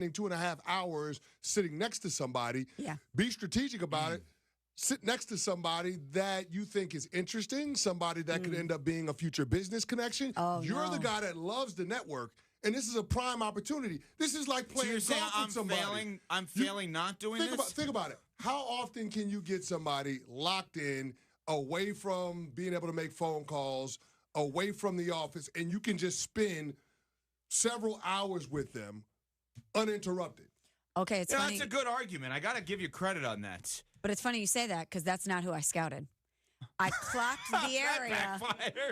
2.5 hours sitting next to somebody. Yeah. Be strategic about it. Sit next to somebody that you think is interesting, somebody that could end up being a future business connection. You're the guy that loves the network, and this is a prime opportunity. This is like playing golf with somebody. I'm failing not doing this? Think about it. How often can you get somebody locked in, away from being able to make phone calls, away from the office, and you can just spend several hours with them uninterrupted? Okay, it's funny. That's a good argument. I got to give you credit on that. But it's funny you say that because that's not who I scouted. I clocked the area.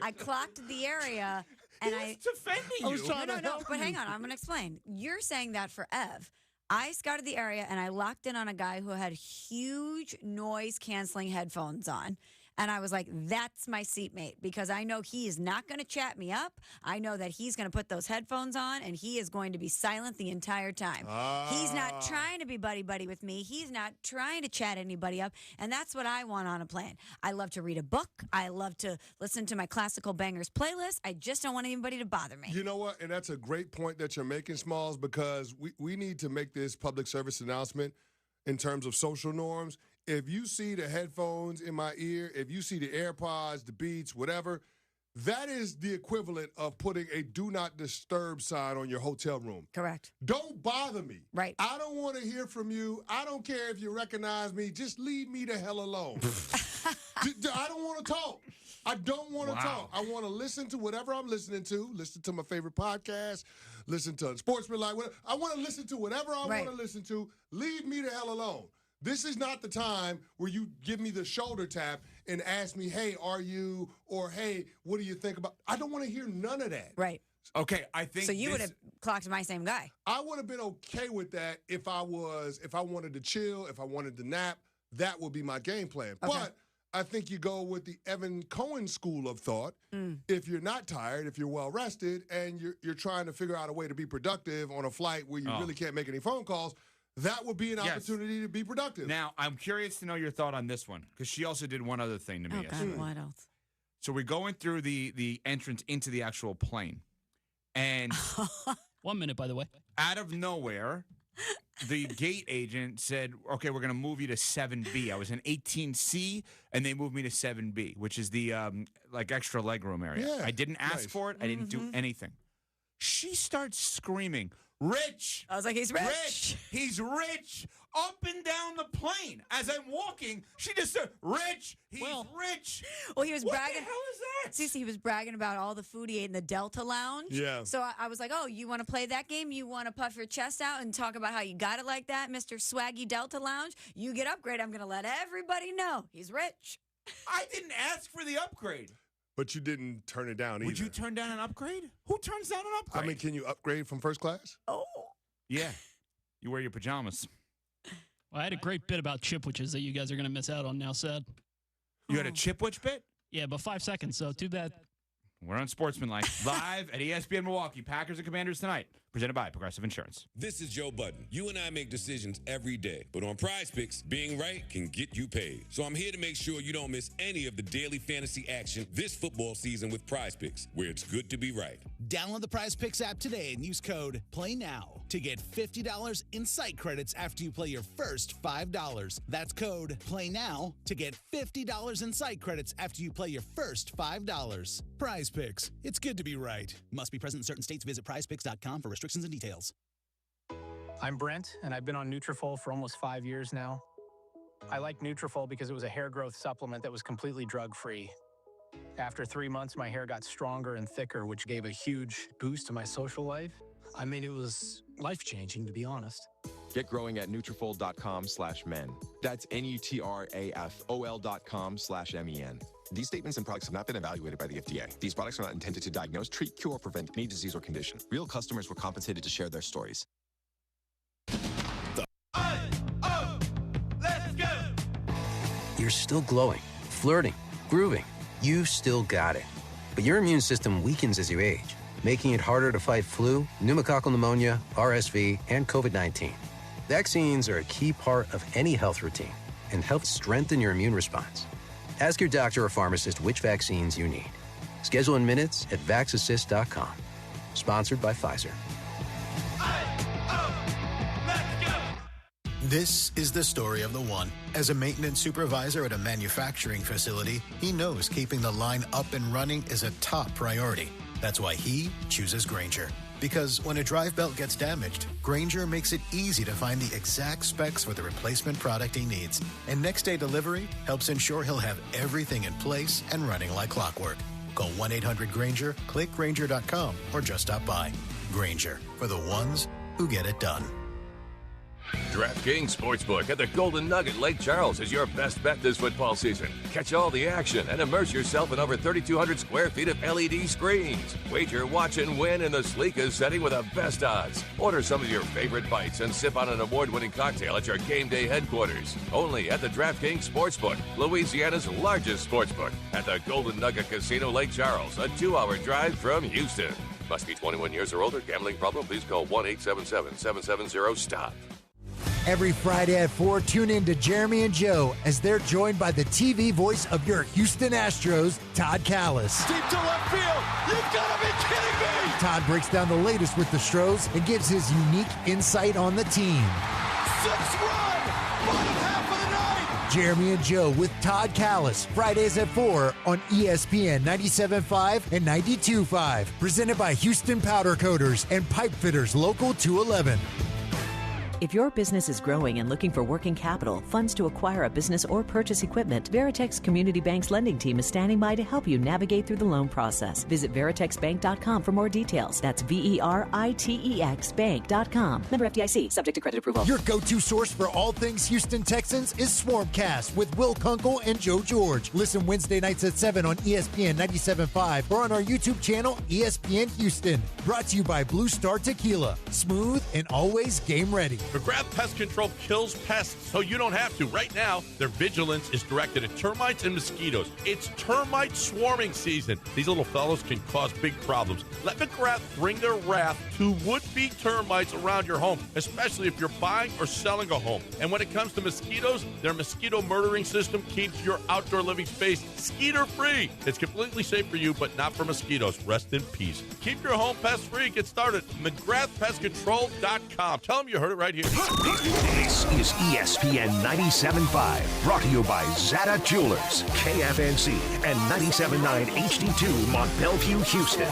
I clocked the area, and I defending you. No. But hang on, I'm going to explain. You're saying that for Ev. I scouted the area, and I locked in on a guy who had huge noise-canceling headphones on. And I was like, that's my seatmate because I know he is not going to chat me up. I know that he's going to put those headphones on, and he is going to be silent the entire time. He's not trying to be buddy-buddy with me. He's not trying to chat anybody up, and that's what I want on a plane. I love to read a book. I love to listen to my classical bangers playlist. I just don't want anybody to bother me. You know what? And that's a great point that you're making, Smalls, because we need to make this public service announcement in terms of social norms. If you see the headphones in my ear, if you see the AirPods, the Beats, whatever, that is the equivalent of putting a do not disturb sign on your hotel room. Correct. Don't bother me. Right. I don't want to hear from you. I don't care if you recognize me. Just leave me the hell alone. I don't want to talk. I don't want to talk. I want to listen to whatever I'm listening to, listen to my favorite podcast, listen to Sportsmanlike, whatever. I want to listen to whatever I want to listen to. Leave me the hell alone. This is not the time where you give me the shoulder tap and ask me, hey, are you, or hey, what do you think about? I don't want to hear none of that. Right. Okay, I think so. You would have clocked my same guy. I would have been okay with that if I wanted to chill, if I wanted to nap. That would be my game plan. Okay. But I think you go with the Evan Cohen school of thought. If you're not tired, if you're well rested, and you're trying to figure out a way to be productive on a flight where you really can't make any phone calls. That would be an opportunity to be productive. Now, I'm curious to know your thought on this one, because she also did one other thing to me yesterday. What else? So we're going through the entrance into the actual plane. And 1 minute, by the way. Out of nowhere, the gate agent said, okay, we're going to move you to 7B. I was in 18C, and they moved me to 7B, which is the extra legroom area. Yeah, I didn't ask for it. I didn't do anything. She starts screaming, Rich! I was like, he's rich. Rich! He's rich! Up and down the plane. As I'm walking, she just said, Rich! He's rich! Well, he was what bragging. What the hell is that? Cece, he was bragging about all the food he ate in the Delta Lounge. Yeah. So I was like, oh, you want to play that game? You want to puff your chest out and talk about how you got it like that, Mr. Swaggy Delta Lounge? You get upgrade. I'm going to let everybody know he's rich. I didn't ask for the upgrade. But you didn't turn it down either. Would you turn down an upgrade? Who turns down an upgrade? I mean, can you upgrade from first class? Oh. Yeah. You wear your pajamas. Well, I had a great bit about chipwiches that you guys are going to miss out on now, sad. You had a chipwich bit? Yeah, but 5 seconds, so too bad. We're on Sportsmanlike, live at ESPN Milwaukee. Packers and Commanders tonight, presented by Progressive Insurance. This is Joe Budden. You and I make decisions every day, but on Prize Picks, being right can get you paid. So I'm here to make sure you don't miss any of the daily fantasy action this football season with Prize Picks, where it's good to be right. Download the Prize Picks app today and use code PLAYNOW to get $50 in site credits after you play your first $5. That's code PLAYNOW to get $50 in site credits after you play your first $5. Prize Picks. It's good to be right. Must be present in certain states. Visit prizepicks.com for restrictions and details. I'm Brent, and I've been on Nutrafol for almost 5 years now. I like Nutrafol because it was a hair growth supplement that was completely drug-free. After 3 months, my hair got stronger and thicker, which gave a huge boost to my social life. I mean, it was life-changing, to be honest. Get growing at Nutrafol.com/men. That's Nutrafol.com/MEN. These statements and products have not been evaluated by the FDA. These products are not intended to diagnose, treat, cure, or prevent any disease or condition. Real customers were compensated to share their stories. Let's go! You're still glowing, flirting, grooving. You still got it. But your immune system weakens as you age, making it harder to fight flu, pneumococcal pneumonia, RSV, and COVID-19. Vaccines are a key part of any health routine and help strengthen your immune response. Ask your doctor or pharmacist which vaccines you need. Schedule in minutes at VaxAssist.com. Sponsored by Pfizer. This is the story of the one. As a maintenance supervisor at a manufacturing facility, he knows keeping the line up and running is a top priority. That's why he chooses Grainger. Because when a drive belt gets damaged, Grainger makes it easy to find the exact specs for the replacement product he needs. And next-day delivery helps ensure he'll have everything in place and running like clockwork. Call 1-800-GRAINGER, click Grainger.com, or just stop by. Grainger, for the ones who get it done. DraftKings Sportsbook at the Golden Nugget Lake Charles is your best bet this football season. Catch all the action and immerse yourself in over 3,200 square feet of LED screens. Wager, watch, and win in the sleekest setting with the best odds. Order some of your favorite bites and sip on an award-winning cocktail at your game day headquarters. Only at the DraftKings Sportsbook, Louisiana's largest sportsbook, at the Golden Nugget Casino Lake Charles, a 2-hour drive from Houston. Must be 21 years or older. Gambling problem? Please call 1-877-770-STOP. Every Friday at 4, tune in to Jeremy and Joe as they're joined by the TV voice of your Houston Astros, Todd Callis. Deep to left field. You've got to be kidding me. Todd breaks down the latest with the Stros and gives his unique insight on the team. 6-run, bottom half of the night. Jeremy and Joe with Todd Callis, Fridays at 4 on ESPN 97.5 and 92.5. Presented by Houston Powder Coaters and Pipe Fitters Local 211. If your business is growing and looking for working capital, funds to acquire a business or purchase equipment, Veritex Community Bank's lending team is standing by to help you navigate through the loan process. Visit veritexbank.com for more details. That's VERITEX bank.com. Member FDIC, subject to credit approval. Your go-to source for all things Houston Texans is Swarmcast with Will Kunkel and Joe George. Listen Wednesday nights at 7 on ESPN 97.5 or on our YouTube channel, ESPN Houston. Brought to you by Blue Star Tequila. Smooth and always game ready. McGrath Pest Control kills pests so you don't have to. Right now, their vigilance is directed at termites and mosquitoes. It's termite swarming season. These little fellows can cause big problems. Let McGrath bring their wrath to would-be termites around your home, especially if you're buying or selling a home. And when it comes to mosquitoes, their mosquito murdering system keeps your outdoor living space skeeter-free. It's completely safe for you, but not for mosquitoes. Rest in peace. Keep your home pest-free. Get started. McGrathPestControl.com. Tell them you heard it right here. This is ESPN 97.5, brought to you by Zata Jewelers, KFNC, and 97.9 HD2 Mont Bellevue, Houston.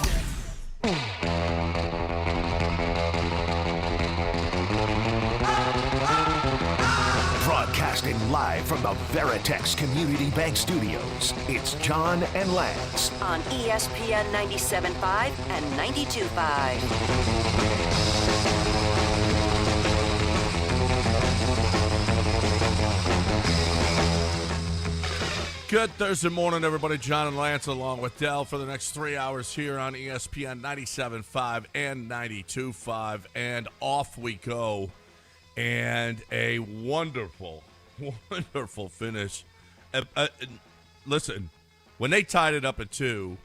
Broadcasting live from the Veritex Community Bank Studios, it's John and Lance. On ESPN 97.5 and 92.5. Good Thursday morning, everybody. John and Lance along with Dell for the next 3 hours here on ESPN 97.5 and 92.5. And off we go. And a wonderful, wonderful finish. Listen, when they tied it up at 2,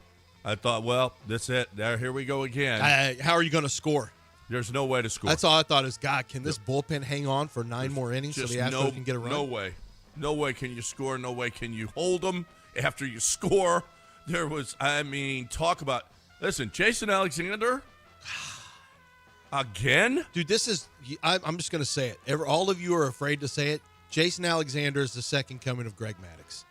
I thought, well, that's it. Here we go again. How are you going to score? There's no way to score. That's all I thought is, God, can this bullpen hang on for 9 more innings so the Astros can get a run? No way. No way can you score. No way can you hold them after you score. There was, talk about, listen, Jason Alexander, again? Dude, this is, I'm just going to say it. All of you are afraid to say it. Jason Alexander is the second coming of Greg Maddux.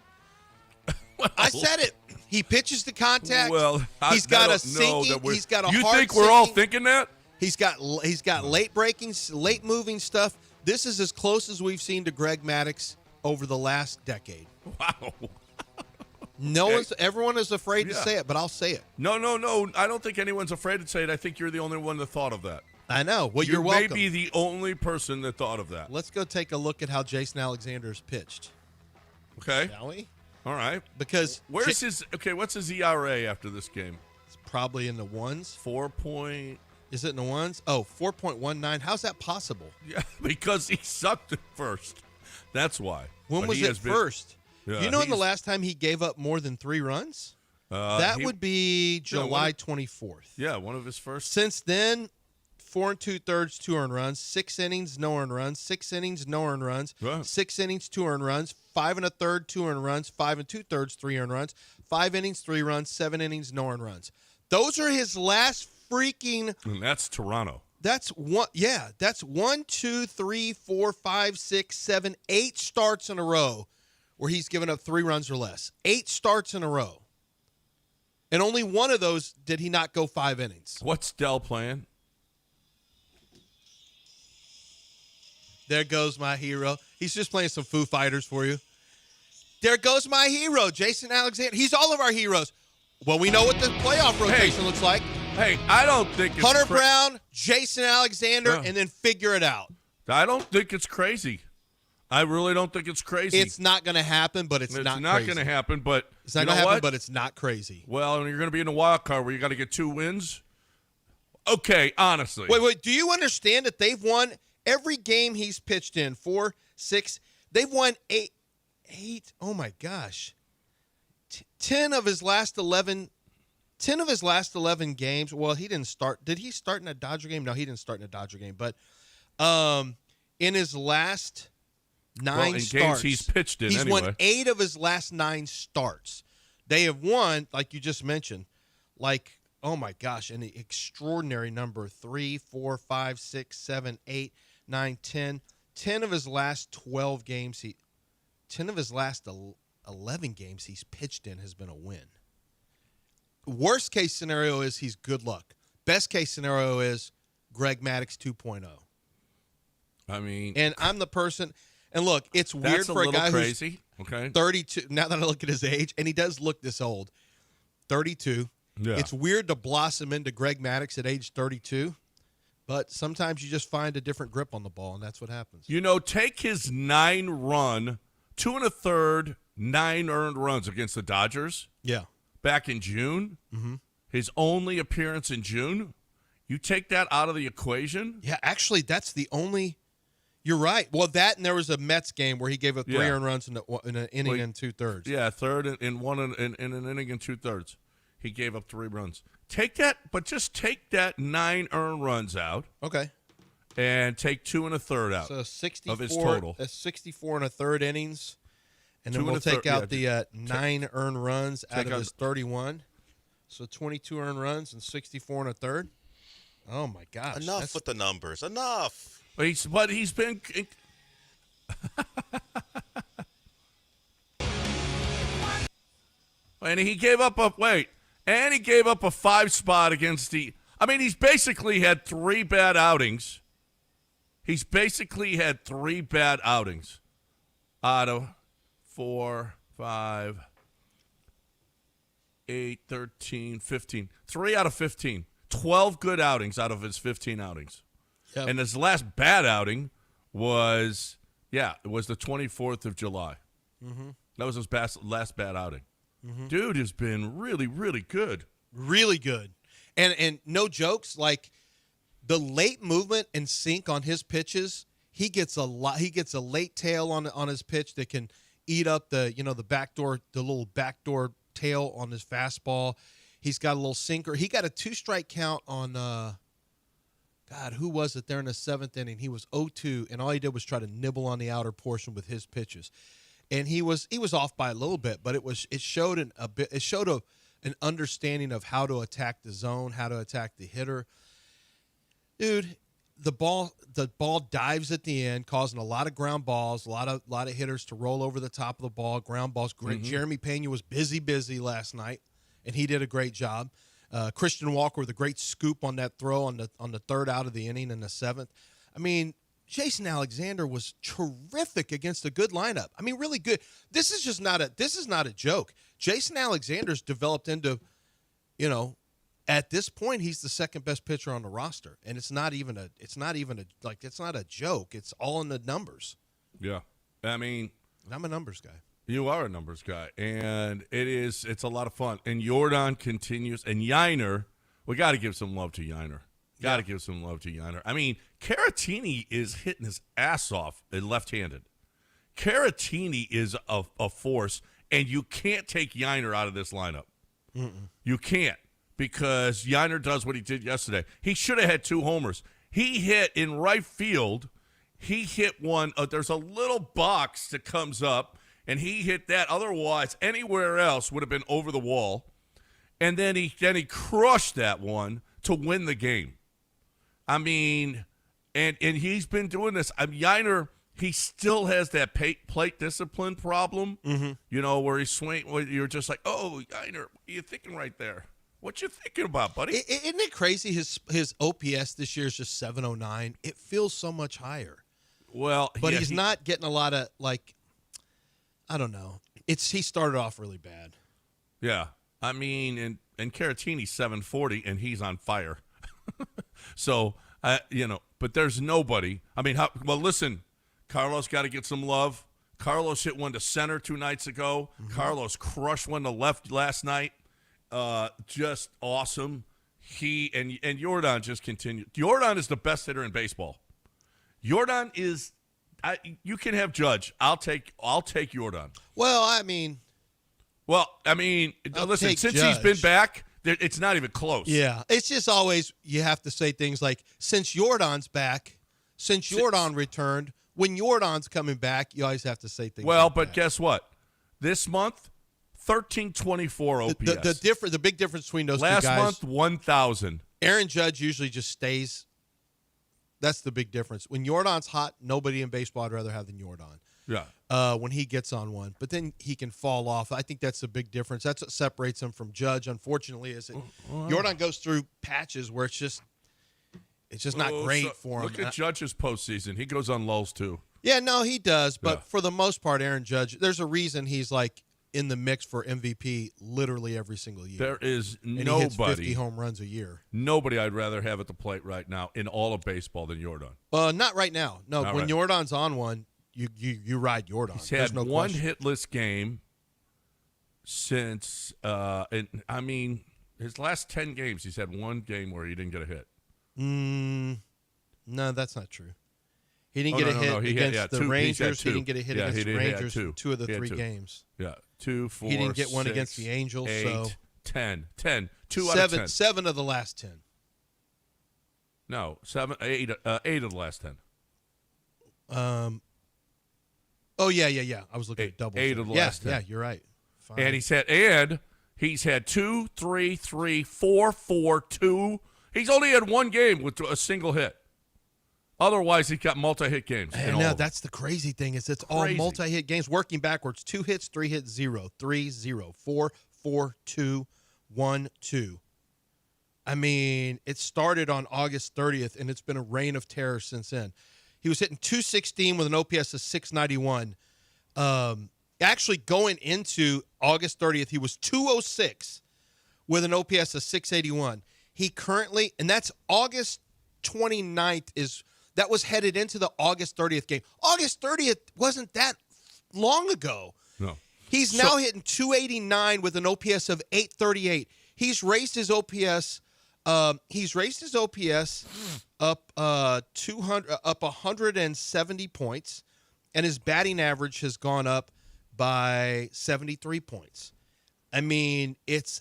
Well, I said it. He pitches to contact. Well, he's got a sinking. He's got a you hard think we're sinking, all thinking that? He's got late breaking, late moving stuff. This is as close as we've seen to Greg Maddux over the last decade. Wow. Everyone is afraid to say it, but I'll say it. No. I don't think anyone's afraid to say it. I think you're the only one that thought of that. I know. Well, you're welcome. You welcome. may be the only person that thought of that. Let's go take a look at how Jason Alexander's pitched. Okay. Shall we? All right. Because what's his ERA after this game? It's probably in the ones. 4 point. Is it in the ones? Oh, 4.19. How's that possible? Yeah, because he sucked at first. That's why. When was it first? You know, the last time he gave up more than 3 runs? That would be July 24th. Yeah, one of his first. Since then, 4 2/3, 2 earned runs, 6 innings, no earned runs, 6 innings, no earned runs, 6 innings, 2 earned runs, 5 1/3, 2 earned runs, 5 2/3, 3 earned runs, 5 innings, 3 runs, 7 innings, no earned runs. Those are his last freaking. And that's Toronto. That's one. Yeah, that's 1, 2, 3, 4, 5, 6, 7, 8 starts in a row where he's given up 3 runs or less. 8 starts in a row. And only one of those did he not go 5 innings. What's Dell playing? There goes my hero. He's just playing some Foo Fighters for you. There goes my hero, Jason Alexander. He's all of our heroes. Well, we know what the playoff rotation looks like. Hey, I don't think it's Hunter Brown, Jason Alexander, and then figure it out. I don't think it's crazy. I really don't think it's crazy. It's not going to happen, but it's not crazy. Going to happen, but it's not going to happen, but it's not crazy. Well, you're going to be in the wild card where you got to get 2 wins. Okay, honestly. Wait. Do you understand that they've won every game he's pitched in? 4, 6. They've won 8. Oh my gosh. 10 of his last 11 games. Well, he didn't start. Did he start in a Dodger game? No, he didn't start in a Dodger game. But in his last 9 in starts, games he's pitched in. He's anyway. won 8 of his last 9 starts. They have won, like you just mentioned, oh my gosh, an extraordinary number: 3, 4, 5, 6, 7, 8, 9, 10. 10 of his last 12 games. 10 of his last 11 games he's pitched in has been a win. Worst case scenario is he's good luck. Best case scenario is Greg Maddux 2.0. I mean, and I'm the person. And look, it's weird for a guy crazy. who's okay. 32. Now that I look at his age, and he does look this old, 32. Yeah. It's weird to blossom into Greg Maddux at age 32, but sometimes you just find a different grip on the ball, and that's what happens. Take his 9-run, 2 1/3, 9 earned runs against the Dodgers. Yeah. Back in June. Mm-hmm. His only appearance in June. You take that out of the equation. Yeah, actually, that's the only. You're right. Well, that and there was a Mets game where he gave up 3 earned runs in an inning and 2/3. Yeah, third in an inning and 2/3. He gave up 3 runs. Take that, but just take that 9 earned runs out. Okay. And take 2 1/3 out. So 64 of his total. That's 64 1/3 innings. And then we'll take out the 9 earned runs out of his 31. So 22 earned runs and 64 1/3. Oh, my gosh. Enough with the numbers. Enough. But he's been. And he gave up And he gave up a 5 spot against the. I mean, he's basically had 3 bad outings. He's basically had 3 bad outings out of 4, 5, 8, 13, 15. 3 out of 15. 12 good outings out of his 15 outings. Yep. And his last bad outing was, it was the 24th of July. Mm-hmm. That was his last bad outing. Mm-hmm. Dude has been really, really good. Really good. And no jokes, like the late movement and sink on his pitches, he gets a lot. He gets a late tail on his pitch that can eat up the little backdoor tail on his fastball. He's got a little sinker. He got a 2-strike count on who was it there in the 7th inning? He was 0-2, and all he did was try to nibble on the outer portion with his pitches. And he was off by a little bit, but it showed an understanding of how to attack the zone, how to attack the hitter. Dude, the ball dives at the end, causing a lot of ground balls, a lot of hitters to roll over the top of the ball, ground balls. Great. Mm-hmm. Jeremy Pena was busy last night, and he did a great job. Christian Walker with a great scoop on that throw on the 3rd out of the inning in the 7th. I mean, Jason Alexander was terrific against a good lineup. I mean, really good. This is not a joke. Jason Alexander's developed into, at this point he's the 2nd best pitcher on the roster, and it's not a joke. It's all in the numbers. Yeah, I mean, I'm a numbers guy. You are a numbers guy, and it's a lot of fun. And Yordan continues, and Yiner, we got to give some love to Yiner. Got to give some love to Yiner. I mean, Caratini is hitting his ass off left-handed. Caratini is a force, and you can't take Yiner out of this lineup. Mm-mm. You can't, because Yiner does what he did yesterday. He should have had 2 homers. He hit in right field. He hit one. There's a little box that comes up, and he hit that. Otherwise, anywhere else would have been over the wall. And then he crushed that one to win the game. I mean, and he's been doing this. Yiner, he still has that plate discipline problem, where he's swing. Where you're just like, oh, Yiner, what are you thinking right there? What you thinking about, buddy? Isn't it crazy? His OPS this year is just 709. It feels so much higher. Well, but he's not getting a lot of I don't know. He started off really bad. Yeah, I mean, and Caratini's 740, and he's on fire. So, but there's nobody. I mean, listen, Carlos got to get some love. Carlos hit one to center 2 nights ago. Carlos crushed one to left last night. Just awesome. He and Yordan just continued. Yordan is the best hitter in baseball. Yordan is. You can have Judge. I'll take Yordan. Well, I mean, listen. Since Judge. He's been back, it's not even close. Yeah, it's just always you have to say things like, since Yordan's back, since Yordan returned, when Yordan's coming back, you always have to say things. Well, like but that. Guess what? This month, 1324 OPS. The big difference between those last two guys. Last month, 1,000. Aaron Judge usually just stays. That's the big difference. When Yordan's hot, nobody in baseball I'd rather have than Yordan. Yeah. When he gets on one, but then he can fall off. I think that's the big difference. That's what separates him from Judge. Unfortunately, Yordan goes through patches where it's just not great for him. Look at Judge's postseason. He goes on lulls too. Yeah, no, he does. But for the most part, Aaron Judge, there's a reason he's in the mix for MVP literally every single year. There is and nobody. He hits 50 home runs a year. Nobody I'd rather have at the plate right now in all of baseball than Yordan. Not right now. No, when Yordan's on one, you ride Yordan. He's had one hitless game since, his last 10 games, he's had one game where he didn't get a hit. No, that's not true. He didn't get a hit against the Rangers. He didn't get a hit against the Rangers in 2 of the 3 games. Yeah, 2, 4, He didn't get 6, one against the Angels. 8, so 10. 2 7, out of 10. 7 of the last 10. No, 8 of the last 10. Oh yeah. I was looking at doubles. 8 of the last 10. Yeah, you're right. Fine. And he's had 2, 3, 3, 4, 4, 2. He's only had one game with a single hit. Otherwise, he's got multi-hit games. And now that's the crazy thing is it's all multi-hit games. Working backwards, 2 hits, 3 hits, 0, 3, 0, 4, 4, 2, 1, 2. I mean, it started on August 30th, and it's been a reign of terror since then. He was hitting 216 with an OPS of 691. Actually, going into August 30th, he was 206 with an OPS of 681. He currently, and that's August 29th that was headed into the August 30th game. August 30th wasn't that long ago. No. He's now hitting 289 with an OPS of 838. He's raised his OPS. Up 170 points, and his batting average has gone up by 73 points. I mean, his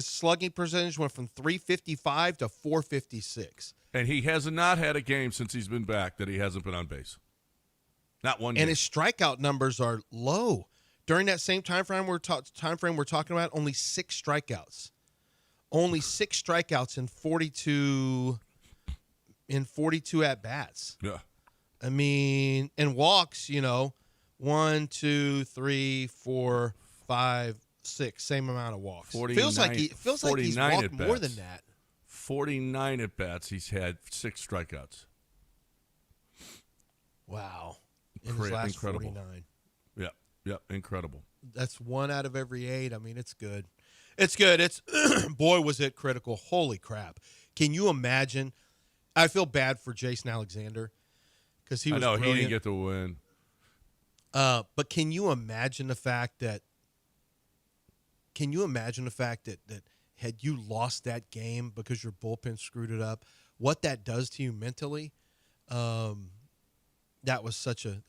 slugging percentage went from 355 to 456. And he has not had a game since he's been back that he hasn't been on base. Not one game. And his strikeout numbers are low. During that same time frame we're talking about, only 6 strikeouts. Only 6 strikeouts in 42 at bats. Yeah. I mean, and walks, 1, 2, 3, 4, 5, 6, same amount of walks. Feels like he's walked more than that. 49 at bats. He's had 6 strikeouts. Wow. In his last Incredible. 49. Yep, incredible. That's 1 out of every 8. I mean, it's good. It's good. It's boy, was it critical. Holy crap. Can you imagine? I feel bad for Jason Alexander because he was brilliant. He didn't get the win. But can you imagine the fact that had you lost that game because your bullpen screwed it up, what that does to you mentally? That was such a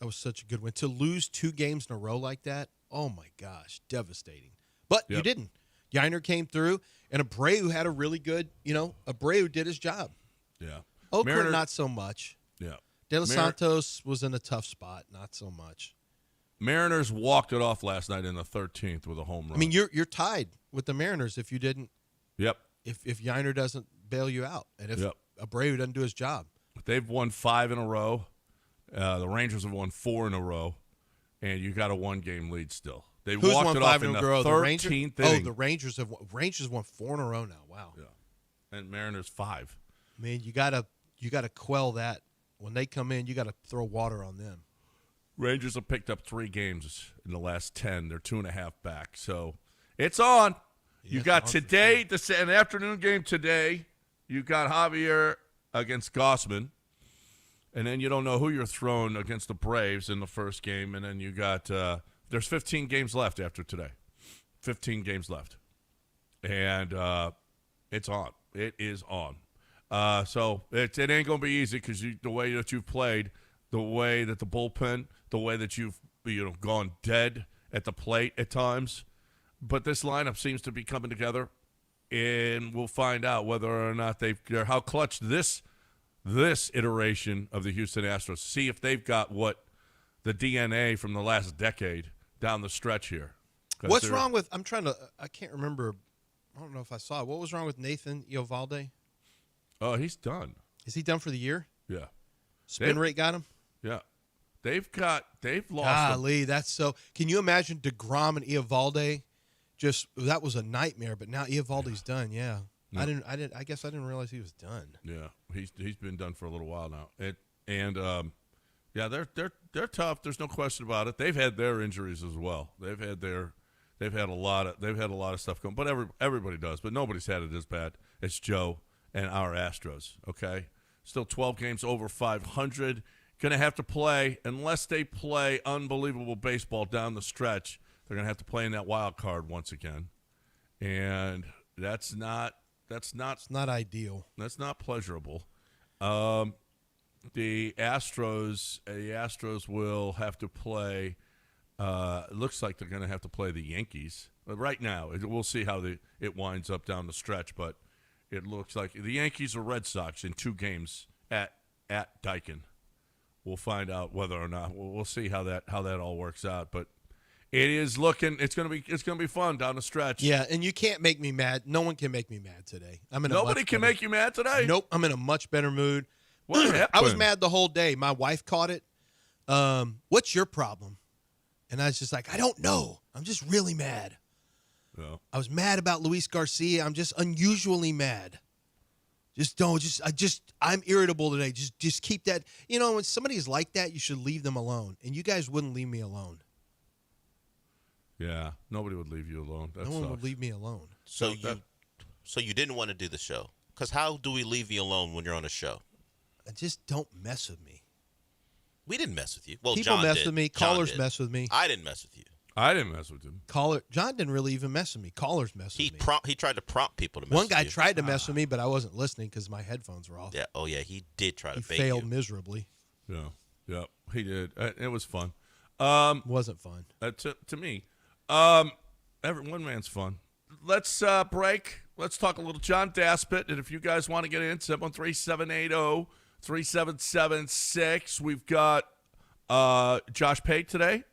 good win. To lose 2 games in a row like that, oh my gosh, devastating. But you didn't. Yiner came through, and Abreu had a really good, Abreu did his job. Yeah. Oakland, not so much. Yeah. De Los Santos was in a tough spot, not so much. Mariners walked it off last night in the 13th with a home run. I mean, you're tied with the Mariners if you didn't. Yep. If Yiner doesn't bail you out, and Abreu doesn't do his job. They've won 5 in a row. The Rangers have won 4 in a row, and you got a 1-game lead still. They Who's walked won it 5 off in in a the row? 13th The inning. the Rangers have won 4 in a row now. Wow. Yeah. And Mariners 5. Man, you gotta quell that. When they come in, you got to throw water on them. Rangers have picked up 3 games in the last 10. They're 2.5 back. So it's on. You got today, an afternoon game today. You got Javier against Gausman. And then you don't know who you're throwing against the Braves in the first game. And then you got there's 15 games left after today. 15 games left. And it's on. It is on. So it ain't going to be easy because the way that you've played, the way that the bullpen, the way that you've gone dead at the plate at times. But this lineup seems to be coming together, and we'll find out whether or not how clutch this iteration of the Houston Astros. See if they've got what the DNA from the last decade down the stretch here. What's wrong with? I can't remember. I don't know if I saw it. What was wrong with Nathan Eovaldi? Oh, he's done. Is he done for the year? Yeah. Spin rate got him? Yeah. They've lost. Golly, that's so. Can you imagine DeGrom and Eovaldi? That was a nightmare, but now Eovaldi's done. Yeah. I guess I didn't realize he was done. Yeah. He's been done for a little while now. Yeah, they're tough. There's no question about it. They've had their injuries as well. They've had a lot of stuff going. But everybody does. But nobody's had it as bad as Joe and our Astros, okay? Still 12 games over 500. Going to have to play, unless they play unbelievable baseball down the stretch, they're going to have to play in that wild card once again. And that's not it's not ideal. That's not pleasurable. The Astros will have to play it looks like they're going to have to play the Yankees. Right now, we'll see how it winds up down the stretch, but it looks like the Yankees or Red Sox in 2 games at Daikin. We'll find out whether or not we'll see how that all works out. But it's gonna be fun down the stretch. Yeah, and you can't make me mad. No one can make me mad today. Nobody can make you mad today. Nope, I'm in a much better mood. What happened? I was mad the whole day. My wife caught it. What's your problem? And I was just like, I don't know. I'm just really mad. No. I was mad about Luis Garcia. I'm just unusually mad. I'm irritable today. Just keep that. When somebody's like that, you should leave them alone. And you guys wouldn't leave me alone. Yeah, nobody would leave you alone. No one would leave me alone. So you didn't want to do the show. Because how do we leave you alone when you're on a show? Just don't mess with me. We didn't mess with you. Well, People John mess did. with me. John Callers did. mess with me. I didn't mess with you. I didn't mess with him. John didn't really even mess with me. Callers mess with me. He tried to prompt people to mess One with guy you. tried to mess with me, but I wasn't listening because my headphones were off. Yeah. Oh, yeah. He did try to He bait failed you. miserably. Yeah, he did. It was fun. Wasn't fun. To me. One man's fun. Let's break. Let's talk a little John Daspit. And if you guys want to get in, 713-780-3776. We've got Josh Pate today.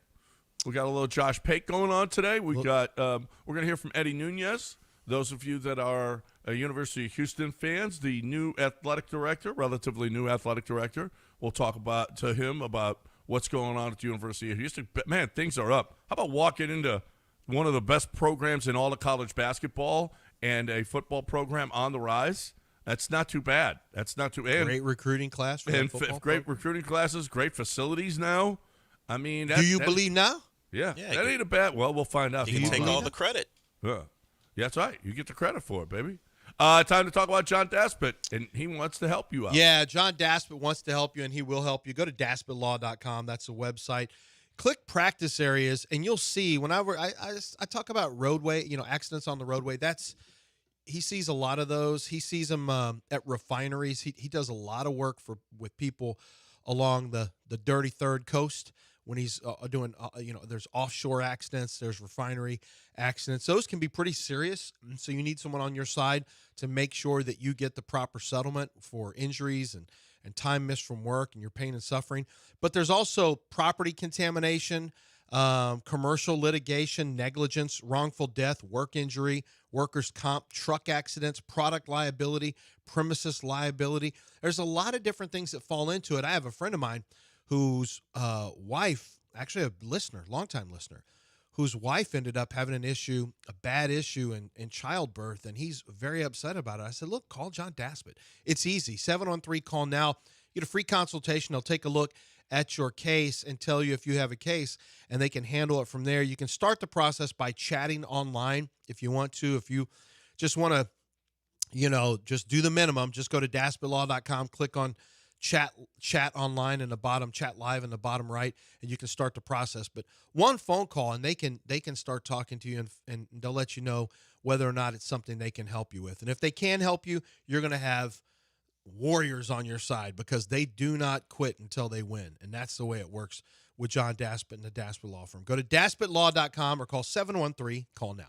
We got a little Josh Pate going on today. We're going to hear from Eddie Nunees. Those of you that are University of Houston fans, the new athletic director, relatively new athletic director, we'll talk to him about what's going on at the University of Houston. But man, things are up. How about walking into one of the best programs in all of college basketball and a football program on the rise? That's not too bad. Great recruiting class for and football great program. recruiting classes, great facilities now. I mean, do you believe now? Yeah, that ain't a bad. Well, we'll find out. You can take all the credit. Yeah, that's right. You get the credit for it, baby. Time to talk about John Daspit, and he wants to help you out. Yeah, John Daspit wants to help you, and he will help you. Go to daspitlaw.com. That's the website. Click practice areas, and you'll see. Whenever I talk about roadway, accidents on the roadway. He sees a lot of those. He sees them at refineries. He does a lot of work with people along the dirty third coast when he's doing, there's offshore accidents, there's refinery accidents. Those can be pretty serious, and so you need someone on your side to make sure that you get the proper settlement for injuries and time missed from work and your pain and suffering. But there's also property contamination. commercial litigation, negligence, wrongful death, work injury, workers' comp, truck accidents, product liability, premises liability. There's a lot of different things that fall into it. I have a friend of mine whose wife, actually a listener, longtime listener, whose wife ended up having a bad issue in childbirth, and he's very upset about it. I said, look, call John Daspit. It's easy. 713-CALL NOW. Get a free consultation. They'll take a look at your case and tell you if you have a case, and they can handle it from there. You can start the process by chatting online if you want to. If you just want to, just do the minimum, just go to daspitlaw.com, click on chat online in the bottom, chat live in the bottom right, and you can start the process. But one phone call, and they can start talking to you, and they'll let you know whether or not it's something they can help you with. And if they can help you, you're going to have warriors on your side, because they do not quit until they win. And that's the way it works with John Daspit and the Daspit Law Firm. Go to daspitlaw.com or call 713-CALL NOW.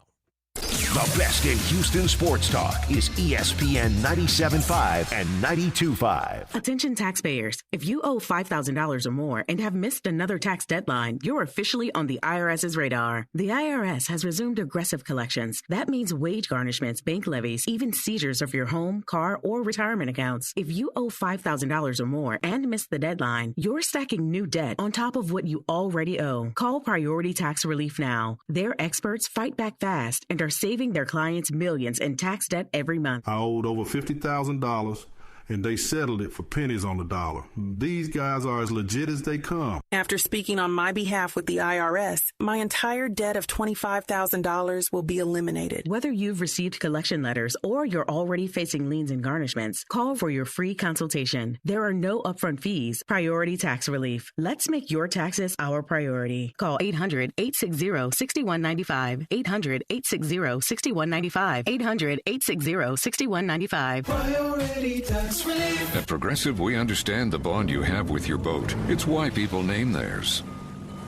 The best in Houston sports talk is ESPN 97.5 and 92.5. Attention taxpayers. If you owe $5,000 or more and have missed another tax deadline, you're officially on the IRS's radar. The IRS has resumed aggressive collections. That means wage garnishments, bank levies, even seizures of your home, car, or retirement accounts. If you owe $5,000 or more and missed the deadline, you're stacking new debt on top of what you already owe. Call Priority Tax Relief now. Their experts fight back fast and are saving their clients millions in tax debt every month. I owed over $50,000, and they settled it for pennies on the dollar. These guys are as legit as they come. After speaking on my behalf with the IRS, my entire debt of $25,000 will be eliminated. Whether you've received collection letters or you're already facing liens and garnishments, call for your free consultation. There are no upfront fees. Priority Tax Relief. Let's make your taxes our priority. Call 800-860-6195. 800-860-6195. 800-860-6195. Priority Tax Relief. At Progressive, we understand the bond you have with your boat. It's why people name theirs.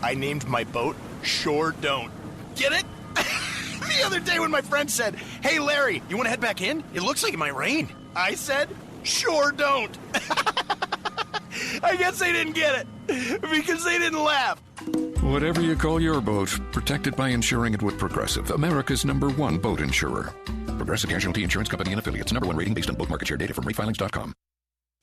I named my boat Sure Don't. Get it? The other day when my friend said, "Hey, Larry, you want to head back in? It looks like it might rain." I said, "Sure don't." I guess they didn't get it because they didn't laugh. Whatever you call your boat, protected by insuring it with Progressive, America's #1 boat insurer. Progressive Casualty Insurance Company and Affiliates. #1 rating based on boat market share data from ratefilings.com.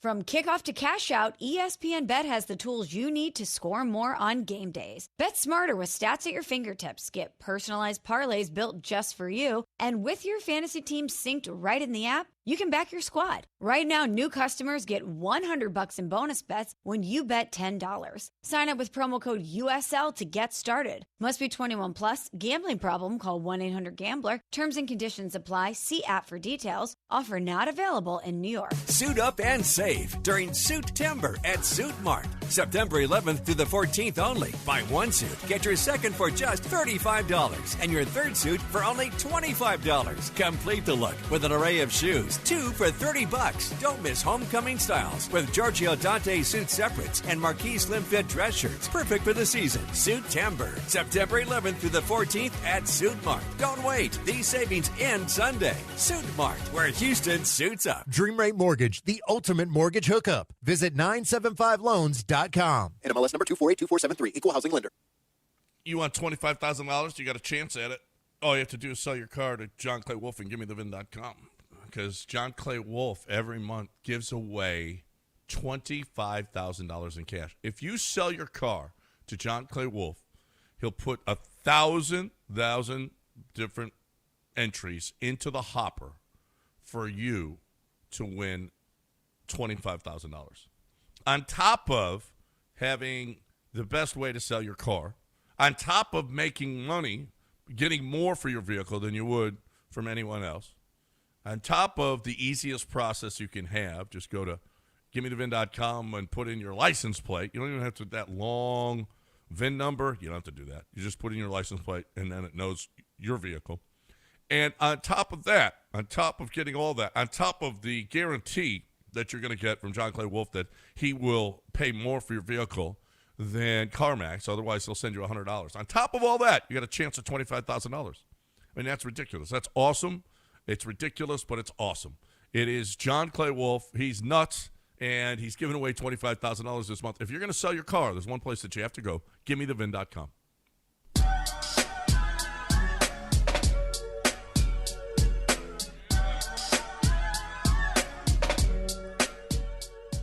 From kickoff to cash out, ESPN Bet has the tools you need to score more on game days. Bet smarter with stats at your fingertips. Get personalized parlays built just for you. And with your fantasy team synced right in the app, you can back your squad. Right now, new customers get $100 in bonus bets when you bet $10. Sign up with promo code USL to get started. Must be 21 plus. Gambling problem? Call 1-800-GAMBLER. Terms and conditions apply. See app for details. Offer not available in New York. Suit up and save during Suit-Timber at Suit Mart. September 11th through the 14th only. Buy one suit, get your second for just $35, and your third suit for only $25. Complete the look with an array of shoes. 2 for $30. Don't miss homecoming styles with Giorgio Dante suit separates and marquee slim fit dress shirts. Perfect for the season. Suit Timber. September 11th through the 14th at Suit Mart. Don't wait. These savings end Sunday. Suit Mart, where Houston suits up. Dream Rate Mortgage, the ultimate mortgage hookup. Visit 975loans.com. NMLS number 2482473. Equal housing lender. You want $25,000? You got a chance at it. All you have to do is sell your car to John Clay Wolf and GimmeTheVin.com. Because John Clay Wolf every month gives away $25,000 in cash. If you sell your car to John Clay Wolf, he'll put 1,000 different entries into the hopper for you to win $25,000. On top of having the best way to sell your car, on top of making money, getting more for your vehicle than you would from anyone else, on top of the easiest process you can have, just go to GimmeTheVin.com and put in your license plate. You don't even have to that long VIN number. You don't have to do that. You just put in your license plate, and then it knows your vehicle. And on top of that, on top of getting all that, on top of the guarantee that you're going to get from John Clay Wolf that he will pay more for your vehicle than CarMax, otherwise he'll send you $100. On top of all that, you got a chance at $25,000. I mean, that's ridiculous. That's awesome. It's ridiculous, but it's awesome. It is John Clay Wolf. He's nuts, and he's giving away $25,000 this month. If you're going to sell your car, there's one place that you have to go, GimmeTheVin.com.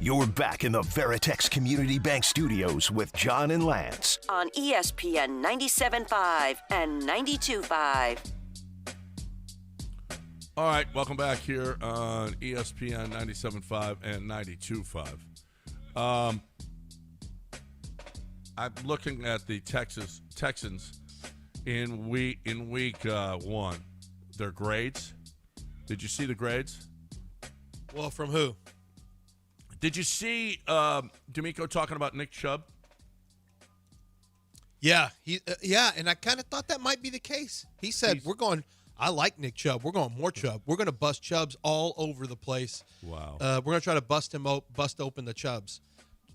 You're back in the Veritex Community Bank Studios with John and Lance. On ESPN 97.5 and 92.5. All right, welcome back here on ESPN 97.5 and 92.5. I'm looking at the Texans in week 1. Their grades. Did you see the grades? Well, from who? Did you see D'Amico talking about Nick Chubb? Yeah, and I kind of thought that might be the case. He said, I like Nick Chubb. We're going more Chubb. We're going to bust Chubbs all over the place. Wow. We're going to try to bust open the Chubbs.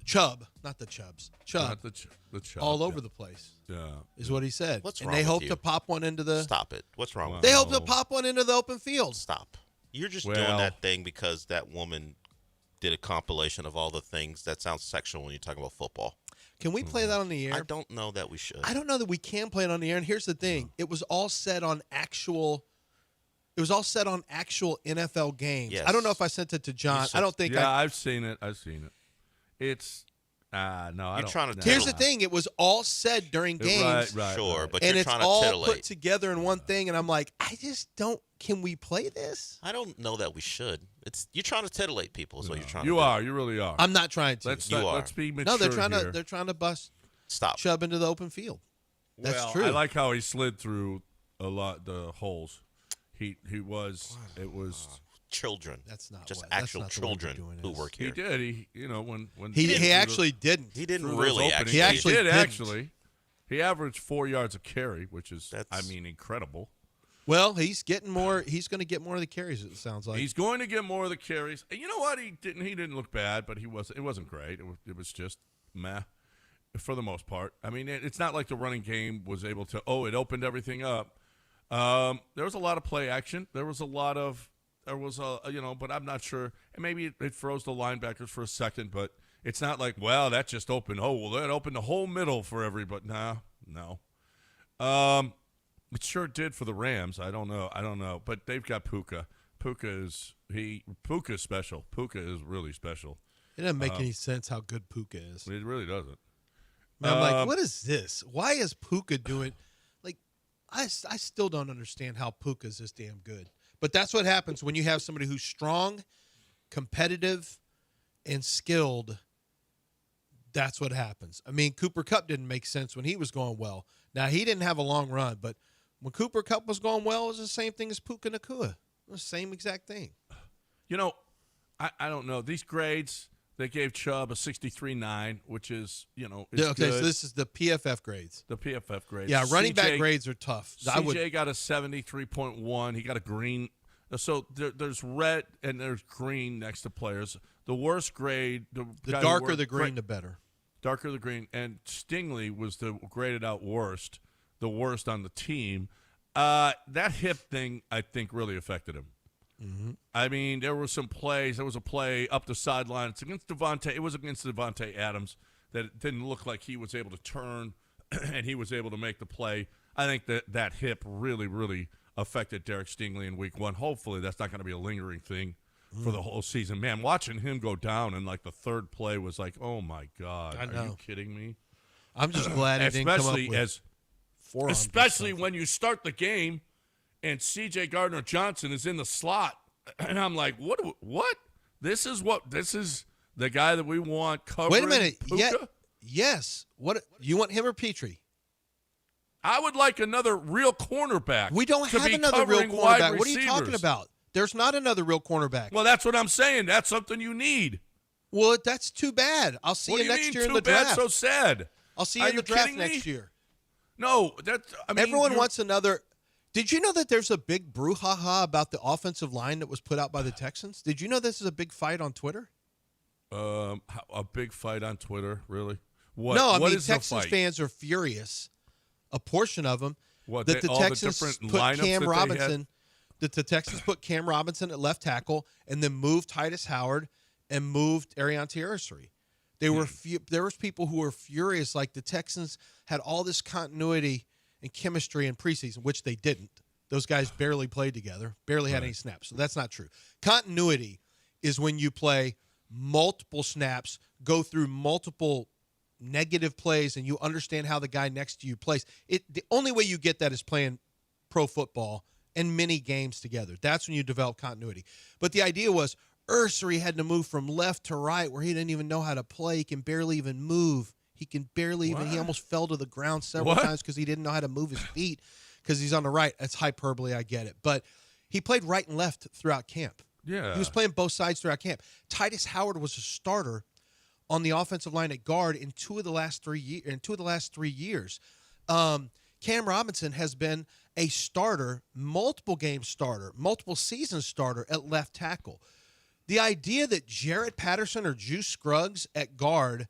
Chubb, not the Chubbs. Chubb. Not the Chubb. All over the place. Yeah. Is what he said. What's and wrong they with hope you? to pop one into the... Stop it. What's wrong with They you? hope to pop one into the open field. Stop. You're just doing that thing because that woman did a compilation of all the things that sounds sexual when you're talking about football. Can we play that on the air? I don't know that we should. I don't know that we can play it on the air. And here's the thing. It was all said on actual NFL games. Yes. I don't know if I sent it to John. I don't think I've seen it. It's no, I don't. Trying to Here's the thing. It was all said during games. Right. Sure, but and you're it's trying to all titillate. put together in one thing. And I'm like, I just don't. Can we play this? I don't know that we should. You're trying to titillate people. Is what you're trying to You do. are. You really are. I'm not trying to. Let's be mature. No, they're trying here. to bust Stop. Chubb into the open field. That's true. I like how he slid through a lot the holes. It was children. That's not just what, that's actual not the way children we're doing who this. work here. He did. When he actually didn't. He didn't through really those openings. actually. He actually did didn't. actually. He averaged 4 yards a carry, which is incredible. Well, he's getting more. He's going to get more of the carries. It sounds like He's going to get more of the carries. And you know what? He didn't look bad, but it wasn't great. It was just meh for the most part. I mean, it's not like the running game was able to. It opened everything up. There was a lot of play action. But I'm not sure. And maybe it froze the linebackers for a second, but it's not like, well, that just opened. That opened the whole middle for everybody. No. It sure did for the Rams. I don't know. But they've got Puka. Puka is special. Puka is really special. it doesn't make any sense how good Puka is. It really doesn't. Man, I'm like, what is this? Why is Puka doing? Like, I still don't understand how Puka is this damn good. But that's what happens when you have somebody who's strong, competitive, and skilled. That's what happens. I mean, Cooper Kupp didn't make sense when he was going well. Now, he didn't have a long run, but when Cooper Kupp was going well, it was the same thing as Puka Nacua. The same exact thing. You know, I don't know. These grades, they gave Chubb a 63.9, which is, is okay, good. so this is the PFF grades. The PFF grades. Yeah, running back grades are tough. CJ got a 73.1. He got a green. So there's red and there's green next to players. The worst grade. The darker the green, the better. Darker the green. And Stingley was the graded out worst, the worst on the team. That hip thing, I think, really affected him. Mm-hmm. I mean, there were some plays. There was a play up the sideline. It's against Devontae. It was against Devontae Adams that it didn't look like he was able to turn and he was able to make the play. I think that hip really, really affected Derek Stingley in week 1. Hopefully that's not going to be a lingering thing for the whole season. Man, watching him go down in like the third play was like, oh, my God. I know. Are you kidding me? I'm just glad he didn't come up with Especially when you start the game and C.J. Gardner-Johnson is in the slot. And I'm like, what? This is the guy that we want covering Wait a minute. Puka? Yes. What you want, him or Petrie? I would like another real cornerback. We don't have another real cornerback. What are you talking about? There's not another real cornerback. Well, that's what I'm saying. That's something you need. Well, that's too bad. I'll see you next year in the draft. So sad. I'll see you in the draft next year. No, everyone wants another. Did you know that there's a big brouhaha about the offensive line that was put out by the Texans? Did you know this is a big fight on Twitter? A big fight on Twitter, really? What? No, I what mean is Texans the fight? fans are furious. A portion of them that the Texans put Cam Robinson. That the Texans put Cam Robinson at left tackle and then moved Titus Howard and moved Arion Tierrasuri. There was people who were furious, like the Texans had all this continuity and chemistry in preseason, which they didn't. Those guys barely played together, barely had any snaps. So that's not true. Continuity is when you play multiple snaps, go through multiple negative plays, and you understand how the guy next to you plays. The only way you get that is playing pro football and many games together. That's when you develop continuity. But the idea was Ursary had to move from left to right where he didn't even know how to play. He can barely even move. He almost fell to the ground several times because he didn't know how to move his feet because he's on the right. That's hyperbole, I get it. But he played right and left throughout camp. Yeah. He was playing both sides throughout camp. Titus Howard was a starter on the offensive line at guard in two of the last 3 years. Cam Robinson has been a starter, multiple game starter, multiple season starter at left tackle. The idea that Jarrett Patterson or Juice Scruggs at guard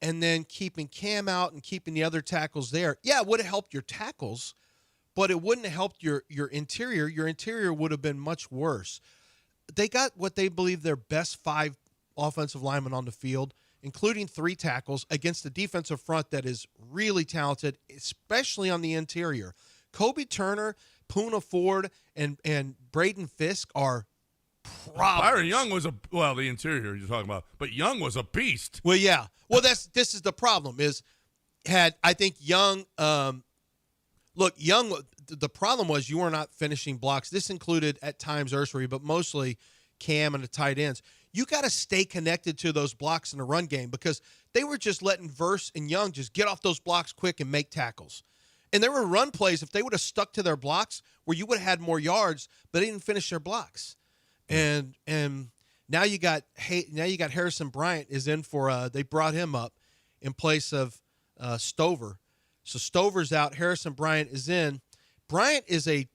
and then keeping Cam out and keeping the other tackles there, it would have helped your tackles, but it wouldn't have helped your interior. Your interior would have been much worse. They got what they believe their best 5 offensive linemen on the field, including 3 tackles, against a defensive front that is really talented, especially on the interior. Kobe Turner, Poona Ford, and Braden Fisk are problems. Byron Young was the interior you're talking about, but Young was a beast. Well, yeah. Well, this is the problem I think Young, Young, the problem was you were not finishing blocks. This included at times Ursary, but mostly Cam and the tight ends. You got to stay connected to those blocks in the run game because they were just letting Verse and Young just get off those blocks quick and make tackles. And there were run plays, if they would have stuck to their blocks, where you would have had more yards, but they didn't finish their blocks. And now you got Harrison Bryant is in for they brought him up in place of Stover. So Stover's out, Harrison Bryant is in. Bryant is a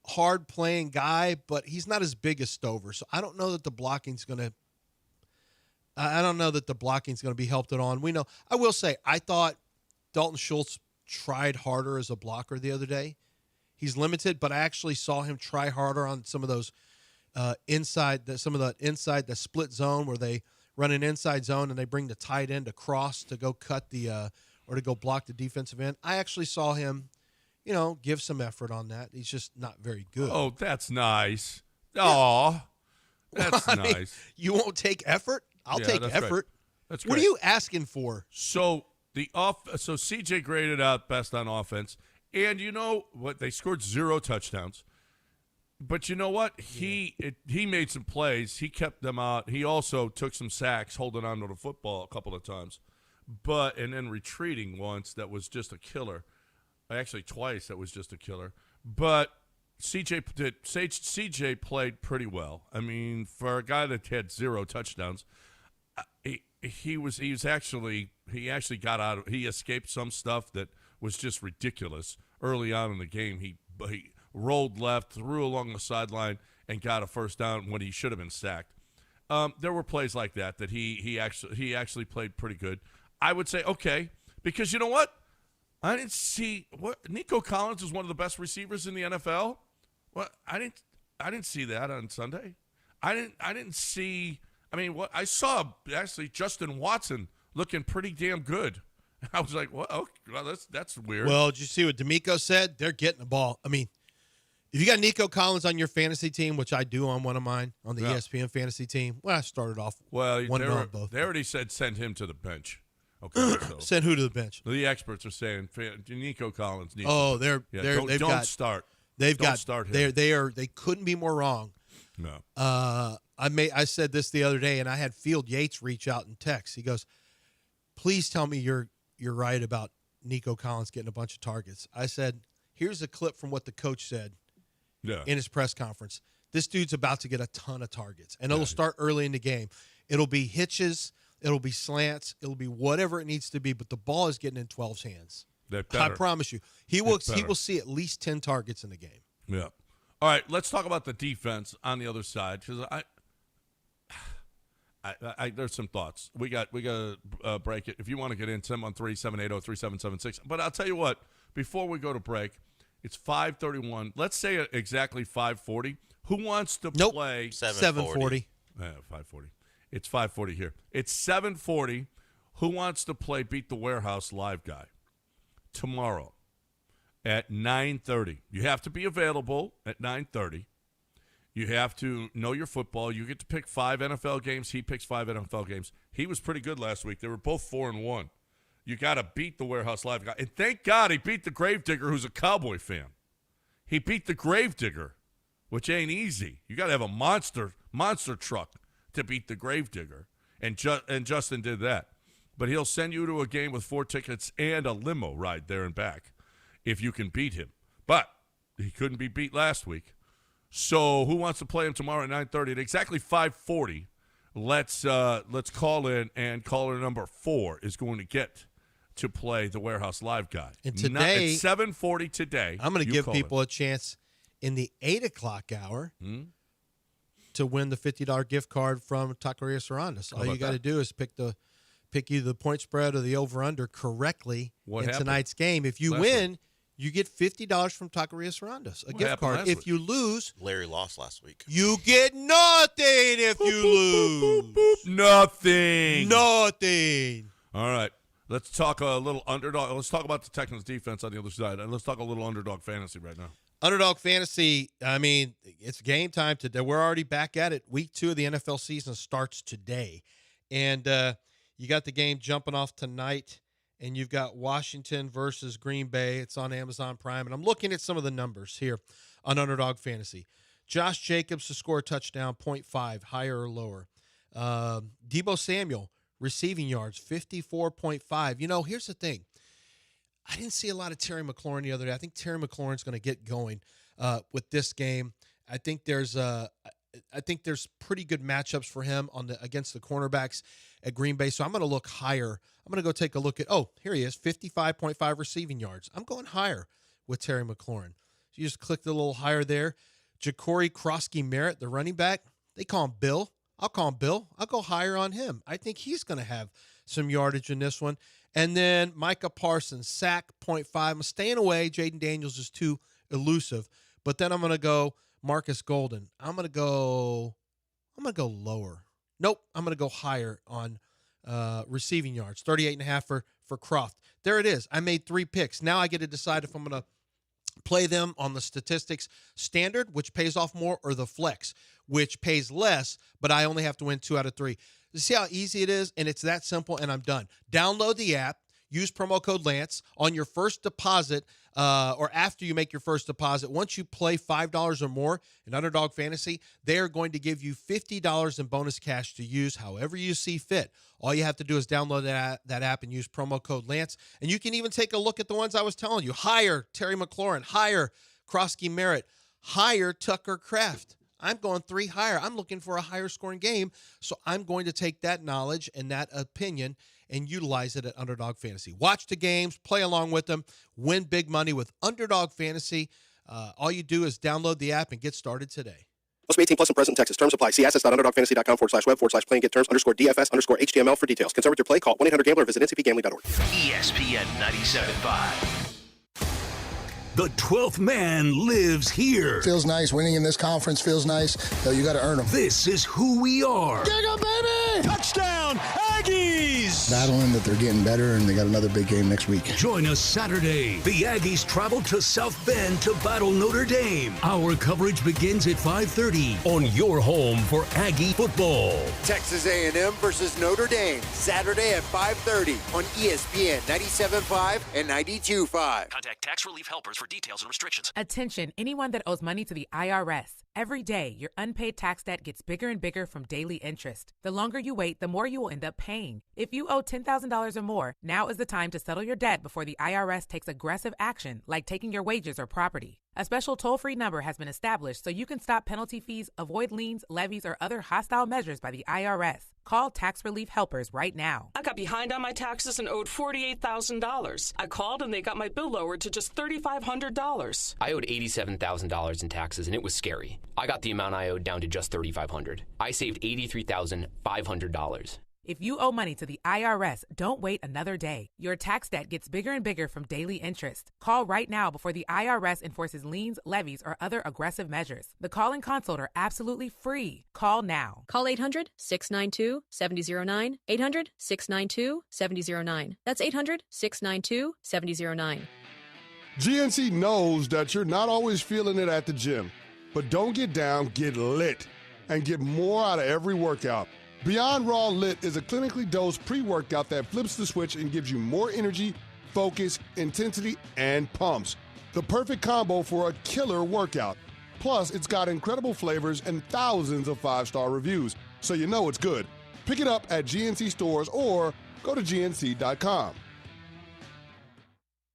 hard playing guy, but he's not as big as Stover. So I don't know that the blocking's going to be helped at all. And I will say, I thought Dalton Schultz tried harder as a blocker the other day. He's limited, but I actually saw him try harder on some of those inside the split zone where they run an inside zone and they bring the tight end across to go cut or to go block the defensive end. I actually saw him, give some effort on that. He's just not very good. Oh, that's nice. Oh, that's nice. You won't take effort? I'll take effort. Right. That's great. What are you asking for? So CJ graded out best on offense, and you know what? They scored 0 touchdowns. But you know what? He made some plays. He kept them out. He also took some sacks, holding on to the football a couple of times. And then retreating once, that was just a killer. Actually, twice, that was just a killer. But CJ played pretty well. I mean, for a guy that had 0 touchdowns, he got out. He escaped some stuff that was just ridiculous early on in the game. He rolled left, threw along the sideline, and got a first down when he should have been sacked. There were plays like that he actually played pretty good. I would say okay, because you know what? I didn't see Nico Collins is one of the best receivers in the NFL. Well, I didn't see that on Sunday. I didn't see. I mean, what I saw actually Justin Watson looking pretty damn good. I was like, well, that's weird. Well, did you see what D'Amico said? They're getting the ball. I mean, if you got Nico Collins on your fantasy team, which I do on one of mine on the ESPN fantasy team, I started off both. They already said send him to the bench. Okay, so send who to the bench? The experts are saying Nico Collins needs. Oh, don't start. Don't start him. They couldn't be more wrong. No. I said this the other day, and I had Field Yates reach out and text. He goes, "Please tell me you're right about Nico Collins getting a bunch of targets." I said, "Here's a clip from what the coach said in his press conference. This dude's about to get a ton of targets, and it'll start early in the game. It'll be hitches, it'll be slants, it'll be whatever it needs to be, but the ball is getting in 12's hands. I promise you. He will see at least 10 targets in the game." Yeah. All right, let's talk about the defense on the other side, because I there's some thoughts. We got to break it. If you want to get in, 713-780-3776. But I'll tell you what, before we go to break, it's 5:31. Let's say exactly 5:40. Who wants to play? 7:40. 5:40. It's 5:40 here. It's 7:40. Who wants to play Beat the Warehouse live guy tomorrow at 9:30? You have to be available at 9:30. You have to know your football. You get to pick 5 NFL games. He picks 5 NFL games. He was pretty good last week. They were both 4-1. You got to beat the Warehouse Live guy. And thank God he beat the Gravedigger, who's a Cowboy fan. He beat the Gravedigger, which ain't easy. You got to have a monster truck to beat the Gravedigger. And Justin did that. But he'll send you to a game with 4 tickets and a limo ride there and back if you can beat him. But he couldn't be beat last week. So who wants to play him tomorrow at 9:30? At exactly 5:40, let's call in, and caller number 4 is going to get to play the Warehouse Live guy. And today, at 7:40 today, I'm going to give people a chance in the 8 o'clock hour to win the $50 gift card from Taqueria Serrandas. All you got to do is pick either the point spread or the over/under correctly in tonight's game. If you win, you get $50 from Taqueria Serrandas, a gift card. If you lose, Larry lost last week. You get nothing if you lose. Nothing. All right. Let's talk a little underdog. Let's talk about the Texans defense on the other side. And let's talk a little underdog fantasy right now. Underdog fantasy, I mean, it's game time today. We're already back at it. Week 2 of the NFL season starts today. And you got the game jumping off tonight. And you've got Washington versus Green Bay. It's on Amazon Prime. And I'm looking at some of the numbers here on Underdog Fantasy. Josh Jacobs to score a touchdown, 0.5, higher or lower. Deebo Samuel, receiving yards, 54.5. You know, here's the thing. I didn't see a lot of Terry McLaurin the other day. I think Terry McLaurin's going to get going with this game. I think there's pretty good matchups for him against the cornerbacks at Green Bay. So I'm going to look higher. I'm going to go take a look at, here he is, 55.5 receiving yards. I'm going higher with Terry McLaurin. So you just click the little higher there. Ja'Cory Krosky-Merritt, the running back, they call him Bill. I'll call him Bill. I'll go higher on him. I think he's going to have some yardage in this one. And then Micah Parsons, sack, 0.5. I'm staying away. Jaden Daniels is too elusive. But then I'm going to go Marcus Golden. I'm going to go lower. Nope, I'm going to go higher on receiving yards, 38.5 for Croft. There it is. I made 3 picks. Now I get to decide if I'm going to play them on the statistics standard, which pays off more, or the flex, which pays less, but I only have to win 2 out of 3. You see how easy it is? And it's that simple, and I'm done. Download the app. Use promo code Lance on your first deposit or after you make your first deposit. Once you play $5 or more in Underdog Fantasy, they are going to give you $50 in bonus cash to use however you see fit. All you have to do is download that app and use promo code Lance. And you can even take a look at the ones I was telling you. Higher Terry McLaurin, higher Krosky-Merritt, higher Tucker Kraft. I'm going 3 higher. I'm looking for a higher scoring game, so I'm going to take that knowledge and that opinion and utilize it at Underdog Fantasy. Watch the games, play along with them, win big money with Underdog Fantasy. All you do is download the app and get started today. Must be 18 plus and present in Texas. Terms apply. See assets.underdogfantasy.com/web/play-and-get-terms_DFS for details. Concerned with your play, call 1-800-GAMBLER or visit ncpgambling.org. ESPN 97.5. The 12th man lives here. Feels nice. Winning in this conference feels nice. Though you got to earn them. This is who we are. Giggle, baby! Touchdown, Aggies! Battling that they're getting better, and they got another big game next week. Join us Saturday. The Aggies travel to South Bend to battle Notre Dame. Our coverage begins at 5:30 on your home for Aggie football. Texas A&M versus Notre Dame, Saturday at 5:30 on ESPN 97.5 and 92.5. Contact Tax Relief Helpers for details and restrictions. Attention, anyone that owes money to the IRS. Every day, your unpaid tax debt gets bigger and bigger from daily interest. The longer you wait, the more you will end up paying. If you owe $10,000 or more, now is the time to settle your debt before the IRS takes aggressive action, like taking your wages or property. A special toll-free number has been established so you can stop penalty fees, avoid liens, levies, or other hostile measures by the IRS. Call Tax Relief Helpers right now. I got behind on my taxes and owed $48,000. I called and they got my bill lowered to just $3,500. I owed $87,000 in taxes and it was scary. I got the amount I owed down to just $3,500. I saved $83,500. If you owe money to the IRS, don't wait another day. Your tax debt gets bigger and bigger from daily interest. Call right now before the IRS enforces liens, levies, or other aggressive measures. The call and consult are absolutely free. Call now. Call 800-692-7009. 800-692-7009. That's 800-692-7009. GNC knows that you're not always feeling it at the gym, But don't get down, get lit, and get more out of every workout. Beyond Raw Lit is a clinically dosed pre-workout that flips the switch and gives you more energy, focus, intensity, and pumps. The perfect combo for a killer workout. Plus, it's got incredible flavors and thousands of 5-star reviews, so you know it's good. Pick it up at GNC stores or go to gnc.com.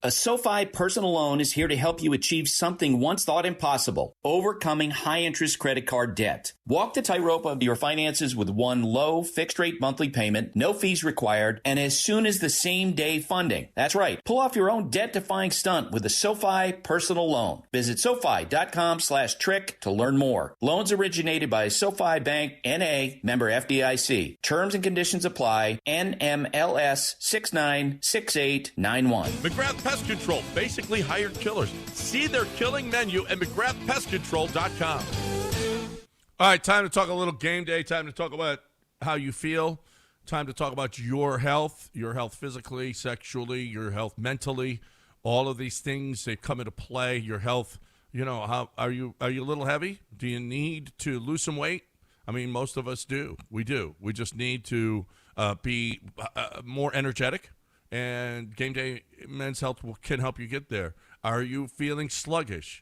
A SoFi personal loan is here to help you achieve something once thought impossible, overcoming high-interest credit card debt. Walk the tightrope of your finances with one low, fixed-rate monthly payment, no fees required, and as soon as the same-day funding. That's right. Pull off your own debt-defying stunt with a SoFi personal loan. Visit SoFi.com/trick to learn more. Loans originated by SoFi Bank, N.A., member FDIC. Terms and conditions apply. NMLS 696891. McGrath Pest Control, basically hired killers. See their killing menu at McGrathPestControl.com. All right, time to talk a little game day. Time to talk about how you feel. Time to talk about your health physically, sexually, your health mentally. All of these things, they come into play. Your health, how are you a little heavy? Do you need to lose some weight? I mean, most of us do. We do. We just need to be more energetic. And Game Day Men's Health can help you get there. Are you feeling sluggish?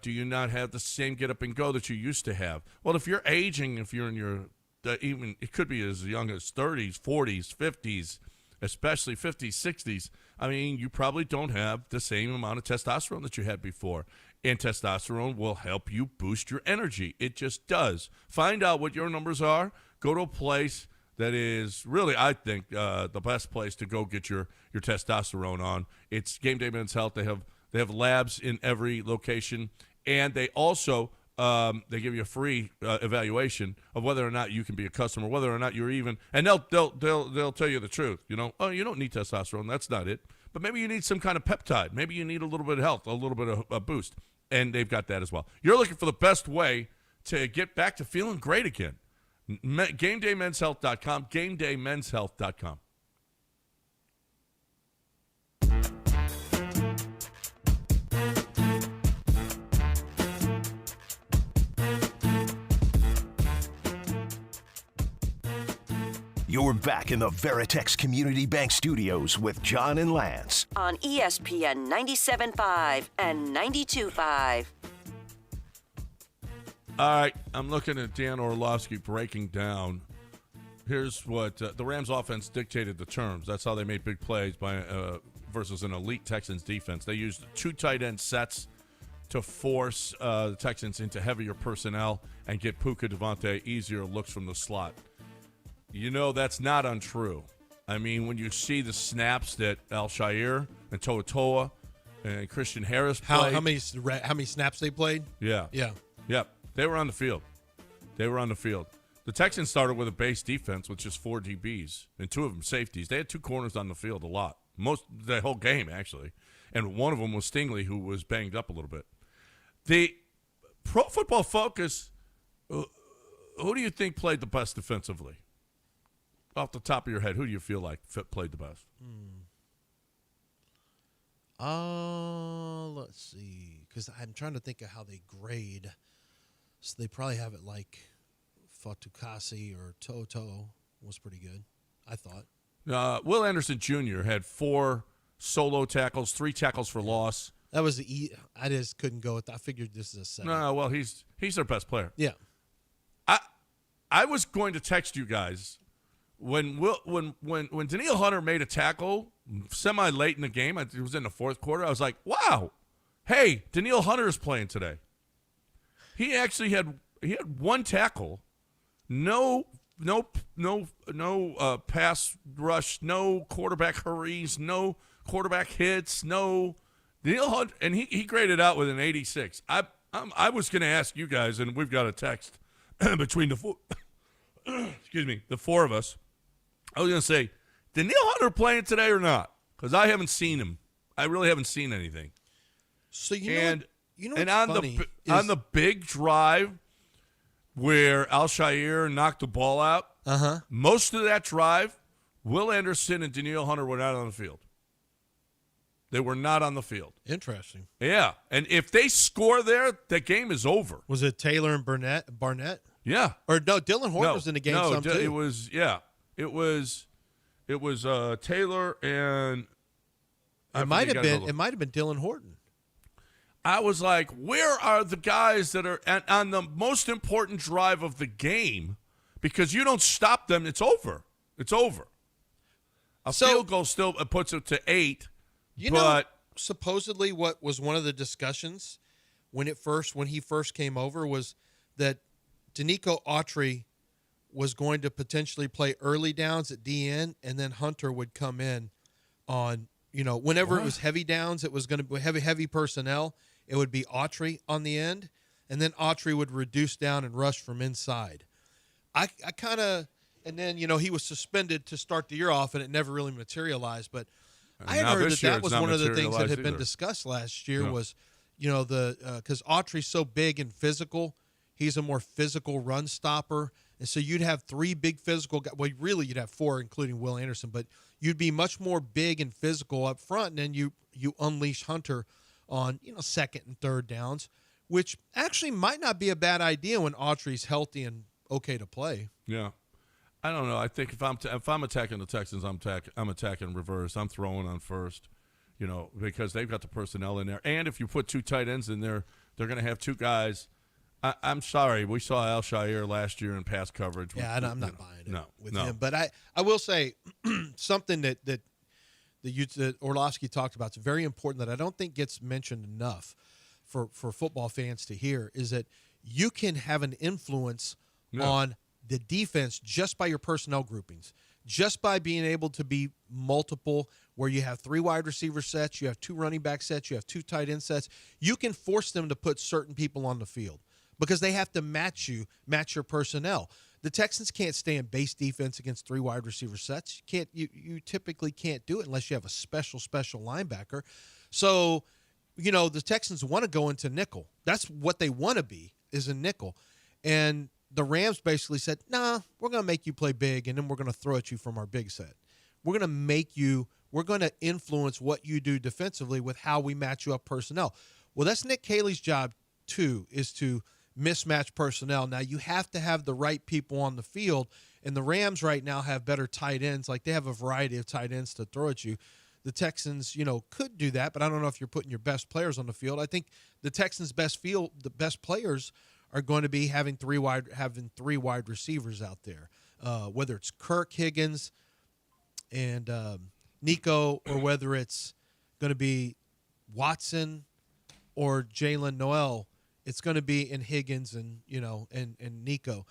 Do you not have the same get up and go that you used to have? Well, if you're aging, if you're in your even it could be as young as 30s, 40s, 50s, especially 50s, 60s. I mean, you probably don't have the same amount of testosterone that you had before. And testosterone will help you boost your energy. It just does. Find out what your numbers are. Go to a place that is really, I think, the best place to go get your testosterone on. It's Game Day Men's Health. They have labs in every location, and they also they give you a free evaluation of whether or not you can be a customer, whether or not you're even. And they'll tell you the truth. You don't need testosterone. That's not it. But maybe you need some kind of peptide. Maybe you need a little bit of health, a little bit of a boost, and they've got that as well. You're looking for the best way to get back to feeling great again. GameDayMen'sHealth.com, GameDayMen'sHealth.com. You're back in the Veritex Community Bank Studios with John and Lance on ESPN 97.5 and 92.5. All right, I'm looking at Dan Orlovsky breaking down. Here's what the Rams offense dictated the terms. That's how they made big plays versus an elite Texans defense. They used 2 tight end sets to force the Texans into heavier personnel and get Puka Devontae easier looks from the slot. That's not untrue. I mean, when you see the snaps that Al-Shaair and Toa and Christian Harris played. How many snaps they played? Yeah. Yep. They were on the field. The Texans started with a base defense with just 4 DBs and 2 of them safeties. They had 2 corners on the field a lot. The whole game, actually. And one of them was Stingley, who was banged up a little bit. The Pro Football Focus, who do you think played the best defensively? Off the top of your head, who do you feel like played the best? Let's see. Because I'm trying to think of how they grade. So they probably have it like Fatukasi or Toto was pretty good, I thought. Will Anderson Jr. had 4 solo tackles, 3 tackles for loss. That was I just couldn't go with that. I figured this is a 7. No, well, he's their best player. Yeah. I was going to text you guys when Danielle Hunter made a tackle semi late in the game. It was in the 4th quarter. I was like, wow, hey, Danielle Hunter is playing today. He actually had 1 tackle, no pass rush, no quarterback hurries, no quarterback hits, no Danielle Hunter, and he graded out with an 86. I was going to ask you guys, and we've got a text between the 4, the 4 of us. I was going to say, Danielle Hunter playing today or not? Because I haven't seen him. I really haven't seen anything. So and on the big drive where Al-Shaair knocked the ball out, most of that drive, Will Anderson and Danielle Hunter were not on the field. They were not on the field. Interesting. Yeah, and if they score there, the game is over. Was it Taylor and Barnett? Yeah. Or no, Dylan Horton was in the game. No, too. it was Taylor and it might have been Dylan Horton. I was like, where are the guys that are on the most important drive of the game? Because you don't stop them, it's over. It's over. A field goal still puts it to 8. Supposedly what was one of the discussions when he first came over was that Danico Autry was going to potentially play early downs at DN, and then Hunter would come in on, whenever it was heavy downs, it was going to be heavy personnel. It would be Autry on the end, and then Autry would reduce down and rush from inside. I kind of, and then, he was suspended to start the year off, and it never really materialized, but I had heard that was one of the things that had been discussed last year was, because Autry's so big and physical, he's a more physical run stopper. And so you'd have 3 big physical guys. Well, really you'd have 4, including Will Anderson, but you'd be much more big and physical up front. And then you unleash Hunter on, second and third downs, which actually might not be a bad idea when Autry's healthy and okay to play. Yeah. I don't know. I think if I'm attacking the Texans, I'm attacking reverse. I'm throwing on first, because they've got the personnel in there. And if you put 2 tight ends in there, they're going to have 2 guys. I'm sorry. We saw Al-Shaair last year in pass coverage. Yeah, I'm not buying it with him. But I will say something that Orlovsky talked about. It's very important that I don't think gets mentioned enough for football fans to hear is that you can have an influence on the defense just by your personnel groupings, just by being able to be multiple, where you have 3 wide receiver sets, you have 2 running back sets, you have 2 tight end sets. You can force them to put certain people on the field because they have to match your personnel. The Texans can't stay in base defense against 3 wide receiver sets. You typically can't do it unless you have a special linebacker. So, the Texans want to go into nickel. That's what they want to be, is a nickel. And the Rams basically said, nah, we're going to make you play big, and then we're going to throw at you from our big set. We're going to influence what you do defensively with how we match you up personnel. Well, that's Nick Caley's job, too, is to mismatch personnel. Now, you have to have the right people on the field, and the Rams right now have better tight ends. Like, they have a variety of tight ends to throw at you. The Texans, could do that, but I don't know if you're putting your best players on the field. I think the Texans' the best players are going to be having 3 wide receivers out there, whether it's Kirk, Higgins, and Nico, or whether it's going to be Watson or Jalen Noel. It's going to be in Higgins and Nico.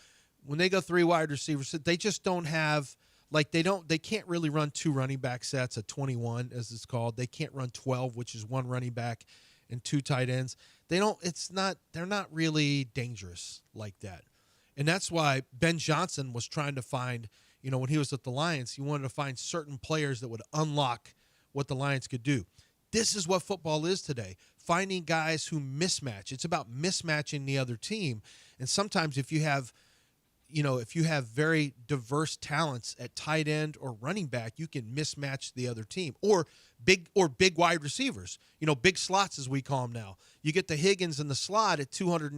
When they go 3 wide receivers, they just don't have they can't really run 2 running back sets at 21 as it's called. They can't run 12, which is 1 running back and 2 tight ends. They're not really dangerous like that. And that's why Ben Johnson was trying to find, when he was at the Lions, he wanted to find certain players that would unlock what the Lions could do. This is what football is today, finding guys who mismatch. It's about mismatching the other team. And sometimes if you have very diverse talents at tight end or running back, you can mismatch the other team. Or big wide receivers, big slots as we call them now. You get the Higgins in the slot at 200,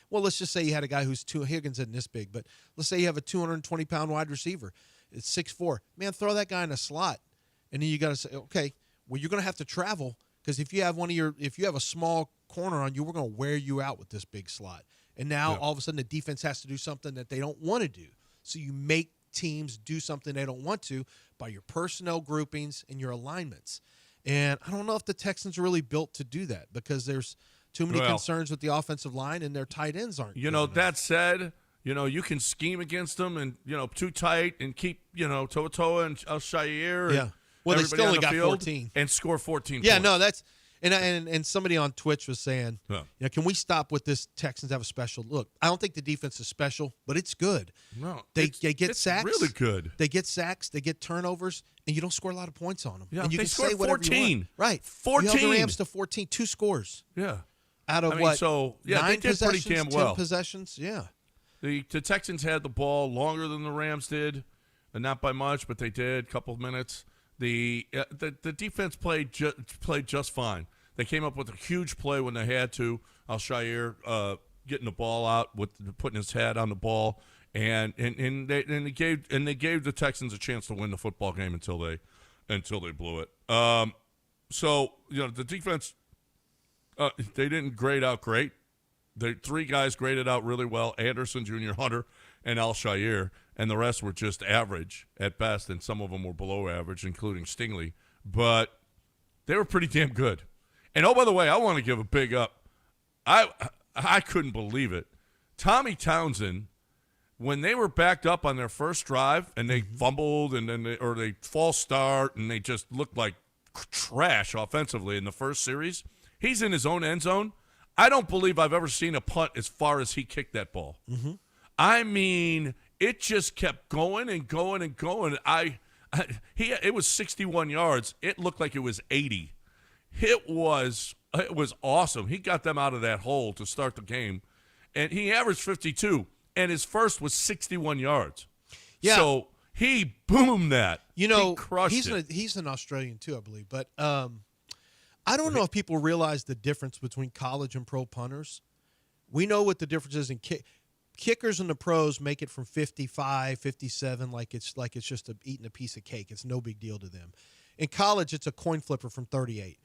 let's just say you had a guy who's Higgins isn't this big, but let's say you have a 220-pound wide receiver. It's 6'4". Man, throw that guy in a slot. And then you got to say, okay, well, you're going to have to travel because if you have a small corner on you, we're going to wear you out with this big slot. And now all of a sudden the defense has to do something that they don't want to do. So you make teams do something they don't want to by your personnel groupings and your alignments. And I don't know if the Texans are really built to do that because there's too many concerns with the offensive line and their tight ends aren't. That said, you can scheme against them and, too tight and keep, Toa and Al-Shaair. Yeah. Well, they still only got 14. And score 14 points. Yeah, no, that's – and somebody on Twitch was saying, can we stop with this Texans have a special look? I don't think the defense is special, but it's good. No, they get sacks. Really good. They get sacks. They get turnovers, and you don't score a lot of points on them. Yeah, and you they can scored say whatever 14. You want. Right. 14. You held the Rams to 14, 2 scores. Yeah. Out of 9 they did pretty damn well. 10 possessions? Yeah. The Texans had the ball longer than the Rams did, and not by much, but they did, a couple of minutes. The defense played just fine. They came up with a huge play when they had to. Al-Shaair getting the ball out with putting his head on the ball, and they gave the Texans a chance to win the football game until they blew it. So the defense they didn't grade out great. The three guys graded out really well: Anderson, Jr., Hunter, and Al-Shaair, and the rest were just average at best, and some of them were below average, including Stingley. But they were pretty damn good. And oh, by the way, I want to give a big up. I couldn't believe it. Tommy Townsend, when they were backed up on their first drive and they fumbled and then they false start and they just looked like trash offensively in the first series, he's in his own end zone. I don't believe I've ever seen a punt as far as he kicked that ball. Mm-hmm. I mean, it just kept going and going and going. It was 61 yards. It looked like it was 80. It was awesome. He got them out of that hole to start the game, and he averaged 52, and his first was 61 yards. Yeah. So he boomed that. He crushed it. He's an Australian too, I believe. But I don't know if people realize the difference between college and pro punters. We know what the difference is in kickers in the pros make it from 55, 57 like it's just eating a piece of cake. It's no big deal to them. In college, it's a coin flipper from 38.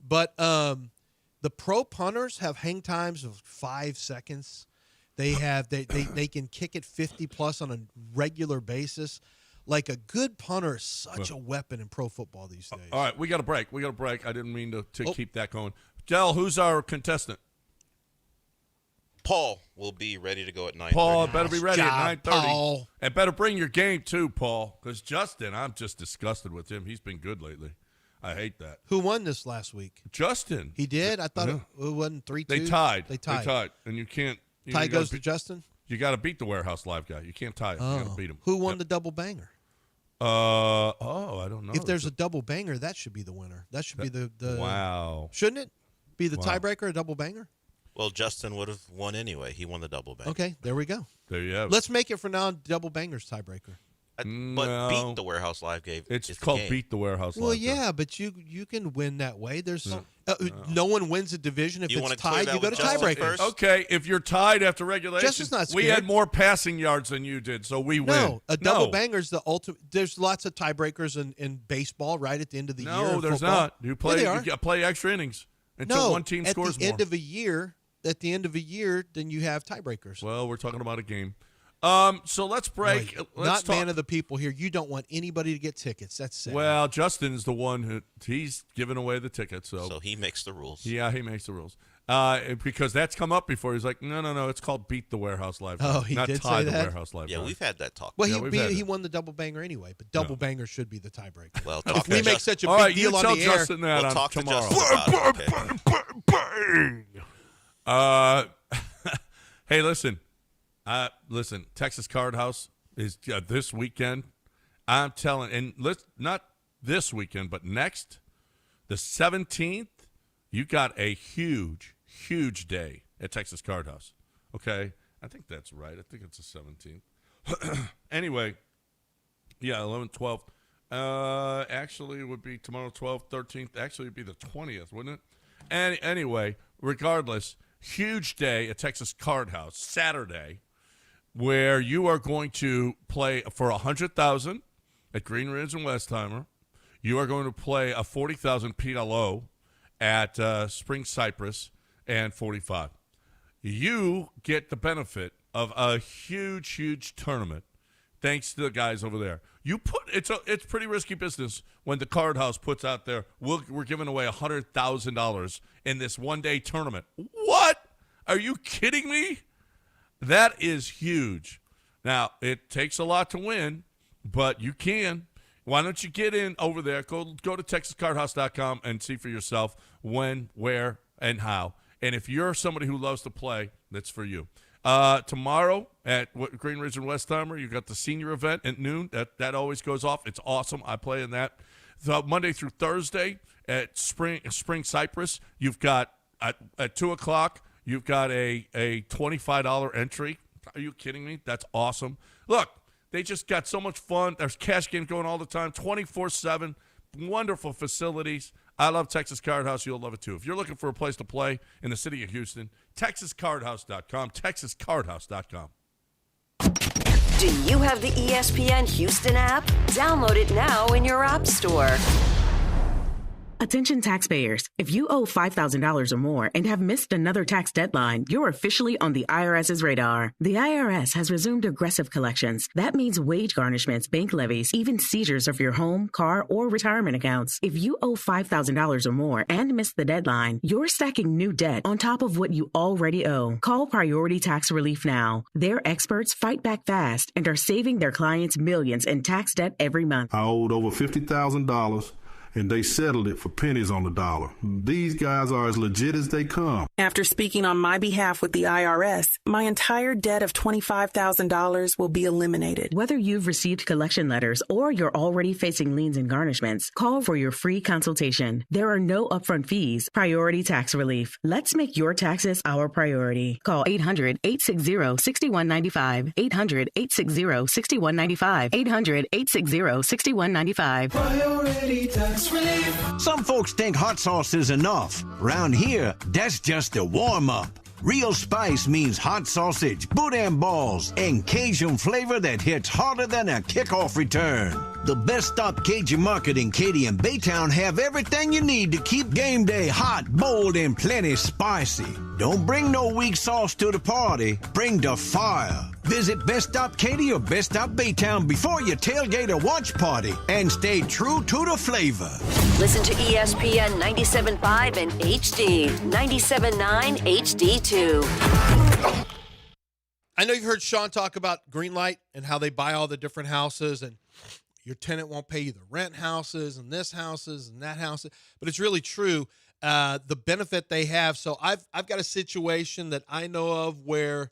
But the pro punters have hang times of 5 seconds. They can kick it 50+ on a regular basis. Like, a good punter is such a weapon in pro football these days. All right, we got a break. I didn't mean to keep that going. Del, who's our contestant? Paul will be ready to go at 9:30. Paul better be ready at 9:30. Paul. And better bring your game too, Paul, because Justin, I'm just disgusted with him. He's been good lately. I hate that. Who won this last week? Justin. He did? I thought it wasn't 3-2. They tied. They tied. And you can't. Tie goes to Justin? You got to beat the Warehouse Live guy. You can't tie it. You got to beat him. Who won the double banger? I don't know. If there's a double banger, that should be the winner. That should be the wow. Shouldn't it be the tiebreaker, a double banger? Well, Justin would have won anyway. He won the double banger. Okay, there we go. There you have it. Let's make it for now double bangers tiebreaker. But beat the Warehouse Live game. It's called beat the Warehouse Live. Well, yeah, but you can win that way. There's no one wins a division if it's tied. You go to tiebreakers. Okay, if you're tied after regulation, Justin's not we scared. had more passing yards than you did, so we win. No, a double banger is the ultimate. There's lots of tiebreakers in baseball right at the end of the year. No, there's not. You play extra innings until one team scores more. At the end of a year, then you have tiebreakers. Well, we're talking about a game. So let's break. Not man of the people here. You don't want anybody to get tickets. That's sad. Well, Justin is the one he's giving away the tickets. So he makes the rules. Yeah, he makes the rules. Because that's come up before. He's like, no, it's called beat the Warehouse Live. Oh, he not did tie say the that? Warehouse Live. Yeah, we've had that talk. Well, he won the double banger anyway, but double banger should be the tiebreaker. Well, if we make such a big deal on the air, we'll talk to Justin about it. Hey, listen. Texas Card House is this weekend. I'm telling, and not this weekend, but next, the 17th, you got a huge, huge day at Texas Card House. Okay? I think that's right. I think it's the 17th. Anyway, yeah, 11th, 12th. Actually, it would be tomorrow, 12th, 13th. Actually, it would be the 20th, wouldn't it? Anyway, regardless, huge day at Texas Card House, Saturday, where you are going to play for $100,000 at Green Ridge and Westheimer. You are going to play a $40,000 PLO at Spring Cypress and 45. You get the benefit of a huge, huge tournament thanks to the guys over there. It's pretty risky business when the Card House puts out there, we're giving away $100,000 in this one-day tournament. What? Are you kidding me? That is huge. Now, it takes a lot to win, but you can. Why don't you get in over there? Go to TexasCardHouse.com and see for yourself when, where, and how. And if you're somebody who loves to play, that's for you. Tomorrow at Green Ridge and Westheimer, you got the senior event at noon. That always goes off. It's awesome. I play in that. So Monday through Thursday at Spring Cypress, you've got at 2 o'clock, you've got a $25 entry. Are you kidding me? That's awesome. Look, they just got so much fun. There's cash games going all the time, 24/7. wonderful facilities. I love Texas Card House. You'll love it too. If you're looking for a place to play in the city of Houston, TexasCardHouse.com, TexasCardHouse.com. Do you have the ESPN Houston app? Download it now in your app store. Attention taxpayers. If you owe $5,000 or more and have missed another tax deadline, you're officially on the IRS's radar. The IRS has resumed aggressive collections. That means wage garnishments, bank levies, even seizures of your home, car, or retirement accounts. If you owe $5,000 or more and missed the deadline, you're stacking new debt on top of what you already owe. Call Priority Tax Relief now. Their experts fight back fast and are saving their clients millions in tax debt every month. I owed over $50,000. And they settled it for pennies on the dollar. These guys are as legit as they come. After speaking on my behalf with the IRS, my entire debt of $25,000 will be eliminated. Whether you've received collection letters or you're already facing liens and garnishments, call for your free consultation. There are no upfront fees. Priority Tax Relief. Let's make your taxes our priority. Call 800-860-6195. 800-860-6195. 800-860-6195. Priority Tax Relief. Some folks think hot sauce is enough. Round here, that's just a warm-up. Real spice means hot sausage, boudin balls, and Cajun flavor that hits harder than a kickoff return. The Best Stop Cajun Market in Katy and Baytown have everything you need to keep game day hot, bold, and plenty spicy. Don't bring no weak sauce to the party. Bring the fire. Visit Best Stop Katy or Best Stop Baytown before you tailgate or watch party and stay true to the flavor. Listen to ESPN 97.5 and HD, 97.9 HD2. I know you've heard Sean talk about Greenlight and how they buy all the different houses and your tenant won't pay you the rent houses and this houses and that house. But it's really true, the benefit they have. So I've got a situation that I know of where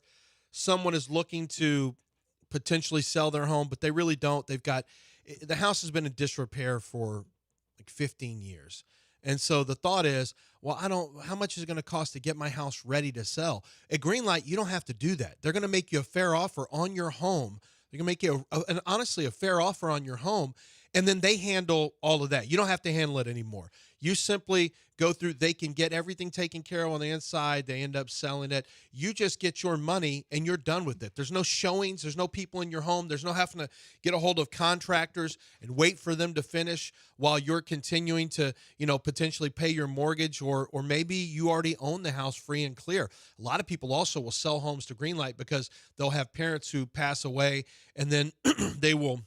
someone is looking to potentially sell their home, but they really don't. The house has been in disrepair for like 15 years. And so the thought is, well, how much is it going to cost to get my house ready to sell? At Greenlight, you don't have to do that. They're going to make you a fair offer on your home. They're going to make you, honestly, a fair offer on your home, and then they handle all of that. You don't have to handle it anymore. You simply go through, they can get everything taken care of on the inside. They end up selling it. You just get your money and you're done with it. There's no showings. There's no people in your home. There's no having to get a hold of contractors and wait for them to finish while you're continuing to, potentially pay your mortgage, or maybe you already own the house free and clear. A lot of people also will sell homes to Greenlight because they'll have parents who pass away and then they will,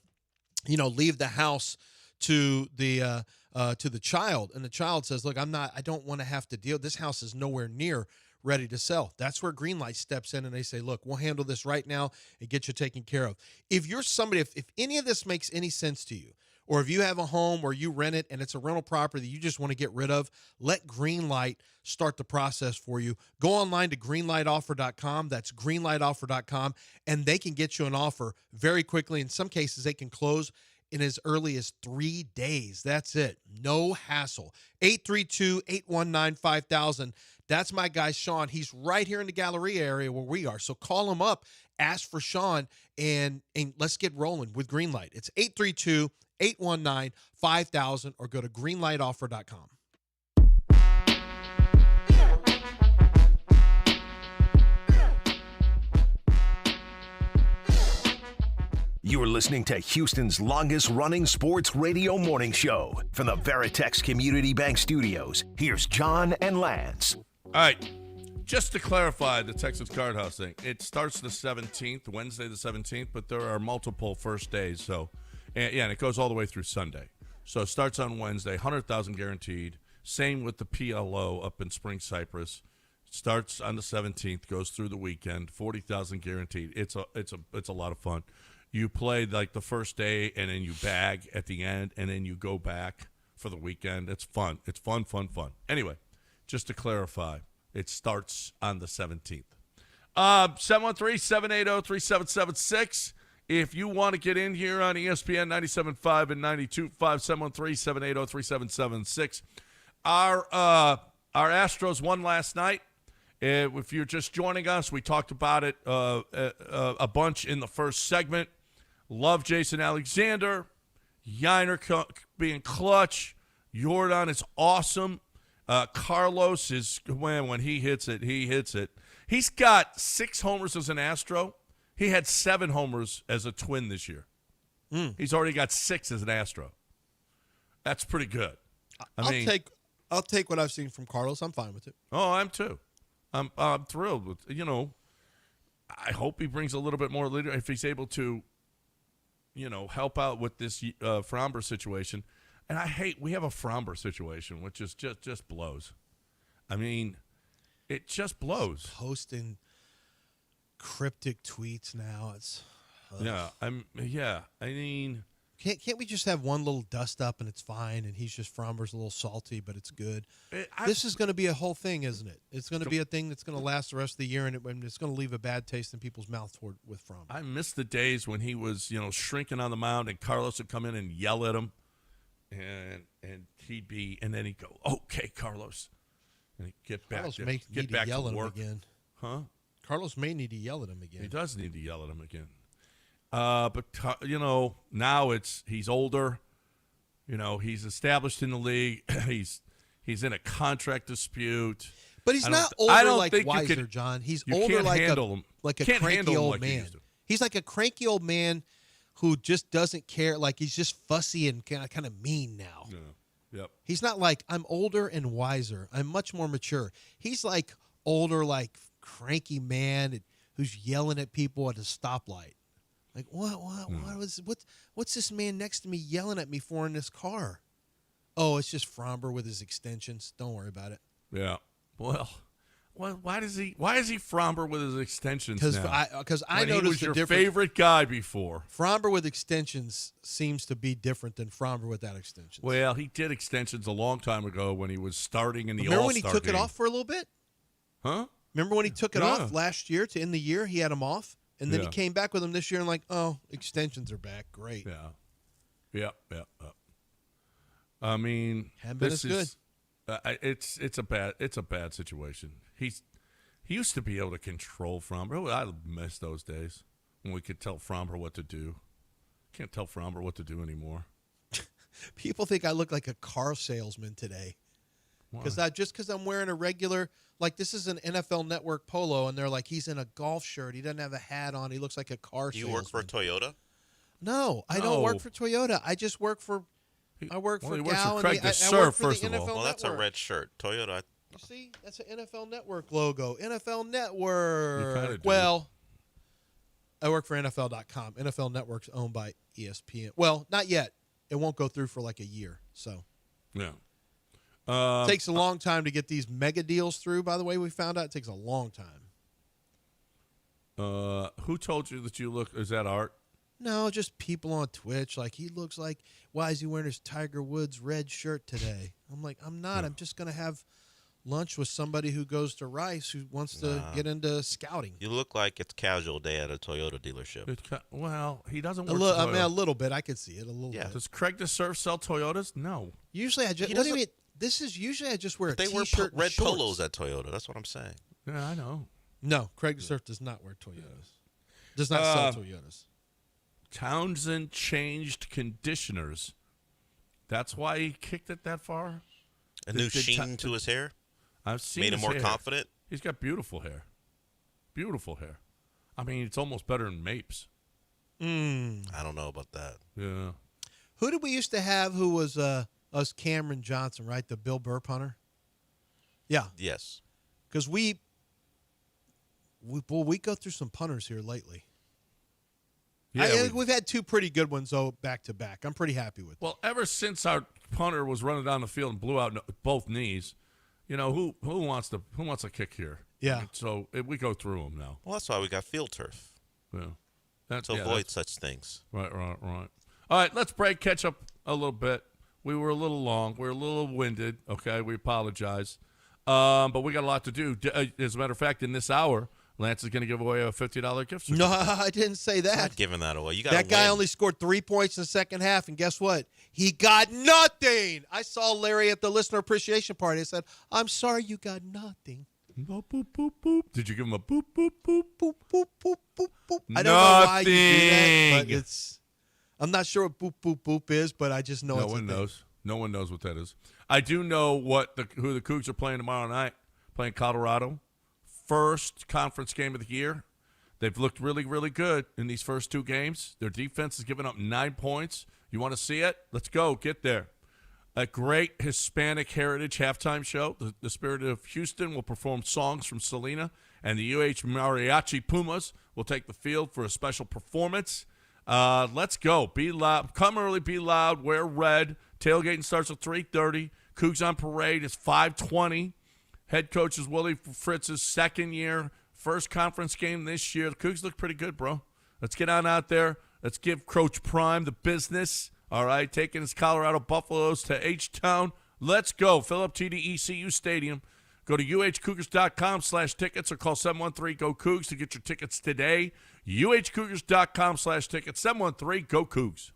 leave the house to the child, and the child says, look, I don't want to have to deal. This house is nowhere near ready to sell. That's where Greenlight steps in and they say, look, we'll handle this right now and get you taken care of. If you're somebody, if any of this makes any sense to you, or if you have a home or you rent it and it's a rental property that you just want to get rid of, let Greenlight start the process for you. Go online to greenlightoffer.com. That's greenlightoffer.com, and they can get you an offer very quickly. In some cases, they can close in as early as 3 days. That's it. No hassle. 832-819-5000. That's my guy, Sean. He's right here in the Galleria area where we are. So call him up, ask for Sean, and let's get rolling with Greenlight. It's 832-819-5000 or go to greenlightoffer.com. You're listening to Houston's longest-running sports radio morning show. From the Veritex Community Bank Studios, here's John and Lance. All right, just to clarify the Texas Card House thing, it starts the 17th, Wednesday the 17th, but there are multiple first days. So, and it goes all the way through Sunday. So it starts on Wednesday, 100,000 guaranteed. Same with the PLO up in Spring Cypress. Starts on the 17th, goes through the weekend, 40,000 guaranteed. It's a lot of fun. You play like the first day, and then you bag at the end, and then you go back for the weekend. It's fun. It's fun. Anyway, just to clarify, it starts on the 17th. 713-780-3776. If you want to get in here on ESPN 97.5 and 92.5, 713-780-3776. Our Astros won last night. If you're just joining us, we talked about it a bunch in the first segment. Love Jason Alexander. Yainer being clutch. Yordan is awesome. Carlos is, when he hits it, he hits it. He's got 6 homers as an Astro. He had 7 homers as a Twin this year. He's already got 6 as an Astro. That's pretty good. I'll take what I've seen from Carlos. I'm fine with it. Oh, I'm too. I'm thrilled with, I hope he brings a little bit more leader if he's able to, help out with this Framber situation. And we have a Framber situation, which is just blows. I mean, it just blows. Posting cryptic tweets now. It's I mean, can't we just have one little dust up and it's fine? And he's just Framber's a little salty, but it's good. This is going to be a whole thing, isn't it? It's going to be a thing that's going to last the rest of the year, and it's going to leave a bad taste in people's mouth with Framber. I miss the days when he was, shrinking on the mound, and Carlos would come in and yell at him, and then he'd go, "Okay, Carlos," and he'd get back to work again. Huh? Carlos may need to yell at him again. He does need to yell at him again. But now he's older. He's established in the league. He's in a contract dispute. But he's not older like Weiser, John. He's older like a cranky old man. He's like a cranky old man who just doesn't care. Like, he's just fussy and kind of mean now. Yeah. Yep. He's not like, I'm older and wiser. I'm much more mature. He's like older, like cranky man who's yelling at people at a stoplight. Like, what's this man next to me yelling at me for in this car? Oh, it's just Framber with his extensions. Don't worry about it. Yeah. Well, why is he Framber with his extensions now? Because I when noticed he was your difference. favorite guy before. Framber with extensions seems to be different than Framber without extensions. Well, he did extensions a long time ago when he was starting in the All-Star Remember when he took game. it off for a little bit? Huh? Remember when he took it off last year to end the year? He had him off. And then he came back with them this year and like, oh, extensions are back. Great. Yeah. I mean, this is good. It's a bad situation. He used to be able to control Framber. I miss those days when we could tell Framber what to do. Can't tell Framber what to do anymore. People think I look like a car salesman today. Because I'm wearing a regular, like, this is an NFL Network polo, and they're like, he's in a golf shirt. He doesn't have a hat on. He looks like a car salesman. You work for Toyota? No, I don't work for Toyota. I just work for Gal. He works for Craig I Surf, work for first the of all. NFL Well, that's a Network. red shirt. Toyota. You see? That's an NFL Network logo. NFL Network. You kinda do. Well, I work for NFL.com. NFL Network's owned by ESPN. Well, not yet. It won't go through for like a year. So yeah. It takes a long time to get these mega deals through, by the way. We found out it takes a long time. Who told you that you look? Is that Art? No, just people on Twitch. Like, he looks like, why is he wearing his Tiger Woods red shirt today? I'm like, I'm not. I'm just going to have lunch with somebody who goes to Rice who wants to get into scouting. You look like it's casual day at a Toyota dealership. Well, he doesn't work I mean, a little bit. I could see it a little bit. Does Craig the Surf sell Toyotas? No. Usually I just, what do you mean? This is usually I just wear a They wear T-shirt and red shorts. polos at Toyota. That's what I'm saying. Yeah, I know. No, Craig the Surf does not wear Toyotas. Does not sell Toyotas. Townsend changed conditioners. That's why he kicked it that far? A new sheen to his hair? I've seen Made him his more hair. confident? He's got beautiful hair. Beautiful hair. I mean, it's almost better than Mapes. I don't know about that. Yeah. Who did we used to have who was us Cameron Johnson, right? The Bill Burr punter? Yeah. Yes. Because we go through some punters here lately. Yeah, we've had two pretty good ones, though, back to back. I'm pretty happy with them. Well, ever since our punter was running down the field and blew out both knees, who wants a kick here? Yeah. I mean, so we go through them now. Well, that's why we got field turf. Yeah. To avoid such things. Right. All right, let's break, catch up a little bit. We were a little long. We were a little winded. Okay, we apologize. But we got a lot to do. As a matter of fact, in this hour, Lance is going to give away a $50 gift certificate. No, I didn't say that. Not giving that away. That guy only scored 3 points in the second half, and guess what? He got nothing. I saw Larry at the listener appreciation party. I said, I'm sorry you got nothing. Boop, boop, boop, boop. Did you give him a boop, boop, boop? Boop, boop, boop, boop, boop. I don't know why you do that, but I'm not sure what boop, boop, boop is, but I just know No it's one a thing. knows. No one knows what that is. I do know who the Cougs are playing tomorrow night. Playing Colorado. First conference game of the year. They've looked really, really good in these first 2 games. Their defense has given up 9 points. You want to see it? Let's go. Get there. A great Hispanic Heritage halftime show. The Spirit of Houston will perform songs from Selena, and the UH Mariachi Pumas will take the field for a special performance. Let's go. Be loud. Come early, be loud, wear red. Tailgating starts at 3:30. Cougs on Parade is 5:20. Head coach is Willie Fritz's second year. First conference game this year. The Cougs look pretty good, bro. Let's get on out there. Let's give Coach Prime the business. All right, taking his Colorado Buffaloes to H-Town. Let's go. Fill up TD-ECU Stadium. Go to uhcougars.com/tickets or call 713-GO-COUGS to get your tickets today. uhcougars.com/tickets, 713-GO-COUGS.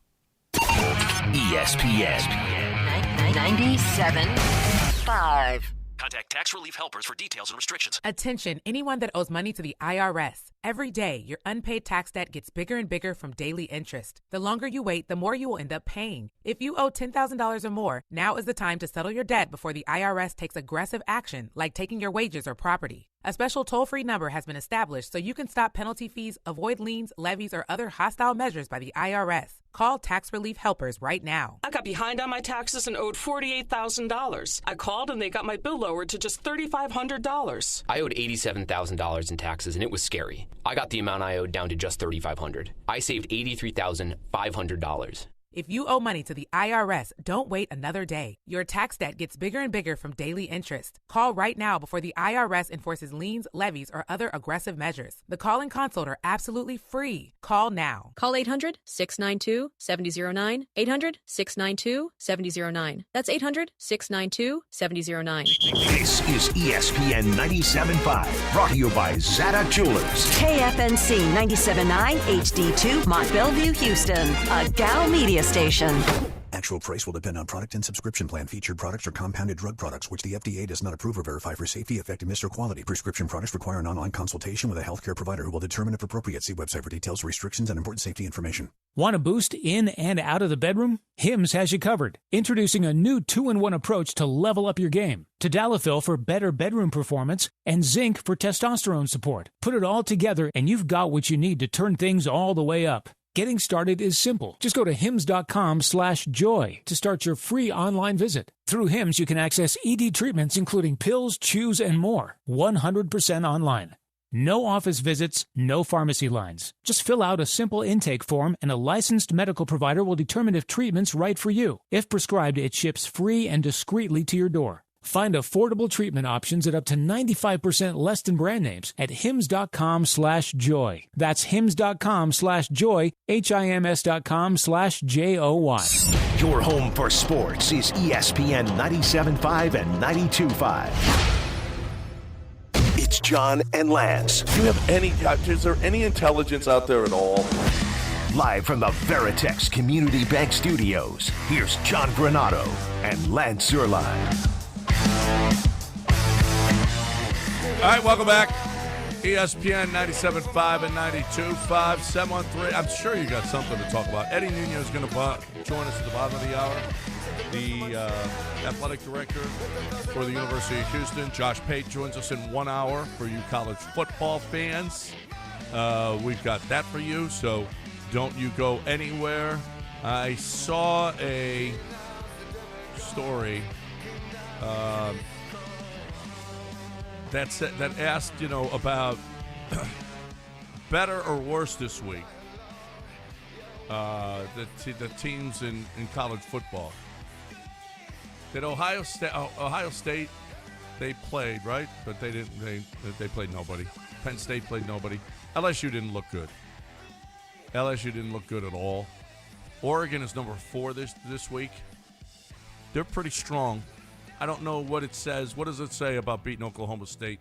ESPN 97.5. Contact Tax Relief Helpers for details and restrictions. Attention, anyone that owes money to the IRS. Every day, your unpaid tax debt gets bigger and bigger from daily interest. The longer you wait, the more you will end up paying. If you owe $10,000 or more, now is the time to settle your debt before the IRS takes aggressive action, like taking your wages or property. A special toll-free number has been established so you can stop penalty fees, avoid liens, levies, or other hostile measures by the IRS. Call Tax Relief Helpers right now. I got behind on my taxes and owed $48,000. I called and they got my bill lowered to just $3,500. I owed $87,000 in taxes, and it was scary. I got the amount I owed down to just $3,500. I saved $83,500. If you owe money to the IRS, don't wait another day. Your tax debt gets bigger and bigger from daily interest. Call right now before the IRS enforces liens, levies, or other aggressive measures. The call and consult are absolutely free. Call now. Call 800-692-7009. 800-692-7009. That's 800-692-7009. This is ESPN 97.5, brought to you by Zada Jewelers. KFNC 97.9 HD2 Mont Bellevue, Houston. A Gal Media station. Actual price will depend on product and subscription plan. Featured products are compounded drug products, which the FDA does not approve or verify for safety, effectiveness, or quality. Prescription products require an online consultation with a healthcare provider who will determine if appropriate. See website for details, restrictions, and important safety information. Want a boost in and out of the bedroom? Hims has you covered. Introducing a new 2-in-1 approach to level up your game. Tadalafil for better bedroom performance and zinc for testosterone support. Put it all together and you've got what you need to turn things all the way up. Getting started is simple. Just go to hims.com/joy to start your free online visit. Through Hims, you can access ED treatments including pills, chews, and more. 100% online. No office visits, no pharmacy lines. Just fill out a simple intake form and a licensed medical provider will determine if treatment's right for you. If prescribed, it ships free and discreetly to your door. Find affordable treatment options at up to 95% less than brand names at hims.com/joy. That's hims.com/joy, HIMS.com/JOY. Your home for sports is ESPN 97.5 and 92.5. It's John and Lance. Do you have is there any intelligence out there at all? Live from the Veritex Community Bank Studios, here's John Granato and Lance Zierlein. All right, welcome back. ESPN 97.5 and 92.5, 713. I'm sure you got something to talk about. Eddie Nunees is going to join us at the bottom of the hour. The athletic director for the University of Houston, Josh Pate, joins us in 1 hour for you college football fans. We've got that for you, so don't you go anywhere. I saw a story that asked, about better or worse this week, the teams in college football. Did Ohio State, they played, right? But they didn't. They played nobody. Penn State played nobody. LSU didn't look good. LSU didn't look good at all. Oregon is number 4 this week. They're pretty strong. I don't know what it says. What does it say about beating Oklahoma State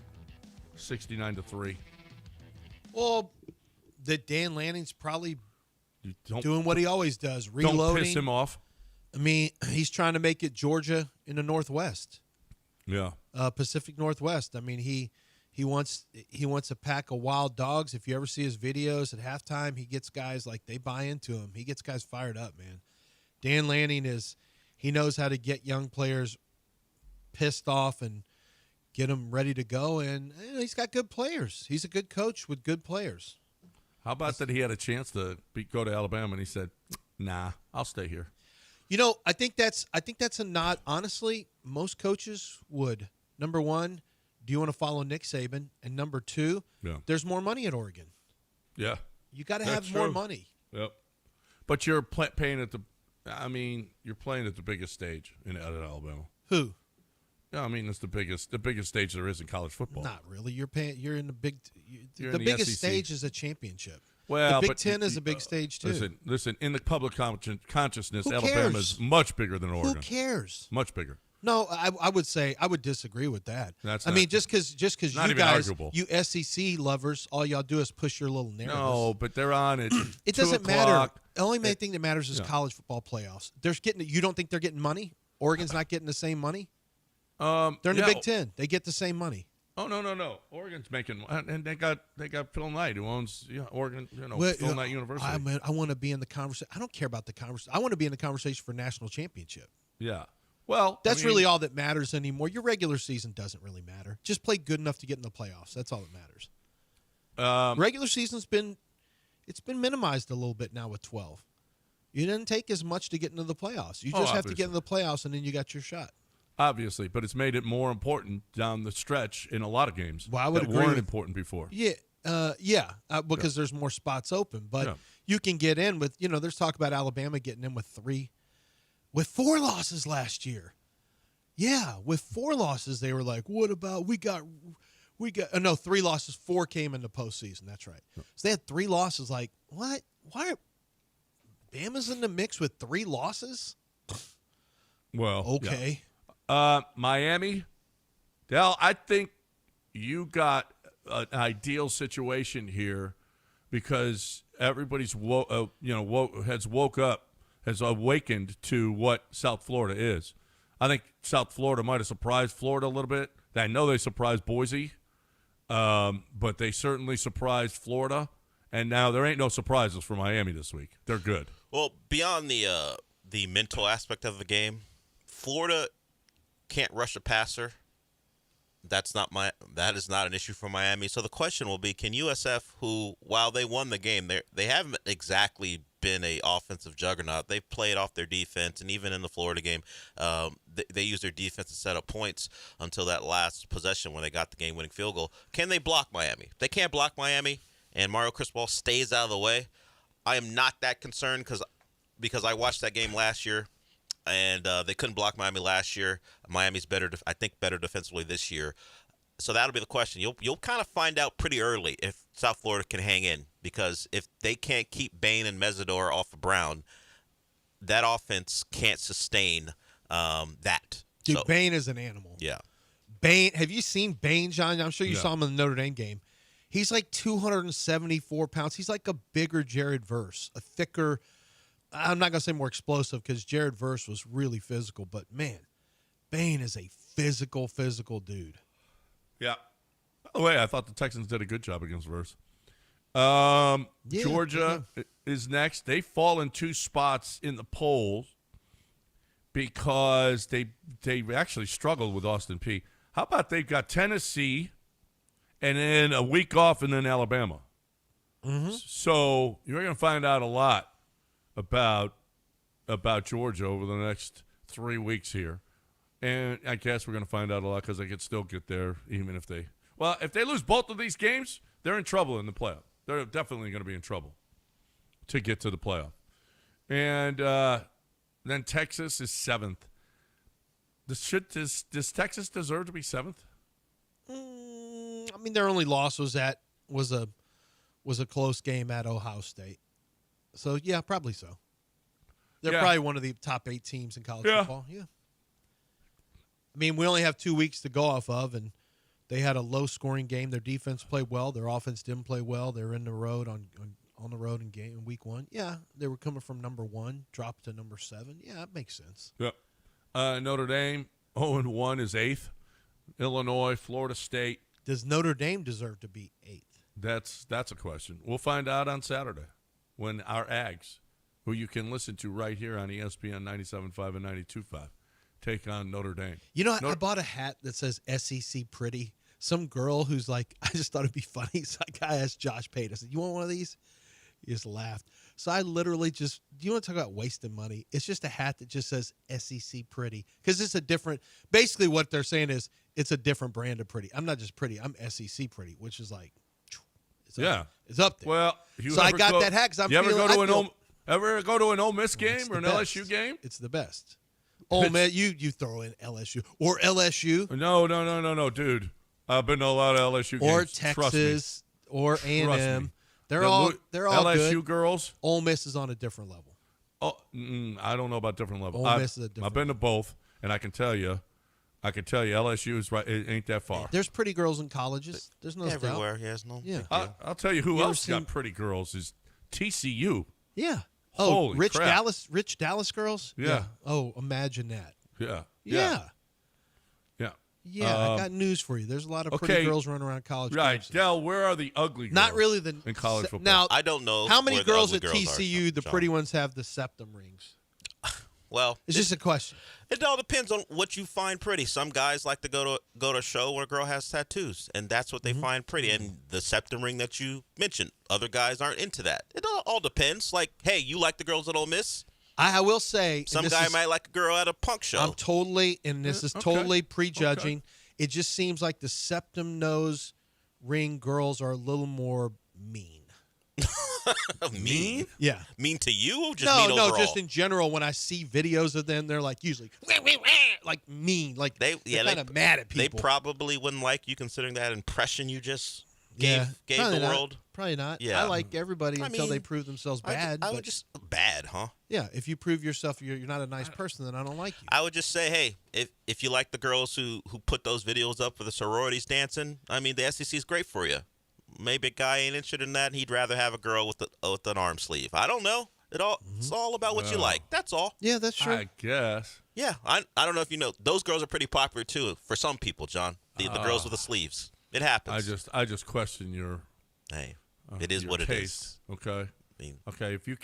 69-3? Well, that Dan Lanning's probably doing what he always does, reloading. Don't piss him off. I mean, he's trying to make it Georgia in the Northwest. Yeah. Pacific Northwest. I mean, he He wants a pack of wild dogs. If you ever see his videos at halftime, he gets guys like they buy into him. He gets guys fired up, man. Dan Lanning he knows how to get young players pissed off and get them ready to go, and he's got good players. He's a good coach with good players. How about that he had a chance to go to Alabama and he said, "Nah, I'll stay here." I think that's a nod. Honestly, most coaches would. Number one, do you want to follow Nick Saban? And number two, there's more money at Oregon. Yeah. You got to have more money. Yep. But you're playing at you're playing at the biggest stage at Alabama. Who? Yeah, it's the biggest stage there is in college football. Not really. You're in the big. You're the in biggest SEC. stage is a championship. Well, the Big Ten is a big stage too. Listen. In the public consciousness, Who Alabama cares? is much bigger than Oregon. Who cares? Much bigger. No, I would say I would disagree with that. Just because you guys, arguable. you SEC lovers, all y'all do is push your little narratives. No, but they're on it. It doesn't matter. The only main thing that matters is college football playoffs. You don't think they're getting money? Oregon's not getting the same money? They're in the Big Ten. They get the same money. Oh no! Oregon's making, and they got Phil Knight, who owns Oregon. Phil Knight University. I want to be in the conversation. I don't care about the conversation. I want to be in the conversation for national championship. Yeah. Well, that's really all that matters anymore. Your regular season doesn't really matter. Just play good enough to get in the playoffs. That's all that matters. Regular season's been minimized a little bit now with 12. You didn't take as much to get into the playoffs. You just have to get into the playoffs, and then you got your shot. Obviously, but it's made it more important down the stretch in a lot of games that weren't important before. Because there's more spots open. But you can get in with, there's talk about Alabama getting in with 4 losses last year. Yeah, with 4 losses, they were like, what about we got 3 losses, 4 came in the postseason. That's right. So they had 3 losses. Like, what? Why are Bama's in the mix with 3 losses? Well, okay. Yeah. Miami, Dell, I think you got an ideal situation here because everybody's has awakened to what South Florida is. I think South Florida might have surprised Florida a little bit. I know they surprised Boise, but they certainly surprised Florida. And now there ain't no surprises for Miami this week. They're good. Well, beyond the mental aspect of the game, Florida can't rush a passer. That is not an issue for Miami. So the question will be, can USF, who while they won the game, they haven't exactly been a offensive juggernaut. They've played off their defense, and even in the Florida game, they used their defense to set up points until that last possession when they got the game-winning field goal. Can they block Miami? If they can't block Miami and Mario Cristobal stays out of the way, I am not that concerned because I watched that game last year. And they couldn't block Miami last year. Miami's better defensively this year. So that'll be the question. You'll kind of find out pretty early if South Florida can hang in, because if they can't keep Bain and Mesidor off of Brown, that offense can't sustain that. Dude, Bain is an animal. Yeah. Bain, have you seen Bain, John? I'm sure you saw him in the Notre Dame game. He's like 274 pounds. He's like a bigger Jared Verse, a thicker. I'm not going to say more explosive because Jared Verse was really physical, but, man, Bain is a physical dude. Yeah. By the way, I thought the Texans did a good job against Verse. Georgia is next. They fall in 2 spots in the polls because they actually struggled with Austin Peay. How about they've got Tennessee and then a week off and then Alabama? Mm-hmm. So you're going to find out a lot about Georgia over the next 3 weeks here. And I guess we're going to find out a lot because they could still get there even if they – well, if they lose both of these games, they're in trouble in the playoff. They're definitely going to be in trouble to get to the playoff. And then Texas is 7th. Does Texas deserve to be 7th? I mean, their only loss was a close game at Ohio State. So, yeah, probably so. They're probably one of the top 8 teams in college football. Yeah. I mean, we only have 2 weeks to go off of, and they had a low-scoring game. Their defense played well. Their offense didn't play well. They were in the road on the road in week 1. Yeah, they were coming from number 1, dropped to number 7. Yeah, that makes sense. Yep. Notre Dame, 0-1 is 8th. Illinois, Florida State, Does Notre Dame deserve to be 8th? That's a question. We'll find out on Saturday when our Ags, who you can listen to right here on ESPN 97.5 and 92.5, take on Notre Dame. You know, I bought a hat that says SEC Pretty. Some girl who's like, I just thought it'd be funny. So I asked Josh Pate, I said, you want one of these? He just laughed. So I literally do you want to talk about wasting money? It's just a hat that just says SEC Pretty. Because it's a different, basically what they're saying is it's a different brand of pretty. I'm not just pretty, I'm SEC Pretty, which is like, it's up there. Well, I got that hat because I'm feeling. Ever go to an Ole Miss game or an LSU game? It's the best. Ole Miss, you throw in LSU or LSU. No, dude. I've been to a lot of LSU games. Or Texas or A&M. They're all LSU good. Girls. Ole Miss is on a different level. Oh, I don't know about different level. Ole Miss is a different I've been to both, and I can tell you LSU is right. It ain't that far. There's pretty girls in colleges. There's no everywhere. doubt. Yes, no. Yeah. I'll tell you who else got pretty girls is TCU. Yeah. Holy rich crap. Dallas girls. Yeah. Oh, imagine that. Yeah. Yeah, I got news for you. There's a lot of pretty girls running around college. Right, campuses. Del, where are the ugly girls? Not really in college football. Now, I don't know. How many where the girls ugly at girls TCU, are, the John. pretty ones, have the septum rings? Well, it's just a question. It all depends on what you find pretty. Some guys like to go to a show where a girl has tattoos, and that's what they find pretty. And the septum ring that you mentioned, other guys aren't into that. It all depends. Like, hey, you like the girls at Ole Miss? I will say, Some guy might like a girl at a punk show. I'm totally, and this is totally prejudging. Okay. It just seems like the septum nose ring girls are a little more mean. Mean? Yeah. Mean to you or just mean overall? No, just in general. When I see videos of them, they're like usually like mean. Like they're kind of mad at people. They probably wouldn't like you considering that impression you just gave the world. Probably not. Yeah. I like everybody until they prove themselves bad. I would just bad, huh? Yeah. If you prove yourself you're not a nice person, then I don't like you. I would just say, hey, if you like the girls who put those videos up for the sororities dancing, I mean, the SEC is great for you. Maybe a guy ain't interested in that, and he'd rather have a girl with an arm sleeve. I don't know. It's all about what you like. That's all. Yeah, that's true. I guess. Yeah, I don't know if you know. Those girls are pretty popular too for some people, John. The girls with the sleeves. It happens. I just question your. Hey, it is what it is. Okay. Okay. If you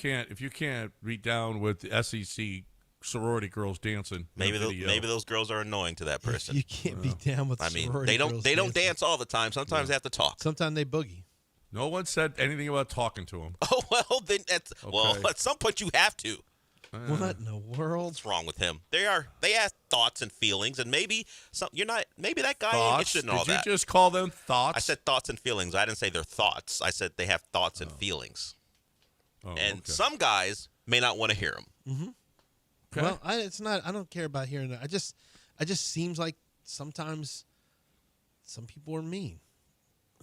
can't be down with the SEC sorority girls dancing, maybe those girls are annoying to that person. You can't be down with. They don't dance all the time. Sometimes they have to talk. Sometimes they boogie. No one said anything about talking to them. Oh well, then at some point you have to. What in the world? What's wrong with him? They have thoughts and feelings, and maybe maybe that guy ain't interested in all that. Did you just call them thoughts? I said thoughts and feelings. I didn't say they're thoughts. I said they have thoughts and feelings. And some guys may not want to hear them. Mm-hmm. Okay. Well, I don't care about hearing that. I just seems like sometimes some people are mean.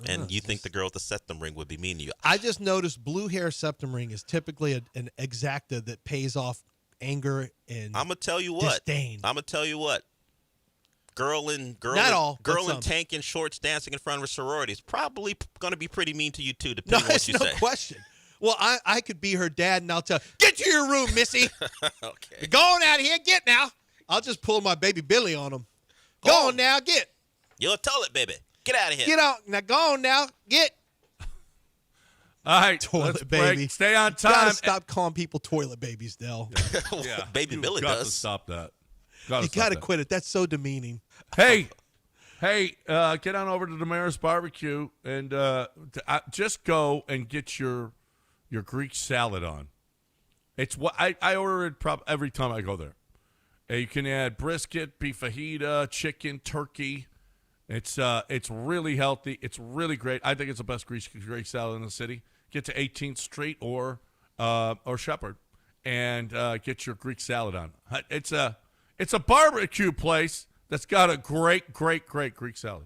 And you think the girl with the septum ring would be mean to you? I just noticed blue hair septum ring is typically an exacta that pays off anger and I'm gonna tell you disdain. I'm gonna tell you what. Girl in tank and shorts dancing in front of a sorority is probably gonna be pretty mean to you too, depending on what you say. No question. Well, I could be her dad, and I'll tell her, get to your room, missy. Okay. You're going out of here. Get now. I'll just pull my baby Billy on him. Go on now. Get. You'll tell it, baby. Get out of here. Get out. Now go on now. Get. All right. Toilet baby. Stay on time. You gotta stop calling people toilet babies, Del. Yeah. Baby Billy does. To stop that. You gotta quit it. That's so demeaning. Hey, get on over to Damaris Barbecue and just go and get your Greek salad on. It's what I order it every time I go there. You can add brisket, beef fajita, chicken, turkey. It's really healthy. It's really great. I think it's the best Greek salad in the city. Get to 18th Street or Shepherd and get your Greek salad on. It's a barbecue place that's got a great Greek salad.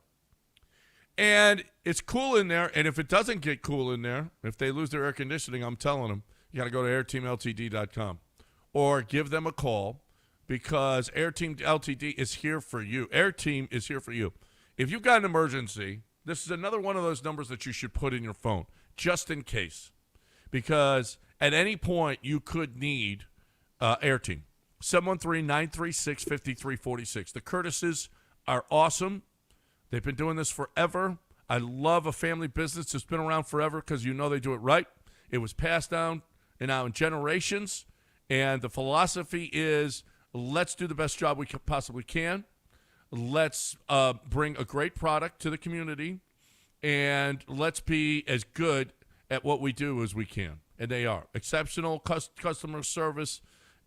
And it's cool in there, and if it doesn't get cool in there, if they lose their air conditioning, I'm telling them, you got to go to airteamltd.com or give them a call because AirTeam LTD is here for you. AirTeam is here for you. If you've got an emergency, this is another one of those numbers that you should put in your phone just in case because at any point you could need AirTeam. 713-936-5346. The Curtises are awesome. They've been doing this forever. I love a family business that's been around forever because you know they do it right. It was passed down now in generations, and the philosophy is let's do the best job we possibly can. Let's bring a great product to the community, and let's be as good at what we do as we can. And they are. Exceptional customer service.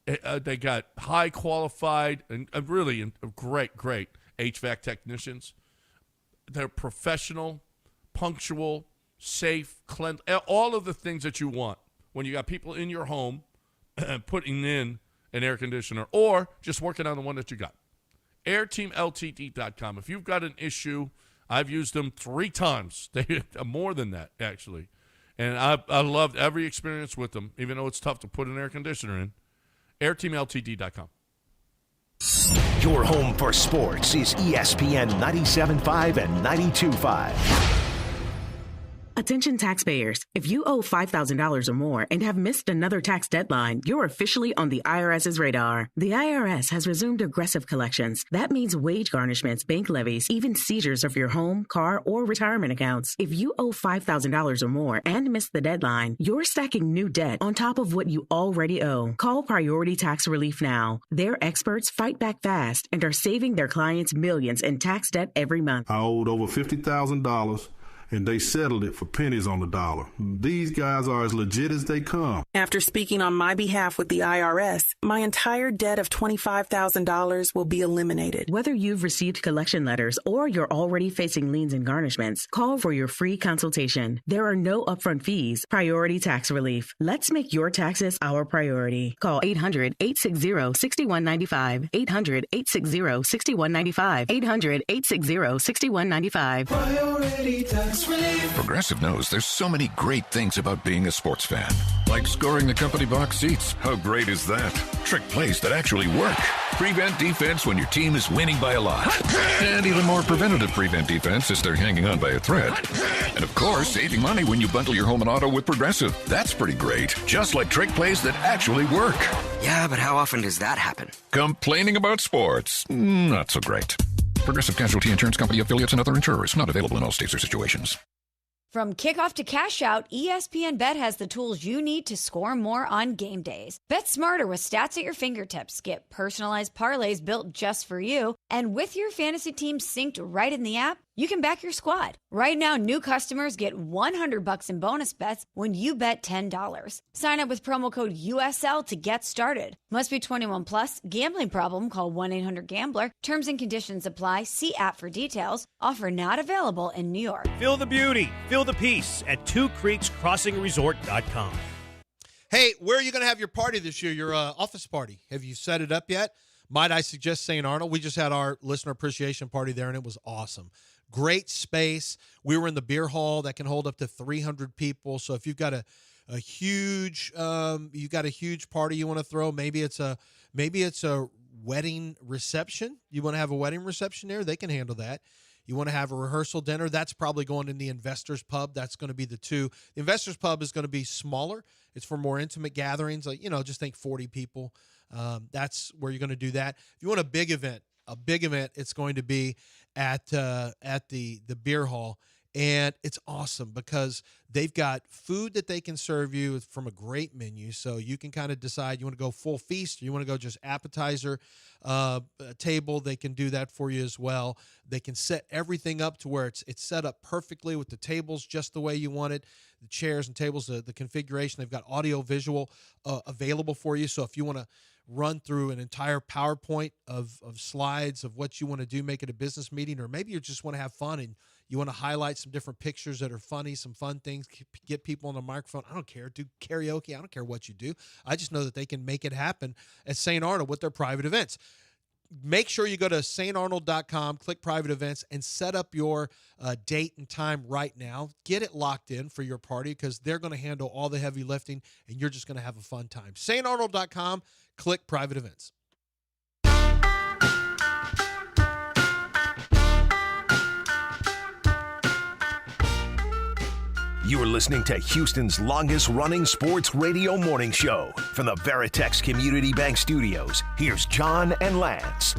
They got high qualified and really great HVAC technicians. They're professional, punctual, safe, all of the things that you want when you got people in your home putting in an air conditioner or just working on the one that you got. AirTeamLTD.com. If you've got an issue, I've used them 3 times. More than that, actually. And I loved every experience with them, even though it's tough to put an air conditioner in. AirTeamLTD.com. Your home for sports is ESPN 97.5 and 92.5. Attention taxpayers. If you owe $5,000 or more and have missed another tax deadline, you're officially on the IRS's radar. The IRS has resumed aggressive collections. That means wage garnishments, bank levies, even seizures of your home, car, or retirement accounts. If you owe $5,000 or more and missed the deadline, you're stacking new debt on top of what you already owe. Call Priority Tax Relief now. Their experts fight back fast and are saving their clients millions in tax debt every month. I owed over $50,000. And they settled it for pennies on the dollar. These guys are as legit as they come. After speaking on my behalf with the IRS, my entire debt of $25,000 will be eliminated. Whether you've received collection letters or you're already facing liens and garnishments, call for your free consultation. There are no upfront fees. Priority Tax Relief. Let's make your taxes our priority. Call 800-860-6195. 800-860-6195. 800-860-6195. Priority Tax Relief. Progressive knows there's so many great things about being a sports fan. Like scoring the company box seats. How great is that? Trick plays that actually work. Prevent defense when your team is winning by a lot. And even more preventative prevent defense as they're hanging on by a thread. And of course, saving money when you bundle your home and auto with Progressive. That's pretty great. Just like trick plays that actually work. Yeah, but how often does that happen? Complaining about sports. Not so great. Progressive Casualty Insurance Company affiliates and other insurers. Not available in all states or situations. From kickoff to cash out, ESPN Bet has the tools you need to score more on game days. Bet smarter with stats at your fingertips. Get personalized parlays built just for you. And with your fantasy team synced right in the app, you can back your squad. Right now, new customers get $100 in bonus bets when you bet $10. Sign up with promo code USL to get started. Must be 21 plus. Gambling problem? Call 1-800-GAMBLER. Terms and conditions apply. See app for details. Offer not available in New York. Feel the beauty, feel the peace at twocreekscrossingresort.com. Hey, where are you going to have your party this year, your office party? Have you set it up yet? Might I suggest St. Arnold? We just had our listener appreciation party there, and it was awesome. Great space. We were in the beer hall that can hold up to 300 people. So if you've got a huge party you want to throw, maybe it's a wedding reception. You want to have a wedding reception there? They can handle that. You want to have a rehearsal dinner? That's probably going in the Investors Pub. That's going to be the two. The Investors Pub is going to be smaller. It's for more intimate gatherings. Like, just think 40 people. That's where you're going to do that. If you want a big event, it's going to be at the beer hall, and it's awesome because they've got food that they can serve you from a great menu, so you can kind of decide you want to go full feast or you want to go just appetizer table. They can do that for you as well. They can set everything up to where it's set up perfectly with the tables just the way you want it, the chairs and tables, the configuration. They've got audio visual available for you, so if you want to run through an entire PowerPoint of slides of what you want to do, make it a business meeting, or maybe you just want to have fun and you want to highlight some different pictures that are funny, some fun things, get people on the microphone. I don't care. Do karaoke. I don't care what you do. I just know that they can make it happen at St. Arnold with their private events. Make sure you go to starnold.com, click private events, and set up your date and time right now. Get it locked in for your party because they're going to handle all the heavy lifting, and you're just going to have a fun time. starnold.com, click private events. You're listening to Houston's longest-running sports radio morning show. From the Veritex Community Bank Studios, here's John and Lance.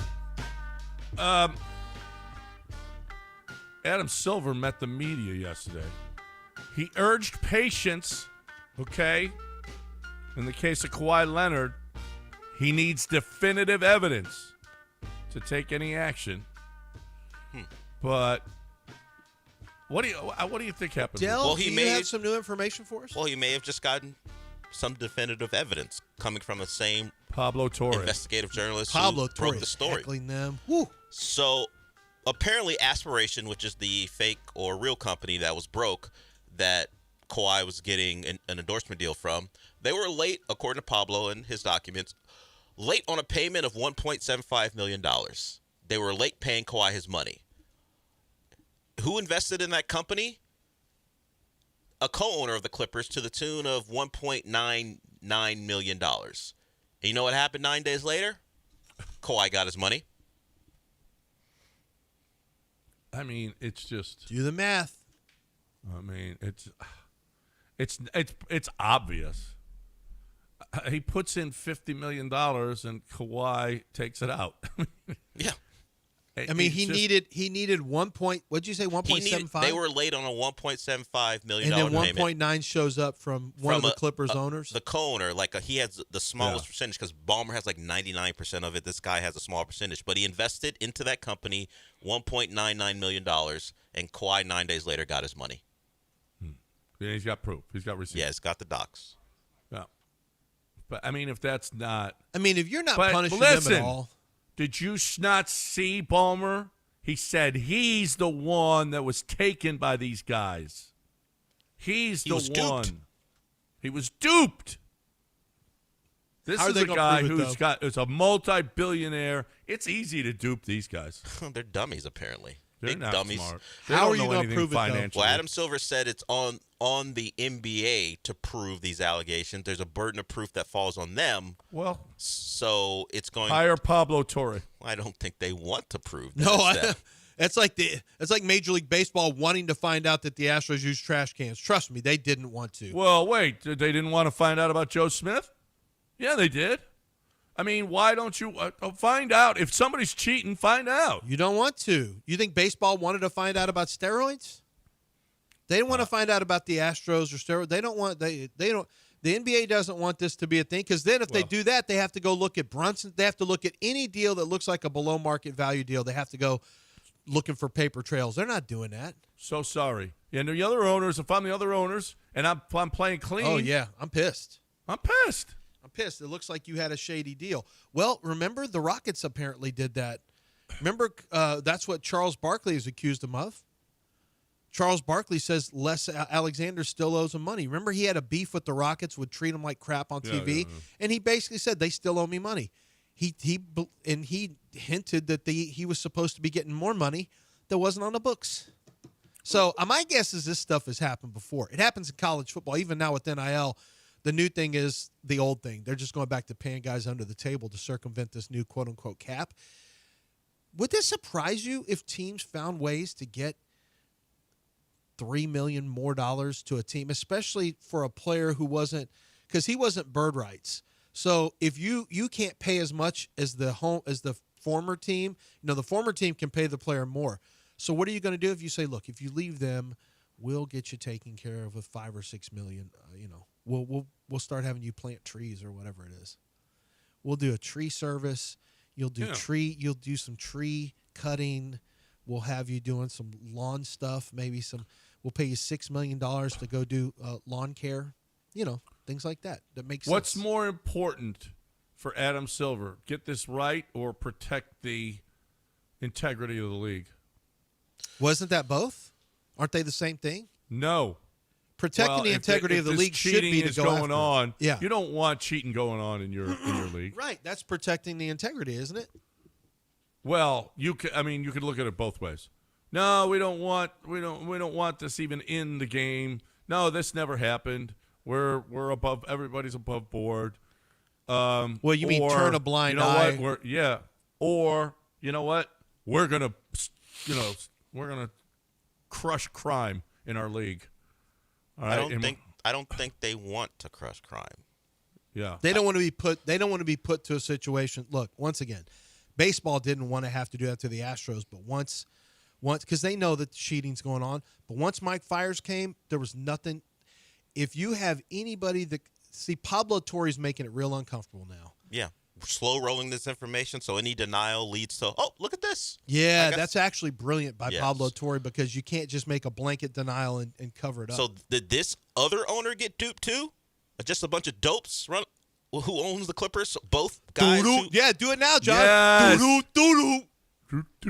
Adam Silver met the media yesterday. He urged patience, okay? In the case of Kawhi Leonard, he needs definitive evidence to take any action. But what do you think happened? Del, do you have some new information for us? Well, he may have just gotten some definitive evidence coming from the same Pablo Torre, investigative journalist Pablo who Torre broke the story. heckling them. Woo. So apparently Aspiration, which is the fake or real company that was broke that Kawhi was getting an endorsement deal from, they were late, according to Pablo and his documents, late on a payment of $1.75 million. They were late paying Kawhi his money. Who invested in that company? A co-owner of the Clippers to the tune of $1.99 million. And you know what happened 9 days later? Kawhi got his money. I mean, it's just do the math. I mean, it's obvious. He puts in $50 million and Kawhi takes it out. Yeah. I mean, he needed 1 point. What'd you say? 1.75. They were late on a $1.75 million and then payment. 1.9 shows up from one of the Clippers owners. The co-owner, he has the smallest percentage because Ballmer has 99% of it. This guy has a small percentage, but he invested into that company $1.99 million, and Kawhi 9 days later got his money. Yeah, he's got proof. He's got receipts. Yeah, he's got the docs. Yeah, but I mean, if that's not, I mean, if you're not punishing them at all. Did you not see Ballmer? He said he's the one that was taken by these guys. He was duped. He was duped. This is a guy who's a multi-billionaire. It's easy to dupe these guys. They're dummies, apparently. They're Big not dummies. smart. How are you going to prove it, though? Well, Adam Silver said it's on the NBA to prove these allegations. There's a burden of proof that falls on them. Well, so it's going hire Pablo Torre. I don't think they want to prove that. No, it's like Major League Baseball wanting to find out that the Astros use trash cans. Trust me, they didn't want to. Well, wait, they didn't want to find out about Joe Smith? Yeah, they did. I mean, why don't you find out? If somebody's cheating, find out. You don't want to. You think baseball wanted to find out about steroids? They didn't want to find out about the Astros or steroids. They don't want they don't. The NBA doesn't want this to be a thing because then if they do that, they have to go look at Brunson. They have to look at any deal that looks like a below market value deal. They have to go looking for paper trails. They're not doing that. So sorry. Yeah, and the other owners. If I'm the other owners and I'm playing clean. Oh yeah, I'm pissed. I'm pissed. It looks like you had a shady deal. Well, remember the Rockets apparently did that. Remember that's what Charles Barkley is accused him of. Charles Barkley says Les Alexander still owes him money. Remember he had a beef with the Rockets, would treat him like crap on TV, and he basically said they still owe me money. He hinted that he was supposed to be getting more money that wasn't on the books. So my guess is this stuff has happened before. It happens in college football, even now with NIL. The new thing is the old thing. They're just going back to paying guys under the table to circumvent this new quote-unquote cap. Would this surprise you if teams found ways to get $3 million more to a team, especially for a player who wasn't – because he wasn't bird rights. So if you can't pay as much as the former team, the former team can pay the player more. So what are you going to do if you say, look, if you leave them, we'll get you taken care of with $5 or $6 million, We'll start having you plant trees or whatever it is. We'll do a tree service. You'll do You'll do some tree cutting. We'll have you doing some lawn stuff. We'll pay you $6 million to go do lawn care. Things like that. That makes sense. What's more important for Adam Silver? Get this right or protect the integrity of the league? Wasn't that both? Aren't they the same thing? No. Protecting the integrity of the league should be to go going on. Yeah. You don't want cheating going on in your league. Right. That's protecting the integrity, isn't it? Well, you could look at it both ways. No, we don't want this even in the game. No, this never happened. We're above, everybody's above board. Well, you mean turn a blind eye. Or you know what? We're gonna crush crime in our league. All right? I don't think they want to crush crime. Yeah. They don't want to be put to a situation. Look, once again, baseball didn't want to have to do that to the Astros, but once once because they know that the cheating's going on. But once Mike Fiers came, there was nothing. If you have anybody that see Pablo Torre's making it real uncomfortable now. Yeah. Slow rolling this information, so any denial leads to, oh, look at this. Yeah, that's actually brilliant by Pablo Torre because you can't just make a blanket denial and cover it up. So did this other owner get duped too? Just a bunch of dopes who owns the Clippers? Both guys? Yeah, do it now, John. Yes.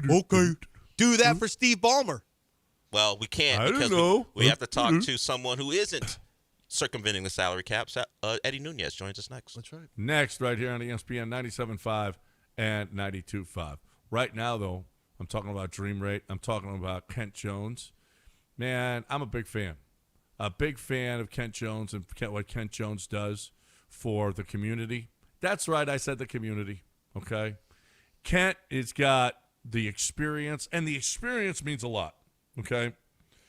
Okay. Do that for Steve Ballmer. Well, we can't because we have to talk to someone who isn't circumventing the salary caps. Eddie Nunees joins us next. That's right. Next, right here on ESPN 97.5 and 92.5. Right now, though, I'm talking about Dream Rate. I'm talking about Kent Jones. Man, I'm a big fan. A big fan of Kent Jones and what Kent Jones does for the community. That's right, I said the community, okay? Kent has got the experience, and the experience means a lot, okay?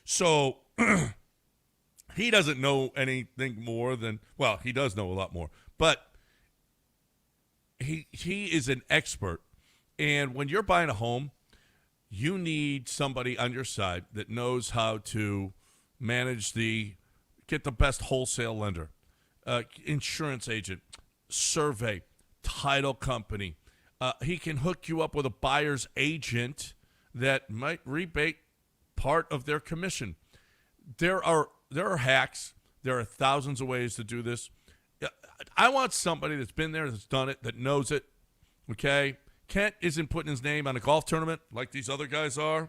So he doesn't know anything more than, well, he does know a lot more, but he is an expert. And when you're buying a home, you need somebody on your side that knows how to get the best wholesale lender, insurance agent, survey, title company. He can hook you up with a buyer's agent that might rebate part of their commission. There are hacks. There are thousands of ways to do this. I want somebody that's been there, that's done it, that knows it. Okay? Kent isn't putting his name on a golf tournament like these other guys are.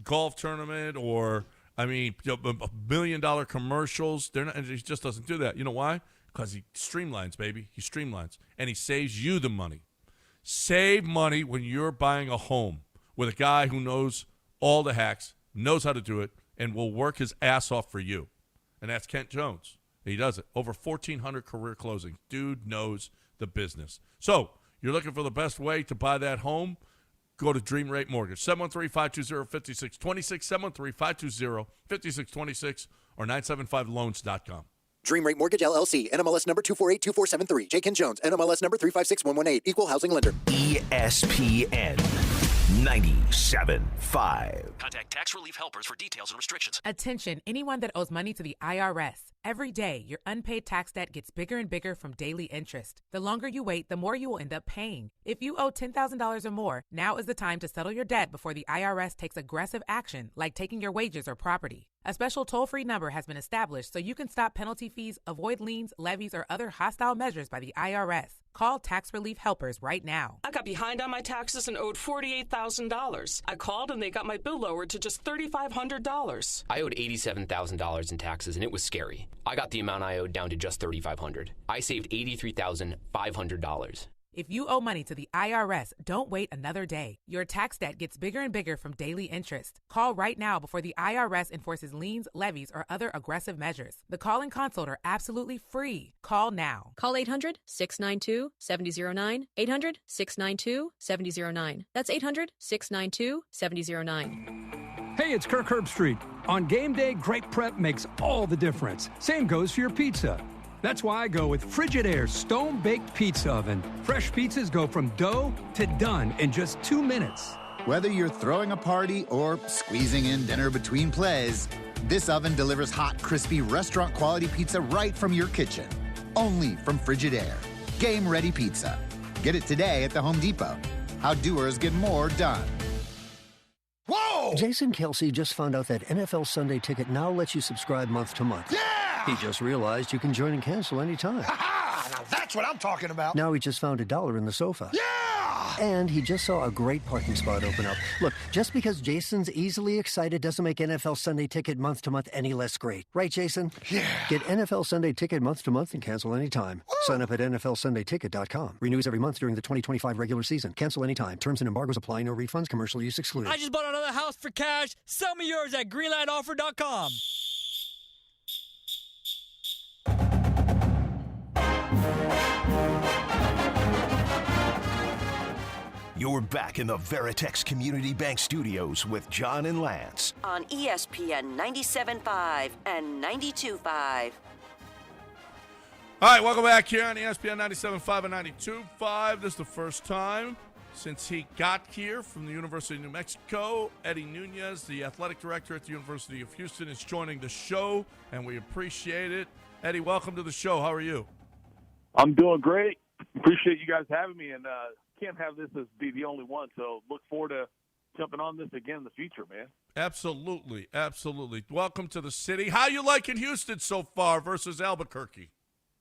Golf tournament or, $1 million commercials. He just doesn't do that. You know why? Because he streamlines, baby. He streamlines. And he saves you the money. Save money when you're buying a home with a guy who knows all the hacks, knows how to do it, and will work his ass off for you. And that's Kent Jones. He does it. Over 1,400 career closings. Dude knows the business. So, you're looking for the best way to buy that home? Go to Dream Rate Mortgage. 713-520-5626. 713-520-5626 or 975loans.com. Dream Rate Mortgage, LLC. NMLS number 2482473. J. Ken Jones. NMLS number 356118. Equal housing lender. ESPN 97.5. Contact Tax Relief Helpers for details and restrictions. Attention, anyone that owes money to the IRS. Every day, your unpaid tax debt gets bigger and bigger from daily interest. The longer you wait, the more you will end up paying. If you owe $10,000 or more, now is the time to settle your debt before the IRS takes aggressive action, like taking your wages or property. A special toll-free number has been established so you can stop penalty fees, avoid liens, levies, or other hostile measures by the IRS. Call Tax Relief Helpers right now. I got behind on my taxes and owed $48,000. I called and they got my bill lowered to just $3,500. I owed $87,000 in taxes, and it was scary. I got the amount I owed down to just $3,500. I saved $83,500. If you owe money to the IRS, don't wait another day. Your tax debt gets bigger and bigger from daily interest. Call right now before the IRS enforces liens, levies, or other aggressive measures. The call and consult are absolutely free. Call now. Call 800-692-7009. 800-692-7009. That's 800-692-7009. Hey, it's Kirk Herbstreit. On game day, great prep makes all the difference. Same goes for your pizza. That's why I go with Frigidaire's Stone-Baked Pizza Oven. Fresh pizzas go from dough to done in just 2 minutes. Whether you're throwing a party or squeezing in dinner between plays, this oven delivers hot, crispy, restaurant-quality pizza right from your kitchen. Only from Frigidaire. Game-ready pizza. Get it today at the Home Depot. How doers get more done. Whoa! Jason Kelsey just found out that NFL Sunday Ticket now lets you subscribe month to month. Yeah! He just realized you can join and cancel anytime. Ha-ha! Now that's what I'm talking about. Now he just found $1 in the sofa. Yeah! And he just saw a great parking spot open up. Look, just because Jason's easily excited doesn't make NFL Sunday Ticket month to month any less great. Right, Jason? Yeah. Get NFL Sunday Ticket month to month and cancel anytime. Woo! Sign up at NFLSundayTicket.com. Renews every month during the 2025 regular season. Cancel anytime. Terms and embargoes apply. No refunds. Commercial use excluded. I just bought another house for cash. Sell me yours at greenlineoffer.com. You're back in the Veritex Community Bank Studios with John and Lance. On ESPN 97.5 and 92.5. All right, welcome back here on ESPN 97.5 and 92.5. This is the first time since he got here from the University of New Mexico. Eddie Nunees, the athletic director at the University of Houston, is joining the show, and we appreciate it. Eddie, welcome to the show. How are you? I'm doing great. Appreciate you guys having me, and can't have this as be the only one, so look forward to jumping on this again in the future, man. Absolutely, absolutely. Welcome to the city. How you liking Houston so far versus Albuquerque?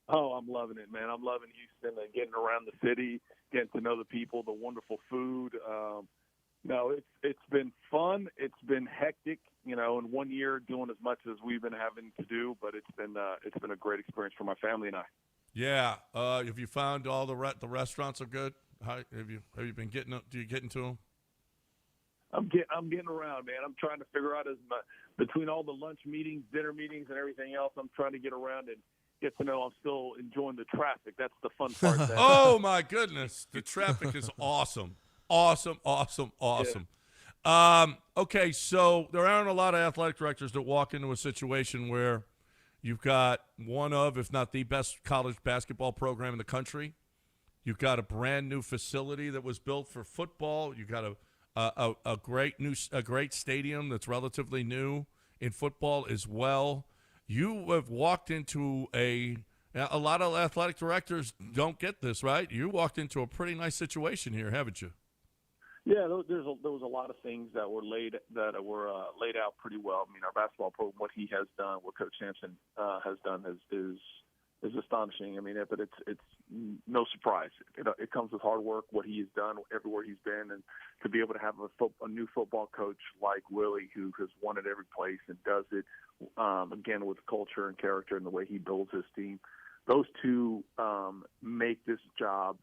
Oh, I'm loving it, man. I'm loving Houston and getting around the city, getting to know the people, the wonderful food. No, it's been fun. It's been hectic, in 1 year doing as much as we've been having to do, but it's been a great experience for my family and I. Yeah. Have you found all the restaurants are good? How have you been getting? Do you get into them? I'm getting around, man. I'm trying to figure out between all the lunch meetings, dinner meetings, and everything else. I'm trying to get around and get to know I'm still enjoying the traffic. That's the fun part. Oh my goodness, the traffic is awesome. Awesome. Yeah. Okay, so there aren't a lot of athletic directors that walk into a situation where you've got one of, if not the best college basketball program in the country. You've got a brand new facility that was built for football. You've got a great stadium that's relatively new in football as well. You have walked into a lot of athletic directors don't get this, right? You walked into a pretty nice situation here, haven't you? Yeah, there was a lot of things that were laid out pretty well. I mean, our basketball program, what he has done, what Coach Sampson has done is astonishing. I mean, but it's no surprise. It comes with hard work, what he has done everywhere he's been, and to be able to have a new football coach like Willie, who has won at every place and does it, again, with culture and character and the way he builds his team. Those two make this job,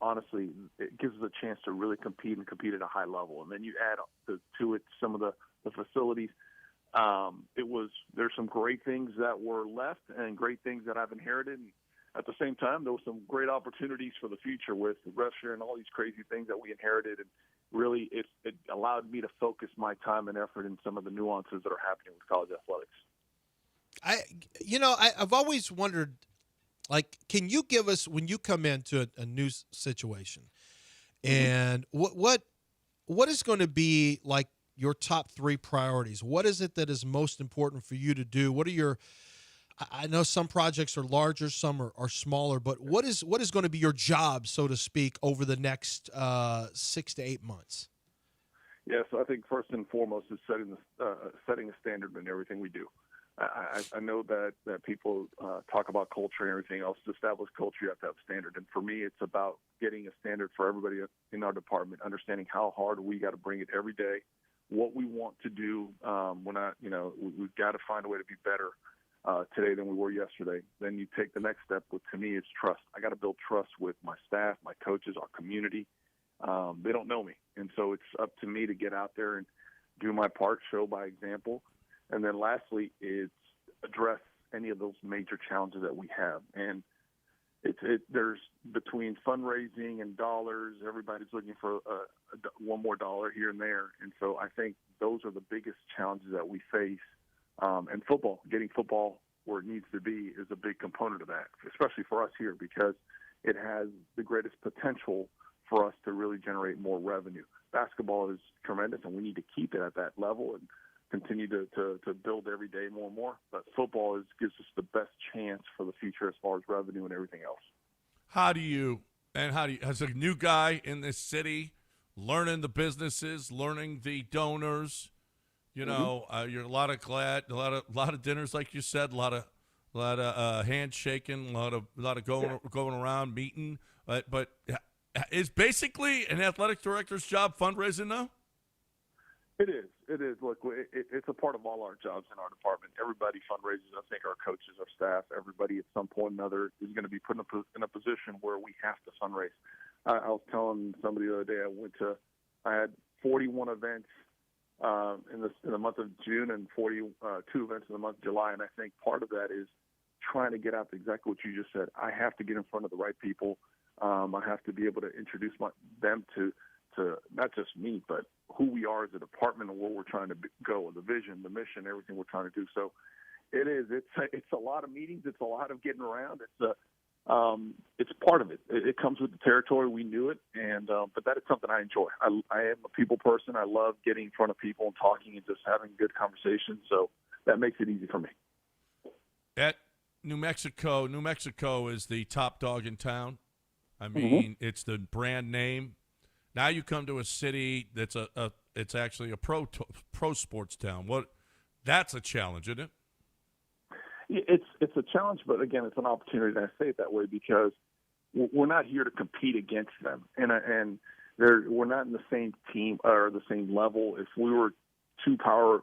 honestly, it gives us a chance to really compete at a high level. And then you add to it some of the facilities. There's some great things that were left and great things that I've inherited. And at the same time, there were some great opportunities for the future with Russia and all these crazy things that we inherited. And really, it allowed me to focus my time and effort in some of the nuances that are happening with college athletics. I've always wondered, can you give us, when you come into a new situation, and what is going to be like your top three priorities? What is it that is most important for you to do? What are I know some projects are larger, some are smaller, but what is going to be your job, so to speak, over the next 6 to 8 months? Yeah, so I think first and foremost is setting a standard in everything we do. I know that people talk about culture and everything else. To establish culture, you have to have a standard. And for me, it's about getting a standard for everybody in our department, understanding how hard we got to bring it every day, what we want to do. We've got to find a way to be better today than we were yesterday. Then you take the next step, which to me is trust. I got to build trust with my staff, my coaches, our community. They don't know me. And so it's up to me to get out there and do my part, show by example. And then lastly is address any of those major challenges that we have. And there's between fundraising and dollars, everybody's looking for one more dollar here and there. And so I think those are the biggest challenges that we face. And football, getting football where it needs to be is a big component of that, especially for us here, because it has the greatest potential for us to really generate more revenue. Basketball is tremendous, and we need to keep it at that level and continue to build every day more and more. But football gives us the best chance for the future as far as revenue and everything else. How do you, as a new guy in this city, learning the businesses, learning the donors, you're a lot of dinners, like you said, a lot of handshaking, a lot of going around meeting. But is basically an athletic director's job fundraising now? It is. Look, it's a part of all our jobs in our department. Everybody fundraises. I think our coaches, our staff, everybody at some point or another is going to be put in a position where we have to fundraise. I was telling somebody the other day, I had 41 events in the month of June and 42 events in the month of July, and I think part of that is trying to get out to exactly what you just said. I have to get in front of the right people. I have to be able to introduce them to not just me, but who we are as a department and where we're trying to go, the vision, the mission, everything we're trying to do. So it's a lot of meetings. It's a lot of getting around. It's it's part of it. It comes with the territory. We knew it, and but that is something I enjoy. I am a people person. I love getting in front of people and talking and just having good conversations. So that makes it easy for me. At New Mexico is the top dog in town. I mean, it's the brand name. Now you come to a city that's it's actually a pro sports town. That's a challenge, isn't it? It's a challenge, but again, it's an opportunity. And I say it that way because we're not here to compete against them, and we're not in the same team or the same level. If we were two power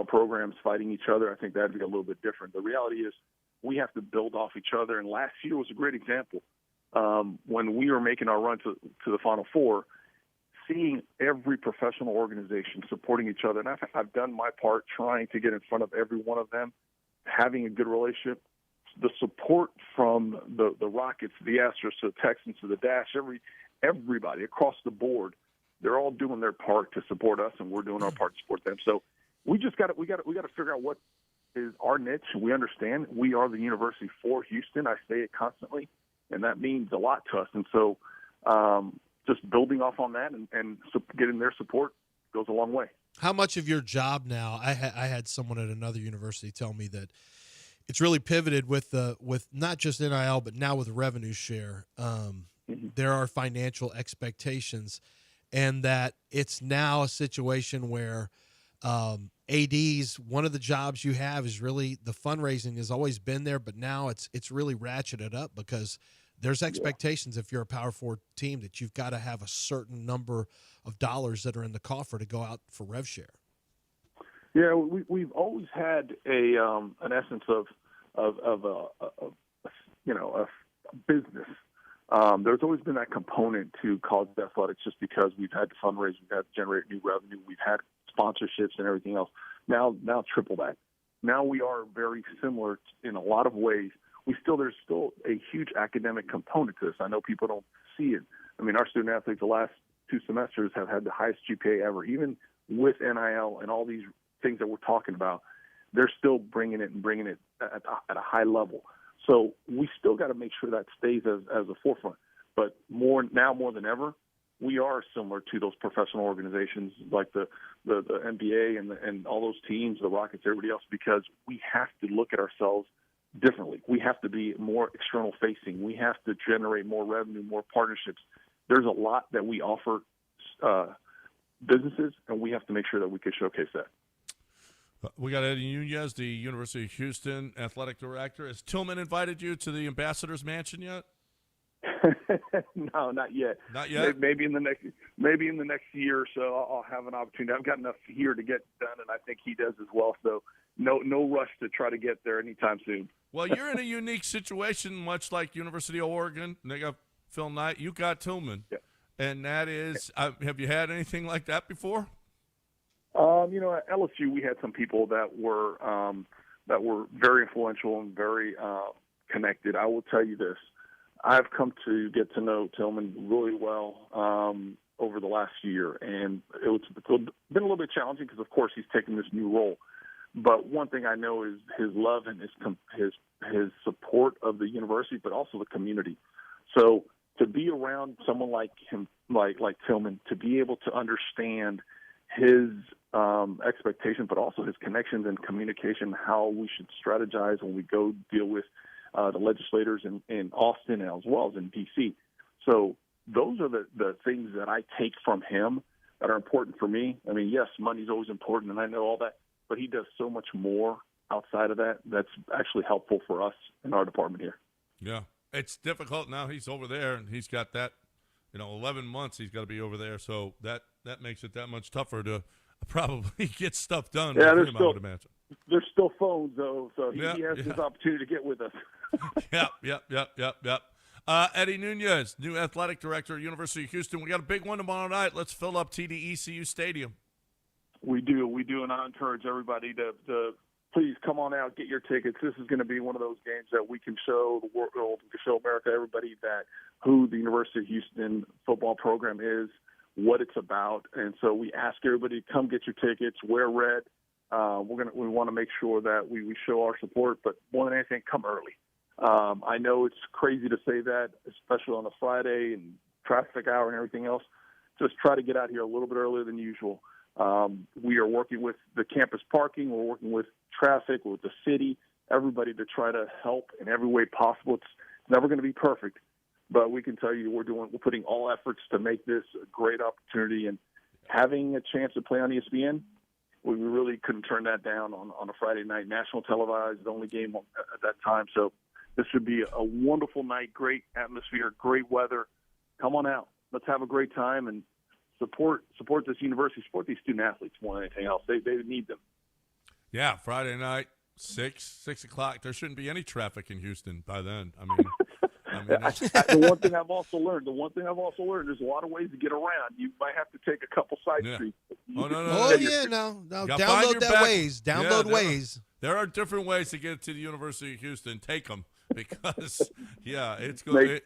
programs fighting each other, I think that'd be a little bit different. The reality is we have to build off each other, and last year was a great example. When we were making our run to the Final Four, seeing every professional organization supporting each other, and I've done my part trying to get in front of every one of them, having a good relationship. The support from the Rockets, the Astros, to the Texans, to the Dash, everybody across the board, they're all doing their part to support us, and we're doing our part to support them. So we just got to figure out what is our niche. We understand we are the university for Houston. I say it constantly, and that means a lot to us. And so just building off on that and getting their support goes a long way. How much of your job now? I had someone at another university tell me that it's really pivoted with not just NIL, but now with revenue share. There are financial expectations, and that it's now a situation where ADs, one of the jobs you have is really the fundraising has always been there, but now it's really ratcheted up because there's expectations if you're a Power 4 team that you've got to have a certain number of dollars that are in the coffer to go out for rev share. Yeah, we've always had an essence of a business. There's always been that component to college athletics just because we've had to fundraise, we've had to generate new revenue, we've had sponsorships and everything else. Now triple that. Now we are very similar in a lot of ways. There's still a huge academic component to this. I know people don't see it. I mean, our student athletes the last 2 semesters have had the highest GPA ever. Even with NIL and all these things that we're talking about, they're still bringing it at a high level. So we still got to make sure that stays as a forefront. But more than ever, we are similar to those professional organizations like the NBA and all those teams, the Rockets, everybody else, because we have to look at ourselves differently. We have to be more external facing. We have to generate more revenue, more partnerships. There's a lot that we offer businesses, and we have to make sure that we can showcase that. We got Eddie Nunees, the University of Houston athletic director. Has Tillman invited you to the ambassador's mansion yet? No, not yet. Not yet. Maybe in the next year or so, I'll have an opportunity. I've got enough here to get done, and I think he does as well. So no rush to try to get there anytime soon. Well, you're in a unique situation, much like University of Oregon. They got Phil Knight. You got Tillman, and that is. Have you had anything like that before? At LSU, we had some people that were very influential and very connected. I will tell you this. I've come to get to know Tillman really well over the last year, and it's been a little bit challenging because, of course, he's taken this new role. But one thing I know is his love and his support of the university, but also the community. So to be around someone like him, like Tillman, to be able to understand his expectations, but also his connections and communication, how we should strategize when we go deal with the legislators in Austin as well as in D.C. So those are the things that I take from him that are important for me. I mean, yes, money's always important, and I know all that, but he does so much more outside of that that's actually helpful for us in our department here. Yeah, it's difficult now. He's over there, and he's got that, 11 months he's got to be over there, so that makes it that much tougher to probably get stuff done. Yeah, I would imagine. There's still phones, though, so he has his opportunity to get with us. Yep. Eddie Nunees, new athletic director at University of Houston. We got a big one tomorrow night. Let's fill up TD-ECU Stadium. We do, and I encourage everybody to please come on out, get your tickets. This is going to be one of those games that we can show the world, we can show America, everybody, that who the University of Houston football program is, what it's about. And so we ask everybody to come get your tickets, wear red. We want to make sure that we show our support, but more than anything, come early. I know it's crazy to say that, especially on a Friday and traffic hour and everything else. Just try to get out here a little bit earlier than usual. We are working with the campus parking. We're working with traffic, with the city, everybody to try to help in every way possible. It's never going to be perfect, but we can tell you we're putting all efforts to make this a great opportunity. And having a chance to play on ESPN, we really couldn't turn that down on a Friday night, national televised, the only game at that time. So this should be a wonderful night, great atmosphere, great weather. Come on out. Let's have a great time and support this university, support these student athletes more than anything else. They need them. Yeah, Friday night, 6 o'clock. There shouldn't be any traffic in Houston by then. I mean the one thing I've also learned, there's a lot of ways to get around. You might have to take a couple side streets. No. Download that Waze. Download Waze. There are different ways to get to the University of Houston. Take them because, it's good.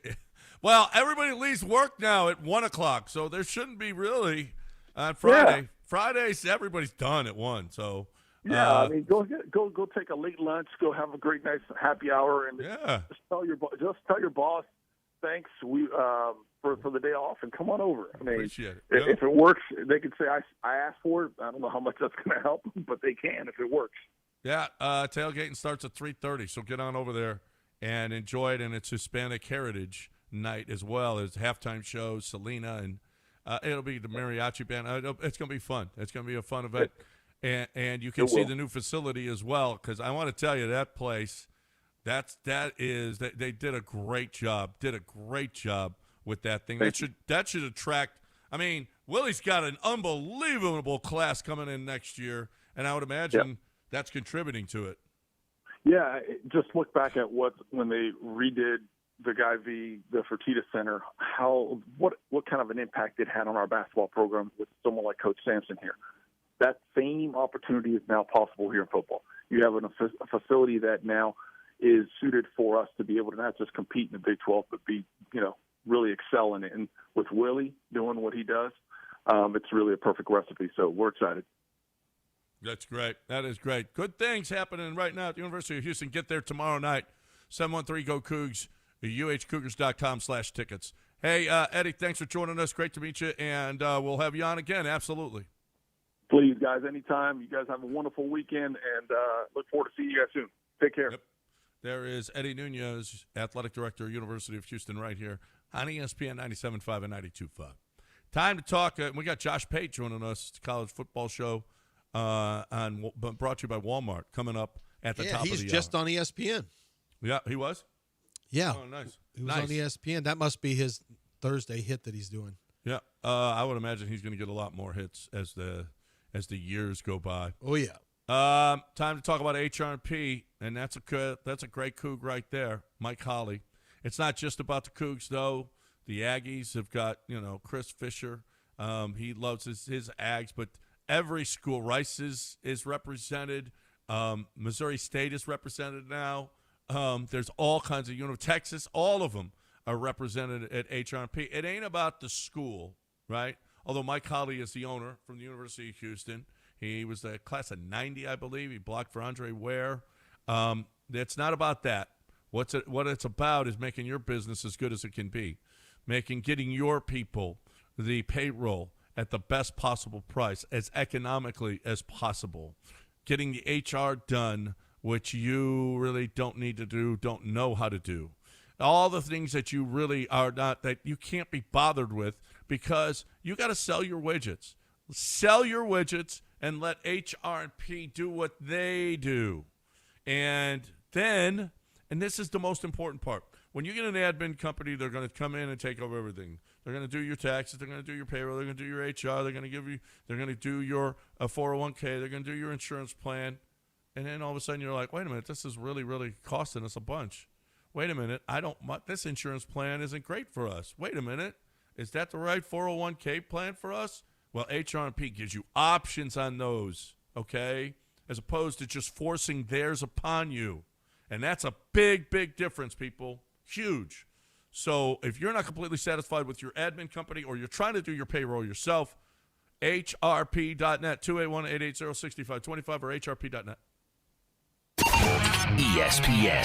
Well, everybody leaves work now at 1 o'clock, so there shouldn't be really on Friday. Yeah. Fridays, everybody's done at 1. So I mean, go take a late lunch, go have a great nice happy hour, and just tell your boss thanks for the day off and come on over. I mean, appreciate it. If it works, they can say I asked for it. I don't know how much that's going to help, but they can if it works. Yeah, tailgating starts at 3:30, so get on over there and enjoy it. And it's Hispanic Heritage Night as well. There's halftime shows, Selena, and it'll be the mariachi band. It's going to be fun. It's going to be a fun event. And you can see the new facility as well, because I want to tell you that place, they did a great job. With that thing. That should attract. I mean, Willie's got an unbelievable class coming in next year, and I would imagine that's contributing to it. Yeah, just look back at when they redid the the Fertitta Center, what kind of an impact it had on our basketball program with someone like Coach Sampson here. That same opportunity is now possible here in football. You have a facility that now is suited for us to be able to not just compete in the Big 12, but be, really excel in it. And with Willie doing what he does, it's really a perfect recipe. So we're excited. That's great. That is great. Good things happening right now at the University of Houston. Get there tomorrow night. 713-GO-COUGS, uhcougars.com/tickets. Hey, Eddie, thanks for joining us. Great to meet you, and we'll have you on again. Absolutely. Please, guys, anytime. You guys have a wonderful weekend, and look forward to seeing you guys soon. Take care. Yep. There is Eddie Nunees, Athletic Director, University of Houston, right here on ESPN 97.5 and 92.5. Time to talk. We got Josh Pate joining us, college football show brought to you by Walmart, coming up at the top of the hour. He's just on ESPN. Yeah, he was? Yeah. Oh, nice. He was on ESPN. That must be his Thursday hit that he's doing. Yeah. I would imagine he's going to get a lot more hits as the years go by. Oh, yeah. Time to talk about HRP, and that's a great Coug right there, Mike Holly. It's not just about the Cougs, though. The Aggies have got, Chris Fisher. He loves his Ags, but every school, Rice is represented. Missouri State is represented now. There's all kinds of, Texas, all of them are represented at HRP. It ain't about the school, right? Although Mike Holly is the owner from the University of Houston. He was the class of 90, I believe. He blocked for Andre Ware. It's not about that. What it's about is making your business as good as it can be, getting your people the payroll at the best possible price, as economically as possible, getting the HR done, which you really don't need to do, don't know how to do. All the things that you really are not, that you can't be bothered with, because you got to sell your widgets. Sell your widgets and let HR&P do what they do. And then, and this is the most important part, when you get an admin company, they're going to come in and take over everything. They're going to do your taxes. They're going to do your payroll. They're going to do your HR. They're going to do your 401k. They're going to do your insurance plan. And then all of a sudden you're like, wait a minute, this is really, really costing us a bunch. Wait a minute, this insurance plan isn't great for us. Wait a minute, is that the right 401k plan for us? Well, HR&P gives you options on those, okay, as opposed to just forcing theirs upon you. And that's a big, big difference, people. Huge. So if you're not completely satisfied with your admin company, or you're trying to do your payroll yourself, hrp.net, 281-880-6525, or hrp.net. ESPN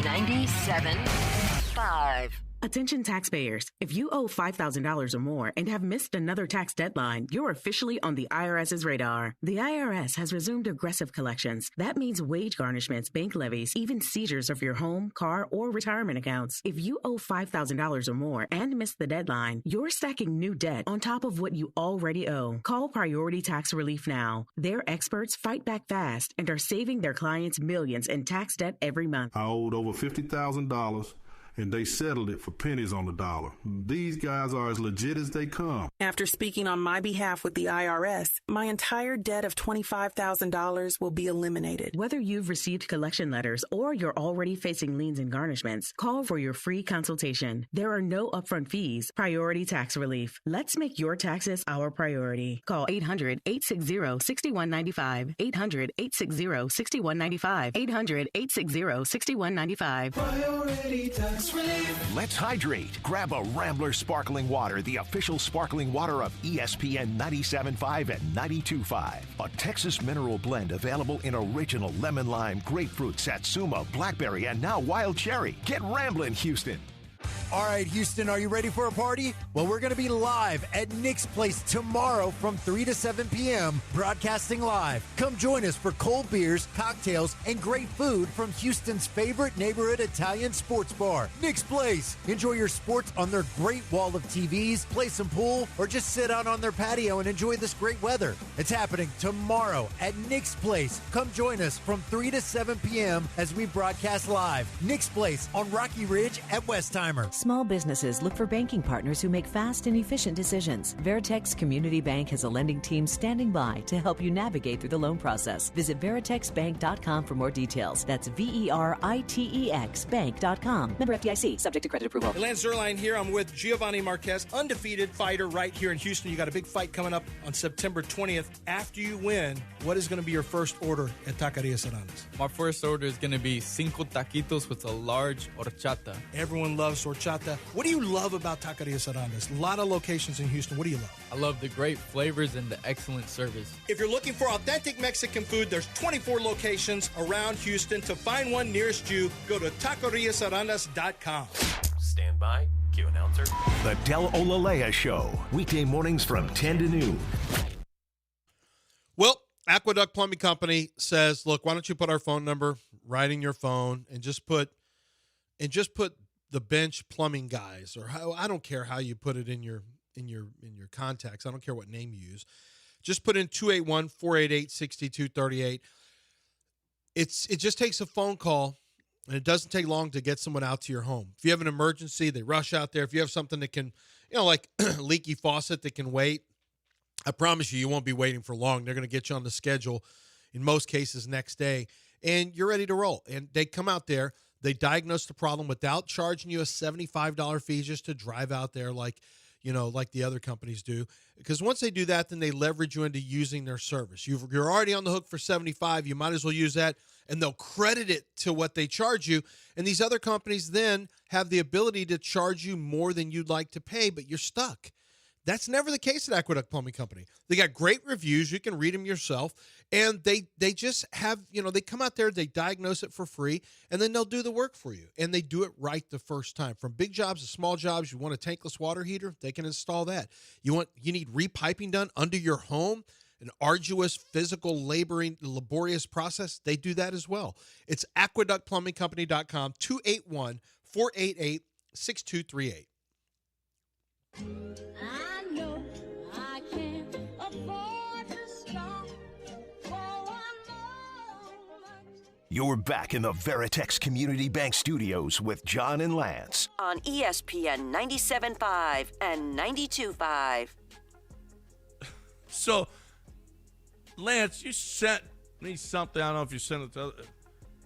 97.5. Attention taxpayers. If you owe $5,000 or more and have missed another tax deadline, you're officially on the IRS's radar. The IRS has resumed aggressive collections. That means wage garnishments, bank levies, even seizures of your home, car, or retirement accounts. If you owe $5,000 or more and missed the deadline, you're stacking new debt on top of what you already owe. Call Priority Tax Relief now. Their experts fight back fast and are saving their clients millions in tax debt every month. I owed over $50,000. And they settled it for pennies on the dollar. These guys are as legit as they come. After speaking on my behalf with the IRS, my entire debt of $25,000 will be eliminated. Whether you've received collection letters or you're already facing liens and garnishments, call for your free consultation. There are no upfront fees. Priority Tax Relief. Let's make your taxes our priority. Call 800-860-6195. 800-860-6195. 800-860-6195. Priority Tax Relief. Let's hydrate. Grab a Rambler Sparkling Water, the official sparkling water of ESPN 97.5 and 92.5. A Texas mineral blend available in original lemon lime, grapefruit, satsuma, blackberry, and now wild cherry. Get Ramblin', Houston. All right, Houston, are you ready for a party? Well, we're going to be live at Nick's Place tomorrow from 3 to 7 p.m., broadcasting live. Come join us for cold beers, cocktails, and great food from Houston's favorite neighborhood Italian sports bar, Nick's Place. Enjoy your sports on their great wall of TVs, play some pool, or just sit out on their patio and enjoy this great weather. It's happening tomorrow at Nick's Place. Come join us from 3 to 7 p.m. as we broadcast live. Nick's Place on Rocky Ridge at Westheimer. Small businesses look for banking partners who make fast and efficient decisions. Veritex Community Bank has a lending team standing by to help you navigate through the loan process. Visit veritexbank.com for more details. That's VERITEX bank.com. Member FDIC, subject to credit approval. Lance Zerline here. I'm with Giovanni Marquez, undefeated fighter right here in Houston. You got a big fight coming up on September 20th. After you win, what is going to be your first order at Taqueria Sarandas? My first order is going to be 5 taquitos with a large horchata. Everyone loves horchata. What do you love about Taqueria Sarandas? A lot of locations in Houston. What do you love? I love the great flavors and the excellent service. If you're looking for authentic Mexican food, there's 24 locations around Houston. To find one nearest you, go to taqueriasarandas.com. Stand by. Cue announcer. The Del Olalea Show. Weekday mornings from 10 to noon. Well, Aqueduct Plumbing Company says, look, why don't you put our phone number right in your phone and just put the bench plumbing guys, or how, I don't care how you put it in your contacts. I don't care what name you use. Just put in 281-488-6238. It just takes a phone call, and it doesn't take long to get someone out to your home. If you have an emergency, they rush out there. If you have something that can, like leaky faucet that can wait, I promise you won't be waiting for long. They're going to get you on the schedule, in most cases, next day, and you're ready to roll. And they come out there. They diagnose the problem without charging you a $75 fee just to drive out there like the other companies do. Because once they do that, then they leverage you into using their service. You're already on the hook for $75. You might as well use that, and they'll credit it to what they charge you. And these other companies then have the ability to charge you more than you'd like to pay, but you're stuck. That's never the case at Aqueduct Plumbing Company. They got great reviews. You can read them yourself. And they just have, they come out there, they diagnose it for free, and then they'll do the work for you. And they do it right the first time. From big jobs to small jobs, you want a tankless water heater, they can install that. You need repiping done under your home, an arduous, physical, laborious process, they do that as well. It's aqueductplumbingcompany.com, 281-488-6238. I know I can't afford to stop for one moment. You're back in the Veritex Community Bank Studios with John and Lance. On ESPN 97.5 and 92.5. So, Lance, you sent me something. I don't know if you sent it to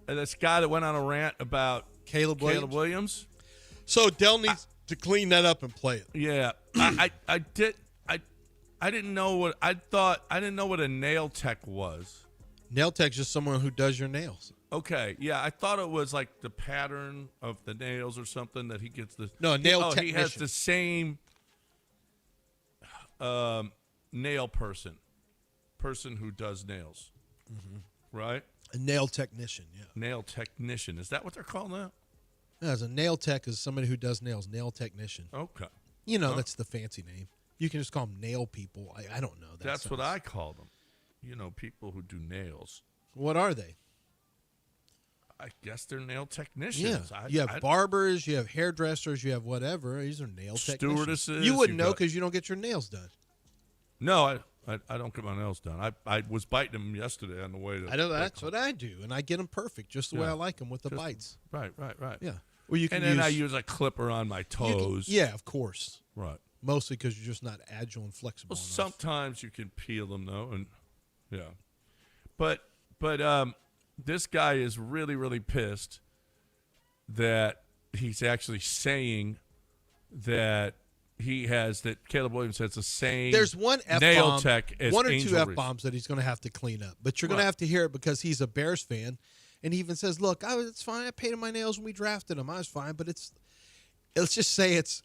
this guy that went on a rant about Caleb Williams. So, Dell needs to clean that up and play it. Yeah, I didn't know what I didn't know what a nail tech was. Nail tech's just someone who does your nails. Okay, yeah, I thought it was like the pattern of the nails or something that he gets the. No, a nail technician. He has the same nail person who does nails, right? A nail technician, yeah. Nail technician, is that what they're calling that? As a nail tech is somebody who does nails, nail technician. Okay. You know, that's the fancy name. You can just call them nail people. I don't know. That's what I call them. You know, people who do nails. What are they? I guess they're nail technicians. Yeah. You have barbers, you have hairdressers, you have whatever. These are nail technicians. Stewardesses. You wouldn't know because you don't get your nails done. No, I don't get my nails done. I was biting them yesterday on the way to. That's what I do, and I get them perfect, just the way I like them with the bites. Right. Yeah. Well, you can and then I use a clipper on my toes. Yeah, of course. Right. Mostly because you're just not agile and flexible. Well, enough. sometimes you can peel them though, and yeah. But this guy is really, really pissed that he's actually saying that Caleb Williams has the same. There's one F-bomb, nail tech as one or Angel two Reese. F-bombs that he's going to have to clean up. But you're going to have to hear it because he's a Bears fan, and he even says, "Look, it's fine. I painted my nails when we drafted him. I was fine, but let's just say it's,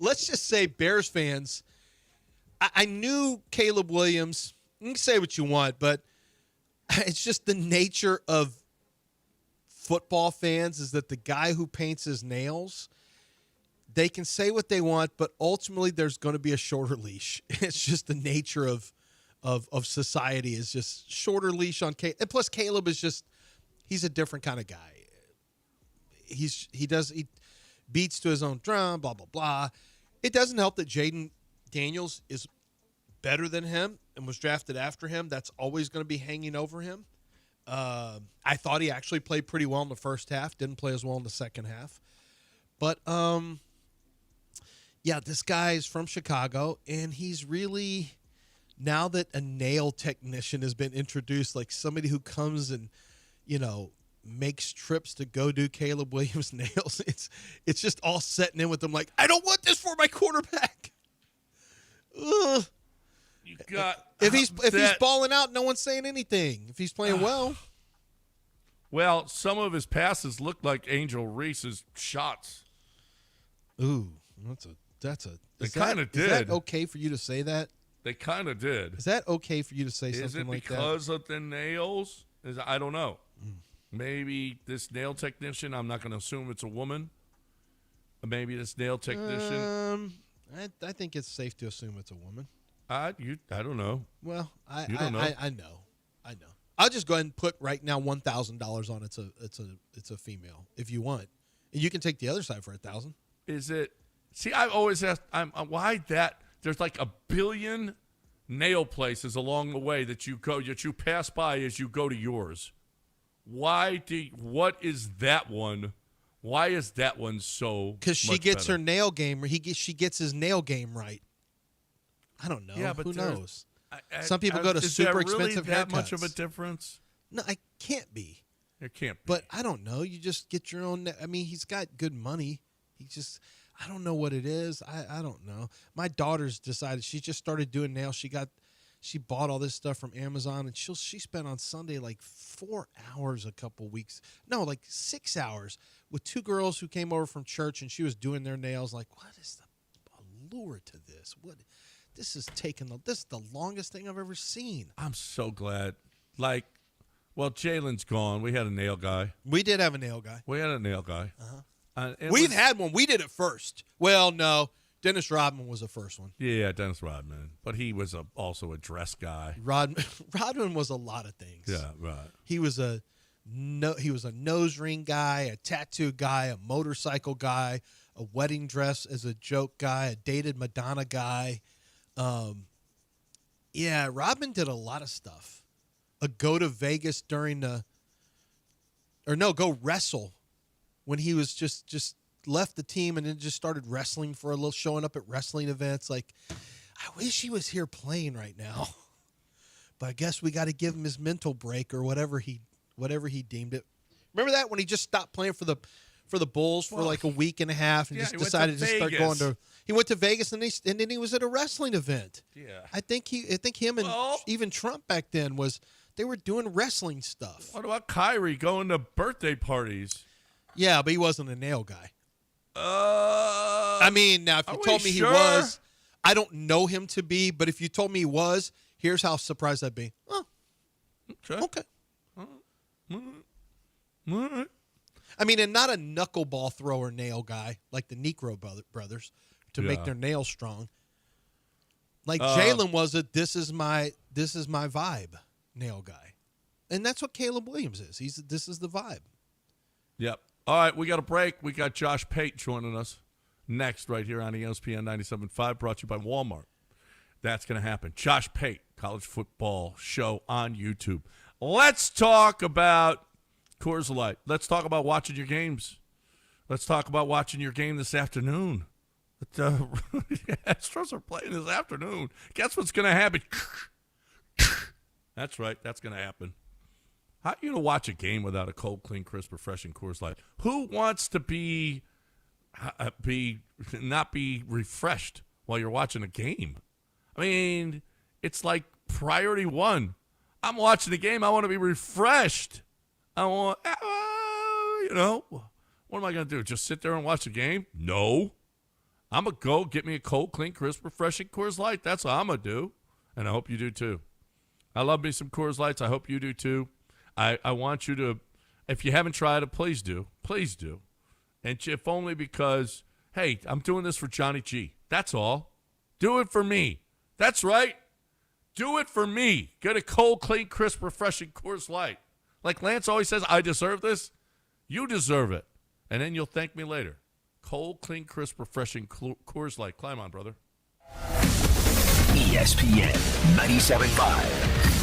let's just say Bears fans. I knew Caleb Williams. You can say what you want, but it's just the nature of football fans is that the guy who paints his nails." They can say what they want, but ultimately there's going to be a shorter leash. It's just the nature of society is just shorter leash on Caleb. And plus Caleb is he's a different kind of guy. He beats to his own drum, blah, blah, blah. It doesn't help that Jaden Daniels is better than him and was drafted after him. That's always going to be hanging over him. I thought he actually played pretty well in the first half, didn't play as well in the second half. But, yeah, this guy is from Chicago, and he's really, now that a nail technician has been introduced, like somebody who comes and, makes trips to go do Caleb Williams' nails, it's just all setting in with them like, I don't want this for my quarterback. Ugh. You got if he's balling out, no one's saying anything. If he's playing well. Well, some of his passes look like Angel Reese's shots. Ooh, They kind of did. Is that okay for you to say that? They kind of did. Is that okay for you to say something like that? Is it because of the nails? I don't know. Maybe this nail technician, I'm not going to assume it's a woman. Maybe this nail technician. I think it's safe to assume it's a woman. I don't know. Well, I know. I'll just go ahead and put right now $1,000 on it's a female if you want. And you can take the other side for $1,000. Is it? See, I've always asked, why that? There's like a billion nail places along the way that you pass by as you go to yours. What is that one? Why is that one so? Because she gets her nail game. She gets his nail game right. I don't know. Yeah, but who knows? Some people go to super expensive haircuts. Is that much of a difference? No, I can't be. It can't be. But I don't know. You just get your own. I mean, he's got good money. I don't know what it is. I don't know. My daughter's decided she just started doing nails. She bought all this stuff from Amazon, and she spent on Sunday like 4 hours a couple weeks. No, like 6 hours with two girls who came over from church, and she was doing their nails. Like, what is the allure to this? This is the longest thing I've ever seen. I'm so glad. Jalen's gone. We had a nail guy. We did have a nail guy. We had a nail guy. We've had one. We did it first. Well, no. Dennis Rodman was the first one. Yeah, Dennis Rodman. But he was also a dress guy. Rodman was a lot of things. Yeah, right. He was a nose ring guy, a tattoo guy, a motorcycle guy, a wedding dress as a joke guy, a dated Madonna guy. Yeah, Rodman did a lot of stuff. Go to Vegas go wrestle when he was just left the team and then just started wrestling for a little, showing up at wrestling events. Like, I wish he was here playing right now, but I guess we got to give him his mental break or whatever he deemed it. Remember that when he just stopped playing for the Bulls for like a week and a half and just decided to start going to. He went to Vegas and then he was at a wrestling event. Yeah, I think him and even Trump back then they were doing wrestling stuff. What about Kyrie going to birthday parties? Yeah, but he wasn't a nail guy. I mean, now if you told me sure? he was, I don't know him to be, but if you told me he was, here's how surprised I'd be. Oh, okay. All right. I mean, and not a knuckleball thrower nail guy like the Negro brothers to make their nails strong. Like Jalen was this is my vibe nail guy. And that's what Caleb Williams is. This is the vibe. Yep. All right, we got a break. We got Josh Pate joining us next right here on ESPN 97.5, brought to you by Walmart. That's going to happen. Josh Pate, college football show on YouTube. Let's talk about Coors Light. Let's talk about watching your games. Let's talk about watching your game this afternoon. The Astros are playing this afternoon. Guess what's going to happen? That's right. That's going to happen. How are you going to watch a game without a cold, clean, crisp, refreshing Coors Light? Who wants to not be refreshed while you're watching a game? I mean, it's like priority one. I'm watching the game. I want to be refreshed. I want, what am I going to do? Just sit there and watch the game? No. I'm going to go get me a cold, clean, crisp, refreshing Coors Light. That's what I'm going to do. And I hope you do too. I love me some Coors Lights. I hope you do too. I want you to, if you haven't tried it, please do. Please do. And if only because, hey, I'm doing this for Johnny G. That's all. Do it for me. That's right. Do it for me. Get a cold, clean, crisp, refreshing Coors Light. Like Lance always says, I deserve this. You deserve it. And then you'll thank me later. Cold, clean, crisp, refreshing Coors Light. Climb on, brother. ESPN 97.5.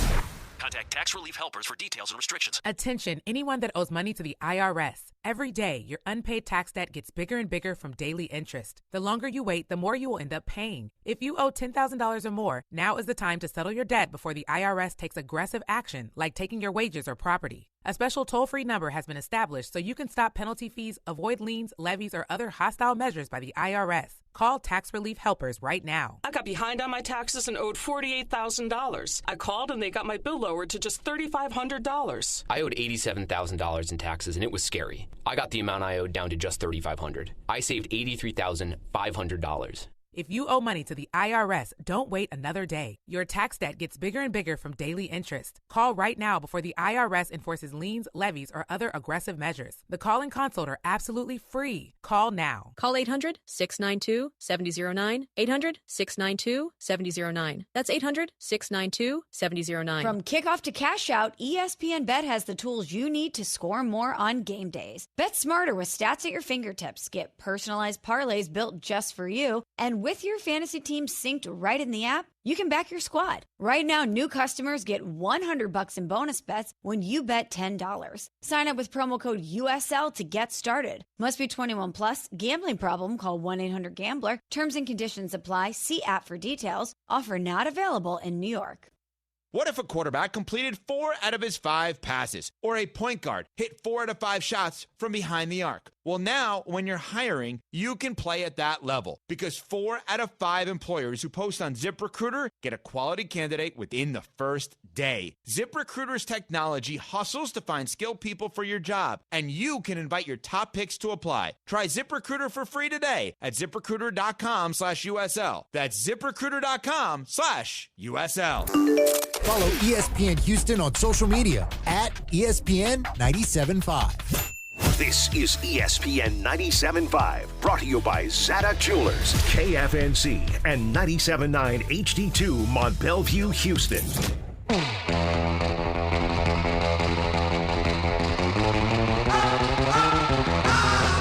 Contact Tax Relief Helpers for details and restrictions. Attention, anyone that owes money to the IRS. Every day, your unpaid tax debt gets bigger and bigger from daily interest. The longer you wait, the more you will end up paying. If you owe $10,000 or more, now is the time to settle your debt before the IRS takes aggressive action, like taking your wages or property. A special toll-free number has been established so you can stop penalty fees, avoid liens, levies, or other hostile measures by the IRS. Call Tax Relief Helpers right now. I got behind on my taxes and owed $48,000. I called and they got my bill lowered to just $3,500. I owed $87,000 in taxes, and it was scary. I got the amount I owed down to just $3,500. I saved $83,500. If you owe money to the IRS, don't wait another day. Your tax debt gets bigger and bigger from daily interest. Call right now before the IRS enforces liens, levies, or other aggressive measures. The call and consult are absolutely free. Call now. Call 800-692-7009. 800-692-7009. That's 800-692-7009. From kickoff to cash out, ESPN Bet has the tools you need to score more on game days. Bet smarter with stats at your fingertips. Get personalized parlays built just for you. And with your fantasy team synced right in the app, you can back your squad. Right now, new customers get $100 in bonus bets when you bet $10. Sign up with promo code USL to get started. Must be 21 plus. Gambling problem? Call 1-800-GAMBLER. Terms and conditions apply. See app for details. Offer not available in New York. What if a quarterback completed 4 out of his 5 passes? Or a point guard hit 4 out of 5 shots from behind the arc? Well, now, when you're hiring, you can play at that level. Because 4 out of 5 employers who post on ZipRecruiter get a quality candidate within the first day. ZipRecruiter's technology hustles to find skilled people for your job. And you can invite your top picks to apply. Try ZipRecruiter for free today at ZipRecruiter.com/USL. That's ZipRecruiter.com/USL. Follow ESPN Houston on social media at ESPN 97.5. This is ESPN 97.5, brought to you by Zata Jewelers, KFNC, and 97.9 HD2 Mont Bellevue, Houston.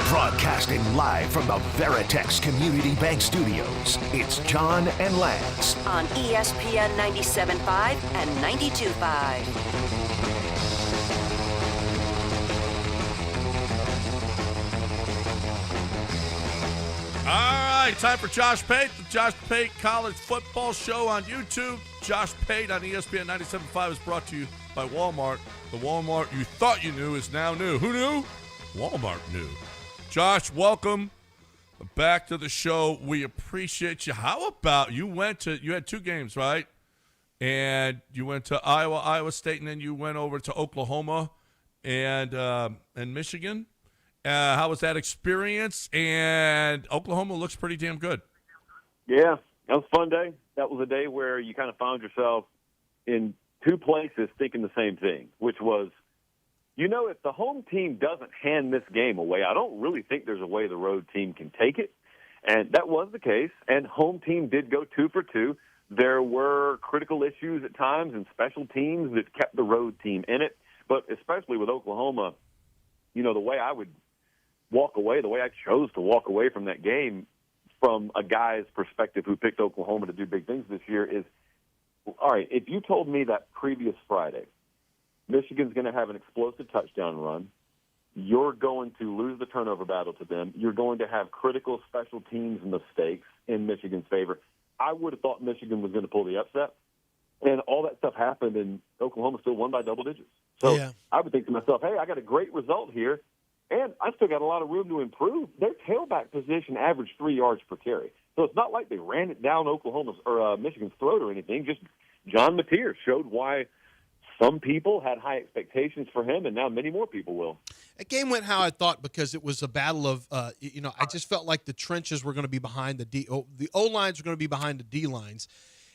Broadcasting live from the Veritex Community Bank Studios, it's John and Lance. On ESPN 97.5 and 92.5. All right, time for Josh Pate, the Josh Pate College Football Show on YouTube. Josh Pate on ESPN 97.5 is brought to you by Walmart. The Walmart you thought you knew is now new. Who knew? Walmart knew. Josh, welcome back to the show. We appreciate you. How about you had 2 games, right? And you went to Iowa State, and then you went over to Oklahoma and Michigan. How was that experience? And Oklahoma looks pretty damn good. Yeah, that was a fun day. That was a day where you kind of found yourself in 2 places thinking the same thing, which was, if the home team doesn't hand this game away, I don't really think there's a way the road team can take it. And that was the case. And home team did go 2 for 2. There were critical issues at times and special teams that kept the road team in it. But especially with Oklahoma, the way I would walk away, the way I chose to walk away from that game from a guy's perspective who picked Oklahoma to do big things this year is, all right, if you told me that previous Friday Michigan's going to have an explosive touchdown run, you're going to lose the turnover battle to them, you're going to have critical special teams mistakes in Michigan's favor, I would have thought Michigan was going to pull the upset. And all that stuff happened, and Oklahoma still won by double digits. So I would think to myself, hey, I got a great result here, and I still got a lot of room to improve. Their tailback position averaged 3 yards per carry. So it's not like they ran it down Michigan's throat or anything. Just John Mateer showed why some people had high expectations for him, and now many more people will. That game went how I thought because it was a battle of, I just felt like the trenches were going to be behind the O-lines were going to be behind the D-lines.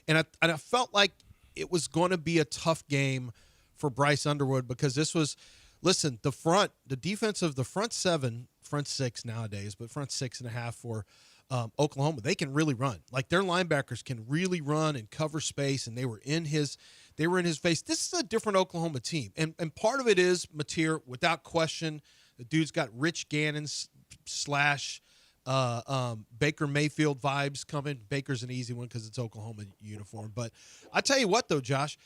And I felt like it was going to be a tough game for Bryce Underwood because this was, listen, the defense of the front six nowadays, but front 6.5 for Oklahoma, they can really run. Like their linebackers can really run and cover space, and they were in his face. This is a different Oklahoma team, and part of it is Mateer, without question. The dude's got Rich Gannon's / Baker Mayfield vibes coming. Baker's an easy one because it's Oklahoma uniform. But I tell you what, though, Josh,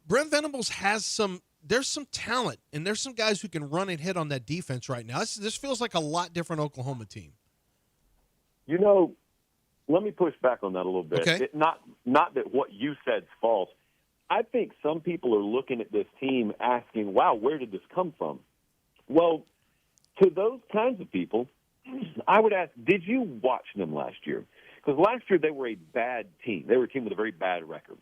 Brent Venables there's some talent, and there's some guys who can run and hit on that defense right now. This feels like a lot different Oklahoma team. Let me push back on that a little bit. Okay. Not that what you said is false. I think some people are looking at this team asking, wow, where did this come from? Well, to those kinds of people, I would ask, did you watch them last year? Because last year they were a bad team. They were a team with a very bad record.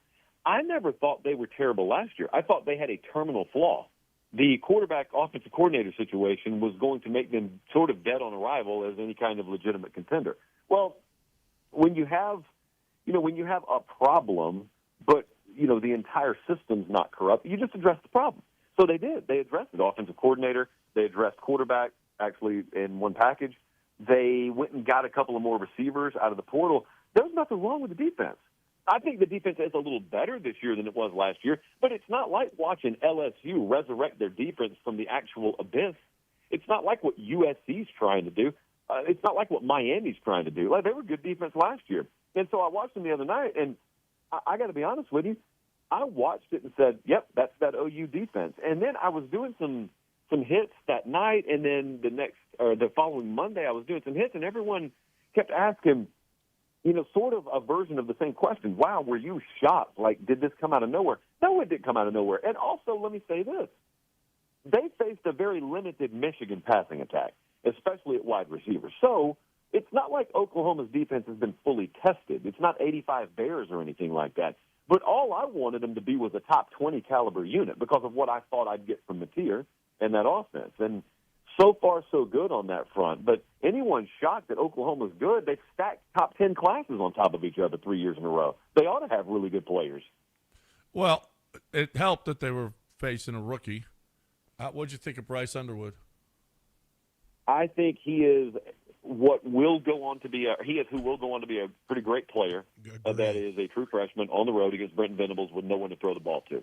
I never thought they were terrible last year. I thought they had a terminal flaw. The quarterback offensive coordinator situation was going to make them sort of dead on arrival as any kind of legitimate contender. Well, when you have a problem, but the entire system's not corrupt, you just address the problem. So they did. They addressed it. Offensive coordinator. They addressed quarterback, actually, in one package. They went and got a couple of more receivers out of the portal. There's nothing wrong with the defense. I think the defense is a little better this year than it was last year, but it's not like watching LSU resurrect their defense from the actual abyss. It's not like what USC's trying to do. It's not like what Miami's trying to do. Like, they were good defense last year. And so I watched them the other night, and I got to be honest with you, I watched it and said, yep, that's that OU defense. And then I was doing some hits that night, and then the following Monday I was doing some hits, and everyone kept asking, sort of a version of the same question. Wow, were you shocked? Like, did this come out of nowhere? No, it didn't come out of nowhere. And also, let me say this. They faced a very limited Michigan passing attack, especially at wide receiver. So it's not like Oklahoma's defense has been fully tested. It's not 85 Bears or anything like that. But all I wanted them to be was a top 20 caliber unit because of what I thought I'd get from Mateer and that offense. And so far, so good on that front. But anyone shocked that Oklahoma's good, they've stacked top 10 classes on top of each other 3 years in a row. They ought to have really good players. Well, it helped that they were facing a rookie. What did you think of Bryce Underwood? I think he is who will go on to be a pretty great player. That is a true freshman on the road against Brent Venables with no one to throw the ball to.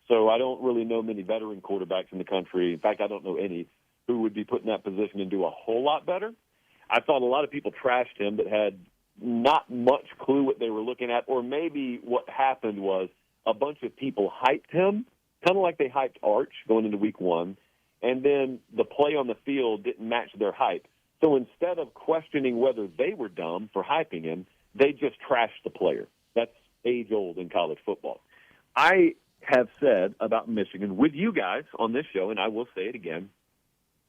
So I don't really know many veteran quarterbacks in the country. In fact, I don't know any who would be put in that position and do a whole lot better. I thought a lot of people trashed him that had not much clue what they were looking at, or maybe what happened was a bunch of people hyped him, kind of like they hyped Arch going into week one, and then the play on the field didn't match their hype. So instead of questioning whether they were dumb for hyping him, they just trashed the player. That's age-old in college football. I have said about Michigan with you guys on this show, and I will say it again,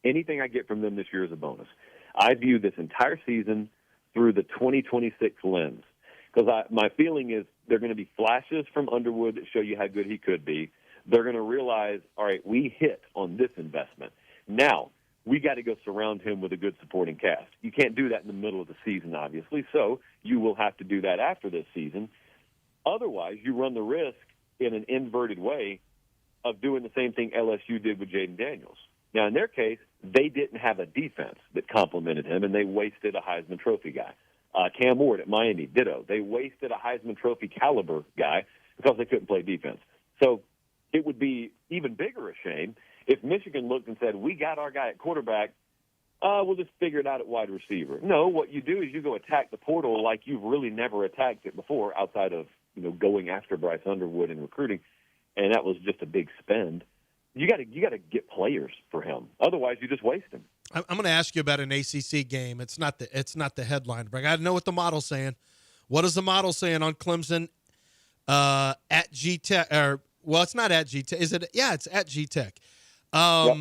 anything I get from them this year is a bonus. I view this entire season through the 2026 lens because my feeling is there are going to be flashes from Underwood that show you how good he could be. They're going to realize, all right, we hit on this investment. Now, we got to go surround him with a good supporting cast. You can't do that in the middle of the season, obviously, so you will have to do that after this season. Otherwise, you run the risk in an inverted way of doing the same thing LSU did with Jaden Daniels. Now, in their case, they didn't have a defense that complemented him, and they wasted a Heisman Trophy guy. Cam Ward at Miami, ditto. They wasted a Heisman Trophy caliber guy because they couldn't play defense. So it would be even bigger a shame if Michigan looked and said, we got our guy at quarterback, we'll just figure it out at wide receiver. No, what you do is you go attack the portal like you've really never attacked it before outside of, going after Bryce Underwood and recruiting, and that was just a big spend. You got to get players for him. Otherwise, you just waste him. I'm going to ask you about an ACC game. It's not the headline, but I got to know what the model's saying. What is the model saying on Clemson at G-Tech? Well, it's not at G-Tech. Is it? Yeah, it's at G-Tech. Yep.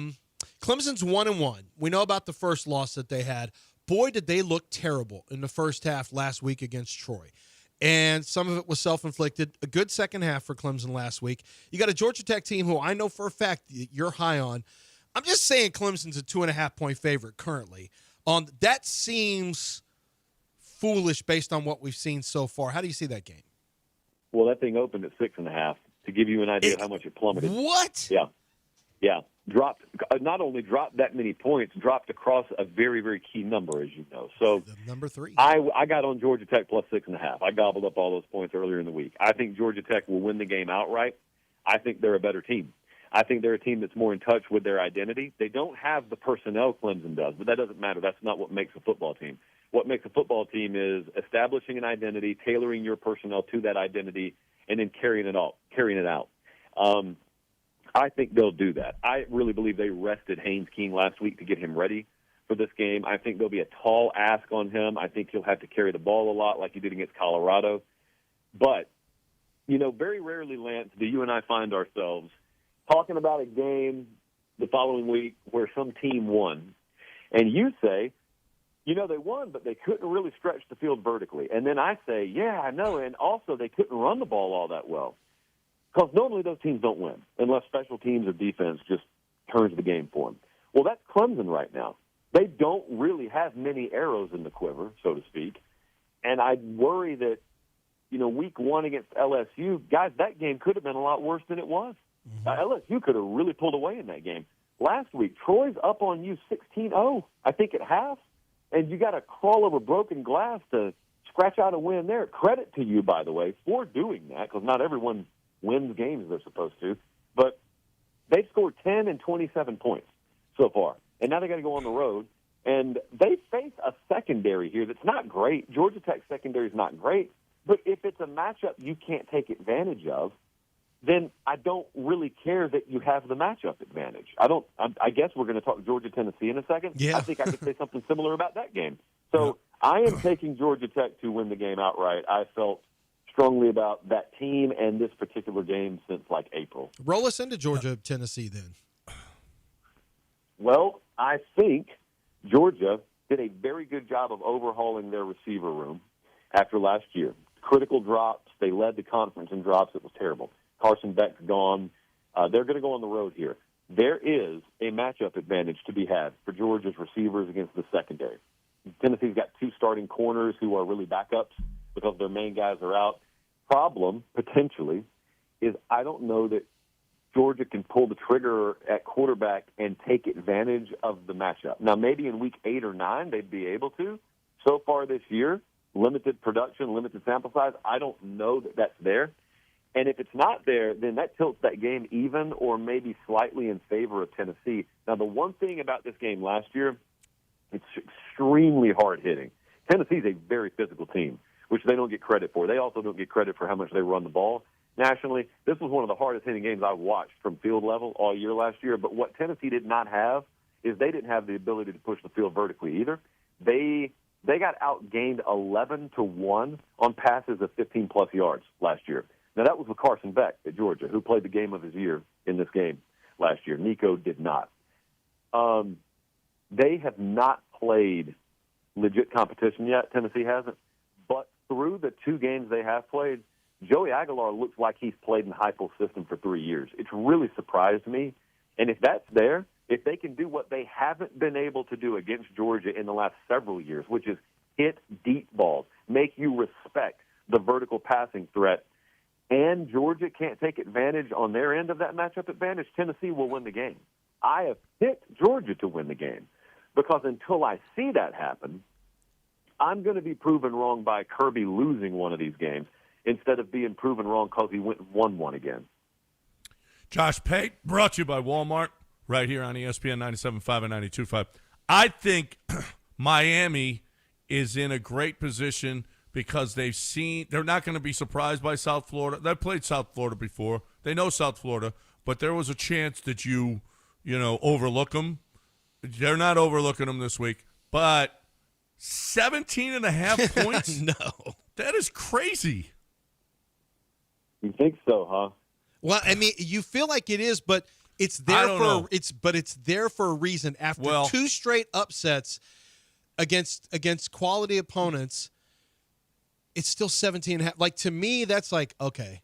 Clemson's 1-1. We know about the first loss that they had. Boy, did they look terrible in the first half last week against Troy. And some of it was self-inflicted. A good second half for Clemson last week. You got a Georgia Tech team who I know for a fact you're high on. I'm just saying Clemson's a 2.5-point favorite currently. That seems foolish based on what we've seen so far. How do you see that game? Well, that thing opened at 6.5 to give you an idea of how much it plummeted. What? Yeah. Not only dropped that many points, dropped across a very, very key number, as you know. So number 3. I got on Georgia Tech plus 6.5. I gobbled up all those points earlier in the week. I think Georgia Tech will win the game outright. I think they're a better team. I think they're a team that's more in touch with their identity. They don't have the personnel Clemson does, but that doesn't matter. That's not what makes a football team. What makes a football team is establishing an identity, tailoring your personnel to that identity, and then carrying it out. I think they'll do that. I really believe they rested Haynes King last week to get him ready for this game. I think there'll be a tall ask on him. I think he'll have to carry the ball a lot like he did against Colorado. But, very rarely, Lance, do you and I find ourselves talking about a game the following week where some team won. And you say, they won, but they couldn't really stretch the field vertically. And then I say, yeah, I know, and also they couldn't run the ball all that well. Because normally those teams don't win unless special teams or defense just turns the game for them. Well, that's Clemson right now. They don't really have many arrows in the quiver, so to speak. And I worry that, week 1 against LSU, guys, that game could have been a lot worse than it was. LSU could have really pulled away in that game. Last week, Troy's up on you 16-0, I think at half, and you got to crawl over broken glass to scratch out a win there. Credit to you, by the way, for doing that, because not everyone wins games they're supposed to. But they've scored 10 and 27 points so far, and now they got to go on the road. And they face a secondary here that's not great. Georgia Tech secondary is not great, but if it's a matchup you can't take advantage of, then I don't really care that you have the matchup advantage. I guess we're going to talk Georgia-Tennessee in a second. Yeah. I think I could say something similar about that game. So I am taking Georgia Tech to win the game outright. I felt strongly about that team and this particular game since April. Roll us into Georgia-Tennessee then. Well, I think Georgia did a very good job of overhauling their receiver room after last year. Critical drops. They led the conference in drops. It was terrible. Carson Beck's gone. They're going to go on the road here. There is a matchup advantage to be had for Georgia's receivers against the secondary. Tennessee's got 2 starting corners who are really backups because their main guys are out. Problem, potentially, is I don't know that Georgia can pull the trigger at quarterback and take advantage of the matchup. Now, maybe in week 8 or 9 they'd be able to. So far this year, limited production, limited sample size, I don't know that that's there. And if it's not there, then that tilts that game even or maybe slightly in favor of Tennessee. Now, the one thing about this game last year, it's extremely hard-hitting. Tennessee's a very physical team, which they don't get credit for. They also don't get credit for how much they run the ball nationally. This was one of the hardest-hitting games I watched from field level all year last year. But what Tennessee did not have is they didn't have the ability to push the field vertically either. They got outgained 11-1 on passes of 15-plus yards last year. Now, that was with Carson Beck at Georgia, who played the game of his year in this game last year. Nico did not. They have not played legit competition yet. Tennessee hasn't. But through the 2 games they have played, Joey Aguilar looks like he's played in Heupel's system for 3 years. It's really surprised me. And if that's there, if they can do what they haven't been able to do against Georgia in the last several years, which is hit deep balls, make you respect the vertical passing threat, and Georgia can't take advantage on their end of that matchup advantage, Tennessee will win the game. I have picked Georgia to win the game because until I see that happen, I'm going to be proven wrong by Kirby losing one of these games instead of being proven wrong because he went and won one again. Josh Pate, brought to you by Walmart, right here on ESPN 97.5 and 92.5. I think Miami is in a great position because they're not going to be surprised by South Florida. They've played South Florida before. They know South Florida, but there was a chance that you overlook them. They're not overlooking them this week, but 17.5 points? No. That is crazy. You think so, huh? Well, I mean, you feel like it is, but it's there it's there for a reason. After two straight upsets against quality opponents, it's still 17.5. Like, to me, that's like, okay.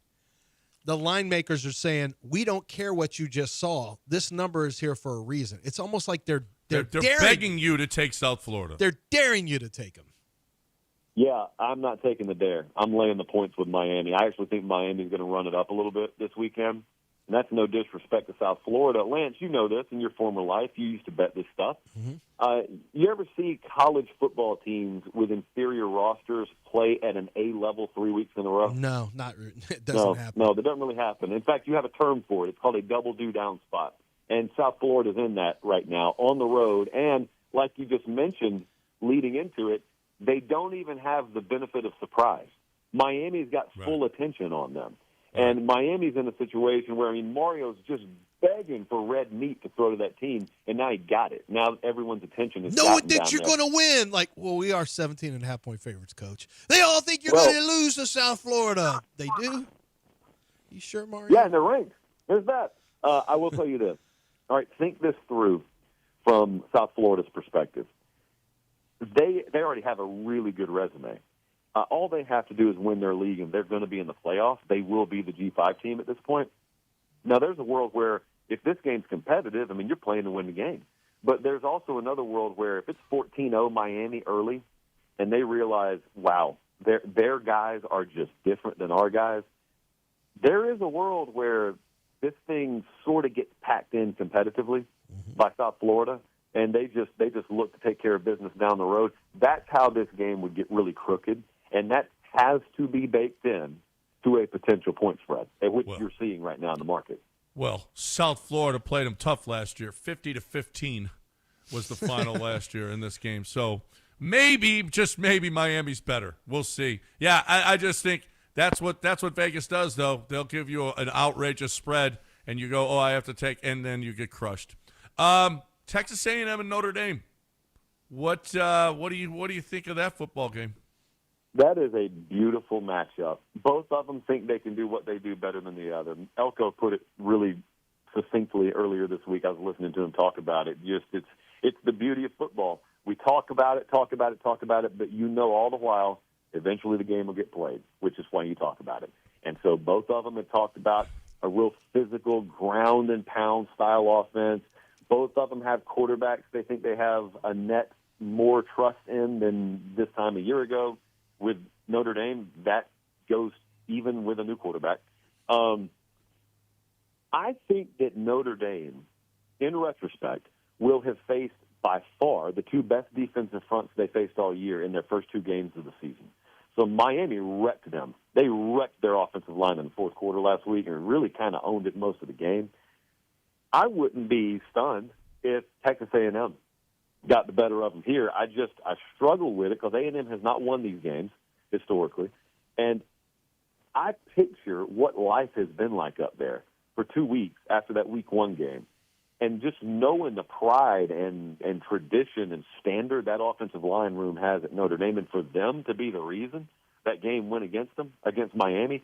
The line makers are saying, we don't care what you just saw. This number is here for a reason. It's almost like they're begging you to take South Florida. They're daring you to take them. Yeah, I'm not taking the dare. I'm laying the points with Miami. I actually think Miami's going to run it up a little bit this weekend. And that's no disrespect to South Florida. Lance, you know this in your former life. You used to bet this stuff. Mm-hmm. You ever see college football teams with inferior rosters play at an A level 3 weeks in a row? No, it doesn't happen. No, that doesn't really happen. In fact, you have a term for it. It's called a double do down spot. And South Florida's in that right now on the road. And like you just mentioned, leading into it, they don't even have the benefit of surprise. Miami's got full attention on them. And Miami's in a situation where, Mario's just begging for red meat to throw to that team, and now he got it. Now everyone's attention is no one thinks you're going to win. Like, well, we are 17.5-point favorites, Coach. They all think you're going to lose to South Florida. They do? You sure, Mario? Yeah, and they're ranked. There's that. I will tell you this. All right, think this through from South Florida's perspective. They already have a really good resume. All they have to do is win their league, and they're going to be in the playoffs. They will be the G5 team at this point. Now, there's a world where if this game's competitive, you're playing to win the game. But there's also another world where if it's 14-0 Miami early and they realize, wow, their guys are just different than our guys, there is a world where this thing sort of gets packed in competitively by South Florida, and they just look to take care of business down the road. That's how this game would get really crooked. And that has to be baked in to a potential point spread, which you're seeing right now in the market. Well, South Florida played them tough last year. 50-15 was the final last year in this game. So maybe, just maybe, Miami's better. We'll see. Yeah, I just think that's what Vegas does, though. They'll give you an outrageous spread, and you go, I have to take, and then you get crushed. Texas A&M and Notre Dame. What do you think of that football game? That is a beautiful matchup. Both of them think they can do what they do better than the other. Elko put it really succinctly earlier this week. I was listening to him talk about it. It's the beauty of football. We talk about it, but you know all the while eventually the game will get played, which is why you talk about it. And so both of them have talked about a real physical ground and pound style offense. Both of them have quarterbacks they think they have a net more trust in than this time a year ago. With Notre Dame, that goes even with a new quarterback. I think that Notre Dame, in retrospect, will have faced by far the two best defensive fronts they faced all year in their first two games of the season. So Miami wrecked them. They wrecked their offensive line in the fourth quarter last week and really kind of owned it most of the game. I wouldn't be stunned if Texas A&M got the better of them here. I struggle with it because A&M has not won these games historically. And I picture what life has been like up there for 2 weeks after that week one game. And just knowing the pride and tradition and standard that offensive line room has at Notre Dame, and for them to be the reason that game went against them, against Miami,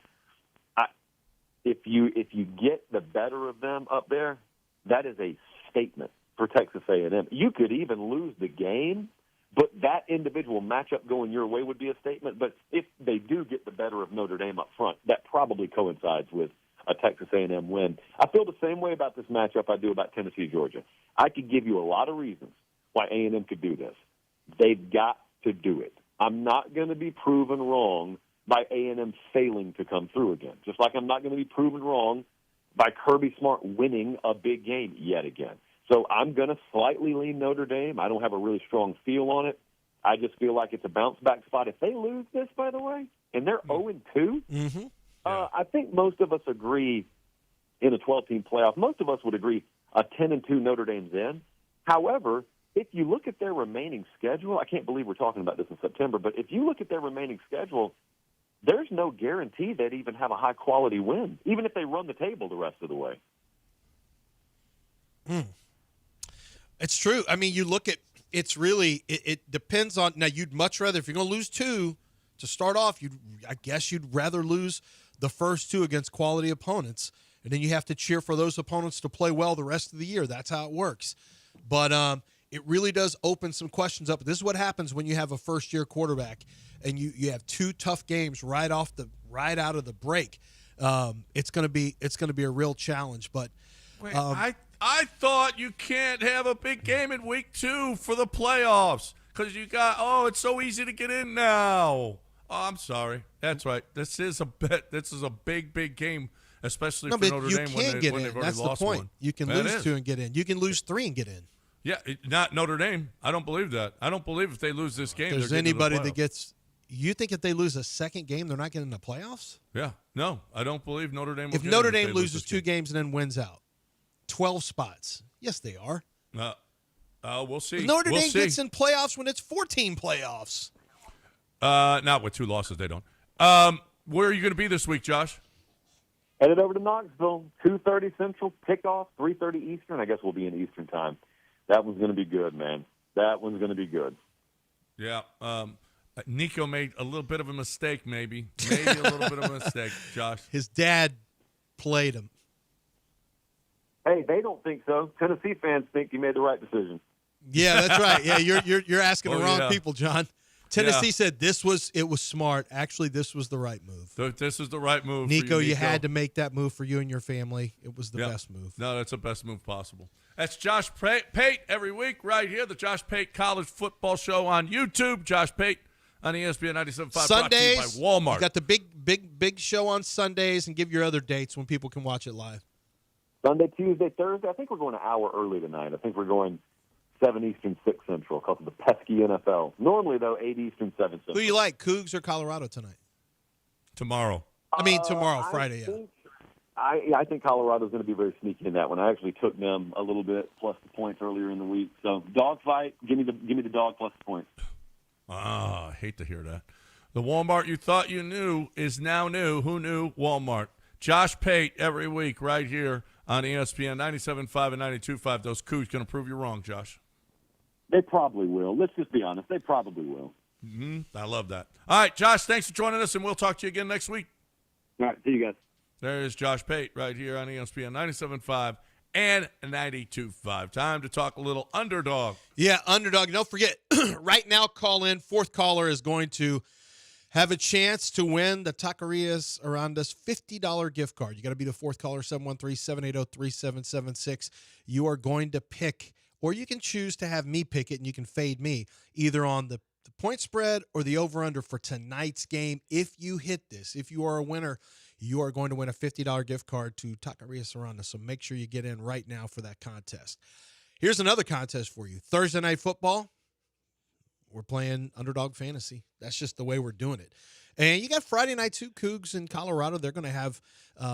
if you get the better of them up there, that is a statement for Texas A&M. You could even lose the game, but that individual matchup going your way would be a statement. But if they do get the better of Notre Dame up front, that probably coincides with a Texas A&M win. I feel the same way about this matchup I do about Tennessee-Georgia. I could give you a lot of reasons why A&M could do this. They've got to do it. I'm not going to be proven wrong by A&M failing to come through again. Just like I'm not going to be proven wrong by Kirby Smart winning a big game yet again. So I'm going to slightly lean Notre Dame. I don't have a really strong feel on it. I just feel like it's a bounce-back spot. If they lose this, by the way, and they're 0-2, I think most of us agree in a 12-team playoff, most of us would agree a 10-2 Notre Dame's in. However, if you look at their remaining schedule, I can't believe we're talking about this in September, but if you look at their remaining schedule, there's no guarantee they'd even have a high-quality win, even if they run the table the rest of the way. It's true. I mean, you look at it's really it depends on. Now, you'd much rather, if you're going to lose 2 to start off, I guess you'd rather lose the first 2 against quality opponents, and then you have to cheer for those opponents to play well the rest of the year. That's how it works. But it really does open some questions up. This is what happens when you have a first-year quarterback and you have 2 tough games right out of the break. It's going to be a real challenge. But wait, I thought you can't have a big game in week 2 for the playoffs because you got it's so easy to get in now. Oh, I'm sorry. That's right. This is a big game, especially for Notre Dame when they've already That's lost the point. one. You can lose 2 and get in. You can lose 3 and get in. Yeah, not Notre Dame. I don't believe that. I don't believe if they lose this game, There's they're anybody getting that gets. You think if they lose a second game, they're not getting in the playoffs? Yeah. No, I don't believe Notre Dame will If get Notre in Dame they loses lose 2 games and then wins out, 12 spots. Yes, they are. We'll see. Notre Dame gets in playoffs when it's 14 playoffs. Not with 2 losses, they don't. Where are you going to be this week, Josh? Headed over to Knoxville, 2:30 Central, kickoff, 3:30 Eastern. I guess we'll be in Eastern time. That one's going to be good, man. That one's going to be good. Yeah. Nico made a little bit of a mistake, maybe. Maybe a little bit of a mistake, Josh. His dad played him. Hey, they don't think so. Tennessee fans think he made the right decision. Yeah, that's right. Yeah, you're asking the wrong people, John. Tennessee said it was smart. Actually, this was the right move. This is the right move. Nico, for you had to make that move for you and your family. It was the best move. No, that's the best move possible. That's Josh Pate every week right here, the Josh Pate College Football Show on YouTube. Josh Pate on ESPN 97.5, Sundays, brought to you by Walmart. You got the big show on Sundays, and give your other dates when people can watch it live. Sunday, Tuesday, Thursday. I think we're going an hour early tonight. I think we're going 7 Eastern, 6 Central because of the pesky NFL. Normally, though, 8 Eastern, 7 Central. Who you like, Cougs or Colorado tonight? Tomorrow. Friday, I think Colorado's going to be very sneaky in that one. I actually took them a little bit plus the points earlier in the week. So dog fight, give me the dog plus the points. I hate to hear that. The Walmart you thought you knew is now new. Who knew? Walmart. Josh Pate every week right here on ESPN 97.5 and 92.5. Those Cougs going to prove you wrong, Josh. They probably will. Let's just be honest. They probably will. I love that. All right, Josh, thanks for joining us, and we'll talk to you again next week. All right, see you guys. There is Josh Pate right here on ESPN 97.5 and 92.5. Time to talk a little underdog. Yeah, underdog. Don't forget, right now, call in. Fourth caller is going to have a chance to win the Taquerias Arandas $50 gift card. You got to be the fourth caller, 713-780-3776. You are going to pick, or you can choose to have me pick it, and you can fade me, either on the point spread or the over-under for tonight's game. If you hit this, if you are a winner, you are going to win a $50 gift card to Taquerias Arandas. So make sure you get in right now for that contest. Here's another contest for you. Thursday Night Football. We're playing Underdog Fantasy. That's just the way we're doing it. And you got Friday night too, Cougs in Colorado. They're going to have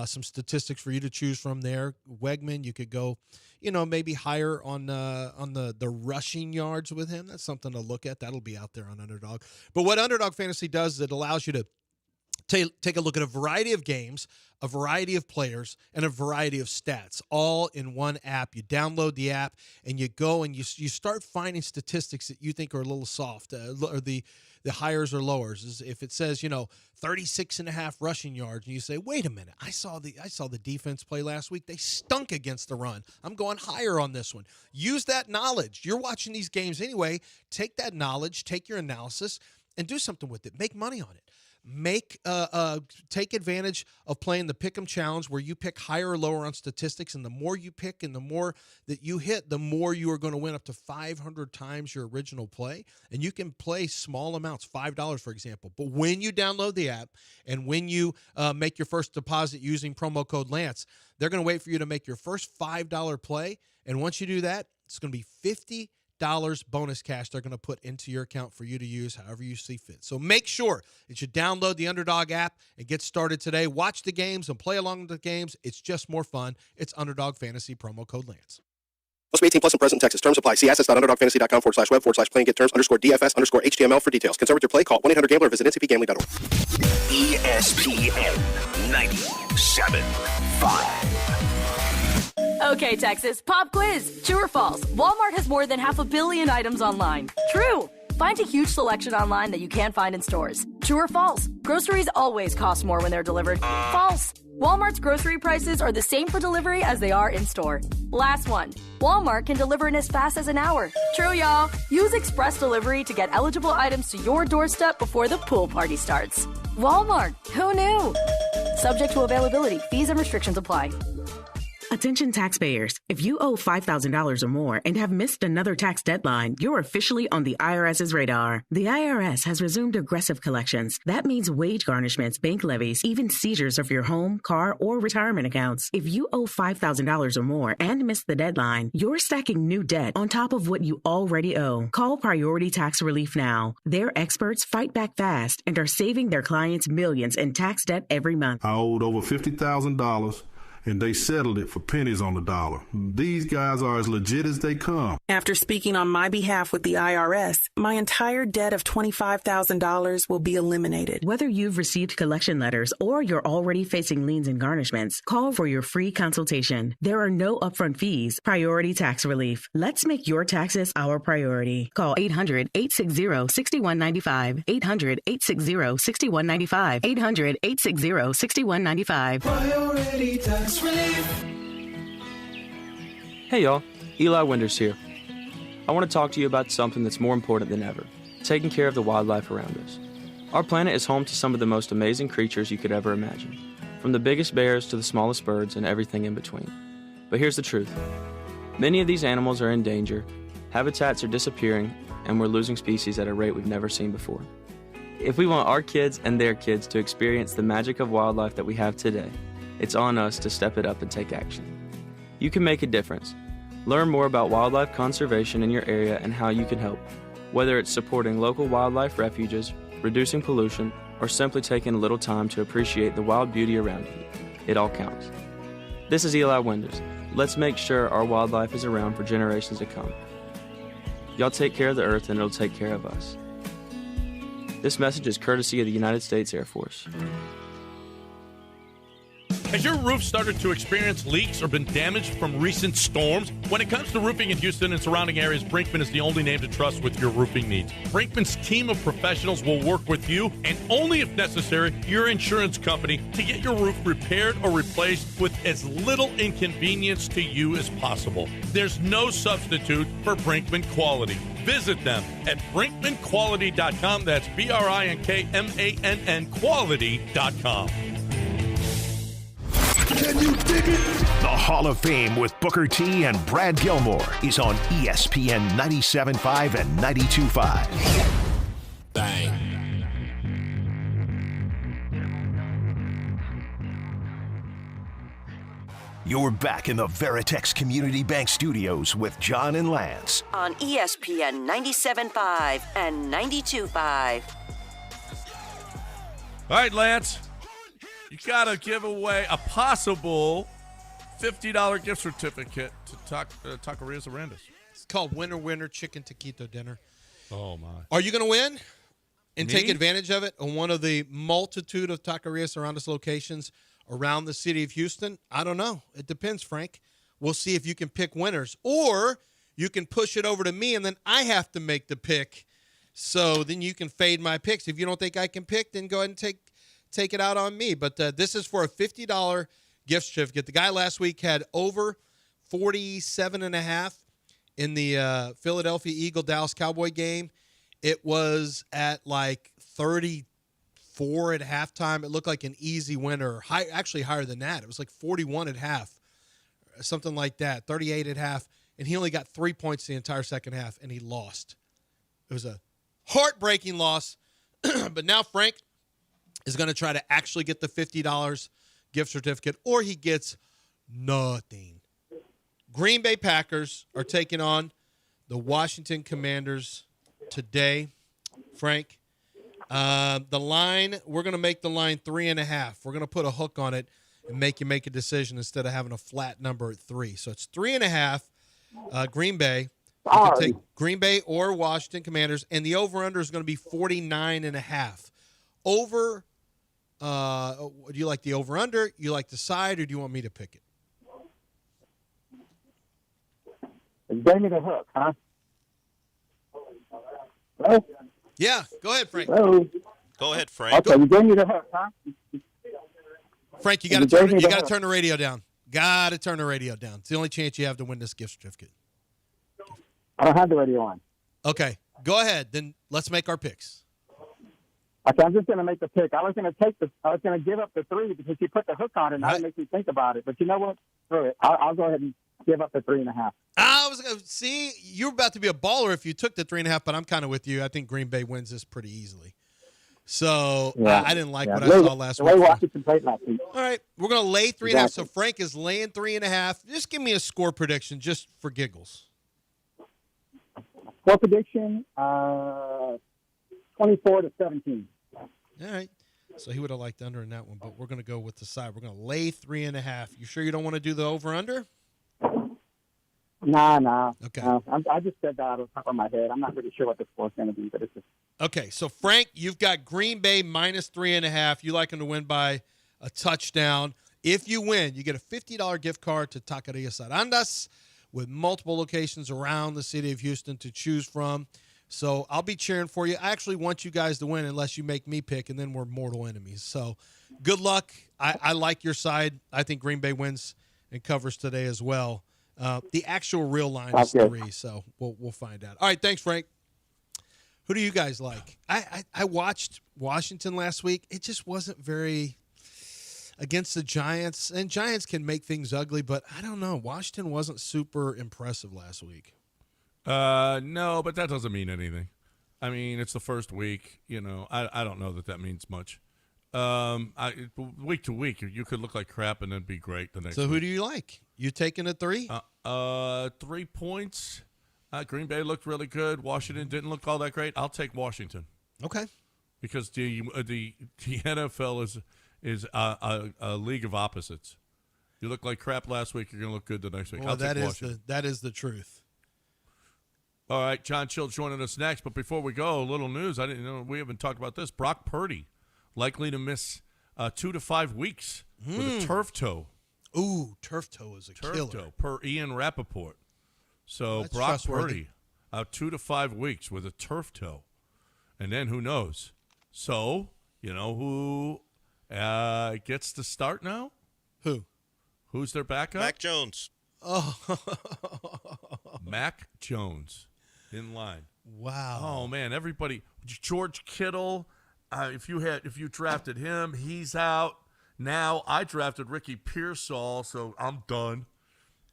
some statistics for you to choose from there. Wegman, you could go, maybe higher on the rushing yards with him. That's something to look at. That'll be out there on Underdog. But what Underdog Fantasy does is it allows you to take a look at a variety of games, a variety of players, and a variety of stats, all in one app. You download the app, and you go and you start finding statistics that you think are a little soft, or the higher or lowers. If it says 36.5 rushing yards, and you say, wait a minute, I saw the defense play last week. They stunk against the run. I'm going higher on this one. Use that knowledge. You're watching these games anyway. Take that knowledge, take your analysis, and do something with it. Make money on it. Take advantage of playing the Pick'em Challenge, where you pick higher or lower on statistics, and the more you pick and the more that you hit, the more you are going to win, up to 500 times your original play. And you can play small amounts, $5 for example. But when you download the app and when you make your first deposit using promo code Lance, they're going to wait for you to make your first $5 play. And once you do that, it's going to be $50 bonus cash they're going to put into your account for you to use however you see fit. So make sure that you download the Underdog app and get started today. Watch the games and play along with the games. It's just more fun. It's Underdog Fantasy, promo code Lance. Must be 18 plus in present Texas. Terms apply. See assets.underdogfantasy.com/web/playing. Get terms _DFS_HTML for details. Concerned with your play? Call 1-800-GAMBLER or visit ncpgambling.org. ESPN 97.5. Okay, Texas, pop quiz. True or false? Walmart has more than 500 million items online. True. Find a huge selection online that you can't find in stores. True or false? Groceries always cost more when they're delivered. False. Walmart's grocery prices are the same for delivery as they are in store. Last one. Walmart can deliver in as fast as an hour. True, y'all. Use express delivery to get eligible items to your doorstep before the pool party starts. Walmart. Who knew? Subject to availability. Fees and restrictions apply. Attention taxpayers. If you owe $5,000 or more and have missed another tax deadline, you're officially on the IRS's radar. The IRS has resumed aggressive collections. That means wage garnishments, bank levies, even seizures of your home, car, or retirement accounts. If you owe $5,000 or more and missed the deadline, you're stacking new debt on top of what you already owe. Call Priority Tax Relief now. Their experts fight back fast and are saving their clients millions in tax debt every month. I owed over $50,000. And they settled it for pennies on the dollar. These guys are as legit as they come. After speaking on my behalf with the IRS, my entire debt of $25,000 will be eliminated. Whether you've received collection letters or you're already facing liens and garnishments, call for your free consultation. There are no upfront fees. Priority Tax Relief. Let's make your taxes our priority. Call 800-860-6195. 800-860-6195. 800-860-6195. Priority Tax Relief. Hey y'all, Eli Winters here. I want to talk to you about something that's more important than ever, taking care of the wildlife around us. Our planet is home to some of the most amazing creatures you could ever imagine, from the biggest bears to the smallest birds and everything in between. But here's the truth. Many of these animals are in danger, habitats are disappearing, and we're losing species at a rate we've never seen before. If we want our kids and their kids to experience the magic of wildlife that we have today, it's on us to step it up and take action. You can make a difference. Learn more about wildlife conservation in your area and how you can help, whether it's supporting local wildlife refuges, reducing pollution, or simply taking a little time to appreciate the wild beauty around you. It all counts. This is Eli Winters. Let's make sure our wildlife is around for generations to come. Y'all take care of the earth and it'll take care of us. This message is courtesy of the United States Air Force. Has your roof started to experience leaks or been damaged from recent storms? When it comes to roofing in Houston and surrounding areas, Brinkman is the only name to trust with your roofing needs. Brinkman's team of professionals will work with you, and only if necessary, your insurance company, to get your roof repaired or replaced with as little inconvenience to you as possible. There's no substitute for Brinkman quality. Visit them at brinkmanquality.com. That's BRINKMANN quality.com. Can you dig it? The Hall of Fame with Booker T and Brad Gilmore is on ESPN 97.5 and 92.5. Bang. You're back in the Veritex Community Bank Studios with John and Lance. On ESPN 97.5 and 92.5. All right, Lance. You got to give away a possible $50 gift certificate to Taquerias Arandas. It's called Winner Winner Chicken Taquito Dinner. Oh, my. Are you going to win and Me? take advantage of it on one of the multitude of Taquerias Arandas locations around the city of Houston? I don't know. It depends, Frank. We'll see if you can pick winners. Or you can push it over to me, and then I have to make the pick. So then you can fade my picks. If you don't think I can pick, then go ahead and take it out on me. But this is for a $50 gift certificate. The guy last week had over 47.5 in the Philadelphia Eagle-Dallas Cowboy game. It was at like 33 44 at halftime. It looked like an easy winner. Actually higher than that. It was like 41 at half, something like that, 38 at half. And he only got 3 points the entire second half, and he lost. It was a heartbreaking loss. But now Frank is going to try to actually get the $50 gift certificate, or he gets nothing. Green Bay Packers are taking on the Washington Commanders today. Frank, the line, we're going to make the line 3.5. We're going to put a hook on it and make you make a decision instead of having a flat number at 3. So it's 3.5. Green Bay. You can take Green Bay or Washington Commanders, and the over-under is going to be 49.5. Over, do you like the over-under? You like the side, or do you want me to pick it? You gave me the hook, huh? Hello? Yeah, go ahead, Frank. Hello? Go ahead, Frank. Okay, you gave me the hook, huh? Frank, you got to turn the radio down. Got to turn the radio down. It's the only chance you have to win this gift certificate. I don't have the radio on. Okay, go ahead. Then let's make our picks. Okay, I'm just going to make the pick. I was going to give up the 3 because you put the hook on it, and that makes me think about it. But you know what? Screw it. I'll go ahead and give up the 3.5. I was going to see you're about to be a baller if you took the 3.5, but I'm kind of with you. I think Green Bay wins this pretty easily. So yeah. I didn't like what I saw last week. Washington played last week. All right, we're going to lay 3.5. Exactly. So Frank is laying 3.5. Just give me a score prediction, just for giggles. Score prediction: 24-17. All right. So he would have liked under in that one, but we're going to go with the side. We're going to lay 3.5. You sure you don't want to do the over/under? Nah. Okay. I just said that out of the top of my head. I'm not really sure what the score's going to be, but it's just... Okay, so Frank, you've got Green Bay minus 3.5. You like them to win by a touchdown. If you win, you get a $50 gift card to Taquerias Arandas with multiple locations around the city of Houston to choose from. So I'll be cheering for you. I actually want you guys to win unless you make me pick, and then we're mortal enemies. So good luck. I like your side. I think Green Bay wins and covers today as well. The actual real line is 3, so we'll find out. All right, thanks, Frank. Who do you guys like? I watched Washington last week. It just wasn't very against the Giants, and Giants can make things ugly, but I don't know. Washington wasn't super impressive last week. No, but that doesn't mean anything. I mean, it's the first week. You know, I don't know that means much. Week to week, you could look like crap and then be great the next So who week. do you like? You taking a 3? 3 points. Green Bay looked really good. Washington didn't look all that great. I'll take Washington. Okay. Because the NFL is a league of opposites. You look like crap last week, you're going to look good the next week. Well, I'll take Washington. that is the truth. All right, John Chill joining us next. But before we go, a little news. We haven't talked about this. Brock Purdy likely to miss 2 to 5 weeks with a turf toe. Ooh, turf toe is a killer. Toe, per Ian Rappaport. So That's Brock trustworthy. Purdy out 2 to 5 weeks with a turf toe. And then who knows? So, you know who gets to start now? Who? Who's their backup? Mac Jones. Oh. Mac Jones in line. Wow. Oh, man, everybody. George Kittle, if you drafted him, he's out. Now I drafted Ricky Pearsall, so I'm done.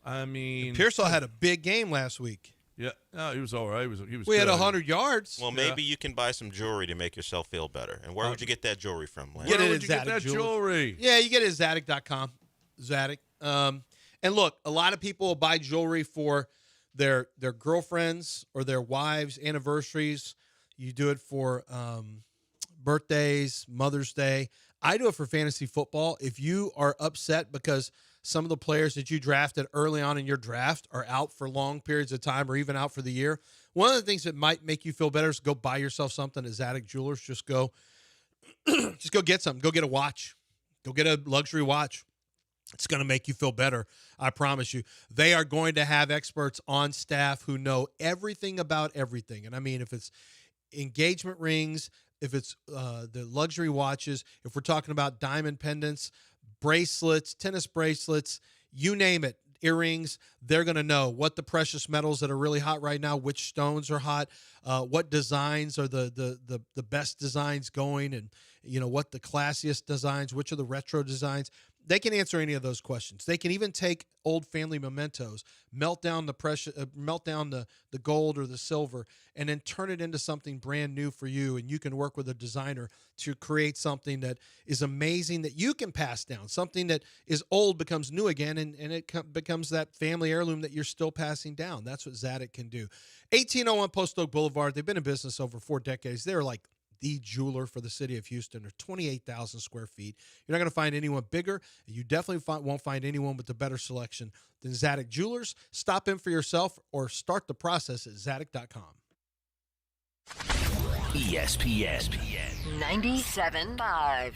I mean, Pearsall had a big game last week. Yeah, no, he was all right. He was. We good. had 100 yards. Well, maybe you can buy some jewelry to make yourself feel better. And where would you get that jewelry from, Lance? Where would you get that jewelry? Yeah, you get it at Zadig.com. Zadig. And look, a lot of people will buy jewelry for their girlfriends or their wives' anniversaries. You do it for birthdays, Mother's Day. I do it for fantasy football. If you are upset because some of the players that you drafted early on in your draft are out for long periods of time or even out for the year, one of the things that might make you feel better is go buy yourself something at Zadig Jewelers. Just go get something. Go get a watch. Go get a luxury watch. It's going to make you feel better. I promise you. They are going to have experts on staff who know everything about everything. And I mean, if it's engagement rings, if it's the luxury watches, if we're talking about diamond pendants, bracelets, tennis bracelets, you name it, earrings, they're going to know what the precious metals that are really hot right now, which stones are hot, what designs are the best designs going, what the classiest designs, which are the retro designs. They can answer any of those questions. They can even take old family mementos, melt down the gold or the silver, and then turn it into something brand new for you. And you can work with a designer to create something that is amazing that you can pass down. Something that is old becomes new again, and it becomes that family heirloom that you're still passing down. That's what Zadok can do. 1801 Post Oak Boulevard. They've been in business over 4 decades. They're like the jeweler for the city of Houston. They're 28,000 square feet. You're not going to find anyone bigger. You definitely won't find anyone with a better selection than Zadok Jewelers. Stop in for yourself or start the process at zadok.com. ESPN 97.5.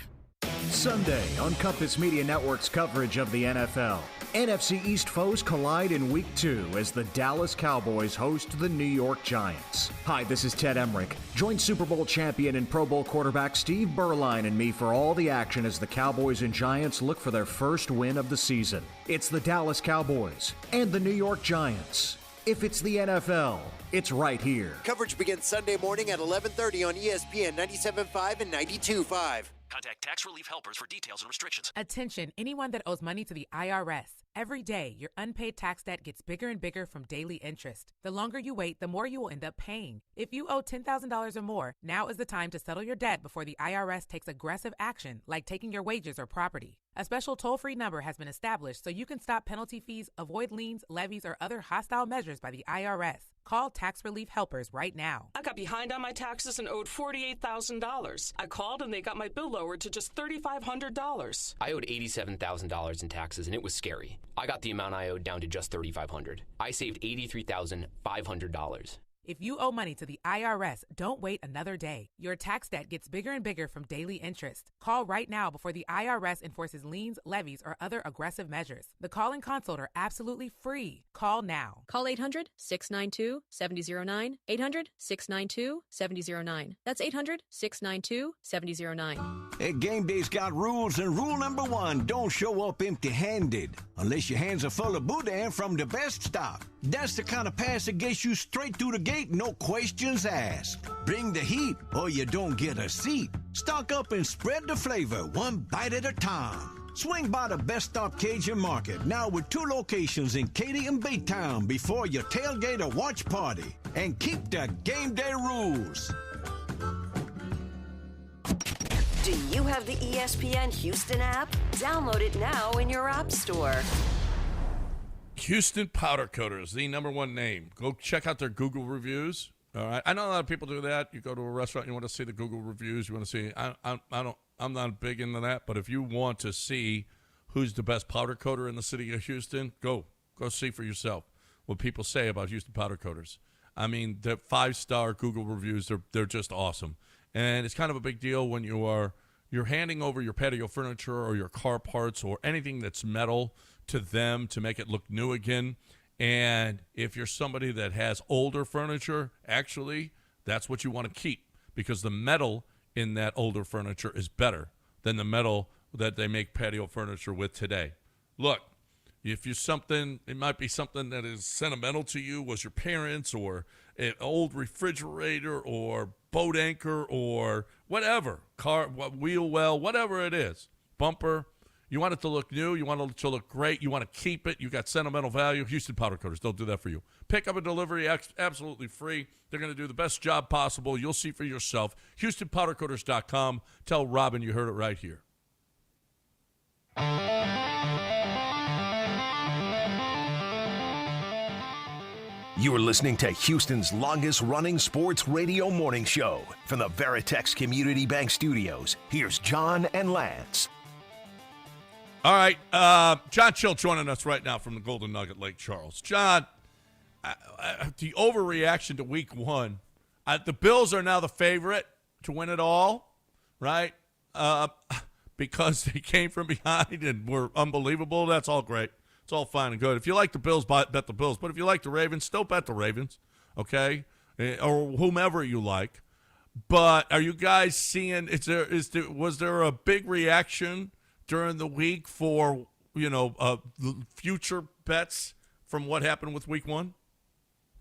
Sunday on Compass Media Network's coverage of the NFL. NFC East foes collide in Week 2 as the Dallas Cowboys host the New York Giants. Hi, this is Ted Emmerich. Join Super Bowl champion and Pro Bowl quarterback Steve Berline and me for all the action as the Cowboys and Giants look for their first win of the season. It's the Dallas Cowboys and the New York Giants. If it's the NFL, it's right here. Coverage begins Sunday morning at 11:30 on ESPN 97.5 and 92.5. Contact Tax Relief Helpers for details and restrictions. Attention, anyone that owes money to the IRS. Every day, your unpaid tax debt gets bigger and bigger from daily interest. The longer you wait, the more you will end up paying. If you owe $10,000 or more, now is the time to settle your debt before the IRS takes aggressive action, like taking your wages or property. A special toll-free number has been established so you can stop penalty fees, avoid liens, levies, or other hostile measures by the IRS. Call Tax Relief Helpers right now. I got behind on my taxes and owed $48,000. I called and they got my bill lowered to just $3,500. I owed $87,000 in taxes, and it was scary. I got the amount I owed down to just $3,500. I saved $83,500. If you owe money to the IRS, don't wait another day. Your tax debt gets bigger and bigger from daily interest. Call right now before the IRS enforces liens, levies, or other aggressive measures. The call and consult are absolutely free. Call now. Call 800-692-7009. 800-692-7009. That's 800-692-7009. Hey, game day's got rules, and rule number 1, don't show up empty-handed. Unless your hands are full of boudin from the best stock. That's the kind of pass that gets you straight through the gate, no questions asked. Bring the heat, or you don't get a seat. Stock up and spread the flavor, one bite at a time. Swing by the Best Stop Cajun Market, now with 2 locations in Katy and Baytown before your tailgate or watch party. And keep the game day rules. Do you have the ESPN Houston app? Download it now in your app store. Houston Powder Coaters, the #1 name. Go check out their Google reviews. All right, I know a lot of people do that. You go to a restaurant, you want to see the Google reviews. You want to see. I'm not big into that, but if you want to see who's the best powder coater in the city of Houston, go see for yourself what people say about Houston Powder Coaters. I mean, the 5-star Google reviews, they're just awesome, and it's kind of a big deal when you're handing over your patio furniture or your car parts or anything that's metal to them to make it look new again. And if you're somebody that has older furniture, actually, that's what you want to keep, because the metal in that older furniture is better than the metal that they make patio furniture with today. Look, if you're something, it might be something that is sentimental to you, was your parents, or an old refrigerator, or boat anchor, or whatever, car, wheel well, whatever it is, bumper. You want it to look new. You want it to look great. You want to keep it. You got sentimental value. Houston Powder Coaters, they'll do that for you. Pick up and delivery, absolutely free. They're going to do the best job possible. You'll see for yourself. HoustonPowderCoaters.com. Tell Robin you heard it right here. You are listening to Houston's longest-running sports radio morning show. From the Veritex Community Bank Studios, here's John and Lance. All right, John Chill joining us right now from the Golden Nugget, Lake Charles. John, the overreaction to Week 1. The Bills are now the favorite to win it all, right? Because they came from behind and were unbelievable. That's all great. It's all fine and good. If you like the Bills, bet the Bills. But if you like the Ravens, still bet the Ravens, okay? Or whomever you like. But are you guys seeing? Was there a big reaction during the week for future bets from what happened with Week 1?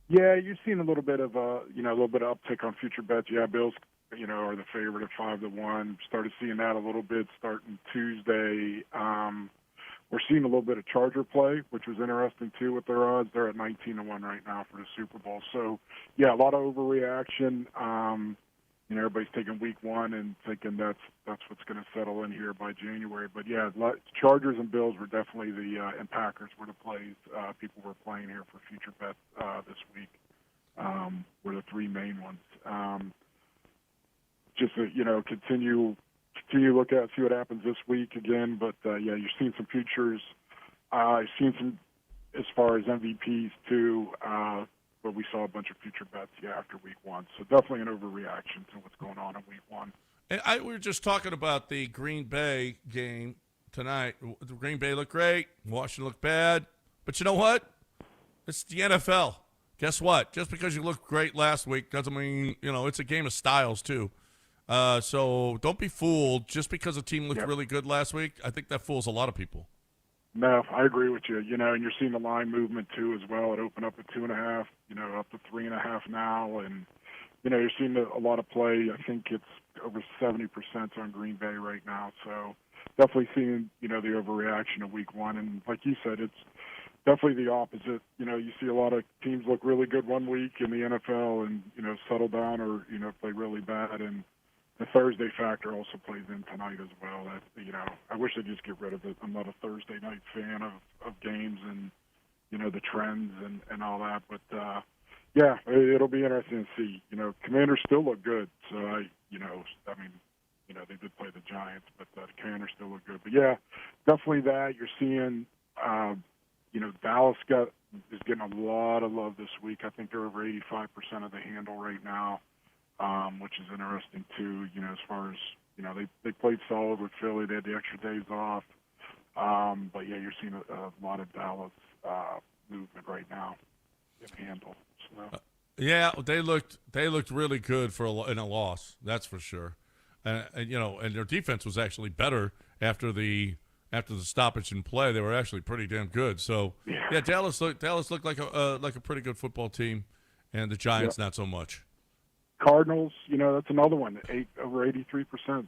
Yeah, you're seeing a little bit of uptick on future bets. Yeah, Bills are the favorite at 5-1. Started seeing that a little bit starting Tuesday. We're seeing a little bit of Charger play, which was interesting too with their odds. They're at 19-1 right now for the Super Bowl. So, yeah, a lot of overreaction. Everybody's taking week one and thinking that's what's going to settle in here by January. But yeah, Chargers and Bills were definitely and Packers were the plays people were playing here for future bets this week. Were the three main ones. Just continue look at see what happens this week again. But yeah, you're seeing some futures. I've seen some as far as MVPs too. But we saw a bunch of future bets, after week one. So definitely an overreaction to what's going on in week one. And we were just talking about the Green Bay game tonight. The Green Bay looked great. Washington looked bad. But you know what? It's the NFL. Guess what? Just because you looked great last week doesn't mean, it's a game of styles too. So don't be fooled just because a team looked really good last week. I think that fools a lot of people. No, I agree with you. And you're seeing the line movement too as well. It opened up at 2.5, up to 3.5 now, and you're seeing a lot of play. I think it's over 70% on Green Bay right now. So definitely seeing the overreaction of week one, and like you said, it's definitely the opposite. You see a lot of teams look really good one week in the NFL, and settle down or play really bad, and the Thursday factor also plays in tonight as well. That I wish they'd just get rid of it. I'm not a Thursday night fan of games and the trends and all that. But yeah, it'll be interesting to see. Commanders still look good. So they did play the Giants, but the Commanders still look good. But yeah, definitely that you're seeing. Dallas is getting a lot of love this week. I think they're over 85% of the handle right now. Which is interesting too, as far as, they played solid with Philly. They had the extra days off. But yeah, you're seeing a lot of Dallas movement right now in handle. So. Yeah, they looked really good in a loss. That's for sure. And their defense was actually better after the stoppage in play. They were actually pretty damn good. So yeah, Dallas looked like a pretty good football team, and the Giants not so much. Cardinals, that's another one. Over 83%.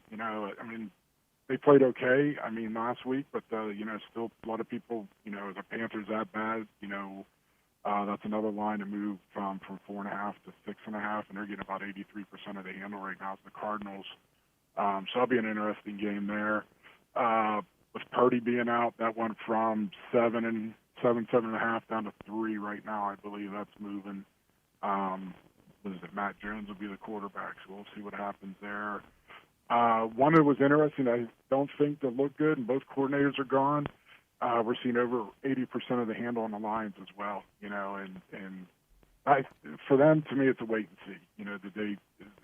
They played okay. Last week, but still a lot of people. The Panthers that bad. That's another line to move from 4.5 to 6.5, and they're getting about 83% of the handle right now. It's the Cardinals. So that'll be an interesting game there. With Purdy being out, that went from 7.5 down to 3 right now. I believe that's moving. Matt Jones will be the quarterback, so we'll see what happens there. One that was interesting, I don't think that looked good, and both coordinators are gone. We're seeing over 80% of the handle on the Lions as well, and for them, to me, it's a wait and see.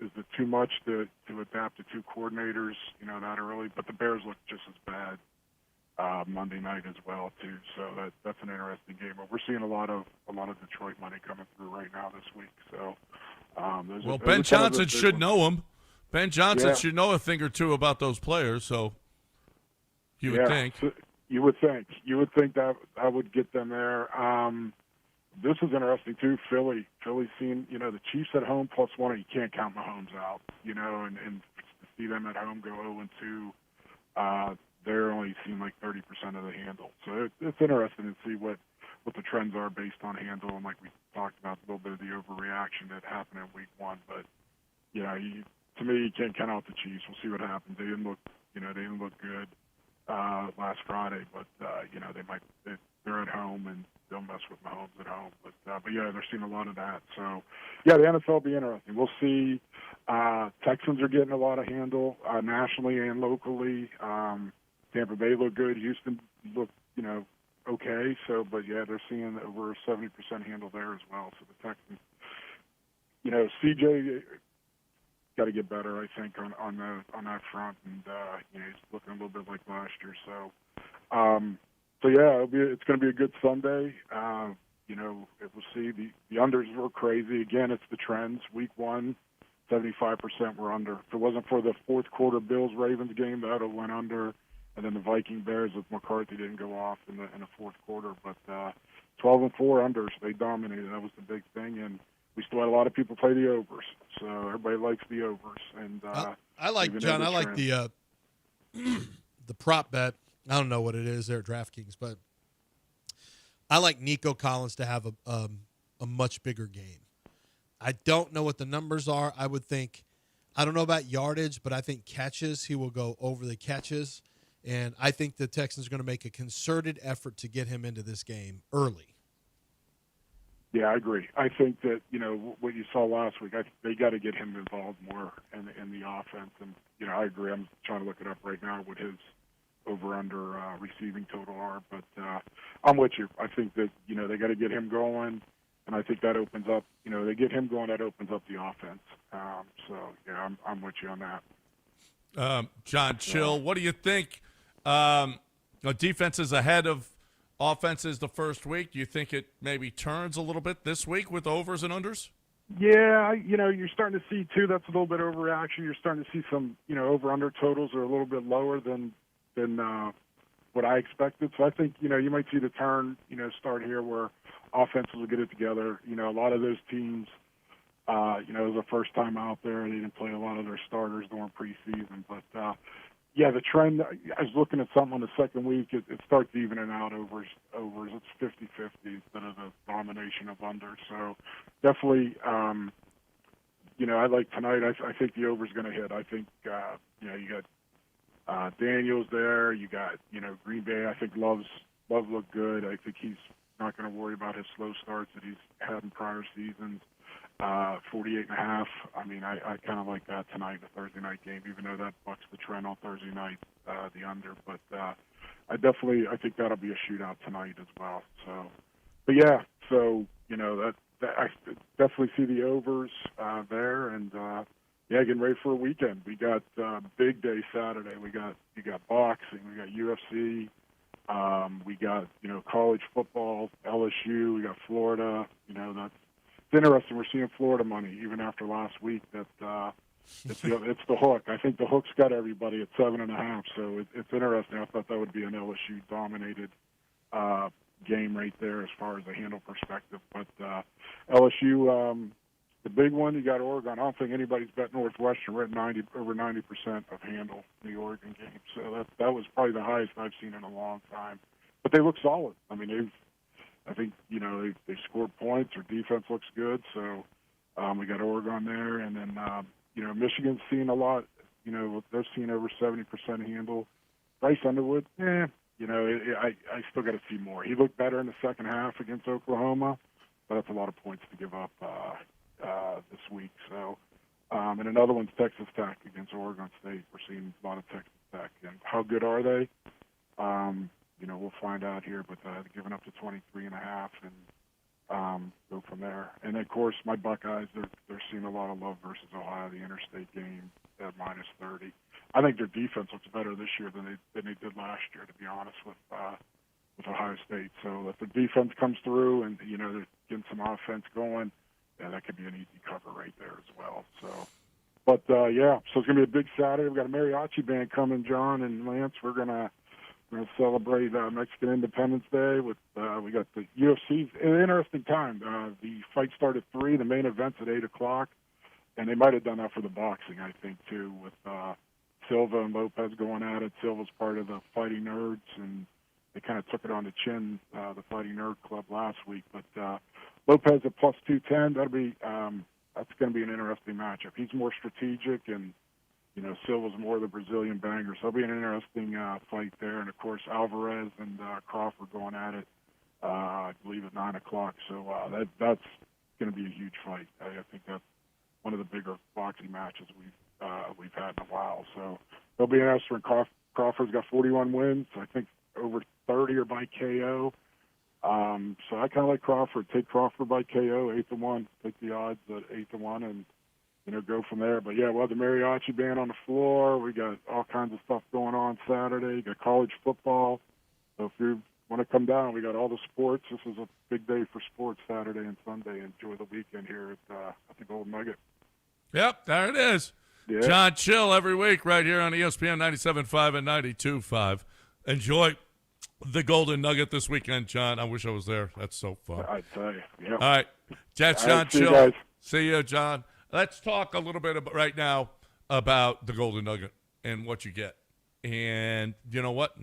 Is it too much to adapt to two coordinators, that early? But the Bears look just as bad Monday night as well too. So that's an interesting game. But we're seeing a lot of Detroit money coming through right now this week. So Ben Johnson should know him. Ben Johnson should know a thing or two about those players. So you would think. You would think that I would get them there. This is interesting too. Philly's seen the Chiefs at home +1. You can't count Mahomes out. And to see them at home go 0-2. They're only seeing like 30% of the handle. So it's interesting to see what the trends are based on handle. And like we talked about, a little bit of the overreaction that happened in week one. But, to me, you can't count out the Chiefs. We'll see what happens. They didn't look good last Friday. But, they're at home and they'll mess with Mahomes at home. But yeah, they're seeing a lot of that. So, yeah, the NFL will be interesting. We'll see. Texans are getting a lot of handle nationally and locally. Tampa Bay looked good. Houston looked, okay. So, but yeah, they're seeing over 70% handle there as well. So the Texans, CJ got to get better, I think, on that front, and he's looking a little bit like last year. So, yeah, it's going to be a good Sunday. We'll see. The unders were crazy. Again, it's the trends. Week one, 75% were under. If it wasn't for the fourth quarter Bills-Ravens game, that would have went under. And then the Viking-Bears with McCarthy didn't go off in the fourth quarter. But 12-4 unders, they dominated. That was the big thing. And we still had a lot of people play the overs. So everybody likes the overs. And I like, John, I like the prop bet. I don't know what it is there at DraftKings, but I like Nico Collins to have a much bigger game. I don't know what the numbers are. I would think, I don't know about yardage, but I think catches, he will go over the catches. And I think the Texans are going to make a concerted effort to get him into this game early. Yeah, I agree. I think that, what you saw last week, they got to get him involved more in the offense. And, I agree. I'm trying to look it up right now what his over-under receiving total are. But I'm with you. I think that, they got to get him going. And I think that opens up, they get him going, that opens up the offense. So, yeah, I'm with you on that. John Chill, what do you think? Defense is ahead of offenses the first week. Do you think it maybe turns a little bit this week with overs and unders? Yeah, you're starting to see, too, that's a little bit overreaction. You're starting to see some, over-under totals are a little bit lower than what I expected. So I think, you might see the turn, start here where offenses will get it together. A lot of those teams, it was the first time out there. They didn't play a lot of their starters during preseason. But, yeah, the trend, I was looking at something on the second week. It starts evening out overs. It's 50-50 instead of the domination of unders. So definitely, I like tonight. I think the over's going to hit. I think, you got Daniels there. You got, Green Bay. I think Love looked good. I think he's not going to worry about his slow starts that he's had in prior seasons. 48.5. I mean, I kind of like that tonight, the Thursday night game, even though that bucks the trend on Thursday night, the under. But I think that'll be a shootout tonight as well. So, but yeah, so that I definitely see the overs there, and yeah, getting ready for a weekend. We got big day Saturday. You got boxing, we got UFC, we got college football, LSU, we got Florida. It's interesting. We're seeing Florida money even after last week. That it's the hook. I think the hook's got everybody at 7.5. So it's interesting. I thought that would be an LSU dominated game right there as far as a handle perspective. But LSU, the big one, you got Oregon. I don't think anybody's bet Northwestern. We're at over 90% of handle in the Oregon game. So that was probably the highest I've seen in a long time. But they look solid. I mean, I think, they scored points. Their defense looks good. So we got Oregon there. And then, Michigan's seen a lot. They're seeing over 70% handle. Bryce Underwood, I still got to see more. He looked better in the second half against Oklahoma, but that's a lot of points to give up this week. So, and another one's Texas Tech against Oregon State. We're seeing a lot of Texas Tech. And how good are they? We'll find out here, but giving up to 23.5 and go from there. And then, of course, my Buckeyes, they're seeing a lot of love versus Ohio, the interstate game at -30. I think their defense looks better this year than they did last year, to be honest, with Ohio State. So if the defense comes through and, they're getting some offense going, yeah, that could be an easy cover right there as well. So, but, yeah, so it's going to be a big Saturday. We've got a mariachi band coming, John and Lance. We're going to celebrate Mexican Independence Day with we got the UFC. An interesting time. The fight started at 3. The main event's at 8 o'clock, and they might have done that for the boxing, I think, too, with Silva and Lopez going at it. Silva's part of the Fighting Nerds, and they kind of took it on the chin, the Fighting Nerd Club last week. But Lopez at +210. That's going to be an interesting matchup. He's more strategic, and Silva's more the Brazilian banger. So it'll be an interesting fight there. And, of course, Alvarez and Crawford going at it, I believe, at 9 o'clock. So that's going to be a huge fight. I think that's one of the bigger boxing matches we've had in a while. So it'll be interesting. Crawford's got 41 wins. I think over 30 are by KO. So I kind of like Crawford. Take Crawford by KO, 8-1. Take the odds at 8-1 and go from there. But, yeah, we'll have the mariachi band on the floor. We got all kinds of stuff going on Saturday. Got college football. So if you want to come down, we got all the sports. This is a big day for sports, Saturday and Sunday. Enjoy the weekend here at the Golden Nugget. Yep, there it is. Yeah. John Chill every week right here on ESPN 97.5 and 92.5. Enjoy the Golden Nugget this weekend, John. I wish I was there. That's so fun. I tell you. Yeah. All right. That's John right, see you Chill. guys. See you, John. Let's talk a little bit right now about the Golden Nugget and what you get. And you know what?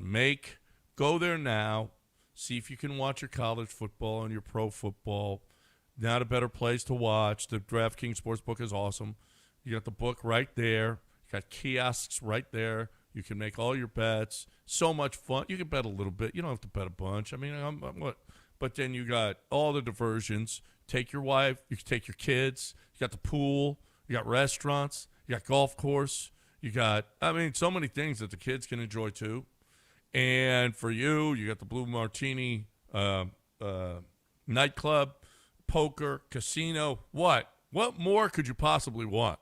Go there now. See if you can watch your college football and your pro football. Not a better place to watch. The DraftKings Sportsbook is awesome. You got the book right there. You got kiosks right there. You can make all your bets. So much fun. You can bet a little bit. You don't have to bet a bunch. I mean, what? But then you got all the diversions. Take your wife. You can take your kids. You got the pool. You got restaurants. You got golf course. You got, so many things that the kids can enjoy too. And for you got the Blue Martini nightclub, poker, casino. What more could you possibly want?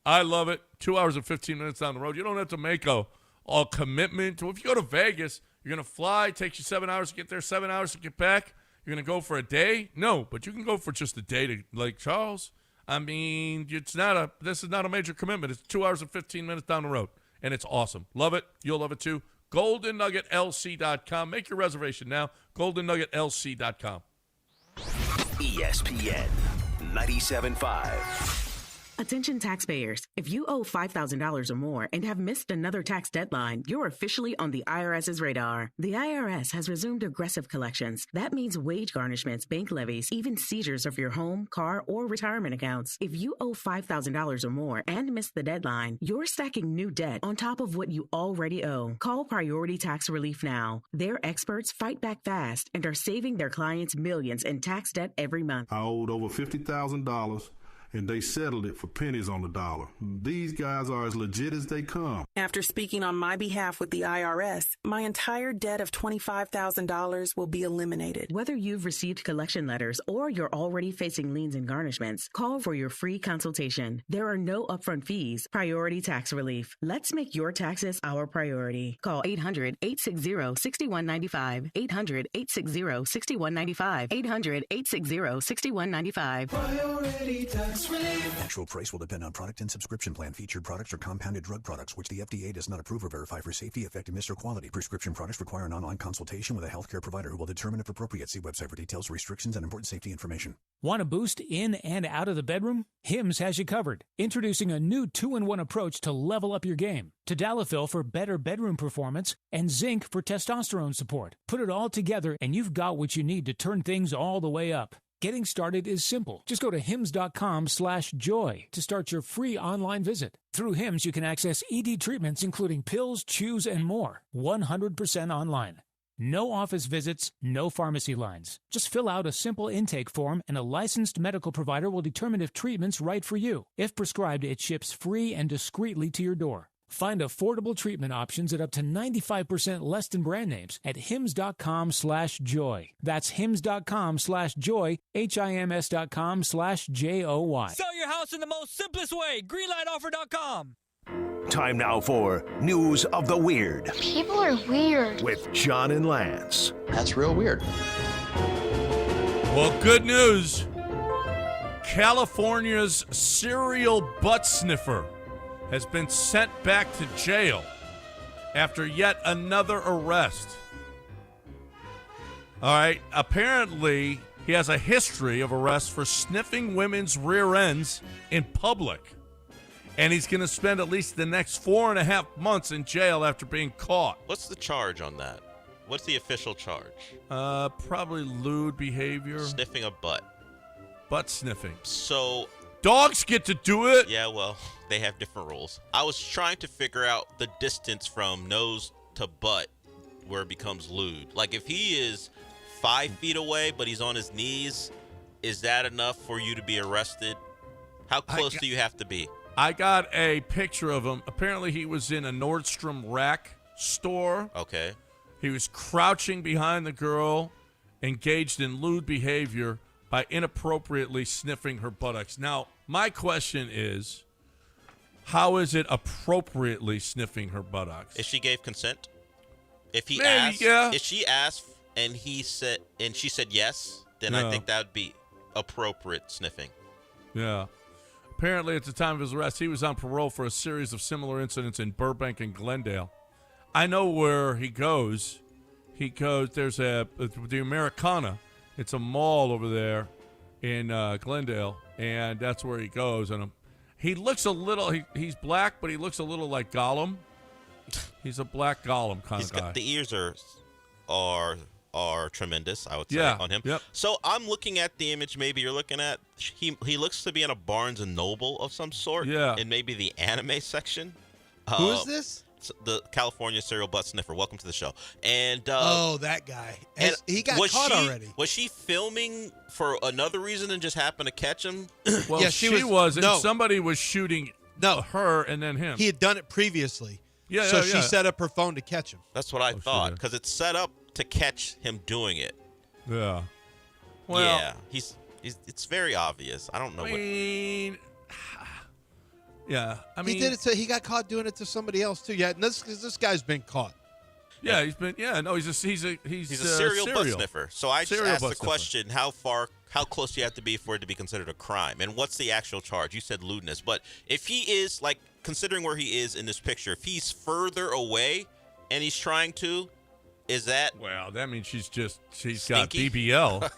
I love it. 2 hours and 15 minutes down the road. You don't have to make a commitment. If you go to Vegas, you're going to fly. It takes you 7 hours to get there, 7 hours to get back. You're going to go for a day? No, but you can go for just a day to Lake Charles. This is not a major commitment. It's 2 hours and 15 minutes down the road, and it's awesome. Love it. You'll love it too. GoldenNuggetLC.com. Make your reservation now. GoldenNuggetLC.com. ESPN 97.5. Attention taxpayers. If you owe $5,000 or more and have missed another tax deadline, you're officially on the IRS's radar. The IRS has resumed aggressive collections. That means wage garnishments, bank levies, even seizures of your home, car, or retirement accounts. If you owe $5,000 or more and missed the deadline, you're stacking new debt on top of what you already owe. Call Priority Tax Relief now. Their experts fight back fast and are saving their clients millions in tax debt every month. I owed over $50,000. And they settled it for pennies on the dollar. These guys are as legit as they come. After speaking on my behalf with the IRS, my entire debt of $25,000 will be eliminated. Whether you've received collection letters or you're already facing liens and garnishments, call for your free consultation. There are no upfront fees. Priority Tax Relief. Let's make your taxes our priority. Call 800-860-6195. 800-860-6195. 800-860-6195. Priority Tax Relief. Actual price will depend on product and subscription plan. Featured products are compounded drug products, which the FDA does not approve or verify for safety, effectiveness, or quality. Prescription products require an online consultation with a healthcare provider who will determine if appropriate. See website for details, restrictions, and important safety information. Want a boost in and out of the bedroom? Hims has you covered. Introducing a new 2-in-1 approach to level up your game. Tadalafil for better bedroom performance and zinc for testosterone support. Put it all together and you've got what you need to turn things all the way up. Getting started is simple. Just go to hims.com/joy to start your free online visit. Through Hims, you can access ED treatments including pills, chews, and more. 100% online. No office visits, no pharmacy lines. Just fill out a simple intake form and a licensed medical provider will determine if treatment's right for you. If prescribed, it ships free and discreetly to your door. Find affordable treatment options at up to 95% less than brand names at hims.com/joy. That's hims.com/joy, HIMS.com/JOY. Sell your house in the most simplest way. Greenlightoffer.com. Time now for News of the Weird. People are weird. With John and Lance. That's real weird. Well, good news. California's serial butt sniffer has been sent back to jail after yet another arrest. All right, apparently he has a history of arrests for sniffing women's rear ends in public. And he's going to spend at least the next 4.5 months in jail after being caught. What's the charge on that? What's the official charge? Probably lewd behavior. Sniffing a butt. Butt sniffing. So dogs get to do it. Yeah, well, they have different rules. I was trying to figure out the distance from nose to butt where it becomes lewd. Like if he is 5 feet away, but he's on his knees, is that enough for you to be arrested? How close do you have to be? I got a picture of him. Apparently he was in a Nordstrom Rack store. Okay. He was crouching behind the girl, engaged in lewd behavior by inappropriately sniffing her buttocks. Now, my question is, how is it appropriately sniffing her buttocks? If she gave consent? If he Maybe, asked, yeah. If she asked and she said yes, then I think that would be appropriate sniffing. Yeah. Apparently, at the time of his arrest, he was on parole for a series of similar incidents in Burbank and Glendale. I know where he goes. he goes, there's the Americana. It's a mall over there in Glendale, and that's where he goes. And he looks a little, he's black, but he looks a little like Gollum. He's a black Gollum kind of guy. The ears are tremendous, I would say, on him. Yep. So I'm looking at the image maybe you're looking at. He looks to be in a Barnes & Noble of some sort. Yeah. In maybe the anime section. Who is this? The California serial butt sniffer. Welcome to the show. And that guy. He got caught already. Was she filming for another reason and just happened to catch him? Well, yeah, she was. And somebody was shooting her and then him. He had done it previously. Yeah, so she set up her phone to catch him. That's what I thought, because it's set up to catch him doing it. Yeah. Well, yeah, it's very obvious. I don't know yeah, I mean, he did it. He got caught doing it to somebody else too. Yeah, and this guy's been caught. Yeah, he's been. Yeah, no, he's a serial butt sniffer. So I just asked the question: how close do you have to be for it to be considered a crime? And what's the actual charge? You said lewdness, but if he is, like, considering where he is in this picture, if he's further away and he's trying to, is that? Well, that means she's stinky? got BBL.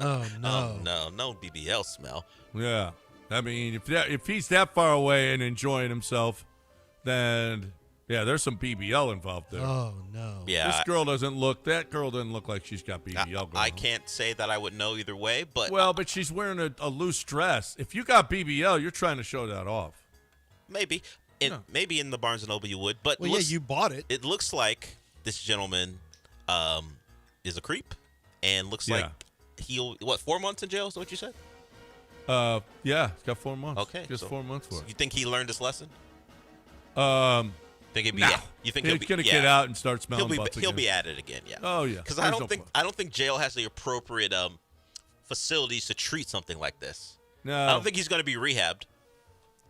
Oh no! No BBL smell. Yeah. I mean, if he's that far away and enjoying himself, then yeah, there's some BBL involved there. Oh no! Yeah, that girl doesn't look like she's got BBL going I can't say that I would know either way, but but she's wearing a loose dress. If you got BBL, you're trying to show that off. Maybe, maybe in the Barnes & Noble you would, but you bought it. It looks like this gentleman is a creep, and looks like he'll 4 months in jail. Is that what you said? Yeah, he's got 4 months. Okay, just 4 months for it. You think he learned his lesson? You think he's gonna get out and start smelling butts again? He'll be at it again. Yeah. Oh yeah. Because I don't think jail has the appropriate facilities to treat something like this. No. I don't think he's going to be rehabbed.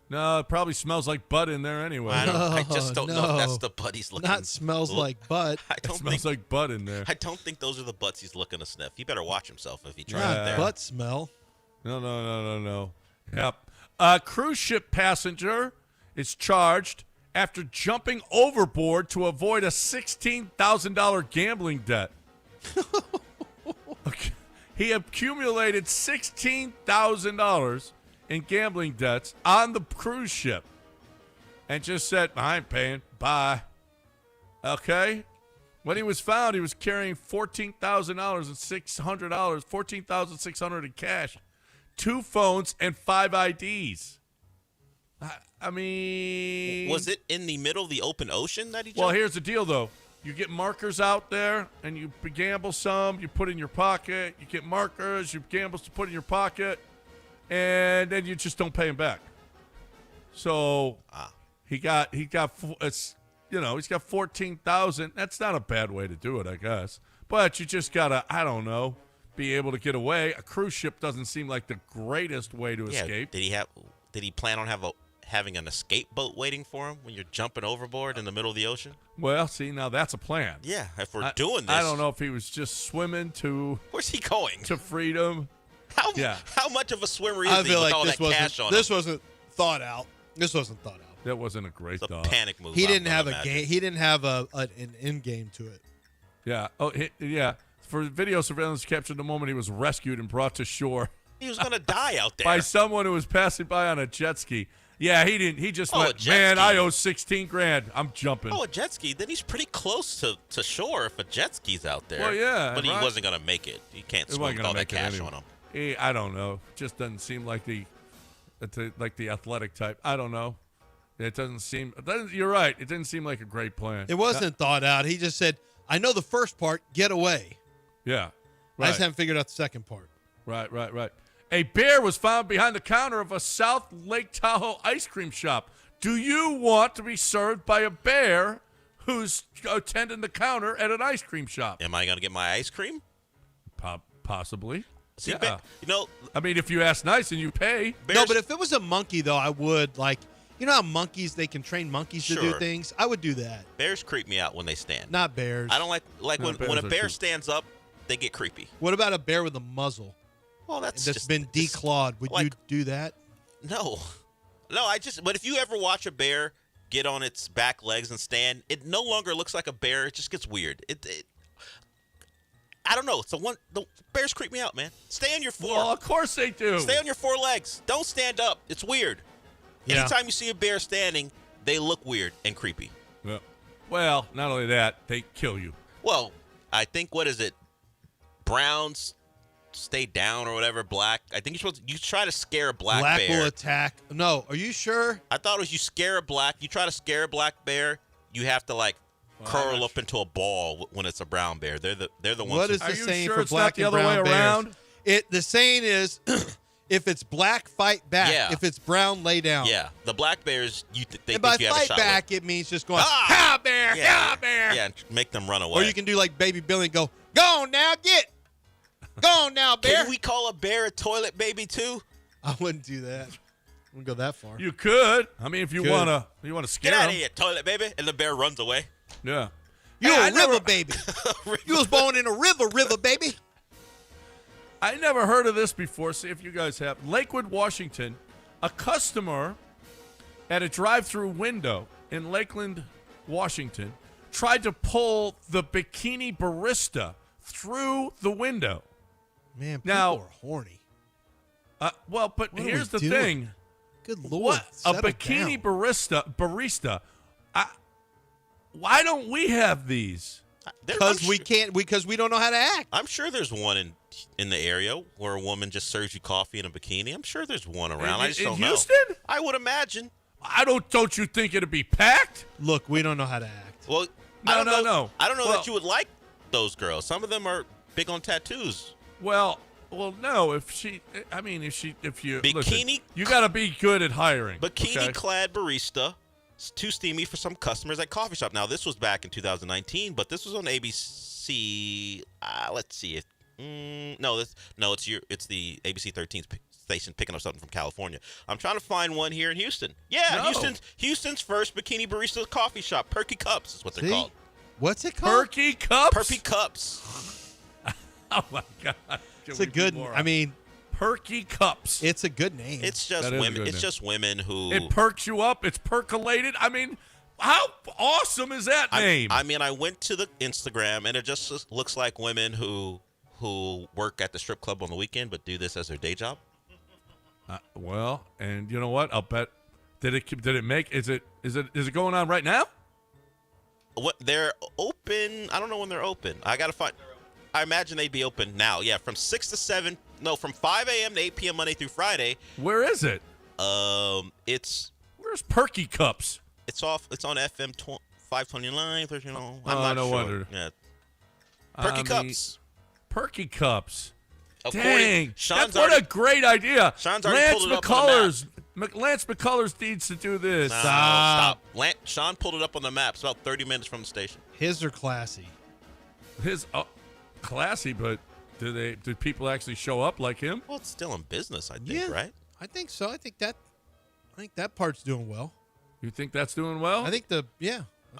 No, it probably smells like butt in there anyway. I just don't know if that's the butt he's looking. Not smells like butt. It smells like butt in there. I don't think those are the butts he's looking to sniff. He better watch himself if he tries it there. Butt smell. No. Yep. Cruise ship passenger is charged after jumping overboard to avoid a $16,000 gambling debt. Okay. He accumulated $16,000 in gambling debts on the cruise ship and just said, I ain't paying. Bye. Okay? When he was found, he was carrying $14,000 and $600, $14,600 in cash, 2 phones, and 5 IDs. I mean... Was it in the middle of the open ocean that he jumped? Well, here's the deal, though. You get markers out there, and you gamble some, you put in your pocket. You get markers, you gamble to put in your pocket, and then you just don't pay him back. So he's got $14,000. That's not a bad way to do it, I guess. But you just gotta, I don't know, be able to get away. A cruise ship doesn't seem like the greatest way to escape. Did he plan on having an escape boat waiting for him when you're jumping overboard in the middle of the ocean? Well, see, now that's a plan. Yeah, if we're doing this. I don't know if he was just swimming to... Where's he going? To freedom. How much of a swimmer is he with all that cash on him? This wasn't thought out. That wasn't a great thought. A panic move. He didn't have a game. He didn't have an end game to it. Yeah. Oh, yeah. For video surveillance captured the moment he was rescued and brought to shore. He was going to die out there. By someone who was passing by on a jet ski. Yeah, he didn't. He just went, man, I owe $16,000. I'm jumping. Oh, a jet ski? Then he's pretty close to shore if a jet ski's out there. Well, yeah. But he wasn't going to make it. He can't swim with all that cash on him. I don't know. Just doesn't seem like the athletic type. I don't know. It doesn't seem. You're right. It didn't seem like a great plan. It wasn't thought out. He just said, I know the first part, get away. Yeah. Right. I just haven't figured out the second part. Right. A bear was found behind the counter of a South Lake Tahoe ice cream shop. Do you want to be served by a bear who's attending the counter at an ice cream shop? Am I going to get my ice cream? Possibly. See, yeah. I mean, if you ask nice and you pay. No, but if it was a monkey, though, I would. Like, you know how monkeys, they can train monkeys to do things? I would do that. Bears creep me out when they stand. Not bears. I don't like when a bear stands up, they get creepy. What about a bear with a muzzle? Well, that's been declawed. Would you do that? No. But if you ever watch a bear get on its back legs and stand, it no longer looks like a bear. It just gets weird. I don't know. The bears creep me out, man. Stay on your four. Well, of course they do. Stay on your four legs. Don't stand up. It's weird. Yeah. Anytime you see a bear standing, they look weird and creepy. Yeah. Well, not only that, they kill you. Well, I think, what is it? Browns stay down or whatever. Black. I think you try to scare a black bear. Black will attack. No, are you sure? I thought it was you scare a black. You try to scare a black bear, you have to curl up into a ball when it's a brown bear. They're the ones. What is Are the you saying sure for it's black not the and other brown way bears? around? The saying is, if it's black, fight back. Yeah. If it's brown, lay down. Yeah, the black bears. They And by think you have a fight shot back, with. it means just going, ha, bear, Yeah. ha, bear. Yeah, make them run away. Or you can do like Baby Billy and go on now, go on now, bear. Can we call a bear a toilet baby too? I wouldn't do that. I wouldn't go that far. You could. I mean, if you Could. wanna scare Get out them. of here, toilet baby, and the bear runs away. Yeah. You're Hey, a river baby. You was born in a river baby. I never heard of this before. See if you guys have. Lakewood, Washington. A customer at a drive-through window in Lakeland, Washington, tried to pull the bikini barista through the window. Man, people Now, are horny. But What are here's the we doing? thing. Good Lord. What a settle bikini down. barista. Why don't we have these? Because we can't. Because we don't know how to act. I'm sure there's one in the area where a woman just serves you coffee in a bikini. I'm sure there's one around. I just don't know. Houston? I would imagine. Don't you think it'd be packed? Look, we don't know how to act. Well, No. I don't know Well- that you would like those girls. Some of them are big on tattoos. Well, no. If you Bikini- listen, you got to be good at hiring. Bikini-clad barista. It's too steamy for some customers at coffee shop. Now, this was back in 2019, but this was on ABC. Let's see if it's the ABC 13 station picking up something from California. I'm trying to find one here in Houston. Yeah, No. Houston's first bikini barista coffee shop, Perky Cups is what they're See? called. What's it called? Perky Cups. Perky Cups. Oh my God. It's a good. I mean, Perky Cups. it's a good name. It's just That is a women. good It's name. just women who. It perks you up. It's percolated. I mean, how awesome is that name? I mean, I went to the Instagram, and it just looks like women who work at the strip club on the weekend but do this as their day job. Well, and you know what? I'll bet. Did it make? Is it going on right now? What they're open? I don't know when they're open. I gotta find. I imagine they'd be open now. Yeah, from 6 to 7. No, from 5 a.m. to 8 p.m. Monday through Friday. Where is it? Where's Perky Cups? It's on FM 529. You know, Oh, I'm not no sure. wonder. Yeah. Perky Cups. Perky Cups. According- Dang, Sean's what a already- great idea. Sean's already Lance pulled it up on the McCullers. Lance McCullers needs to do this. No, stop. Sean pulled it up on the map. It's about 30 minutes from the station. His are classy. His classy, but did people actually show up like him? Well, it's still in business, I think, Yeah. right? I think so. I think that part's doing well. You think that's doing well? I think I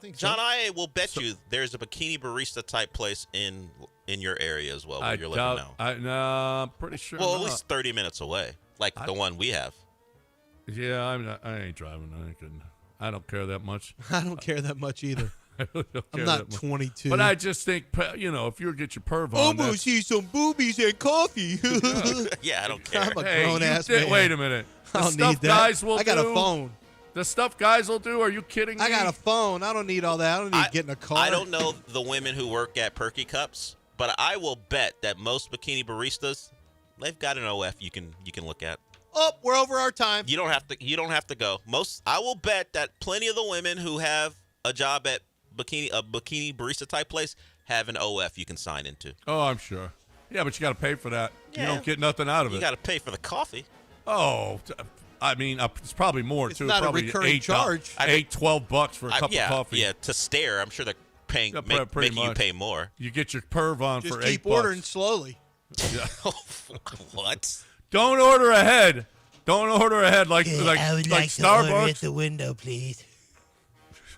think so. John, I will bet you there's a bikini barista type place in your area as well where you're living now. No, I'm pretty sure. Well, at not. least 30 minutes away, like the one we have. Yeah, I ain't driving. I don't care that much. I don't care that much either. I really don't I'm care not that much. 22. But I just think, if you get your perv on, I'm gonna see some boobies and coffee. Yeah, I don't care. I'm a grown ass man. man. Wait a minute. I The don't stuff need that. guys will I got do. a phone. The stuff guys will do. Are you kidding me? I got a phone. I don't need all that. I don't need to get in a car. I don't know the women who work at Perky Cups, but I will bet that most bikini baristas, they've got an OF you can look at. Oh, we're over our time. You don't have to go. I will bet that plenty of the women who have a job at a bikini barista type place have an OF you can sign into. Oh, I'm sure. Yeah, but you got to pay for that. Yeah. You don't get nothing out of it. You got to pay for the coffee. Oh, I mean, it's probably more too. not a Probably recurring charge. $12 for a cup of coffee. Yeah, to stare. I'm sure they're paying, Yeah, pretty making you much. pay more. You get your perv on Just for keep $8. ordering slowly. Yeah. What? Don't order ahead. Don't order ahead like I would like to order Starbucks. at the window, please.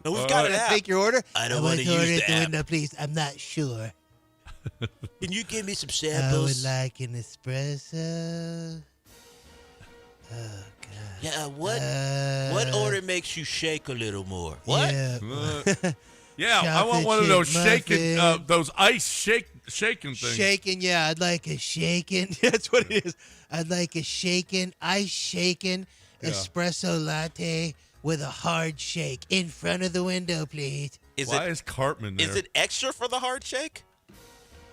No, we've got it out. Take your order. I don't want want to to order use at the the app. window, please. I'm not sure. Can you give me some I would samples? like an espresso. Oh, God. Yeah, what order makes you shake a little more? What? Yeah. Yeah, I want one of those shaking, those ice shaking things. Shaking, yeah. I'd like a shaken. That's what it is. I'd like a shaken, ice shaken espresso latte with a hard shake in front of the window, please. Why is Cartman there? Is it extra for the hard shake?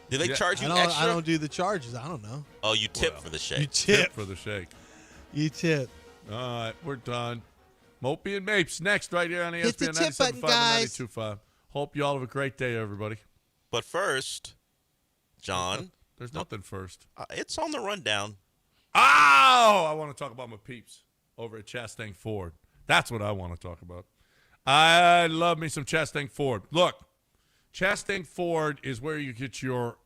Do they charge you extra? I don't do the charges. I don't know. Oh, you tip for the shake. You tip for the shake. You tip. All right, we're done. Mopey and Mapes next right here on ESPN Hit the tip button, 97.5 guys. and 92.5. Hope you all have a great day, everybody. But first, John. There's nothing first. It's on the rundown. Oh, I want to talk about my peeps over at Chastang Ford. That's what I want to talk about. I love me some Chastang Ford. Look, Chastang Ford is where you get your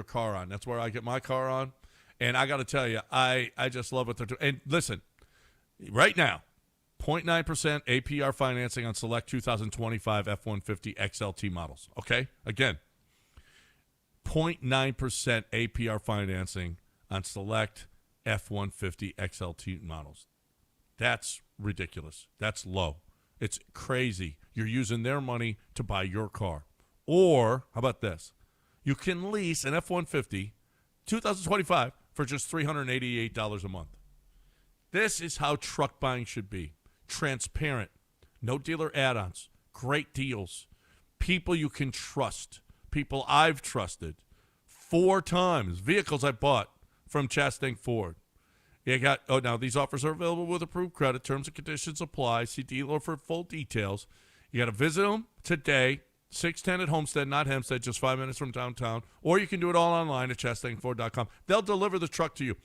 car on. That's where I get my car on. And I got to tell you, I just love what they're doing. And listen, right now, 0.9% APR financing on select 2025 F-150 XLT models. Okay? Again, 0.9% APR financing on select F-150 XLT models. That's ridiculous. That's low. It's crazy. You're using their money to buy your car. Or, how about this? You can lease an F-150 2025 for just $388 a month. This is how truck buying should be. Transparent. No dealer add-ons. Great deals. People you can trust. People I've trusted. 4 times. Vehicles I bought from Chastang Ford. Now these offers are available with approved credit. Terms and conditions apply. See dealer for full details. You got to visit them today. 610 at Homestead, not Hempstead, just 5 minutes from downtown. Or you can do it all online at ChastangFord.com. They'll deliver the truck to you.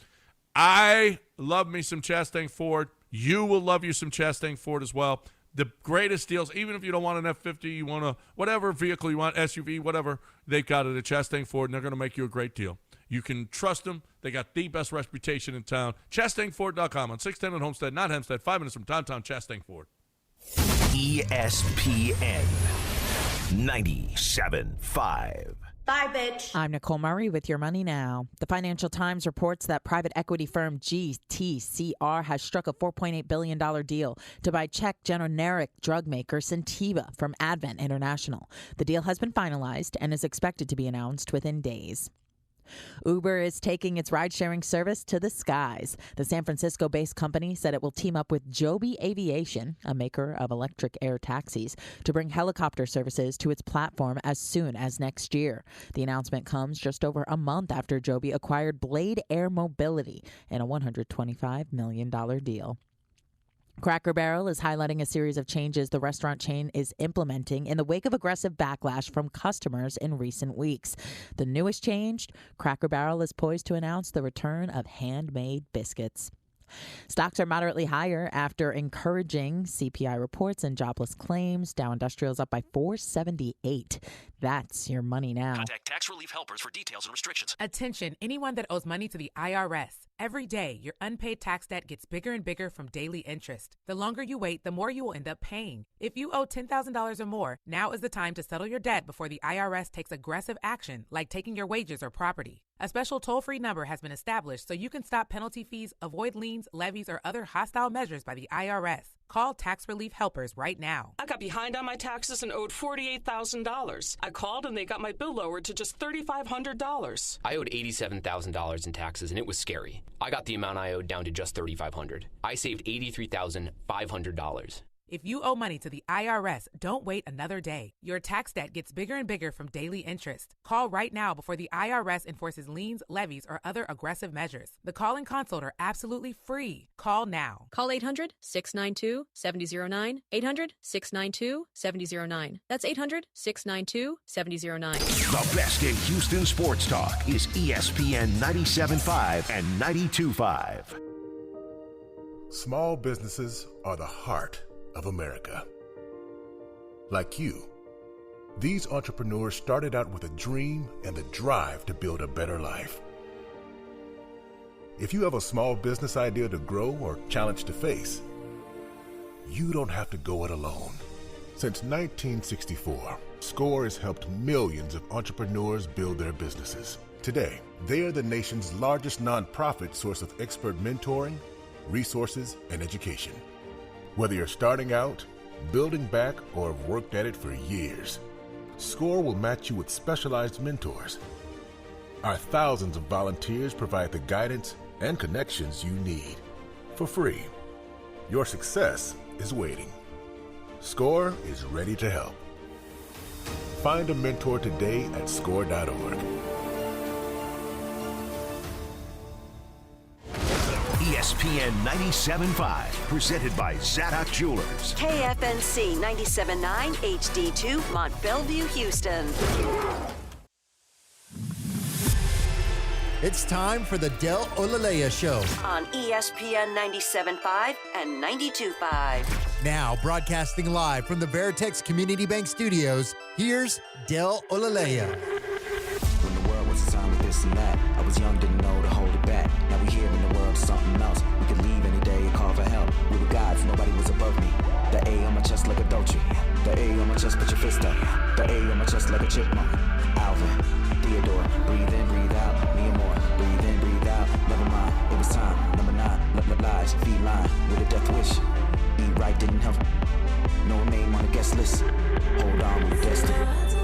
I love me some Chastang Ford. You will love you some Chastang Ford as well. The greatest deals, even if you don't want an F-50, you want whatever vehicle you want, SUV, whatever, they've got it at Chastang Ford, and they're going to make you a great deal. You can trust them. They got the best reputation in town. ChastangFord.com on 610 at Homestead, not Hempstead, 5 minutes from downtown Chastang Ford. ESPN 97.5. Bye, bitch. I'm Nicole Murray with Your Money Now. The Financial Times reports that private equity firm GTCR has struck a $4.8 billion deal to buy Czech generic drug maker Zentiva from Advent International. The deal has been finalized and is expected to be announced within days. Uber is taking its ride-sharing service to the skies. The San Francisco-based company said it will team up with Joby Aviation, a maker of electric air taxis, to bring helicopter services to its platform as soon as next year. The announcement comes just over a month after Joby acquired Blade Air Mobility in a $125 million deal. Cracker Barrel is highlighting a series of changes the restaurant chain is implementing in the wake of aggressive backlash from customers in recent weeks. The newest change, Cracker Barrel is poised to announce the return of handmade biscuits. Stocks are moderately higher after encouraging CPI reports and jobless claims. Dow Industrial is up by 478. That's Your Money Now. Contact Tax Relief Helpers for details and restrictions. Attention, anyone that owes money to the IRS. Every day, your unpaid tax debt gets bigger and bigger from daily interest. The longer you wait, the more you will end up paying. If you owe $10,000 or more, now is the time to settle your debt before the IRS takes aggressive action, like taking your wages or property. A special toll-free number has been established so you can stop penalty fees, avoid liens, levies, or other hostile measures by the IRS. Call Tax Relief Helpers right now. I got behind on my taxes and owed $48,000. I called and they got my bill lowered to just $3,500. I owed $87,000 in taxes, and it was scary. I got the amount I owed down to just $3,500. I saved $83,500. If you owe money to the IRS, don't wait another day. Your tax debt gets bigger and bigger from daily interest. Call right now before the IRS enforces liens, levies, or other aggressive measures. The call and consult are absolutely free. Call now. Call 800-692-7009. 800-692-7009. That's 800-692-7009. The best in Houston sports talk is ESPN 97.5 and 92.5. Small businesses are the heart of America. Like you, these entrepreneurs started out with a dream and the drive to build a better life. If you have a small business idea to grow or challenge to face, you don't have to go it alone. Since 1964, SCORE has helped millions of entrepreneurs build their businesses. Today, they are the nation's largest nonprofit source of expert mentoring, resources, and education. Whether you're starting out, building back, or have worked at it for years, SCORE will match you with specialized mentors. Our thousands of volunteers provide the guidance and connections you need for free. Your success is waiting. SCORE is ready to help. Find a mentor today at score.org. ESPN 97.5, presented by Zadok Jewelers. KFNC 97.9 HD2, Mont Bellevue, Houston. It's time for the Del Olaleya Show On ESPN 97.5 and 92.5. Now, broadcasting live from the Veritex Community Bank Studios, here's Del Olaleya. When the world was a time with this and that, I was young, didn't know to hold it back. Now we here in the world, something else. We could leave any day and call for help. We were gods, nobody was above me. The A on my chest like a Dolce. The A on my chest, put your fist up. The A on my chest like a chipmunk. Alvin, Theodore, breathe in, breathe out. Me and more, breathe in, breathe out. Never mind, it was time. Number 9, love lies, feline with a death wish. Eat right, didn't help. No name on the guest list. Hold on, we're destined.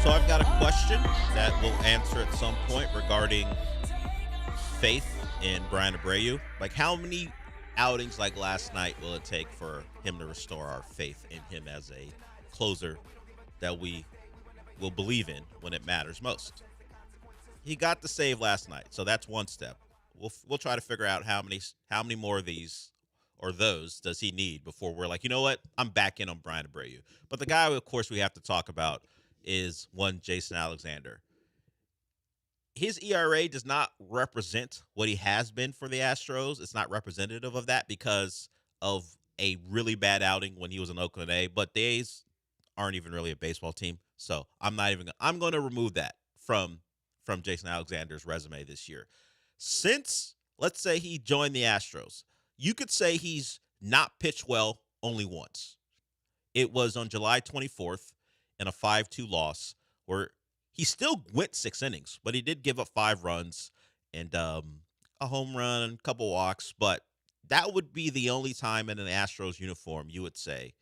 So I've got a question that we'll answer at some point regarding faith in Brian Abreu. Like, how many outings like last night will it take for him to restore our faith in him as a closer that we will believe in when it matters most? He got the save last night, so that's one step. We'll try to figure out how many more of these or those does he need before we're like, you know what, I'm back in on Brian Abreu. But the guy, of course, we have to talk about is one Jason Alexander. His ERA does not represent what he has been for the Astros. It's not representative of that because of a really bad outing when he was in Oakland A. But the A's aren't even really a baseball team, so I'm going to remove that from Jason Alexander's resume this year. Since, let's say, he joined the Astros, you could say he's not pitched well only once. It was on July 24th. In a 5-2 loss where he still went 6 innings, but he did give up 5 runs and a home run, a couple walks. But that would be the only time in an Astros uniform you would say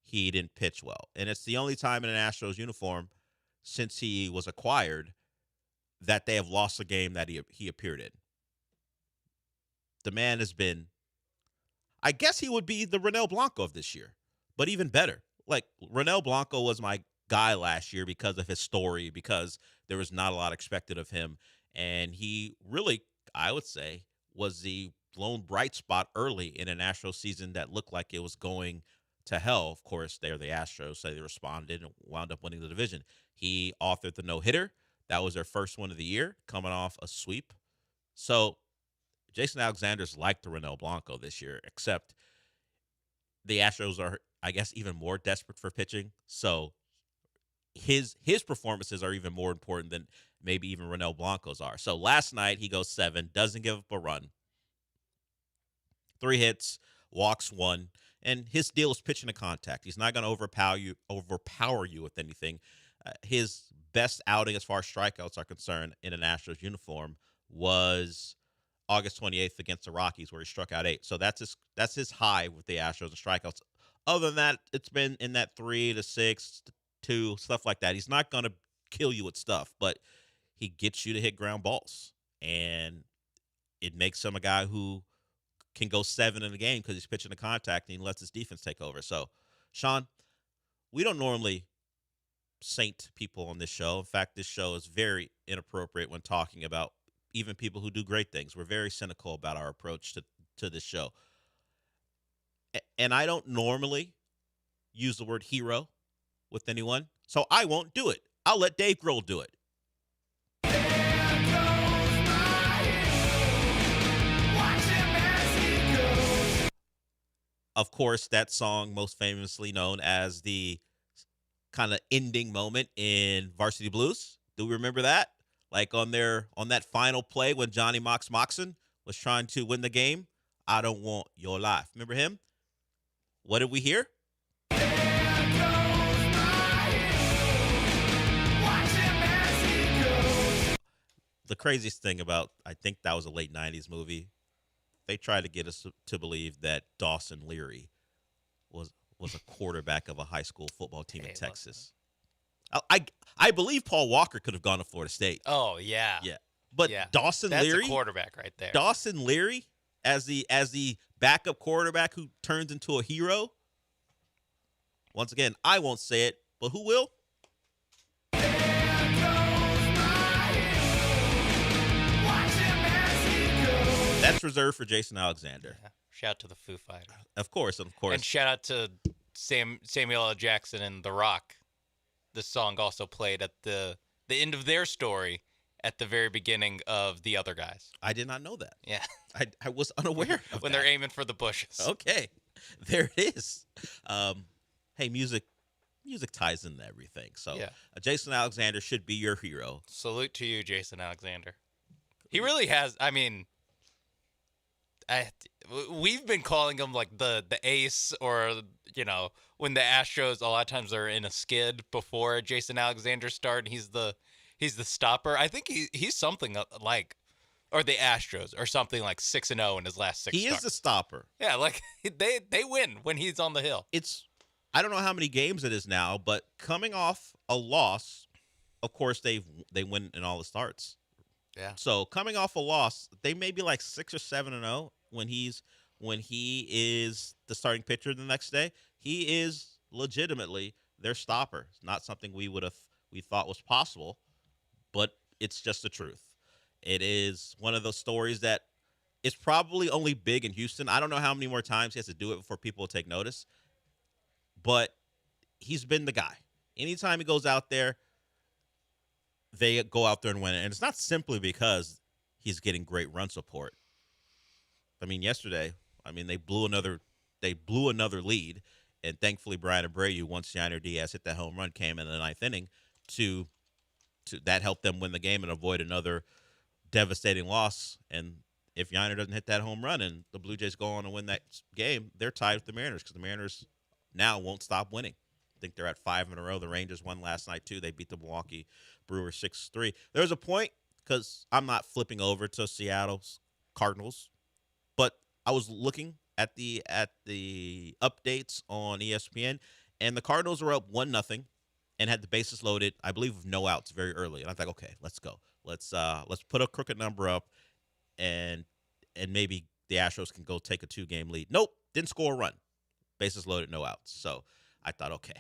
he didn't pitch well. And it's the only time in an Astros uniform since he was acquired that they have lost a game that he appeared in. The man has been, I guess he would be the Ronel Blanco of this year, but even better. Like, Ronel Blanco was my guy last year because of his story, because there was not a lot expected of him. And he really, I would say, was the lone bright spot early in an Astros season that looked like it was going to hell. Of course, they're the Astros, so they responded and wound up winning the division. He authored the no-hitter. That was their first one of the year, coming off a sweep. So Jason Alexander's like the Ronel Blanco this year, except the Astros are, I guess, even more desperate for pitching. So his performances are even more important than maybe even Ronel Blanco's are. So last night he goes 7, doesn't give up a run, 3 hits, walks 1, and his deal is pitching to contact. He's not going to overpower you with anything. His best outing as far as strikeouts are concerned in an Astros uniform was August 28th against the Rockies, where he struck out 8. So that's his high with the Astros and strikeouts. Other than that, it's been in that 3 to 6 to 2, stuff like that. He's not going to kill you with stuff, but he gets you to hit ground balls. And it makes him a guy who can go 7 in a game because he's pitching to contact and he lets his defense take over. So, Sean, we don't normally saint people on this show. In fact, this show is very inappropriate when talking about even people who do great things. We're very cynical about our approach to this show. And I don't normally use the word hero with anyone, so I won't do it. I'll let Dave Grohl do it. Of course, that song most famously known as the kind of ending moment in Varsity Blues. Do we remember that? Like on that final play when Johnny Moxon was trying to win the game. I don't want your life. Remember him? What did we hear? The craziest thing about, I think that was a late 90s movie. They tried to get us to believe that Dawson Leary was a quarterback of a high school football team in Texas. I believe Paul Walker could have gone to Florida State. Oh, yeah. Yeah. But Dawson That's Leary, a quarterback right there. Dawson Leary as the backup quarterback who turns into a hero. Once again, I won't say it, but who will? That's reserved for Jason Alexander. Yeah. Shout out to the Foo Fighters. Of course. And shout out to Samuel L. Jackson and The Rock. This song also played at the end of their story at the very beginning of The Other Guys. I did not know that. Yeah. I was unaware of when that. they're aiming for the bushes. Okay. There it is. Hey, music ties into everything. So Jason Alexander should be your hero. Salute to you, Jason Alexander. He really has, I mean, we've been calling him like the ace, or when the Astros a lot of times are in a skid before Jason Alexander started. He's the stopper. I think he's something like, or the Astros or something like 6-0 in his last 6 He starts. is the stopper. Yeah, like they win when he's on the hill. I don't know how many games it is now, but coming off a loss, of course they win in all the starts. Yeah. So coming off a loss, they may be like 6 or 7-0 when he is the starting pitcher the next day. He is legitimately their stopper. It's not something we thought was possible, but it's just the truth. It is one of those stories that is probably only big in Houston. I don't know how many more times he has to do it before people will take notice, but he's been the guy. Anytime he goes out there, they go out there and win it. And it's not simply because he's getting great run support. I mean, yesterday, they blew another lead, and thankfully Brian Abreu, once Yainer Diaz hit that home run, came in the ninth inning to that helped them win the game and avoid another devastating loss. And if Yainer doesn't hit that home run and the Blue Jays go on and win that game, they're tied with the Mariners, because the Mariners now won't stop winning. I think they're at 5 in a row. The Rangers won last night, too. They beat the Milwaukee Brewers 6-3. There was a point, because I'm not flipping over to Seattle's Cardinals, but I was looking at the updates on ESPN, and the Cardinals were up 1-0 and had the bases loaded, I believe, with no outs very early. And I thought, okay, let's go. Let's put a crooked number up, and maybe the Astros can go take a 2-game lead. Nope, didn't score a run. Bases loaded, no outs. So I thought, okay,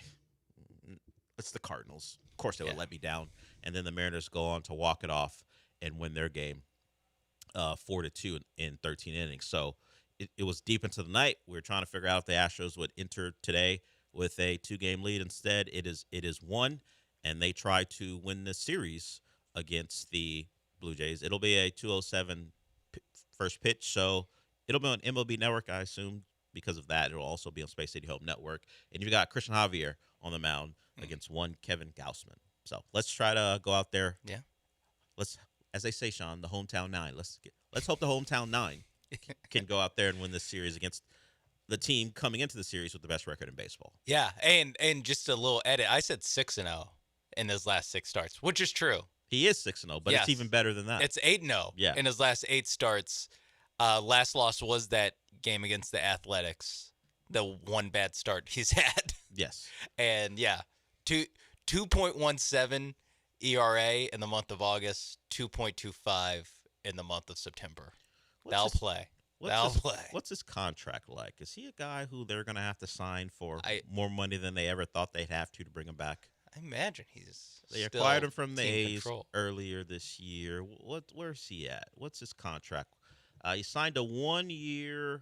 it's the Cardinals. Of course, they would let me down. And then the Mariners go on to walk it off and win their game 4-2 in 13 innings. So it was deep into the night. We were trying to figure out if the Astros would enter today with a 2-game lead. Instead, it is 1, and they try to win this series against the Blue Jays. It'll be a 2:07 first pitch, so it'll be on MLB Network, I assume. Because of that, it'll also be on Space City Home Network. And you've got Christian Javier on the mound against one Kevin Gausman. So let's try to go out there. Yeah. Let's, as they say, Sean, the hometown 9. Let's hope the hometown 9 can go out there and win this series against the team coming into the series with the best record in baseball. Yeah, and just a little edit. I said 6-0 in his last 6 starts, which is true. He is 6-0, but it's even better than that. It's 8-0 in his last 8 starts. Last loss was that game against the Athletics, the one bad start he's had. Yes. And 2.17 ERA in the month of August, 2.25 in the month of September. That'll play. What's his contract like? Is he a guy who they're going to have to sign for more money than they ever thought they'd have to bring him back? I imagine he's They acquired him from the A's earlier this year. Where's he at? What's his contract? He signed a 1-year,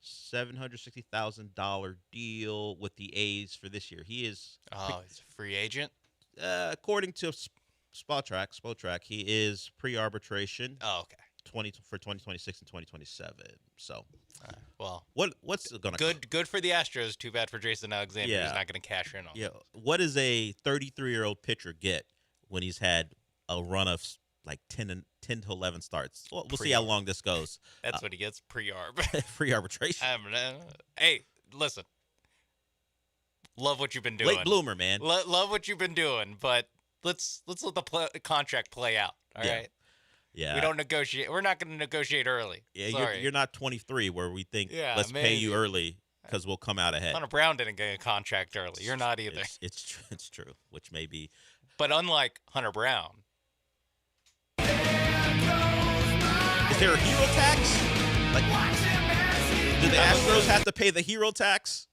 $760,000 deal with the A's for this year. He is he's a free agent? According to Spotrac, he is pre-arbitration. Oh, okay. 2026 and 2027. So, well, what's going to good for the Astros? Too bad for Jason Alexander. Yeah. He's not going to cash in on. Yeah. What does a 33-year-old pitcher get when he's had a run of like 10 to 11 starts? Well, we'll see how long this goes. That's what he gets pre-arb. Free arbitration. Hey, listen. Love what you've been doing. Late bloomer, man. Love what you've been doing, but let's let the contract play out. All right. Yeah. We don't negotiate. We're not going to negotiate early. Yeah, Sorry. you're not 23 where we think let's pay maybe. you early because we'll come out ahead. Hunter Brown didn't get a contract early. You're not either. It's true, which may be. But unlike Hunter Brown. Is there a hero tax? Like, do the Astros have to pay the hero tax?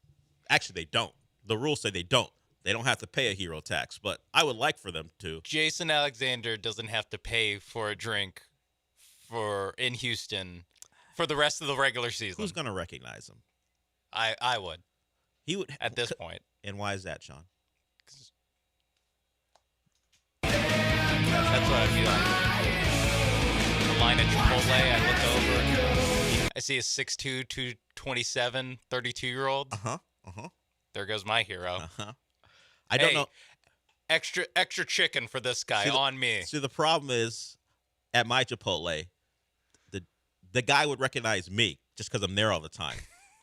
Actually, they don't. The rules say they don't. They don't have to pay a hero tax, but I would like for them to. Jason Alexander doesn't have to pay for a drink in Houston for the rest of the regular season. Who's going to recognize him? I would. He would at this point. And why is that, Sean? That's what I'd be like. The line at Chipotle, I look over. I see a 6'2", 227, 32-year-old. There goes my hero. I don't know. Extra chicken for this guy on me. See, the problem is at my Chipotle, the guy would recognize me just because I'm there all the time.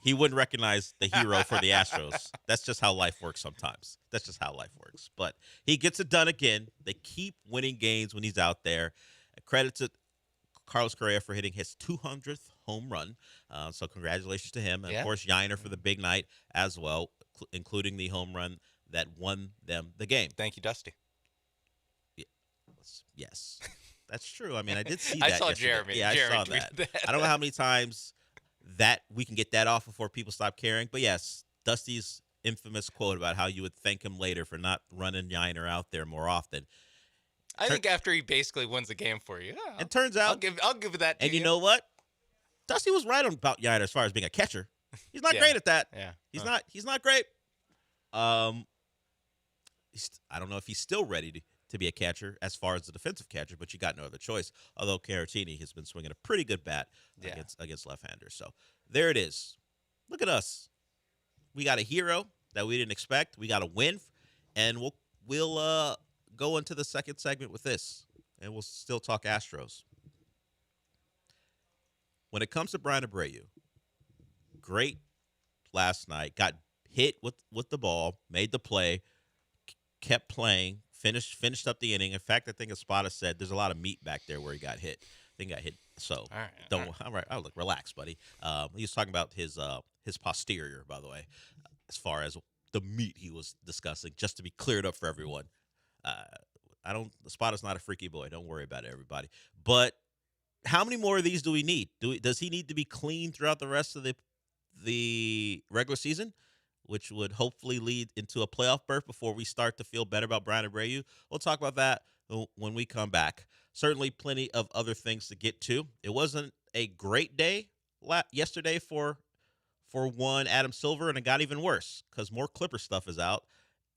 He wouldn't recognize the hero for the Astros. That's just how life works sometimes. That's just how life works. But he gets it done again. They keep winning games when he's out there. Credit to Carlos Correa for hitting his 200th home run. So congratulations to him. And, of course, Yiner for the big night as well, including the home run that won them the game. Thank you, Dusty. Yes, that's true. I mean, I did see that. I saw yesterday. Jeremy. Yeah, Jeremy I saw that. tweeted that. I don't know how many times that we can get that off before people stop caring. But yes, Dusty's infamous quote about how you would thank him later for not running Yiner out there more often. I think after he basically wins the game for you. It turns out I'll give that to you. And you know what? Dusty was right about Yiner as far as being a catcher. He's not great at that. Yeah. He's not great. I don't know if he's still ready to be a catcher as far as the defensive catcher, but you got no other choice. Although Caratini has been swinging a pretty good bat against left-handers. So there it is. Look at us. We got a hero that we didn't expect. We got a win, and we'll go into the second segment with this, and we'll still talk Astros. When it comes to Brian Abreu, great last night. Got hit with the ball, made the play, kept playing, finished up the inning. In fact, I think Espada said there's a lot of meat back there where he got hit. I think he got hit. So all right. Oh, look, relax, buddy. He was talking about his posterior, by the way, as far as the meat he was discussing, just to be cleared up for everyone. Espada's not a freaky boy. Don't worry about it, everybody. But how many more of these do we need? Does he need to be clean throughout the rest of the regular season, which would hopefully lead into a playoff berth before we start to feel better about Brian Abreu? We'll talk about that when we come back. Certainly plenty of other things to get to. It wasn't a great day yesterday for one Adam Silver, and it got even worse because more Clipper stuff is out.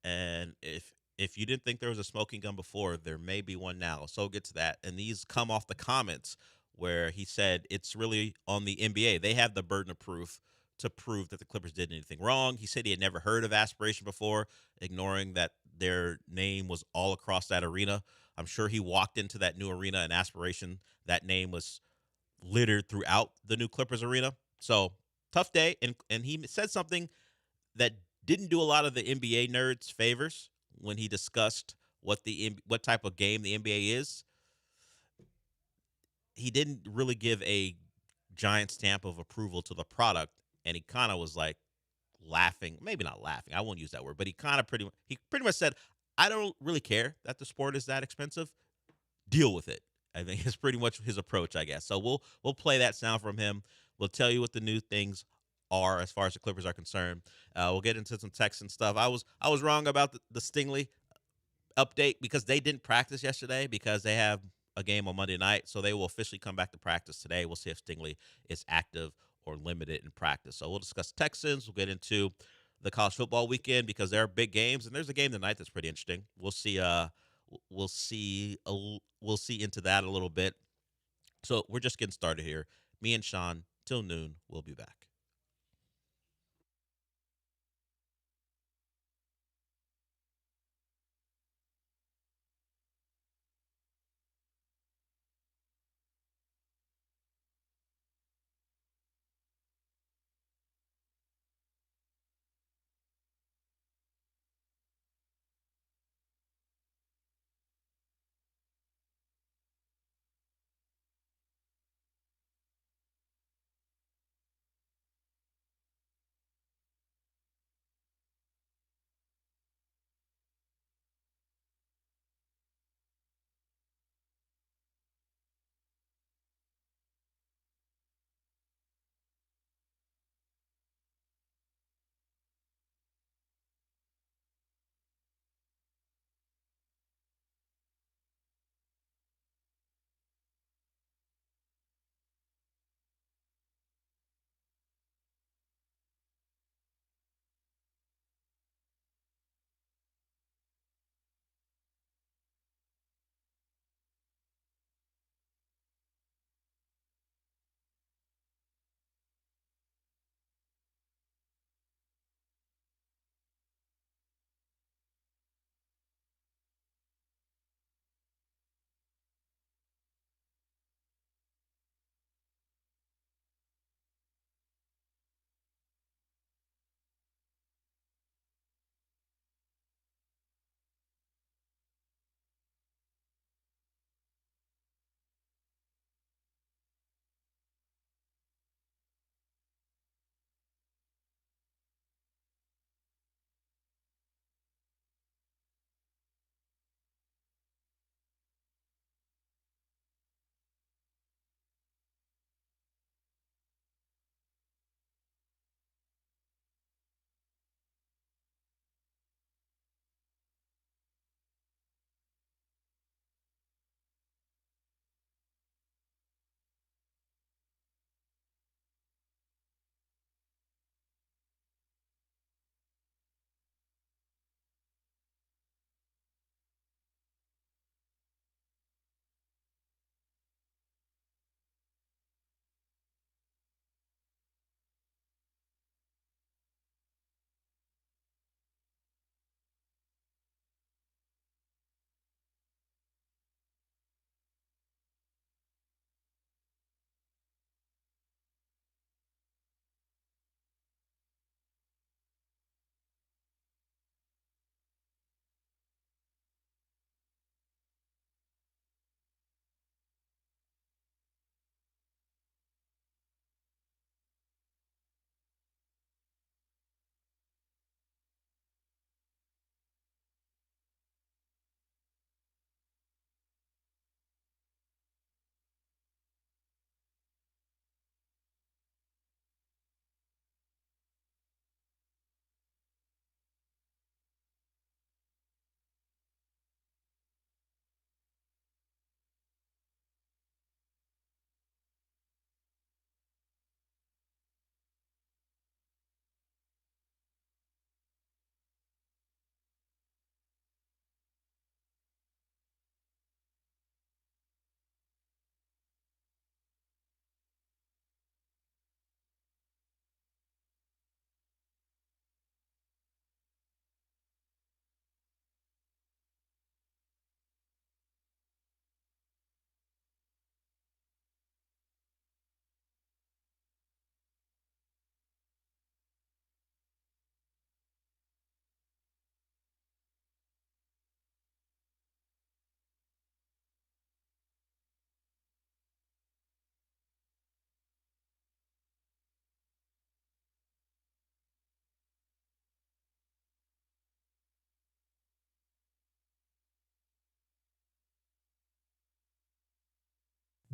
And if you didn't think there was a smoking gun before, there may be one now. So we'll get to that. And these come off the comments where he said it's really on the NBA. They have the burden of proof to prove that the Clippers did anything wrong. He said he had never heard of Aspiration before, ignoring that their name was all across that arena. I'm sure he walked into that new arena and Aspiration, that name was littered throughout the new Clippers arena. So tough day. And he said something that didn't do a lot of the NBA nerds favors when he discussed what type of game the NBA is. He didn't really give a giant stamp of approval to the product. And he kind of was like laughing, maybe not laughing, I won't use that word, but he pretty much said, I don't really care that the sport is that expensive. Deal with it. I think it's pretty much his approach, I guess. So we'll play that sound from him. We'll tell you what the new things are as far as the Clippers are concerned. We'll get into some Texan stuff. I was wrong about the Stingley update because they didn't practice yesterday because they have a game on Monday night. So they will officially come back to practice today. We'll see if Stingley is active or limited in practice. So we'll discuss Texans. We'll get into the college football weekend because there are big games, and there's a game tonight that's pretty interesting. We'll see into that a little bit. So we're just getting started here. Me and Sean, till noon, we'll be back.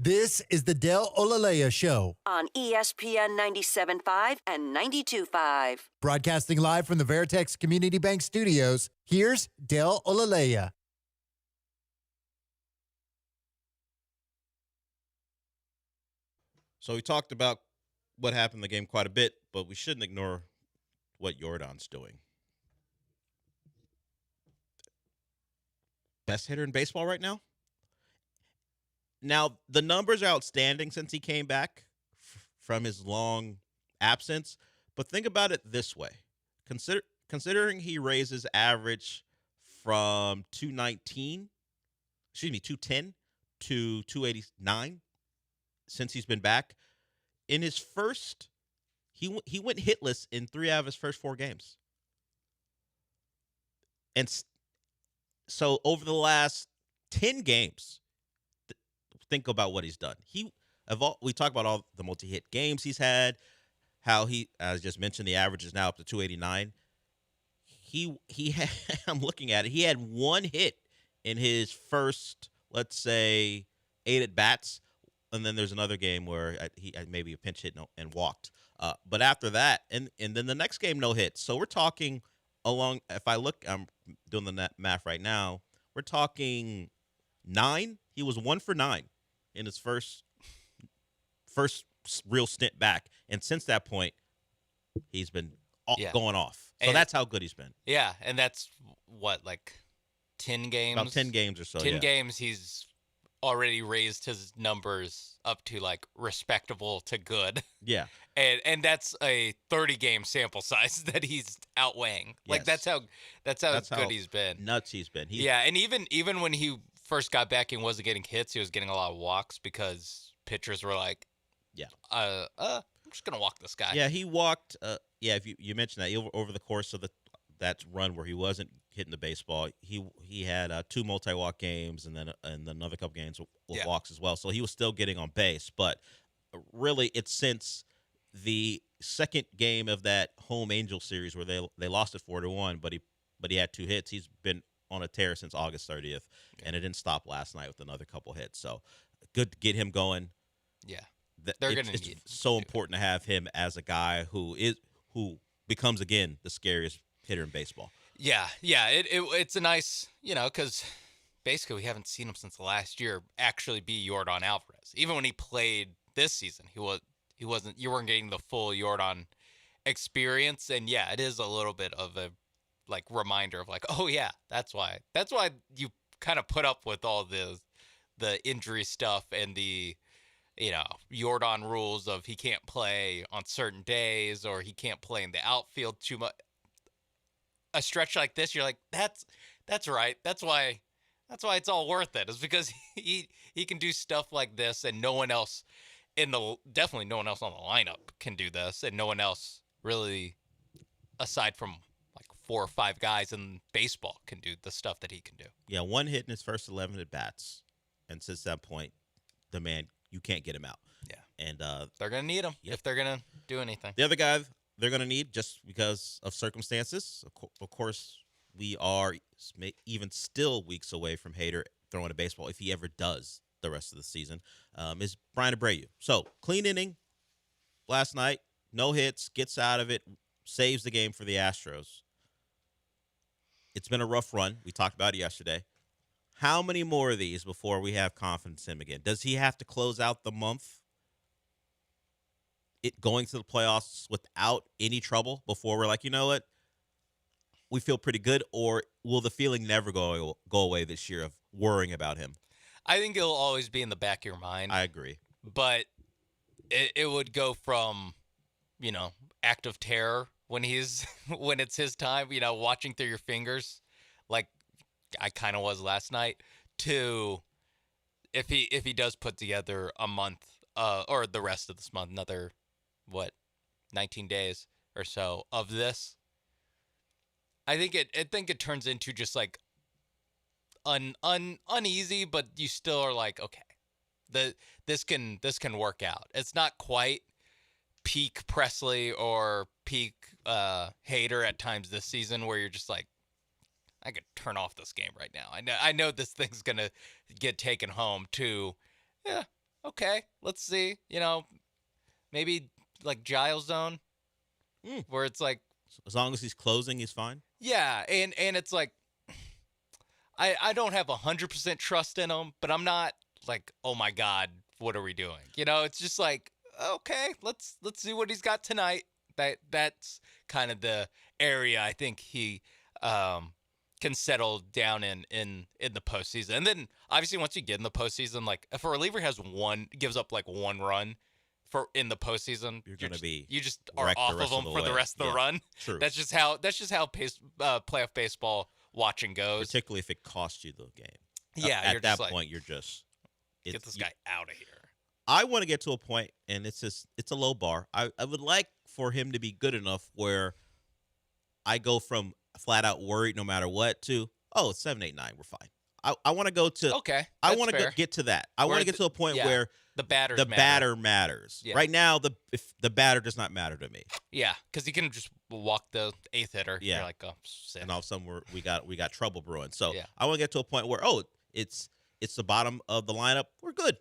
This is the Del Olalea Show, on ESPN 97.5 and 92.5. broadcasting live from the Veritex Community Bank Studios. Here's Del Olalea. So we talked about what happened in the game quite a bit, but we shouldn't ignore what Yordan's doing. Best hitter in baseball right now? Now, the numbers are outstanding since he came back from his long absence. But think about it this way. Considering he raised his average from 210 to 289 since he's been back. In his first, he went hitless in 3 out of his first 4 games. And so over the last 10 games, think about what he's done. We talk about all the multi-hit games he's had, how he, as I just mentioned, the average is now up to 289. He had, I'm looking at it, he had 1 hit in his first, let's say, 8 at-bats, and then there's another game where he had maybe a pinch hit and walked. But after that, and then the next game, no hits. So we're talking if I look, I'm doing the math right now, we're talking 9. He was 1 for 9 in his first real stint back. And since that point, he's been going off. So that's how good he's been. Yeah, and that's what, like 10 games? About 10 games or so, 10 games, he's already raised his numbers up to, like, respectable to good. Yeah. And that's a 30-game sample size that he's outweighing. Like, that's how good he's been. Nuts he's been. And even when he first got back and wasn't getting hits, he was getting a lot of walks because pitchers were like, I'm just going to walk this guy. Yeah, he walked. If you mentioned that, over the course of that run where he wasn't hitting the baseball, he had 2 multi-walk games and then another couple games with walks as well. So he was still getting on base. But really, it's since the second game of that home Angel series where they lost it 4-1, but he had 2 hits. He's been on a tear since August 30th, and it didn't stop last night with another couple hits. So good to get him going. Yeah. It's so important to have him as a guy who becomes, again, the scariest hitter in baseball. Yeah. It's a nice, because basically we haven't seen him since last year actually be Yordan Alvarez. Even when he played this season, you weren't getting the full Yordan experience. And yeah, it is a little bit of a like reminder of like, oh yeah, that's why you kind of put up with all the injury stuff and the Yordan rules of he can't play on certain days or he can't play in the outfield too much. A stretch like this, you're like, that's right. That's why it's all worth it. Is because he can do stuff like this, and no one else definitely no one else on the lineup can do this, and no one else really, aside from like 4 or 5 guys in baseball, can do the stuff that he can do. Yeah, 1 hit in his first 11 at bats, and since that point, the man, you can't get him out. Yeah, and they're gonna need him if they're gonna do anything. The other guy they're going to need, just because of circumstances, of course, we are even still weeks away from Hader throwing a baseball, if he ever does the rest of the season, is Brian Abreu. So, clean inning last night, no hits, gets out of it, saves the game for the Astros. It's been a rough run. We talked about it yesterday. How many more of these before we have confidence in him again? Does he have to close out the month going to the playoffs without any trouble before we're like, you know what, we feel pretty good? Or will the feeling never go away this year of worrying about him? I think it'll always be in the back of your mind. I agree. But it would go from, act of terror when it's his time, watching through your fingers, like I kind of was last night, to if he does put together a month or the rest of this month, another 19 days or so of this, I think it turns into just like uneasy, but you still are like, okay, this can work out. It's not quite peak Presley or peak Hader at times this season where you're just like, I could turn off this game right now. I know this thing's gonna get taken home to, yeah, okay, let's see, maybe like Giles zone, where it's like, as long as he's closing, he's fine. Yeah, and it's like, I don't have 100% trust in him, but I'm not like, oh my God, what are we doing? It's just like, okay, let's see what he's got tonight. That's kind of the area I think he can settle down in the postseason. And then obviously once you get in the postseason, like if a reliever gives up like one run in the postseason, you just are off of them for the rest of the run. True. That's just how playoff baseball watching goes. Particularly if it costs you the game. Yeah, at that point, you're just get this guy out of here. I want to get to a point, and it's a low bar. I would like for him to be good enough where I go from flat out worried no matter what to, it's 7-8-9, we're fine. I want to go to I want to get to that. I want to get to a point where the batter matters. Yeah. Right now, if the batter does not matter to me. Yeah, because you can just walk the eighth hitter. Yeah, you're like, sick. And all of a sudden we got trouble brewing. So I want to get to a point where it's the bottom of the lineup. We're good.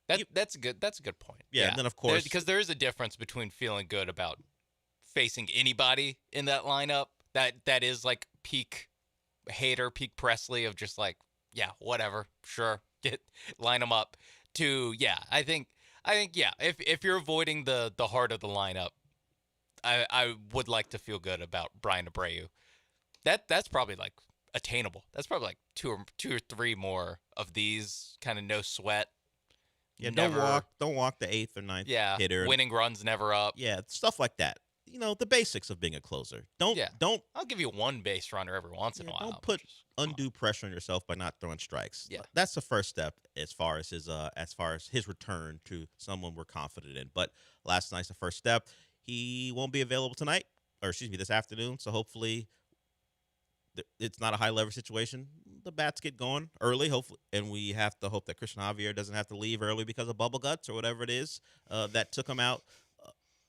That's a good point. Yeah, and then of course because there is a difference between feeling good about facing anybody in that lineup that is like peak Hader, peak Presley of just like, yeah, whatever, sure, line them up. To I think if you're avoiding the heart of the lineup, I would like to feel good about Brian Abreu. That's probably like attainable. That's probably like two or three more of these kind of no sweat. Yeah, don't walk the eighth or ninth hitter. Winning runs never up. Yeah, stuff like that. The basics of being a closer. Don't. I'll give you one base runner every once in a while. Don't put undue pressure on yourself by not throwing strikes. Yeah, that's the first step as far as his return to someone we're confident in. But last night's the first step. He won't be available tonight, or excuse me, this afternoon. So hopefully, it's not a high leverage situation. The bats get going early, hopefully, and we have to hope that Christian Javier doesn't have to leave early because of bubble guts or whatever it is that took him out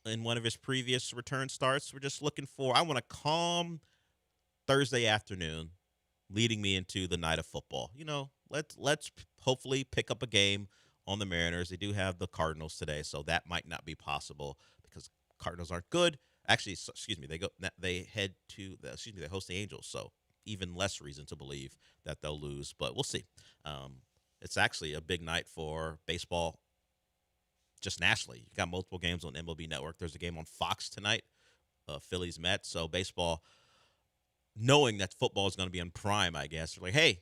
in one of his previous return starts. We're just looking I want a calm Thursday afternoon leading me into the night of football. Let's hopefully pick up a game on the Mariners. They do have the Cardinals today, so that might not be possible because Cardinals aren't good. Actually, they host the Angels, so even less reason to believe that they'll lose, but we'll see. It's actually a big night for baseball just nationally. You got multiple games on MLB Network. There's a game on Fox tonight, Phillies Mets. So baseball, knowing that football is going to be on prime, I guess, they're like, hey,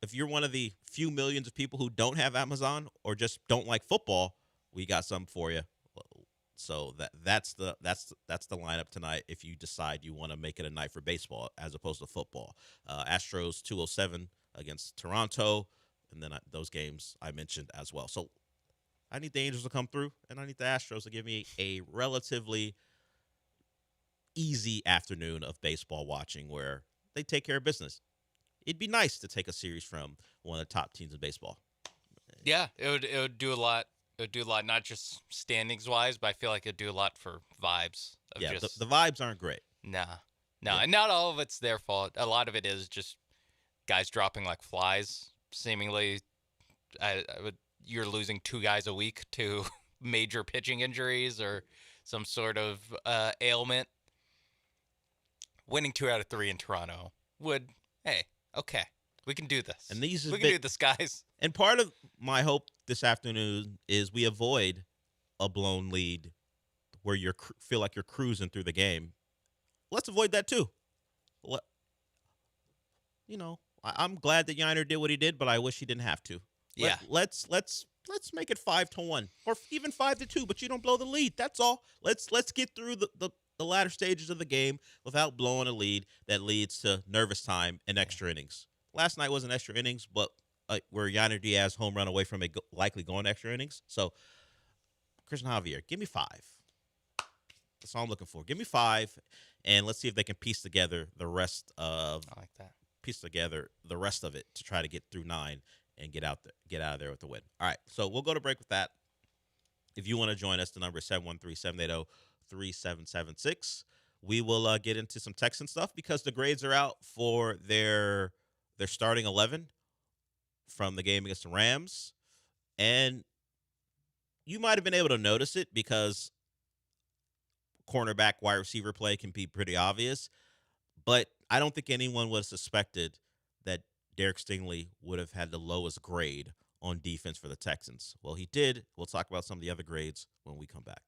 if you're one of the few millions of people who don't have Amazon or just don't like football, we got something for you. So that's the lineup tonight if you decide you want to make it a night for baseball as opposed to football. Astros 2:07 against Toronto, and then those games I mentioned as well. So I need the Angels to come through, and I need the Astros to give me a relatively easy afternoon of baseball watching where they take care of business. It'd be nice to take a series from one of the top teams in baseball. Yeah, it would do a lot. It would do a lot, not just standings wise, but I feel like it'd do a lot for vibes. The vibes aren't great. Nah, and not all of it's their fault. A lot of it is just guys dropping like flies. Seemingly, you're losing two guys a week to major pitching injuries or some sort of ailment. Winning 2 out of 3 in Toronto would, okay, we can do this. And we can do this, guys. And part of my hope this afternoon is we avoid a blown lead where you feel like you're cruising through the game. Let's avoid that too. I'm glad that Yainer did what he did, but I wish he didn't have to. Yeah. Let's make it 5-1 or even 5-2, but you don't blow the lead. That's all. Let's get through the latter stages of the game without blowing a lead that leads to nervous time and extra innings. Last night wasn't extra innings, but where Yainer Diaz home run away from it likely going extra innings. So Christian Javier, give me 5. That's all I'm looking for. Give me 5, and let's see if they can piece together the rest of. I like that. Piece together the rest of it to try to get through 9 and get out of there with the win. All right, so we'll go to break with that. If you want to join us, the number is 713-780-3776. We will get into some Texan stuff because the grades are out for their starting 11 from the game against the Rams. And you might have been able to notice it because cornerback wide receiver play can be pretty obvious. But I don't think anyone would have suspected that Derek Stingley would have had the lowest grade on defense for the Texans. Well, he did. We'll talk about some of the other grades when we come back.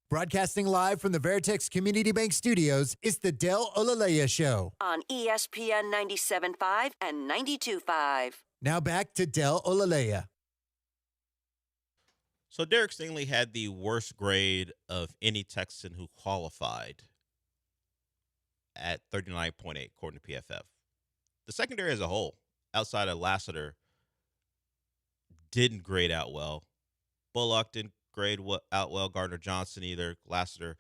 Broadcasting live from the Veritex Community Bank Studios, it's the Del Olaleya Show. On ESPN 97.5 and 92.5. Now back to Del Olaleya. So Derek Stingley had the worst grade of any Texan who qualified at 39.8, according to PFF. The secondary as a whole, outside of Lassiter, didn't grade out well. Bullock didn't grade out well. Gardner Johnson either. Lassiter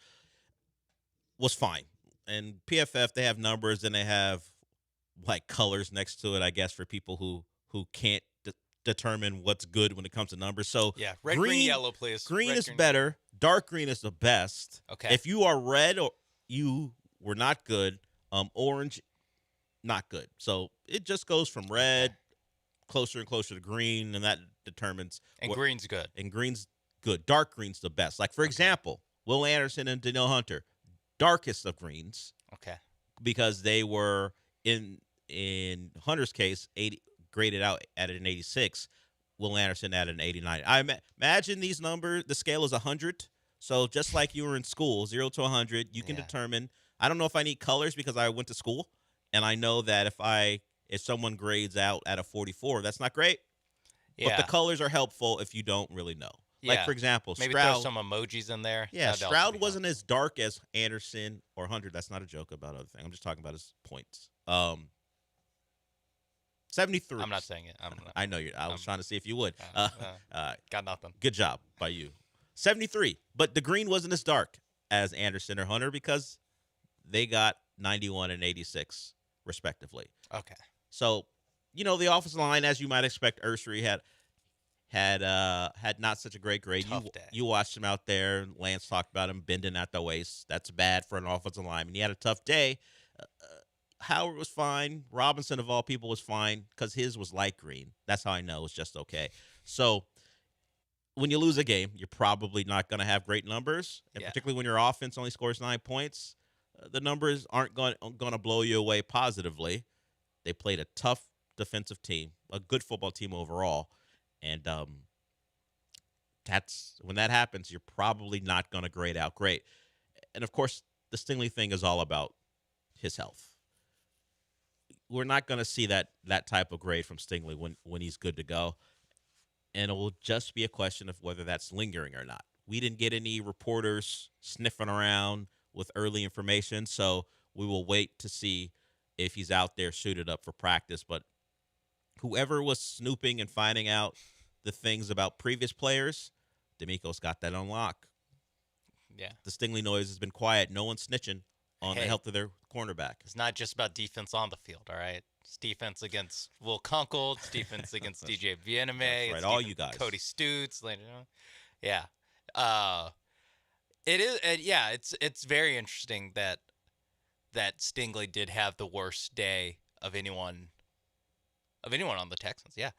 was fine. And PFF, they have numbers and they have like colors next to it, I guess, for people who can't determine what's good when it comes to numbers. So yeah, red, green, yellow, please. Green red, is green. better. Dark green is the best. Okay. If you are red, or you were not good. Orange, not good. So it just goes from red closer and closer to green, and that determines. And green's good. And green's good. Dark green's the best. Like, for example, Will Anderson and Danielle Hunter, darkest of greens. Okay. Because they were, in Hunter's case, graded out at an 86. Will Anderson at an 89. I imagine these numbers, the scale is 100. So just like you were in school, 0 to 100, you can determine. I don't know if I need colors because I went to school, and I know that if someone grades out at a 44, that's not great. Yeah. But the colors are helpful if you don't really know. Yeah. Like, for example, maybe Stroud, throw some emojis in there. Yeah, Stroud wasn't as dark as Anderson or Hunter. That's not a joke about other things. I'm just talking about his points. 73. I'm not saying it. I know you. I was trying to see if you would. Got nothing. Good job by you. 73. But the green wasn't as dark as Anderson or Hunter because they got 91 and 86 respectively. Okay. So, the offensive line, as you might expect, Ursery had not such a great grade. You watched him out there. Lance talked about him bending at the waist. That's bad for an offensive lineman. He had a tough day. Howard was fine. Robinson, of all people, was fine because his was light green. That's how I know it's just okay. So when you lose a game, you're probably not going to have great numbers, and particularly when your offense only scores 9 points, the numbers aren't going to blow you away positively. They played a tough defensive team, a good football team overall, and that's when that happens, you're probably not going to grade out great. And of course, the Stingley thing is all about his health. We're not going to see that type of grade from Stingley when he's good to go. And it will just be a question of whether that's lingering or not. We didn't get any reporters sniffing around with early information, so we will wait to see if he's out there suited up for practice. But whoever was snooping and finding out the things about previous players, D'Amico's got that on lock. Yeah. The Stingley noise has been quiet. No one's snitching on the health of their cornerback. It's not just about defense on the field, all right? It's defense against Will Kunkel. It's defense against DJ Vieneme. Right, it's all you guys. Cody Stutes. Yeah. It is. It's very interesting that Stingley did have the worst day of anyone on the Texans. Yeah.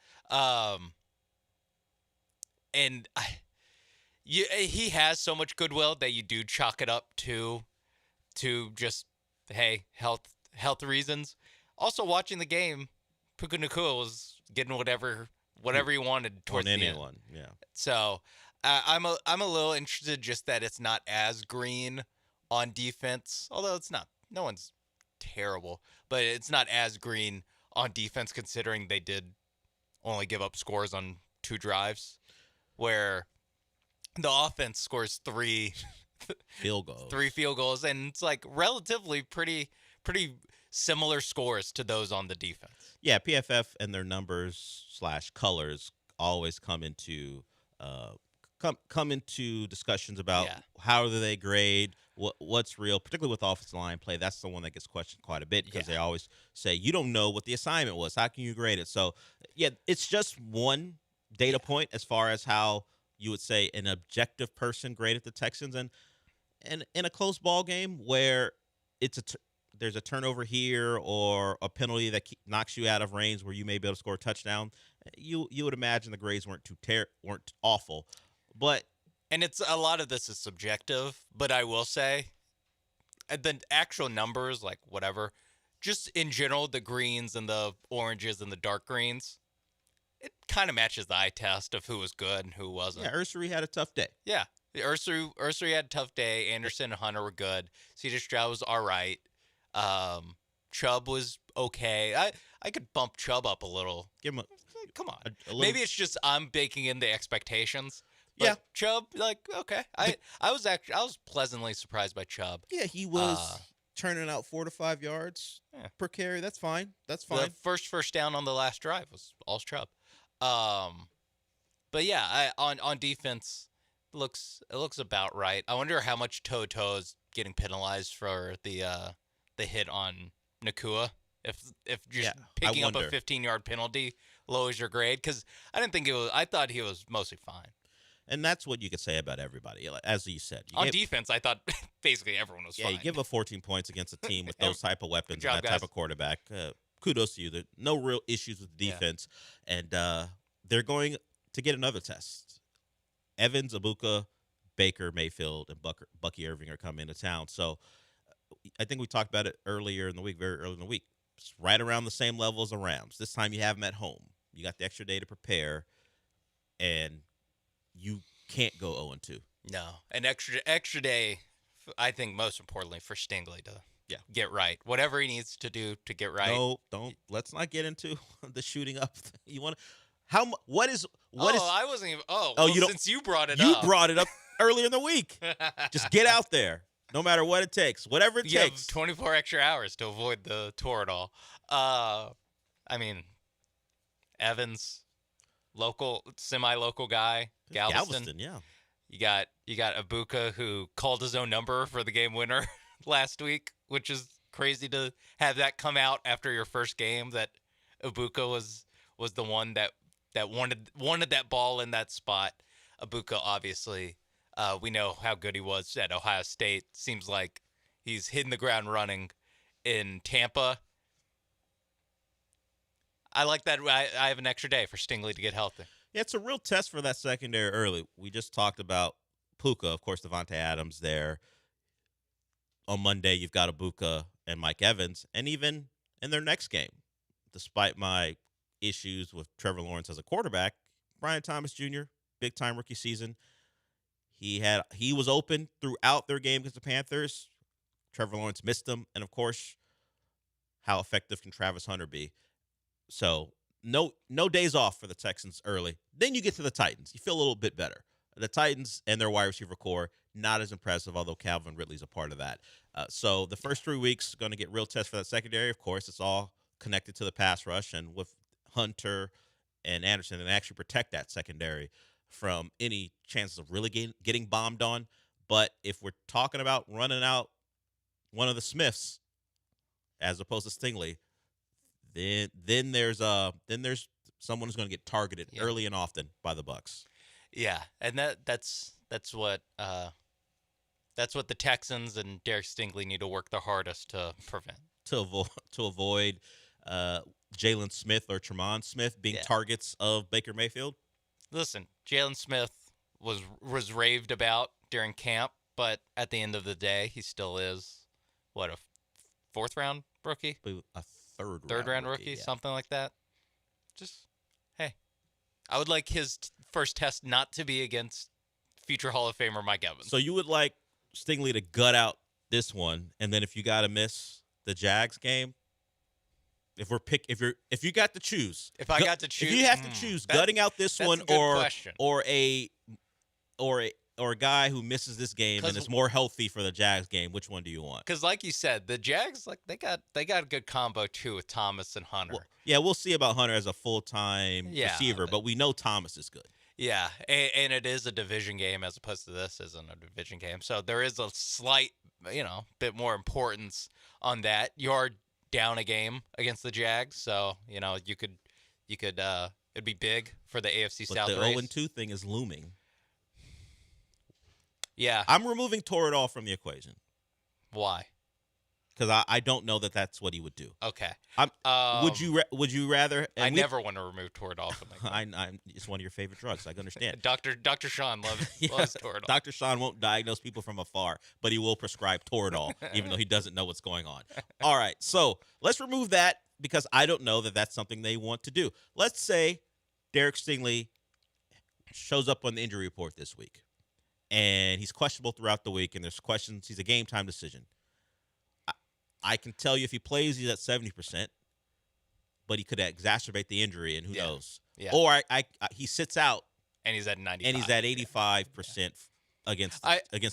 And he has so much goodwill that you do chalk it up to just, hey, health reasons. Also, watching the game, Puka Nacua was getting whatever he wanted towards the end. Yeah. So I'm a little interested just that it's not as green on defense, although it's not. No one's terrible, but it's not as green on defense considering they did only give up scores on 2 drives, where the offense scores 3 field goals. 3 field goals, and it's like relatively pretty similar scores to those on the defense. Yeah, PFF and their numbers / colors always come into discussions about how do they grade, what's real, particularly with offensive line play. That's the one that gets questioned quite a bit because they always say you don't know what the assignment was. How can you grade it? So yeah, it's just one data point as far as how you would say an objective person graded the Texans, and in a close ball game where there's a turnover here or a penalty that knocks you out of range where you may be able to score a touchdown, you would imagine the grades weren't awful, and it's a lot of this is subjective. But I will say, the actual numbers, like whatever, just in general, the greens and the oranges and the dark greens, it kind of matches the eye test of who was good and who wasn't. Yeah, Ursery had a tough day. Yeah, Ursary had a tough day. Anderson and Hunter were good. C.J. Stroud was all right. Chubb was okay. I could bump Chubb up a little. Give him come on. a little. Maybe it's just I'm baking in the expectations. But Yeah. Chubb, okay. I was pleasantly surprised by Chubb. Yeah, he was turning out 4 to 5 yards per carry. That's fine. The first down on the last drive was all Chubb. But yeah, on defense, it looks about right. I wonder how much Toto is getting penalized for the hit on Nakua. If just picking up a 15-yard penalty lowers your grade, because I didn't think it was. I thought he was mostly fine. And that's what you could say about everybody. As you said. On defense, I thought basically everyone was fine. Yeah, you give up 14 points against a team with those type of weapons job, and that type of quarterback. Kudos to you. There no real issues with defense. And they're going to get another test. Evans, Abuka, Baker, Mayfield, and Bucky Irving are coming into town. So I think we talked about it earlier in the week, very early in the week. It's right around the same level as the Rams. This time you have them at home. You got the extra day to prepare, and you can't go 0-2. No, an extra day. I think most importantly for Stingley to get right, whatever he needs to do to get right. No, don't. Let's not get into the shooting up. You want to? What is? I wasn't even. Since you brought it up, you brought it up earlier in the week. Just get out there, no matter what it takes, whatever it takes. Have 24 extra hours to avoid the Toradol. I mean, Evans, semi-local guy. Galveston, yeah. You got Abuka, who called his own number for the game winner last week, which is crazy to have that come out after your first game. That Abuka was the one that wanted that ball in that spot. Abuka, obviously, we know how good he was at Ohio State. Seems like he's hitting the ground running in Tampa. I like that. I have an extra day for Stingley to get healthy. Yeah, it's a real test for that secondary early. We just talked about Puka, of course, Devontae Adams there. On Monday, you've got Abuka and Mike Evans. And even in their next game, despite my issues with Trevor Lawrence as a quarterback, Brian Thomas Jr., big-time rookie season, he was open throughout their game against the Panthers. Trevor Lawrence missed him. And, of course, how effective can Travis Hunter be? So no days off for the Texans early. Then you get to the Titans. You feel a little bit better. The Titans and their wide receiver core, not as impressive, although Calvin Ridley's a part of that. So the first 3 weeks going to get real test for that secondary. Of course, it's all connected to the pass rush, and with Hunter and Anderson, and actually protect that secondary from any chances of really getting bombed on. But if we're talking about running out one of the Smiths as opposed to Stingley, then there's someone who's going to get targeted early and often by the Bucs. Yeah, and that's what the Texans and Derek Stingley need to work their hardest to prevent. To avoid Jalen Smith or Tremont Smith being targets of Baker Mayfield. Listen, Jalen Smith was raved about during camp, but at the end of the day, he still is a fourth round rookie. A third round rookie, something like that. Just, hey, I would like his first test not to be against future Hall of Famer Mike Evans. So you would like Stingley to gut out this one, and then if you got to miss the Jags game, if you got to choose, if I got to choose, if you have to choose, gutting out this one or a guy who misses this game and is more healthy for the Jags game, which one do you want? Because, like you said, the Jags they got a good combo too with Thomas and Hunter. Well, we'll see about Hunter as a full-time receiver, but we know Thomas is good. Yeah, and it is a division game as opposed to this isn't a division game, so there is a slight, bit more importance on that. You are down a game against the Jags, so you could it'd be big for the AFC South race. But the 0-2 thing is looming. Yeah. I'm removing Toradol from the equation. Why? Because I don't know that that's what he would do. Okay. Would you rather? I never want to remove Toradol from the equation. It's one of your favorite drugs. I understand. Dr. Sean loves Toradol. Dr. Sean won't diagnose people from afar, but he will prescribe Toradol, even though he doesn't know what's going on. All right. So let's remove that because I don't know that that's something they want to do. Let's say Derek Stingley shows up on the injury report this week. and he's questionable throughout the week, and there's questions. He's a game-time decision. I can tell you if he plays, he's at 70%, but he could exacerbate the injury, and who knows? Yeah. Or he sits out, and he's at 95. and he's at 85% against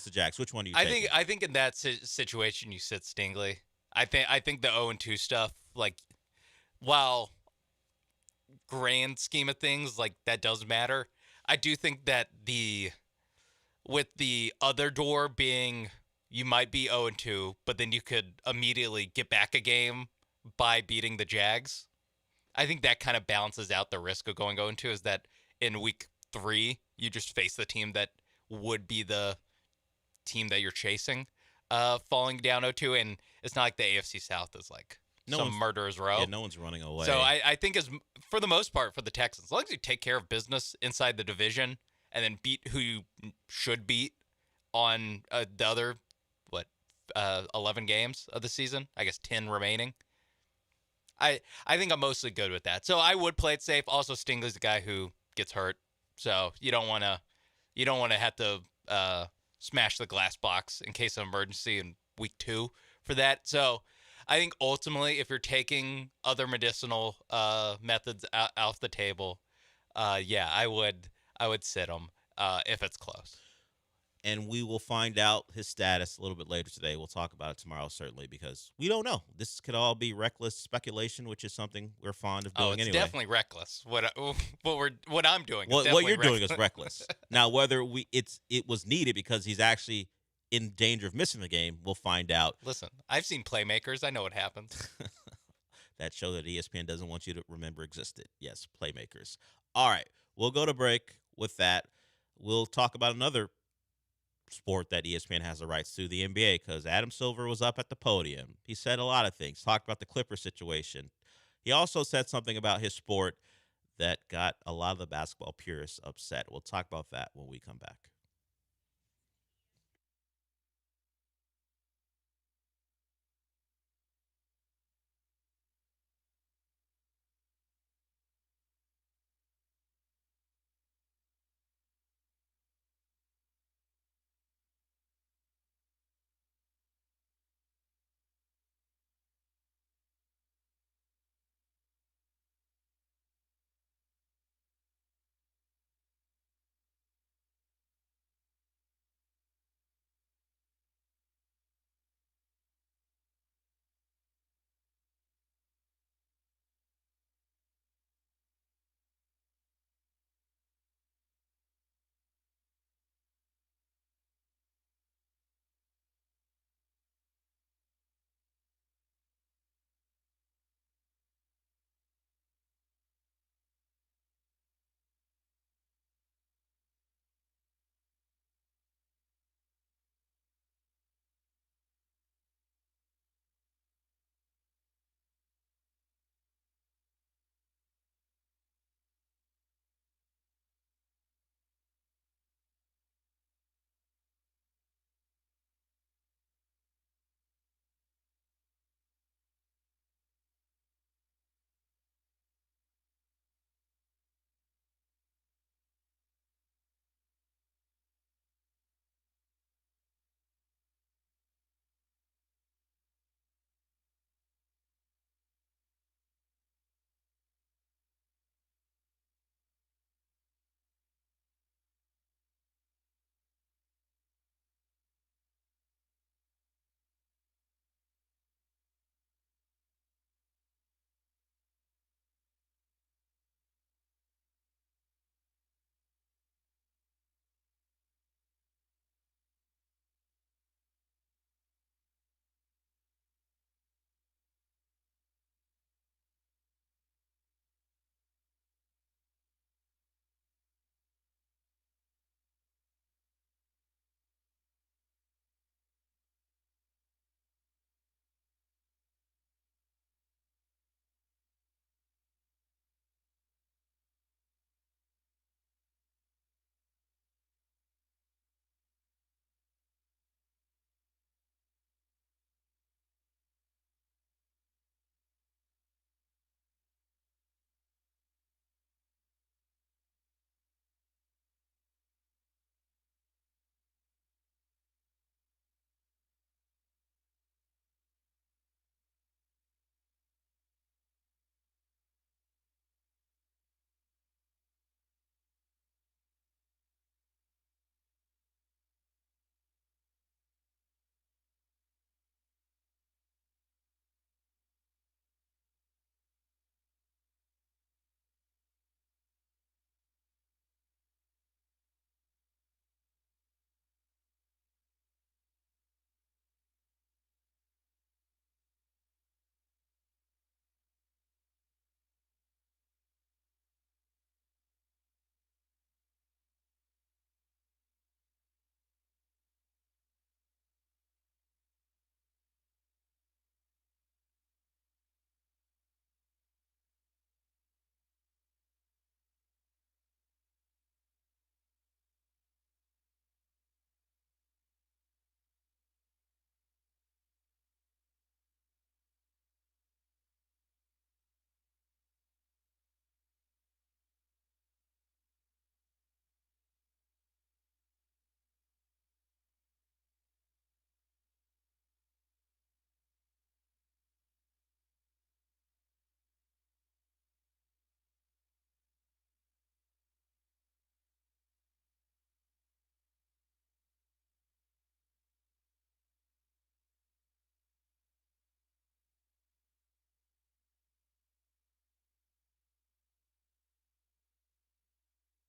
the Jags. Which one do you take? I think in that situation you sit Stingley. I think the 0-2 stuff, like, while grand scheme of things, like, that does matter. I do think that with the other door being you might be 0-2, but then you could immediately get back a game by beating the Jags. I think that kind of balances out the risk of going 0-2, is that in week 3, you just face the team that would be the team that you're chasing, falling down 0-2, and it's not like the AFC South is like some murderer's row. Yeah, no one's running away. So I think for the most part for the Texans, as long as you take care of business inside the division and then beat who you should beat on the other, 11 games of the season, I guess 10 remaining, I think I'm mostly good with that. So I would play it safe. Also, Stingley's the guy who gets hurt, so you don't want to have to smash the glass box in case of emergency in week 2 for that. So I think ultimately, if you're taking other medicinal methods off the table, I would sit him if it's close. And we will find out his status a little bit later today. We'll talk about it tomorrow, certainly, because we don't know. This could all be reckless speculation, which is something we're fond of doing anyway. It's definitely reckless. What I'm doing. What you're doing is reckless. Now, whether it was needed because he's actually in danger of missing the game, we'll find out. Listen, I've seen playmakers. I know what happens. That show that ESPN doesn't want you to remember existed. Yes, playmakers. All right, we'll go to break with that. We'll talk about another sport that ESPN has the rights to, the NBA, because Adam Silver was up at the podium. He said a lot of things, talked about the Clippers situation. He also said something about his sport that got a lot of the basketball purists upset. We'll talk about that when we come back.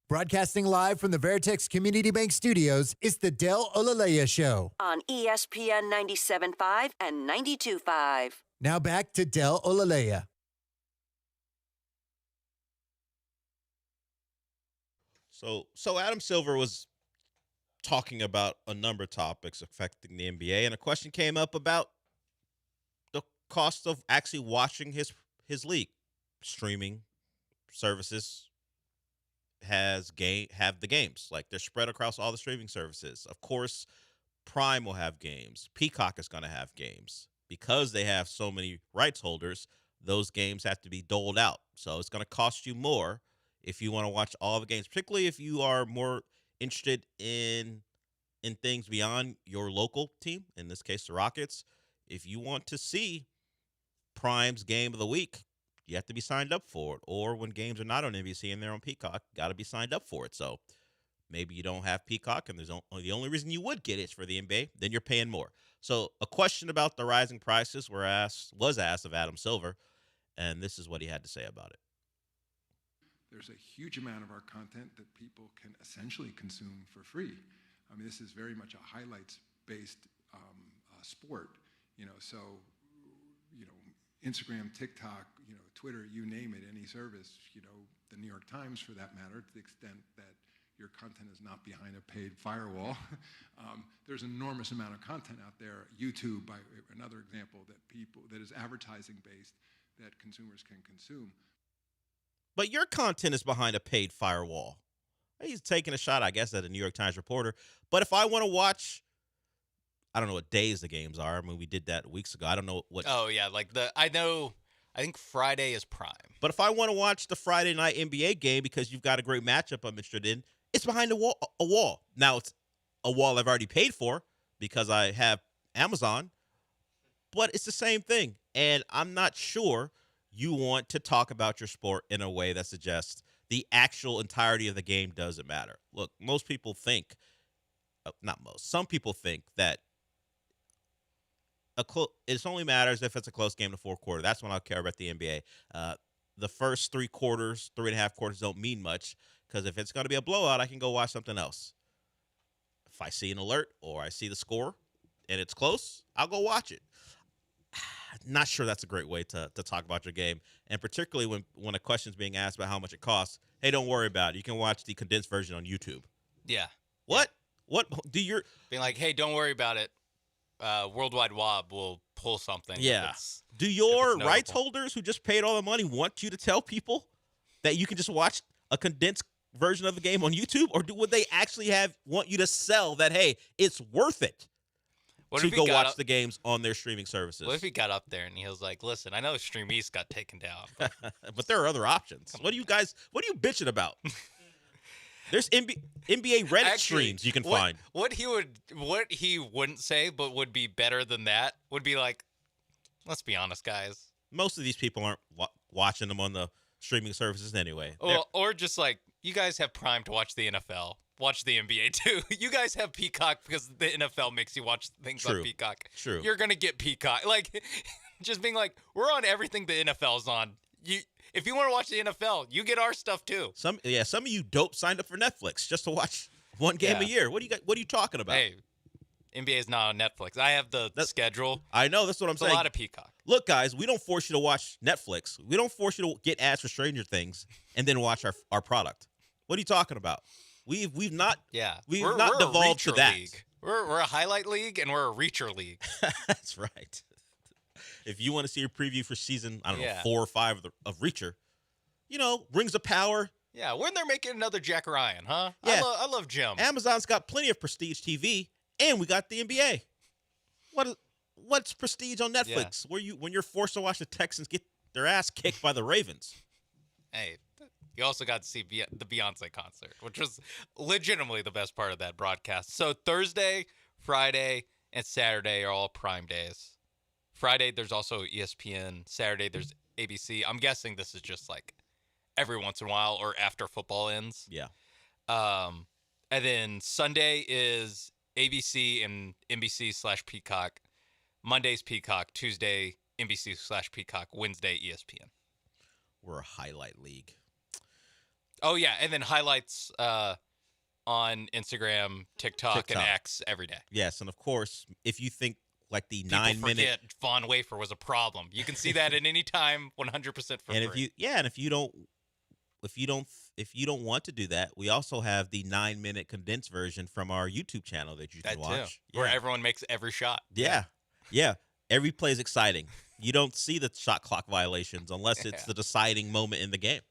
Broadcasting live from the Veritex Community Bank Studios, it's the Del Olaleya Show. On ESPN 97.5 and 92.5. Now back to Del Olaleya. So Adam Silver was talking about a number of topics affecting the NBA, and a question came up about the cost of actually watching his league. Streaming services have the games. Like, they're spread across all the streaming services. Of course, Prime will have games. Peacock is going to have games. Because they have so many rights holders, those games have to be doled out. So it's going to cost you more if you want to watch all the games, particularly if you are more interested in things beyond your local team, in this case, the Rockets. If you want to see Prime's game of the week, you have to be signed up for it. Or when games are not on NBC and they're on Peacock, got to be signed up for it. So maybe you don't have Peacock, and the only reason you would get it is for the NBA, then you're paying more. So a question about the rising prices was asked of Adam Silver, and this is what he had to say about it. There's a huge amount of our content that people can essentially consume for free. I mean, this is very much a highlights-based sport, so, Instagram, TikTok, Twitter, you name it, any service, the New York Times for that matter, to the extent that your content is not behind a paid firewall. There's an enormous amount of content out there. YouTube, by another example, that is advertising-based that consumers can consume. But your content is behind a paid firewall. He's taking a shot, I guess, at a New York Times reporter. But if I want to watch, I don't know what days the games are. I mean, we did that weeks ago. I don't know what. Oh, yeah. I think Friday is Prime. But if I want to watch the Friday night NBA game because you've got a great matchup I'm interested in, it's behind a wall. Now, it's a wall I've already paid for because I have Amazon. But it's the same thing. And I'm not sure you want to talk about your sport in a way that suggests the actual entirety of the game doesn't matter. Look, most people think, some people think that it only matters if it's a close game in the fourth quarter. That's when I'll care about the NBA. The first 3 quarters, 3.5 quarters don't mean much because if it's going to be a blowout, I can go watch something else. If I see an alert or I see the score and it's close, I'll go watch it. Not sure that's a great way to talk about your game, and particularly when a question's being asked about how much it costs. Hey, don't worry about it. You can watch the condensed version on YouTube. Yeah. What? What do your being like? Hey, don't worry about it. Worldwide Wob will pull something. Yeah. Do your rights holders who just paid all the money want you to tell people that you can just watch a condensed version of the game on YouTube, or would they actually want you to sell that? Hey, it's worth it. To go watch the games on their streaming services. What if he got up there and he was like, listen, I know Stream East got taken down. But there are other options. What are you bitching about? There's NBA Reddit streams you can find. What he wouldn't say, but would be better than that, would be like, let's be honest, guys. Most of these people aren't watching them on the streaming services anyway. Or just like, you guys have Prime to watch the NFL. Watch the NBA too. You guys have Peacock because the NFL makes you watch things on Peacock. True. You're gonna get Peacock. Like, just being like, we're on everything the NFL's on. If you want to watch the NFL, you get our stuff too. Some of you dope signed up for Netflix just to watch one game a year. What are you talking about? Hey, NBA is not on Netflix. I have the schedule. I know, that's what I'm saying. A lot of Peacock. Look, guys, we don't force you to watch Netflix. We don't force you to get ads for Stranger Things and then watch our product. What are you talking about? We've not devolved to that. League. We're a highlight league and we're a reacher league. That's right. If you want to see a preview for season, 4 or 5 of Reacher, Rings of Power. Yeah, when they're making another Jack Ryan, huh? Yeah. I love Jim. Amazon's got plenty of prestige TV, and we got the NBA. What's prestige on Netflix? Yeah. When you're forced to watch the Texans get their ass kicked by the Ravens. Hey. You also got to see the Beyonce concert, which was legitimately the best part of that broadcast. So Thursday, Friday, and Saturday are all Prime days. Friday, there's also ESPN. Saturday, there's ABC. I'm guessing this is just like every once in a while or after football ends. Yeah. And then Sunday is ABC and NBC/Peacock. Monday's Peacock. Tuesday, NBC/Peacock. Wednesday, ESPN. We're a highlight league. Oh yeah, and then highlights on Instagram, TikTok, and X every day. Yes, and of course, if you think like the People 9-minute forget Von Wafer was a problem. You can see that at any time, 100% for and free. if you don't want to do that, we also have the 9-minute condensed version from our YouTube channel that you can watch. Where everyone makes every shot. Yeah. Every play is exciting. You don't see the shot clock violations unless it's the deciding moment in the game.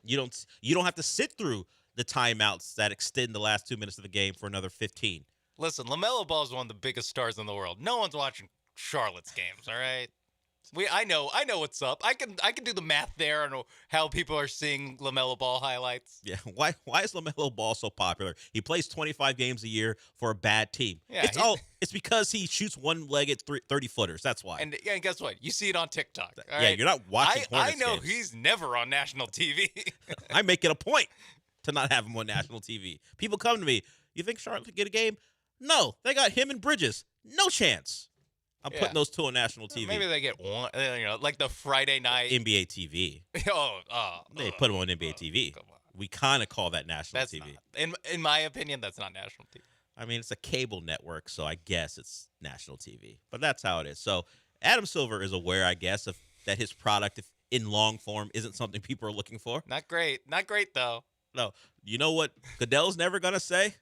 You don't have to sit through the timeouts that extend the last 2 minutes of the game for another 15. Listen, LaMelo Ball is one of the biggest stars in the world. No one's watching Charlotte's games, all right? I know what's up. I can do the math there on how people are seeing LaMelo Ball highlights. Yeah, why is LaMelo Ball so popular? He plays 25 games a year for a bad team. Yeah, it's because he shoots one-legged 30-footers. That's why. And guess what? You see it on TikTok. All yeah, right? you're not watching Hornets I know games. he's never on national TV. I make it a point to not have him on national TV. People come to me, you think Charlotte could get a game? No, they got him and Bridges. No chance. I'm putting those two on national TV. Maybe they get one, like the Friday night. NBA TV. They put them on NBA TV. We kind of call that national TV. In my opinion, that's not national TV. I mean, it's a cable network, so I guess it's national TV. But that's how it is. So Adam Silver is aware, I guess, of that his product, if in long form, isn't something people are looking for. Not great. Not great, though. No. You know what Goodell's never going to say?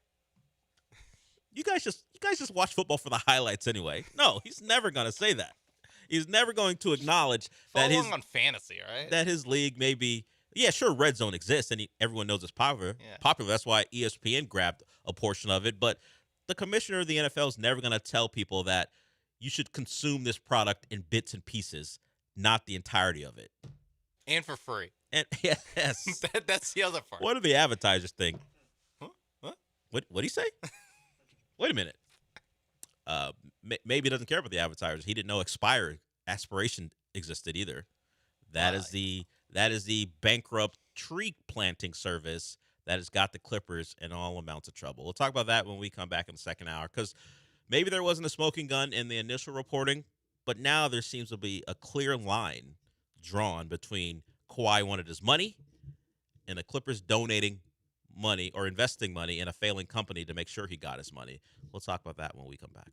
You guys just watch football for the highlights anyway. No, he's never going to say that. He's never going to acknowledge that on fantasy, right? That his league may be, sure, red zone exists and everyone knows it's popular. Yeah. Popular. That's why ESPN grabbed a portion of it. But the commissioner of the NFL is never going to tell people that you should consume this product in bits and pieces, not the entirety of it. And for free. And yes, that's the other part. What do the advertisers think? Huh? What do you say? Wait a minute. Maybe he doesn't care about the advertisers. He didn't know aspiration existed either. That is the bankrupt tree planting service that has got the Clippers in all amounts of trouble. We'll talk about that when we come back in the second hour, because maybe there wasn't a smoking gun in the initial reporting, but now there seems to be a clear line drawn between Kawhi wanted his money and the Clippers donating money or investing money in a failing company to make sure he got his money. We'll talk about that when we come back.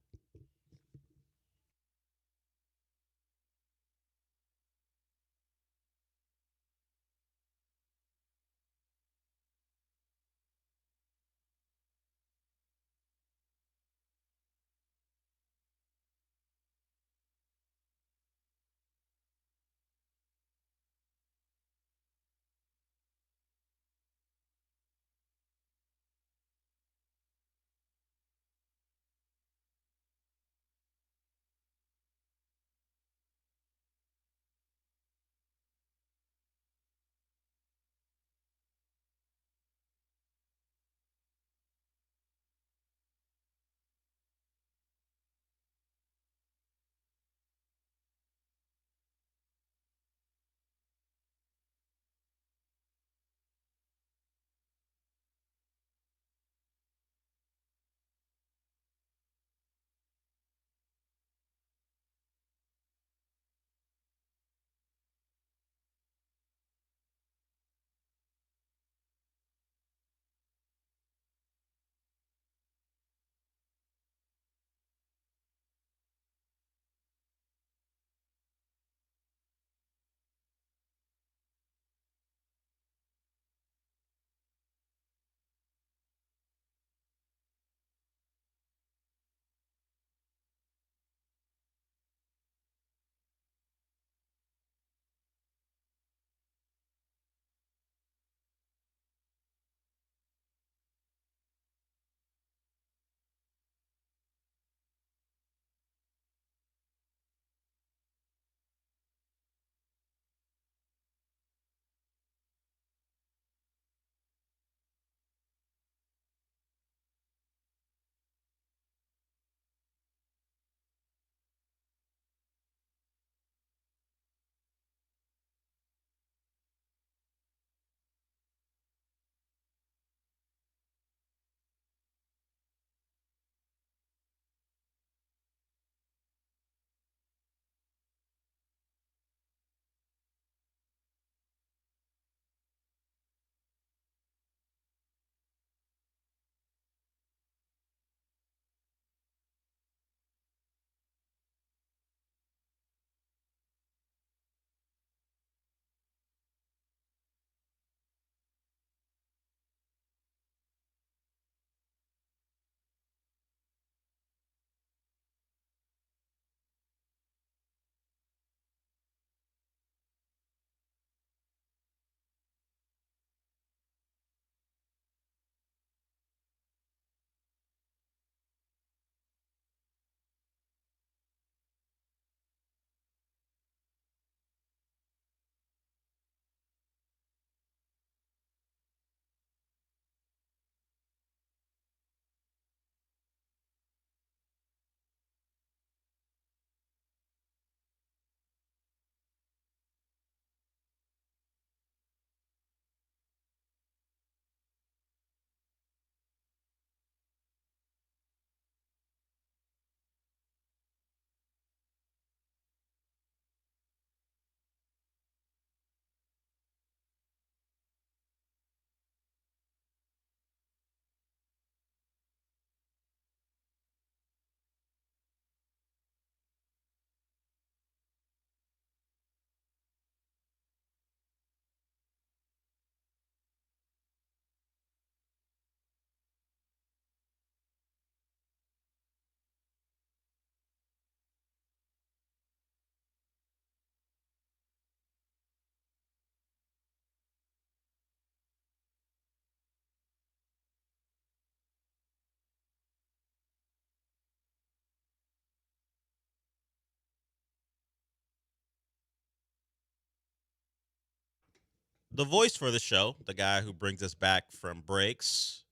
the voice for the show, the guy who brings us back from breaks,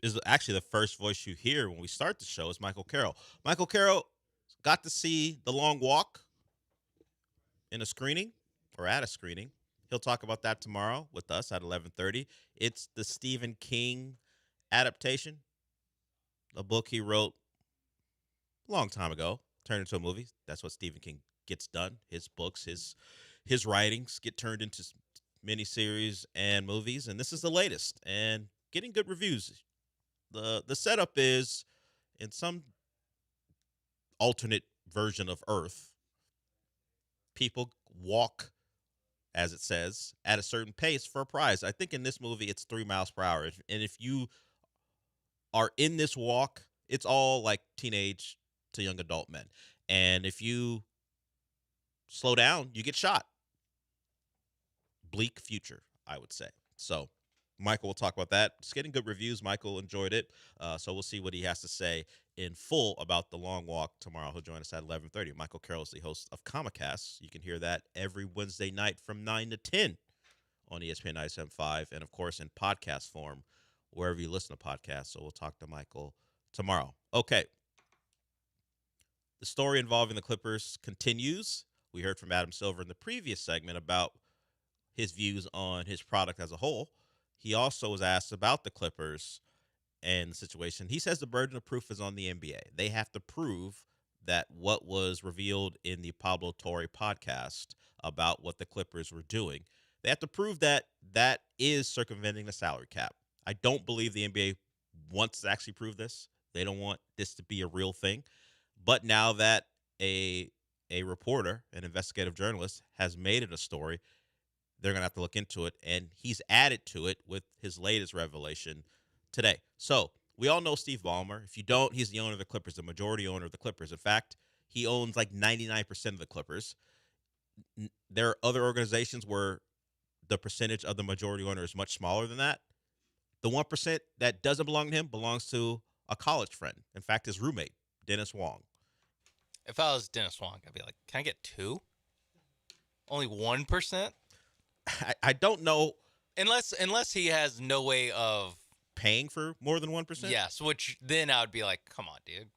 is actually the first voice you hear when we start the show, is Michael Carroll. Michael Carroll got to see The Long Walk in a screening or at a screening. He'll talk about that tomorrow with us at 11:30. It's the Stephen King adaptation, a book he wrote a long time ago, turned into a movie. That's what Stephen King gets done. His books, his writings get turned into miniseries and movies, and this is the latest and getting good reviews. The setup is, in some alternate version of Earth, people walk, as it says, at a certain pace for a prize. I think in this movie it's 3 miles per hour. And if you are in this walk, it's all like teenage to young adult men. And if you slow down, you get shot. Bleak future, I would say. So Michael will talk about that. It's getting good reviews. Michael enjoyed it. So we'll see what he has to say in full about The Long Walk tomorrow. He'll join us at 11:30. Michael Carroll is the host of Comicast. You can hear that every Wednesday night from 9 to 10 on ESPN 97.5 and, of course, in podcast form wherever you listen to podcasts. So we'll talk to Michael tomorrow. Okay. The story involving the Clippers continues. We heard from Adam Silver in the previous segment about his views on his product as a whole. He also was asked about the Clippers and the situation. He says the burden of proof is on the NBA. They have to prove that what was revealed in the Pablo Torre podcast about what the Clippers were doing, they have to prove that that is circumventing the salary cap. I don't believe the NBA wants to actually prove this. They don't want this to be a real thing. But now that a reporter, an investigative journalist, has made it a story, they're going to have to look into it, and he's added to it with his latest revelation today. So we all know Steve Ballmer. If you don't, he's the owner of the Clippers, the majority owner of the Clippers. In fact, he owns like 99% of the Clippers. There are other organizations where the percentage of the majority owner is much smaller than that. The 1% that doesn't belong to him belongs to a college friend. In fact, his roommate, Dennis Wong. If I was Dennis Wong, I'd be like, can I get 2? Only 1%? I don't know. Unless he has no way of paying for more than 1%? Yes, which then I would be like, come on, dude.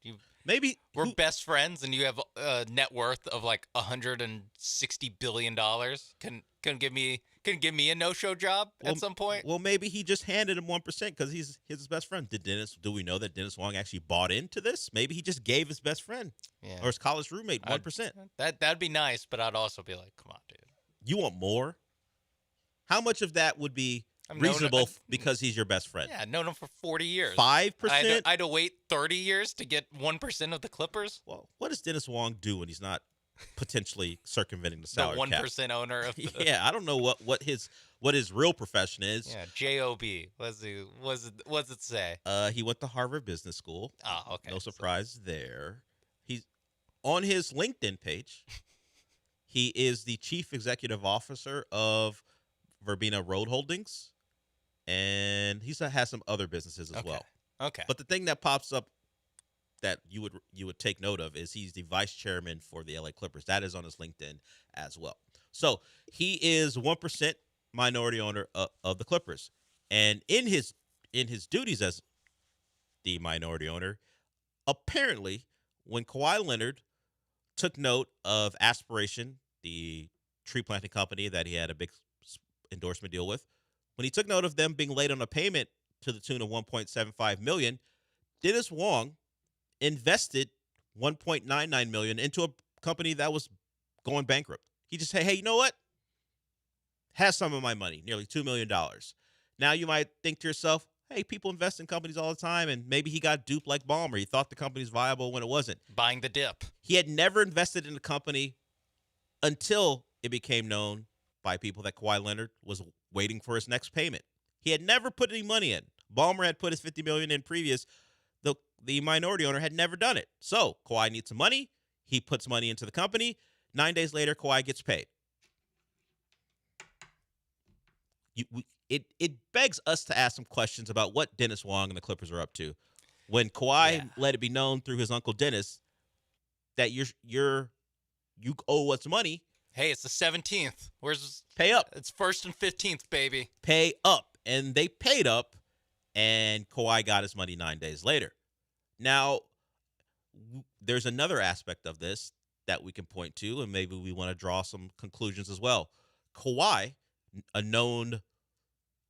We're best friends and you have a net worth of like $160 billion. Can give me a no-show job at some point? Well, maybe he just handed him 1% because he's his best friend. Do we know that Dennis Wong actually bought into this? Maybe he just gave his best friend or his college roommate 1%. That'd be nice, but I'd also be like, come on, dude. You want more? How much of that would be reasonable because he's your best friend? Yeah, I've known him for 40 years. 5%? I had to wait 30 years to get 1% of the Clippers? Well, what does Dennis Wong do when he's not potentially circumventing the salary cap? The 1% owner of the... Yeah, I don't know what his real profession is. Yeah, J-O-B. What's it say? He went to Harvard Business School. Oh, okay. No surprise there. He's on his LinkedIn page. He is the chief executive officer of Verbena Road Holdings, and he has some other businesses as well. Okay. But the thing that pops up that you would take note of is he's the vice chairman for the LA Clippers. That is on his LinkedIn as well. So he is 1% minority owner of the Clippers, and in his duties as the minority owner, apparently when Kawhi Leonard took note of Aspiration, the tree planting company that he had a big endorsement deal with, when he took note of them being late on a payment to the tune of $1.75 million, Dennis Wong invested $1.99 million into a company that was going bankrupt. He just said, hey, you know what? Has some of my money, nearly $2 million. Now you might think to yourself, hey, people invest in companies all the time, and maybe he got duped like Ballmer. He thought the company's viable when it wasn't. Buying the dip. He had never invested in a company until it became known by people that Kawhi Leonard was waiting for his next payment. He had never put any money in. Ballmer had put his $50 million in previous. The minority owner had never done it. So Kawhi needs some money. He puts money into the company. 9 days later, Kawhi gets paid. It begs us to ask some questions about what Dennis Wong and the Clippers are up to. When Kawhi let it be known through his uncle Dennis that you owe us money, Hey, it's the 17th. Where's pay up? It's 1st and 15th, baby. Pay up. And they paid up, and Kawhi got his money 9 days later. Now, there's another aspect of this that we can point to, and maybe we want to draw some conclusions as well. Kawhi, a known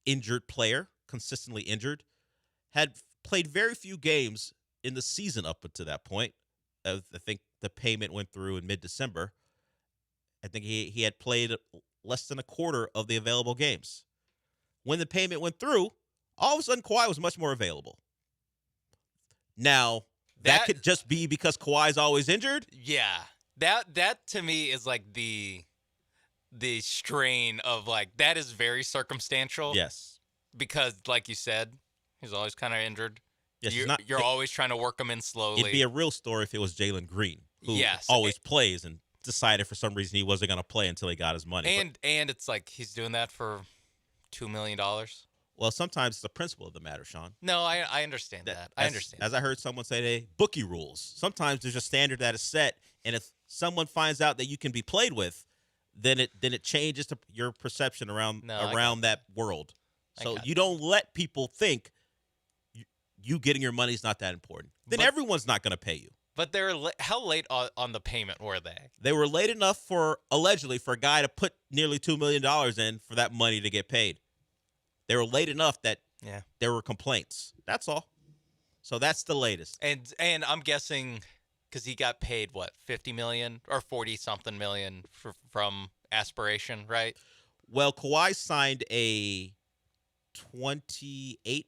injured player, consistently injured, had played very few games in the season up until that point. I think the payment went through in mid-December. I think he had played less than a quarter of the available games. When the payment went through, all of a sudden Kawhi was much more available. Now, that could just be because Kawhi's always injured? Yeah. That to me is like the strain of like, that is very circumstantial. Yes. Because like you said, he's always kind of injured. Yes, you're always trying to work him in slowly. It'd be a real story if it was Jalen Green, who always plays and decided for some reason he wasn't going to play until he got his money. And it's like he's doing that for $2 million. Well, sometimes it's the principle of the matter, Sean. No, I understand that. I understand. As I heard someone say today, bookie rules. Sometimes there's a standard that is set, and if someone finds out that you can be played with, then it changes your perception around that world. So you don't let people think you getting your money is not that important. Then everyone's not going to pay you. But how late on the payment were they? They were late enough allegedly for a guy to put nearly $2 million in for that money to get paid. They were late enough that there were complaints. That's all. So that's the latest. And I'm guessing because he got paid what, $50 million or 40-something million from Aspiration, right? Well, Kawhi signed a $28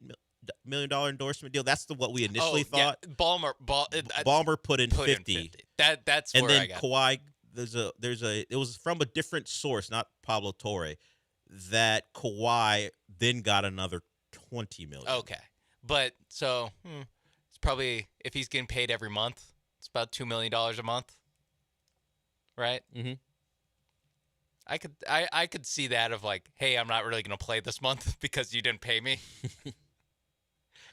million endorsement deal. That's what we initially thought. Yeah. Ballmer put in 50. That's and where then I got Kawhi. It was from a different source, not Pablo Torre, that Kawhi then got another $20 million. Okay, but so it's probably, if he's getting paid every month, it's about $2 million a month, right? Mm-hmm. I could see that of like, hey, I'm not really going to play this month because you didn't pay me.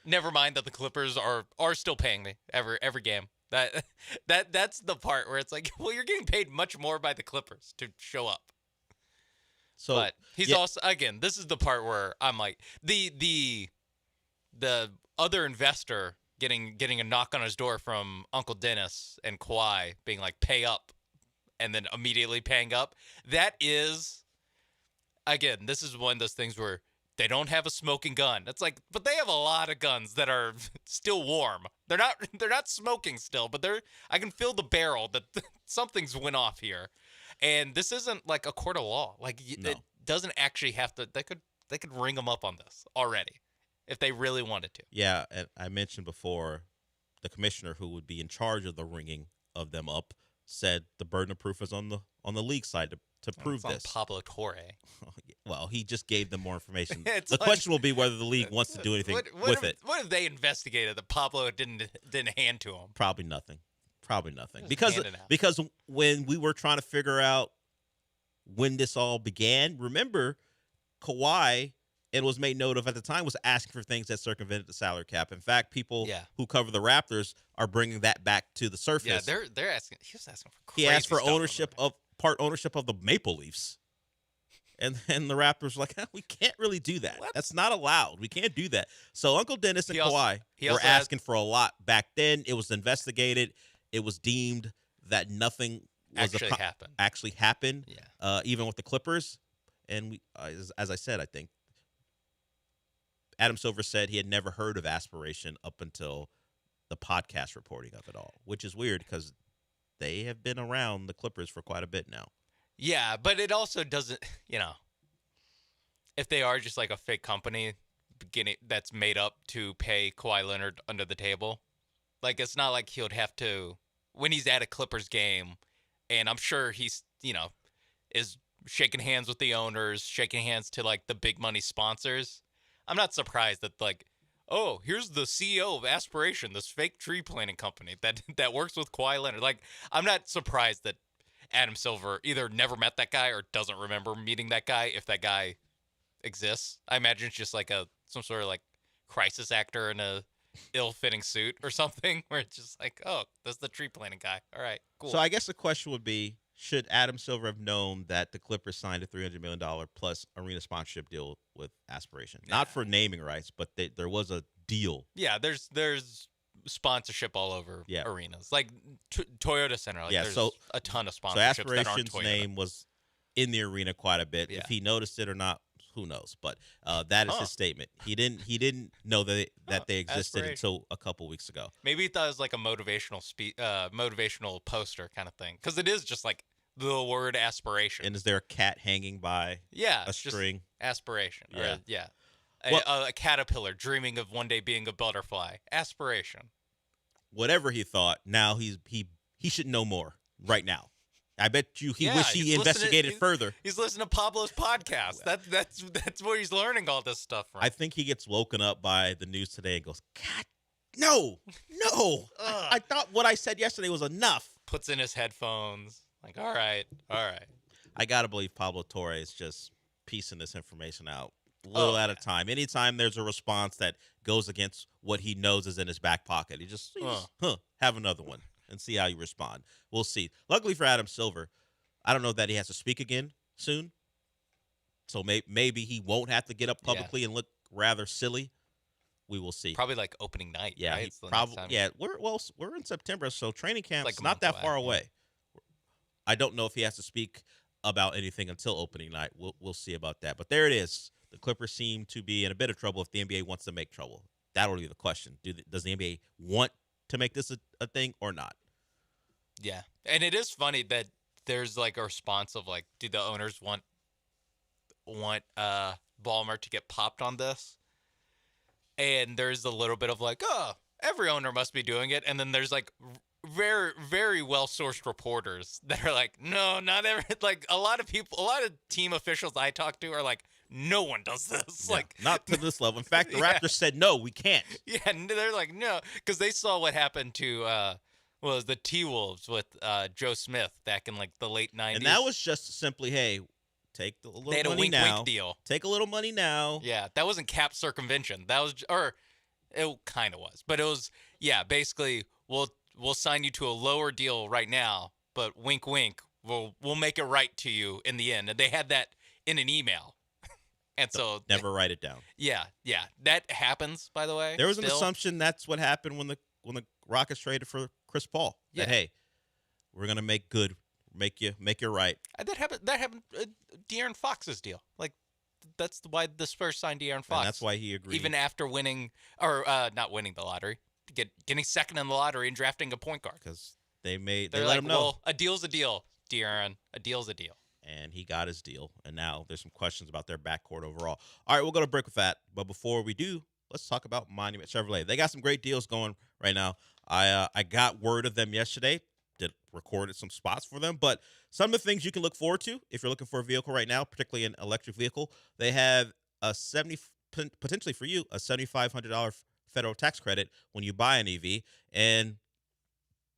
Never mind that the Clippers are still paying me every game. That's the part where it's like, well, you're getting paid much more by the Clippers to show up. So, but he's also, again, this is the part where I'm like, the other investor getting a knock on his door from Uncle Dennis and Kawhi being like, pay up, and then immediately paying up. That is, again, this is one of those things where they don't have a smoking gun. It's like, but they have a lot of guns that are still warm. They're not smoking still, but I can feel the barrel that something's went off here. And this isn't like a court of law. Like it doesn't actually have to. They could ring them up on this already if they really wanted to. Yeah, and I mentioned before, the commissioner who would be in charge of the ringing of them up said the burden of proof is on the league side to prove this. Pablo Torre. Well, he just gave them more information. The question will be whether the league wants to do anything with it. What if they investigated that Pablo didn't hand to him? Probably nothing. Because when we were trying to figure out when this all began, remember, Kawhi, and was made note of at the time, was asking for things that circumvented the salary cap. In fact, people who cover the Raptors are bringing that back to the surface. Yeah, they're asking. He was asking for crazy He asked for stuff part ownership of the Maple Leafs. And the Raptors were like, we can't really do that. What? That's not allowed. We can't do that. So Uncle Dennis and Kawhi were asking for a lot back then. It was investigated. It was deemed that nothing actually happened. Yeah. Even with the Clippers. And as I said, I think Adam Silver said he had never heard of Aspiration up until the podcast reporting of it all, which is weird because they have been around the Clippers for quite a bit now. Yeah, but it also doesn't, if they are just like a fake company that's made up to pay Kawhi Leonard under the table, like it's not like he would have to, when he's at a Clippers game, and I'm sure he's, is shaking hands with the owners, shaking hands to like the big money sponsors. I'm not surprised that like, oh, here's the CEO of Aspiration, this fake tree planting company that works with Kawhi Leonard. Like, I'm not surprised that Adam Silver either never met that guy or doesn't remember meeting that guy, if that guy exists. I imagine it's just like some sort of like crisis actor in a ill-fitting suit or something, where it's just like, oh, that's the tree planting guy. All right, cool. So I guess the question would be, should Adam Silver have known that the Clippers signed a $300 million plus arena sponsorship deal with Aspiration? Not for naming rights, but there was a deal. Yeah, there's sponsorship all over arenas. Like Toyota Center. Like there's a ton of sponsorships. So Aspiration's that aren't Toyota. name was in the arena quite a bit. If he noticed it or not, who knows? But that is his statement. He didn't know that they existed until a couple weeks ago. Maybe he thought it was like a motivational poster kind of thing, because it is just like the word aspiration. And is there a cat hanging by a string? Just aspiration. Yeah. Or, a caterpillar dreaming of one day being a butterfly. Aspiration. Whatever he thought, now he should know more right now. I bet you he wish he investigated further. He's listening to Pablo's podcast. That's where he's learning all this stuff from. I think he gets woken up by the news today and goes, God, no. I thought what I said yesterday was enough. Puts in his headphones. Like, all right. I got to believe Pablo Torre is just piecing this information out a little at a time. Anytime there's a response that goes against what he knows is in his back pocket, he just have another one and see how you respond. We'll see. Luckily for Adam Silver, I don't know that he has to speak again soon. So maybe he won't have to get up publicly and look rather silly. We will see. Probably like opening night. Yeah, right? probably. Yeah, we're in September, so training camp's not that far away. I don't know if he has to speak about anything until opening night. We'll see about that. But there it is. The Clippers seem to be in a bit of trouble if the NBA wants to make trouble. That'll be the question. Does the NBA want to make this a thing or not? Yeah. And it is funny that there's like a response of like, do the owners want Ballmer to get popped on this? And there's a little bit of like, every owner must be doing it. And then there's like very, very well-sourced reporters that are like, no, not every, like a lot of team officials I talk to are like, no one does this. Yeah, like not to this level. In fact, the Raptors said, no, we can't. Yeah. And they're like, no, because they saw what happened to, the T-Wolves with Joe Smith back in like the late 90s. And that was just simply, hey, take a little money now. They had a wink-wink deal. Take a little money now. Yeah, that wasn't cap circumvention. That was, or it kind of was. But it was, basically, we'll sign you to a lower deal right now, but wink, wink, we'll make it right to you in the end. And they had that in an email. And so never write it down. Yeah. That happens, by the way. There was an assumption that's what happened when the Rockets traded for Chris Paul. That, hey, we're gonna make it right. That happened. De'Aaron Fox's deal. Like that's why the Spurs signed De'Aaron Fox. And that's why he agreed. Even after winning or not winning the lottery, getting second in the lottery and drafting a point guard. Because they let like, him know. Well, a deal's a deal, De'Aaron. A deal's a deal. And he got his deal. And now there's some questions about their backcourt overall. All right, we'll go to break with that. But before we do, let's talk about Monument Chevrolet. They got some great deals going right now. I got word of them yesterday. Recorded some spots for them. But some of the things you can look forward to if you're looking for a vehicle right now, particularly an electric vehicle, they have potentially for you, a $7,500 federal tax credit when you buy an EV. And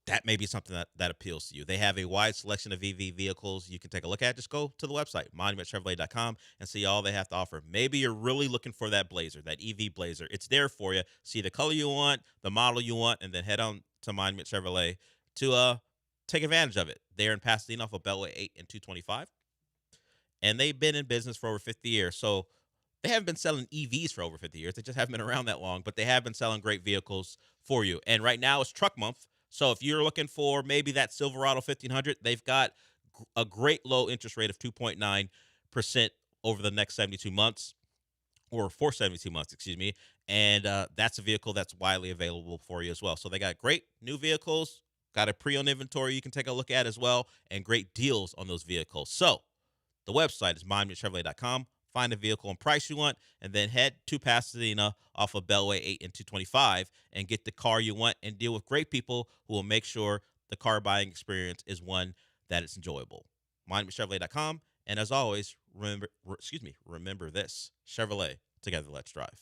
that may be something that appeals to you. They have a wide selection of EV vehicles you can take a look at. Just go to the website, monumentchevrolet.com, and see all they have to offer. Maybe you're really looking for that Blazer, that EV Blazer. It's there for you. See the color you want, the model you want, and then head on to Monument Chevrolet to take advantage of it. They're in Pasadena off of Beltway 8 and 225. And they've been in business for over 50 years. So they haven't been selling EVs for over 50 years. They just haven't been around that long, but they have been selling great vehicles for you. And right now it's truck month. So if you're looking for maybe that Silverado 1500, they've got a great low interest rate of 2.9% over the next 72 months, or for 72 months, excuse me. And that's a vehicle that's widely available for you as well. So they got great new vehicles, got a pre-owned inventory you can take a look at as well, and great deals on those vehicles. So the website is monumentchevrolet.com. Find a vehicle and price you want, and then head to Pasadena off of Beltway 8 and 225 and get the car you want and deal with great people who will make sure the car buying experience is one that is enjoyable. MonumentChevrolet.com. And as always, remember this. Chevrolet, together let's drive.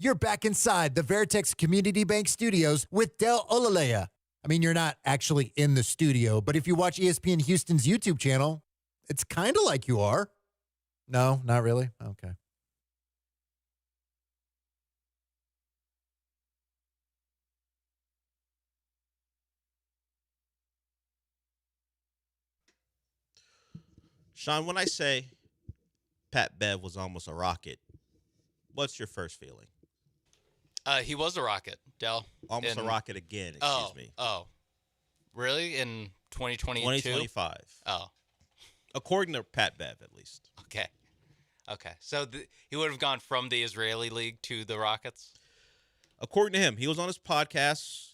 You're back inside the Veritex Community Bank Studios with Del Olalea. I mean, you're not actually in the studio, but if you watch ESPN Houston's YouTube channel, it's kind of like you are. No, not really? Okay. Sean, when I say Pat Bev was almost a Rocket, what's your first feeling? He was a Rocket, Del. Almost a Rocket again, excuse me. Oh. Really? In 2022? 2025. Oh. According to Pat Bev, at least. Okay. So he would have gone from the Israeli League to the Rockets? According to him, he was on his podcast,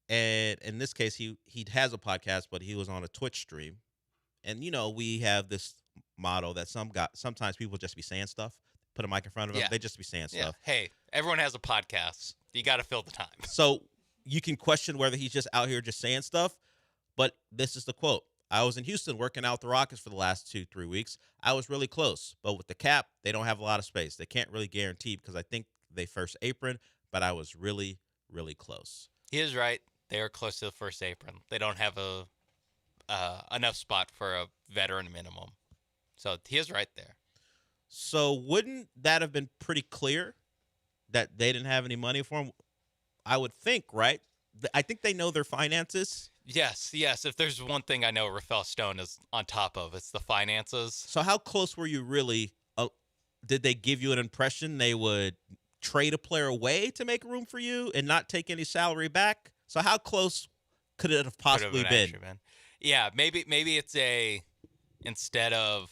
and in this case, he has a podcast, but he was on a Twitch stream. And, we have this motto that sometimes people just be saying stuff. Put a mic in front of them, they just be saying stuff. Hey, everyone has a podcast. You got to fill the time. So you can question whether he's just out here just saying stuff, but this is the quote. I was in Houston working out with the Rockets for the last 2-3 weeks. I was really close, but with the cap, they don't have a lot of space. They can't really guarantee because I think they first apron, but I was really, really close. He is right. They are close to the first apron. They don't have enough spot for a veteran minimum. So he is right there. So wouldn't that have been pretty clear that they didn't have any money for him? I would think, right? I think they know their finances. Yes. If there's one thing I know Rafael Stone is on top of, it's the finances. So how close were you really? Did they give you an impression they would trade a player away to make room for you and not take any salary back? So how close could it have possibly been? Yeah, maybe it's instead of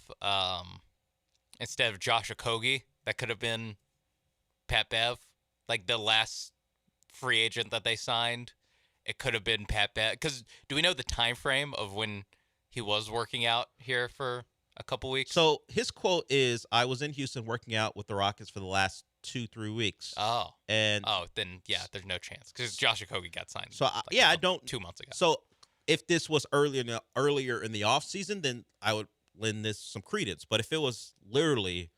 Josh Okogie, that could have been Pat Bev, like the last free agent that they signed. It could have been Pat Bev. Because do we know the time frame of when he was working out here for a couple weeks? So his quote is, "I was in Houston working out with the Rockets for the last 2-3 weeks." Oh, and then yeah, there's no chance because Josh Okogie got signed. So I don't 2 months ago. So if this was earlier in the offseason, then I would lend this some credence. But if it was literally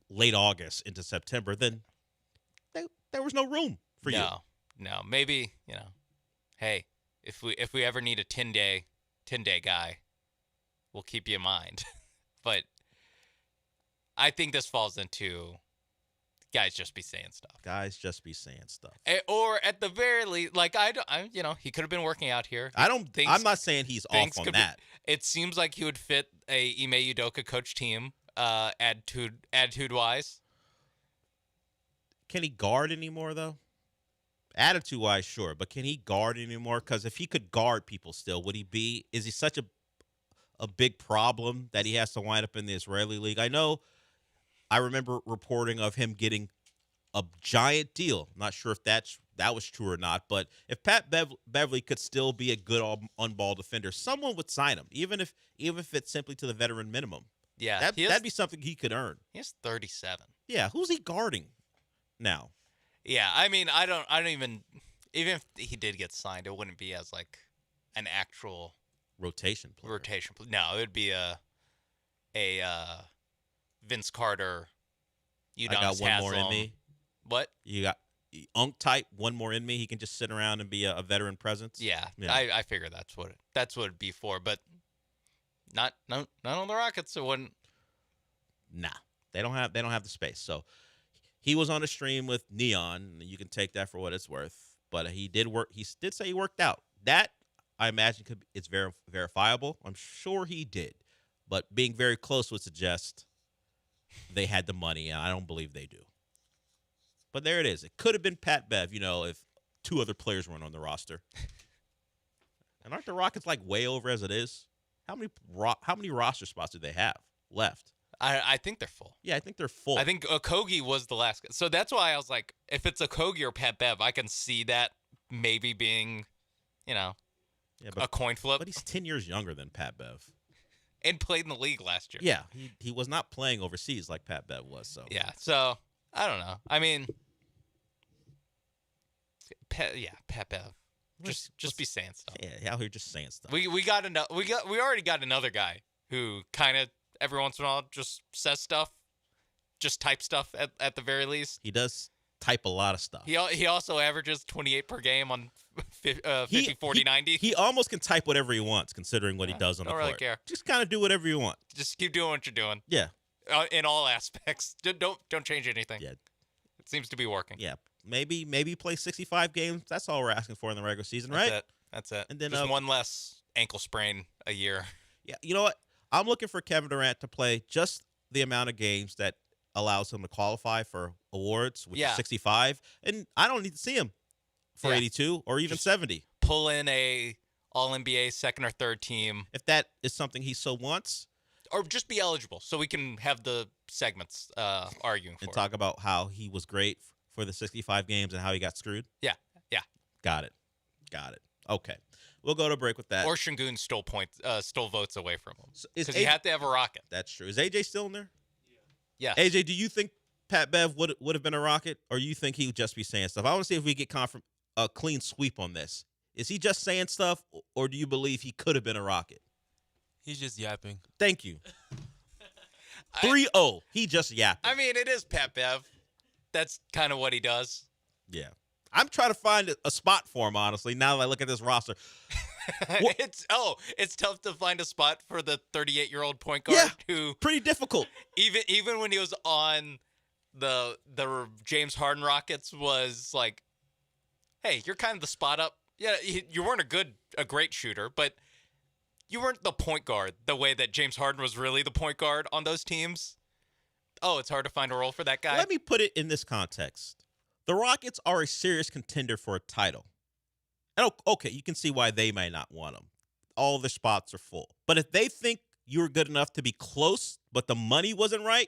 late August into September, then there was no room for you. No, maybe, hey, if we ever need a 10-day guy, we'll keep you in mind. But I think this falls into guys just be saying stuff. Or at the very least, like he could have been working out here. I'm not saying he's off on that. It seems like he would fit a Ime Udoka coach team, attitude-wise. Can he guard anymore, though? Attitude-wise, sure, but can he guard anymore? Because if he could guard people still, is he such a big problem that he has to wind up in the Israeli League? I remember reporting of him getting a giant deal. I'm not sure if that was true or not, but if Pat Beverly could still be a good on-ball defender, someone would sign him, even if it's simply to the veteran minimum. Yeah, that'd be something he could earn. He's 37. Yeah, who's he guarding now? Yeah, I mean, I don't even if he did get signed, it wouldn't be as like an actual rotation player. No, it would be a Vince Carter. I got one more in me. What? You got Unk type, one more in me. He can just sit around and be a veteran presence. Yeah. I figure that's what it'd be for, but not on the Rockets. It wouldn't. Nah, they don't have the space. So he was on a stream with Neon. You can take that for what it's worth, but he did work. He did say he worked out. That I imagine it's verifiable. I'm sure he did, but being very close would suggest they had the money, and I don't believe they do. But there it is. It could have been Pat Bev, if 2 other players weren't on the roster. And aren't the Rockets like way over as it is? How many roster spots do they have left? I think they're full. Yeah, I think they're full. I think Okogie was the last. So that's why I was like, if it's Okogie or Pat Bev, I can see that maybe being, a coin flip. But he's 10 years younger than Pat Bev. And played in the league last year. Yeah, he was not playing overseas like Pat Bev was. So yeah, so I don't know. I mean, Pat Bev, just be saying stuff. Yeah, out here just saying stuff. We already got another guy who kind of every once in a while just says stuff. just type stuff at the very least. He does type a lot of stuff. He also averages 28 per game on 50, 40, 90. He almost can type whatever he wants, considering what he does on the don't court. really care. Just kind of do whatever you want. Just keep doing what you're doing. Yeah. In all aspects. Don't change anything. Yeah. It seems to be working. Yeah. Maybe play 65 games. That's all we're asking for in the regular season, right? That's it. And then just one less ankle sprain a year. Yeah. You know what? I'm looking for Kevin Durant to play just the amount of games that allows him to qualify for awards, which is 65. And I don't need to see him for 82 or even 70. Pull in a All-NBA second or third team. If that is something he so wants. Or just be eligible so we can have the segments arguing for and talk about how he was great for the 65 games and how he got screwed. Yeah. Got it. Okay. We'll go to break with that. Or Şengün stole votes away from him. Because So he had to have a Rocket. That's true. Is AJ still in there? Yeah. AJ, do you think Pat Bev would have been a Rocket, or you think he would just be saying stuff? I want to see if we get a clean sweep on this. Is he just saying stuff, or do you believe he could have been a Rocket? He's just yapping. Thank you. 3-0. He just yapping. I mean, it is Pat Bev. That's kind of what he does. Yeah. I'm trying to find a spot for him, honestly, now that I look at this roster. It's tough to find a spot for the 38-year-old point guard who pretty difficult. Even when he was on the James Harden Rockets was like, hey, you're kind of the spot up. Yeah, you weren't a great shooter, but you weren't the point guard the way that James Harden was really the point guard on those teams. Oh, it's hard to find a role for that guy. Let me put it in this context. The Rockets are a serious contender for a title. And okay, you can see why they may not want him. All the spots are full. But if they think you're good enough to be close, but the money wasn't right,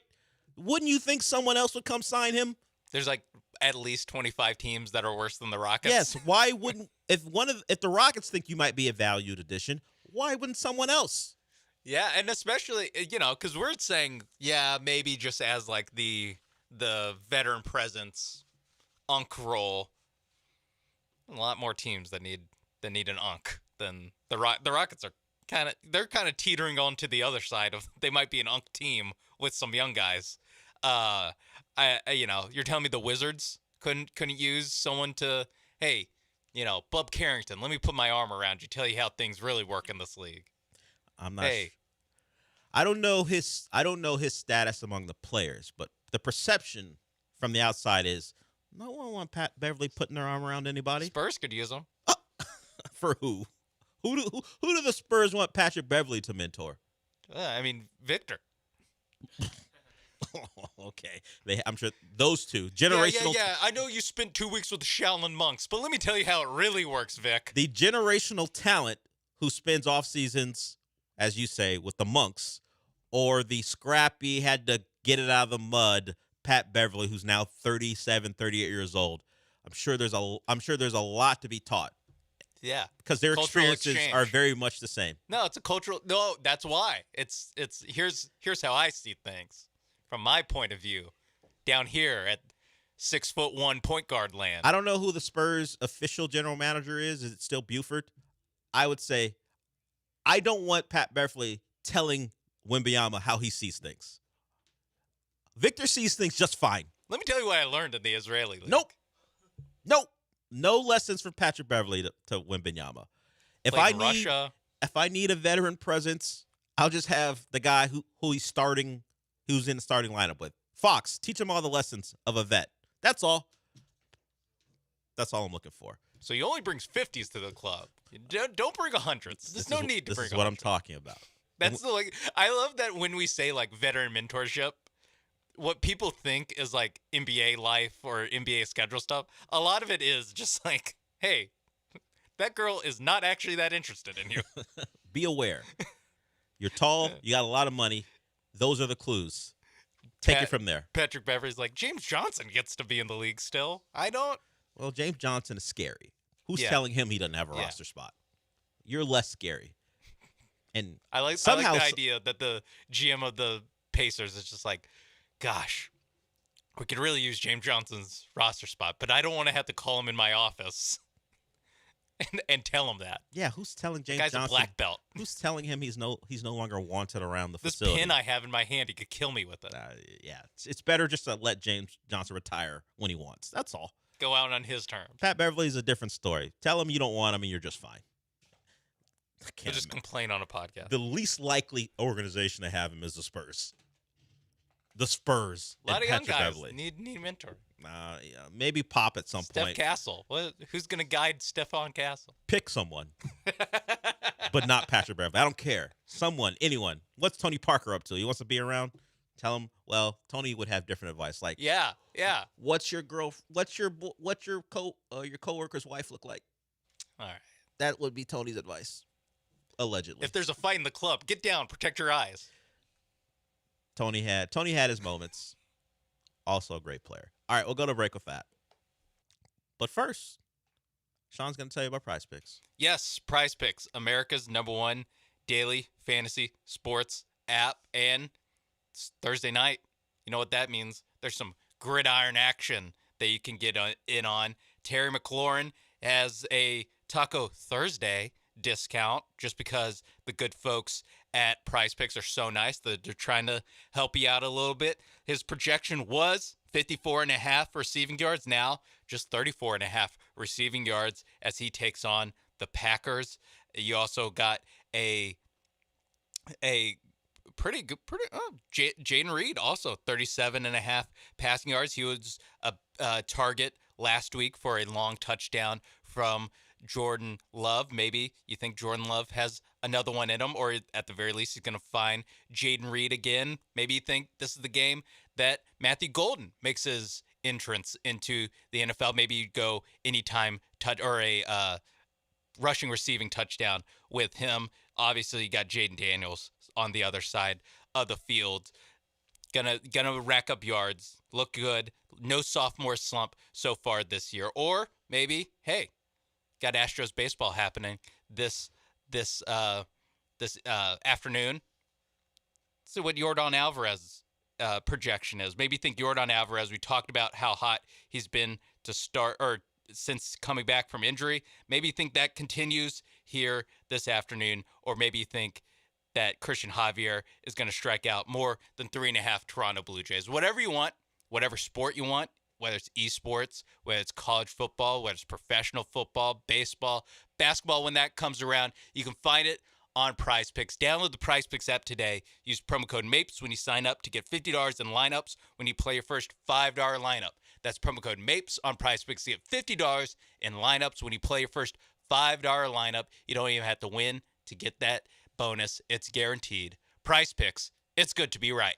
wouldn't you think someone else would come sign him? There's like at least 25 teams that are worse than the Rockets. Yes. Why wouldn't if the Rockets think you might be a valued addition, why wouldn't someone else? Yeah, and especially because we're saying maybe just as like the veteran presence. Unk role. A lot more teams that need an unk than the Rockets are kind of teetering on to the other side of they might be an unk team with some young guys. You're telling me the Wizards couldn't use someone to Bub Carrington, let me put my arm around you, tell you how things really work in this league. I'm not. I don't know his status among the players, but the perception from the outside is. No one want Pat Beverly putting their arm around anybody. Spurs could use him. For who? Who do the Spurs want Patrick Beverly to mentor? Victor. Okay. I'm sure those two. Generational. Yeah. I know you spent 2 weeks with the Shaolin monks, but let me tell you how it really works, Vic. The generational talent who spends off seasons, as you say, with the monks, or the scrappy, had to get it out of the mud, Pat Beverly, who's now 37, 38 years old. I'm sure there's a lot to be taught. Yeah. Because their Cultural experiences exchange. are very much the same. No, it's a cultural. No, that's why. It's here's how I see things from my point of view. Down here at 6'1" point guard land. I don't know who the Spurs official general manager is. Is it still Buford? I would say I don't want Pat Beverly telling Wembanyama how he sees things. Victor sees things just fine. Let me tell you what I learned in the Israeli league. Nope. No lessons from Patrick Beverly to Wembanyama. If I need a veteran presence, I'll just have the guy who's in the starting lineup with. Fox, teach him all the lessons of a vet. That's all. That's all I'm looking for. So he only brings 50s to the club. Don't bring 100s. There's no need to bring 100s. This is what I'm talking about. I love that when we say like veteran mentorship, what people think is like NBA life or NBA schedule stuff. A lot of it is just like, hey, that girl is not actually that interested in you. Be aware. You're tall. You got a lot of money. Those are the clues. Take it from there. Patrick Beverly's like, James Johnson gets to be in the league still. I don't. Well, James Johnson is scary. Who's telling him he doesn't have a roster spot? You're less scary. And I like the idea that the GM of the Pacers is just like, gosh, we could really use James Johnson's roster spot, but I don't want to have to call him in my office and tell him that. Yeah, who's telling James the guy's Johnson? A black belt. Who's telling him he's no longer wanted around the this facility? pin I have in my hand, he could kill me with it. Yeah, it's better just to let James Johnson retire when he wants. That's all. Go out on his terms. Pat Beverly's a different story. Tell him you don't want him and you're just fine. He'll just complain on a podcast. The least likely organization to have him is the Spurs. The Spurs. A lot of young Patrick guys Beverly. need mentor. Yeah, maybe Pop at some Steph point. Castle. Who's going to guide Stephon Castle? Pick someone, but not Patrick Beverly. I don't care. Someone, anyone. What's Tony Parker up to? He wants to be around. Tell him. Well, Tony would have different advice. Like, yeah. What's your coworker's wife look like? All right. That would be Tony's advice. Allegedly. If there's a fight in the club, get down, protect your eyes. Tony had his moments. Also a great player. All right, we'll go to break with that. But first, Sean's going to tell you about Prize Picks. Yes, Prize Picks, America's #1 daily fantasy sports app. And it's Thursday night. You know what that means? There's some gridiron action that you can get in on. Terry McLaurin has a Taco Thursday discount just because the good folks at Prize Picks are so nice that they're trying to help you out a little bit. His projection was 54.5 receiving yards, now just 34.5 receiving yards as he takes on the Packers. You also got a pretty good, Jaden Reed, also 37.5 passing yards. He was a target last week for a long touchdown from Jordan Love. Maybe you think Jordan Love has another one in him, or at the very least he's going to find Jaden Reed again. Maybe you think this is the game that Matthew Golden makes his entrance into the NFL. Maybe you go anytime or a rushing receiving touchdown with him. Obviously you got Jaden Daniels on the other side of the field. Gonna rack up yards, look good. No sophomore slump so far this year. Or maybe, hey, got Astros baseball happening this afternoon. So what Yordan Alvarez projection is. Maybe think Yordan Alvarez. We talked about how hot he's been to start or since coming back from injury. Maybe you think that continues here this afternoon, or maybe you think that Christian Javier is going to strike out more than 3.5 Toronto Blue Jays. Whatever you want, whatever sport you want, whether it's esports, whether it's college football, whether it's professional football, baseball, basketball, when that comes around, you can find it on Prize Picks. Download the Prize Picks app today. Use promo code MAPES when you sign up to get $50 in lineups when you play your first $5 lineup. That's promo code MAPES on Prize Picks to get $50 in lineups when you play your first $5 lineup. You don't even have to win to get that bonus. It's guaranteed. Prize Picks. It's good to be right.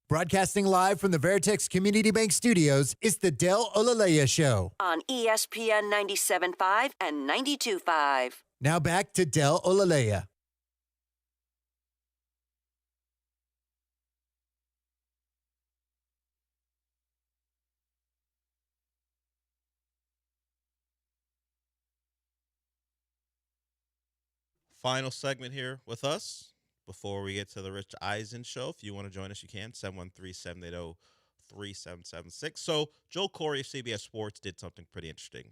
Broadcasting live from the Veritex Community Bank Studios, it's the Del Olaleya Show. On ESPN 97.5 and 92.5. Now back to Del Olaleya. Final segment here with us before we get to the Rich Eisen Show. If you want to join us, you can. 713-780-3776. So Joe Corey of CBS Sports did something pretty interesting.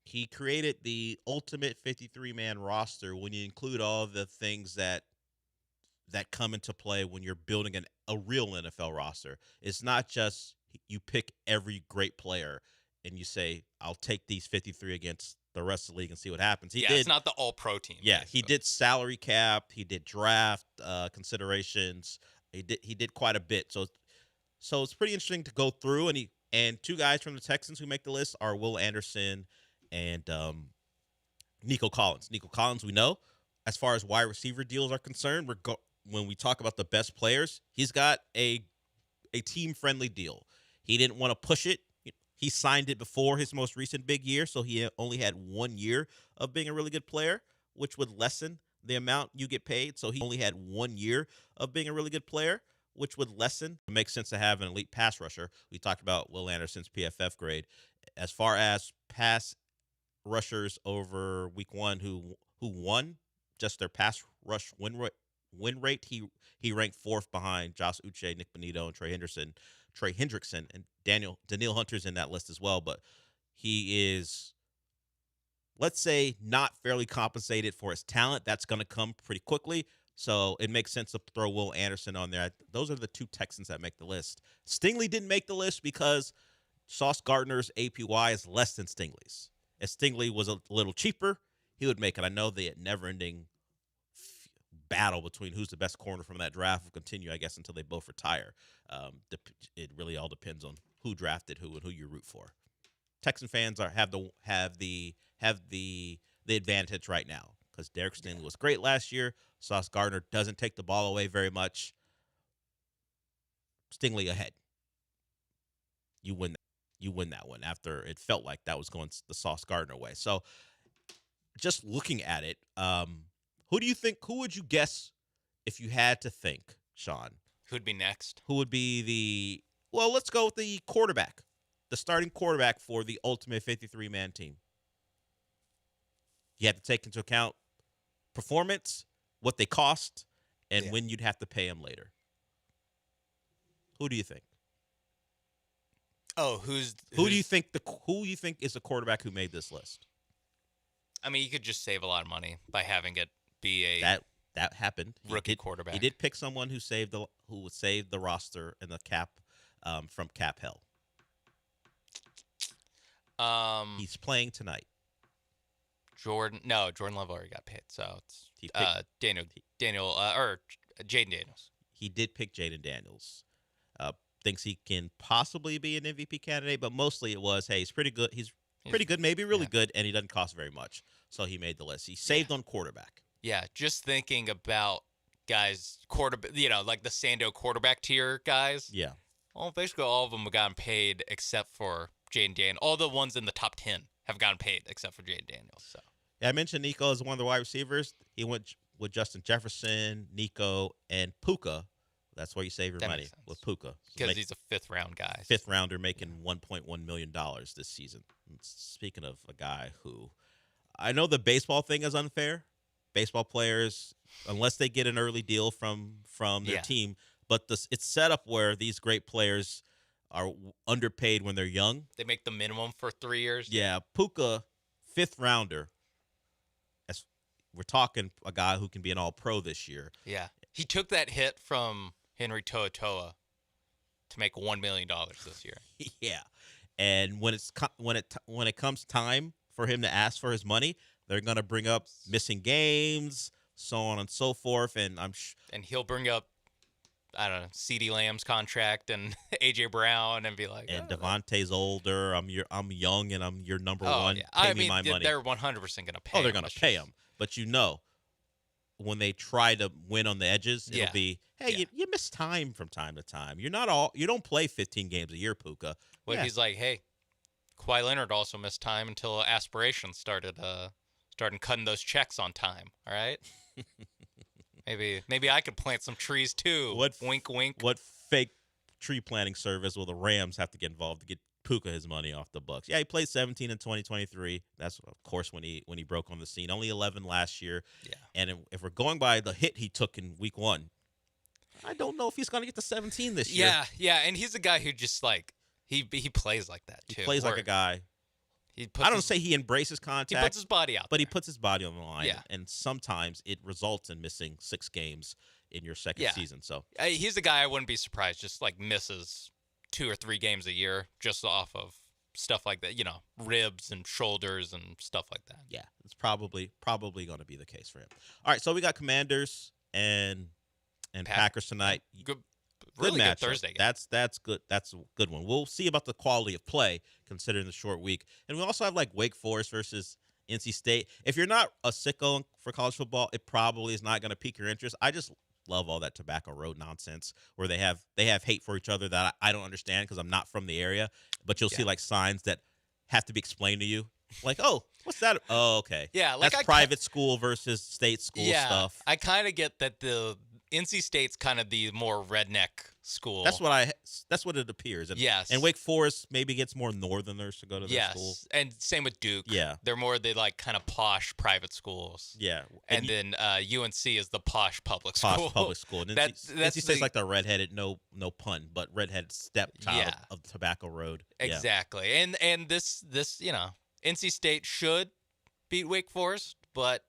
He created the ultimate 53-man roster when you include all the things that come into play when you're building a real NFL roster. It's not just you pick every great player and you say, I'll take these 53 against the rest of the league and see what happens. It's not the all-pro team. Yeah, he did salary cap. He did draft considerations. He did quite a bit. So it's pretty interesting to go through. And two guys from the Texans who make the list are Will Anderson and Nico Collins. Nico Collins, we know, as far as wide receiver deals are concerned, when we talk about the best players, he's got a team-friendly deal. He didn't want to push it. He signed it before his most recent big year, so he only had 1 year of being a really good player, which would lessen the amount you get paid. So he only had 1 year of being a really good player, which would lessen. It makes sense to have an elite pass rusher. We talked about Will Anderson's PFF grade. As far as pass rushers over week one who won just their pass rush win rate, he ranked fourth behind Josh Uche, Nick Bonito, and Trey Hendrickson, and Daniel Hunter's in that list as well, but he is, let's say, not fairly compensated for his talent. That's going to come pretty quickly, so it makes sense to throw Will Anderson on there. Those are the two Texans that make the list. Stingley didn't make the list because Sauce Gardner's APY is less than Stingley's. If Stingley was a little cheaper, he would make it. I know the never-ending battle between who's the best corner from that draft will continue, I guess, until they both retire. It really all depends on who drafted who and who you root for. Texan fans have the advantage right now because Derek Stingley was great last year. Sauce Gardner doesn't take the ball away very much. Stingley ahead. You win that one after it felt like that was going the Sauce Gardner way. So just looking at it, who would you guess if you had to think, Sean? Who'd be next? Who would be let's go with the quarterback, the starting quarterback for the ultimate 53-man team. You have to take into account performance, what they cost, and when you'd have to pay them later. Who do you think? Oh, who do you think is the quarterback who made this list? I mean, you could just save a lot of money by having it be a that happened. Rookie quarterback. He did pick someone who would save the roster and the cap from cap hell. He's playing tonight. Jordan Love already got paid, so it's Jaden Daniels. He did pick Jaden Daniels. Thinks he can possibly be an MVP candidate, but mostly it was, hey, he's pretty good. He's pretty good, maybe really good, and he doesn't cost very much. So he made the list. He saved on quarterback. Yeah, just thinking about guys, quarterback, like the Sando quarterback tier guys. Yeah. Well, basically all of them have gotten paid except for Jaden Daniels. All the ones in the top 10 have gotten paid except for Jaden Daniels. So. Yeah, I mentioned Nico as one of the wide receivers. He went with Justin Jefferson, Nico, and Puka. That's where you save your money with Puka. Because he's a fifth-round guy. Fifth-rounder making $1.1 million this season. And speaking of a guy who, I know the baseball thing is unfair. Baseball players, unless they get an early deal from their team, but it's set up where these great players are underpaid when they're young. They make the minimum for 3 years. Yeah, Puka, fifth-rounder. We're talking a guy who can be an all-pro this year. Yeah. He took that hit from Henry To'oTo'o to make $1 million this year. Yeah, and when it comes time for him to ask for his money, they're gonna bring up missing games, so on and so forth, and and he'll bring up, I don't know, CeeDee Lamb's contract and A.J. Brown and be like, and Devontae's older. I'm young and I'm your number one. Yeah. Pay me my money. They're 100% gonna pay. Oh, they're gonna pay him, but when they try to win on the edges, it'll be, hey, you miss time from time to time. You don't play 15 games a year, Puka. But he's like, hey, Kawhi Leonard also missed time until aspirations started cutting those checks on time. All right, maybe I could plant some trees too. Wink, wink. What fake tree planting service will the Rams have to get involved to get Puka his money off the Bucks? Yeah, he played 17 in 2023. That's of course when he broke on the scene. Only 11 last year. Yeah. And if we're going by the hit he took in week 1, I don't know if he's going to get to 17 this year. Yeah, and he's a guy who just like he plays like that too. He plays like a guy. I don't say he embraces contact. He puts his body out, but he puts his body on the line. Yeah. And sometimes it results in missing 6 games in your second season. So he's a guy I wouldn't be surprised just like misses 2 or 3 games a year just off of stuff like that, ribs and shoulders and stuff like that. Yeah, it's probably going to be the case for him. All right, so we got Commanders and Packers tonight. Really good matchup. Thursday game. That's good. That's a good one. We'll see about the quality of play considering the short week. And we also have like Wake Forest versus NC State. If you're not a sicko for college football, it probably is not going to pique your interest. I just love all that Tobacco Road nonsense where they have hate for each other that I don't understand because I'm not from the area. But you'll see like signs that have to be explained to you. Like, oh, what's that? Oh, okay. Yeah, like that's private school versus state school stuff. I kind of get that the NC State's kind of the more redneck school. That's what it appears. And, yes. And Wake Forest maybe gets more northerners to go to their school. Yes. And same with Duke. Yeah. They're more the like kind of posh private schools. Yeah. And then UNC is the posh public school. Posh public school. And NC State's like the redheaded, no pun, but redheaded stepchild of Tobacco Road. Exactly. Yeah. And this NC State should beat Wake Forest, but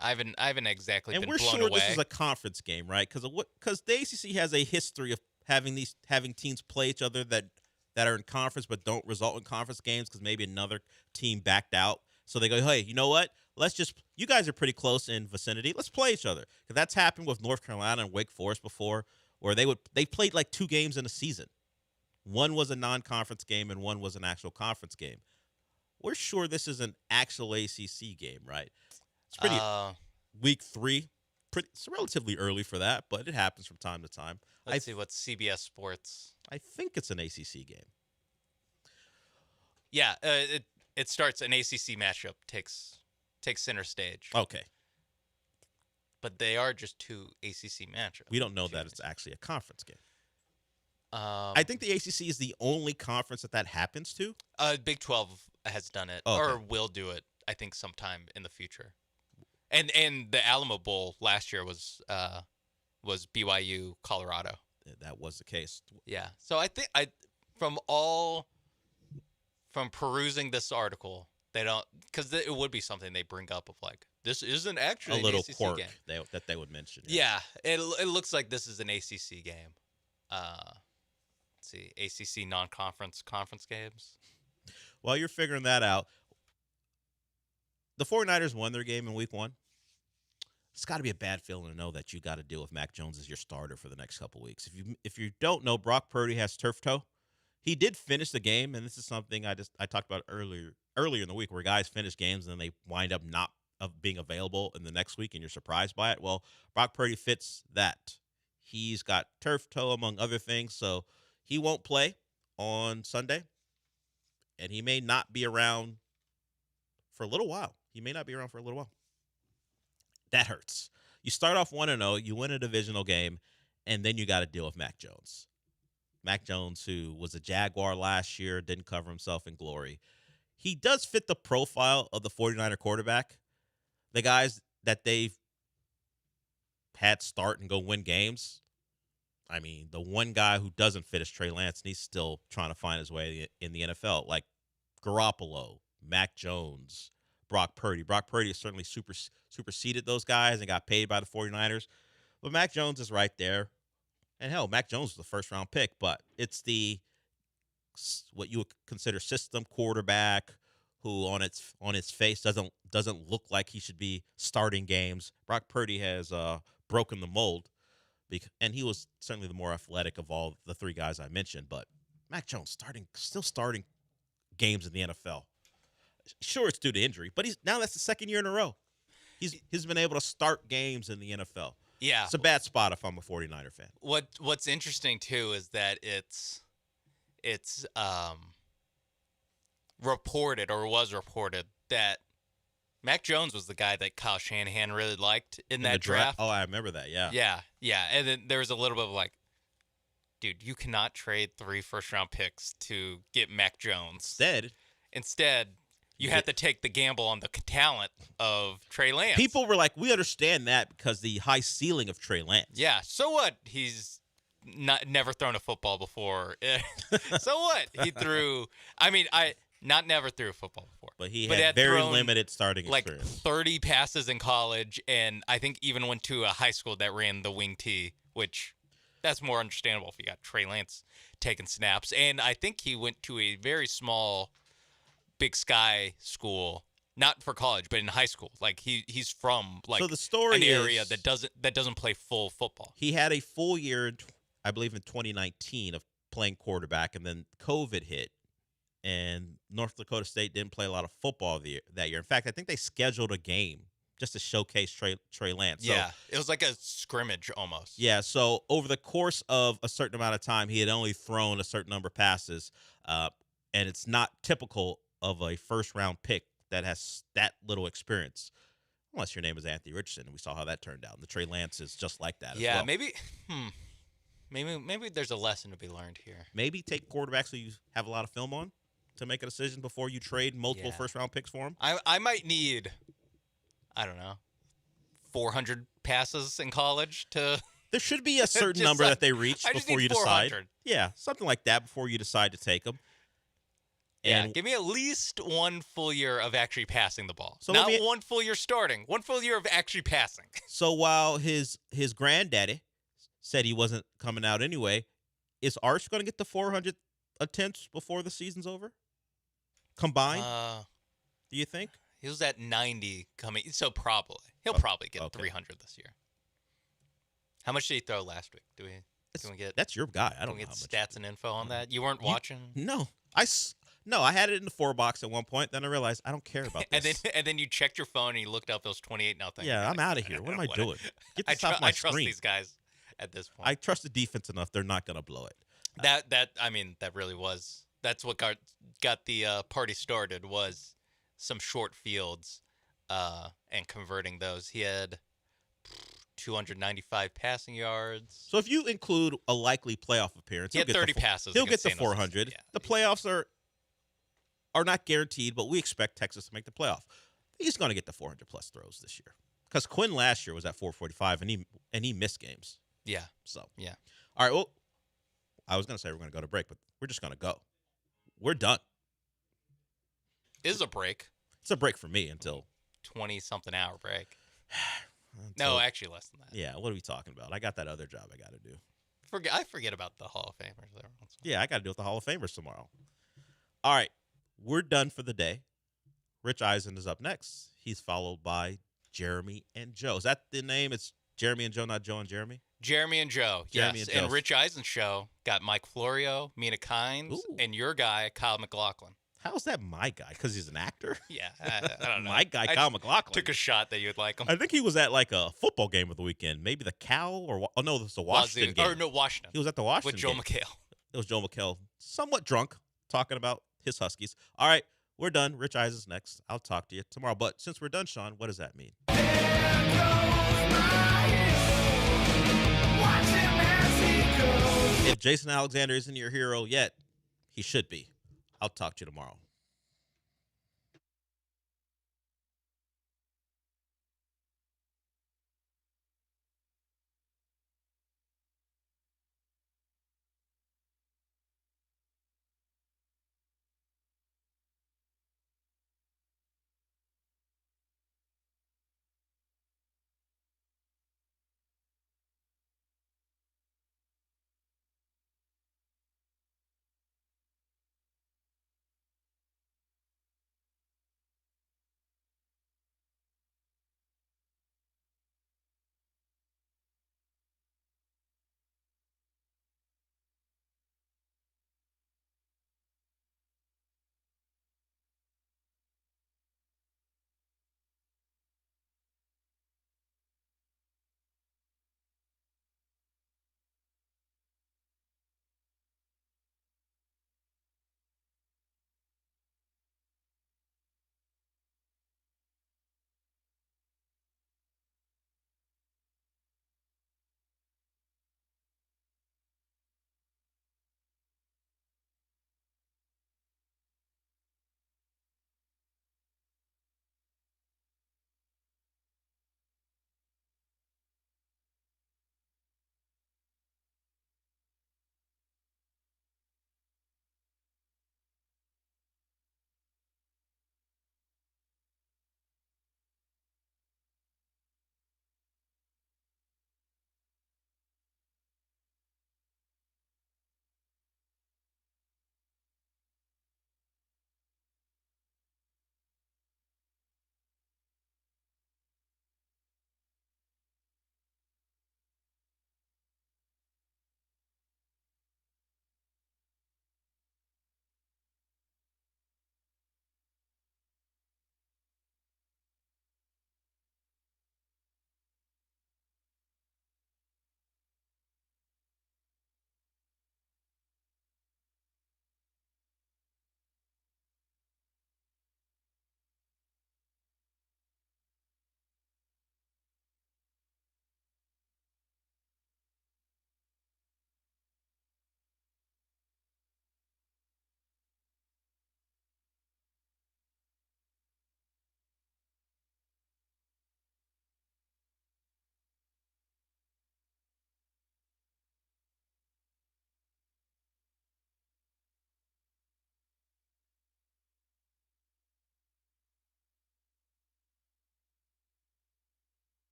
I haven't exactly been blown away. And we're sure this is a conference game, right? Because the ACC has a history of having teams play each other that are in conference but don't result in conference games because maybe another team backed out. So they go, hey, you know what? You guys are pretty close in vicinity. Let's play each other. Because that's happened with North Carolina and Wake Forest before, where they played like 2 games in a season. One was a non-conference game and one was an actual conference game. We're sure this is an actual ACC game, right? It's pretty week 3. It's relatively early for that, but it happens from time to time. Let's see what's CBS Sports. I think it's an ACC game. Yeah, it starts an ACC matchup takes center stage. Okay, but they are just 2 ACC matchups. We don't know that it's actually a conference game. I think the ACC is the only conference that happens to. Big 12 has done it or will do it. I think sometime in the future. And the Alamo Bowl last year was BYU Colorado. That was the case. Yeah. So I think from perusing this article, they don't, because it would be something they bring up of like, this isn't actually a little an ACC quirk game. that they would mention. Yeah. It looks like this is an ACC game. Let's see, ACC non-conference conference games. While you're figuring that out, the 49ers won their game in week 1. It's got to be a bad feeling to know that you got to deal with Mac Jones as your starter for the next couple weeks. If you don't know, Brock Purdy has turf toe. He did finish the game, and this is something I talked about earlier in the week, where guys finish games and then they wind up not being available in the next week, and you're surprised by it. Well, Brock Purdy fits that. He's got turf toe, among other things, so he won't play on Sunday, and he may not be around for a little while. That hurts. You start off 1-0, you win a divisional game, and then you got to deal with Mac Jones. Mac Jones, who was a Jaguar last year, didn't cover himself in glory. He does fit the profile of the 49er quarterback. The guys that they've had start and go win games. I mean, the one guy who doesn't fit is Trey Lance, and he's still trying to find his way in the NFL. Like Garoppolo, Mac Jones, Brock Purdy. Brock Purdy has certainly superseded those guys and got paid by the 49ers. But Mac Jones is right there. And hell, Mac Jones was the first-round pick, but it's what you would consider system quarterback who on its face doesn't look like he should be starting games. Brock Purdy has broken the mold, and he was certainly the more athletic of all the 3 guys I mentioned. But Mac Jones still starting games in the NFL. Sure, it's due to injury, but that's the second year in a row. He's been able to start games in the NFL. Yeah. It's a bad spot if I'm a 49er fan. What's interesting too is that it's reported or was reported that Mac Jones was the guy that Kyle Shanahan really liked in that draft. Oh, I remember that. Yeah. Yeah. And then there was a little bit of like, dude, you cannot trade 3 first-round picks to get Mac Jones. Instead, you had to take the gamble on the talent of Trey Lance. People were like, we understand that because the high ceiling of Trey Lance. Yeah. So what? He's never thrown a football before. So what? He threw. I mean, never threw a football before. But he had very limited starting like experience. 30 passes in college, and I think even went to a high school that ran the wing T, which that's more understandable if you got Trey Lance taking snaps. And I think he went to a very small Big Sky school, not for college, but in high school. Like he's from like so the story an area that doesn't play full football. He had a full year, I believe in 2019, of playing quarterback, and then COVID hit. And North Dakota State didn't play a lot of football that year. In fact, I think they scheduled a game just to showcase Trey Lance. Yeah, it was like a scrimmage almost. Yeah, so over the course of a certain amount of time, he had only thrown a certain number of passes, and it's not typical of a first-round pick that has that little experience, unless your name is Anthony Richardson, and we saw how that turned out. And the Trey Lance is just like that as well. Maybe there's a lesson to be learned here. Maybe take quarterbacks who you have a lot of film on to make a decision before you trade multiple first-round picks for him. I might need, I don't know, 400 passes in college to. There should be a certain number that they reach before you decide. Yeah, something like that before you decide to take them. Yeah, give me at least 1 full year of actually passing the ball. So not 1 full year starting, 1 full year of actually passing. So while his granddaddy said he wasn't coming out anyway, is Arch going to get the 400 attempts before the season's over? Combined? Do you think? He was at 90 coming, so probably. He'll probably get 300 this year. How much did he throw last week? Can we get? That's your guy. I don't know get stats and info on that. You weren't watching? No. I had it in the 4 box at one point. Then I realized I don't care about this. and then you checked your phone and you looked up those 28-0. Yeah, I'm out of here. What am I doing? Get this off my screen. I trust these guys at this point. I trust the defense enough. They're not going to blow it. That really was. That's what got the party started, was some short fields and converting those. He had 295 passing yards. So if you include a likely playoff appearance, he had 30 passes. He'll get the 400. Yeah. The playoffs are not guaranteed, but we expect Texas to make the playoff. He's going to get the 400-plus throws this year because Quinn last year was at 445, and he missed games. Yeah. So yeah. All right. Well, I was going to say we're going to go to break, but we're just going to go. We're done. Is a break. It's a break for me until 20-something hour break. No, actually less than that. Yeah, what are we talking about? I got that other job I got to do. I forget about the Hall of Famers there. Yeah, I got to deal with the Hall of Famers tomorrow. All right, we're done for the day. Rich Eisen is up next. He's followed by Jeremy and Joe. Is that the name? It's Jeremy and Joe, not Joe and Jeremy? Jeremy and Joe, yes. And Rich Eisen Show got Mike Florio, Mina Kimes, and your guy, Kyle Mclacklin. How is that my guy? Because he's an actor? Yeah, I don't know. My guy, Kyle Mclacklin. Took a shot that you would like him. I think he was at like a football game of the weekend. Maybe the Cal or it was the Washington game. Or no, Washington. He was at the Washington with Joe game. McHale. It was Joe McHale, somewhat drunk, talking about his Huskies. All right, we're done. Rich Eisen's next. I'll talk to you tomorrow. But since we're done, Sean, what does that mean? If Jason Alexander isn't your hero yet, he should be. I'll talk to you tomorrow.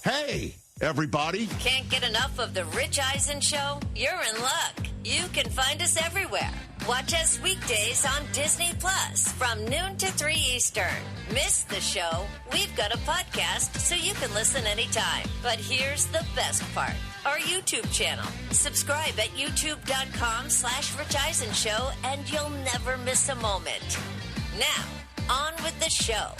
Hey, everybody. Can't get enough of the Rich Eisen Show? You're in luck. You can find us everywhere. Watch us weekdays on Disney Plus from noon to 3 Eastern. Miss the show? We've got a podcast so you can listen anytime. But here's the best part. Our YouTube channel. Subscribe at youtube.com/Rich Eisen Show and you'll never miss a moment. Now, on with the show.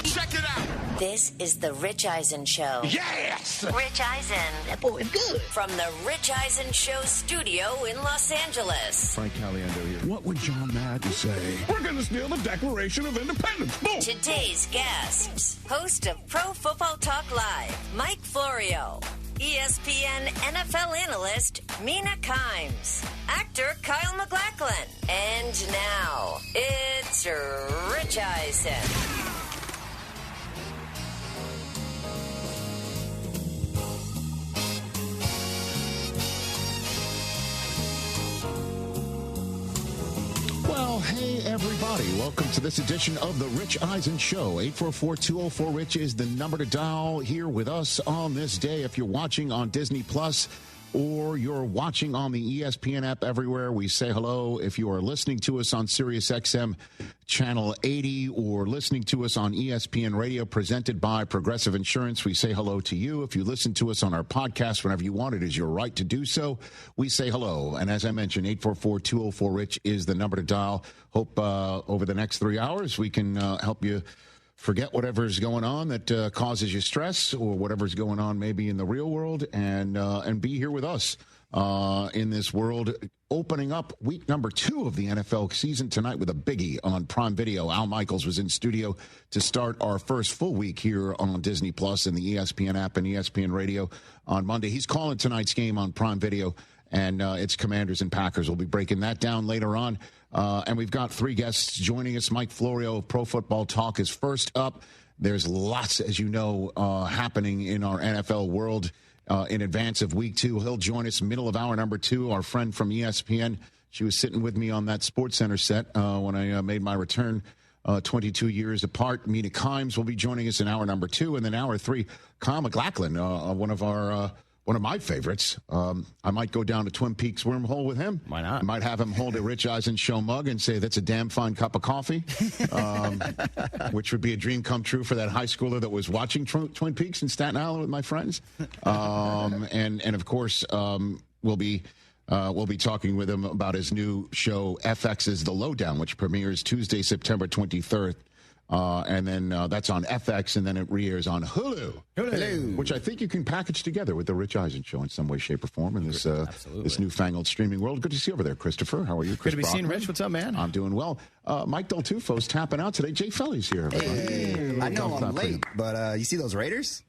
Check it out. This is the Rich Eisen Show. Yes! Rich Eisen. That boy is good. From the Rich Eisen Show studio in Los Angeles. Frank Caliendo here. What would John Madden say? We're going to steal the Declaration of Independence. Boom! Today's guests. Host of Pro Football Talk Live, Mike Florio. ESPN NFL analyst, Mina Kimes. Actor, Kyle Mclacklin. And now, it's Rich Eisen. Well, hey, everybody. Welcome to this edition of the Rich Eisen Show. 844-204-RICH is the number to dial here with us on this day. If you're watching on Disney Plus or you're watching on the ESPN app everywhere, we say hello. If you are listening to us on Sirius XM Channel 80 or listening to us on ESPN Radio presented by Progressive Insurance, we say hello to you. If you listen to us on our podcast whenever you want, it is your right to do so. We say hello. And as I mentioned, 844-204-RICH is the number to dial. Hope over the next 3 hours we can help you forget whatever's going on that causes you stress or whatever's going on maybe in the real world and be here with us in this world. Opening up week number 2 of the NFL season tonight with a biggie on Prime Video. Al Michaels was in studio to start our first full week here on Disney Plus and the ESPN app and ESPN Radio on Monday. He's calling tonight's game on Prime Video, and it's Commanders and Packers. We'll be breaking that down later on. And we've got 3 guests joining us. Mike Florio of Pro Football Talk is first up. There's lots, as you know, happening in our NFL world in advance of week 2. He'll join us middle of hour number 2. Our friend from ESPN, she was sitting with me on that SportsCenter set when I made my return 22 years apart. Mina Kimes will be joining us in hour number 2. And then hour 3, Kyle Mclacklin, one of my favorites. I might go down to Twin Peaks wormhole with him. Why not? I might have him hold a Rich Eisen Show mug and say, that's a damn fine cup of coffee, which would be a dream come true for that high schooler that was watching Twin Peaks in Staten Island with my friends. And of course, we'll be talking with him about his new show, FX's The Lowdown, which premieres Tuesday, September 23rd. And then that's on FX, and then it re-airs on Hulu, which I think you can package together with the Rich Eisen Show in some way, shape, or form in this this newfangled streaming world. Good to see you over there, Christopher. How are you, Chris? Good to be seen, Rich. What's up, man? I'm doing well. Mike Del Tufo's tapping out today. Jay Felly's here. Hey, I know I'm late, but you see those Raiders?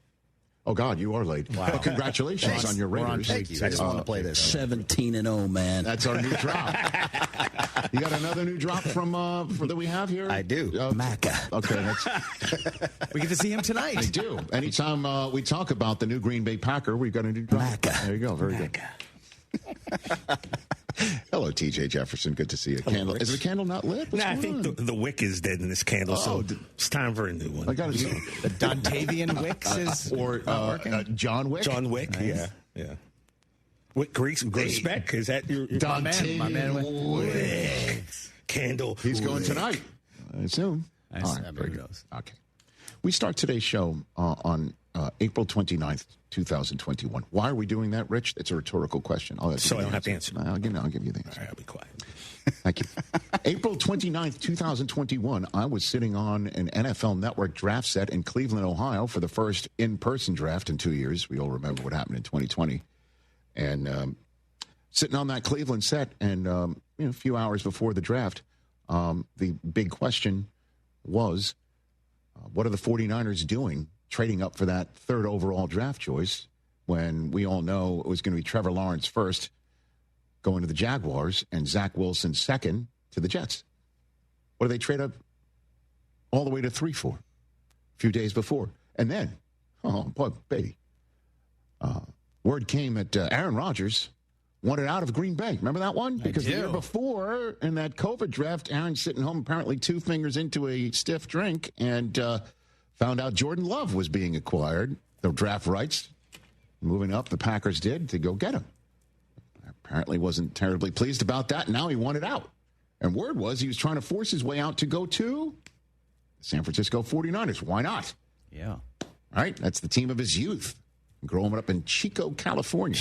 Oh, God, you are late. Wow. Well, congratulations on your Raiders. Thank you. I just wanted to play this. 17-0, man. That's our new drop. You got another new drop from that we have here? I do. Maca. Okay. We get to see him tonight. I do. Anytime we talk about the new Green Bay Packer, we've got a new drop. Maca. There you go. Very Maca. good. Hello, TJ Jefferson. Good to see you. Candle. Is the candle not lit? I think the wick is dead in this candle, so it's time for a new one. I got to see. The Dontavian Wicks is or John Wick. John Wick, nice. Yeah. Wick Grease Speck. Is that your my man Wick candle? He's going tonight. I assume. Nice. All right, very good. Okay. We start today's show on April 29th, 2021. Why are we doing that, Rich? It's a rhetorical question. So I don't have to answer. I'll give you the answer. All right, I'll be quiet. Thank you. April 29th, 2021, I was sitting on an NFL Network draft set in Cleveland, Ohio for the first in-person draft in 2 years. We all remember what happened in 2020. And sitting on that Cleveland set and a few hours before the draft, the big question was, what are the 49ers doing trading up for that 3rd overall draft choice when we all know it was going to be Trevor Lawrence first going to the Jaguars and Zach Wilson second to the Jets? What do they trade up all the way to 3 for a few days before? And then, oh, boy, baby, word came that Aaron Rodgers wanted out of Green Bay. Remember that one? Because the year before, in that COVID draft, Aaron's sitting home apparently 2 fingers into a stiff drink and found out Jordan Love was being acquired. the draft rights, moving up, the Packers did to go get him. Apparently wasn't terribly pleased about that. Now he wanted out. And word was he was trying to force his way out to go to the San Francisco 49ers. Why not? Yeah. All right, that's the team of his youth. Growing up in Chico, California.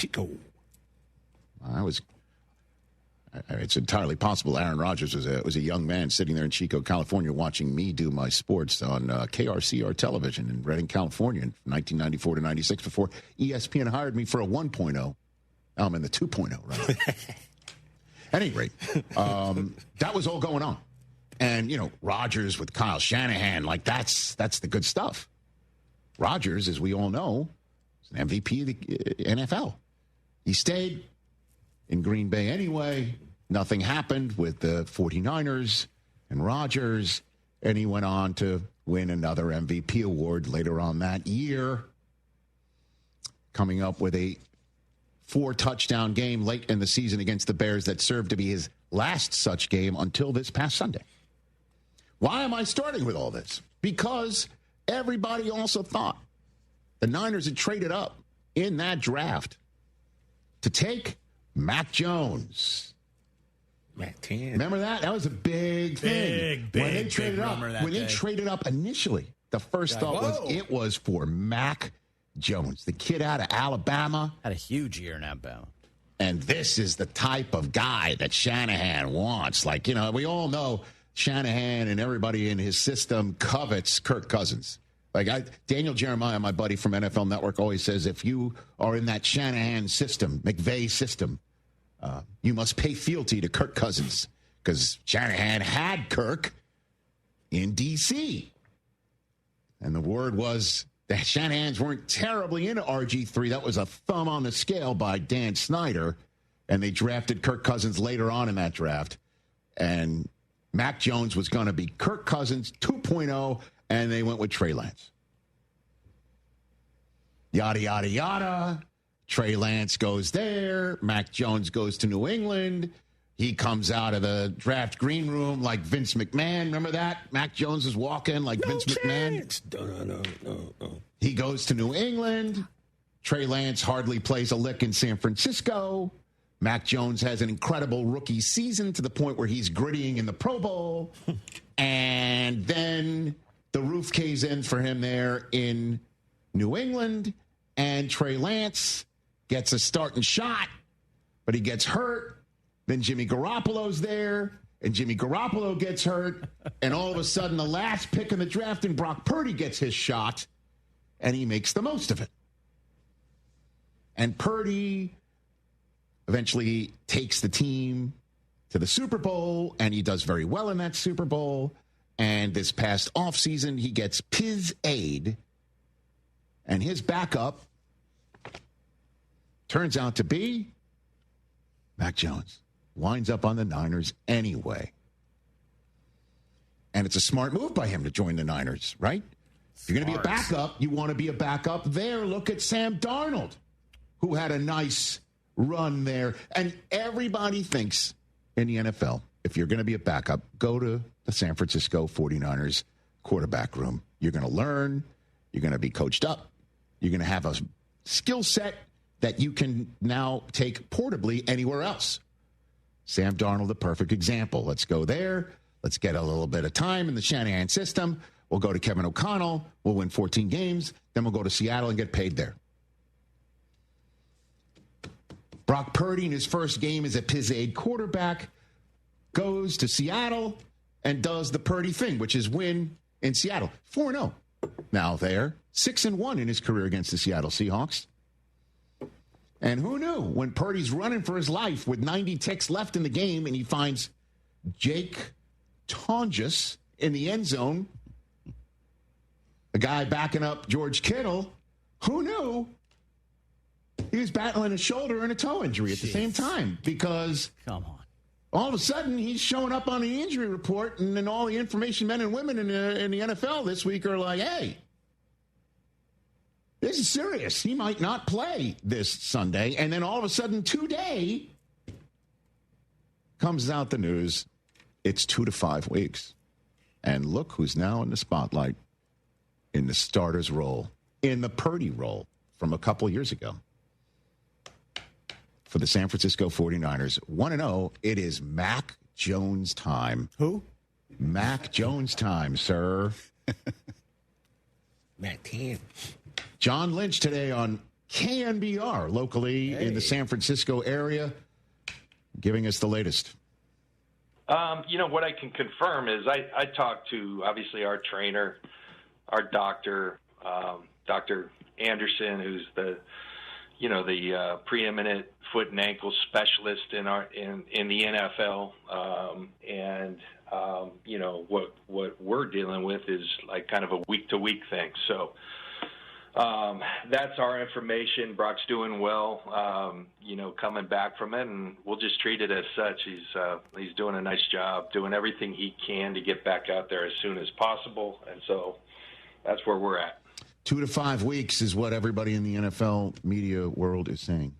It's entirely possible Aaron Rodgers was a young man sitting there in Chico, California, watching me do my sports on KRCR television in Redding, California, in 1994 to 96, before ESPN hired me for a 1.0. Now I'm in the 2.0 right now. At any rate, that was all going on. And, Rodgers with Kyle Shanahan, like that's the good stuff. Rodgers, as we all know, is an MVP of the NFL. He stayed in Green Bay anyway. Nothing happened with the 49ers and Rodgers, and he went on to win another MVP award later on that year, coming up with a 4-touchdown game late in the season against the Bears that served to be his last such game until this past Sunday. Why am I starting with all this? Because everybody also thought the Niners had traded up in that draft to take Mac Jones. Mac 10. Remember that? That was a big thing. Big, when they traded up, rumor that when day. they traded up initially, the first thought was it was for Mac Jones, the kid out of Alabama. Had a huge year in Alabama. And this is the type of guy that Shanahan wants. Like, we all know Shanahan and everybody in his system covets Kirk Cousins. Like Daniel Jeremiah, my buddy from NFL Network, always says, if you are in that Shanahan system, McVay system, you must pay fealty to Kirk Cousins, because Shanahan had Kirk in D.C. And the word was that Shanahans weren't terribly into RG3. That was a thumb on the scale by Dan Snyder, and they drafted Kirk Cousins later on in that draft. And Mac Jones was going to be Kirk Cousins 2.0, and they went with Trey Lance. Yada, yada, yada. Trey Lance goes there. Mac Jones goes to New England. He comes out of the draft green room like Vince McMahon. Remember that? Mac Jones is walking like Vince McMahon. No. He goes to New England. Trey Lance hardly plays a lick in San Francisco. Mac Jones has an incredible rookie season to the point where he's grittying in the Pro Bowl. And then the roof caves in for him there in New England. And Trey Lance gets a starting shot, but he gets hurt. Then Jimmy Garoppolo's there, and Jimmy Garoppolo gets hurt. And all of a sudden, the last pick in the draft, and Brock Purdy gets his shot, and he makes the most of it. And Purdy eventually takes the team to the Super Bowl, and he does very well in that Super Bowl. And this past offseason, he gets Pis-Aid, and his backup turns out to be Mac Jones. Winds up on the Niners anyway. And it's a smart move by him to join the Niners, right? If you're going to be a backup, you want to be a backup there. Look at Sam Darnold, who had a nice run there. And everybody thinks in the NFL, if you're going to be a backup, go to the San Francisco 49ers quarterback room. You're going to learn. You're going to be coached up. You're going to have a skill set that you can now take portably anywhere else. Sam Darnold, the perfect example. Let's go there. Let's get a little bit of time in the Shanahan system. We'll go to Kevin O'Connell. We'll win 14 games. Then we'll go to Seattle and get paid there. Brock Purdy in his first game as a Pis-Aid quarterback goes to Seattle and does the Purdy thing, which is win in Seattle. 4-0. Now there, 6-1 in his career against the Seattle Seahawks. And who knew when Purdy's running for his life with 90 ticks left in the game and he finds Jake Tonjes in the end zone, the guy backing up George Kittle, who knew he was battling a shoulder and a toe injury at the same time? Because come on, all of a sudden he's showing up on the injury report, and then all the information men and women in the NFL this week are like, hey, this is serious. He might not play this Sunday. And then all of a sudden today comes out the news, it's 2 to 5 weeks. And look who's now in the spotlight in the starter's role. in the Purdy role from a couple years ago for the San Francisco 49ers. 1-0, it is Mac Jones time. Who? Mac Jones time, sir. Mac 10. John Lynch today on KNBR, locally in the San Francisco area, giving us the latest. What I can confirm is I talked to, obviously, our trainer, our doctor, Dr. Anderson, who's the preeminent foot and ankle specialist in the NFL. What we're dealing with is like kind of a week-to-week thing. So that's our information. Brock's doing well, coming back from it, and we'll just treat it as such. He's doing a nice job, doing everything he can to get back out there as soon as possible, and so that's where we're at. 2 to 5 weeks is what everybody in the NFL media world is saying.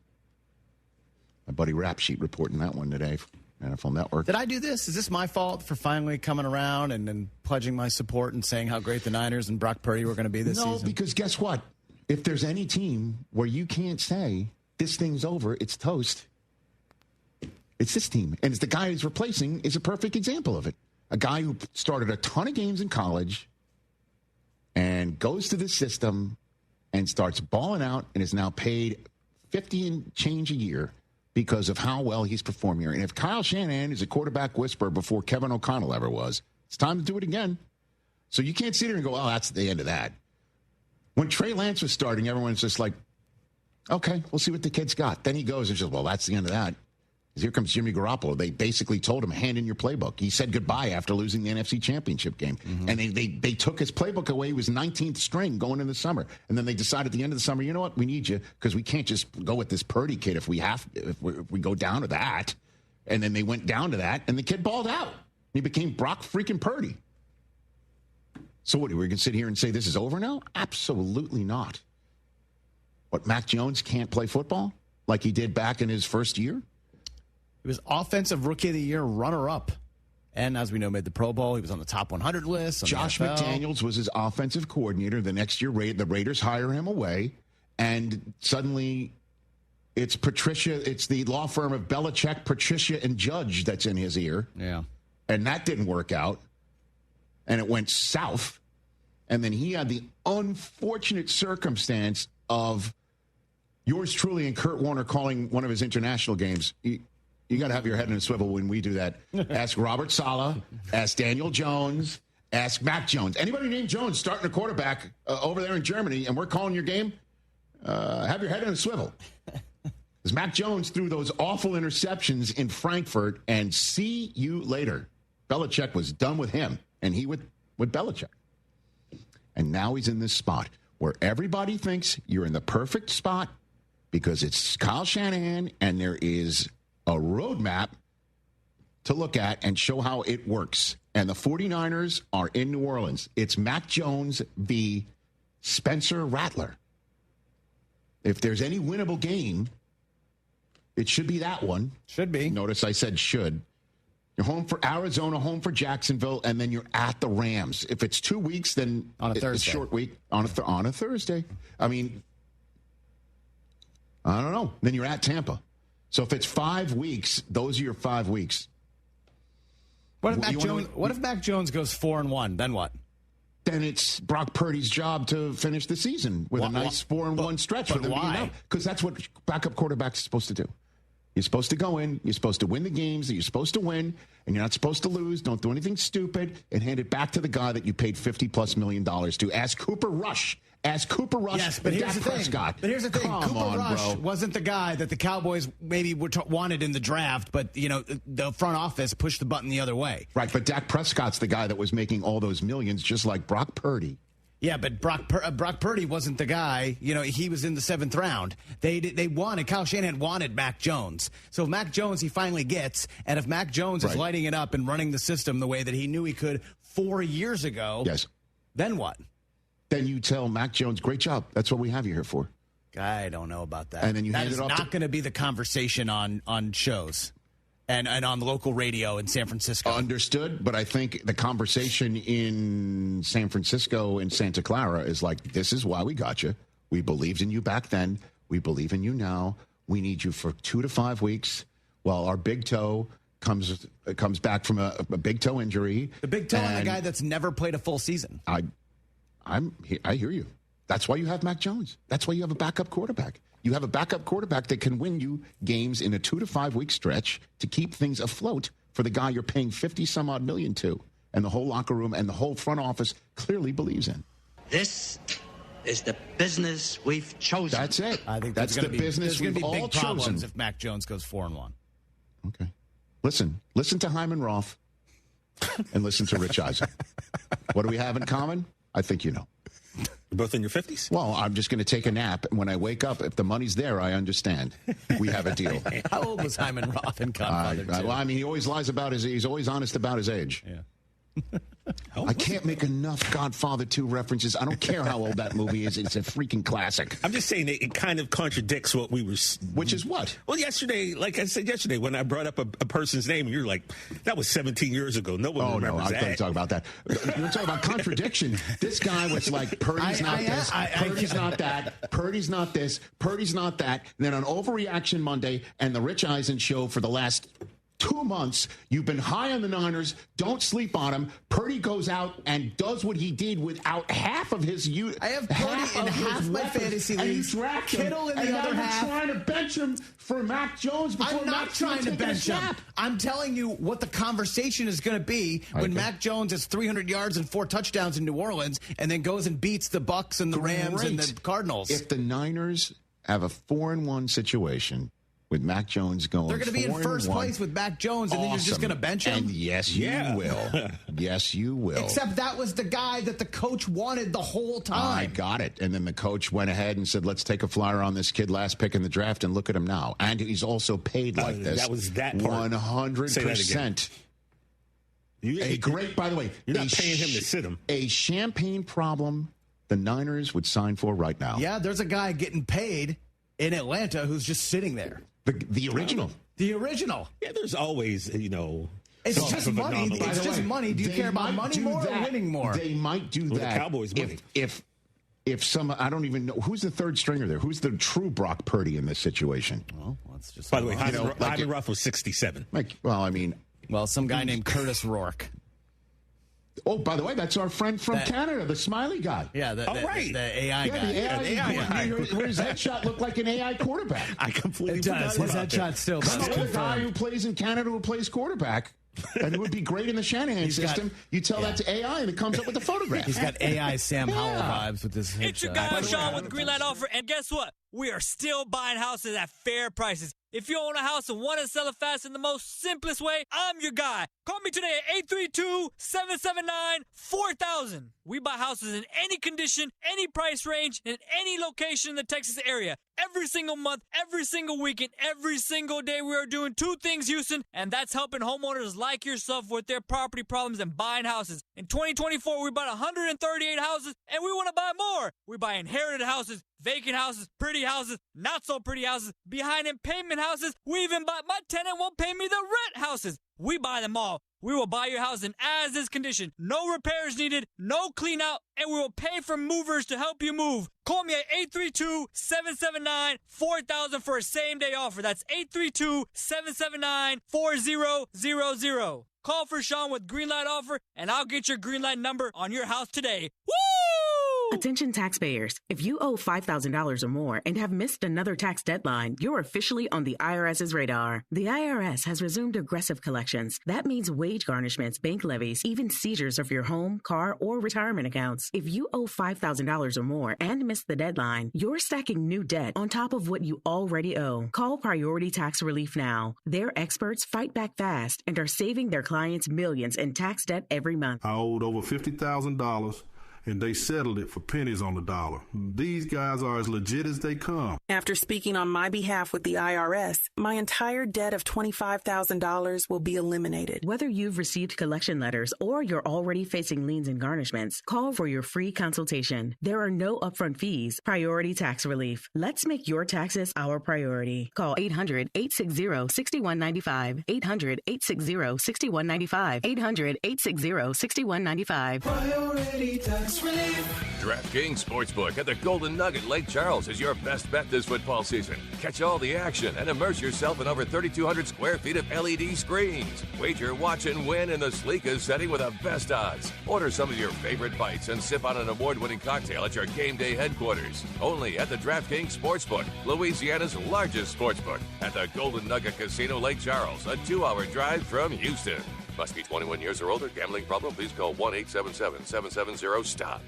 My buddy Rap Sheet reporting that one today, NFL Network. Did I do this? Is this my fault for finally coming around and pledging my support and saying how great the Niners and Brock Purdy were going to be this season? No, because guess what? If there's any team where you can't say this thing's over, it's toast, it's this team. And it's the guy who's replacing is a perfect example of it. A guy who started a ton of games in college and goes to the system and starts balling out and is now paid $50 and change a year because of how well he's performed here. And if Kyle Shanahan is a quarterback whisperer before Kevin O'Connell ever was, it's time to do it again. So you can't sit here and go, oh, that's the end of that. When Trey Lance was starting, everyone's just like, okay, we'll see what the kid's got. Then he goes and says, well, that's the end of that. Here comes Jimmy Garoppolo. They basically told him, hand in your playbook. He said goodbye after losing the NFC Championship game. Mm-hmm. And they took his playbook away. He was 19th string going in the summer. And then they decided at the end of the summer, you know what, we need you because we can't just go with this Purdy kid if we go down to that. And then they went down to that, and the kid balled out. He became Brock freaking Purdy. So what, are we going to sit here and say this is over now? Absolutely not. What, Mac Jones can't play football like he did back in his first year? He was Offensive Rookie of the Year runner-up. And as we know, made the Pro Bowl. He was on the top 100 list. Josh McDaniels was his offensive coordinator. The next year, the Raiders hire him away. And suddenly, it's Patricia. It's the law firm of Belichick, Patricia, and Judge that's in his ear. Yeah. And that didn't work out. And it went south. And then he had the unfortunate circumstance of yours truly and Kurt Warner calling one of his international games. You got to have your head in a swivel when we do that. Ask Robert Saleh. Ask Daniel Jones. Ask Mac Jones. Anybody named Jones starting a quarterback over there in Germany, and we're calling your game, have your head in a swivel. Because Mac Jones threw those awful interceptions in Frankfurt, and see you later. Belichick was done with him, and he with Belichick. And now he's in this spot where everybody thinks you're in the perfect spot because it's Kyle Shanahan, and there is a roadmap to look at and show how it works. And the 49ers are in New Orleans. It's Mac Jones v. Spencer Rattler. If there's any winnable game, it should be that one. Should be. Notice I said should. You're home for Arizona, home for Jacksonville, and then you're at the Rams. If it's 2 weeks, then on a Thursday. It's a short week. On a Thursday. I mean, I don't know. Then you're at Tampa. So if it's 5 weeks, those are your 5 weeks. What if Mac Jones goes 4-1? Then what? Then it's Brock Purdy's job to finish the season with a nice 4-1 stretch. But why? Because that's what backup quarterbacks are supposed to do. You're supposed to go in. You're supposed to win the games that you're supposed to win, and you're not supposed to lose. Don't do anything stupid, and hand it back to the guy that you paid $50+ million to. Ask Cooper Rush. Yes, but here's the thing. But here's the thing. Cooper Rush wasn't the guy that the Cowboys maybe wanted in the draft, but the front office pushed the button the other way. Right, but Dak Prescott's the guy that was making all those millions, just like Brock Purdy. Yeah, but Brock Purdy wasn't the guy. He was in the 7th round. They wanted, Kyle Shanahan wanted Mac Jones. So if Mac Jones he finally gets, and if Mac Jones is lighting it up and running the system the way that he knew he could 4 years ago, yes, then what? Then you tell Mac Jones, great job. That's what we have you here for. I don't know about that. And then you hand it off. That's not going to be the conversation on shows. and on the local radio in San Francisco. Understood, but I think the conversation in San Francisco and Santa Clara is like, this is why we got you. We believed in you back then. We believe in you now. We need you for 2 to 5 weeks while our big toe comes back from a big toe injury. The big toe on the guy that's never played a full season. I hear you. That's why you have Mac Jones. That's why you have a backup quarterback. You have a backup quarterback that can win you games in a 2 to 5 week stretch to keep things afloat for the guy you're paying 50-some-odd million to, and the whole locker room and the whole front office clearly believes in. This is the business we've chosen. That's it. I think that's the business we've all big problems chosen. if Mac Jones goes 4-1. Okay. Listen to Hyman Roth and listen to Rich Eisen. What do we have in common? I think you know. You're both in your 50s? Well, I'm just going to take a nap, and when I wake up, if the money's there, I understand. We have a deal. How old was Hyman Roth in Godfather 2? Well, I mean, he always lies about he's always honest about his age. Yeah. I can't make enough Godfather 2 references. I don't care how old that movie is. It's a freaking classic. I'm just saying it kind of contradicts what we were... Which is what? Well, yesterday, like I said yesterday, when I brought up a person's name, you're like, that was 17 years ago. No one remembers that. I couldn't talk about that. You're talking about contradiction. This guy was like, Purdy's not this, Purdy's not that, Purdy's not this, Purdy's not that. And then on Overreaction Monday and the Rich Eisen Show for the last 2 months, you've been high on the Niners. Don't sleep on him. Purdy goes out and does what he did without half of his youth. I have Purdy in half my fantasy leagues. Kittle in the other half. Trying to bench him for Mac Jones. I'm not trying to bench him. I'm telling you what the conversation is going to be when Mac Jones has 300 yards and 4 touchdowns in New Orleans and then goes and beats the Bucs and the Rams and the Cardinals. If the Niners have a 4-1 situation with Mac Jones going, they're going to be in first place with Mac Jones, and then you're just going to bench him? And yes, you will. Yes, you will. Except that was the guy that the coach wanted the whole time. I got it. And then the coach went ahead and said, let's take a flyer on this kid, last pick in the draft, and look at him now. And he's also paid like this. That was that part. 100%. By the way, you're not paying him to sit him. A champagne problem the Niners would sign for right now. Yeah, there's a guy getting paid in Atlanta who's just sitting there. The original. The original. Yeah, there's always, It's just money. It's just money. Do you care about money more or winning more? They might do that. The Cowboys money. If some, I don't even know who's the third stringer there. Who's the true Brock Purdy in this situation? Well, let's just. By the way, Hyman Ruff was 67. Some guy named Curtis Rourke. Oh, by the way, that's our friend from Canada, the smiley guy. Yeah, the AI guy. The AI guy. Where his headshot looked like an AI quarterback. I completely forgot. His headshot still does. The guy who plays in Canada who plays quarterback. And it would be great in the Shanahan system. You tell that to AI, and it comes up with a photograph. He's got AI Sam Howell vibes with this headshot. It's your guy, Sean, with the Green Light Offer. And guess what? We are still buying houses at fair prices. If you own a house and want to sell it fast in the most simplest way, I'm your guy. Call me today at 832-779-4000. We buy houses in any condition, any price range, in any location in the Texas area. Every single month, every single weekend, every single day, we are doing 2 things, Houston, and that's helping homeowners like yourself with their property problems and buying houses. In 2024, we bought 138 houses, and we want to buy more. We buy inherited houses, vacant houses, pretty houses, not so pretty houses, behind in payment houses. We even buy my tenant won't pay me the rent houses. We buy them all. We will buy your house in as-is condition. No repairs needed, no clean out, and we will pay for movers to help you move. Call me at 832-779-4000 for a same-day offer. That's 832-779-4000. Call for Sean with Green Light Offer, and I'll get your Green Light number on your house today. Woo! Attention taxpayers. If you owe $5,000 or more and have missed another tax deadline, you're officially on the IRS's radar. The IRS has resumed aggressive collections. That means wage garnishments, bank levies, even seizures of your home, car, or retirement accounts. If you owe $5,000 or more and missed the deadline, you're stacking new debt on top of what you already owe. Call Priority Tax Relief now. Their experts fight back fast and are saving their clients millions in tax debt every month. I owed over $50,000. and they settled it for pennies on the dollar. These guys are as legit as they come. After speaking on my behalf with the IRS, my entire debt of $25,000 will be eliminated. Whether you've received collection letters or you're already facing liens and garnishments, call for your free consultation. There are no upfront fees. Priority tax relief. Let's make your taxes our priority. Call 800-860-6195. 800-860-6195. 800-860-6195. Priority tax relief. DraftKings Sportsbook at the Golden Nugget Lake Charles is your best bet this football season. Catch all the action and immerse yourself in over 3,200 square feet of LED screens. Wager, watch, and win in the sleekest setting with the best odds. Order some of your favorite bites and sip on an award-winning cocktail at your game day headquarters. Only at the DraftKings Sportsbook, Louisiana's largest sportsbook, at the Golden Nugget Casino Lake Charles, a 2-hour drive from Houston. Must be 21 years or older. Gambling problem? Please call 1-877-770-STOP.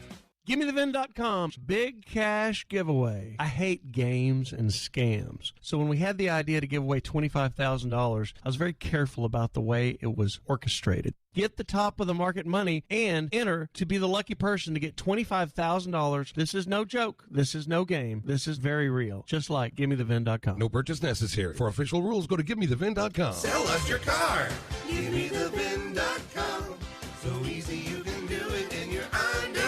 GimmeTheVin.com's big cash giveaway. I hate games and scams. So when we had the idea to give away $25,000, I was very careful about the way it was orchestrated. Get the top of the market money and enter to be the lucky person to get $25,000. This is no joke. This is no game. This is very real. Just like GimmeTheVin.com. No purchase necessary. For official rules, go to GimmeTheVin.com. Sell us your car. GimmeTheVin.com. So easy you can do it in your underwear.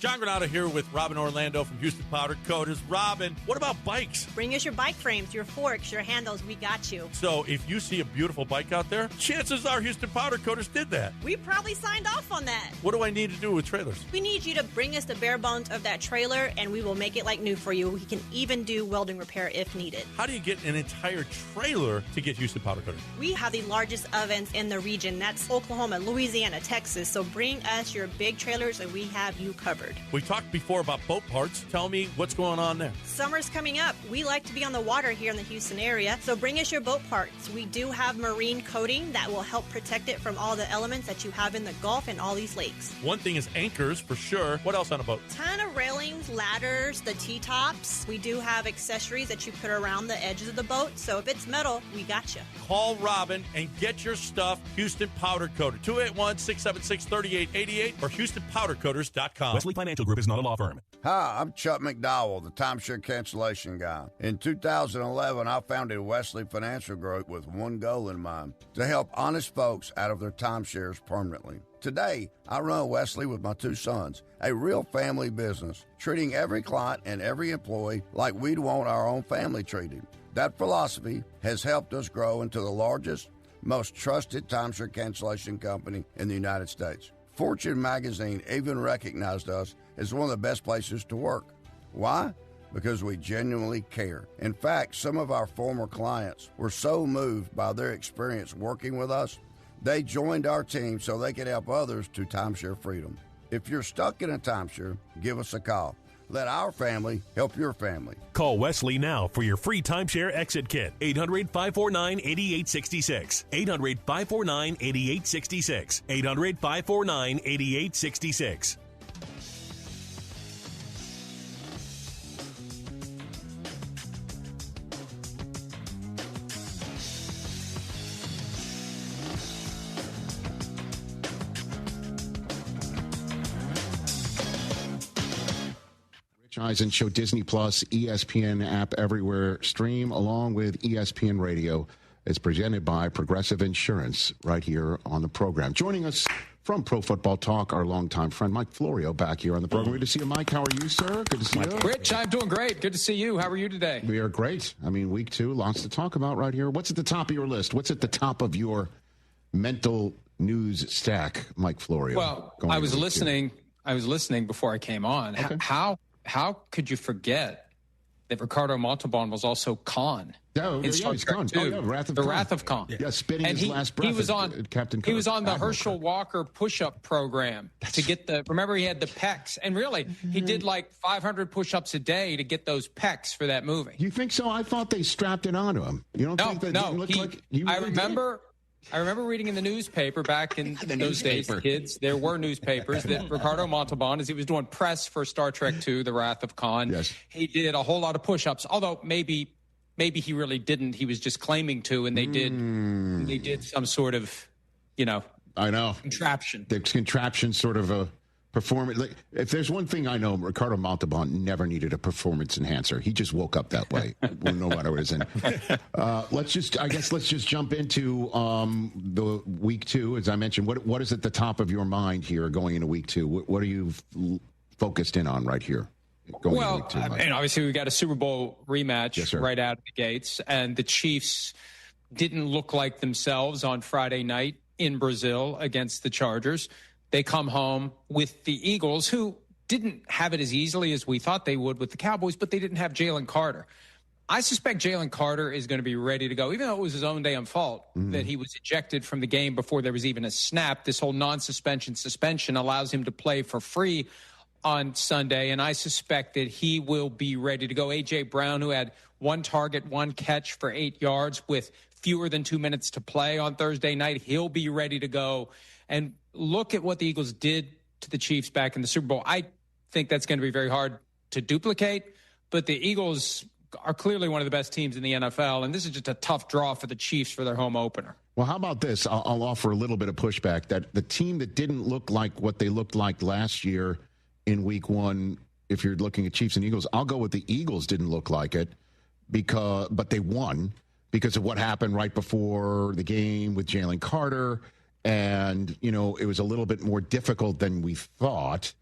John Granado here with Robin Orlando from Houston Powder Coaters. Robin, what about bikes? Bring us your bike frames, your forks, your handles. We got you. So if you see a beautiful bike out there, chances are Houston Powder Coaters did that. We probably signed off on that. What do I need to do with trailers? We need you to bring us the bare bones of that trailer, and we will make it like new for you. We can even do welding repair if needed. How do you get an entire trailer to get Houston Powder Coaters? We have the largest ovens in the region. That's Oklahoma, Louisiana, Texas. So bring us your big trailers, and we have you covered. We talked before about boat parts. Tell me what's going on there. Summer's coming up. We like to be on the water here in the Houston area, so bring us your boat parts. We do have marine coating that will help protect it from all the elements that you have in the Gulf and all these lakes. One thing is anchors, for sure. What else on a boat? Ton of railings, ladders, the T-tops. We do have accessories that you put around the edges of the boat, so if it's metal, we got you. Call Robin and get your stuff Houston Powder Coater. 281-676-3888 or HoustonPowderCoaters.com. Wesley Financial Group is not a law firm. Hi, I'm Chuck McDowell, the timeshare cancellation guy. In 2011, I founded Wesley Financial Group with one goal in mind, to help honest folks out of their timeshares permanently. Today, I run Wesley with my two sons, a real family business, treating every client and every employee like we'd want our own family treated. That philosophy has helped us grow into the largest, most trusted timeshare cancellation company in the United States. Fortune magazine even recognized us as one of the best places to work. Why? Because we genuinely care. In fact, some of our former clients were so moved by their experience working with us, they joined our team so they could help others to timeshare freedom. If you're stuck in a timeshare, give us a call. Let our family help your family. Call Wesley now for your free timeshare exit kit. 800-549-8866. 800-549-8866. 800-549-8866. Eisen Show, Disney Plus, ESPN app everywhere. Stream along with ESPN Radio. It's presented by Progressive Insurance right here on the program. Joining us from Pro Football Talk, our longtime friend Mike Florio back here on the program. Good to see you, Mike. How are you, sir? Good to see you. Rich, I'm doing great. Good to see you. How are you today? We are great. I mean, week 2, lots to talk about right here. What's at the top of your list? What's at the top of your mental news stack, Mike Florio? Well, I was listening before I came on. Okay. How could you forget that Ricardo Montalban was also Khan? He's Khan. Wrath of Khan. Yeah. Yeah, spitting his last breath. He was on Captain Kirk. He was on the Herschel Walker push-up program to get the. Remember, he had the pecs, and really, he did like 500 push-ups a day to get those pecs for that movie. You think so? I thought they strapped it onto him. You don't think that didn't look like? I remember reading in the newspaper back in those days, kids, there were newspapers that Ricardo Montalban, as he was doing press for Star Trek II, The Wrath of Khan, he did a whole lot of push-ups, although maybe he really didn't. He was just claiming to, and they did some sort of, I know. Contraption. The contraption sort of If there's one thing I know, Ricardo Montalban never needed a performance enhancer. He just woke up that way, no matter what it's in. Let's just jump into the week 2. As I mentioned, what is at the top of your mind here going into week 2? What are you focused in on right here? Well, and obviously we got a Super Bowl rematch right out of the gates, and the Chiefs didn't look like themselves on Friday night in Brazil against the Chargers. They come home with the Eagles, who didn't have it as easily as we thought they would with the Cowboys, but they didn't have Jalen Carter. I suspect Jalen Carter is going to be ready to go, even though it was his own damn fault that he was ejected from the game before there was even a snap. This whole suspension allows him to play for free on Sunday, and I suspect that he will be ready to go. A.J. Brown, who had 1 target, 1 catch for 8 yards with fewer than 2 minutes to play on Thursday night, he'll be ready to go. And look at what the Eagles did to the Chiefs back in the Super Bowl. I think that's going to be very hard to duplicate, but the Eagles are clearly one of the best teams in the NFL, and this is just a tough draw for the Chiefs for their home opener. Well, how about this? I'll offer a little bit of pushback that the team that didn't look like what they looked like last year in week 1, if you're looking at Chiefs and Eagles, I'll go with the Eagles didn't look like it, but they won because of what happened right before the game with Jalen Carter. And, it was a little bit more difficult than we thought.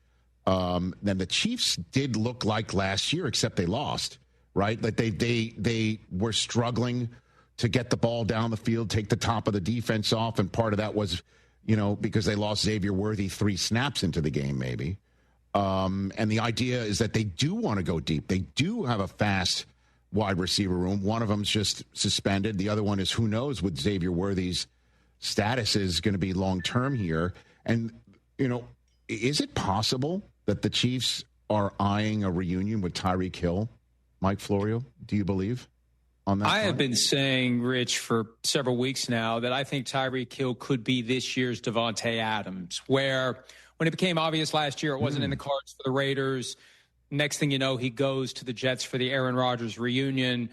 Then the Chiefs did look like last year, except they lost, right? Like they were struggling to get the ball down the field, take the top of the defense off. And part of that was, because they lost Xavier Worthy 3 snaps into the game, maybe. And the idea is that they do want to go deep. They do have a fast wide receiver room. One of them's just suspended. The other one is who knows what Xavier Worthy's status is going to be long-term here. And, is it possible that the Chiefs are eyeing a reunion with Tyreek Hill? Mike Florio, do you believe on that? I have been saying, Rich, for several weeks now that I think Tyreek Hill could be this year's Devontae Adams, where when it became obvious last year it wasn't in the cards for the Raiders. Next thing you know, he goes to the Jets for the Aaron Rodgers reunion.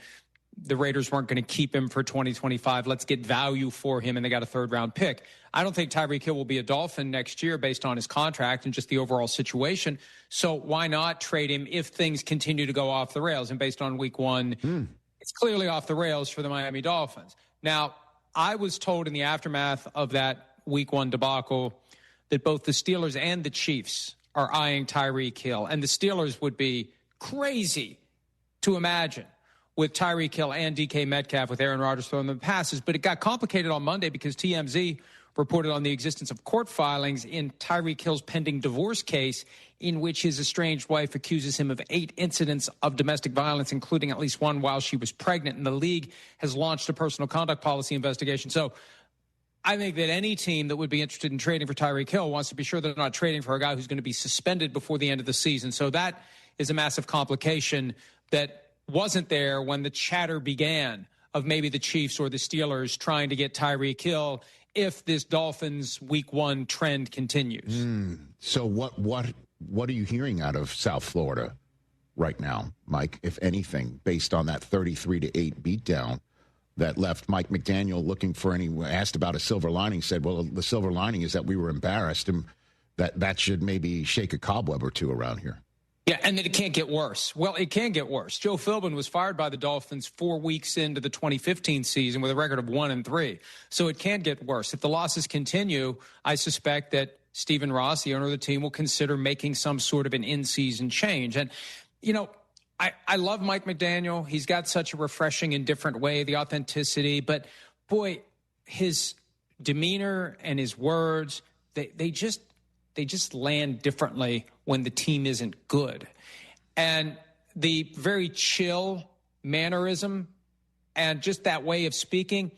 The Raiders weren't going to keep him for 2025. Let's get value for him, and they got a 3rd-round pick. I don't think Tyreek Hill will be a Dolphin next year based on his contract and just the overall situation. So why not trade him if things continue to go off the rails? And based on week 1, it's clearly off the rails for the Miami Dolphins. Now, I was told in the aftermath of that week 1 debacle that both the Steelers and the Chiefs are eyeing Tyreek Hill. And the Steelers would be crazy to imagine with Tyreek Hill and DK Metcalf with Aaron Rodgers throwing them passes. But it got complicated on Monday because TMZ reported on the existence of court filings in Tyreek Hill's pending divorce case in which his estranged wife accuses him of 8 incidents of domestic violence, including at least 1 while she was pregnant. And the league has launched a personal conduct policy investigation. So I think that any team that would be interested in trading for Tyreek Hill wants to be sure they're not trading for a guy who's going to be suspended before the end of the season. So that is a massive complication that wasn't there when the chatter began of maybe the Chiefs or the Steelers trying to get Tyreek Hill if this Dolphins week 1 trend continues. So what are you hearing out of South Florida right now, Mike, if anything, based on that 33-8 beatdown that left Mike McDaniel looking for asked about a silver lining, said, well, the silver lining is that we were embarrassed, and that should maybe shake a cobweb or two around here. Yeah, and that it can't get worse. Well, it can get worse. Joe Philbin was fired by the Dolphins 4 weeks into the 2015 season with a record of 1-3. So it can get worse. If the losses continue, I suspect that Stephen Ross, the owner of the team, will consider making some sort of an in-season change. And, I love Mike McDaniel. He's got such a refreshing and different way, the authenticity. But, boy, his demeanor and his words, they just land differently when the team isn't good. And the very chill mannerism and just that way of speaking,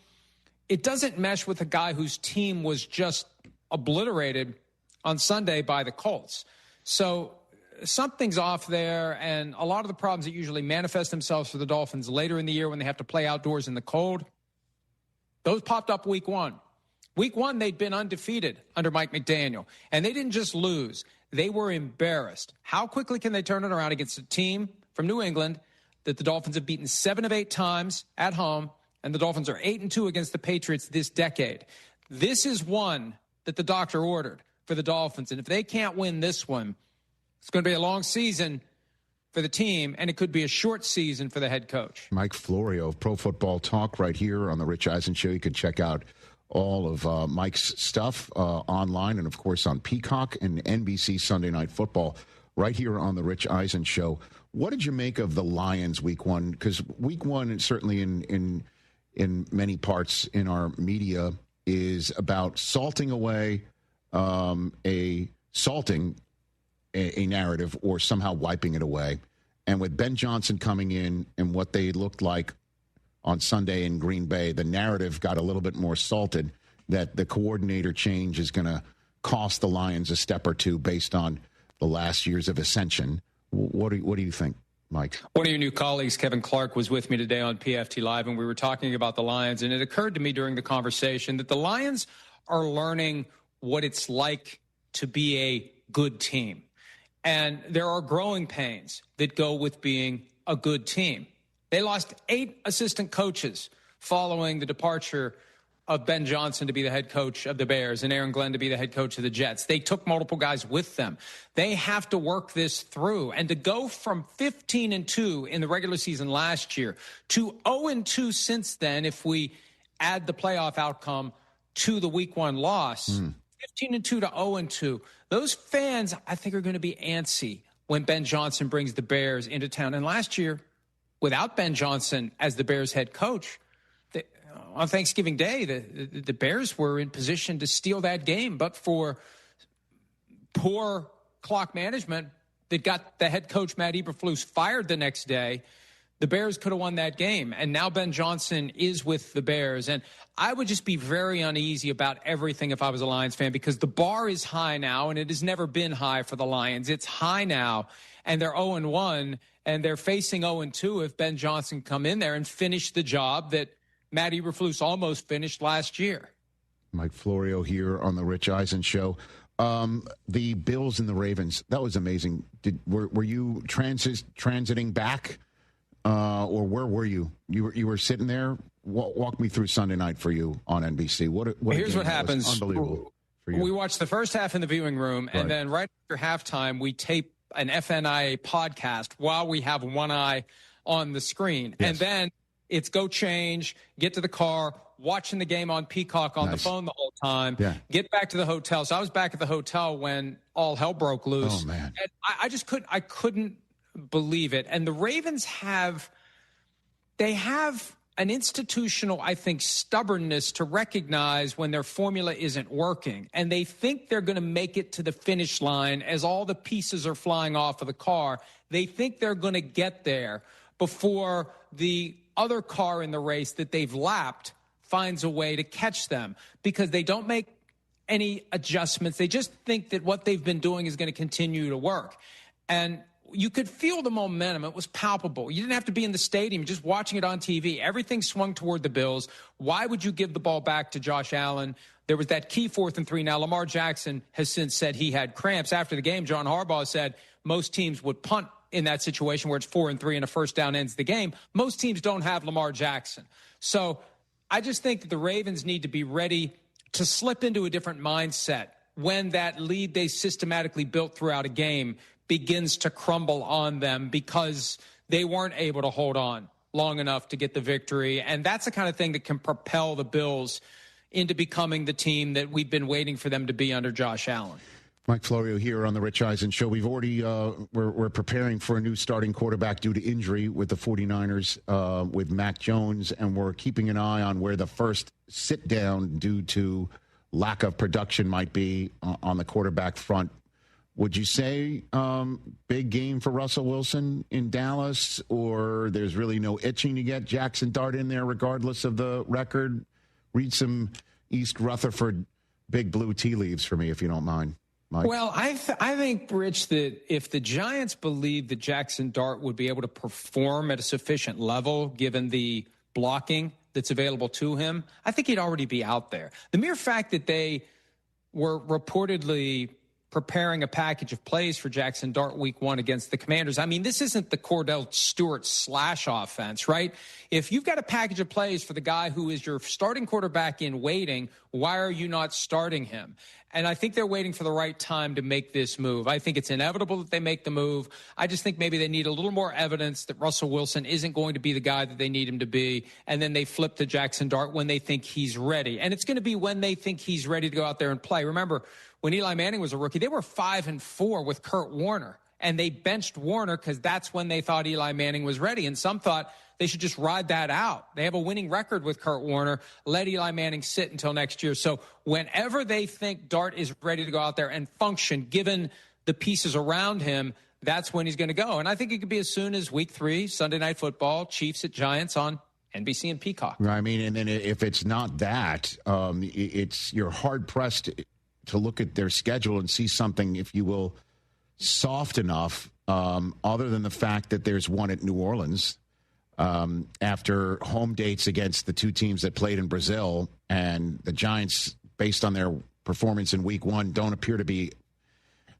it doesn't mesh with a guy whose team was just obliterated on Sunday by the Colts. So something's off there, and a lot of the problems that usually manifest themselves for the Dolphins later in the year when they have to play outdoors in the cold, those popped up week 1. Week 1, they'd been undefeated under Mike McDaniel, and they didn't just lose. They were embarrassed. How quickly can they turn it around against a team from New England that the Dolphins have beaten 7 of 8 times at home, and the Dolphins are 8-2 against the Patriots this decade? This is one that the doctor ordered for the Dolphins. And if they can't win this one, it's going to be a long season for the team, and it could be a short season for the head coach. Mike Florio of Pro Football Talk right here on the Rich Eisen Show. You can check out all of Mike's stuff online and, of course, on Peacock and NBC Sunday Night Football right here on the Rich Eisen Show. What did you make of the Lions week one? Because week one, and certainly in many parts in our media, is about salting away a narrative or somehow wiping it away. And with Ben Johnson coming in and what they looked like on Sunday in Green Bay, the narrative got a little bit more salted that the coordinator change is going to cost the Lions a step or two based on the last years of ascension. What do you think, Mike? One of your new colleagues, Kevin Clark, was with me today on PFT Live, and we were talking about the Lions, and it occurred to me during the conversation that the Lions are learning what it's like to be a good team. And there are growing pains that go with being a good team. They lost 8 assistant coaches following the departure of Ben Johnson to be the head coach of the Bears and Aaron Glenn to be the head coach of the Jets. They took multiple guys with them. They have to work this through. And to go from 15-2 in the regular season last year to 0-2 since then, if we add the playoff outcome to the week one loss, 15-2 to 0-2, those fans, I think, are going to be antsy when Ben Johnson brings the Bears into town. And last year, without Ben Johnson as the Bears head coach, on Thanksgiving Day, the Bears were in position to steal that game, but for poor clock management that got the head coach, Matt Eberflus, fired the next day, the Bears could have won that game. And now Ben Johnson is with the Bears. And I would just be very uneasy about everything if I was a Lions fan, because the bar is high now, and it has never been high for the Lions. It's high now, and they're 0-1, and they're facing 0-2 if Ben Johnson come in there and finish the job that Matt Eberflus almost finished last year. Mike Florio here on the Rich Eisen Show. The Bills and the Ravens, that was amazing. Were you transiting back? Or where were you? You were sitting there. Walk me through Sunday night for you on NBC. Here's what happens. Unbelievable for you. We watched the first half in the viewing room, and then right after halftime, we tape an FNIA podcast while we have one eye on the screen. Yes. And then it's go change, get to the car, watching the game on Peacock on the phone the whole time, get back to the hotel. So I was back at the hotel when all hell broke loose. Oh, man. And I couldn't believe it. And the Ravens have an institutional, I think, stubbornness to recognize when their formula isn't working. And they think they're going to make it to the finish line as all the pieces are flying off of the car. They think they're going to get there before the other car in the race that they've lapped finds a way to catch them, because they don't make any adjustments. They just think that what they've been doing is going to continue to work. And you could feel the momentum. It was palpable. You didn't have to be in the stadium, just watching it on TV. Everything swung toward the Bills. Why would you give the ball back to Josh Allen? There was that key 4th and 3. Now, Lamar Jackson has since said he had cramps. After the game, John Harbaugh said most teams would punt in that situation where it's 4 and 3 and a first down ends the game. Most teams don't have Lamar Jackson. So I just think that the Ravens need to be ready to slip into a different mindset when that lead they systematically built throughout a game begins to crumble on them because they weren't able to hold on long enough to get the victory. And that's the kind of thing that can propel the Bills into becoming the team that we've been waiting for them to be under Josh Allen. Mike Florio here on the Rich Eisen Show. We've already we're preparing for a new starting quarterback due to injury with the 49ers with Mac Jones, and we're keeping an eye on where the first sit down due to lack of production might be on the quarterback front. Would you say big game for Russell Wilson in Dallas, or there's really no itching to get Jackson Dart in there regardless of the record? Read some East Rutherford Big Blue tea leaves for me, if you don't mind, Mike. Well, I think, Rich, that if the Giants believe that Jackson Dart would be able to perform at a sufficient level given the blocking that's available to him, I think he'd already be out there. The mere fact that they were reportedly preparing a package of plays for Jackson Dart week 1 against the Commanders. I mean, this isn't the Cordell Stewart slash offense, right? If you've got a package of plays for the guy who is your starting quarterback in waiting, why are you not starting him? And I think they're waiting for the right time to make this move. I think it's inevitable that they make the move. I just think maybe they need a little more evidence that Russell Wilson isn't going to be the guy that they need him to be. And then they flip to Jackson Dart when they think he's ready. And it's going to be when they think he's ready to go out there and play. Remember, when Eli Manning was a rookie, they were 5-4 with Kurt Warner. And they benched Warner because that's when they thought Eli Manning was ready. And some thought they should just ride that out. They have a winning record with Kurt Warner. Let Eli Manning sit until next year. So whenever they think Dart is ready to go out there and function, given the pieces around him, that's when he's going to go. And I think it could be as soon as week 3, Sunday Night Football, Chiefs at Giants on NBC and Peacock. I mean, and then if it's not that, you're hard-pressed to look at their schedule and see something, if you will, soft enough, other than the fact that there's one at New Orleans after home dates against the 2 teams that played in Brazil, and the Giants, based on their performance in week 1, don't appear to be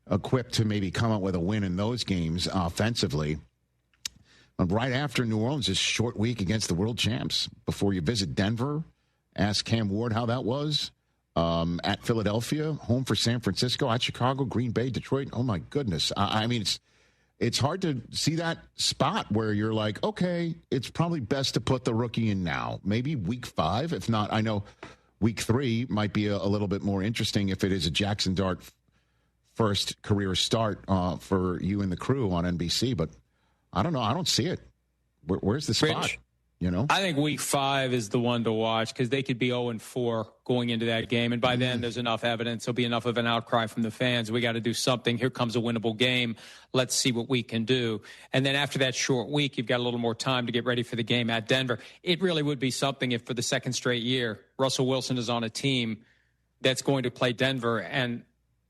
equipped to maybe come up with a win in those games offensively. But right after New Orleans is a short week against the world champs before you visit Denver. Ask Cam Ward how that was. At Philadelphia, home for San Francisco, at Chicago, Green Bay, Detroit. Oh, my goodness. I mean, it's hard to see that spot where you're like, okay, it's probably best to put the rookie in now. Maybe week 5. If not, I know week 3 might be a little bit more interesting if it is a Jackson Dart first career start for you and the crew on NBC. But I don't know. I don't see it. Where's the spot? Rich, you know, I think week 5 is the one to watch because they could be 0-4 going into that game. And by then there's enough evidence. There'll be enough of an outcry from the fans. We got to do something. Here comes a winnable game. Let's see what we can do. And then after that short week, you've got a little more time to get ready for the game at Denver. It really would be something if for the second straight year, Russell Wilson is on a team that's going to play Denver and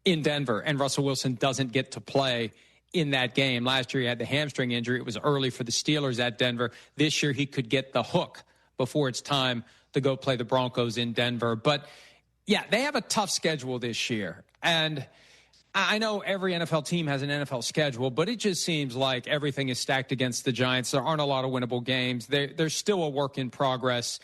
in Denver, and Russell Wilson doesn't get to play in that game. Last year he had the hamstring injury. It was early for the Steelers at Denver. This year he could get the hook before it's time to go play the Broncos in Denver. But, yeah, they have a tough schedule this year. And I know every NFL team has an NFL schedule, but it just seems like everything is stacked against the Giants. There aren't a lot of winnable games. There's still a work in progress.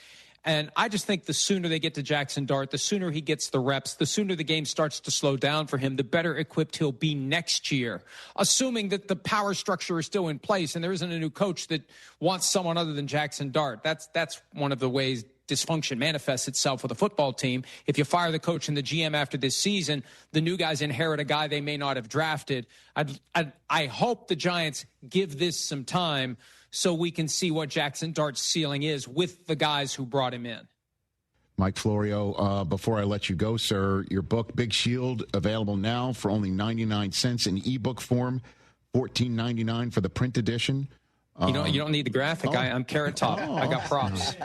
And I just think the sooner they get to Jackson Dart, the sooner he gets the reps, the sooner the game starts to slow down for him, the better equipped he'll be next year, assuming that the power structure is still in place and there isn't a new coach that wants someone other than Jackson Dart. That's one of the ways dysfunction manifests itself with a football team. If you fire the coach and the GM after this season, the new guys inherit a guy they may not have drafted. I hope the Giants give this some time so we can see what Jackson Dart's ceiling is with the guys who brought him in. Mike Florio, before I let you go, sir, your book, Big Shield, available now for only 99 cents in ebook form, $14.99 for the print edition. You don't need the graphic. I'm Carrot Top. I got props.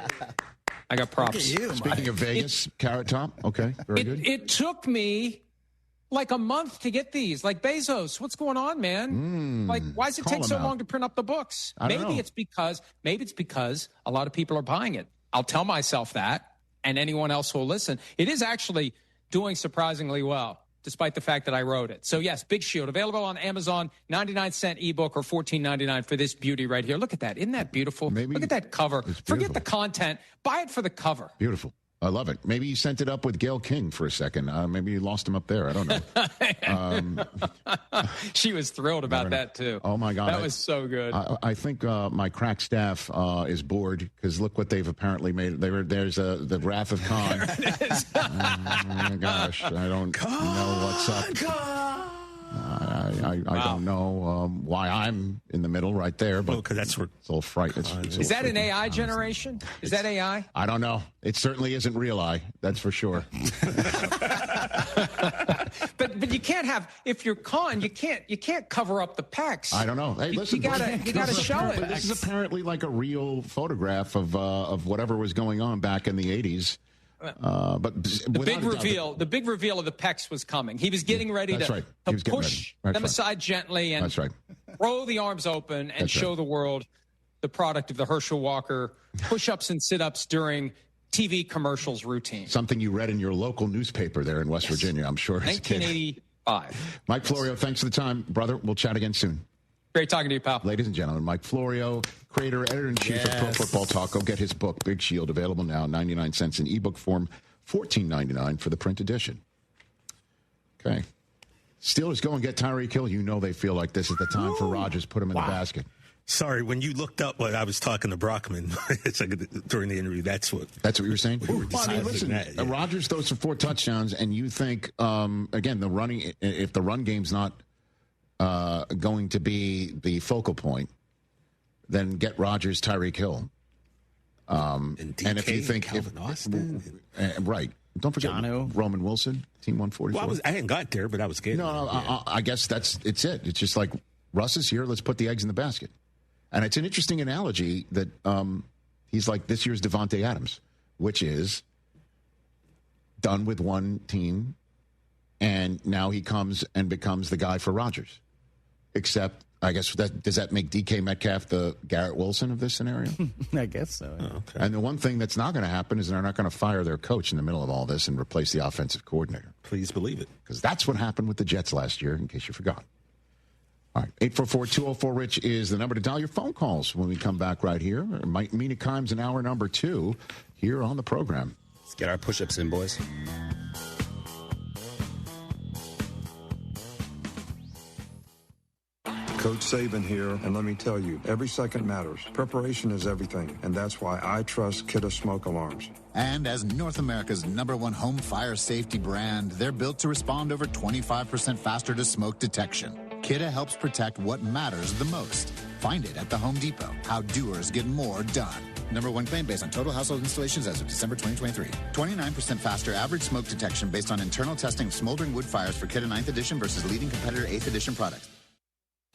I got props. Look at you, Speaking of Vegas, Carrot Top. Okay, very good. It took me like a month to get these. Like, Bezos, what's going on, man? Like, why does it take so long to print up the books? Maybe it's because a lot of people are buying it. I'll tell myself that, and anyone else who will listen. It is actually doing surprisingly well, despite the fact that I wrote it. So, yes, Big Shield, available on Amazon, 99-cent ebook or $14.99 for this beauty right here. Look at that. Isn't that beautiful? Look at that cover. Forget the content. Buy it for the cover. Beautiful. I love it. Maybe you sent it up with Gail King for a second. Maybe you lost him up there. I don't know. She was thrilled about that, too. Oh, my God. That was so good. I think my crack staff is bored because look what they've apparently made. There's the Wrath of Khan. Oh, my gosh. I don't know what's up. I don't know why I'm in the middle right there, but because that's where it's a little frightening. Is that an AI generation? Is that AI? I don't know. It certainly isn't real AI. That's for sure. But you can't have, if you're Khan, you can't cover up the pecs. I don't know. Hey, listen, you gotta show it. This is apparently like a real photograph of whatever was going on back in the 80s. But the big reveal of the pecs was coming. He was getting ready to push them aside gently and throw the arms open and show the world the product of the Herschel Walker push-ups and sit-ups during TV commercials routine. Something you read in your local newspaper there in West Virginia, I'm sure. 5. Mike Florio, thanks for the time, brother. We'll chat again soon. Great talking to you, pal. Ladies and gentlemen, Mike Florio, creator, editor-in-chief of Pro Football Talk. Go get his book, Big Shield, available now, 99 cents in ebook form, $14.99 for the print edition. Okay. Steelers go and get Tyreek Hill. You know they feel like this is the time for Rodgers. Put him in the basket. Sorry, when you looked up what I was talking to Brockman during the interview, that's what you were saying? Listen, Rodgers throws for 4 touchdowns, and you think, again, if the run game's not going to be the focal point, then get Rodgers, Tyreek Hill. And if you think, right. Don't forget Roman Wilson, Team 144. Well, I hadn't got there, but I was scared. No, I guess it's it. It's just like, Russ is here, let's put the eggs in the basket. And it's an interesting analogy that he's like this year's Devontae Adams, which is done with one team, and now he comes and becomes the guy for Rodgers. Except, I guess, does that make DK Metcalf the Garrett Wilson of this scenario? I guess so. Yeah. Oh, okay. And the one thing that's not going to happen is they're not going to fire their coach in the middle of all this and replace the offensive coordinator. Please believe it. Because that's what happened with the Jets last year, in case you forgot. All right, 844-204-RICH is the number to dial your phone calls when we come back right here. Mina Kimes in hour number 2 here on the program. Let's get our push-ups in, boys. Coach Saban here, and let me tell you, every second matters. Preparation is everything, and that's why I trust Kidde Smoke Alarms. And as North America's #1 home fire safety brand, they're built to respond over 25% faster to smoke detection. Kidde helps protect what matters the most. Find it at the Home Depot. How doers get more done. #1 claim based on total household installations as of December 2023. 29% faster average smoke detection based on internal testing of smoldering wood fires for Kidde 9th edition versus leading competitor 8th edition products.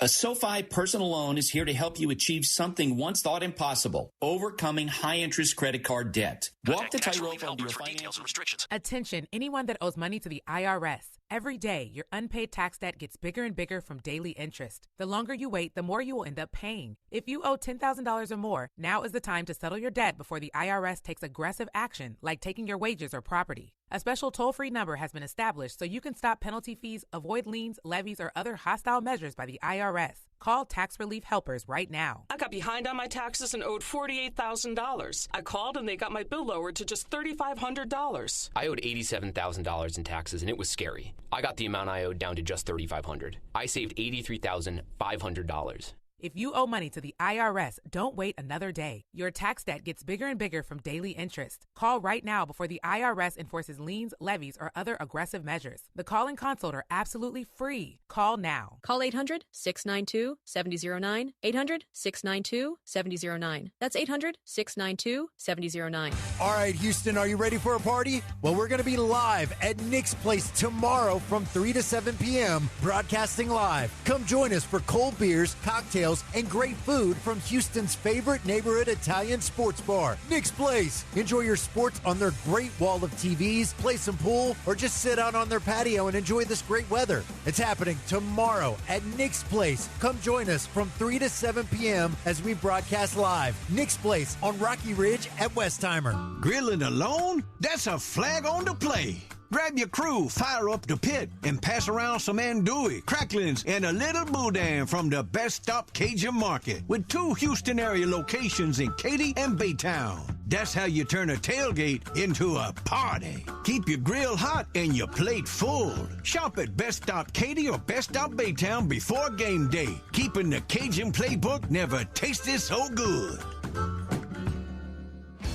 A SoFi personal loan is here to help you achieve something once thought impossible: overcoming high-interest credit card debt. Walk the tightrope of your financial restrictions. Attention, anyone that owes money to the IRS. Every day, your unpaid tax debt gets bigger and bigger from daily interest. The longer you wait, the more you will end up paying. If you owe $10,000 or more, now is the time to settle your debt before the IRS takes aggressive action, like taking your wages or property. A special toll-free number has been established so you can stop penalty fees, avoid liens, levies, or other hostile measures by the IRS. Call Tax Relief Helpers right now. I got behind on my taxes and owed $48,000. I called and they got my bill lowered to just $3,500. I owed $87,000 in taxes and it was scary. I got the amount I owed down to just $3,500. I saved $83,500. If you owe money to the IRS, don't wait another day. Your tax debt gets bigger and bigger from daily interest. Call right now before the IRS enforces liens, levies, or other aggressive measures. The call and consult are absolutely free. Call now. Call 800-692-7009. 800-692-7009. That's 800-692-7009. All right, Houston, are you ready for a party? Well, we're going to be live at Nick's Place tomorrow from 3 to 7 p.m., broadcasting live. Come join us for cold beers, cocktails, and great food from Houston's favorite neighborhood Italian sports bar, Nick's Place. Enjoy your sports on their great wall of TVs, play some pool, or just sit out on their patio and enjoy this great weather. It's happening tomorrow at Nick's Place. Come join us from 3 to 7 p.m. as we broadcast live. Nick's Place on Rocky Ridge at Westheimer. Grilling alone? That's a flag on the play. Grab your crew, fire up the pit, and pass around some andouille, cracklings, and a little boudin from the Best Stop Cajun Market with 2 Houston area locations in Katy and Baytown. That's how you turn a tailgate into a party. Keep your grill hot and your plate full. Shop at Best Stop Katy or Best Stop Baytown before game day. Keeping the Cajun playbook never tasted so good.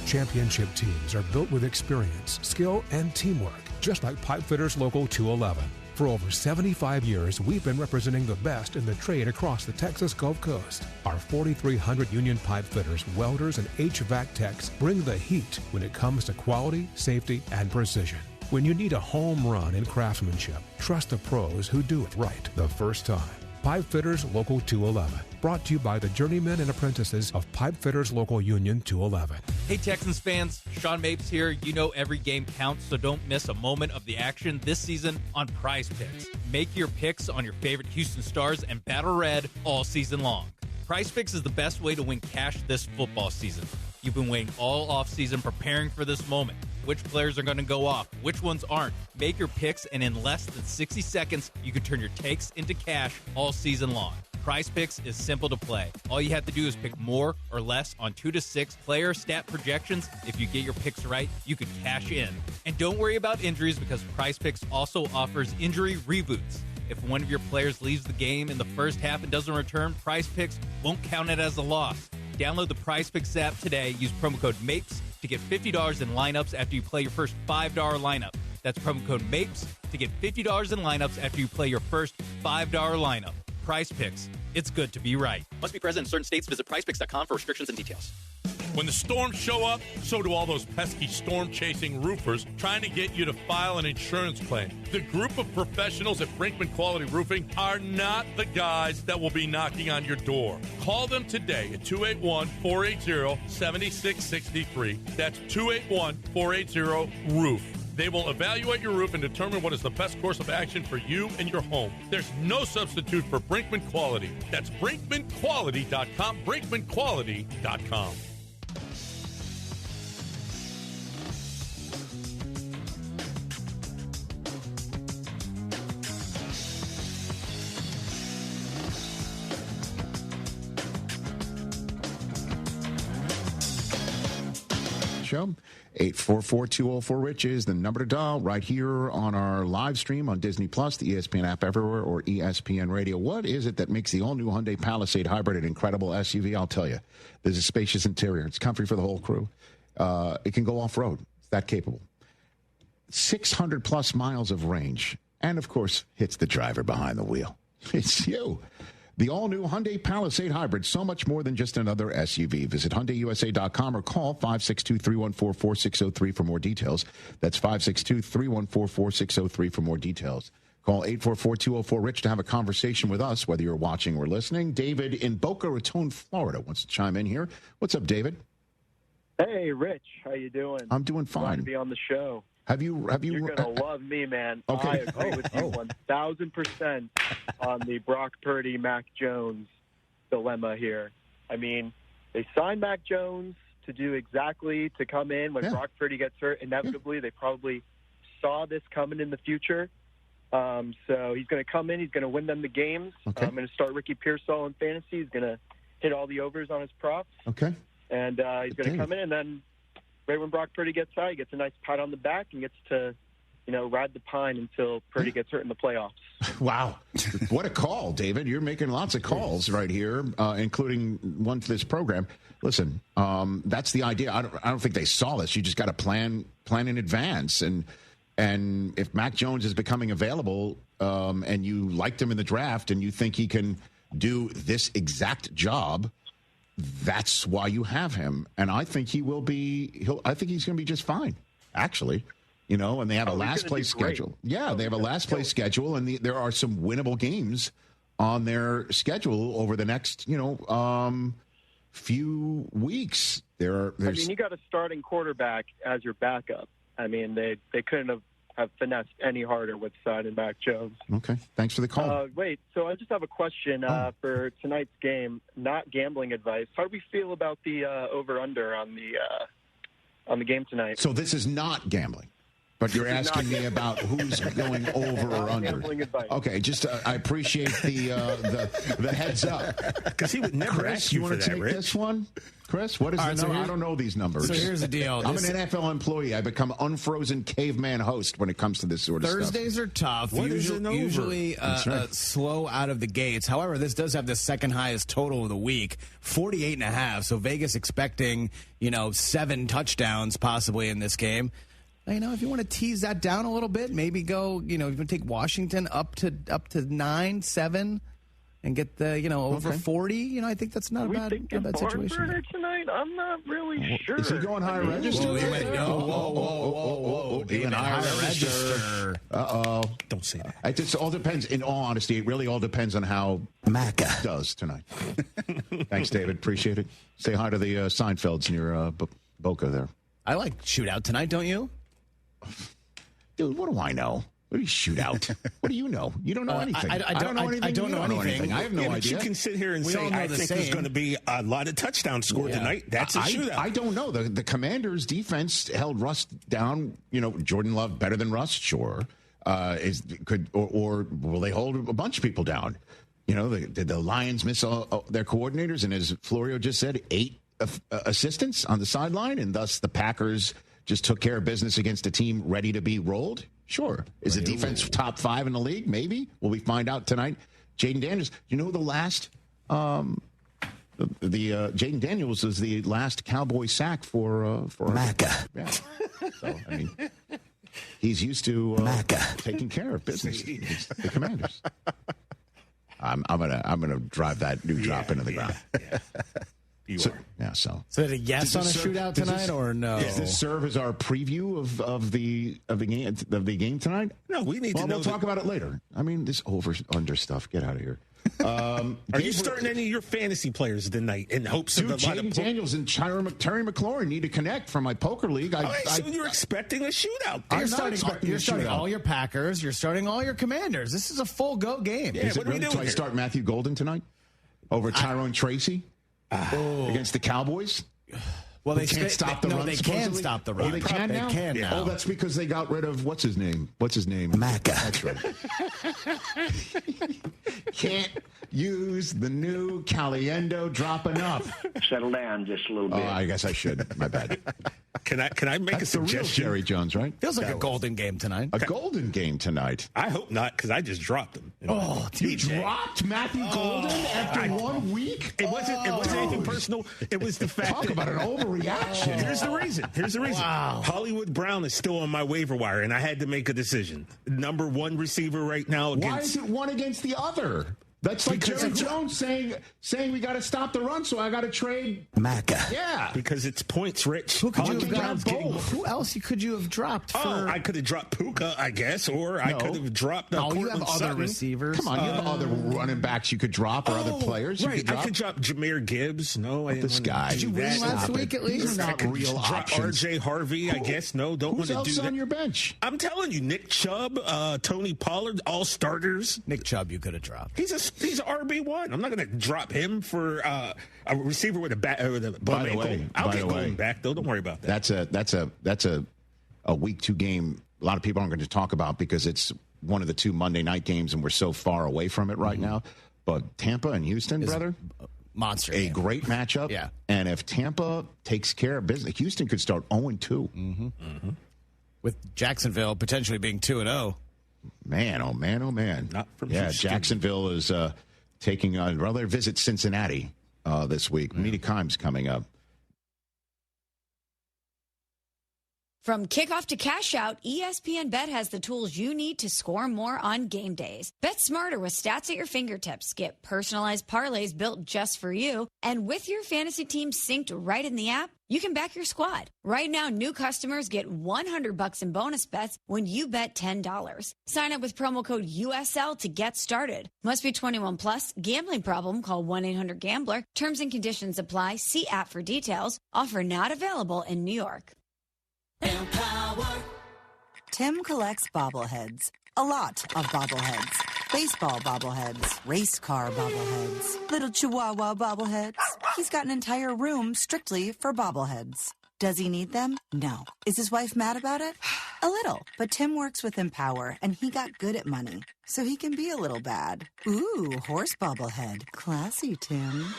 Championship teams are built with experience, skill, and teamwork, just like Pipefitters Local 211. For over 75 years, we've been representing the best in the trade across the Texas Gulf Coast. Our 4,300 union pipe fitters, welders, and HVAC techs bring the heat when it comes to quality, safety, and precision. When you need a home run in craftsmanship, trust the pros who do it right the first time. Pipefitters Local 211. Brought to you by the journeymen and apprentices of Pipefitters Local Union 211. Hey, Texans fans, Sean Mapes here. You know every game counts, so don't miss a moment of the action this season on Prize Picks. Make your picks on your favorite Houston Stars and Battle Red all season long. Prize Picks is the best way to win cash this football season. You've been waiting all offseason preparing for this moment. which players are going to go off, which ones aren't. Make your picks, and in less than 60 seconds, you can turn your takes into cash all season long. Prize Picks is simple to play. All you have to do is pick more or less on 2 to 6 player stat projections. If you get your picks right, you can cash in. And don't worry about injuries because Prize Picks also offers injury reboots. If one of your players leaves the game in the first half and doesn't return, Prize Picks won't count it as a loss. Download the Prize Picks app today. Use promo code MAPES to get $50 in lineups after you play your first $5 lineup. That's promo code MAPES to get $50 in lineups after you play your first $5 lineup. Prize Picks. It's good to be right. Must be present in certain states. Visit prizepicks.com for restrictions and details. When the storms show up, so do all those pesky storm-chasing roofers trying to get you to file an insurance claim. The group of professionals at Brinkman Quality Roofing are not the guys that will be knocking on your door. Call them today at 281-480-7663. That's 281-480-ROOF. They will evaluate your roof and determine what is the best course of action for you and your home. There's no substitute for Brinkman Quality. That's BrinkmanQuality.com, BrinkmanQuality.com. Show 844-204-RICH is the number to dial right here on our live stream on Disney Plus, the ESPN app everywhere, or ESPN Radio. What is it that makes the all-new Hyundai Palisade Hybrid an incredible SUV? I'll tell you. There's a spacious interior. It's comfy for the whole crew. It can go off-road. It's that capable. 600-plus miles of range. And, of course, hits the driver behind the wheel. It's you. The all-new Hyundai Palisade Hybrid, so much more than just another SUV. Visit HyundaiUSA.com or call 562-314-4603 for more details. That's 562-314-4603 for more details. Call 844-204-RICH to have a conversation with us, whether you're watching or listening. David in Boca Raton, Florida, wants to chime in here. What's up, David? Hey, Rich. How you doing? I'm doing fine. Glad to be on the show. You're going to love me, man. Okay. I agree with you 1,000% on the Brock Purdy, Mac Jones dilemma here. I mean, they signed Mac Jones to come in when Brock Purdy gets hurt. Inevitably, they probably saw this coming in the future. So he's going to come in. He's going to win them the games. Okay. I'm going to start Ricky Pearsall in fantasy. He's going to hit all the overs on his props. Okay. And he's going to come in, and then right when Brock Purdy gets out, he gets a nice pat on the back and gets to, ride the pine until Purdy gets hurt in the playoffs. Wow. What a call, David. You're making lots of calls right here, including one to this program. Listen, that's the idea. I don't think they saw this. You just got to plan in advance. And if Mac Jones is becoming available and you liked him in the draft and you think he can do this exact job, that's why you have him. And I think he will be I think he's going to be just fine, actually. And they have a last place schedule. Yeah, they have a last place schedule, and there are some winnable games on their schedule over the next, few weeks. You got a starting quarterback as your backup. I mean, they couldn't have finessed any harder with signing Mac Jones. Okay, thanks for the call. So I just have a question for tonight's game. Not gambling advice. How do we feel about the over/under on the game tonight? So this is not gambling. But you're asking me about who's going over or under. Okay, just I appreciate the heads up. Because he would never ask you for that, Rich. You want to take this one? Chris, what is the number? I don't know these numbers. So here's the deal. I'm an NFL employee. I become unfrozen caveman host when it comes to this sort of stuff. Thursdays are tough. Usually slow out of the gates. However, this does have the second highest total of the week, 48.5. So Vegas expecting, 7 touchdowns possibly in this game. If you want to tease that down a little bit, maybe go, if you want to take Washington up to 9-7 and get the, over 40, I think that's not a bad situation. Tonight? I'm not really sure. Is he going higher register? Whoa. Even higher register. Uh-oh. Don't say that. It just all depends. In all honesty, it really all depends on how Mac does tonight. Thanks, David. Appreciate it. Say hi to the Seinfelds near Boca there. I like shootout tonight, don't you? Dude, what do I know? What do you shoot out? What do you know? You don't know anything. I don't know anything. I don't know anything. I have no idea. You can sit here and say, I think there's going to be a lot of touchdowns scored tonight. That's a shootout. I don't know. The Commanders' defense held Russ down. Jordan Love better than Russ? Sure. Or will they hold a bunch of people down? Did the Lions miss all their coordinators? And as Florio just said, 8 assistants on the sideline, and thus the Packers just took care of business against a team ready to be rolled? Sure. Is the defense top 5 in the league? Maybe. Will we find out tonight? Jaden Daniels, the last Jaden Daniels is the last Cowboy sack for Maca. Yeah. So, he's used to taking care of business. The Commanders. I'm gonna drive that new drop into the ground. So is it a yes on a shootout tonight or no? Does this serve as our preview of the game tonight? No, we need to know. We'll talk about it later. This over-under stuff. Get out of here. Are you starting any of your fantasy players tonight in hopes of Jaden Daniels and Terry McLaurin need to connect from my poker league. So you're expecting a shootout? You're starting all your Packers. You're starting all your Commanders. This is a full go game. Yeah, what are we doing? Do I start Matthew Golden tonight over Tyrone Tracy against the Cowboys? Well, they can't stop the run. They can stop the run. Oh, they can now? They can now. Oh, that's because they got rid of what's his name? Maca. That's right. Can't use the new Caliendo drop enough. Settle down just a little bit. I guess I should. My bad. Can I make a suggestion? The real Jerry Jones, right? Feels like a golden game tonight. A golden game tonight. I hope not, because I just dropped him. You dropped Matthew Golden after 1 week? It wasn't anything personal. It was the fact Talk about an overreaction. Here's the reason. Wow. Hollywood Brown is still on my waiver wire, and I had to make a decision. Number 1 receiver right now. Why is it one against the other? That's like Jerry Jones saying we got to stop the run, so I got to trade Maca. Yeah, because it's points rich. Who else could you have dropped? I could have dropped Puka, I guess, or I could have dropped. You have other receivers. Come on, you have other running backs you could drop or other players. Right, I could drop Jameer Gibbs. No, I didn't. This guy. Did you win last week at least? Not real options. R.J. Harvey, I guess. No, don't want to do that. Who's else on your bench? I'm telling you, Nick Chubb, Tony Pollard, all starters. Nick Chubb, you could have dropped. He's RB1. I'm not going to drop him for a receiver with a bum ankle. I'll get Golden back though. Don't worry about that. That's a week 2 game. A lot of people aren't going to talk about because it's one of the 2 Monday night games, and we're so far away from it right now. But Tampa and Houston, brother, monster. A great matchup. Yeah. And if Tampa takes care of business, Houston could start 0-2. With Jacksonville potentially being 2-0. Man, oh man, oh man. Not from Houston. Jacksonville is taking on, rather visit Cincinnati this week. Mina Kimes coming up. From kickoff to cash out, ESPN Bet has the tools you need to score more on game days. Bet smarter with stats at your fingertips. Get personalized parlays built just for you. And with your fantasy team synced right in the app, you can back your squad. Right now, new customers get $100 in bonus bets when you bet $10. Sign up with promo code USL to get started. Must be 21 plus. Gambling problem? Call 1-800-GAMBLER. Terms and conditions apply. See app for details. Offer not available in New York. Tim collects bobbleheads. A lot of bobbleheads. Baseball bobbleheads. Race car bobbleheads. Little chihuahua bobbleheads. He's got an entire room strictly for bobbleheads. Does he need them? No. Is his wife mad about it? A little. But Tim works with Empower, and he got good at money, so he can be a little bad. Ooh, horse bobblehead. Classy, Tim.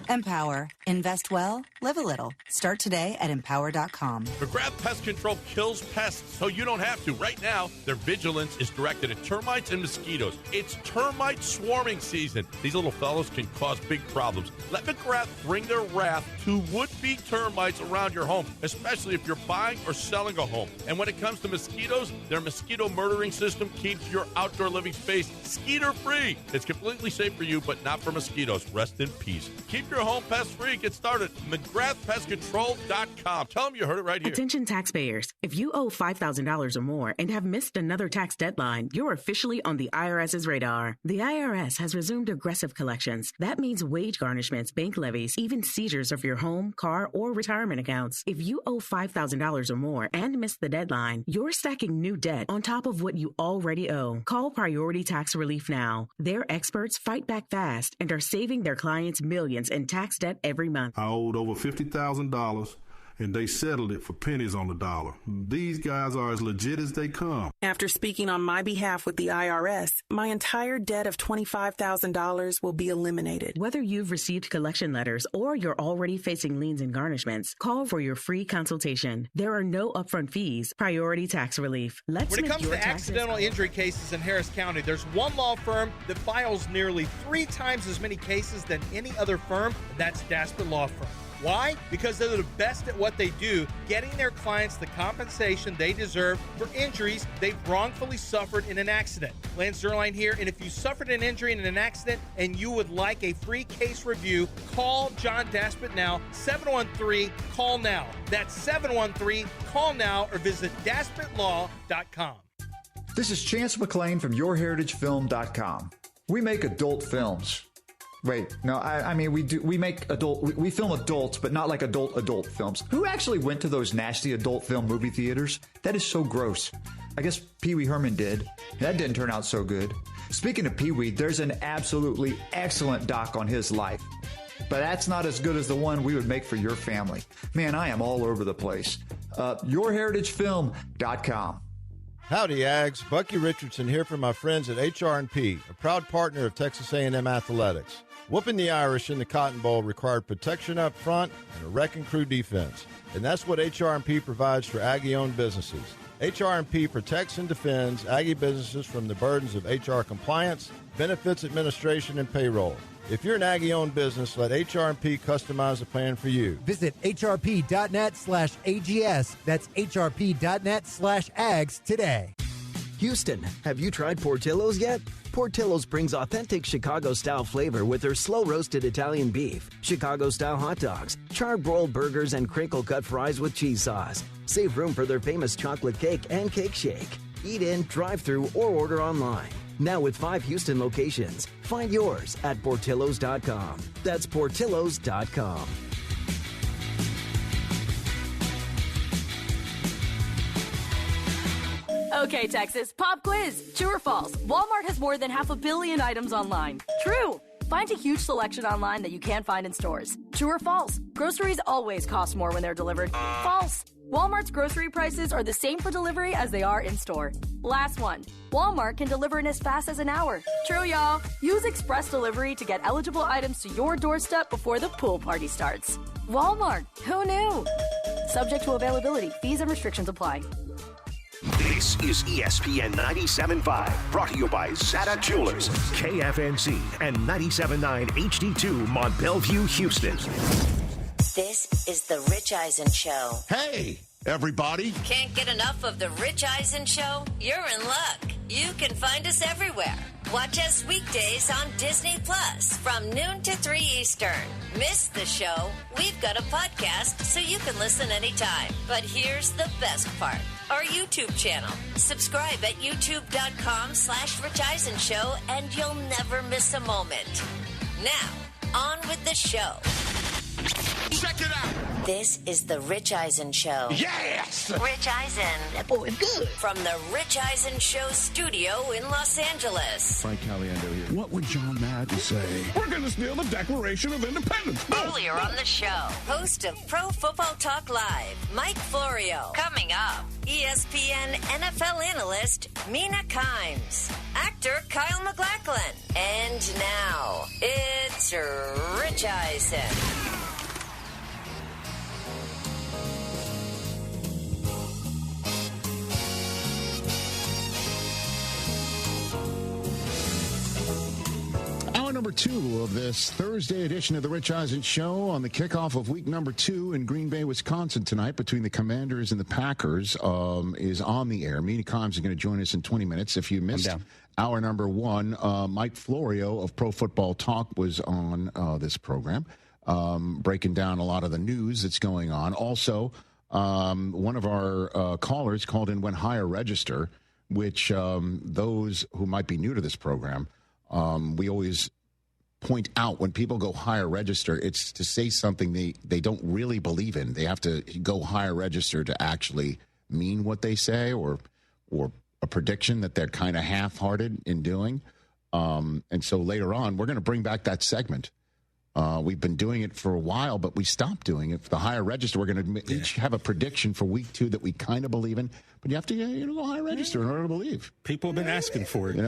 Empower. Invest well, live a little. Start today at empower.com. McGrath Pest Control kills pests so you don't have to. Right now, their vigilance is directed at termites and mosquitoes. It's termite swarming season. These little fellows can cause big problems. Let McGrath bring their wrath to would-be termites around your home, especially if you're buying or selling a home. And when it comes to mosquitoes, their mosquito murdering system keeps your outdoor living space skeeter-free. It's completely safe for you, but not for mosquitoes. Rest in peace. Keep your home pest-free. Get started. McGrathPestControl.com. Tell them you heard it right here. Attention taxpayers. If you owe $5,000 or more and have missed another tax deadline, you're officially on the IRS's radar. The IRS has resumed aggressive collections. That means wage garnishments, bank levies, even seizures of your home, car, or retirement accounts. If you owe $5,000 or more and missed the deadline, you're You're stacking new debt on top of what you already owe. Call Priority Tax Relief now. Their experts fight back fast and are saving their clients millions in tax debt every month. I owed over $50,000. And they settled it for pennies on the dollar. These guys are as legit as they come. After speaking on my behalf with the IRS, my entire debt of $25,000 will be eliminated. Whether you've received collection letters or you're already facing liens and garnishments, call for your free consultation. There are no upfront fees. Priority Tax Relief. When it comes to accidental injury cases in Harris County, there's one law firm that files nearly 3 times as many cases than any other firm, and that's Daspit Law Firm. Why? Because they're the best at what they do, getting their clients the compensation they deserve for injuries they've wrongfully suffered in an accident. Lance Zerline here, and if you suffered an injury in an accident and you would like a free case review, call John Daspit now, 713-CALL-NOW. That's 713-CALL-NOW, or visit DaspitLaw.com. This is Chance McLean from YourHeritageFilm.com. We make adult films. Wait, no, I mean, we film adults, but not like adult films. Who actually went to those nasty adult film movie theaters? That is so gross. I guess Pee Wee Herman did. That didn't turn out so good. Speaking of Pee Wee, there's an absolutely excellent doc on his life. But that's not as good as the one we would make for your family. Man, I am all over the place. YourHeritageFilm.com. Howdy, Ags. Bucky Richardson here from my friends at HR&P, a proud partner of Texas A&M Athletics. Whooping the Irish in the Cotton Bowl required protection up front and a wrecking crew defense. And that's what HR&P provides for Aggie-owned businesses. HR&P protects and defends Aggie businesses from the burdens of HR compliance, benefits administration, and payroll. If you're an Aggie-owned business, let HR&P customize a plan for you. Visit hrp.net/AGS. That's hrp.net/AGS today. Houston, have you tried Portillo's yet? Portillo's brings authentic Chicago-style flavor with their slow-roasted Italian beef, Chicago-style hot dogs, char-broiled burgers, and crinkle-cut fries with cheese sauce. Save room for their famous chocolate cake and cake shake. Eat in, drive-thru, or order online. Now with 5 Houston locations. Find yours at Portillos.com. That's Portillos.com. Okay, Texas, pop quiz. True or false? Walmart has more than 500 million items online. True. Find a huge selection online that you can't find in stores. True or false? Groceries always cost more when they're delivered. False. Walmart's grocery prices are the same for delivery as they are in store. Last one. Walmart can deliver in as fast as an hour. True, y'all. Use Express Delivery to get eligible items to your doorstep before the pool party starts. Walmart. Who knew? Subject to availability. Fees and restrictions apply. This is ESPN 97.5, brought to you by Zata Jewelers, KFNC, and 97.9 HD2 Mont Bellevue, Houston. This is the Rich Eisen Show. Hey, everybody. Can't get enough of the Rich Eisen Show? You're in luck. You can find us everywhere. Watch us weekdays on Disney Plus from noon to 3 Eastern. Miss the show? We've got a podcast so you can listen anytime. But here's the best part. Our YouTube channel. Subscribe at youtube.com/Rich Eisen Show and you'll never miss a moment. Now, on with the show. Check it out. This is the Rich Eisen Show. Yes! Rich Eisen. That boy is good. From the Rich Eisen Show studio in Los Angeles. Frank Caliendo here. What would John Madden say? We're going to steal the Declaration of Independence. Earlier on the show, host of Pro Football Talk Live, Mike Florio. Coming up, ESPN NFL analyst Mina Kimes. Actor Kyle McLaughlin. And now, it's Rich Eisen. Hour number 2 of this Thursday edition of the Rich Eisen Show on the kickoff of week number 2 in Green Bay, Wisconsin tonight between the Commanders and the Packers is on the air. Mina Kimes is going to join us in 20 minutes. If you missed hour number 1, Mike Florio of Pro Football Talk was on this program, breaking down a lot of the news that's going on. Also, one of our callers called in, went higher register, which those who might be new to this program, we always point out when people go higher register, it's to say something they don't really believe in. They have to go higher register to actually mean what they say or a prediction that they're kind of half-hearted in doing. And so later on, we're going to bring back that segment. We've been doing it for a while, but we stopped doing it. For the higher register, we're going to each have a prediction for week 2 that we kind of believe in. But you have to go higher register in order to believe. People have been asking for it.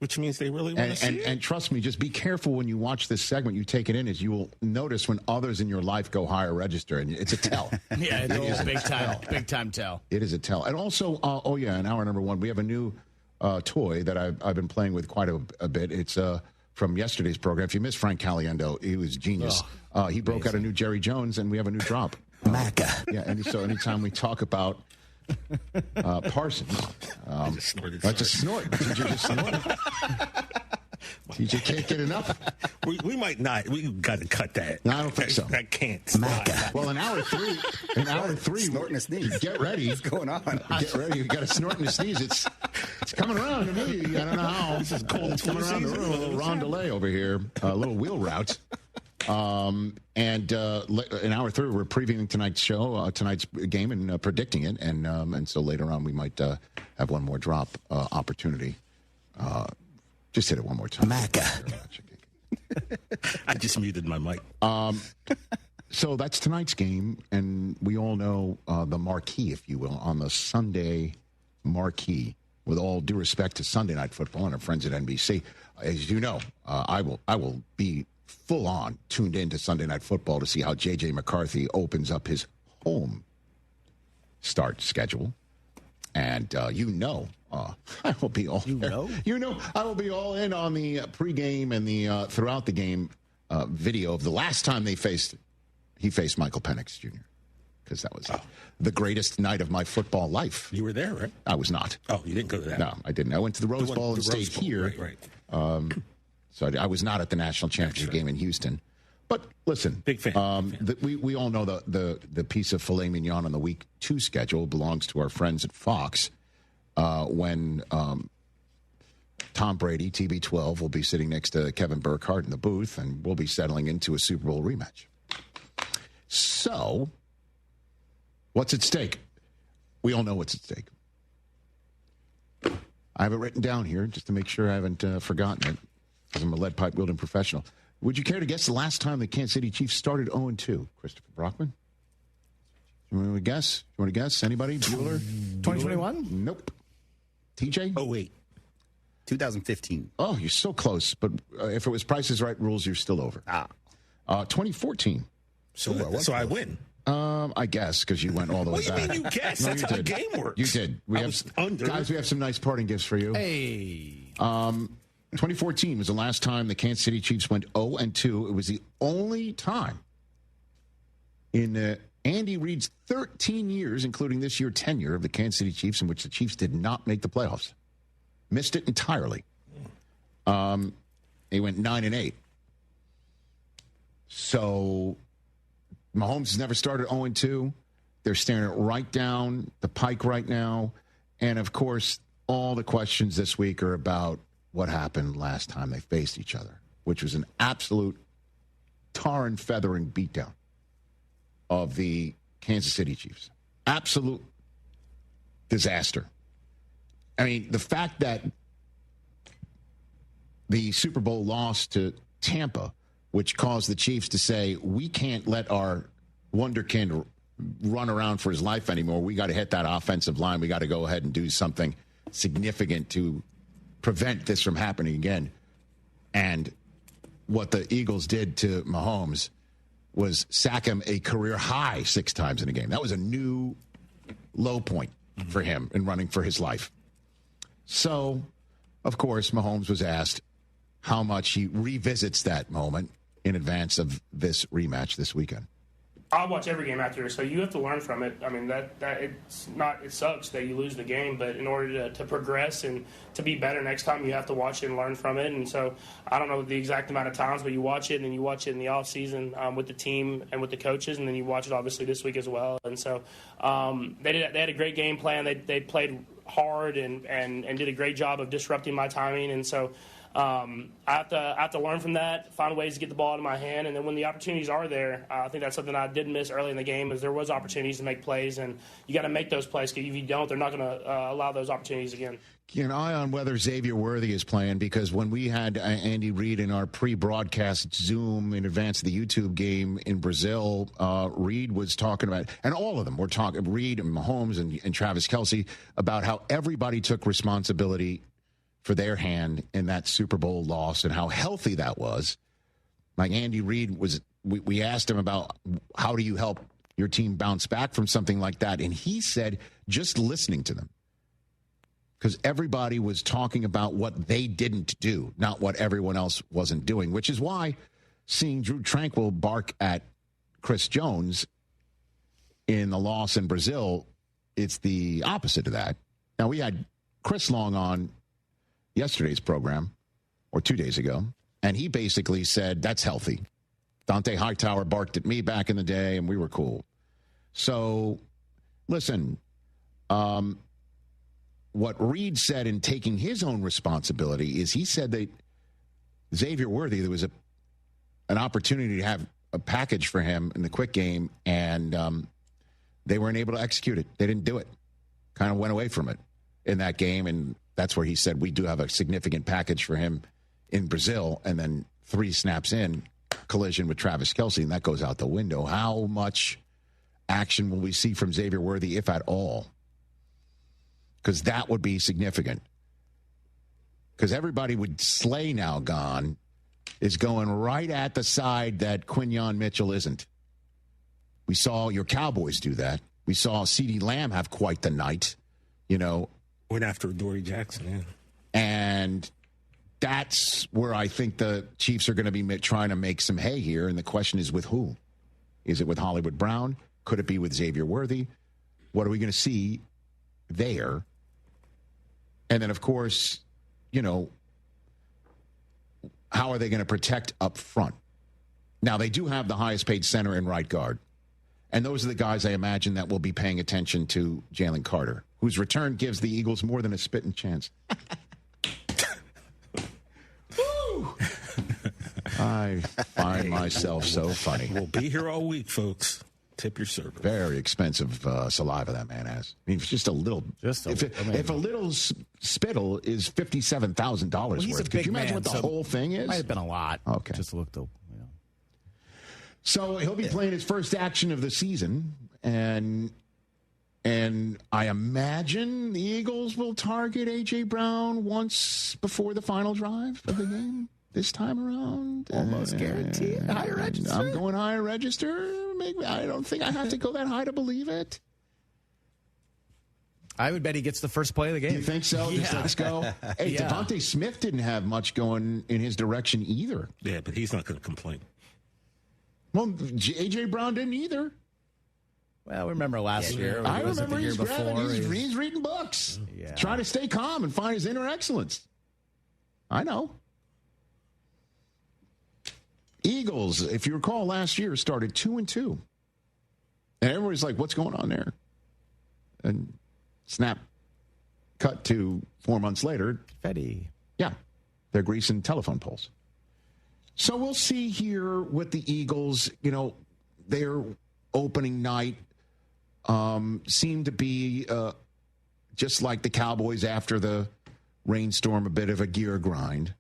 Which means they really want to see it. And trust me, just be careful when you watch this segment. You take it in, as you will notice when others in your life go higher register, and it's a tell. Yeah, it's a big time tell. It is a tell. And also, in hour number 1, we have a new toy that I've been playing with quite a bit. It's from yesterday's program. If you missed Frank Caliendo, he was genius. He broke out a new Jerry Jones, and we have a new drop. Maca. Yeah, and so anytime we talk about Parsons, I just snorted. I just snorted. TJ just snorted. TJ can't get enough. We might not. We got to cut that. No, I don't think so. I can't. Well, in hour 3, snorting a sneeze. Get ready. What's going on? Get ready. You got to snort and a sneeze. It's coming around to me. I don't know how. This is cold. It's coming around the room. A little rondelay over here. A little wheel route. And in hour 3, we're previewing tonight's show, tonight's game, and predicting it. And so later on, we might have one more drop opportunity. Just hit it one more time. Maca. I just muted my mic. So that's tonight's game, and we all know the marquee, if you will, on the Sunday marquee. With all due respect to Sunday Night Football and our friends at NBC, as you know, I will be full on tuned in to Sunday Night Football to see how J.J. McCarthy opens up his home start schedule, and I will be all I will be all in on the pregame and the throughout the game video of the last time he faced Michael Penix Jr. because that was the greatest night of my football life. You were there, right? I was not. Oh, you didn't go to that? No, I didn't. I went to the Rose Bowl and stayed here. Right. So I was not at the national championship game in Houston. But listen, big fan. We all know the piece of filet mignon on the week 2 schedule belongs to our friends at Fox. When Tom Brady, TB12, will be sitting next to Kevin Burkhardt in the booth, and we'll be settling into a Super Bowl rematch. So, what's at stake? We all know what's at stake. I have it written down here just to make sure I haven't forgotten it, because I'm a lead pipe wielding professional. Would you care to guess the last time the Kansas City Chiefs started 0-2? Christopher Brockman? You want to guess? Anybody? Bueller? 2021? Nope. TJ? Oh, wait. 2015. Oh, you're so close. But if it was Price is Right rules, you're still over. 2014. So I win. I guess, because you went all the way back. What do you mean you guessed? That's how the game works. You did. Guys, we have some nice parting gifts for you. Hey. 2014 was the last time the Kansas City Chiefs went 0-2. It was the only time in Andy Reid's 13 years, including this year tenure of the Kansas City Chiefs, in which the Chiefs did not make the playoffs. Missed it entirely. They went 9-8. So Mahomes has never started 0-2. They're staring it right down the pike right now. And, of course, all the questions this week are about what happened last time they faced each other, which was an absolute tar and feathering beatdown of the Kansas City Chiefs. Absolute disaster. I mean, the fact that the Super Bowl loss to Tampa, which caused the Chiefs to say, we can't let our wonderkind run around for his life anymore. We got to hit that offensive line. We got to go ahead and do something significant to prevent this from happening again. And what the Eagles did to Mahomes was sack him a career high 6 times in a game. That was a new low point for him in running for his life. So, of course, Mahomes was asked how much he revisits that moment in advance of this rematch this weekend. I'll watch every game after, so you have to learn from it. I mean, that it sucks that you lose the game, but in order to progress and to be better next time, you have to watch it and learn from it. And so I don't know the exact amount of times, but you watch it, and then you watch it in the off season with the team and with the coaches, and then you watch it obviously this week as well. And so they had a great game plan. They played hard and did a great job of disrupting my timing. And so I have to learn from that, find ways to get the ball out of my hand, and then when the opportunities are there, I think that's something I did miss early in the game, is there was opportunities to make plays, and you got to make those plays, because if you don't, they're not going to allow those opportunities again. Keep an eye on whether Xavier Worthy is playing, because when we had Andy Reid in our pre-broadcast Zoom in advance of the YouTube game in Brazil, Reid was talking about, and all of them were talking, Reid and Mahomes and Travis Kelce, about how everybody took responsibility for their hand in that Super Bowl loss and how healthy that was. Like Andy Reid was, we asked him about how do you help your team bounce back from something like that, and he said just listening to them. Because everybody was talking about what they didn't do, not what everyone else wasn't doing, which is why seeing Drew Tranquill bark at Chris Jones in the loss in Brazil, it's the opposite of that. Now, we had Chris Long on yesterday's program, or 2 days ago, and he basically said, that's healthy. Dante Hightower barked at me back in the day, and we were cool. So, listen, what Reid said in taking his own responsibility is he said that Xavier Worthy, there was an opportunity to have a package for him in the quick game, and they weren't able to execute it. They didn't do it. Kind of went away from it in that game, and that's where he said we do have a significant package for him in Brazil, and then 3 snaps in, collision with Travis Kelce, and that goes out the window. How much action will we see from Xavier Worthy, if at all? Because that would be significant. Because everybody with Slay now gone is going right at the side that Quinyon Mitchell isn't. We saw your Cowboys do that. We saw CeeDee Lamb have quite the night, you know. Went after Dory Jackson, yeah. And that's where I think the Chiefs are going to be trying to make some hay here. And the question is with who? Is it with Hollywood Brown? Could it be with Xavier Worthy? What are we going to see there? And then, of course, you know, how are they going to protect up front? Now, they do have the highest paid center and right guard. And those are the guys I imagine that will be paying attention to Jalen Carter, whose return gives the Eagles more than a spitting chance. Woo! I find myself so funny. We'll be here all week, folks. Tip your server. Very expensive saliva that man has. I mean, it's just a little. If a little spittle is $57,000 worth, could you imagine what the whole thing is? Might have been a lot. Okay, just looked. So he'll be playing his first action of the season, and I imagine the Eagles will target A.J. Brown once before the final drive of the game this time around. Almost guaranteed. Higher register. I'm going higher register. Maybe I don't think I have to go that high to believe it. I would bet he gets the first play of the game. You think so? Yeah. Just let's go. Hey, yeah. Devontae Smith didn't have much going in his direction either. Yeah, but he's not going to complain. Well, A.J. Brown didn't either. Well, remember last year. I remember he's reading books. Yeah. Trying to stay calm and find his inner excellence. I know. Eagles, if you recall, last year started 2-2. And everybody's like, what's going on there? And snap, cut to 4 months later. Fetty. Yeah, they're greasing telephone poles. So we'll see here with the Eagles. You know, their opening night seemed to be just like the Cowboys after the rainstorm, a bit of a gear grind.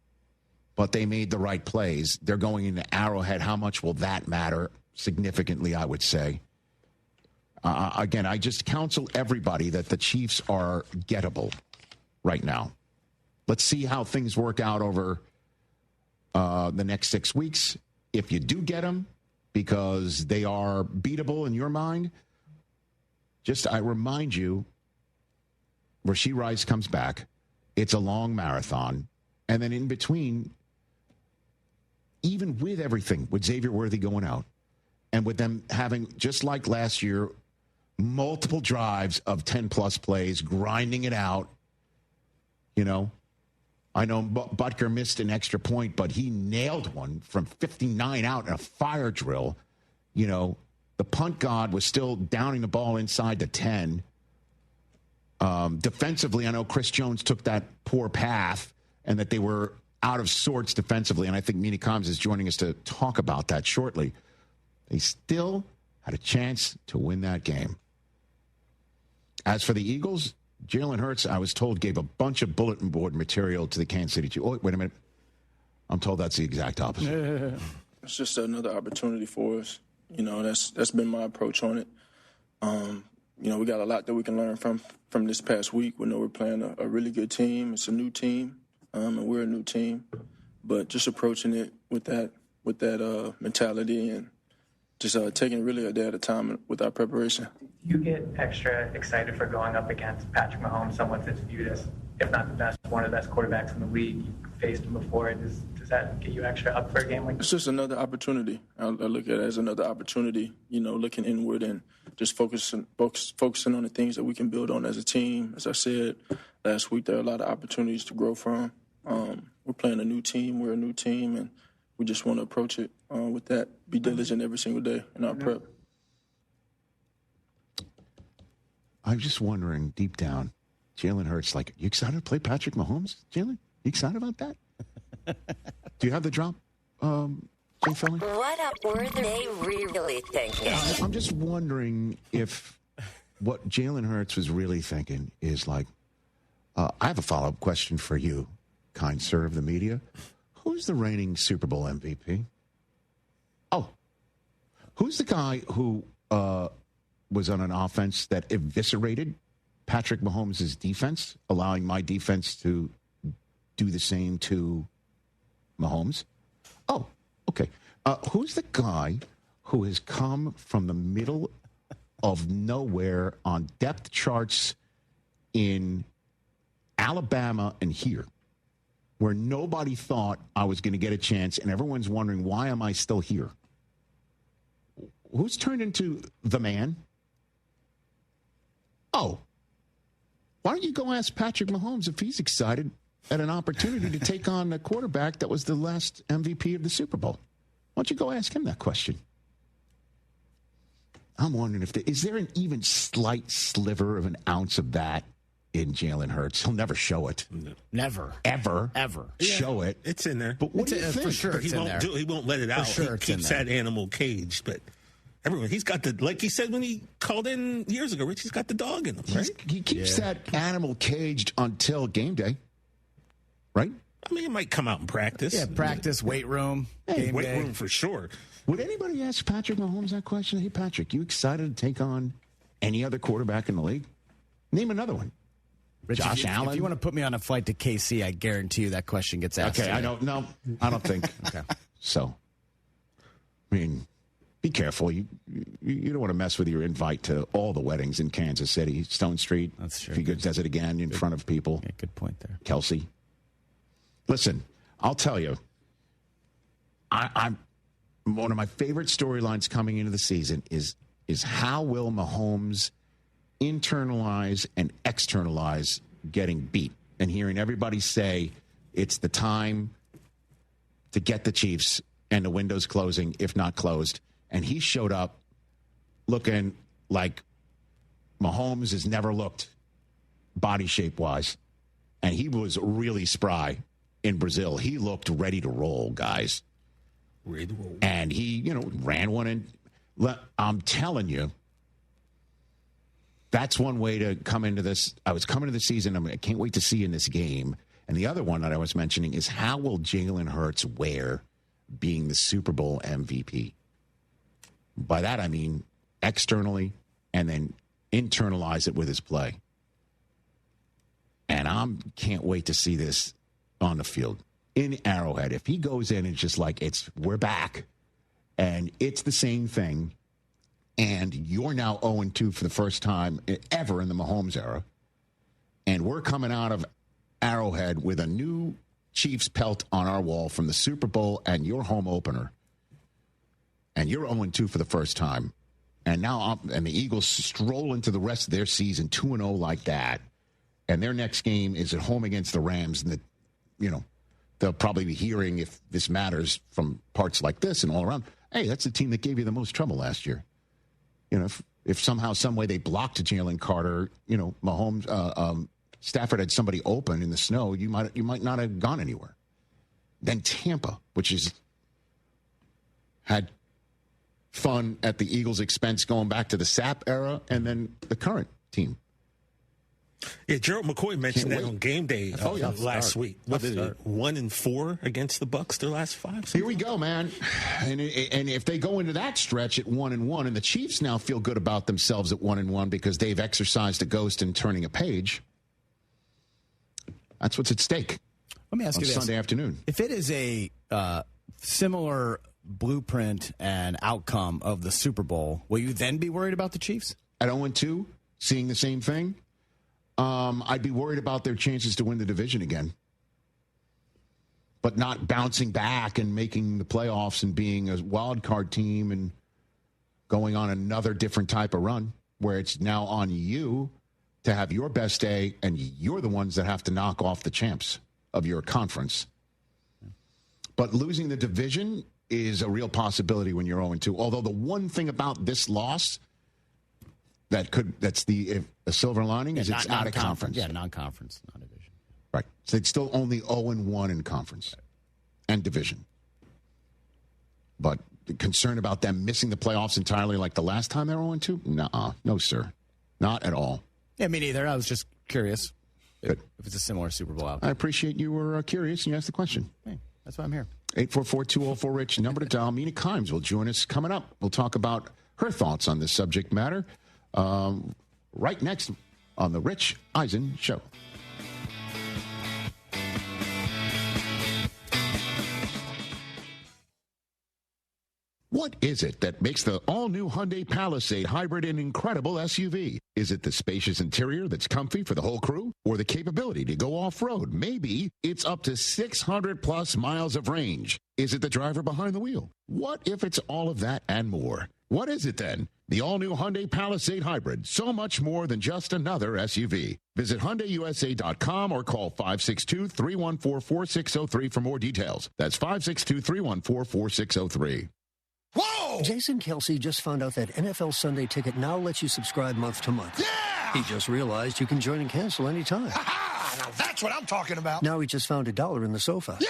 But they made the right plays. They're going into Arrowhead. How much will that matter? Significantly, I would say. Again, I just counsel everybody that the Chiefs are gettable right now. Let's see how things work out over the next 6 weeks. If you do get them, because they are beatable in your mind, I remind you, Rashee Rice comes back. It's a long marathon. And then in between, even with everything, with Xavier Worthy going out, and with them having, just like last year, multiple drives of 10-plus plays, grinding it out, you know. I know Butker missed an extra point, but he nailed one from 59 out in a fire drill. You know, the punt god was still downing the ball inside the 10. Defensively, I know Chris Jones took that poor path and that they were out of sorts defensively, and I think Mina Kimes is joining us to talk about that shortly. They still had a chance to win that game. As for the Eagles, Jalen Hurts, I was told, gave a bunch of bulletin board material to the Kansas City Chiefs. Oh, wait a minute. I'm told that's the exact opposite. It's just another opportunity for us. You know, that's been my approach on it. You know, we got a lot that we can learn from this past week. We know we're playing a really good team. It's a new team, and we're a new team. But just approaching it with that mentality and just taking really a day at a time with our preparation. You get extra excited for going up against Patrick Mahomes, someone that's viewed as, if not the best, one of the best quarterbacks in the league. You faced him before. Does that get you extra up for a game like this? It's just another opportunity. I look at it as another opportunity, you know, looking inward and just focusing on the things that we can build on as a team. As I said last week, there are a lot of opportunities to grow from. We're playing a new team. We're a new team, and we just want to approach it with that. Be diligent every single day in our prep. I'm just wondering, deep down, Jalen Hurts, like, you excited to play Patrick Mahomes, Jalen? You excited about that? Do you have the drop, Jay Felling? What were they really thinking? I'm just wondering if what Jalen Hurts was really thinking is like, I have a follow-up question for you, kind sir of the media. Who's the reigning Super Bowl MVP? Oh, who's the guy who was on an offense that eviscerated Patrick Mahomes' defense, allowing my defense to do the same to Mahomes? Oh, okay. Who's the guy who has come from the middle of nowhere on depth charts in Alabama and here, where nobody thought I was going to get a chance, and everyone's wondering, why am I still here? Who's turned into the man? Oh, why don't you go ask Patrick Mahomes if he's excited at an opportunity to take on a quarterback that was the last MVP of the Super Bowl? Why don't you go ask him that question? I'm wondering if is there an even slight sliver of an ounce of that in Jalen Hurts? He'll never show it. Never. Ever. Show it. It's in there. But what do you think? For sure, he won't let it out. Sure, he keeps that animal caged, but everyone, he's got like he said when he called in years ago, Rich, he's got the dog in him, right? He keeps that animal caged until game day, right? I mean, it might come out in practice. Yeah, practice, weight room, game weight day. room for sure. Would anybody ask Patrick Mahomes that question? Hey, Patrick, you excited to take on any other quarterback in the league? Name another one. Rich, Josh Allen? If you want to put me on a flight to KC, I guarantee you that question gets asked. Okay, I don't think. Okay. So, I mean, be careful. You don't want to mess with your invite to all the weddings in Kansas City, Stone Street. That's true. If he does it again in front of people. Yeah, good point there. Kelsey. Listen, I'll tell you, I'm one of my favorite storylines coming into the season is how will Mahomes internalize and externalize getting beat, and hearing everybody say it's the time to get the Chiefs and the window's closing, if not closed. And he showed up looking like Mahomes has never looked body shape-wise. And he was really spry in Brazil. He looked ready to roll, guys. Ready to roll. And he, ran one in. I'm telling you, that's one way to come into this. I was coming to the season. I can't wait to see in this game. And the other one that I was mentioning is how will Jalen Hurts wear being the Super Bowl MVP? By that, I mean externally and then internalize it with his play. And I can't wait to see this on the field in Arrowhead. If he goes in and just like, we're back and it's the same thing, and you're now 0-2 for the first time ever in the Mahomes era, and we're coming out of Arrowhead with a new Chiefs pelt on our wall from the Super Bowl and your home opener, and you're 0-2 for the first time, and now and the Eagles stroll into the rest of their season 2-0 like that, and their next game is at home against the Rams, and they'll probably be hearing, if this matters, from parts like this and all around, hey, that's the team that gave you the most trouble last year. if somehow, some way they blocked Jalen Carter, Mahomes, Stafford had somebody open in the snow, you might not have gone anywhere. Then Tampa, which is had fun at the Eagles' expense going back to the Sapp era, and then the current team. Yeah, Gerald McCoy mentioned that on game day last week. What is it? 1-4 against the Bucs their last 5. Here we go, man. And if they go into that stretch at 1-1, and the Chiefs now feel good about themselves at 1-1 because they've exercised a ghost in turning a page, that's what's at stake. Let me ask you this. Sunday afternoon. If it is a similar blueprint and outcome of the Super Bowl, will you then be worried about the Chiefs? At 0-2, seeing the same thing? I'd be worried about their chances to win the division again. But not bouncing back and making the playoffs and being a wild card team and going on another different type of run where it's now on you to have your best day and you're the ones that have to knock off the champs of your conference. But losing the division is a real possibility when you're 0-2. Although the one thing about this loss that's the silver lining is it's out of conference. Yeah, non-conference, not division. Right. So it's still only 0-1 in conference and division. But the concern about them missing the playoffs entirely like the last time they were 0-2? Nuh-uh. No, sir. Not at all. Yeah, me neither. I was just curious if it's a similar Super Bowl outcome. I appreciate you were curious and you asked the question. Hey, that's why I'm here. 844-204-RICH, number to dial. Mina Kimes will join us coming up. We'll talk about her thoughts on this subject matter. Right next on the Rich Eisen Show. What is it that makes the all-new Hyundai Palisade hybrid an incredible SUV? Is it the spacious interior that's comfy for the whole crew? Or the capability to go off-road? Maybe it's up to 600-plus miles of range. Is it the driver behind the wheel? What if it's all of that and more? What is it then? The all-new Hyundai Palisade Hybrid. So much more than just another SUV. Visit HyundaiUSA.com or call 562-314-4603 for more details. That's 562-314-4603. Whoa! Jason Kelsey just found out that NFL Sunday Ticket now lets you subscribe month to month. Yeah! He just realized you can join and cancel anytime. Ha-ha! Now that's what I'm talking about. Now he just found $1 in the sofa. Yeah!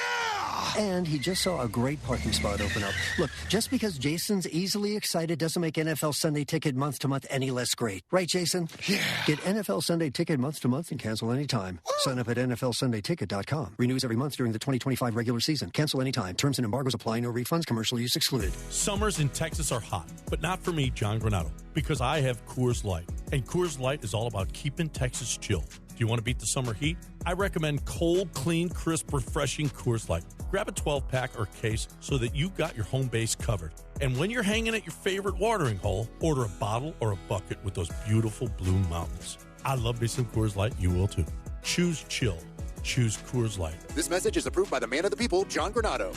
And he just saw a great parking spot open up. Look, just because Jason's easily excited doesn't make NFL Sunday Ticket month to month any less great. Right, Jason? Yeah. Get NFL Sunday Ticket month to month and cancel anytime. Woo! Sign up at NFLSundayTicket.com. Renews every month during the 2025 regular season. Cancel anytime. Terms and embargoes apply. No refunds. Commercial use excluded. Summers in Texas are hot, but not for me, John Granado, because I have Coors Light. And Coors Light is all about keeping Texas chill. Do you want to beat the summer heat? I recommend cold, clean, crisp, refreshing Coors Light. Grab a 12-pack or case so that you've got your home base covered. And when you're hanging at your favorite watering hole, order a bottle or a bucket with those beautiful blue mountains. I love me some Coors Light. You will too. Choose chill. Choose Coors Light. This message is approved by the man of the people, John Granado.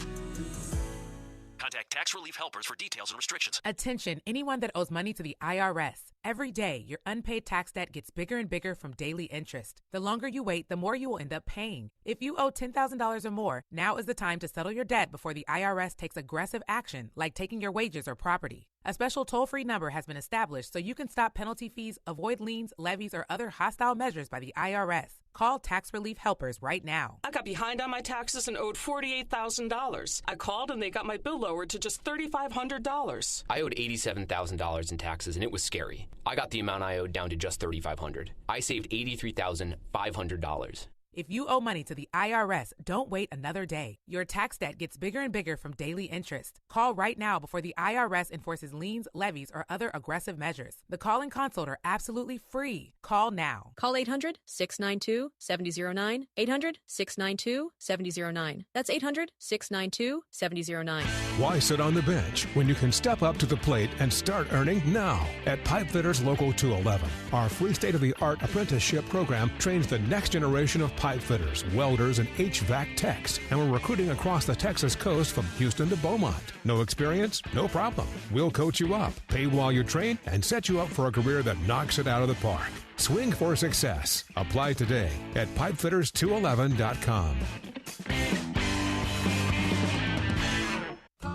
Contact Tax Relief Helpers for details and restrictions. Attention, anyone that owes money to the IRS. Every day, your unpaid tax debt gets bigger and bigger from daily interest. The longer you wait, the more you will end up paying. If you owe $10,000 or more, now is the time to settle your debt before the IRS takes aggressive action, like taking your wages or property. A special toll-free number has been established so you can stop penalty fees, avoid liens, levies, or other hostile measures by the IRS. Call Tax Relief Helpers right now. I got behind on my taxes and owed $48,000. I called and they got my bill lowered to just $3,500. I owed $87,000 in taxes and it was scary. I got the amount I owed down to just $3,500. I saved $83,500. If you owe money to the IRS, don't wait another day. Your tax debt gets bigger and bigger from daily interest. Call right now before the IRS enforces liens, levies, or other aggressive measures. The call and consult are absolutely free. Call now. Call 800-692-7009. 800-692-7009. That's 800-692-7009. Why sit on the bench when you can step up to the plate and start earning now? At Pipefitters Local 211, our free state-of-the-art apprenticeship program trains the next generation of pipe fitters, welders, and HVAC techs, and we're recruiting across the Texas coast from Houston to Beaumont. No experience? No problem. We'll coach you up, pay while you train, and set you up for a career that knocks it out of the park. Swing for success. Apply today at pipefitters211.com.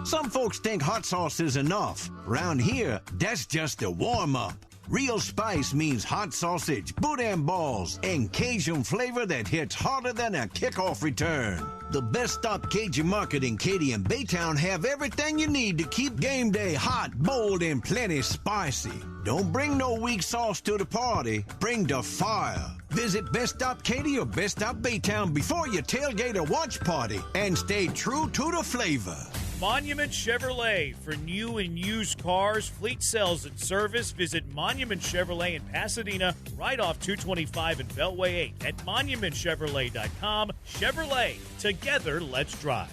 Some folks think hot sauce is enough. Around here, that's just a warm-up. Real spice means hot sausage, boudin balls, and Cajun flavor that hits harder than a kickoff return. The Best Stop Cajun Market in Katy and Baytown have everything you need to keep game day hot, bold, and plenty spicy. Don't bring no weak sauce to the party. Bring the fire. Visit Best Stop Katy or Best Stop Baytown before your tailgate or watch party and stay true to the flavor. Monument Chevrolet for new and used cars, fleet sales and service. Visit Monument Chevrolet in Pasadena, right off 225 and Beltway 8 at monumentchevrolet.com. Chevrolet, together, let's drive.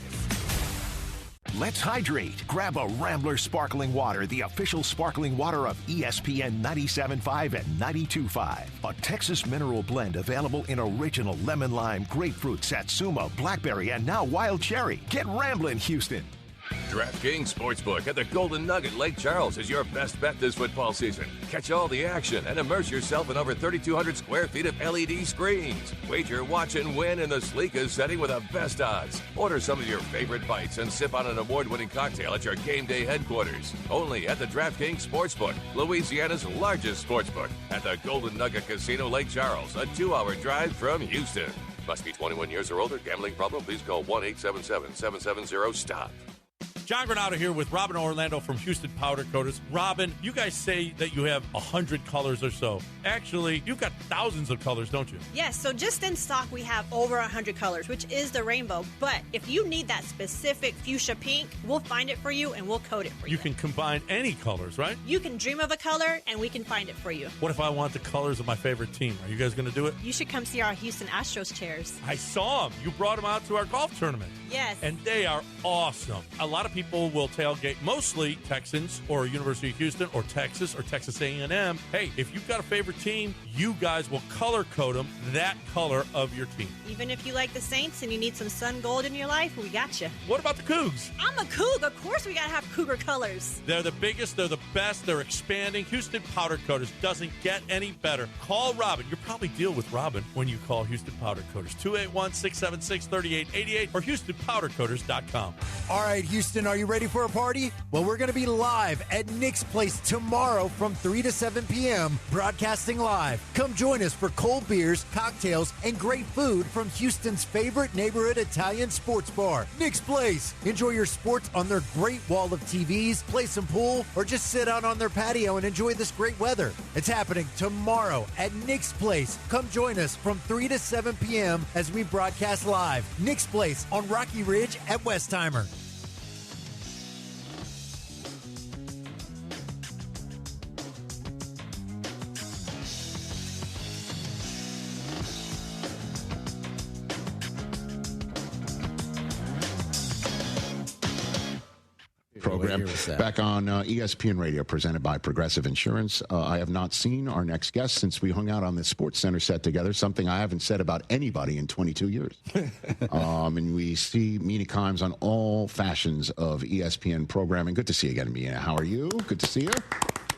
Let's hydrate. Grab a Rambler Sparkling Water, the official sparkling water of ESPN 97.5 and 92.5. A Texas mineral blend available in original lemon lime, grapefruit, satsuma, blackberry, and now wild cherry. Get Ramblin', Houston. DraftKings Sportsbook at the Golden Nugget Lake Charles is your best bet this football season. Catch all the action and immerse yourself in over 3,200 square feet of LED screens. Wager, watch, and win in the sleekest setting with the best odds. Order some of your favorite bites and sip on an award-winning cocktail at your game day headquarters. Only at the DraftKings Sportsbook, Louisiana's largest sportsbook, at the Golden Nugget Casino Lake Charles, a 2-hour drive from Houston. Must be 21 years or older. Gambling problem? Please call 1-877-770-STOP. John Granado here with Robin Orlando from Houston Powder Coaters. Robin, you guys say that you have 100 colors or so. Actually, you've got thousands of colors, don't you? Yes, so just in stock we have over 100 colors, which is the rainbow. But if you need that specific fuchsia pink, we'll find it for you and we'll coat it for you. You can combine any colors, right? You can dream of a color and we can find it for you. What if I want the colors of my favorite team? Are you guys going to do it? You should come see our Houston Astros chairs. I saw them. You brought them out to our golf tournament. Yes. And they are awesome. A lot of people will tailgate, mostly Texans or University of Houston or Texas A&M. Hey, if you've got a favorite team, you guys will color code them that color of your team. Even if you like the Saints and you need some sun gold in your life, we got you. What about the Cougs? I'm a Coug. Of course we got to have Cougar colors. They're the biggest. They're the best. They're expanding. Houston Powder Coaters doesn't get any better. Call Robin. You'll probably deal with Robin when you call Houston Powder Coaters. 281-676-3888 or HoustonPowderCoaters.com. All right, Houston, are you ready for a party? Well, we're going to be live at Nick's Place tomorrow from 3 to 7 p.m., broadcasting live. Come join us for cold beers, cocktails, and great food from Houston's favorite neighborhood Italian sports bar, Nick's Place. Enjoy your sports on their great wall of TVs, play some pool, or just sit out on their patio and enjoy this great weather. It's happening tomorrow at Nick's Place. Come join us from 3 to 7 p.m. as we broadcast live. Nick's Place on Rocky Ridge at Westheimer. Program back on ESPN Radio, presented by Progressive Insurance. I have not seen our next guest since we hung out on the Sports Center set together, something I haven't said about anybody in 22 years. And we see Mina Kimes on all fashions of ESPN programming. Good to see you again, Mina. How are you? Good to see you.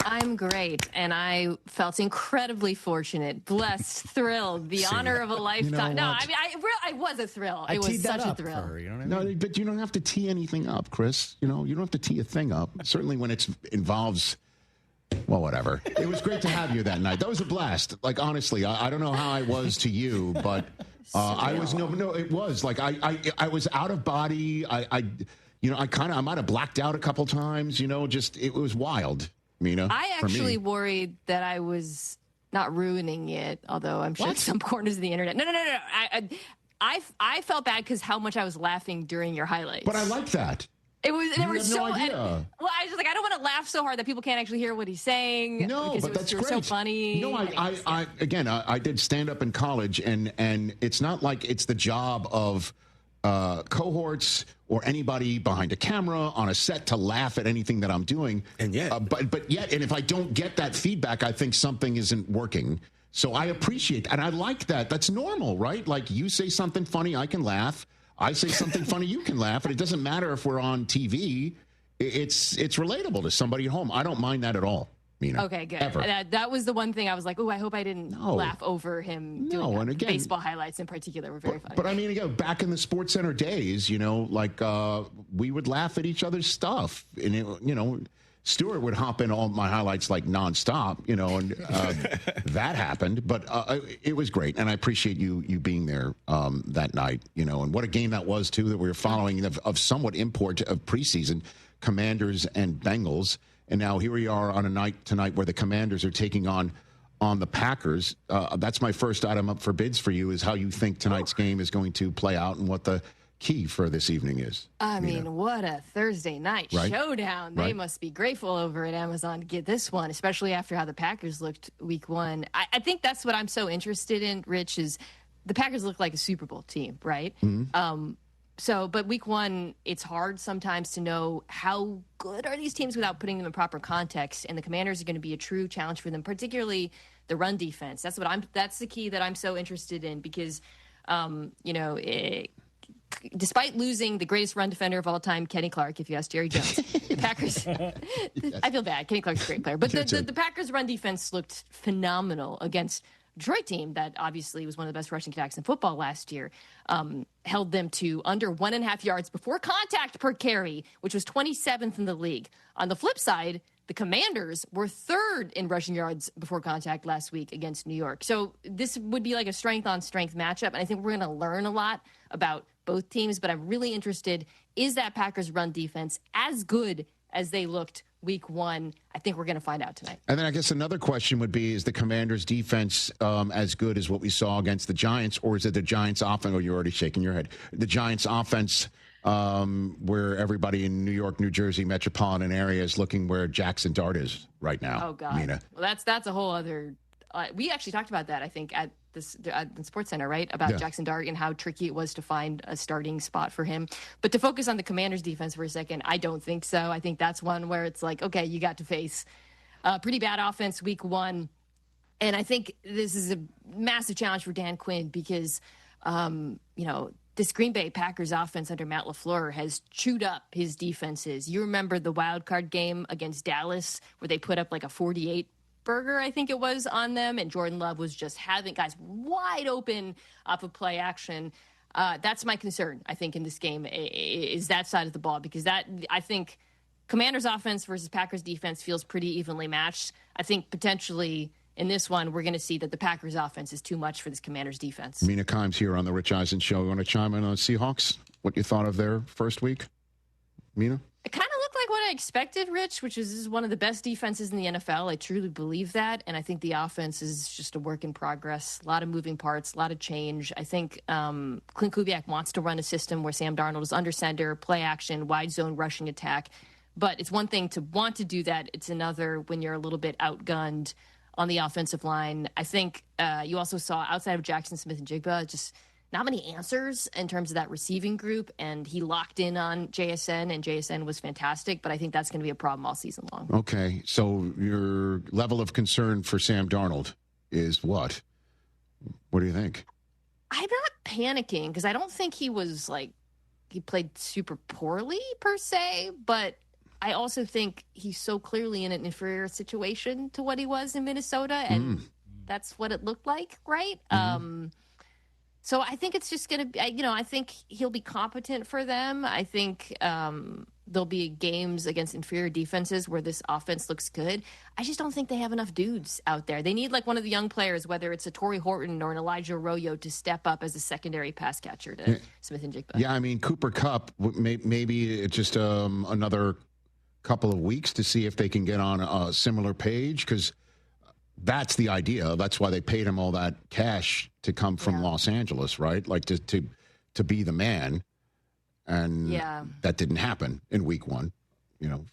I'm great, and I felt incredibly fortunate, blessed, thrilled, the honor of a lifetime. You know no, I mean, I was a thrill. It was such a thrill. Her, you know what I mean? No, but you don't have to tee anything up, Chris. You know, you don't have to tee a thing up. Certainly when it involves, well, whatever. It was great to have you that night. That was a blast. Like, honestly, I don't know how I was to you, but I was, no, it was. Like, I was out of body. I might have blacked out a couple times, you know, just, it was wild. Mina, I actually worried that I was not ruining it, although I'm sure some corners of the internet. No. I felt bad because how much I was laughing during your highlights. But I like that. It was. They were so. No idea. I was just like, I don't want to laugh so hard that people can't actually hear what he's saying. No, because but that's great. So funny. No, I did stand up in college, and it's not like it's the job of cohorts or anybody behind a camera on a set to laugh at anything that I'm doing. And yet, but yet, and if I don't get that feedback, I think something isn't working. So I appreciate, and I like that. That's normal, right? Like, you say something funny, I can laugh. I say something funny, you can laugh. And it doesn't matter if we're on TV. It's relatable to somebody at home. I don't mind that at all. Mina. Okay, good. Ever. That was the one thing I was like, oh, I hope I didn't laugh over him doing that. And again, baseball highlights in particular were very funny. But I mean, again, back in the Sports Center days, we would laugh at each other's stuff. And, Stuart would hop in all my highlights like nonstop, and that happened. But it was great. And I appreciate you being there that night, and what a game that was, too, that we were following of somewhat import of preseason, Commanders and Bengals. And now here we are on a night tonight where the Commanders are taking on the Packers. That's my first item up for bids for you, is how you think tonight's game is going to play out and what the key for this evening is. I mean, what a Thursday night showdown. They must be grateful over at Amazon to get this one, especially after how the Packers looked week one. I think that's what I'm so interested in, Rich, is the Packers look like a Super Bowl team, right? Mm-hmm. But week one, it's hard sometimes to know how good are these teams without putting them in proper context. And the Commanders are going to be a true challenge for them, particularly the run defense. That's the key that I'm so interested in because, despite losing the greatest run defender of all time, Kenny Clark, if you ask Jerry Jones, the Packers, I feel bad. Kenny Clark's a great player. But the Packers' run defense looked phenomenal against Detroit team that obviously was one of the best rushing attacks in football last year, held them to under 1.5 yards before contact per carry, which was 27th in the league. On the flip side, the Commanders were 3rd in rushing yards before contact last week against New York. So this would be like a strength-on-strength matchup, and I think we're going to learn a lot about both teams, but I'm really interested, is that Packers run defense as good as they looked week one? I think we're going to find out tonight. And then I guess another question would be, is the Commanders' defense as good as what we saw against the Giants, or is it the Giants' offense? Oh, you're already shaking your head. The Giants' offense, where everybody in New York, New Jersey, metropolitan area is looking where Jackson Dart is right now. Oh, God. Mina. Well, that's a whole other we actually talked about that, I think, at the Sports Center, right? About Jackson Dart and how tricky it was to find a starting spot for him. But to focus on the Commanders' defense for a second, I don't think so. I think that's one where it's like, okay, you got to face a pretty bad offense week one. And I think this is a massive challenge for Dan Quinn because, this Green Bay Packers offense under Matt LaFleur has chewed up his defenses. You remember the wild card game against Dallas where they put up like a 48 burger, I think it was, on them, and Jordan Love was just having guys wide open off of play action. That's my concern, I think, in this game, is that side of the ball, because I think Commanders offense versus Packers defense feels pretty evenly matched. I think potentially in this one, we're going to see that the Packers offense is too much for this Commanders defense. Mina Kimes here on the Rich Eisen Show. You want to chime in on Seahawks? What you thought of their first week? Mina? It kind of looked like what I expected, Rich, which is one of the best defenses in the NFL. I truly believe that. And I think the offense is just a work in progress. A lot of moving parts, a lot of change. I think Clint Kubiak wants to run a system where Sam Darnold is under center, play action, wide zone rushing attack. But it's one thing to want to do that. It's another when you're a little bit outgunned on the offensive line. I think you also saw, outside of Jackson Smith and Jigba, just not many answers in terms of that receiving group, and he locked in on JSN, and JSN was fantastic, but I think that's going to be a problem all season long. Okay, so your level of concern for Sam Darnold is what? What do you think? I'm not panicking, because I don't think he played super poorly, per se, but I also think he's so clearly in an inferior situation to what he was in Minnesota, and that's what it looked like, right? So I think it's just going to be, I think he'll be competent for them. I think there'll be games against inferior defenses where this offense looks good. I just don't think they have enough dudes out there. They need like one of the young players, whether it's a Torrey Horton or an Elijah Arroyo, to step up as a secondary pass catcher to Smith and Jigba. Yeah, I mean, Cooper Kupp, maybe it's just another couple of weeks to see if they can get on a similar page, because that's the idea. That's why they paid him all that cash to come from Los Angeles, right? Like to be the man. And that didn't happen in week one,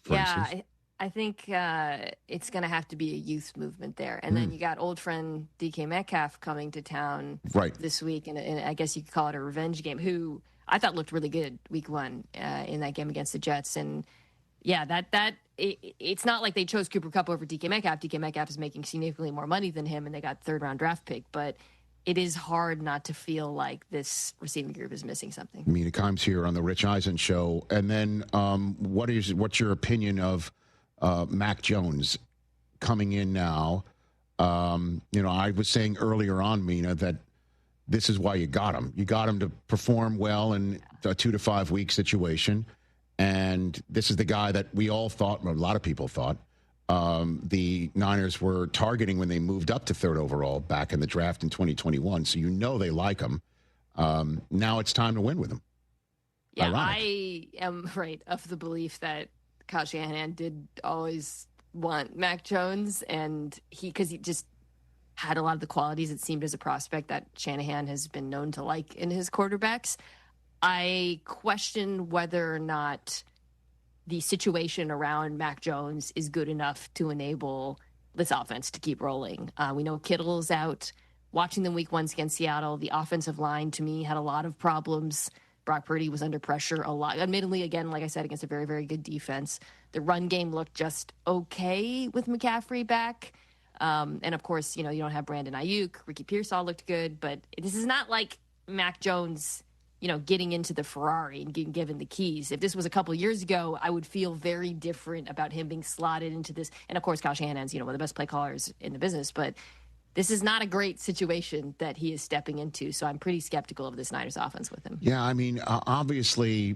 for instance. I think it's going to have to be a youth movement there. And then you got old friend DK Metcalf coming to town this week. And I guess you could call it a revenge game, who I thought looked really good week one in that game against the Jets. And it's not like they chose Cooper Kupp over DK Metcalf. DK Metcalf is making significantly more money than him, and they got third-round draft pick. But it is hard not to feel like this receiving group is missing something. Mina Kimes here on the Rich Eisen Show. And then what's your opinion of Mac Jones coming in now. I was saying earlier on, Mina, that this is why you got him. You got him to perform well in a 2 to 5 week situation. And this is the guy that we all thought, or a lot of people thought, the Niners were targeting when they moved up to 3rd overall back in the draft in 2021. So they like him. Now it's time to win with him. Yeah, Ironic. I am of the belief that Kyle Shanahan did always want Mac Jones, and because he just had a lot of the qualities, it seemed, as a prospect that Shanahan has been known to like in his quarterbacks. I question whether or not the situation around Mac Jones is good enough to enable this offense to keep rolling. We know Kittle's out. Watching them week 1 against Seattle, the offensive line, to me, had a lot of problems. Brock Purdy was under pressure a lot. Admittedly, again, like I said, against a very, very good defense. The run game looked just okay with McCaffrey back. And, of course, you don't have Brandon Ayuk. Ricky Pearsall looked good. But this is not like Mac Jones, getting into the Ferrari and getting given the keys. If this was a couple years ago, I would feel very different about him being slotted into this. And, of course, Kyle Shanahan's, one of the best play callers in the business. But this is not a great situation that he is stepping into, so I'm pretty skeptical of this Niners offense with him. Yeah, I mean, obviously,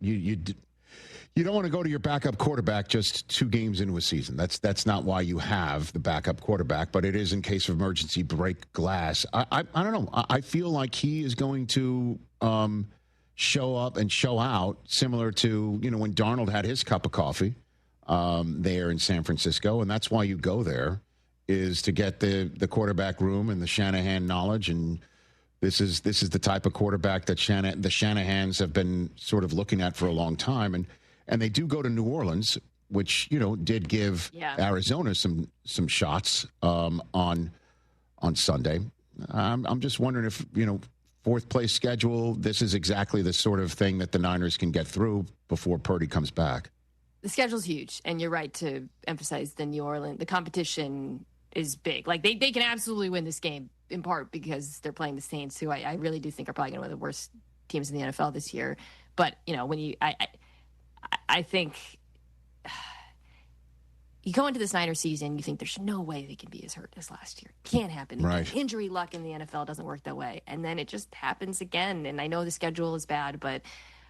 you don't want to go to your backup quarterback just 2 games into a season. That's not why you have the backup quarterback, but it is in case of emergency break glass. I don't know. I feel like he is going to show up and show out, similar to when Darnold had his cup of coffee there in San Francisco, and that's why you go there, is to get the quarterback room and the Shanahan knowledge. And this is the type of quarterback that the Shanahans have been sort of looking at for a long time. And they do go to New Orleans, which, did give Arizona some shots on Sunday. I'm just wondering if, 4th place schedule, this is exactly the sort of thing that the Niners can get through before Purdy comes back. The schedule's huge, and you're right to emphasize the New Orleans. The competition is big. Like, they can absolutely win this game, in part because they're playing the Saints, who I really do think are probably going to be one of the worst teams in the NFL this year. But, when I think you go into this Niners season, you think there's no way they can be as hurt as last year. Can't happen. Right. Injury luck in the NFL doesn't work that way. And then it just happens again. And I know the schedule is bad, but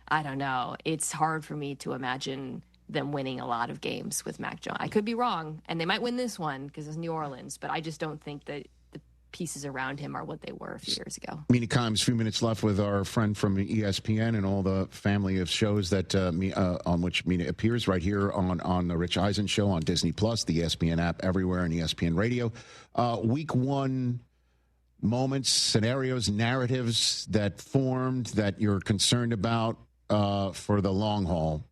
I don't know. It's hard for me to imagine them winning a lot of games with Mac Jones. I could be wrong, and they might win this one because it's New Orleans, but I just don't think that the pieces around him are what they were a few years ago. Mina Kimes, a few minutes left with our friend from ESPN and all the family of shows that on which Mina appears right here on the Rich Eisen Show on Disney Plus, the ESPN app everywhere, and ESPN Radio. Week 1 moments, scenarios, narratives that formed that you're concerned about for the long haul.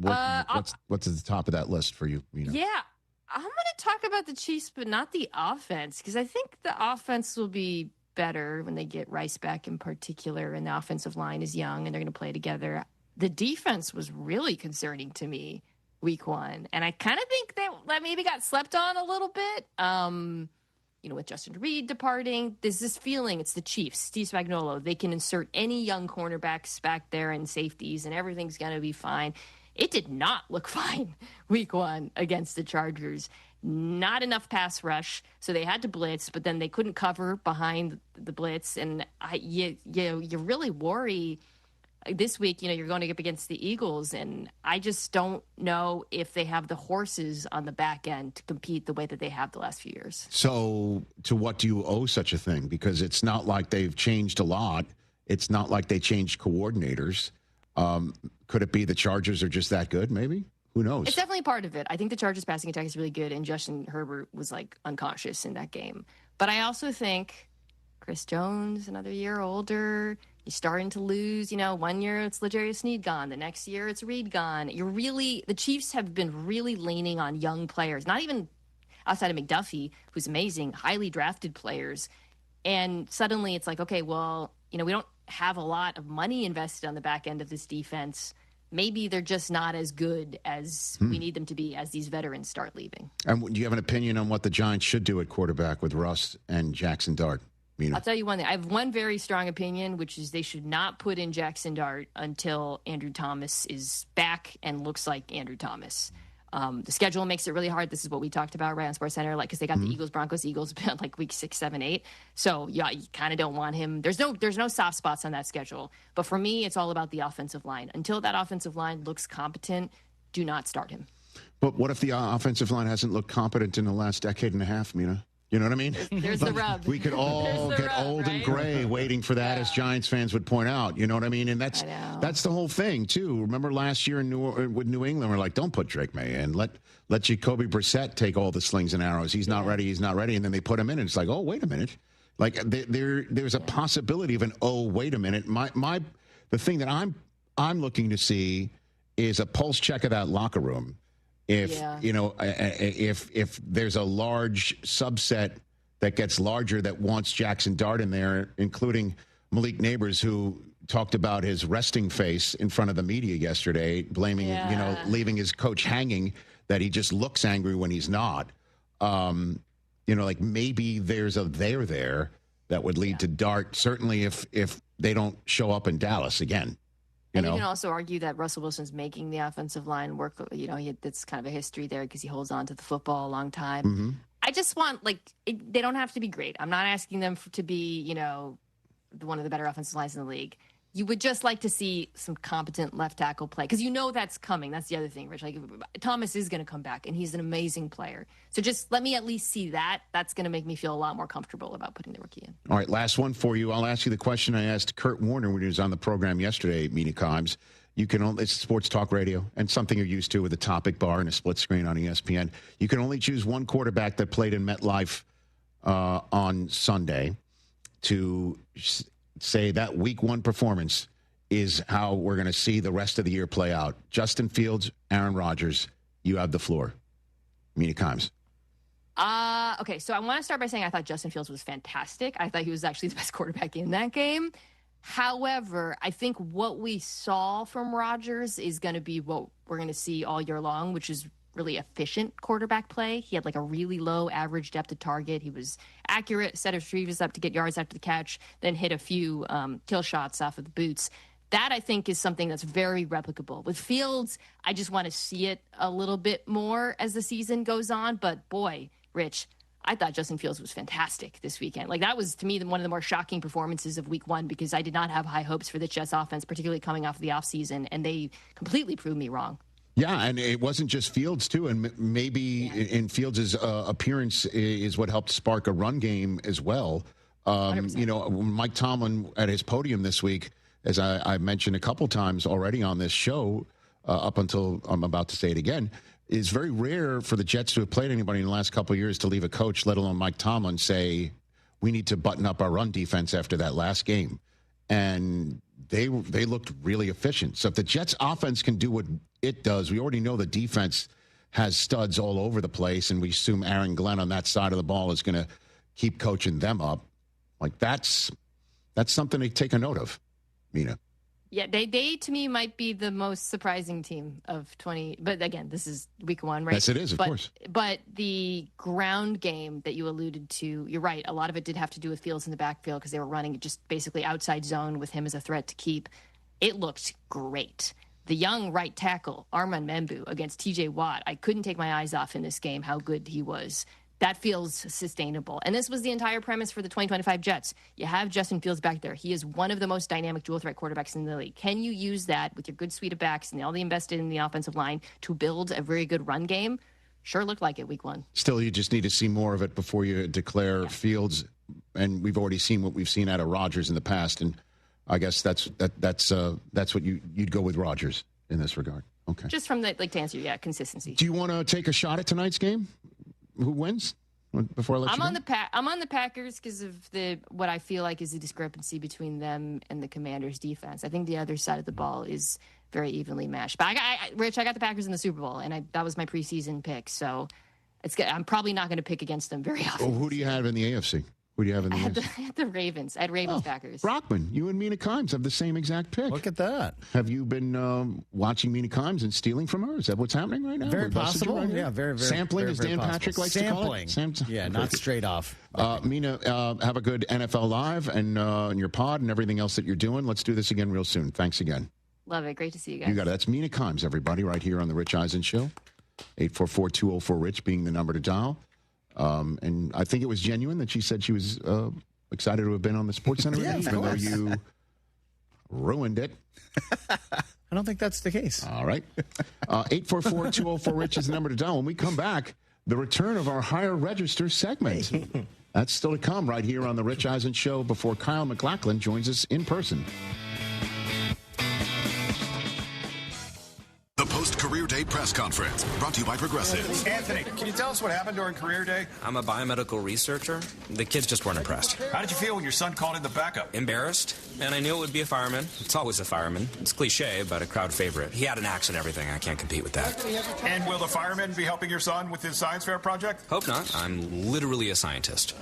What's at the top of that list for you, Mina? Yeah, I'm going to talk about the Chiefs, but not the offense, because I think the offense will be better when they get Rice back in particular, and the offensive line is young, and they're going to play together. The defense was really concerning to me week 1, and I kind of think that maybe got slept on a little bit. With Justin Reed departing, there's this feeling it's the Chiefs, Steve Spagnuolo. They can insert any young cornerbacks back there and safeties, and everything's going to be fine. It did not look fine week 1 against the Chargers. Not enough pass rush, so they had to blitz, but then they couldn't cover behind the blitz. And you really worry this week. You're going up against the Eagles, and I just don't know if they have the horses on the back end to compete the way that they have the last few years. So to what do you owe such a thing? Because it's not like they've changed a lot. It's not like they changed coordinators. Could it be the Chargers are just that good, maybe? Who knows? It's definitely part of it. I think the Chargers passing attack is really good, and Justin Herbert was, unconscious in that game. But I also think Chris Jones, another year older, he's starting to lose. 1 year it's L'Jarius Sneed gone. The next year it's Reed gone. The Chiefs have been really leaning on young players, not even outside of McDuffie, who's amazing, highly drafted players. And suddenly it's like, okay, well, we don't have a lot of money invested on the back end of this defense. Maybe they're just not as good as we need them to be as these veterans start leaving. And do you have an opinion on what the Giants should do at quarterback with Russ and Jackson Dart? I'll tell you one thing. I have one very strong opinion, which is they should not put in Jackson Dart until Andrew Thomas is back and looks like Andrew Thomas. The schedule makes it really hard. This is what we talked about right on SportsCenter, like because they got the Eagles, Broncos, Eagles like week 6, 7, 8. So yeah, you kind of don't want him. There's no soft spots on that schedule. But for me, it's all about the offensive line. Until that offensive line looks competent, do not start him. But what if the offensive line hasn't looked competent in the last decade and a half, Mina? You know what I mean? There's the rub. We could all get old and gray waiting for that, as Giants fans would point out. You know what I mean? And that's the whole thing, too. Remember last year with New England, we're like, don't put Drake May in. Let Jacoby Brissett take all the slings and arrows. He's not ready. He's not ready. And then they put him in, and it's like, oh, wait a minute. Like, there's a possibility of an, oh, wait a minute. The thing that I'm looking to see is a pulse check of that locker room. If there's a large subset that gets larger that wants Jackson Dart in there, including Malik Neighbors, who talked about his resting face in front of the media yesterday, blaming, leaving his coach hanging, that he just looks angry when he's not. Like maybe there's a there that would lead to Dart, certainly if they don't show up in Dallas again. You can also argue that Russell Wilson's making the offensive line work. That's kind of a history there because he holds on to the football a long time. Mm-hmm. I just want, they don't have to be great. I'm not asking them to be, one of the better offensive lines in the league. You would just like to see some competent left tackle play because that's coming. That's the other thing, Rich. Thomas is going to come back, and he's an amazing player. So just let me at least see that. That's going to make me feel a lot more comfortable about putting the rookie in. All right, last one for you. I'll ask you the question I asked Kurt Warner when he was on the program yesterday, Mina Kimes. It's sports talk radio and something you're used to with a topic bar and a split screen on ESPN. You can only choose one quarterback that played in MetLife on Sunday to say that week 1 performance is how we're going to see the rest of the year play out. Justin Fields, Aaron Rodgers, you have the floor. Mina Kimes. Okay, so I want to start by saying I thought Justin Fields was fantastic. I thought he was actually the best quarterback in that game. However, I think what we saw from Rodgers is going to be what we're going to see all year long, which is really efficient quarterback play. He had a really low average depth of target. He was accurate, set his retrievers up to get yards after the catch, then hit a few kill shots off of the boots. That, I think, is something that's very replicable. With Fields, I just want to see it a little bit more as the season goes on. But, boy, Rich, I thought Justin Fields was fantastic this weekend. That was, to me, one of the more shocking performances of week 1 because I did not have high hopes for the Jets offense, particularly coming off of the offseason, and they completely proved me wrong. Yeah, and it wasn't just Fields, too. And maybe in Fields' appearance is what helped spark a run game as well. Mike Tomlin at his podium this week, as I mentioned a couple times already on this show, up until I'm about to say it again, is very rare for the Jets to have played anybody in the last couple of years to leave a coach, let alone Mike Tomlin, say, we need to button up our run defense after that last game. And they looked really efficient. So if the Jets offense can do what it does, we already know the defense has studs all over the place, and we assume Aaron Glenn on that side of the ball is going to keep coaching them up. That's something to take a note of, Mina. Yeah, they to me might be the most surprising team of 20. But again, this is week 1, right? Yes, it is, of course. But the ground game that you alluded to, you're right. A lot of it did have to do with Fields in the backfield because they were running just basically outside zone with him as a threat to keep. It looked great. The young right tackle, Armand Membu, against TJ Watt, I couldn't take my eyes off in this game how good he was. That feels sustainable. And this was the entire premise for the 2025 Jets. You have Justin Fields back there. He is one of the most dynamic dual-threat quarterbacks in the league. Can you use that with your good suite of backs and all the invested in the offensive line to build a very good run game? Sure looked like it week 1. Still, you just need to see more of it before you declare Fields. And we've already seen what we've seen out of Rodgers in the past. And I guess that's what you'd go with Rodgers in this regard. Okay. Just from to answer, consistency. Do you want to take a shot at tonight's game? Who wins? Before I let you go? I'm on the Packers because of what I feel like is the discrepancy between them and the Commanders' defense. I think the other side of the ball is very evenly matched. But Rich, I got the Packers in the Super Bowl, and that was my preseason pick. So I'm probably not going to pick against them very often. Well, who do you have in the AFC? Who do you have in the AFC? I had the Ravens. I had Ravens Packers. Brockman, you and Mina Kimes have the same exact pick. Look at that. Have you been watching Mina Kimes and stealing from her? Is that what's happening right now? Very possible. Right now? Yeah, very, very sampling, very, as very Dan possible. Patrick likes Sampling. to call it. Yeah, not straight off. Mina, have a good NFL Live and your pod and everything else that you're doing. Let's do this again real soon. Thanks again. Love it. Great to see you guys. You got it. That's Mina Kimes, everybody, right here on The Rich Eisen Show. 844-204-RICH being the number to dial. And I think it was genuine that she said she was excited to have been on the SportsCenter, even though you ruined it. I don't think that's the case. All right. 844-204-RICH is the number to dial. When we come back, the return of our Higher Register segment. That's still to come right here on the Rich Eisen Show before Kyle Mclacklin joins us in person. The post-career day press conference brought to you by Progressive. Anthony, can you tell us what happened during career day? I'm a biomedical researcher. The kids just weren't impressed. How did you feel when your son called in the backup? Embarrassed, and I knew it would be a fireman. It's always a fireman. It's cliche, but a crowd favorite. He had an axe and everything. I can't compete with that. And will the fireman be helping your son with his science fair project? Hope not. I'm literally a scientist.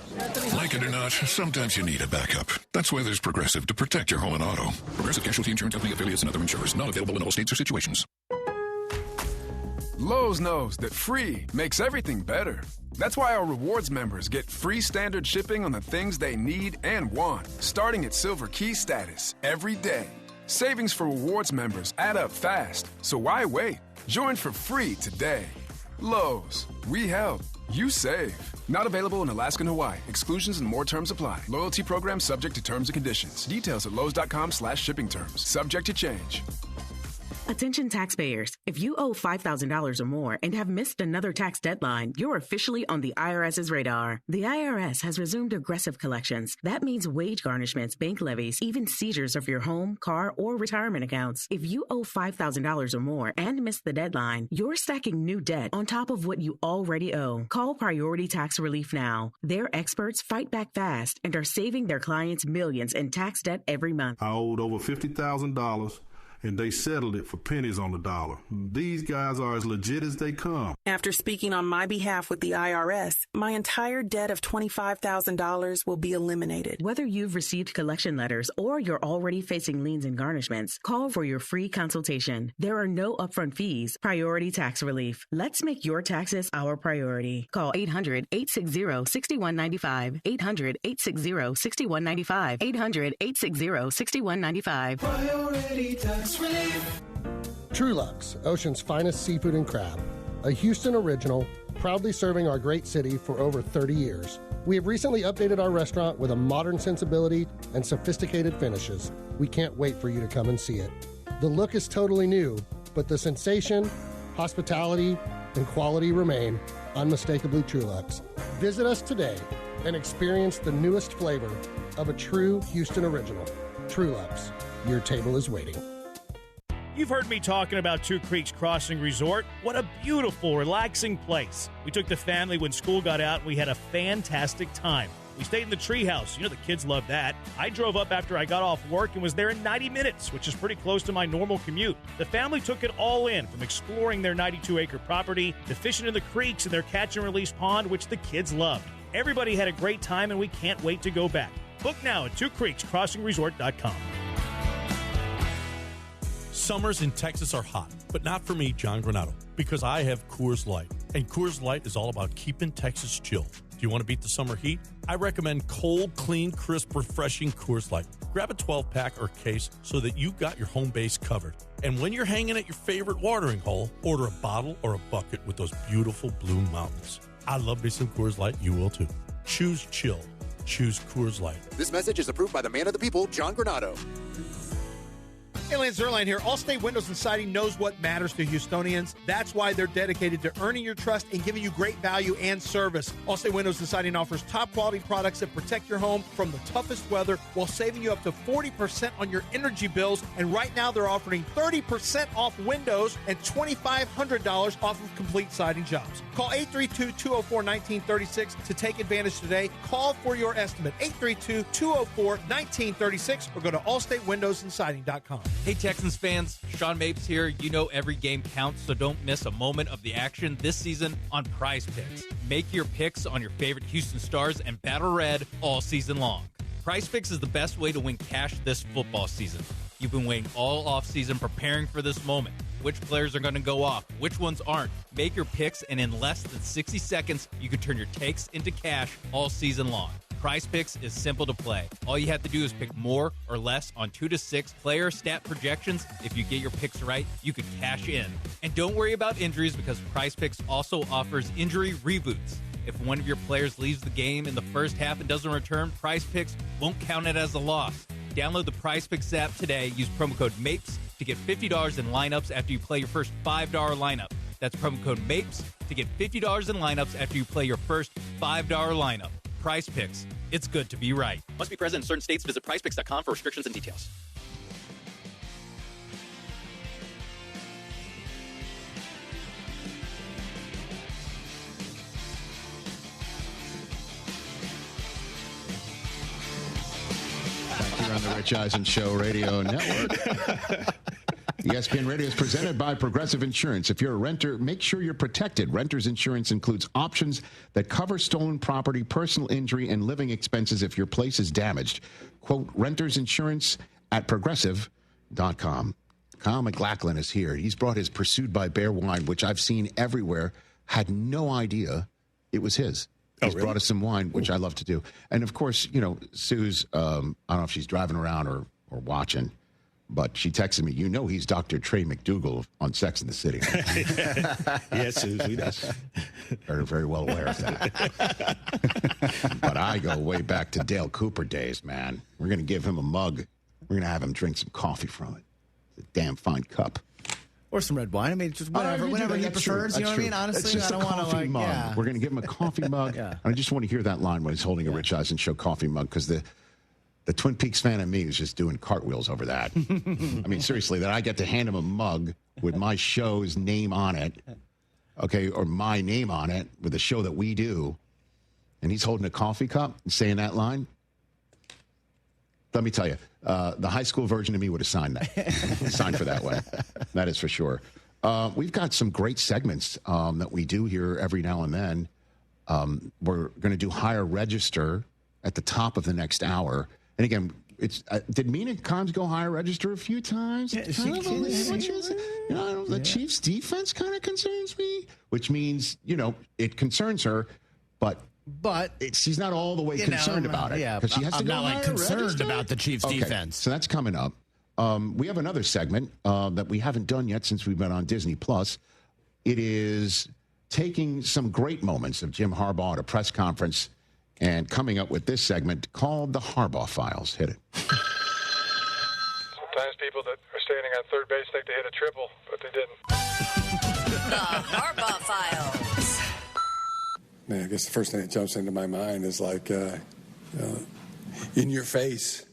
Like it or not, sometimes you need a backup. That's why there's Progressive to protect your home and auto. Progressive Casualty Insurance Company affiliates and other insurers. Not available in all states or situations. Lowe's knows that free makes everything better. That's why our rewards members get free standard shipping on the things they need and want, starting at Silver Key status every day. Savings for rewards members add up fast, so why wait? Join for free today. Lowe's, we help, you save. Not available in Alaska and Hawaii. Exclusions and more terms apply. Loyalty program subject to terms and conditions. Details at lowes.com/shipping terms. Subject to change. Attention taxpayers. If you owe $5,000 or more and have missed another tax deadline, you're officially on the IRS's radar. The IRS has resumed aggressive collections. That means wage garnishments, bank levies, even seizures of your home, car, or retirement accounts. If you owe $5,000 or more and missed the deadline, you're stacking new debt on top of what you already owe. Call Priority Tax Relief now. Their experts fight back fast and are saving their clients millions in tax debt every month. I owed over $50,000. And they settled it for pennies on the dollar. These guys are as legit as they come. After speaking on my behalf with the IRS, my entire debt of $25,000 will be eliminated. Whether you've received collection letters or you're already facing liens and garnishments, call for your free consultation. There are no upfront fees. Priority Tax Relief. Let's make your taxes our priority. Call 800-860-6195. 800-860-6195. 800-860-6195. Priority Tax Relief. Trulux, Ocean's finest seafood and crab. A Houston original, proudly serving our great city for over 30 years. We have recently updated our restaurant with a modern sensibility and sophisticated finishes. We can't wait for you to come and see it. The look is totally new, but the sensation, hospitality, and quality remain unmistakably Trulux. Visit us today and experience the newest flavor of a true Houston original. Trulux. Your table is waiting. You've heard me talking about Two Creeks Crossing Resort. What a beautiful, relaxing place. We took the family when school got out, and we had a fantastic time. We stayed in the treehouse. You know the kids love that. I drove up after I got off work and was there in 90 minutes, which is pretty close to my normal commute. The family took it all in, from exploring their 92-acre property to fishing in the creeks and their catch-and-release pond, which the kids loved. Everybody had a great time, and we can't wait to go back. Book now at twocreekscrossingresort.com. Summers in Texas are hot, but not for me, John Granado, because I have Coors Light. And Coors Light is all about keeping Texas chill. Do you want to beat the summer heat? I recommend cold, clean, crisp, refreshing Coors Light. Grab a 12-pack or case so that you got your home base covered. And when you're hanging at your favorite watering hole, order a bottle or a bucket with those beautiful blue mountains. I love me some Coors Light. You will too. Choose chill. Choose Coors Light. This message is approved by the man of the people, John Granado. Hey, Lance Zerline here. Allstate Windows and Siding knows what matters to Houstonians. That's why they're dedicated to earning your trust and giving you great value and service. Allstate Windows and Siding offers top-quality products that protect your home from the toughest weather while saving you up to 40% on your energy bills. And right now, they're offering 30% off windows and $2,500 off of complete siding jobs. Call 832-204-1936 to take advantage today. Call for your estimate, 832-204-1936, or go to allstatewindowsandsiding.com. Hey, Texans fans, Sean Mapes here. You know every game counts, so don't miss a moment of the action this season on Prize Picks. Make your picks on your favorite Houston Stars and Battle Red all season long. Prize Picks is the best way to win cash this football season. You've been waiting all offseason preparing for this moment. Which players are going to go off? Which ones aren't? Make your picks, and in less than 60 seconds, you can turn your takes into cash all season long. Prize Picks is simple to play. All you have to do is pick more or less on 2 to 6 player stat projections. If you get your picks right, you could cash in. And don't worry about injuries because Prize Picks also offers injury reboots. If one of your players leaves the game in the first half and doesn't return, Prize Picks won't count it as a loss. Download the Prize Picks app today. Use promo code MAPES to get $50 in lineups after you play your first $5 lineup. That's promo code MAPES to get $50 in lineups after you play your first $5 lineup. Prize Picks. It's good to be right. Must be present in certain states. Visit prizepicks.com for restrictions and details. Here on the Rich Eisen Show Radio Network. ESPN Radio is presented by Progressive Insurance. If you're a renter, make sure you're protected. Renter's insurance includes options that cover stolen property, personal injury, and living expenses if your place is damaged. Quote, renter's insurance at progressive.com. Kyle Mclacklin is here. He's brought his Pursued by Bear wine, which I've seen everywhere. Had no idea it was his. He's brought us some wine, which I love to do. And, of course, you know, Sue's, I don't know if she's driving around or watching, but she texted me, you know he's Dr. Trey McDougal on Sex and the City. Yes, Susie. Very, very well aware of that. But I go way back to Dale Cooper days, man. We're going to give him a mug. We're going to have him drink some coffee from it. It's a damn fine cup. Or some red wine. I mean, just whatever he prefers. You know what I mean? Honestly, I don't want to mug. Yeah. We're going to give him a coffee mug. And I just want to hear that line when he's holding a Rich Eisen Show coffee mug, because the Twin Peaks fan in me is just doing cartwheels over that. I mean, seriously, that I get to hand him a mug with my show's name on it, okay, or my name on it with the show that we do, and he's holding a coffee cup and saying that line. Let me tell you, the high school version of me would have signed that. Signed for that one. That is for sure. We've got some great segments that we do here every now and then. We're going to do Higher Register at the top of the next hour. And again, it's did Mina Kimes go Higher Register a few times? Yeah, the Chiefs' defense kind of concerns me, which means, you know, it concerns her, but she's not all the way concerned about it. Yeah, because she has to I'm go not like concerned register? about the Chiefs' defense. So that's coming up. We have another segment that we haven't done yet since we've been on Disney Plus. It is taking some great moments of Jim Harbaugh at a press conference and coming up with this segment called the Harbaugh Files. Hit it. Sometimes people that are standing on third base think they hit a triple, but they didn't. The Harbaugh Files. Man, I guess the first thing that jumps into my mind is like, in your face,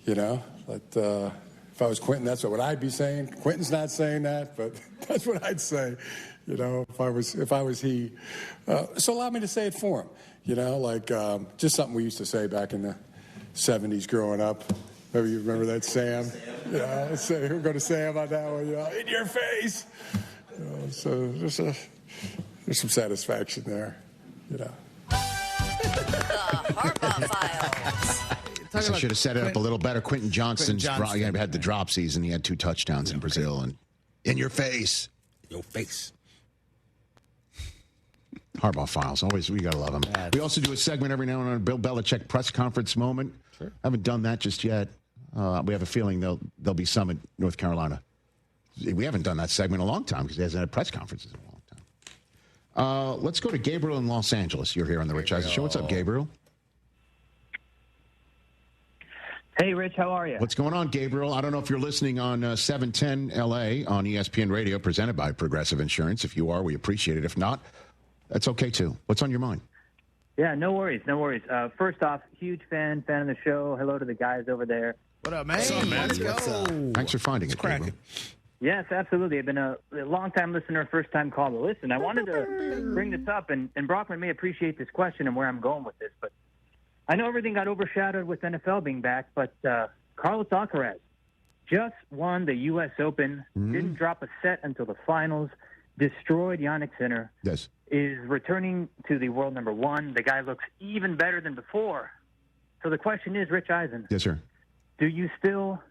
you know. But if I was Quentin, that's what I'd be saying. Quentin's not saying that, but that's what I'd say, you know, if I was he. So allow me to say it for him, you know, like just something we used to say back in the 70s growing up. Maybe you remember that, Sam? Yeah, let's say we'll go to Sam on that one. You know, in your face. You know, so there's some satisfaction there. You know. The Harbaugh Files. I should have set it up a little better. Quentin Johnston had the drop season. He had 2 touchdowns in Brazil. And in your face. Your face. Harbaugh Files. Always, we got to love him. We also do a segment every now and then, a Bill Belichick press conference moment. Sure. Haven't done that just yet. We have a feeling there'll be some in North Carolina. We haven't done that segment in a long time because he hasn't had press conferences in a long time. Let's go to Gabriel in Los Angeles. You're here on the Rich Eisen Show. What's up, Gabriel? Hey, Rich, how are you? What's going on, Gabriel? I don't know if you're listening on 710 LA on ESPN Radio, presented by Progressive Insurance. If you are, we appreciate it. If not, that's okay, too. What's on your mind? Yeah, no worries, no worries. First off, huge fan of the show. Hello to the guys over there. What up, man? Let's go. Thanks for finding it, Gabriel. Yes, absolutely. I've been a long-time listener, first-time caller. Listen, I wanted to bring this up, and Brockman may appreciate this question and where I'm going with this, but I know everything got overshadowed with NFL being back, but Carlos Alcaraz just won the U.S. Open, didn't drop a set until the finals, destroyed Jannik Sinner, yes, is returning to the world number 1. The guy looks even better than before. So the question is, Rich Eisen. Yes, sir. Do you still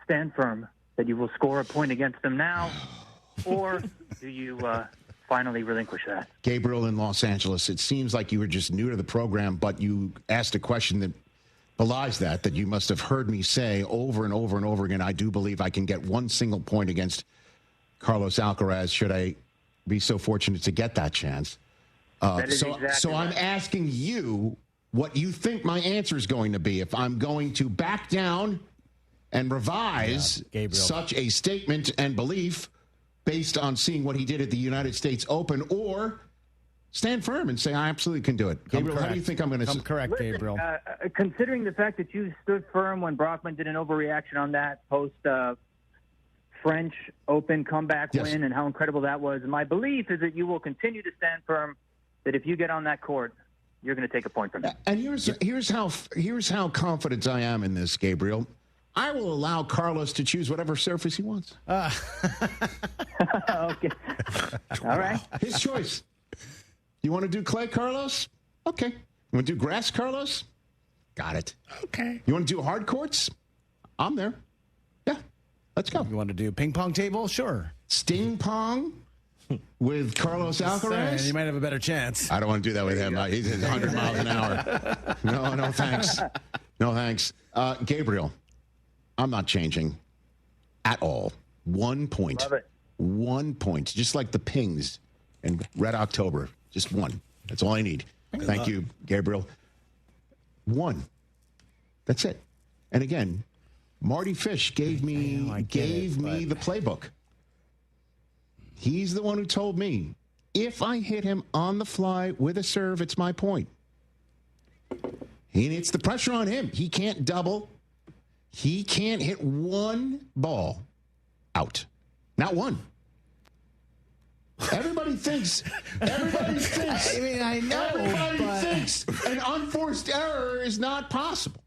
stand firm that you will score a point against them now, or do you finally relinquish that. Gabriel in Los Angeles, it seems like you were just new to the program, but you asked a question that belies that you must have heard me say over and over and over again. I do believe I can get one single point against Carlos Alcaraz should I be so fortunate to get that chance. So I'm asking you what you think my answer is going to be. If I'm going to back down and revise such a statement and belief based on seeing what he did at the United States Open, or stand firm and say I absolutely can do it. Gabriel, how do you think I'm going to... correct, Gabriel. Considering the fact that you stood firm when Brockman did an overreaction on that post French Open comeback win and how incredible that was, my belief is that you will continue to stand firm that if you get on that court, you're going to take a point from it. And here's how confident I am in this, Gabriel. I will allow Carlos to choose whatever surface he wants. Okay. All right. His choice. You want to do clay, Carlos? Okay. You want to do grass, Carlos? Got it. Okay. You want to do hard courts? I'm there. Yeah. Let's go. You want to do ping pong table? Sure. Sting pong with Carlos Alcaraz? You might have a better chance. I don't want to do that with him. He's at 100 miles an hour. No, thanks. No, thanks. Gabriel, I'm not changing at all. 1 point. Love it. 1 point. Just like the pings in Red October. Just one. That's all I need. Thank you, Gabriel. One. That's it. And again, Marty Fish gave me the playbook. He's the one who told me, if I hit him on the fly with a serve, it's my point. And it's the pressure on him. He can't double. He can't hit one ball out. Not one. Everybody thinks. I mean, I know. Everybody thinks an unforced error is not possible.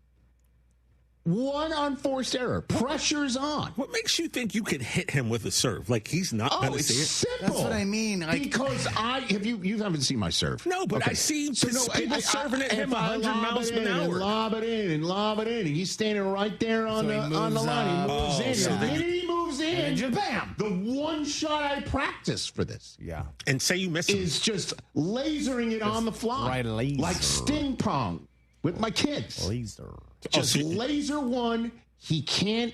One unforced error. Pressure's on. What makes you think you can hit him with a serve? Like he's not going to see it? Simple. That's what I mean. Because you haven't seen my serve. No, but okay. I see people serving at him 100 miles an hour. Lob it in. And he's standing right there on the line. He moves in. He moves in. And bam. The one shot I practiced for this. Yeah. And say you miss him. Is just lasering it on the fly. Right, laser. Like sting pong with my kids. Laser. Just laser one. He can't.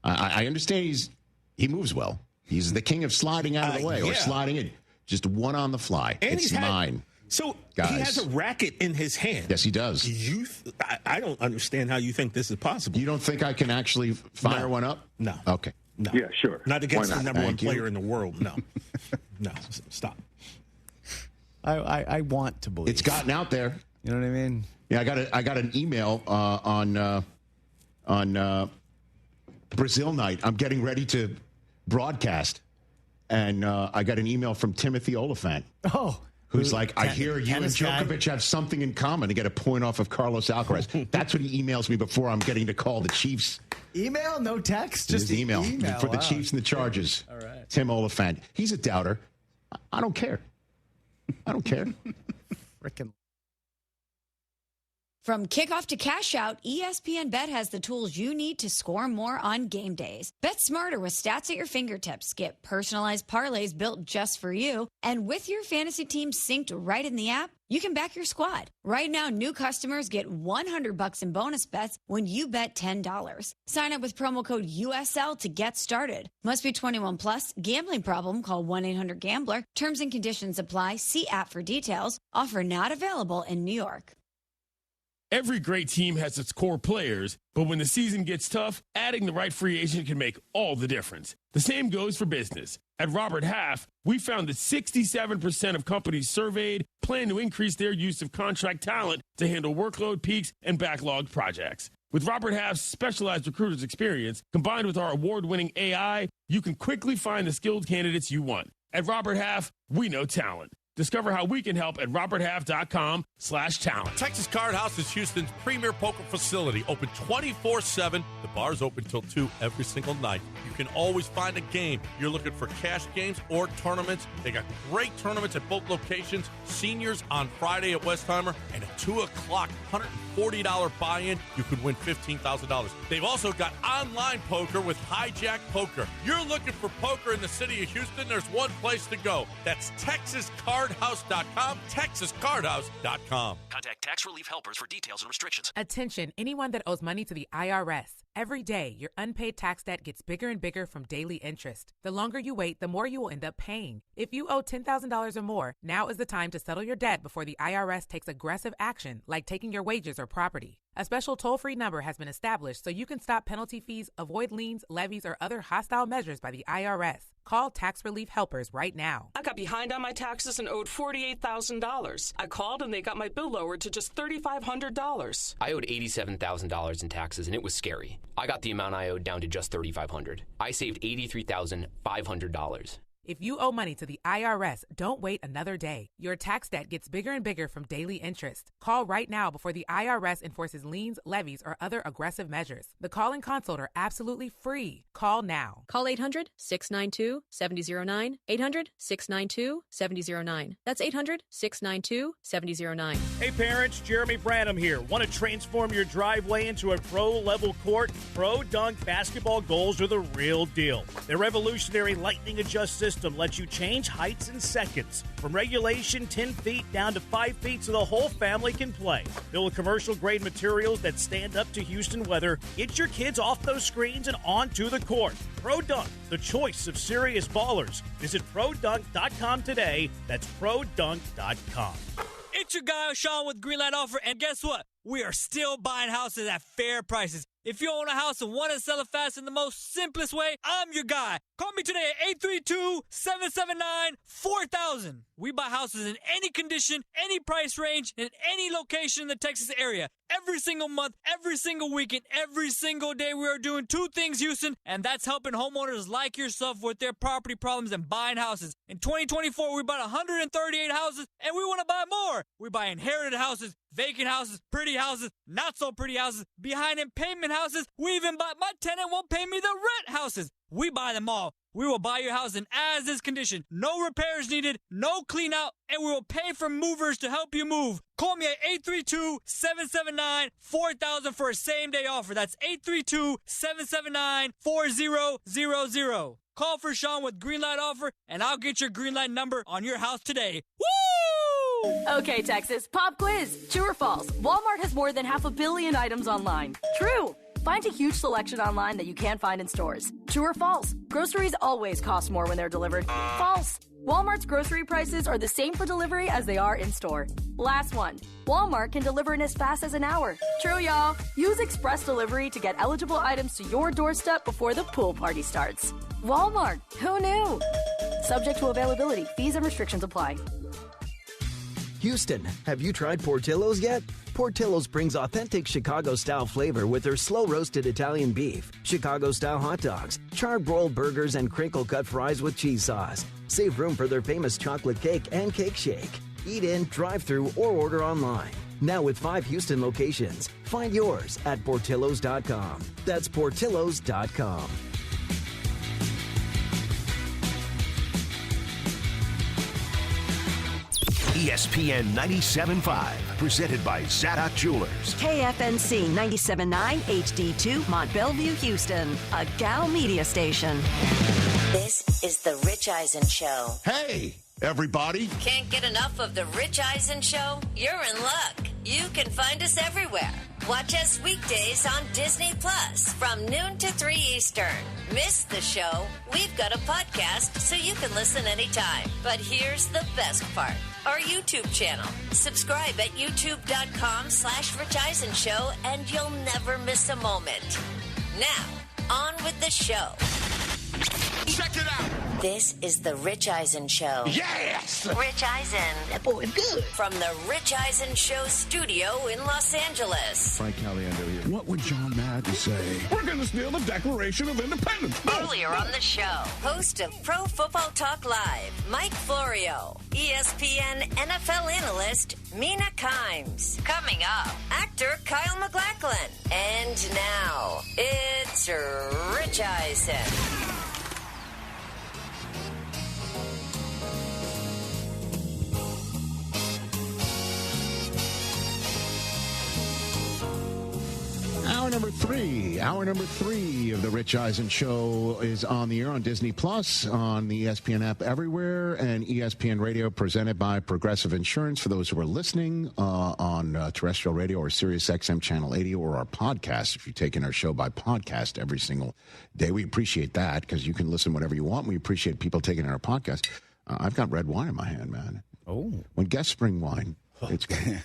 I understand he moves well. He's the king of sliding out of the way or sliding in. Just one on the fly. And it's mine. So guys. He has a racket in his hand. Yes, he does. I don't understand how you think this is possible. You don't think I can actually fire one up? No. Okay. No. Yeah, sure. Not against the number one player you. in the world. No. No. Stop. I want to believe. It's gotten out there. You know what I mean? Yeah, I got an email on Brazil night. I'm getting ready to broadcast, and I got an email from Timothy Oliphant. Oh, who's like, I hear you and Djokovic have something in common to get a point off of Carlos Alcaraz. That's what he emails me before I'm getting to call the Chiefs. Email, no text, just email for the Chiefs and the Chargers. All right, Tim Oliphant. He's a doubter. I don't care. Frickin'. From kickoff to cash out, ESPN Bet has the tools you need to score more on game days. Bet smarter with stats at your fingertips. Get personalized parlays built just for you. And with your fantasy team synced right in the app, you can back your squad. Right now, new customers get $100 in bonus bets when you bet $10. Sign up with promo code USL to get started. Must be 21 plus. Gambling problem? Call 1-800-GAMBLER. Terms and conditions apply. See app for details. Offer not available in New York. Every great team has its core players, but when the season gets tough, adding the right free agent can make all the difference. The same goes for business. At Robert Half, we found that 67% of companies surveyed plan to increase their use of contract talent to handle workload peaks and backlogged projects. With Robert Half's specialized recruiters experience, combined with our award-winning AI, you can quickly find the skilled candidates you want. At Robert Half, we know talent. Discover how we can help at roberthalf.com/talent. Texas Card House is Houston's premier poker facility, open 24/7. The bar's open till 2 every single night. You can always find a game. You're looking for cash games or tournaments. They got great tournaments at both locations. Seniors on Friday at Westheimer, and at 2 o'clock, $140 buy-in. You could win $15,000. They've also got online poker with Hijack Poker. You're looking for poker in the city of Houston, there's one place to go. That's TexasCardHouse.com, TexasCardHouse.com. Contact Tax Relief Helpers for details and restrictions. Attention, anyone that owes money to the IRS. Every day, your unpaid tax debt gets bigger and bigger from daily interest. The longer you wait, the more you will end up paying. If you owe $10,000 or more, now is the time to settle your debt before the IRS takes aggressive action, like taking your wages or property. A special toll-free number has been established so you can stop penalty fees, avoid liens, levies, or other hostile measures by the IRS. Call Tax Relief Helpers right now. I got behind on my taxes and owed $48,000. I called and they got my bill lowered to just $3,500. I owed $87,000 in taxes and it was scary. I got the amount I owed down to just $3,500. I saved $83,500. If you owe money to the IRS, don't wait another day. Your tax debt gets bigger and bigger from daily interest. Call right now before the IRS enforces liens, levies, or other aggressive measures. The call and consult are absolutely free. Call now. Call 800-692-7009. 800-692-7009. That's 800-692-7009. Hey parents, Jeremy Branham here. Want to transform your driveway into a pro-level court? Pro Dunk basketball goals are the real deal. Their revolutionary lightning adjust system lets you change heights in seconds. From regulation 10 feet down to 5 feet so the whole family can play. Built with commercial-grade materials that stand up to Houston weather, get your kids off those screens and onto the court. Pro Dunk, the choice of serious ballers. Visit ProDunk.com today. That's ProDunk.com. It's your guy, Sean, with Greenlight Offer, and guess what? We are still buying houses at fair prices. If you own a house and want to sell it fast in the most simplest way, I'm your guy. Call me today at 832-779-4000. We buy houses in any condition, any price range, in any location in the Texas area. Every single month, every single weekend, every single day, we are doing two things, Houston, and that's helping homeowners like yourself with their property problems and buying houses. In 2024, we bought 138 houses, and we want to buy more. We buy inherited houses, vacant houses, pretty houses, not so pretty houses, behind in payment houses. We even bought my tenant won't pay me the rent houses. We buy them all. We will buy your house in as-is condition. No repairs needed, no clean out, and we will pay for movers to help you move. Call me at 832-779-4000 for a same-day offer. That's 832-779-4000. Call for Sean with Greenlight Offer, and I'll get your Greenlight number on your house today. Woo! Okay, Texas, pop quiz. True or false? Walmart has more than 500 million items online. True. Find a huge selection online that you can't find in stores. True or false? Groceries always cost more when they're delivered. False. Walmart's grocery prices are the same for delivery as they are in store. Last one. Walmart can deliver in as fast as an hour. True, y'all. Use express delivery to get eligible items to your doorstep before the pool party starts. Walmart. Who knew? Subject to availability. Fees and restrictions apply. Houston, have you tried Portillo's yet? Portillo's brings authentic Chicago-style flavor with their slow-roasted Italian beef, Chicago-style hot dogs, char-broiled burgers, and crinkle-cut fries with cheese sauce. Save room for their famous chocolate cake and cake shake. Eat in, drive-thru, or order online. Now with 5 Houston locations. Find yours at Portillos.com. That's Portillos.com. ESPN 97.5, presented by SHUTOUT Jewelers. KFNC 97.9 HD2 Mont Bellevue, Houston, a Gal media station. This is the Rich Eisen Show. Hey, everybody. Can't get enough of the Rich Eisen Show? You're in luck. You can find us everywhere. Watch us weekdays on Disney Plus from noon to 3 Eastern. Miss the show? We've got a podcast so you can listen anytime. But here's the best part. Our YouTube channel. Subscribe at youtube.com/Rich Eisen Show and you'll never miss a moment. Now, on with the show. Check it out. This is the Rich Eisen Show. Yes! Rich Eisen. That boy is good. From the Rich Eisen Show studio in Los Angeles. Frank Caliendo here. What would John Madden say? We're going to steal the Declaration of Independence. Earlier on the show, host of Pro Football Talk Live, Mike Florio. ESPN NFL analyst Mina Kimes. Coming up, actor Kyle Mclacklin. And now, it's Rich Eisen. Hour number three of the Rich Eisen Show is on the air on Disney Plus, on the ESPN app everywhere, and ESPN Radio, presented by Progressive Insurance. For those who are listening on terrestrial radio or Sirius XM Channel 80 or our podcast, if you're taking our show by podcast every single day, we appreciate that because you can listen whenever you want. We appreciate people taking our podcast. I've got red wine in my hand, man. Oh. When guests bring wine, it's good.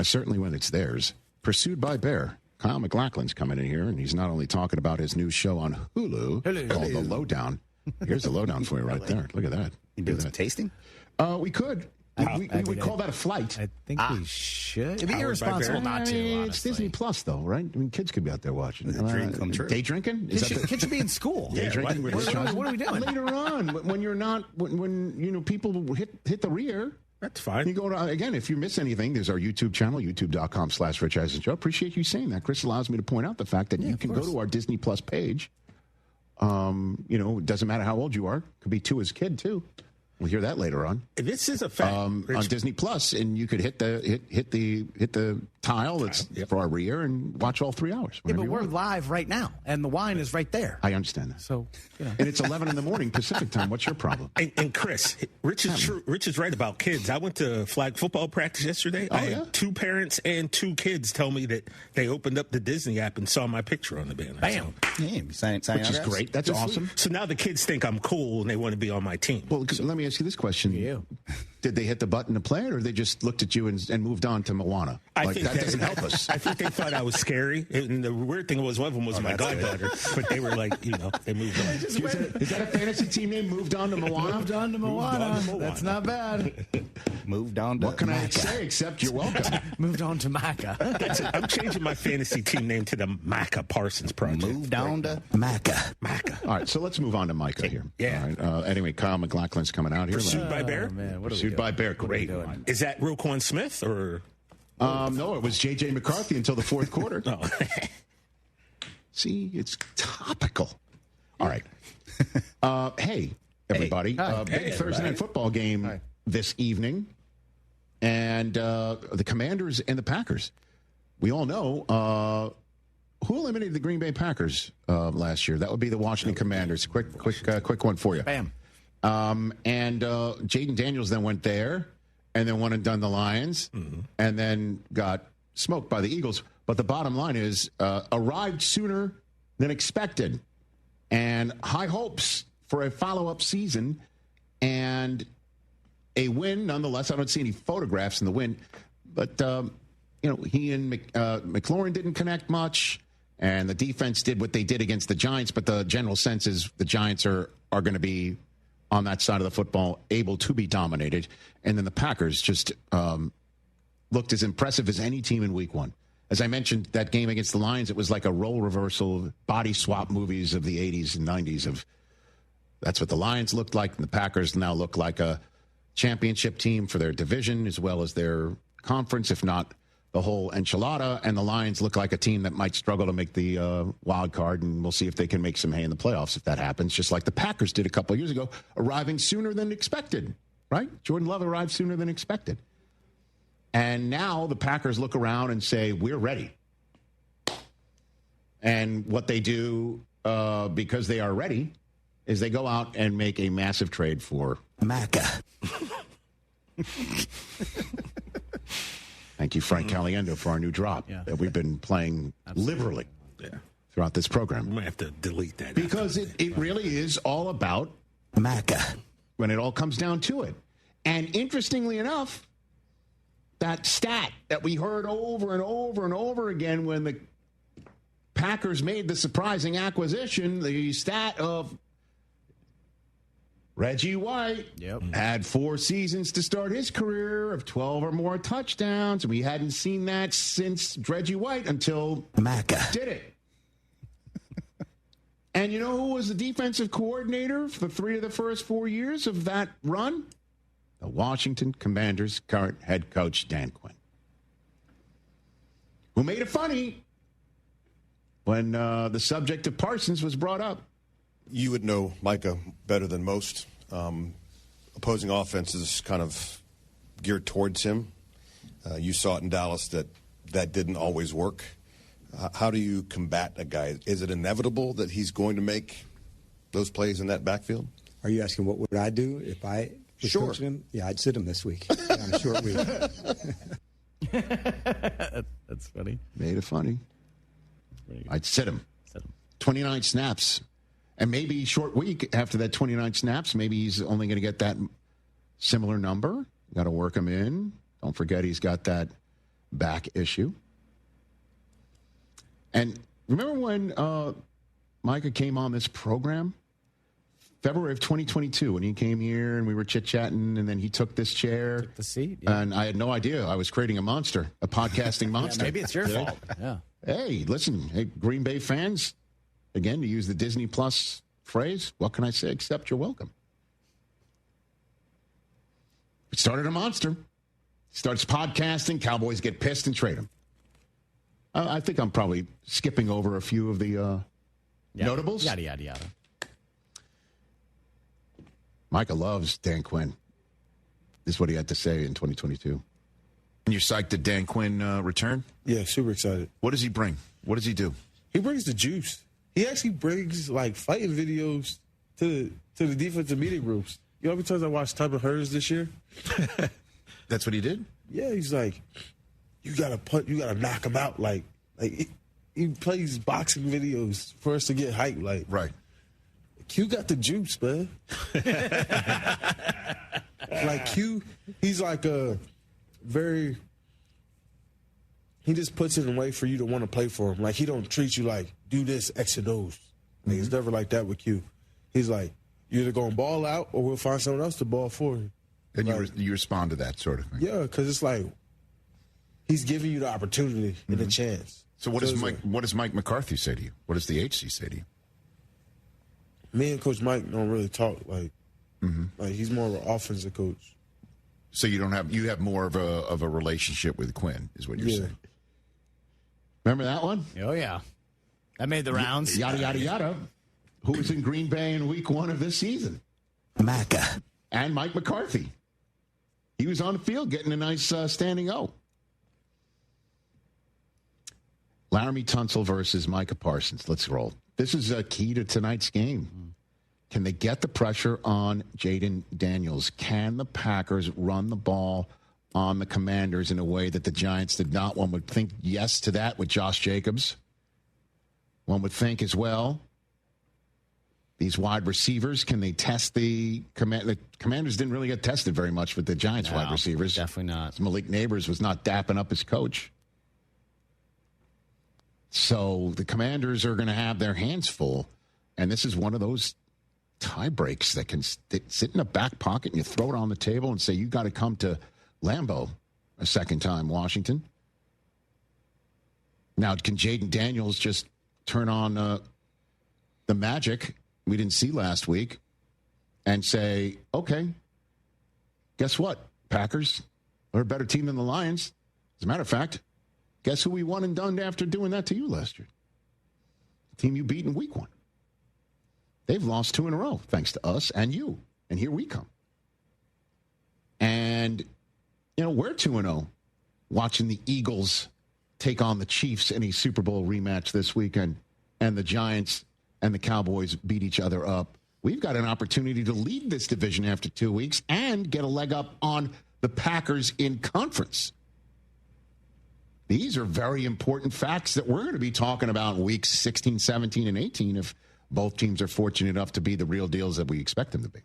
Certainly when it's theirs. Pursued by Bear. Kyle Mclacklin's coming in here, and he's not only talking about his new show on Hulu called The Lowdown. Here's the lowdown for you right there. Look at that. You doing some tasting? We could. We would call that a flight. I think we should. It'd be irresponsible not to, honestly. It's Disney Plus, though, right? I mean, kids could be out there watching. Dream come true. Day drinking? Kids should be in school. Day drinking? What are we doing? Later on, when you're not, when people hit the rear. That's fine. You go to, again, if you miss anything, there's our YouTube channel, youtube.com/Rich Eisen Show. Appreciate you saying that. Chris allows me to point out the fact that you can go to our Disney Plus page. It doesn't matter how old you are. Could be 2 as a kid, too. We'll hear that later on. This is a fact. On Disney Plus, and you could hit the tile that's for our rear and watch all 3 hours. Yeah, but we're live right now, and the wine is right there. I understand that. So, and it's 11 in the morning Pacific time. What's your problem? And Chris, Rich is right about kids. I went to flag football practice yesterday. I had 2 parents and 2 kids tell me that they opened up the Disney app and saw my picture on the banner. Bam. Which is great. That's awesome. So now the kids think I'm cool and they want to be on my team. Well, let me ask you this question. Did they hit the button to play it, or they just looked at you and moved on to Moana? I think that doesn't help us. I think they thought I was scary. And the weird thing was, one of them was my goddaughter. But they were like, they moved on. Is that a fantasy team name? Moved on to Moana? Moved on to Moana. That's not bad. Moved on to What can I say except you're welcome? Moved on to Maca. That's it. I'm changing my fantasy team name to the Maca Parsons Project. Moved on to Maca. All right, so let's move on to Micah here. Yeah. All right, anyway, Kyle Mclacklin's coming out here. Pursued by Bear? Man, Pursued by Bear. Great one. Is that Roquan Smith or? No, it was J.J. McCarthy until the fourth quarter. Oh. See, it's topical. All right. Hey, everybody. Big Thursday night football game this evening. And the Commanders and the Packers. We all know who eliminated the Green Bay Packers last year. That would be the Washington Commanders. Quick one for you. Bam. And Jaden Daniels then went there and then went and done the Lions and then got smoked by the Eagles. But the bottom line is arrived sooner than expected, and high hopes for a follow-up season and a win nonetheless. I don't see any photographs in the win, but he and McLaurin didn't connect much, and the defense did what they did against the Giants. But the general sense is the Giants are going to be on that side of the football, able to be dominated. And then the Packers just looked as impressive as any team in week 1. As I mentioned, that game against the Lions, it was like a role reversal, body swap movies of the 80s and 90s. That's what the Lions looked like, and the Packers now look like a championship team for their division as well as their conference, if not the whole enchilada. And the Lions look like a team that might struggle to make the wild card, and we'll see if they can make some hay in the playoffs if that happens, just like the Packers did a couple of years ago, arriving sooner than expected, right? Jordan Love arrived sooner than expected. And now the Packers look around and say, we're ready. And what they do, because they are ready, is they go out and make a massive trade for Maca. Thank you, Frank Caliendo, for our new drop that we've been playing liberally throughout this program. We might have to delete that. Because it really is all about Maca when it all comes down to it. And interestingly enough, that stat that we heard over and over and over again when the Packers made the surprising acquisition, the stat of Reggie White had 4 seasons to start his career of 12 or more touchdowns. We hadn't seen that since Reggie White until Maca did it. And you know who was the defensive coordinator for 3 of the first 4 years of that run? the Washington Commanders' current head coach, Dan Quinn, who made it funny when the subject of Parsons was brought up. You would know Micah better than most. Opposing offenses kind of geared towards him. You saw it in Dallas that didn't always work. How do you combat a guy? Is it inevitable that he's going to make those plays in that backfield? Are you asking what would I do if I was coaching him? Yeah, I'd sit him this week on a short week. That's funny. Made it funny. I'd sit him. 29 snaps. And maybe short week after that 29 snaps, maybe he's only going to get that similar number. Got to work him in. Don't forget he's got that back issue. And remember when Micah came on this program? February of 2022, when he came here and we were chit-chatting, and then he took this chair. Took the seat. Yeah. And I had no idea I was creating a monster, a podcasting monster. Maybe it's your fault. Yeah. Hey, listen, Green Bay fans, again, to use the Disney Plus phrase, what can I say except you're welcome? It started a monster. Starts podcasting, Cowboys get pissed and trade him. I think I'm probably skipping over a few of the notables. Yada, yada, yada. Micah loves Dan Quinn. This is what he had to say in 2022. And you're psyched that Dan Quinn return? Yeah, super excited. What does he bring? What does he do? He brings the juice. He actually brings, like, fighting videos to the defensive meeting groups. You know how many times I watched Tyler Hurts this year? That's what he did? Yeah, he's like, you gotta knock him out. Like he plays boxing videos for us to get hyped. Like, right. Q got the juice, man. Like Q, he's like a very. He just puts it in a way for you to want to play for him. Like, he don't treat you like, do this X and O's. Like, it's never like that with Q. He's like, you're either going to ball out or we'll find someone else to ball for you. And like, you respond to that sort of thing. Yeah, because it's like he's giving you the opportunity and the chance. So what does Mike McCarthy say to you? What does the HC say to you? Me and Coach Mike don't really talk. Like he's more of an offensive coach. So you have more of a relationship with Quinn, is what you're saying. Remember that one? Oh, yeah. That made the rounds. Yada, yada, yada. Who was in Green Bay in week 1 of this season? Macca. And Mike McCarthy. He was on the field getting a nice standing O. Laramie Tunsil versus Micah Parsons. Let's roll. This is a key to tonight's game. Can they get the pressure on Jaden Daniels? Can the Packers run the ball on the Commanders in a way that the Giants did not? One would think yes to that with Josh Jacobs. One would think as well, these wide receivers, can they test the Commanders didn't really get tested very much with the Giants wide receivers. Definitely not. Malik Neighbors was not dapping up his coach. So the Commanders are going to have their hands full. And this is one of those tie breaks that can sit in a back pocket and you throw it on the table and say, you got to come to Lambeau a second time, Washington. Now, can Jaden Daniels just turn on the magic we didn't see last week and say, okay, guess what? Packers are a better team than the Lions. As a matter of fact, guess who we won and done after doing that to you last year? The team you beat in week 1. They've lost 2 in a row, thanks to us and you. And here we come. And, we're 2-0 watching the Eagles take on the Chiefs in a Super Bowl rematch this weekend. And the Giants and the Cowboys beat each other up. We've got an opportunity to lead this division after 2 weeks and get a leg up on the Packers in conference. These are very important facts that we're going to be talking about in weeks 16, 17, and 18 if both teams are fortunate enough to be the real deals that we expect them to be.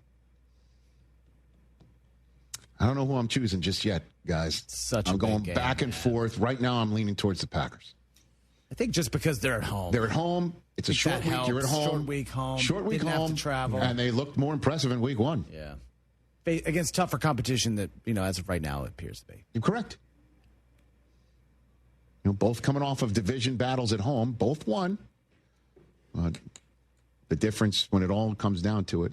I don't know who I'm choosing just yet, guys. I'm going back and forth. Right now, I'm leaning towards the Packers. I think just because they're at home. They're at home. It's a short week. You're at home. Short week home. Short week Didn't home. have to travel. And they looked more impressive in week 1. Yeah. Against tougher competition that, as of right now, it appears to be. You're correct. Both coming off of division battles at home. Both won. The difference when it all comes down to it,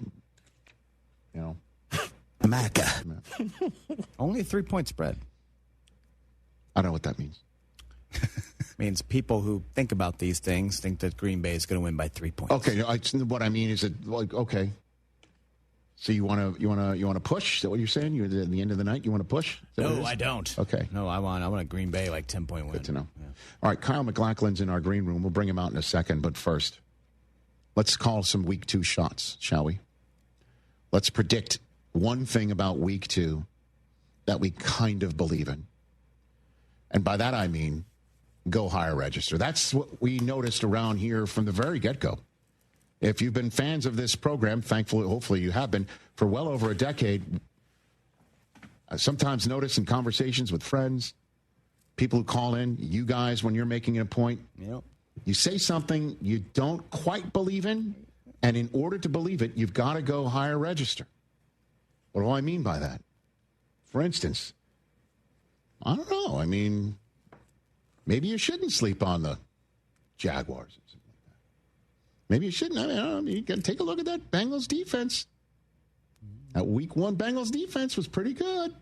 Maca. Only a 3-point spread. I don't know what that means. Means people who think about these things think that Green Bay is going to win by 3 points. Okay, what I mean is that, like, okay. So you want to push? Is that what you're saying? You at the end of the night, you want to push? No, I don't. Okay. No, I want a Green Bay like 10-point win. Good to know. Yeah. All right, Kyle Mclacklin's in our green room. We'll bring him out in a second, but first, let's call some Week 2 shots, shall we? Let's predict one thing about Week 2 that we kind of believe in. And by that I mean, go higher register. That's what we noticed around here from the very get-go. If you've been fans of this program, thankfully, hopefully you have been, for well over a decade, I sometimes notice in conversations with friends, people who call in, you guys, when you're making a point, you say something you don't quite believe in, and in order to believe it, you've got to go higher register. What do I mean by that? For instance, I don't know. I mean, maybe you shouldn't sleep on the Jaguars or something like that. Maybe you shouldn't. I mean, you got to take a look at that Bengals defense. That Week 1 Bengals defense was pretty good.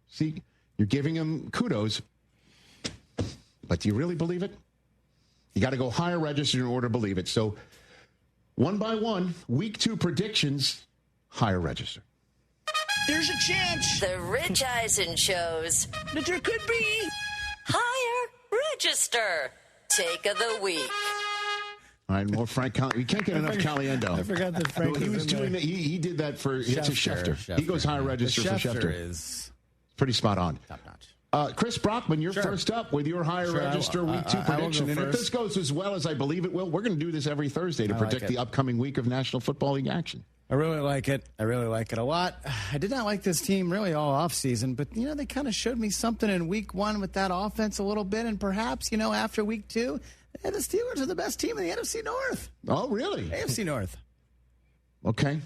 See, you're giving them kudos. But do you really believe it? You got to go higher register in order to believe it. So, one by one, Week 2 predictions, higher register. There's a chance. The Rich Eisen shows that there could be higher register. Take of the week. All right, more Frank. We can't get enough Caliendo. I forgot that Frank he was doing that. He did that for it's a Schefter. He goes higher register for Schefter. Is pretty spot on. Top notch. Chris Brockman, you're first up with your higher register Week 2 prediction. And if this goes as well as I believe it will, we're going to do this every Thursday to predict the upcoming week of National Football League action. I really like it. I really like it a lot. I did not like this team really all offseason, but, they kind of showed me something in Week 1 with that offense a little bit, and perhaps, after Week 2, the Steelers are the best team in the NFC North. Oh, really? AFC North. Okay.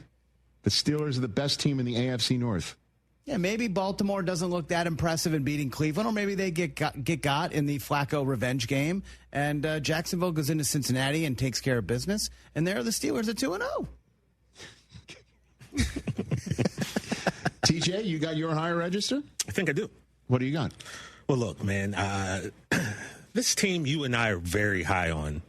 The Steelers are the best team in the AFC North. Yeah, maybe Baltimore doesn't look that impressive in beating Cleveland, or maybe they get got in the Flacco revenge game, and Jacksonville goes into Cincinnati and takes care of business, and there the Steelers are 2-0. TJ, you got your higher register? I think I do. What do you got? Well, look, man, this team you and I are very high on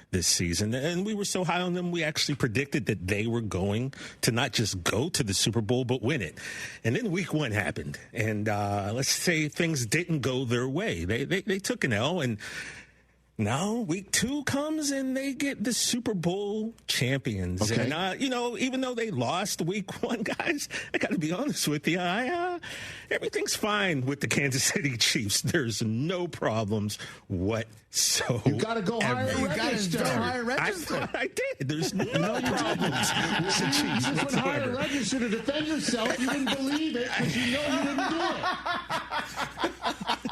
this season, and we were so high on them, we actually predicted that they were going to not just go to the Super Bowl, but win it. And then Week 1 happened, and let's say things didn't go their way. They took an L, and now Week 2 comes and they get the Super Bowl champions. Okay. And, even though they lost Week 1, guys, I got to be honest with you. Everything's fine with the Kansas City Chiefs. There's no problems whatsoever. You got to go higher register. I did. There's no problems with the Chiefs You just went higher whatsoever. register to defend yourself. You didn't believe it because you didn't do it.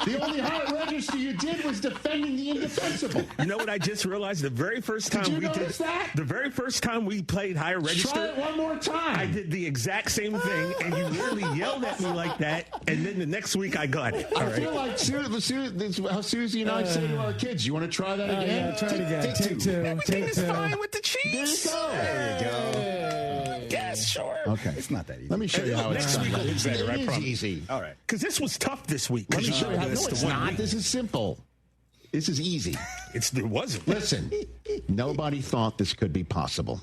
The only higher register you did was defending the indefensible. You know what I just realized? The very first time the very first time we played higher register. Try it one more time. I did the exact same thing, and you literally yelled at me like that, and then the next week I got it. I feel like how Susie and I say to our kids, you want to try that again? Yeah, try it again. Take two. Everything's fine with the Chiefs. There you go. Yes, sure. Okay. It's not that easy. Let me show you how it's Next done. week will be better, I It is promise. easy. All right. Because this was tough this week. Let me show you how. No, missed it's the one not. week. This is simple. This is easy. There wasn't. Listen, nobody thought this could be possible.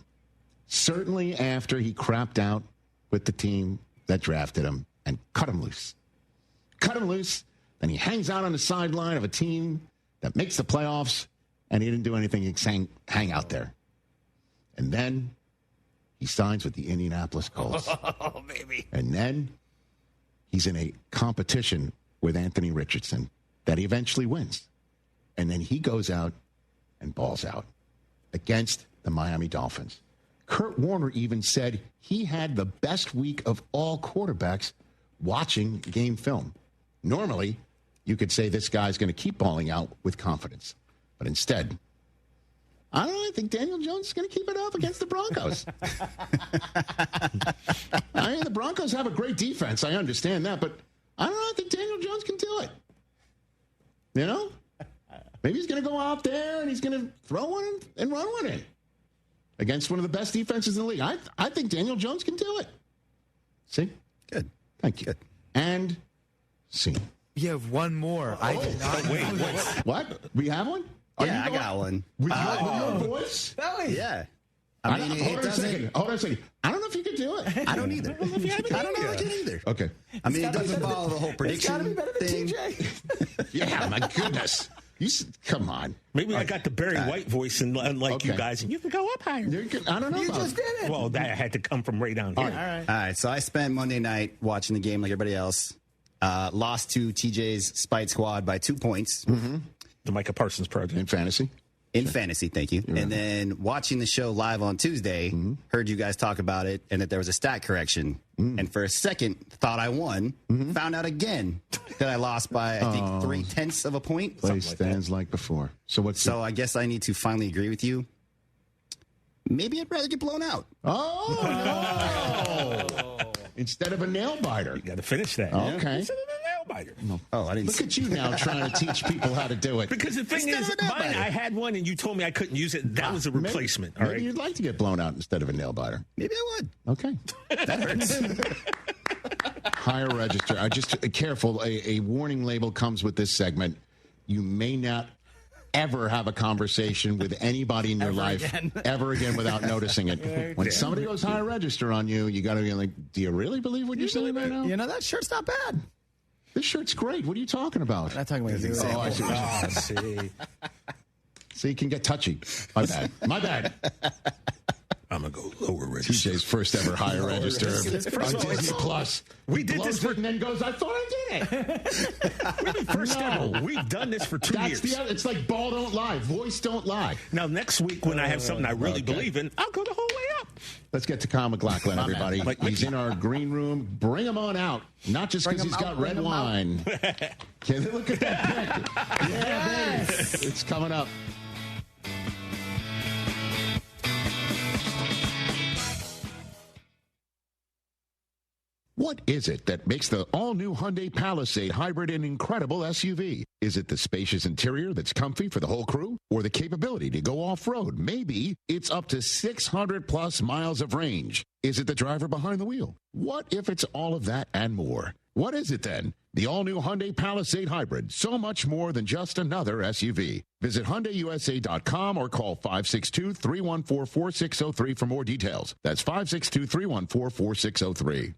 Certainly after he crapped out with the team that drafted him and cut him loose. Cut him loose, then he hangs out on the sideline of a team that makes the playoffs, and he didn't do anything except hang out there. And then he signs with the Indianapolis Colts. Oh, baby. And then he's in a competition with Anthony Richardson that he eventually wins. And then he goes out and balls out against the Miami Dolphins. Kurt Warner even said he had the best week of all quarterbacks watching game film. Normally, you could say this guy's going to keep balling out with confidence. But instead, I don't know, I think Daniel Jones is going to keep it up against the Broncos. I mean, the Broncos have a great defense. I understand that. But I don't know, I think Daniel Jones can do it. You know? Maybe he's going to go out there and he's going to throw one and run one in against one of the best defenses in the league. I think Daniel Jones can do it. See? Good. Thank you. And scene. You have one more. I did not. Wait, what? We have one? Yeah, I got one. With your voice? Yeah. Hold on a second. I don't know if you could do it. I don't either. I don't know if I can either. Okay. I mean, it doesn't follow the whole prediction thing. Yeah, my goodness. Come on. Maybe I got the Barry White voice, unlike you guys, and you can go up higher. I don't know. You just did it. Well, that had to come from right down here. All right. So I spent Monday night watching the game like everybody else. Lost to TJ's Spite Squad by 2 points. Mm-hmm. The Micah Parsons Project. In fantasy? In fantasy, thank you. And then watching the show live on Tuesday, heard you guys talk about it and that there was a stat correction. And for a second, thought I won. Found out again that I lost by, I think, 0.3 of a point. Play stands like before. So I guess I need to finally agree with you. Maybe I'd rather get blown out. Instead of a nail biter. You got to finish that. Okay. Instead of a nail biter. I didn't Look at you now trying to teach people how to do it. Because the thing is, mine, I had one and you told me I couldn't use it. That was a replacement. Maybe you'd like to get blown out instead of a nail biter. Maybe I would. Okay. That hurts. Higher register. Just careful. A warning label comes with this segment. You may not ever have a conversation with anybody in your life ever again without noticing it. When somebody goes higher register on you, you got to be like, do you really believe what you're saying right now? You know, that shirt's not bad. This shirt's great. What are you talking about? I'm not talking about his example. I see. See, you can get touchy. My bad. My bad. I'm going to go lower register. TJ's first ever higher register on Disney Plus. We did this and then goes, I thought I did it. First ever. We've done this for 2 years. It's like ball don't lie. Voice don't lie. Now, next week when I have something I really believe in, I'll go the whole way up. Let's get to Kyle Mclacklin, everybody. He's in our green room. Bring him on out. Not just because he's got red wine. Look at that pick. Yeah, baby. It's coming up. What is it that makes the all-new Hyundai Palisade hybrid an incredible SUV? Is it the spacious interior that's comfy for the whole crew? Or the capability to go off-road? Maybe it's up to 600-plus miles of range. Is it the driver behind the wheel? What if it's all of that and more? What is it then? The all-new Hyundai Palisade Hybrid. So much more than just another SUV. Visit HyundaiUSA.com or call 562-314-4603 for more details. That's 562-314-4603.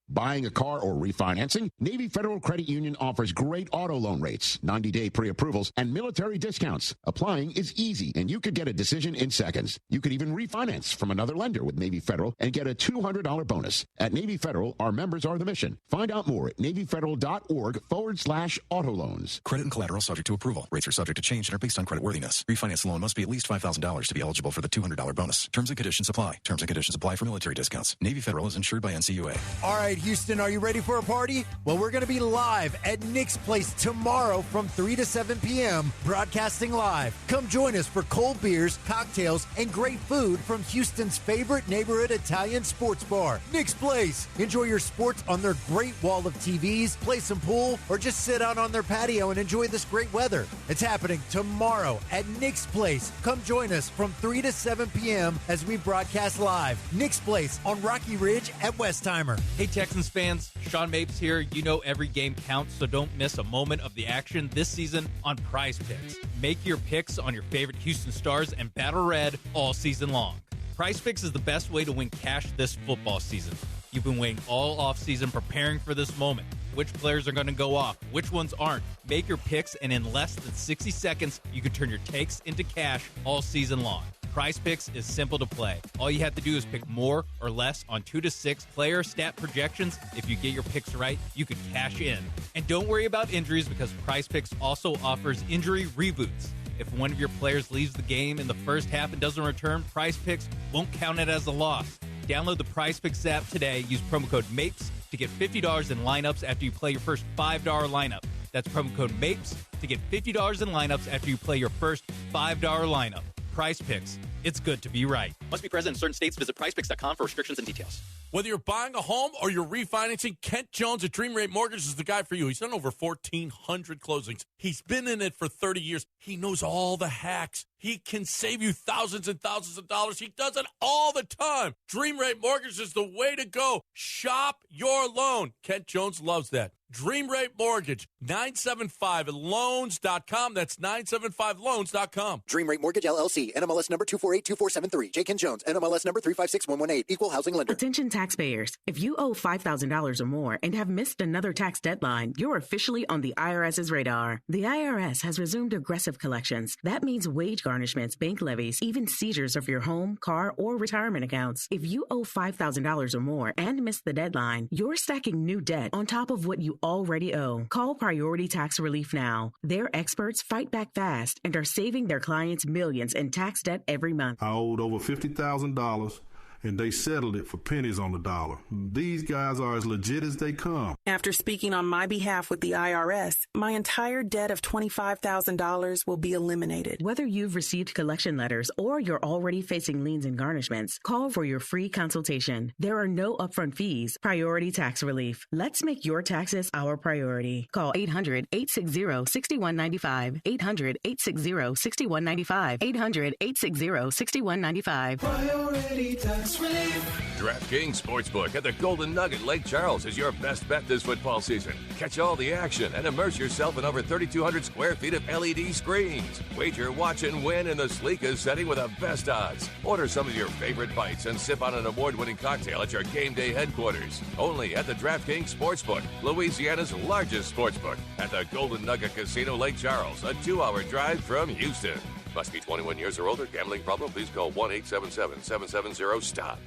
Buying a car or refinancing? Navy Federal Credit Union offers great auto loan rates, 90-day pre-approvals, and military discounts. Applying is easy, and you could get a decision in seconds. You could even refinance from another lender with Navy Federal and get a $200 bonus. At Navy Federal, our members are the mission. Find out more at NavyFederal.org/auto loans. Credit and collateral subject to approval. Rates are subject to change and are based on creditworthiness. Refinance loan must be at least $5,000 to be eligible for the $200 bonus. Terms and conditions apply. Terms and conditions apply for military discounts. Navy Federal is insured by NCUA. All right, Houston, are you ready for a party? Well, we're going to be live at Nick's Place tomorrow from 3 to 7 p.m., broadcasting live. Come join us for cold beers, cocktails, and great food from Houston's favorite neighborhood Italian sports bar, Nick's Place. Enjoy your sports on their great wall of TVs, play some pool, or just sit out on their patio and enjoy this great weather. It's happening tomorrow at Nick's Place. Come join us from 3 to 7 p.m. as we broadcast live. Nick's Place on Rocky Ridge at Westheimer. Hey, Texans fans, Sean Mapes here. You know every game counts, so don't miss a moment of the action this season on Prize Picks. Make your picks on your favorite Houston Stars and Battle Red all season long. Prize Picks is the best way to win cash this football season. You've been waiting all offseason preparing for this moment. Which players are going to go off? Which ones aren't? Make your picks, and in less than 60 seconds, you can turn your takes into cash all season long. Prize Picks is simple to play. All you have to do is pick more or less on 2 to 6 player stat projections. If you get your picks right, you can cash in. And don't worry about injuries because Prize Picks also offers injury reboots. If one of your players leaves the game in the first half and doesn't return, Prize Picks won't count it as a loss. Download the Prize Picks app today. Use promo code MAPES to get $50 in lineups after you play your first $5 lineup. That's promo code MAPES to get $50 in lineups after you play your first $5 lineup. Prize Picks. It's good to be right. Must be present in certain states. Visit prizepicks.com for restrictions and details. Whether you're buying a home or you're refinancing, Kent Jones at Dream Rate Mortgage is the guy for you. He's done over 1,400 closings. He's been in it for 30 years. He knows all the hacks. He can save you thousands and thousands of dollars. He does it all the time. Dream Rate Mortgage is the way to go. Shop your loan. Kent Jones loves that. Dream Rate Mortgage, 975loans.com. That's 975loans.com. Dream Rate Mortgage, LLC. NMLS number 2482473. J. Ken Jones. NMLS number 356118. Equal housing lender. Attention taxpayers. If you owe $5,000 or more and have missed another tax deadline, you're officially on the IRS's radar. The IRS has resumed aggressive collections. That means wage garnishments, bank levies, even seizures of your home, car, or retirement accounts. If you owe $5,000 or more and missed the deadline, you're stacking new debt on top of what you already owe. Call Priority Tax Relief now. Their experts fight back fast and are saving their clients millions in tax debt every month. I owed over $50,000 and they settled it for pennies on the dollar. These guys are as legit as they come. After speaking on my behalf with the IRS, my entire debt of $25,000 will be eliminated. Whether you've received collection letters or you're already facing liens and garnishments, call for your free consultation. There are no upfront fees. Priority Tax Relief. Let's make your taxes our priority. Call 800-860-6195. 800-860-6195. 800-860-6195. Priority Tax Relief. DraftKings Sportsbook at the Golden Nugget Lake Charles is your best bet this football season. Catch all the action and immerse yourself in over 3,200 square feet of LED screens. Wager, watch, and win in the sleekest setting with the best odds. Order some of your favorite bites and sip on an award-winning cocktail at your game day headquarters. Only at the DraftKings Sportsbook, Louisiana's largest sportsbook, at the Golden Nugget Casino Lake Charles, a 2-hour drive from Houston. Must be 21 years or older. Gambling problem? Please call 1-877-770-STOP.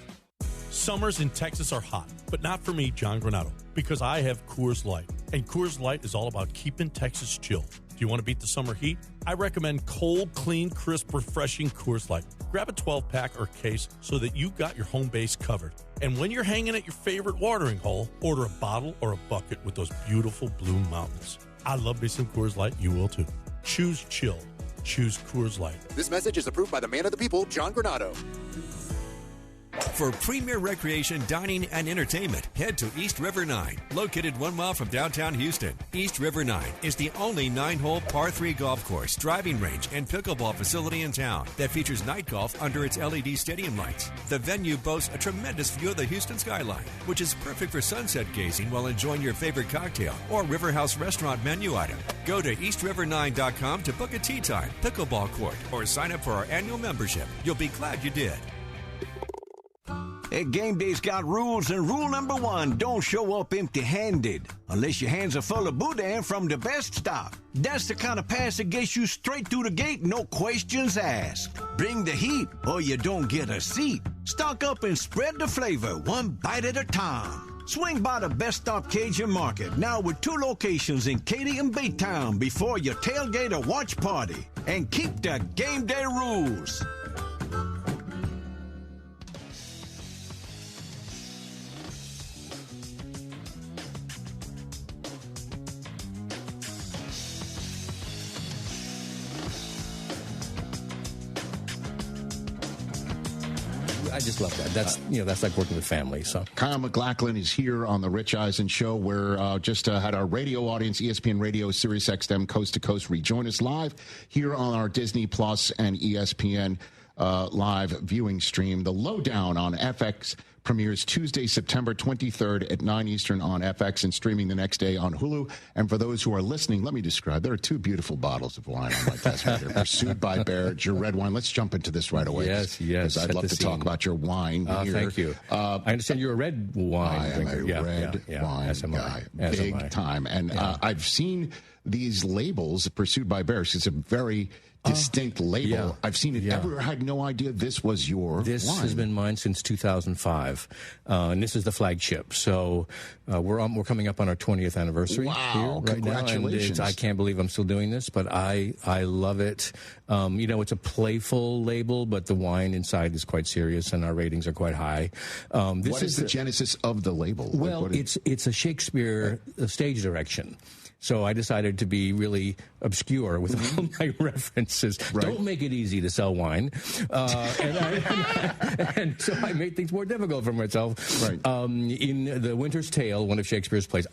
Summers in Texas are hot, but not for me, John Granato, because I have Coors Light. And Coors Light is all about keeping Texas chill. Do you want to beat the summer heat? I recommend cold, clean, crisp, refreshing Coors Light. Grab a 12-pack or case so that you got your home base covered. And when you're hanging at your favorite watering hole, order a bottle or a bucket with those beautiful blue mountains. I love me some Coors Light. You will too. Choose chill. Choose Coors Light. This message is approved by the man of the people, John Granato. For premier recreation, dining, and entertainment, head to East River 9, located 1 mile from downtown Houston. East River 9 is the only 9-hole par 3 golf course, driving range, and pickleball facility in town that features night golf under its LED stadium lights. The venue boasts a tremendous view of the Houston skyline, which is perfect for sunset gazing while enjoying your favorite cocktail or River House restaurant menu item. Go to eastriver9.com to book a tee time, pickleball court, or sign up for our annual membership. You'll be glad you did. Hey, Game Day's got rules, and rule number 1, don't show up empty-handed unless your hands are full of boudin from the best stock. That's the kind of pass that gets you straight through the gate, no questions asked. Bring the heat or you don't get a seat. Stock up and spread the flavor, one bite at a time. Swing by the Best Stop Cajun Market, now with 2 locations in Katy and Baytown before your tailgate or watch party. And keep the Game Day rules. I just love that. That's that's like working with family. So Kyle Mclacklin is here on the Rich Eisen Show. We're just had our radio audience, ESPN Radio, Sirius XM, Coast to Coast, rejoin us live here on our Disney Plus and ESPN live viewing stream. The Lowdown on FX premieres Tuesday, September 23rd at 9 Eastern on FX and streaming the next day on Hulu. And for those who are listening, let me describe. There are 2 beautiful bottles of wine on my desk right here. Pursued by Barrett, your red wine. Let's jump into this right away. Yes. Because I'd love to talk about your wine here. Thank you. I understand you're a red wine I am drinker. a red wine guy. Big time. And I've seen these labels, Pursued by Barrett. It's a very distinct label. Yeah. I've seen it ever. I had no idea this was your wine. This has been mine since 2005, and this is the flagship. So we're coming up on our 20th anniversary here right congratulations. now. And I can't believe I'm still doing this, but I love it. It's a playful label, but the wine inside is quite serious, and our ratings are quite high. What is the genesis of the label? Well, it's a Shakespeare stage direction. So I decided to be really obscure with all my references. says, don't make it easy to sell wine. And so I made things more difficult for myself. Right. In The Winter's Tale, one of Shakespeare's plays,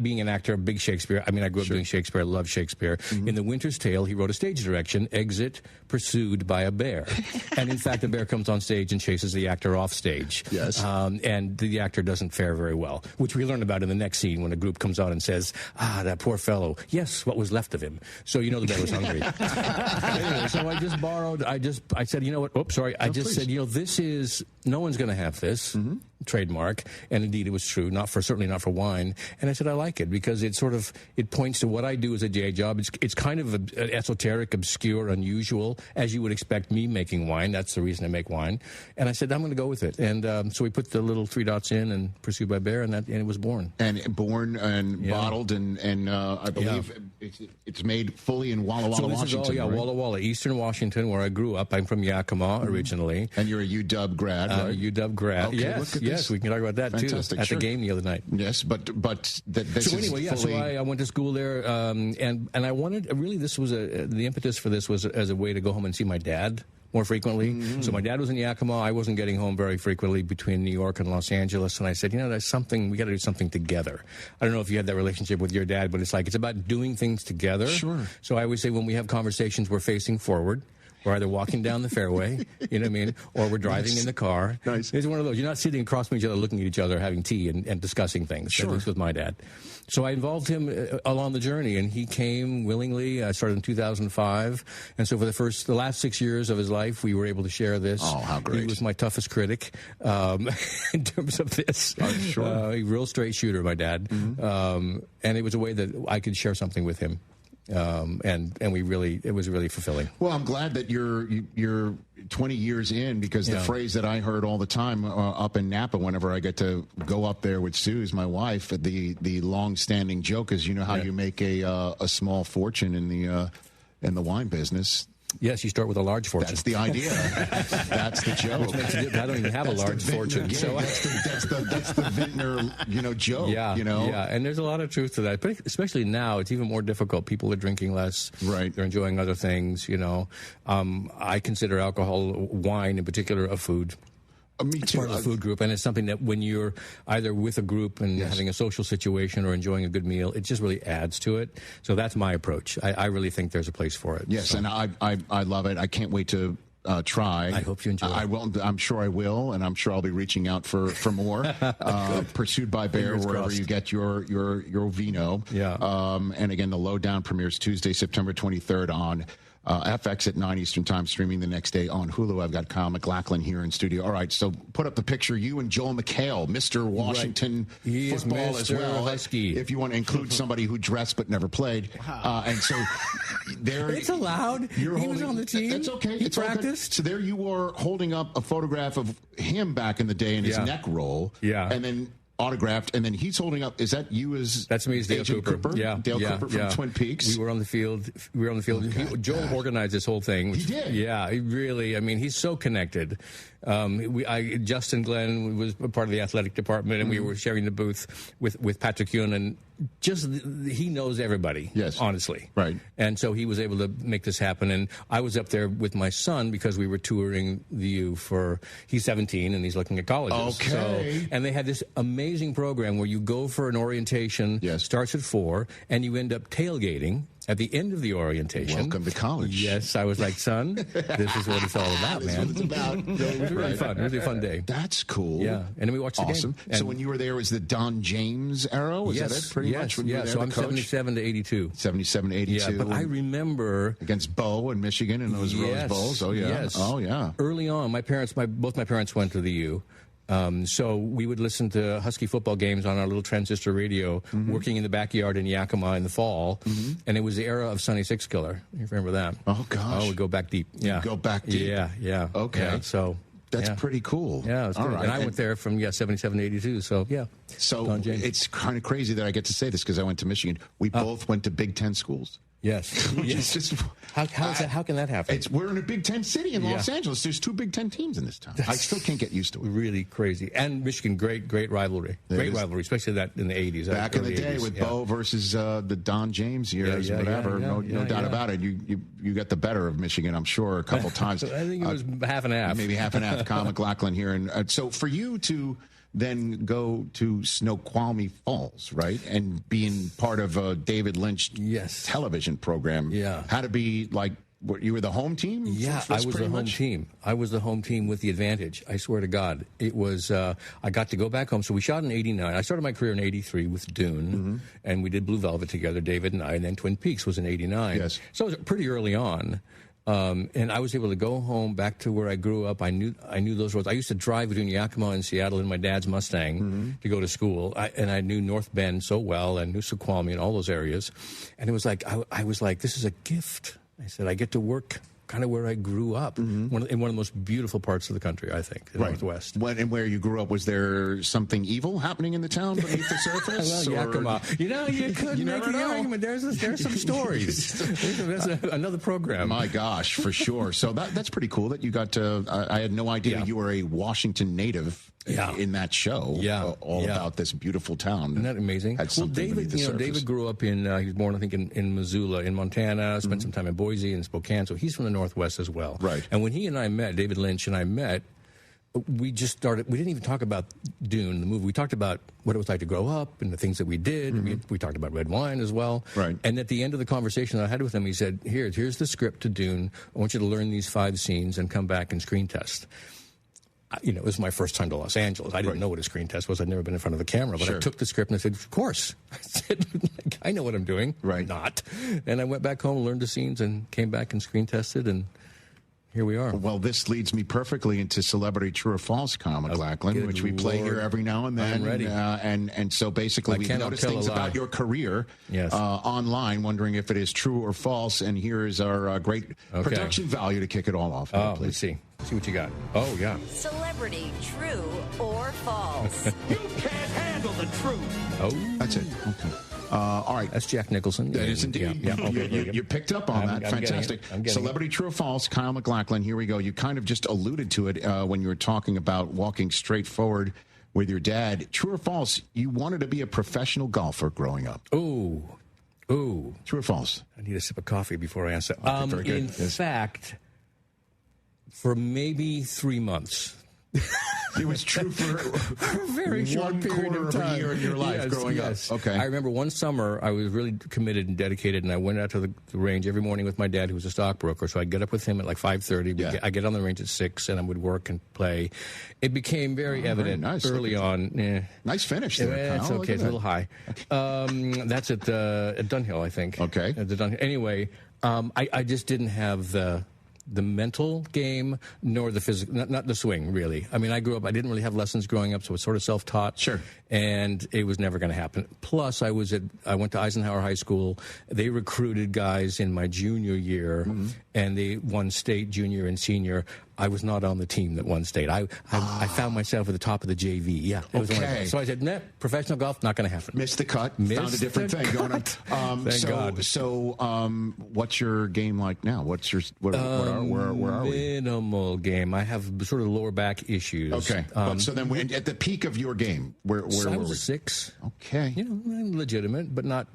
being an actor, a big Shakespeare, I grew up doing Shakespeare, I love Shakespeare. In The Winter's Tale, he wrote a stage direction, exit pursued by a bear. And in fact, the bear comes on stage and chases the actor off stage. Yes. And the actor doesn't fare very well, which we learn about in the next scene when a group comes on and says, that poor fellow. Yes, what was left of him. So the bear was hungry. Anyway, so I just borrowed, I said, you know what? Oops, sorry. I just said, this is, no one's going to have this. Trademark, and indeed it was true, certainly not for wine. And I said I like it because it points to what I do as a day job. It's kind of esoteric, obscure, unusual, as you would expect me making wine. That's the reason I make wine. And I said I'm going to go with it. And so we put the little 3 dots in and Pursued by Bear, and it was born. And bottled, and I believe it's made fully in Walla Walla, Washington. Right? Walla Walla, Eastern Washington, where I grew up. I'm from Yakima originally. And you're a UW grad, right? UW grad. Okay, Yes, we can talk about that Fantastic. too. At the game the other night. Yes, but this so anyway, is fully... So I went to school there, and I wanted this was the impetus for this was as a way to go home and see my dad more frequently. So my dad was in Yakima. I wasn't getting home very frequently between New York and Los Angeles, and I said, there's something, we got to do something together. I don't know if you had that relationship with your dad, but it's about doing things together. Sure. So I always say when we have conversations, we're facing forward. We're either walking down the fairway, or we're driving in the car. Nice. It's one of those. You're not sitting across from each other looking at each other, having tea and discussing things. Sure. At least with my dad. So I involved him along the journey, and he came willingly. I started in 2005. And so for the last 6 years of his life, we were able to share this. Oh, how great. He was my toughest critic in terms of this. Sure. A real straight shooter, my dad. And it was a way that I could share something with him. And it was really fulfilling. Well, I'm glad that you're 20 years in, because the phrase that I heard all the time up in Napa whenever I get to go up there with Suze, my wife, the long-standing joke is, how you make a small fortune in the wine business. Yes, you start with a large fortune. That's the idea. That's the joke. I don't even have a large fortune. So that's the vintner, joke. Yeah, and there's a lot of truth to that. But especially now, it's even more difficult. People are drinking less. Right. They're enjoying other things. I consider alcohol, wine in particular, a food. Me It's too. part of the food group, and it's something that when you're either with a group and having a social situation or enjoying a good meal, it just really adds to it. So that's my approach. I really think there's a place for it. Yes, so. and I love it. I can't wait to try. I hope you enjoy it. I will. I'm sure I will, and I'm sure I'll be reaching out for more. Pursued by Bear, Fingers wherever crossed. you get your vino. Yeah. And again, the Lowdown premieres Tuesday, September 23rd on FX at 9 Eastern Time, streaming the next day on Hulu. I've got Kyle McLaughlin here in studio. All right, so put up the picture. You and Joel McHale, Mr. Washington He is football Mr. as well. Husky. If you want to include somebody who dressed but never played. And so there... It's allowed. He was on the team. It's okay. He It's practiced. So there you were holding up a photograph of him back in the day in his neck roll. Yeah. And then autographed, and then he's holding up. Is that you as That's me as Dale Agent Cooper. Cooper? Dale Cooper from Twin Peaks. We were on the field. Okay. Joel organized this whole thing. He did? Yeah, he really, he's so connected. Justin Glenn was a part of the athletic department, and we were sharing the booth with Patrick Ewing, and he knows everybody. Yes. Honestly. Right. And so he was able to make this happen, and I was up there with my son because we were touring the U he's 17 and he's looking at colleges. Okay. And they had this amazing program where you go for an orientation, starts at 4, and you end up tailgating at the end of the orientation. Welcome to college. Yes, I was like, son, this is what it's all about, man. This is what it's about. It was really fun. It was a fun day. That's cool. Yeah, and then we watched the awesome. game. So when you were there, was the Don James era? Was that it? Pretty much. When you were there, so the I'm coach? 77 to 82. 77 to 82. Yeah, but I remember against Bo in Michigan in those Rose Bowls. Oh yeah. Yes. Oh yeah. Early on, both my parents went to the U. So we would listen to Husky football games on our little transistor radio, working in the backyard in Yakima in the fall, and it was the era of Sonny Six Killer. You remember that? Oh gosh. Oh, we go back deep. Yeah, go back deep. Yeah. Okay. Yeah, so that's pretty cool. Yeah, it was good. All right. And I went there from 77 to 82. So yeah. So it's kind of crazy that I get to say this because I went to Michigan. We both went to Big Ten schools. Yes. Which yes. is just how can that happen? We're in a Big Ten city in Los Angeles. There's 2 Big Ten teams in this town. I still can't get used to it. Really crazy. And Michigan, great rivalry. Great rivalry, especially that in the 80s. Back in the day 80s, with Bo versus the Don James years, whatever. No doubt about it. You got the better of Michigan, I'm sure, a couple times. I think it was half and half. Maybe half and half. Kyle Mclacklin here. And so for you to then go to Snoqualmie Falls, right, and being part of a David Lynch television program, had to be like, you were the home team? Yeah, I was the home team. I was the home team with the advantage. I swear to God. It was, I got to go back home. So we shot in 89. I started my career in 83 with Dune, and we did Blue Velvet together, David and I, and then Twin Peaks was in 89. Yes. So it was pretty early on. And I was able to go home back to where I grew up. I knew those roads. I used to drive between Yakima and Seattle in my dad's Mustang to go to school. And I knew North Bend so well and knew Snoqualmie and all those areas. And it was like, I was like, this is a gift. I said, I get to work kind of where I grew up, in one of the most beautiful parts of the country, I think, the Northwest. And where you grew up, was there something evil happening in the town beneath the surface? Well, Yakima. You could make an argument. There's some stories. There's another program. My gosh, for sure. So that's pretty cool that you got to, I had no idea you were a Washington native. In that show, all about this beautiful town. Isn't that amazing? Well, David, David grew up in, he was born, I think, in Missoula, in Montana, spent some time in Boise and Spokane, so he's from the Northwest as well. Right. And when he and I met, David Lynch and I met, we just started, we didn't even talk about Dune, the movie. We talked about what it was like to grow up and the things that we did. We talked about red wine as well. Right. And at the end of the conversation that I had with him, he said, here's the script to Dune. I want you to learn these 5 scenes and come back and screen test. It was my first time to Los Angeles. I didn't know what a screen test was. I'd never been in front of a camera. But I took the script and I said, of course. I said, I know what I'm doing. Right. Not. And I went back home, learned the scenes, and came back and screen tested, and here we are. Well, this leads me perfectly into Celebrity True or False, Kyle Mclacklin, which we play here every now and then. I'm ready. And so basically we've noticed things about your career online, wondering if it is true or false. And here is our great production value to kick it all off. Let's see. See what you got. Oh, yeah. Celebrity True or False. You can't handle the truth. Oh. That's it. Okay. All right. That's Jack Nicholson. That is indeed. Yeah. Okay. You picked up on that. Fantastic. Celebrity True or False, Kyle Mclacklin. Here we go. You kind of just alluded to it when you were talking about walking straight forward with your dad. True or false, you wanted to be a professional golfer growing up. Ooh. True or false? I need a sip of coffee before I answer. Very good. In fact, for maybe 3 months. It was true for a very short period of time. Of a year in your life growing up. Okay. I remember one summer I was really committed and dedicated, and I went out to the range every morning with my dad, who was a stockbroker. So I'd get up with him at like 5:30. I get on the range at 6, and I would work and play. It became very evident early on. Nice finish there, It's Kyle. okay. It's a little high. That's at Dunhill, I think. Okay. At the Dunhill. Anyway, I just didn't have the mental game, nor the physical, not the swing, really. I mean, I grew up, I didn't really have lessons growing up, so it was sort of self-taught. Sure. And it was never going to happen. Plus, I went to Eisenhower High School. They recruited guys in my junior year, and they won state, junior, and senior. I was not on the team that won state. I found myself at the top of the JV. Yeah. Okay. So I said, nah, professional golf, not going to happen. Missed the cut. Found a different thing going on. Thank God. So, what's your game like now? Where are we? Minimal game. I have sort of lower back issues. Okay. So then, at the peak of your game, where I were was we? 6. Okay. Legitimate, but not.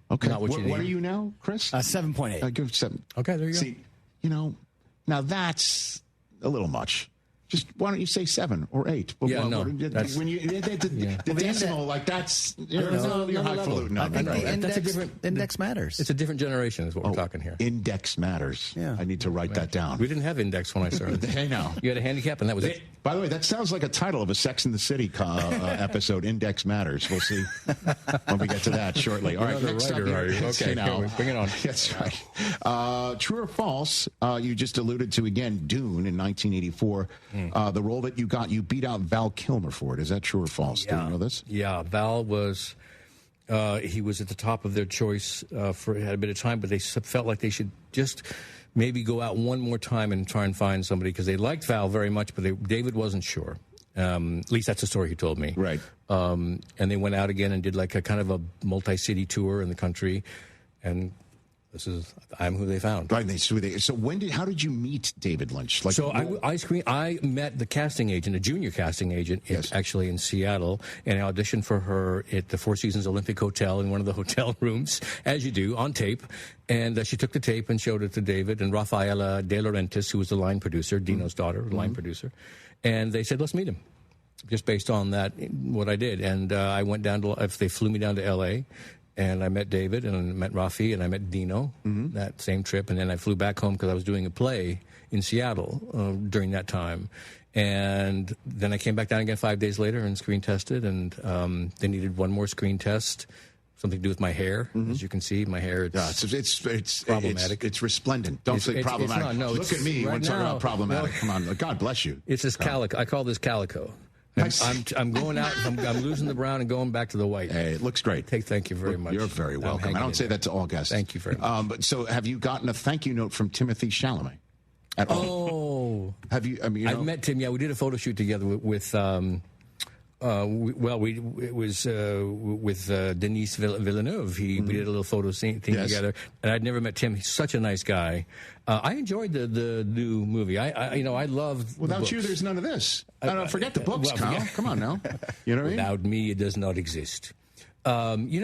Okay. Not what you need. What are you now, Chris? 7.8. I give 7. Okay, there you go. See, now that's a little much. Just why don't you say 7 or 8? That's When you the decimal, like that's you're highfalutin. I think that's a different index matters. It's a different generation, is what we're talking here. Index matters. Yeah. I need to write that down. We didn't have index when I started. I know. You had a handicap, and that was it. By the way, that sounds like a title of a Sex and the City episode. Index matters. We'll see when we get to that shortly. All right, next up, are you? Okay, now, bring it on. That's right. True or false? You just alluded to again Dune in 1984. The role that you beat out Val Kilmer for it. Is that true or false? Do you know this? Yeah, Val was. He was at the top of their choice had a bit of time, but they felt like they should just maybe go out one more time and try and find somebody, because they liked Val very much, but David wasn't sure. At least that's the story he told me. Right. And they went out again and did like a kind of a multi-city tour in the country, and I'm who they found. Right. So how did you meet David Lynch? I met the casting agent, a junior casting agent, actually in Seattle, and I auditioned for her at the Four Seasons Olympic Hotel in one of the hotel rooms, as you do, on tape. And she took the tape and showed it to David and Rafaela De Laurentiis, who was the line producer, Dino's daughter, line producer. And they said, let's meet him, just based on that, what I did. And I went down they flew me down to L.A., and I met David, and I met Rafi, and I met Dino that same trip. And then I flew back home because I was doing a play in Seattle during that time. And then I came back down again 5 days later and screen tested. And they needed one more screen test, something to do with my hair. As you can see, my hair, it's problematic. It's resplendent. Don't say problematic. Look at me when talking about problematic. Come on. God bless you. It's this calico. I call this calico. I'm going out. I'm losing the brown and going back to the white. Hey, it looks great. Thank you very much. You're very welcome. I don't say that to all guests. Thank you very much. But so, have you gotten a thank you note from Timothée Chalamet at all? Have you? I mean, I met Tim. Yeah, we did a photo shoot together with it was with Denis Villeneuve. We did a little photo thing together, and I'd never met Tim. He's such a nice guy. I enjoyed the new movie. I loved. Without you, there's none of this. Forget the books, Kyle. Come on now. You know what I mean? Without me, it does not exist. He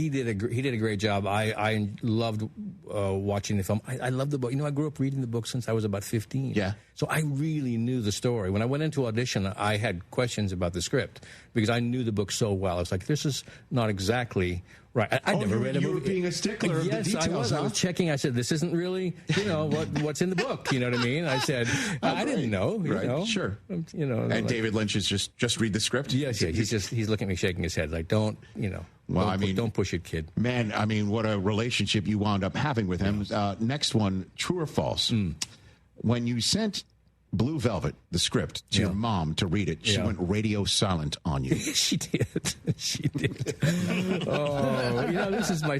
did a great job. I loved watching the film. I loved the book. I grew up reading the book since I was about 15. Yeah. So I really knew the story. When I went into audition, I had questions about the script because I knew the book so well. I was like, this is not exactly right. I never read a movie. You were being a stickler of the details. Yes, I was. Huh? I was checking. I said, this isn't really, what's in the book. You know what I mean? I said, I didn't know. You know? Sure. And David Lynch is just read the script? Yes, yeah. He's looking at me shaking his head like, don't push it, kid. Man, what a relationship you wound up having with him. Next one, true or false? When you sent Blue Velvet, the script, to your mom to read it, she went radio silent on you. She did. She did.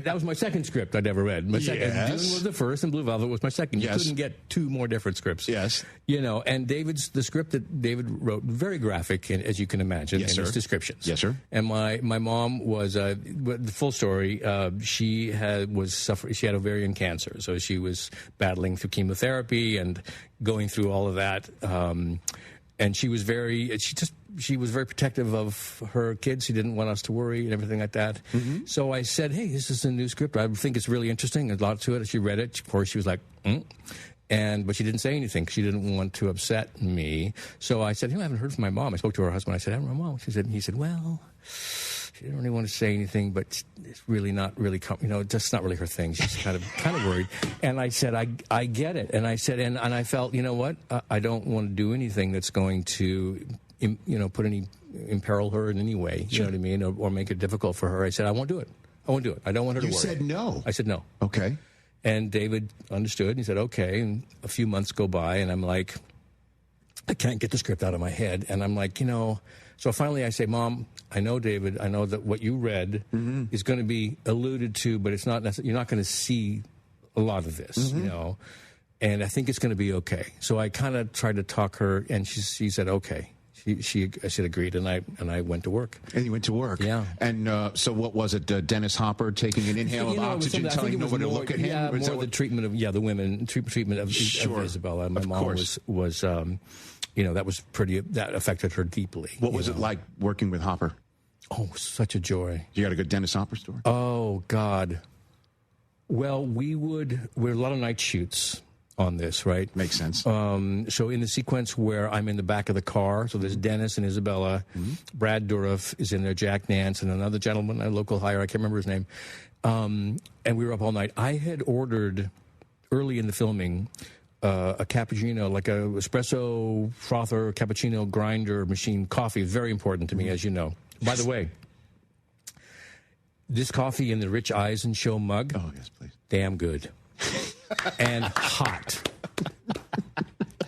That was my second script I'd ever read. My second, Dune was the first, and Blue Velvet was my second. You couldn't get two more different scripts. Yes. And the script that David wrote, very graphic, as you can imagine, in its descriptions. Yes, sir. And my mom was, the full story, she had ovarian cancer, so she was battling through chemotherapy and going through all of that. And she was very protective of her kids. She didn't want us to worry and everything like that. So I said, hey, this is a new script. I think it's really interesting. There's a lot to it. She read it. Of course, she was like, but she didn't say anything. She didn't want to upset me. So I said, I haven't heard from my mom. I spoke to her husband. I said, I haven't heard from my mom. He said, well, she didn't really want to say anything, but it's really not really, just not really her thing. She's kind of worried. And I said, I get it. And I said, and I felt, you know what? I don't want to do anything that's going to, imperil her in any way. You know what I mean? Or make it difficult for her. I said, I won't do it. I don't want her to worry. You said no. I said no. Okay. And David understood. And he said, okay. And a few months go by, and I'm like, I can't get the script out of my head. And I'm like, So finally I say, Mom, I know, David, I know that what you read is going to be alluded to, but it's not necessarily, you're not going to see a lot of this, and I think it's going to be okay. So I kind of tried to talk her, and she said, okay. She agreed, and I went to work. And you went to work? Yeah. And so what was it, Dennis Hopper taking an inhale of oxygen, telling nobody to look at him? Yeah, more the treatment of, the women, treatment of Isabella. My mom was that was that affected her deeply. What was it like working with Hopper? Oh, such a joy. You got a good Dennis Hopper story? Oh, God. Well, we're a lot of night shoots on this, right? Makes sense. So in the sequence where I'm in the back of the car, so there's Dennis and Isabella, Brad Dourif is in there, Jack Nance, and another gentleman, a local hire, I can't remember his name. And we were up all night. I had ordered early in the filming a cappuccino, like a espresso frother, cappuccino grinder machine coffee. Very important to me, as you know. By the way, this coffee in the Rich Eisen Show mug. Oh, yes, please. Damn good. And hot.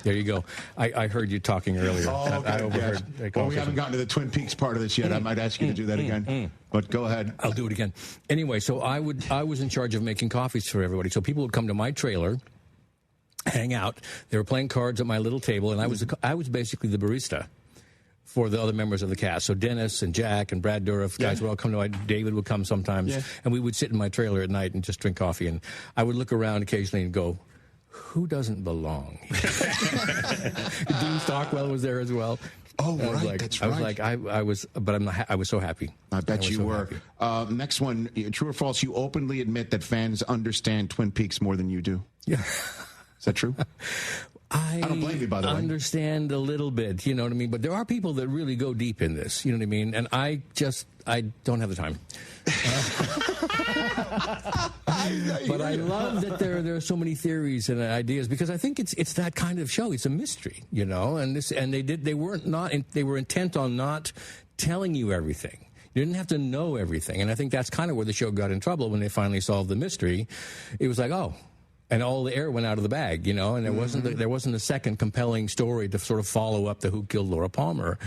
There you go. I heard you talking earlier. Oh, okay. I overheard. Yes. Well, we haven't gotten to the Twin Peaks part of this yet. I might ask you to do that again. But go ahead. I'll do it again. Anyway, so I was in charge of making coffees for everybody. So people would come to my trailer, hang out. They were playing cards at my little table, and I was basically the barista for the other members of the cast. So Dennis and Jack and Brad Dourif, guys would all come to David would come sometimes, and we would sit in my trailer at night and just drink coffee. And I would look around occasionally and go, who doesn't belong? Dean Stockwell was there as well. Oh, right, that's right. I was so happy. I bet you were. Next one, true or false, you openly admit that fans understand Twin Peaks more than you do. Yeah. Is that true? I don't blame you, by the way. I understand a little bit, you know what I mean? But there are people that really go deep in this, you know what I mean? And I don't have the time. But I love that there are so many theories and ideas, because I think it's that kind of show. It's a mystery, you know, and they were intent on not telling you everything. You didn't have to know everything. And I think that's kind of where the show got in trouble when they finally solved the mystery. It was like, oh, and all the air went out of the bag, you know, and there wasn't a second compelling story to sort of follow up the Who Killed Laura Palmer.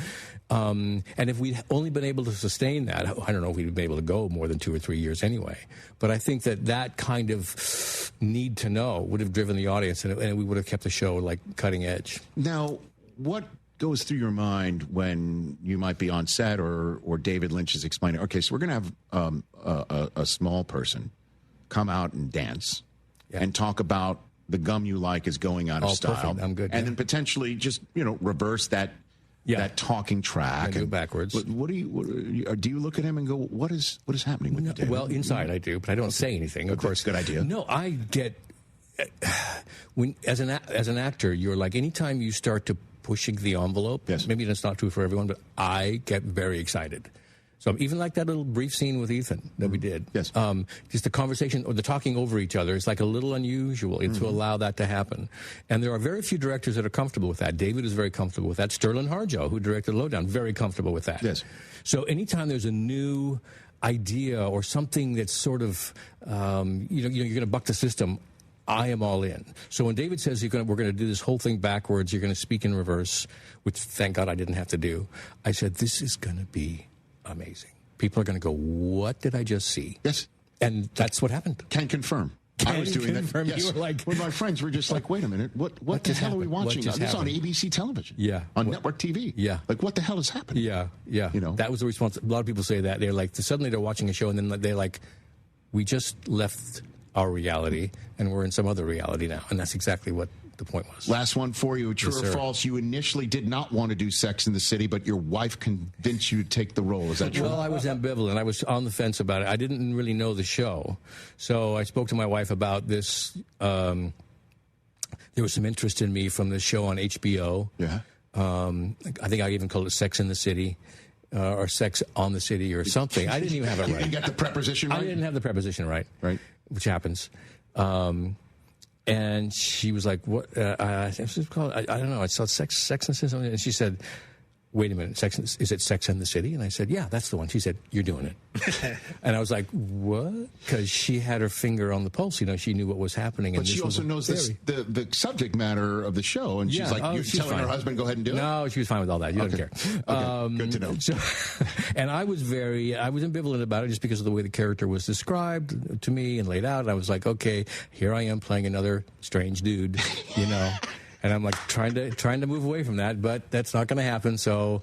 And if we'd only been able to sustain that, I don't know if we'd been able to go more than 2 or 3 years anyway. But I think that kind of need to know would have driven the audience, and we would have kept the show like cutting edge. Now, what goes through your mind when you might be on set or David Lynch is explaining, okay, so we're going to have a small person come out and dance and talk about the gum you like is going out of style. Perfect. I'm good. And then potentially just, reverse that talking track. And do it backwards. Do you look at him and go, what is happening with you, David? Well, inside I do, but I don't say anything, of course. Good idea. No, I get... as an actor, you're like, anytime you start to pushing the envelope, maybe that's not true for everyone, but I get very excited. So even like that little brief scene with Ethan that we did. Yes. Just the conversation or the talking over each other is like a little unusual to allow that to happen. And there are very few directors that are comfortable with that. David is very comfortable with that. Sterling Harjo, who directed Lowdown, very comfortable with that. Yes. So anytime there's a new idea or something that's sort of, you're going to buck the system, I am all in. So when David says we're going to do this whole thing backwards, you're going to speak in reverse, which thank God I didn't have to do, I said, this is going to be amazing. People are going to go, what did I just see? Yes. And that's what happened. Can confirm. I was doing that. Yes. You were like, when my friends were just like, wait a minute, what the hell are we watching? This is on ABC television. Yeah. On network TV. Yeah. Like, what the hell is happening? Yeah. Yeah. That was the response. A lot of people say that. They're like, suddenly they're watching a show and then they're like, we just left our reality and we're in some other reality now. And that's exactly what the point was. Last one for you. True or false, you initially did not want to do Sex in the City, but your wife convinced you to take the role. Is that true? Well, I was ambivalent. I was on the fence about it. I didn't really know the show. So I spoke to my wife about this. There was some interest in me from this show on HBO. Yeah. I think I even called it Sex in the City. Or Sex on the City or something. I didn't even have it right. You didn't get the preposition right? I didn't have the preposition right. Right. Which happens. And she was like, "What? I don't know. I saw Sex and the City." And she said, "Wait a minute. Is it Sex and the City?" And I said, "Yeah, that's the one." She said, "You're doing it." And I was like, "What?" Because she had her finger on the pulse. She knew what was happening. But she also knows the subject matter of the show, and she's like, "You're telling her husband go ahead and do it." No, she was fine with all that. You don't care. Okay. Good to know. And I was ambivalent about it just because of the way the character was described to me and laid out. And I was like, okay, here I am playing another strange dude, And I'm like trying to move away from that, but that's not going to happen. So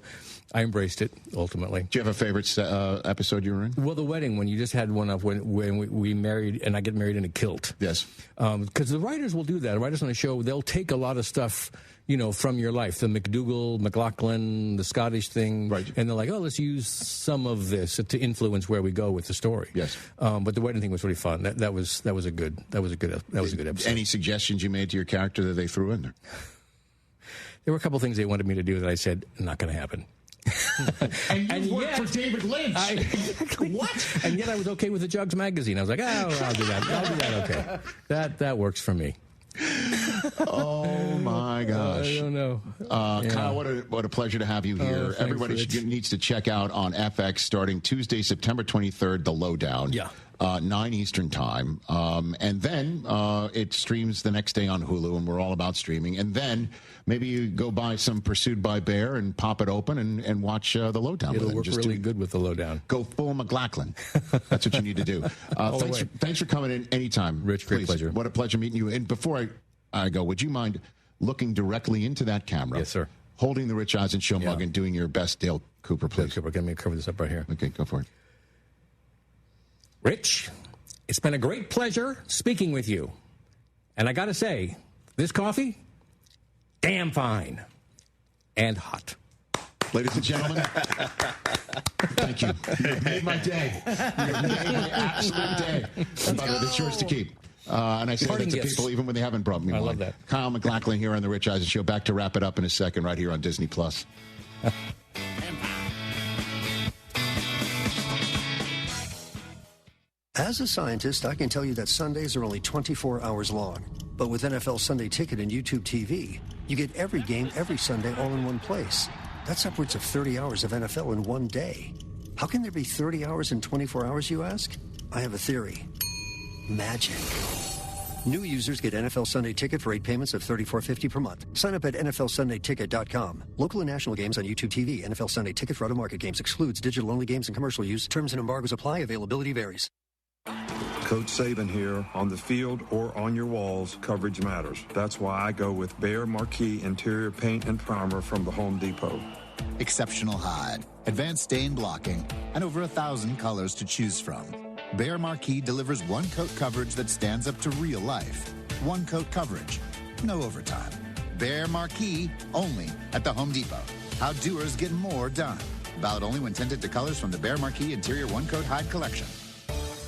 I embraced it ultimately. Do you have a favorite episode you were in? Well, the wedding, when you just had one of when we married, and I get married in a kilt. Yes. Because the writers will do that. The writers on the show, they'll take a lot of stuff, from your life, the Mclacklin, the Scottish thing, right? And they're like, oh, let's use some of this to influence where we go with the story. Yes. But the wedding thing was really fun. That was a good episode. Any suggestions you made to your character that they threw in there? There were a couple things they wanted me to do that I said, not going to happen. and you worked for David Lynch. What? And yet I was okay with the Jugs magazine. I was like, I'll do that. Okay. That works for me. Oh my gosh! I don't know. Kyle, what a pleasure to have you here. Everybody needs to check out on FX starting Tuesday, September 23rd, The Lowdown. Yeah. 9 Eastern time. And then it streams the next day on Hulu, and we're all about streaming. And then maybe you go buy some Pursued by Bear and pop it open and watch The Lowdown. It'll work really good with The Lowdown. Go full Mclacklin. That's what you need to do. Thanks for coming in anytime. Rich, great pleasure. What a pleasure meeting you. And before I go, would you mind looking directly into that camera? Yes, sir. holding the Rich Eisen Show mug and doing your best, Dale Cooper, please. Dale Cooper, let me cover this up right here. Okay, go for it. Rich, it's been a great pleasure speaking with you. And I got to say, this coffee, damn fine and hot. Ladies and gentlemen, thank you. You made my day. You made my absolute day. It's yours to keep. And I say that to people even when they haven't brought me one. I love that. Kyle McLaughlin here on the Rich Eisen Show. Back to wrap it up in a second right here on Disney+. As a scientist, I can tell you that Sundays are only 24 hours long. But with NFL Sunday Ticket and YouTube TV, you get every game every Sunday all in one place. That's upwards of 30 hours of NFL in one day. How can there be 30 hours in 24 hours, you ask? I have a theory. Magic. New users get NFL Sunday Ticket for 8 payments of $34.50 per month. Sign up at NFLSundayTicket.com. Local and national games on YouTube TV. NFL Sunday Ticket for out-of-market games excludes digital-only games and commercial use. Terms and embargoes apply. Availability varies. Coach Saban here. On the field or on your walls, coverage matters. That's why I go with Behr Marquee Interior Paint and Primer from the Home Depot. Exceptional hide, advanced stain blocking, and over 1,000 colors to choose from. Behr Marquee delivers one-coat coverage that stands up to real life. One-coat coverage, no overtime. Behr Marquee, only at the Home Depot. How doers get more done. Valid only when tinted to colors from the Behr Marquee Interior One-Coat Hide Collection.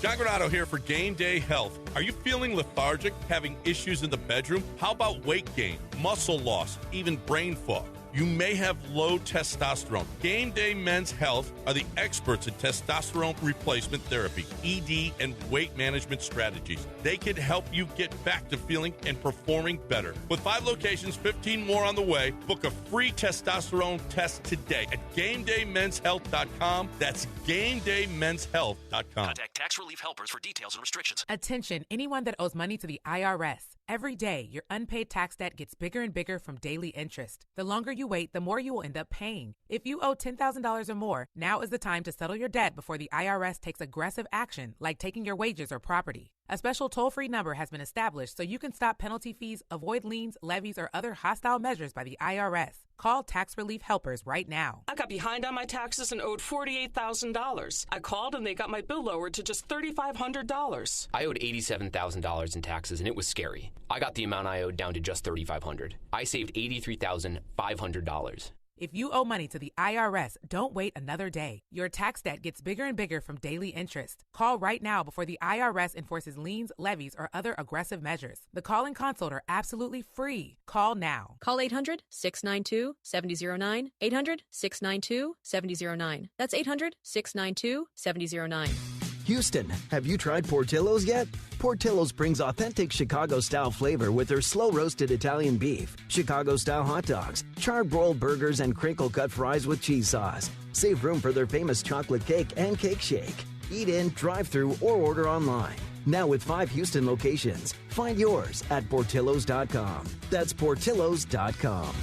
John Granado here for Game Day Health. Are you feeling lethargic, having issues in the bedroom? How about weight gain, muscle loss, even brain fog? You may have low testosterone. Game Day Men's Health are the experts in testosterone replacement therapy, ED, and weight management strategies. They can help you get back to feeling and performing better. With 5 locations, 15 more on the way, book a free testosterone test today at GameDayMen'sHealth.com. That's GameDayMen'sHealth.com. Contact Tax Relief Helpers for details and restrictions. Attention, anyone that owes money to the IRS. Every day, your unpaid tax debt gets bigger and bigger from daily interest. The longer you wait, the more you will end up paying. If you owe $10,000 or more, now is the time to settle your debt before the IRS takes aggressive action, like taking your wages or property. A special toll-free number has been established so you can stop penalty fees, avoid liens, levies, or other hostile measures by the IRS. Call Tax Relief Helpers right now. I got behind on my taxes and owed $48,000. I called and they got my bill lowered to just $3,500. I owed $87,000 in taxes and it was scary. I got the amount I owed down to just $3,500. I saved $83,500. If you owe money to the IRS, don't wait another day. Your tax debt gets bigger and bigger from daily interest. Call right now before the IRS enforces liens, levies, or other aggressive measures. The call and consult are absolutely free. Call now. Call 800-692-7009. 800-692-7009. That's 800-692-7009. Houston, have you tried Portillo's yet? Portillo's brings authentic Chicago-style flavor with their slow-roasted Italian beef, Chicago-style hot dogs, char-broiled burgers, and crinkle-cut fries with cheese sauce. Save room for their famous chocolate cake and cake shake. Eat in, drive-thru, or order online. Now with 5 Houston locations. Find yours at Portillos.com. That's Portillos.com.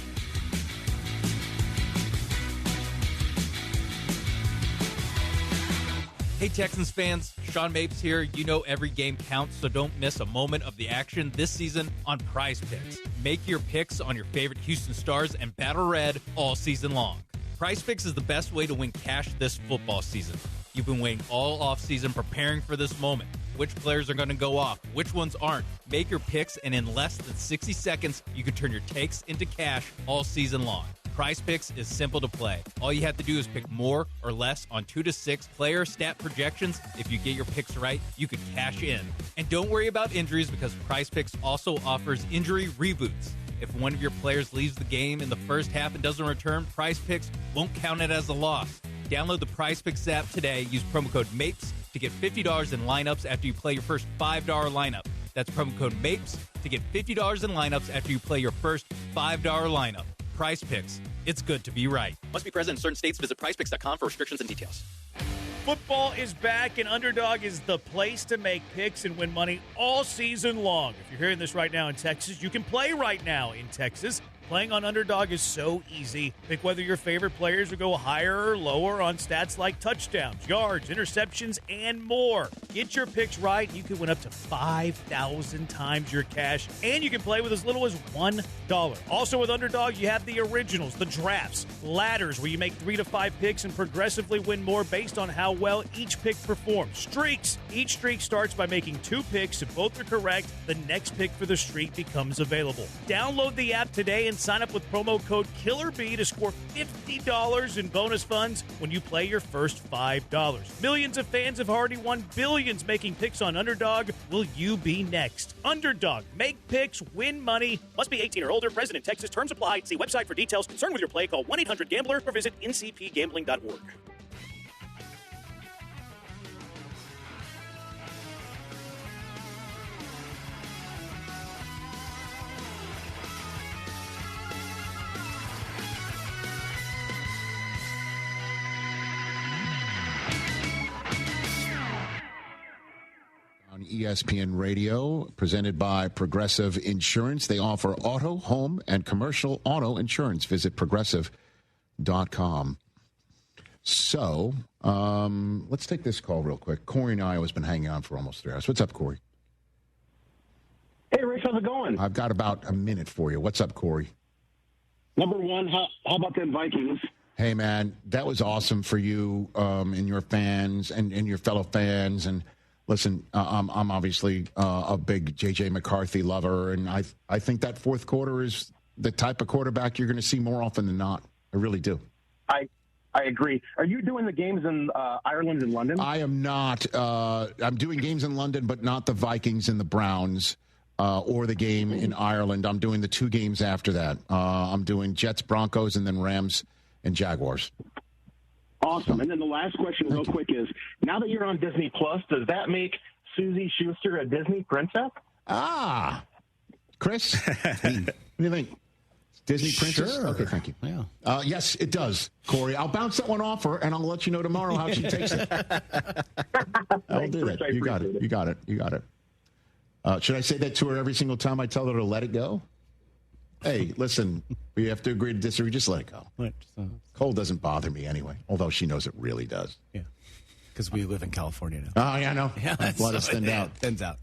Hey Texans fans, Sean Mapes here. You know every game counts, so don't miss a moment of the action this season on Prize Picks. Make your picks on your favorite Houston Stars and Battle Red all season long. Prize Picks is the best way to win cash this football season. You've been waiting all offseason preparing for this moment. Which players are going to go off? Which ones aren't? Make your picks, and in less than 60 seconds, you can turn your takes into cash all season long. Prize Picks is simple to play. All you have to do is pick more or less on 2 to 6 player stat projections. If you get your picks right, you can cash in. And don't worry about injuries because Prize Picks also offers injury reboots. If one of your players leaves the game in the first half and doesn't return, Prize Picks won't count it as a loss. Download the Prize Picks app today. Use promo code MAPES to get $50 in lineups after you play your first $5 lineup. That's promo code MAPES to get $50 in lineups after you play your first $5 lineup. Prize Picks. It's good to be right. Must be present in certain states. Visit prizepicks.com for restrictions and details. Football is back, and Underdog is the place to make picks and win money all season long. If you're hearing this right now in Texas, you can play right now in Texas. Playing on Underdog is so easy. Pick whether your favorite players will go higher or lower on stats like touchdowns, yards, interceptions, and more. Get your picks right, and you can win up to 5,000 times your cash, and you can play with as little as $1. Also with Underdog, you have the originals, the drafts, ladders where you make 3 to 5 picks and progressively win more based on how well each pick performs. Streaks. Each streak starts by making 2 picks. If both are correct, the next pick for the streak becomes available. Download the app today and sign up with promo code KILLERB to score $50 in bonus funds when you play your first $5. Millions of fans have already won billions making picks on Underdog. Will you be next? Underdog. Make picks, win money. Must be 18 or older. Present in Texas. Terms apply. See website for details. Concerned with your play, call 1-800-GAMBLER or visit ncpgambling.org. On ESPN Radio, presented by Progressive Insurance. They offer auto, home, and commercial auto insurance. Visit progressive.com. So, let's take this call real quick. Corey in Iowa has been hanging on for almost 3 hours. What's up, Corey? Hey, Rich, how's it going? I've got about a minute for you. What's up, Corey? Number one, how about them Vikings? Hey, man, that was awesome for you and your fans and your fellow fans. And listen, I'm obviously a big J.J. McCarthy lover, and I think that fourth quarter is the type of quarterback you're going to see more often than not. I really do. I agree. Are you doing the games in Ireland and London? I am not. I'm doing games in London, but not the Vikings and the Browns or the game in Ireland. I'm doing the 2 games after that. I'm doing Jets, Broncos, and then Rams and Jaguars. Awesome. And then the last question real quick is, now that you're on Disney Plus, does that make Susie Schuster a Disney princess? Ah, Chris, what do you think? Disney princess? Sure. Okay, thank you. Yeah. Yes, it does, Corey. I'll bounce that one off her, and I'll let you know tomorrow how she takes it. I'll do that. You got it. You got it. You got it. Should I say that to her every single time I tell her to let it go? Hey, listen, we have to agree to disagree. Just let it go. Cold doesn't bother me anyway, although she knows it really does. Yeah, because we live in California now. Oh, yeah, I know. Yeah, blood is thinned out. Thins out.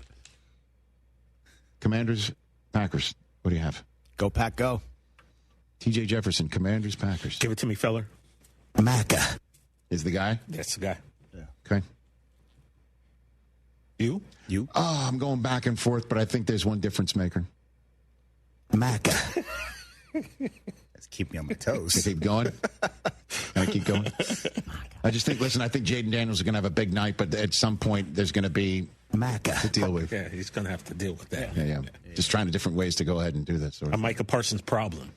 Commanders, Packers. What do you have? Go, Pack, go. T.J. Jefferson, Commanders, Packers. Give it to me, feller. Macca is the guy? That's the guy. Yeah. Okay. You? Oh, I'm going back and forth, but I think there's one difference maker. Macca. That's keep me on my toes. Keep going. Can I keep going? I just think, listen, I think Jaden Daniels is going to have a big night, but at some point there's going to be Macca to deal with. Yeah, he's going to have to deal with that. Yeah. Just trying different ways to go ahead and do that sort of A Micah Parsons problem.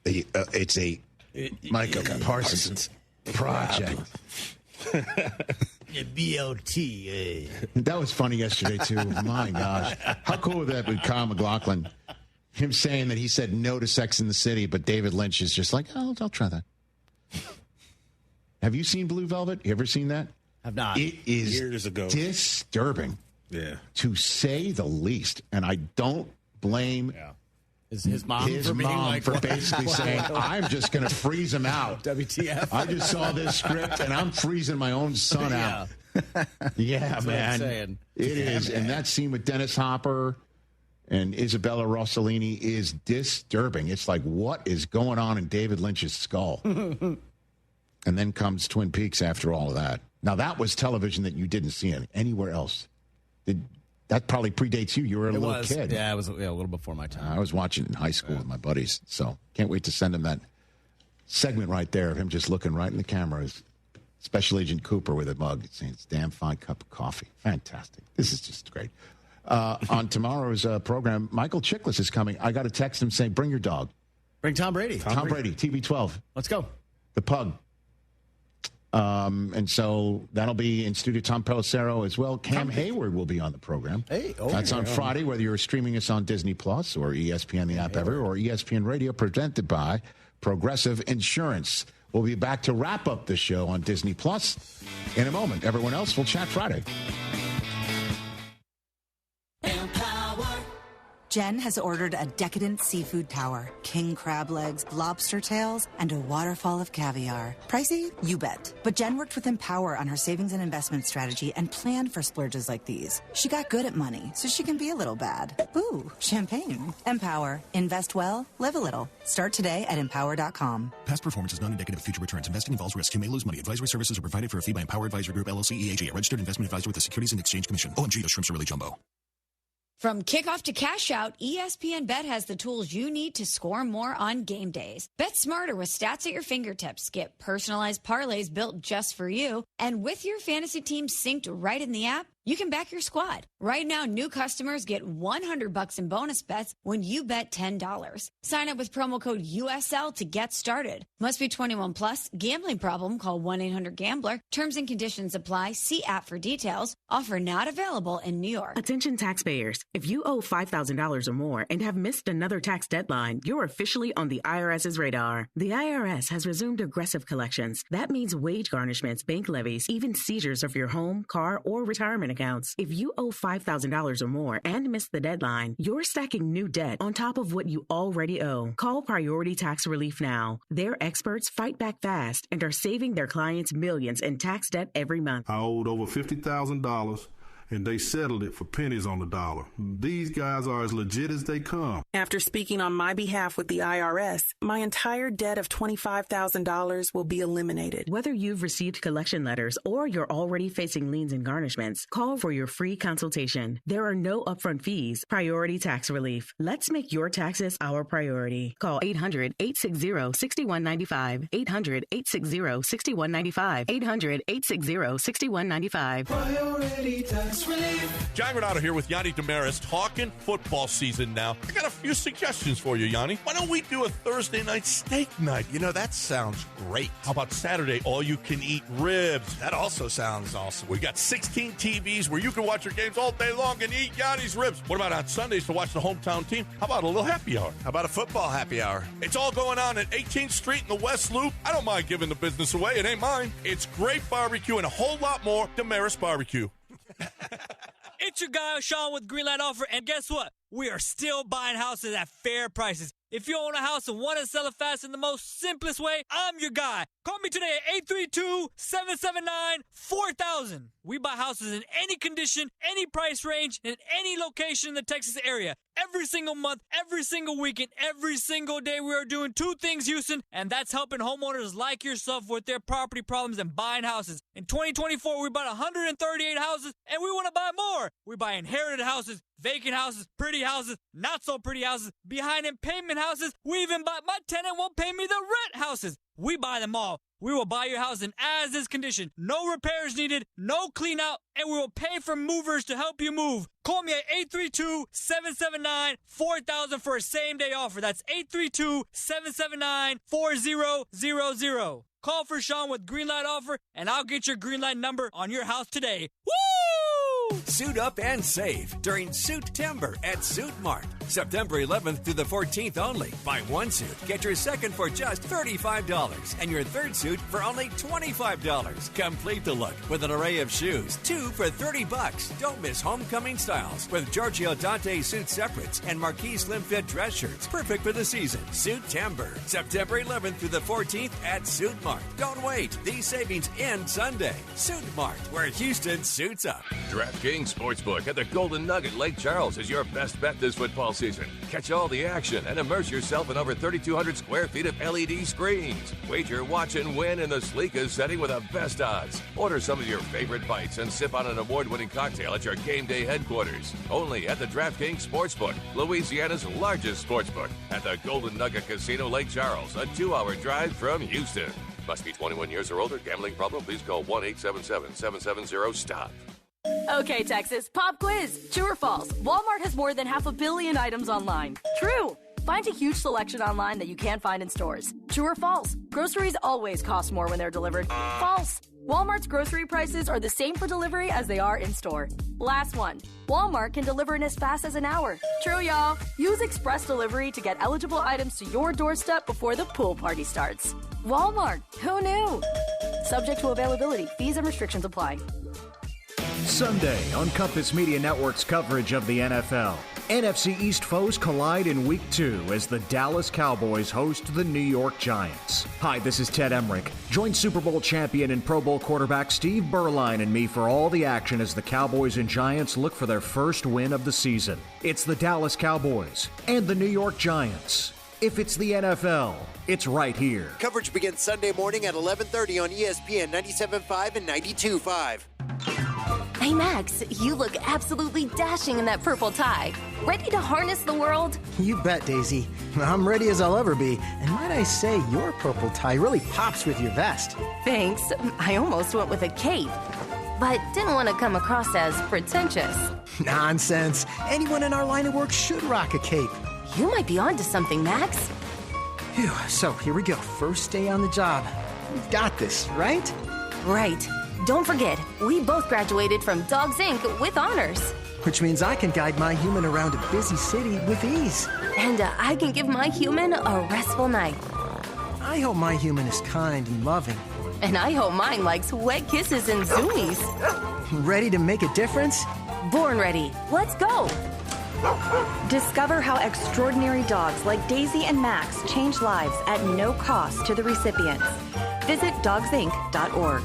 It's a Micah Parsons project. BLT. That was funny yesterday, too. My gosh. How cool was that with Kyle McLaughlin? Him saying that he said no to Sex in the City, but David Lynch is just like, oh, I'll try that. Have you seen Blue Velvet? You ever seen that? Have not. It is years ago. Disturbing, to say the least. And I don't blame his mom for basically saying, I'm just going to freeze him out. WTF. I just saw this script, and I'm freezing my own son out. Yeah, That's man. what I'm saying. It is. Man. And that scene with Dennis Hopper and Isabella Rossellini is disturbing. It's like, what is going on in David Lynch's skull? And then comes Twin Peaks after all of that. Now, that was television that you didn't see anywhere else. That probably predates you. You were a little kid. Yeah, it was a little before my time. I was watching it in high school with my buddies, so can't wait to send him that segment right there of him just looking right in the camera as Special Agent Cooper with a mug saying, it's a damn fine cup of coffee. Fantastic. This is just great. On tomorrow's program, Michael Chiklis is coming. I got a text him saying, bring your dog. Bring Tom Brady. Tom Brady, TV12. Let's go. The Pug. And so that'll be in studio. Tom Pelissero as well. Cam Hayward will be on the program. Hey, that's on Friday, whether you're streaming us on Disney Plus or ESPN, the app ever, or ESPN Radio, presented by Progressive Insurance. We'll be back to wrap up the show on Disney Plus in a moment. Everyone else, we'll chat Friday. Empower Jen has ordered a decadent seafood tower, king crab legs, lobster tails, and a waterfall of caviar. Pricey? You bet. But Jen worked with Empower on her savings and investment strategy and planned for splurges like these. She got good at money, so she can be a little bad. Ooh, champagne. Empower. Invest well, live a little. Start today at empower.com. Past performance is not indicative of future returns. Investing involves risk. You may lose money. Advisory services are provided for a fee by Empower Advisory Group, LLC, EAG, a registered investment advisor with the Securities and Exchange Commission. OMG, those shrimps are really jumbo. From kickoff to cash out, ESPN Bet has the tools you need to score more on game days. Bet smarter with stats at your fingertips. Get personalized parlays built just for you. And with your fantasy team synced right in the app, you can back your squad. Right now, new customers get $100 in bonus bets when you bet $10. Sign up with promo code USL to get started. Must be 21 plus. Gambling problem? Call 1-800-GAMBLER. Terms and conditions apply. See app for details. Offer not available in New York. Attention taxpayers. If you owe $5,000 or more and have missed another tax deadline, you're officially on the IRS's radar. The IRS has resumed aggressive collections. That means wage garnishments, bank levies, even seizures of your home, car, or retirement accounts. If you owe $5,000 or more and miss the deadline, you're stacking new debt on top of what you already owe. Call Priority Tax Relief now. Their experts fight back fast and are saving their clients millions in tax debt every month. I owed over $50,000. And they settled it for pennies on the dollar. These guys are as legit as they come. After speaking on my behalf with the IRS, my entire debt of $25,000 will be eliminated. Whether you've received collection letters or you're already facing liens and garnishments, call for your free consultation. There are no upfront fees. Priority Tax Relief. Let's make your taxes our priority. Call 800-860-6195. 800-860-6195. 800-860-6195. Priority Tax Relief. John Granado here with Yanni Damaris, talking football season now. I got a few suggestions for you, Yanni. Why don't we do a Thursday night steak night? You know, that sounds great. How about Saturday, all-you-can-eat ribs? That also sounds awesome. We got 16 TVs where you can watch your games all day long and eat Yanni's ribs. What about on Sundays to watch the hometown team? How about a little happy hour? How about a football happy hour? It's all going on at 18th Street in the West Loop. I don't mind giving the business away. It ain't mine. It's great barbecue and a whole lot more. Damaris Barbecue. It's your guy, Sean, with Greenlight Offer, and guess what? We are still buying houses at fair prices. If you own a house and want to sell it fast in the most simplest way, I'm your guy. Call me today at 832-779-4000. We buy houses in any condition, any price range, in any location in the Texas area. Every single month, every single weekend, every single day, we are doing two things, Houston, and that's helping homeowners like yourself with their property problems and buying houses. In 2024, we bought 138 houses, and we want to buy more. We buy inherited houses, vacant houses, pretty houses, not so pretty houses, behind in payment houses. We even bought my tenant won't pay me the rent houses. We buy them all. We will buy your house in as-is condition. No repairs needed, no clean out, and we will pay for movers to help you move. Call me at 832-779-4000 for a same-day offer. That's 832-779-4000. Call for Sean with Greenlight Offer, and I'll get your Greenlight number on your house today. Woo! Suit up and save during Suit-Timber at Suit Mart. September 11th through the 14th only. Buy one suit, get your second for just $35, and your third suit for only $25. Complete the look with an array of shoes, 2 for $30. Don't miss homecoming styles with Giorgio Dante suit separates and Marquis slim fit dress shirts, perfect for the season. Suit-Timber, September 11th through the 14th at Suit Mart. Don't wait; these savings end Sunday. Suit Mart, where Houston suits up. DraftKings Sportsbook at the Golden Nugget Lake Charles is your best bet this football season. Catch all the action and immerse yourself in over 3,200 square feet of LED screens. Wager, watch, and win in the sleekest setting with the best odds. Order some of your favorite bites and sip on an award-winning cocktail at your game day headquarters. Only at the DraftKings Sportsbook, Louisiana's largest sportsbook, at the Golden Nugget Casino Lake Charles, a 2-hour drive from Houston. Must be 21 years or older. Gambling problem? Please call 1-877-770-STOP. Okay, Texas, pop quiz. True or false? Walmart has more than 500 million items online. True. Find a huge selection online that you can't find in stores. True or false? Groceries always cost more when they're delivered. False. Walmart's grocery prices are the same for delivery as they are in store. Last one. Walmart can deliver in as fast as an hour. True, y'all. Use Express Delivery to get eligible items to your doorstep before the pool party starts. Walmart. Who knew? Subject to availability. Fees and restrictions apply. Sunday on Compass Media Network's coverage of the NFL. NFC East foes collide in Week 2 as the Dallas Cowboys host the New York Giants. Hi, this is Ted Emmerich. Join Super Bowl champion and Pro Bowl quarterback Steve Berline and me for all the action as the Cowboys and Giants look for their first win of the season. It's the Dallas Cowboys and the New York Giants. If it's the NFL, it's right here. Coverage begins Sunday morning at 11:30 on ESPN 97.5 and 92.5. Hey, Max, you look absolutely dashing in that purple tie. Ready to harness the world? You bet, Daisy. I'm ready as I'll ever be. And might I say, your purple tie really pops with your vest. Thanks. I almost went with a cape, but didn't want to come across as pretentious. Nonsense. Anyone in our line of work should rock a cape. You might be onto something, Max. Phew, so here we go. First day on the job. We've got this, right? Right. Don't forget, we both graduated from Dogs Inc. with honors. Which means I can guide my human around a busy city with ease. And I can give my human a restful night. I hope my human is kind and loving. And I hope mine likes wet kisses and zoomies. Ready to make a difference? Born ready. Let's go. Discover how extraordinary dogs like Daisy and Max change lives at no cost to the recipients. Visit dogsinc.org.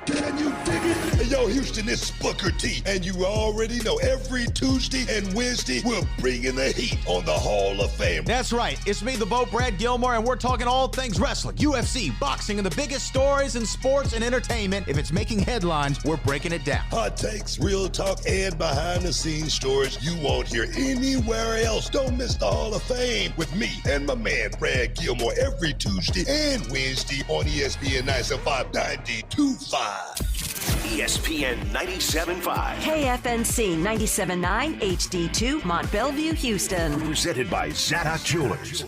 Can you dig it? Hey, yo, Houston, it's Booker T. And you already know every Tuesday and Wednesday, we're bringing the heat on the Hall of Fame. That's right. It's me, the Boat Brad Gilmore, and we're talking all things wrestling, UFC, boxing, and the biggest stories in sports and entertainment. If it's making headlines, we're breaking it down. Hot takes, real talk, and behind-the-scenes stories you won't hear anywhere else. Don't miss the Hall of Fame with me and my man, Brad Gilmore, every Tuesday and Wednesday on ESPN 97.5 92.5. ESPN 97.5. KFNC 97.9 HD2 Mont Bellevue, Houston. Presented by SHUTOUT Jewelers.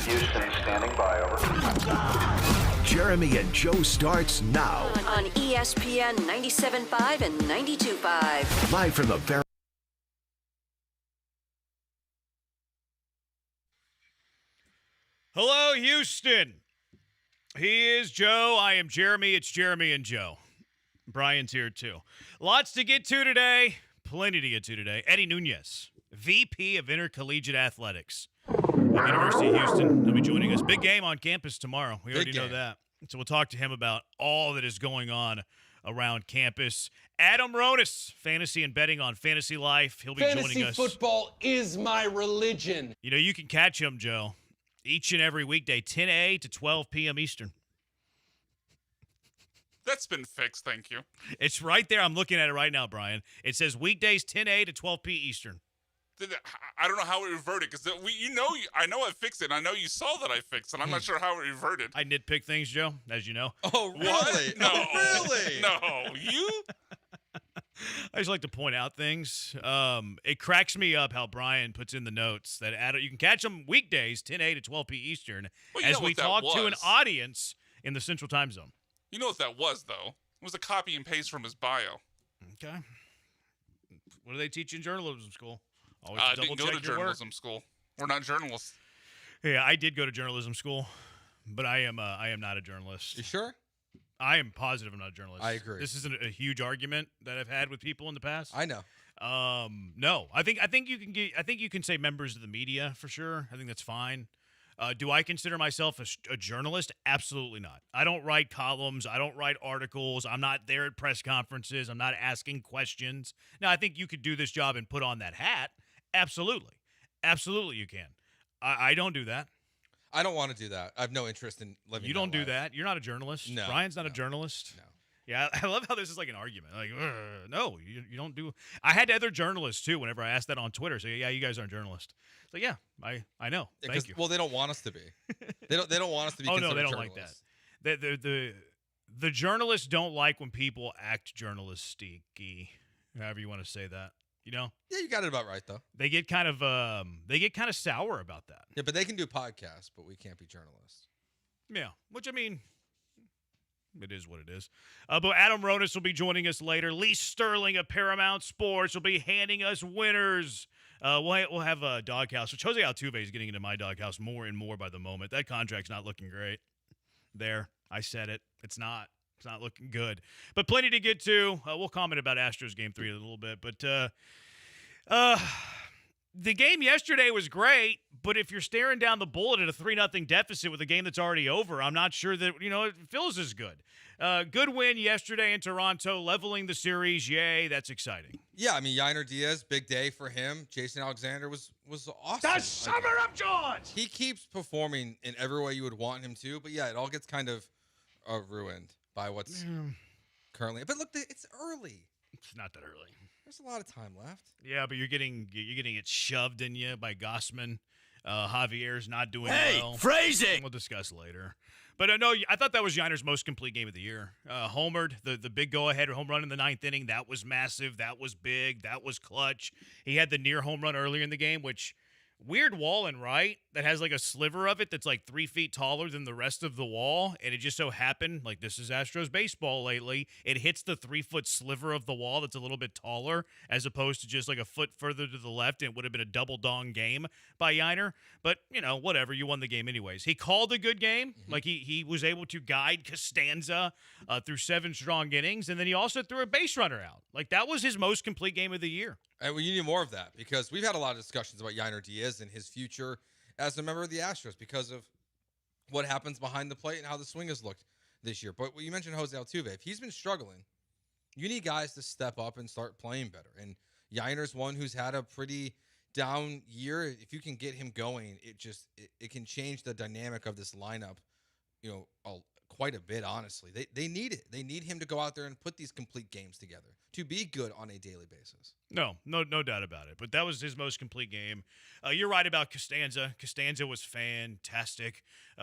Houston standing by, over. Jeremy and Joe starts now. On ESPN 97.5 and 92.5. Live from the Fair. Hello, Houston. He is Joe. I am Jeremy. It's Jeremy and Joe. Brian's here, too. Lots to get to today. Plenty to get to today. Eddie Nunees, VP of Intercollegiate Athletics at University of Houston. He'll be joining us. Big game on campus tomorrow. We already know that. So we'll talk to him about all that is going on around campus. Adam Ronis, fantasy and betting on Fantasy Life. He'll be joining us. Fantasy football is my religion. You know, you can catch him, Joe, each and every weekday, 10 a to 12 p.m. Eastern. That's been fixed, thank you. It's right there. I'm looking at it right now, Brian. It says weekdays 10 a to 12 p. Eastern. I don't know how it reverted, because I know I fixed it. I know you saw that I fixed it. I'm not sure how it reverted. I nitpick things, Joe, as you know. Oh, really? What? No. Oh, really? No. You? I just like to point out things. It cracks me up how Brian puts in the notes that you can catch them weekdays, 10 a to 12 p. Eastern, as we talk to an audience in the Central Time Zone. You know what that was, though? It was a copy and paste from his bio. Okay. What do they teach in journalism school? I didn't go to journalism school. We're not journalists. Yeah, I did go to journalism school, but I am not a journalist. You sure? I am positive I'm not a journalist. I agree. This isn't a huge argument that I've had with people in the past. I know. No, I think you can say members of the media for sure. I think that's fine. Do I consider myself a journalist? Absolutely not. I don't write columns. I don't write articles. I'm not there at press conferences. I'm not asking questions. Now, I think you could do this job and put on that hat. Absolutely. Absolutely you can. I don't do that. I don't want to do that. I have no interest in living You don't do that. You're not a journalist. No. Brian's not a journalist. No. Yeah, I love how this is like an argument. Like, no, you don't do. I had other journalists too. Whenever I asked that on Twitter, say, yeah, you guys aren't journalists. So yeah, I know. Thank you. Well, they don't want us to be. They don't want us to be. Oh no, they don't like that. The journalists don't like when people act journalistic-y, however you want to say that. You know? Yeah, you got it about right though. They get kind of sour about that. Yeah, but they can do podcasts, but we can't be journalists. Yeah, which I mean. It is what it is. But Adam Ronis will be joining us later. Lee Sterling of Paramount Sports will be handing us winners. We'll have a doghouse, which Jose Altuve is getting into my doghouse more and more by the moment. That contract's not looking great. There, I said it. It's not. It's not looking good. But plenty to get to. We'll comment about Astros Game 3 in a little bit. But The game yesterday was great, but if you're staring down the bullet at a 3-0 deficit with a game that's already over, I'm not sure that, it feels as good. Good win yesterday in Toronto, leveling the series. Yay, that's exciting. Yeah, I mean, Yainer Diaz, big day for him. Jason Alexander was awesome. The summer of George! He keeps performing in every way you would want him to, but yeah, it all gets kind of ruined by what's currently. But look, it's early. It's not that early. There's a lot of time left. Yeah, but you're getting it shoved in you by Gausman. Javier's not doing well. Phrasing! We'll discuss later. But no, I thought that was Yainer's most complete game of the year. Homered, the big go-ahead home run in the 9th inning, that was massive. That was big. That was clutch. He had the near home run earlier in the game, which weird wall in right that has like a sliver of it that's like 3 feet taller than the rest of the wall. And it just so happened, like this is Astros baseball lately, it hits the 3-foot sliver of the wall that's a little bit taller as opposed to just like a foot further to the left. And it would have been a double dong game by Yainer. But, whatever. You won the game anyways. He called a good game. Mm-hmm. Like he was able to guide Costanza through 7 strong innings. And then he also threw a base runner out. Like that was his most complete game of the year. And we need more of that because we've had a lot of discussions about Yainer Diaz and his future as a member of the Astros because of what happens behind the plate and how the swing has looked this year. But you mentioned Jose Altuve. If he's been struggling, you need guys to step up and start playing better. And Yainer's one who's had a pretty down year. If you can get him going, it can change the dynamic of this lineup, quite a bit, honestly. They need it. They need him to go out there and put these complete games together to be good on a daily basis. No doubt about it. But that was his most complete game. You're right about Costanza. Costanza was fantastic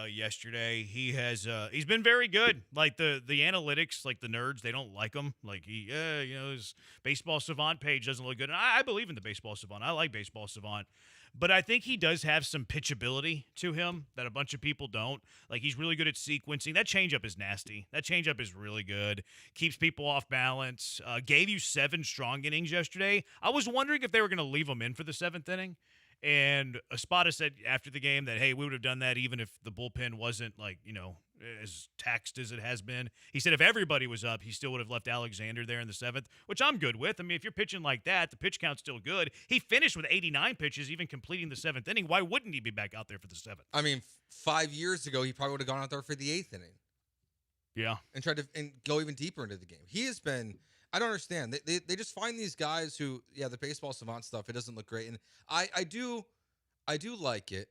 yesterday. He's been very good. Like the analytics, like the nerds, they don't like him. Like his baseball savant page doesn't look good. And I believe in the baseball savant. I like baseball savant. But I think he does have some pitchability to him that a bunch of people don't. Like, he's really good at sequencing. That changeup is nasty. That changeup is really good. Keeps people off balance. Gave you 7 strong innings yesterday. I was wondering if they were going to leave him in for the 7th inning. And Espada said after the game that, hey, we would have done that even if the bullpen wasn't, as taxed as it has been. He said if everybody was up, he still would have left Alexander there in the 7th, which I'm good with. I mean, if you're pitching like that, the pitch count's still good. He finished with 89 pitches, even completing the 7th inning. Why wouldn't he be back out there for the 7th? I mean, 5 years ago, he probably would have gone out there for the 8th inning. Yeah. And tried to go even deeper into the game. He has been – I don't understand. They just find these guys who, the baseball savant stuff, it doesn't look great. And I do like it.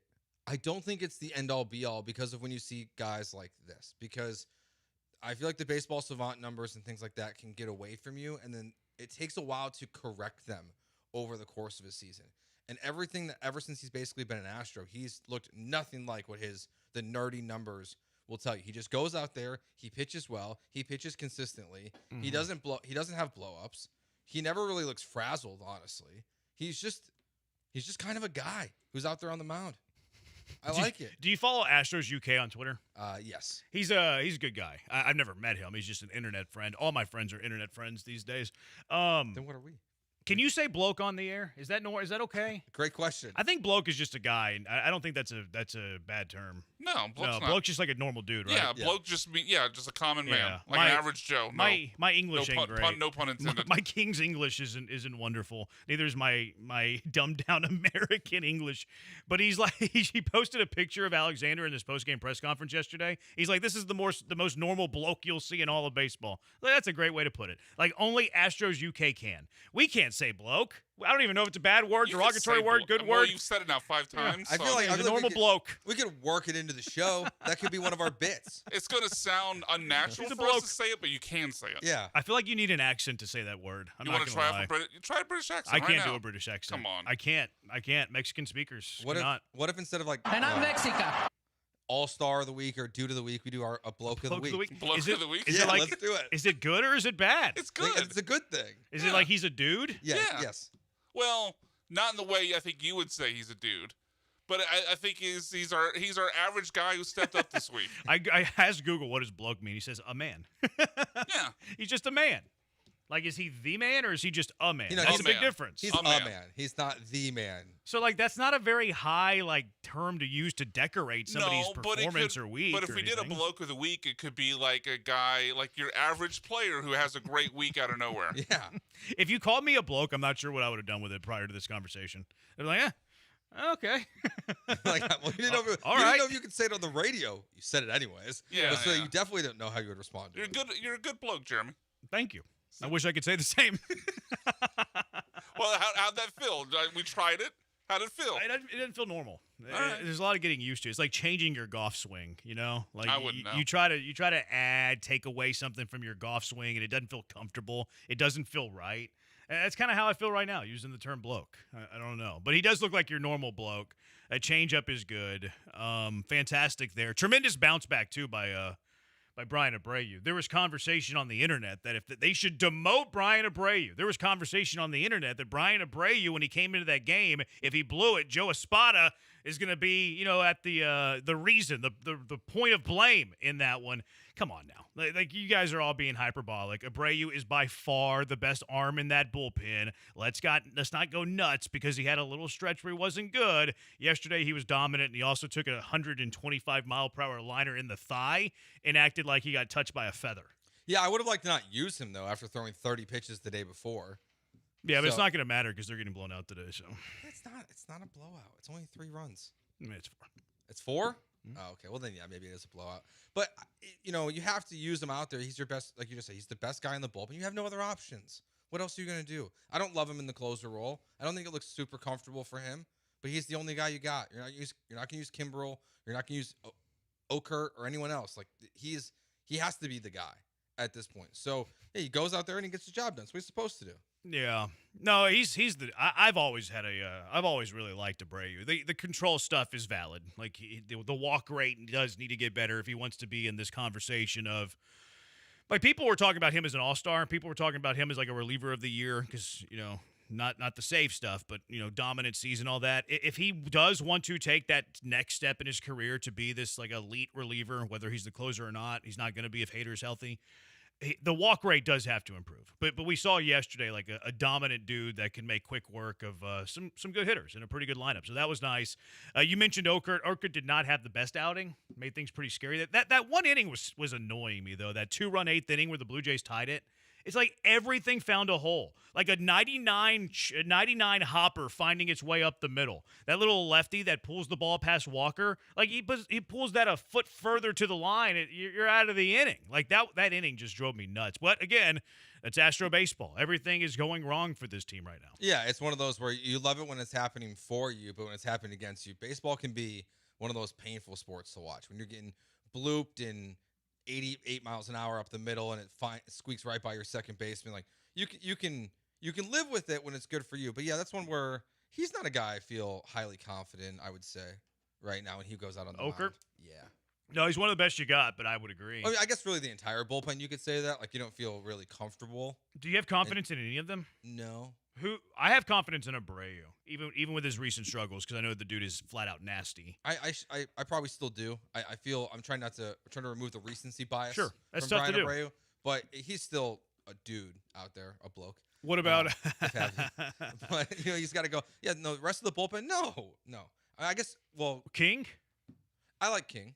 I don't think it's the end-all, be-all because of when you see guys like this. Because I feel like the baseball savant numbers and things like that can get away from you, and then it takes a while to correct them over the course of a season. And everything that ever since he's basically been an Astro, he's looked nothing like what the nerdy numbers will tell you. He just goes out there, he pitches well, he pitches consistently. Mm-hmm. He doesn't have blow-ups. He never really looks frazzled, honestly. He's just kind of a guy who's out there on the mound. I like it. Do you follow Astros UK on Twitter? Yes. He's a good guy. I've never met him. He's just an internet friend. All my friends are internet friends these days. Then what are we? Can you say bloke on the air? Is that okay? Great question. I think bloke is just a guy, and I don't think that's a bad term. No, bloke's not. Bloke's just like a normal dude, right? Yeah, bloke just a common man, like an average Joe. My English ain't great. No pun intended. My King's English isn't wonderful. Neither is my dumbed down American English. But he's like he posted a picture of Alexander in this postgame press conference yesterday. He's like, this is the most normal bloke you'll see in all of baseball. Like, that's a great way to put it. Like only Astros UK can. We can't say bloke. I don't even know if it's a bad word, derogatory word, good word. Well, you've said it now 5 times. I feel like he's a normal bloke. We could work it into the show. That could be one of our bits. It's going to sound unnatural for us to say it, but you can say it. Yeah. I feel like you need an accent to say that word. You want to try a British accent? I can't do a British accent. Come on. I can't. Mexican speakers. What if instead of like and I'm Mexica. All-Star of the Week or Dude of the Week, we do a Bloke of the Week. Bloke of the Week? Yeah, let's do it. Is it good or is it bad? It's good. It's a good thing. Is it like he's a dude? Yeah. Yes. Well, not in the way I think you would say he's a dude, but I think he's our average guy who stepped up this week. I asked Google what does bloke mean. He says a man. Yeah. He's just a man. Like, is he the man or is he just a man? You know, That's he's a big difference. He's a man. He's not the man. So, like, that's not a very high, like, term to use to decorate somebody's performance or week. But if we did a bloke of the week, it could be like a guy, like your average player who has a great week out of nowhere. Yeah. If you called me a bloke, I'm not sure what I would have done with it prior to this conversation. I'd be like, okay. Like, well, you didn't know if you could say it on the radio. You said it anyways. Yeah. So you definitely didn't know how you would respond to it. You're a good bloke, Jeremy. Thank you. I wish I could say the same. Well, how'd that feel? We tried it. How'd it feel? It didn't feel normal. Right. There's a lot of getting used to. It's like changing your golf swing, you know? Like I wouldn't know. You try to add, take away something from your golf swing, and it doesn't feel comfortable. It doesn't feel right. And that's kind of how I feel right now, using the term bloke. I don't know. But he does look like your normal bloke. A changeup is good. Fantastic there. Tremendous bounce back, too, by Brian Abreu. There was conversation on the internet that if they should demote Brian Abreu. There was conversation on the internet that Brian Abreu, when he came into that game, if he blew it, Joe Espada is going to be, you know, at the reason, the point of blame in that one. Come on now. Like, you guys are all being hyperbolic. Abreu is by far the best arm in that bullpen. Let's not go nuts because he had a little stretch where he wasn't good. Yesterday he was dominant, and he also took a 125-mile-per-hour liner in the thigh and acted like he got touched by a feather. Yeah, I would have liked to not use him, though, after throwing 30 pitches the day before. Yeah, but it's not going to matter because they're getting blown out today. So It's not a blowout. It's only 3 runs. It's 4. It's 4? Oh, okay. Well, then, yeah, maybe it is a blowout. But, you know, you have to use him out there. He's your best, like you just said, he's the best guy in the bullpen. You have no other options. What else are you going to do? I don't love him in the closer role. I don't think it looks super comfortable for him, but he's the only guy you got. You're not going to use Kimbrel. You're not going to use Okert or anyone else. Like, he has to be the guy at this point. So, yeah, he goes out there and he gets the job done. That's what he's supposed to do. Yeah, no, he's the. I've always really liked Abreu. The control stuff is valid. Like the walk rate does need to get better if he wants to be in this conversation of. Like, people were talking about him as an all-star, and people were talking about him as like a reliever of the year because, you know, not the save stuff, but, you know, dominant season, all that. If he does want to take that next step in his career to be this like elite reliever, whether he's the closer or not, he's not going to be if Hader's healthy. The walk rate does have to improve, but we saw yesterday like a dominant dude that can make quick work of some good hitters in a pretty good lineup. So that was nice. You mentioned Okert. Okert did not have the best outing. Made things pretty scary. That one inning was annoying me though. That 2-run 8th inning where the Blue Jays tied it. It's like everything found a hole. Like a 99 hopper finding its way up the middle. That little lefty that pulls the ball past Walker, like he pulls that a foot further to the line, you're out of the inning. Like that inning just drove me nuts. But again, it's Astro baseball. Everything is going wrong for this team right now. Yeah, it's one of those where you love it when it's happening for you, but when it's happening against you, baseball can be one of those painful sports to watch. When you're getting blooped in 88 miles an hour up the middle and it squeaks right by your second baseman, like you can live with it when it's good for you. But yeah, that's one where he's not a guy I feel highly confident, I would say, right now when he goes out on the mound. Yeah. No, he's one of the best you got, but I would agree. I mean, I guess really the entire bullpen, you could say that. Like, you don't feel really comfortable. Do you have confidence in any of them? No. I have confidence in Abreu, even with his recent struggles, because I know the dude is flat out nasty. I probably still do. I feel I'm trying to remove the recency bias. Sure, that's from tough Brian to do. Abreu, but he's still a dude out there, a bloke. What about? But you know, he's got to go. Yeah, no. The rest of the bullpen, no. I guess. Well, King. I like King.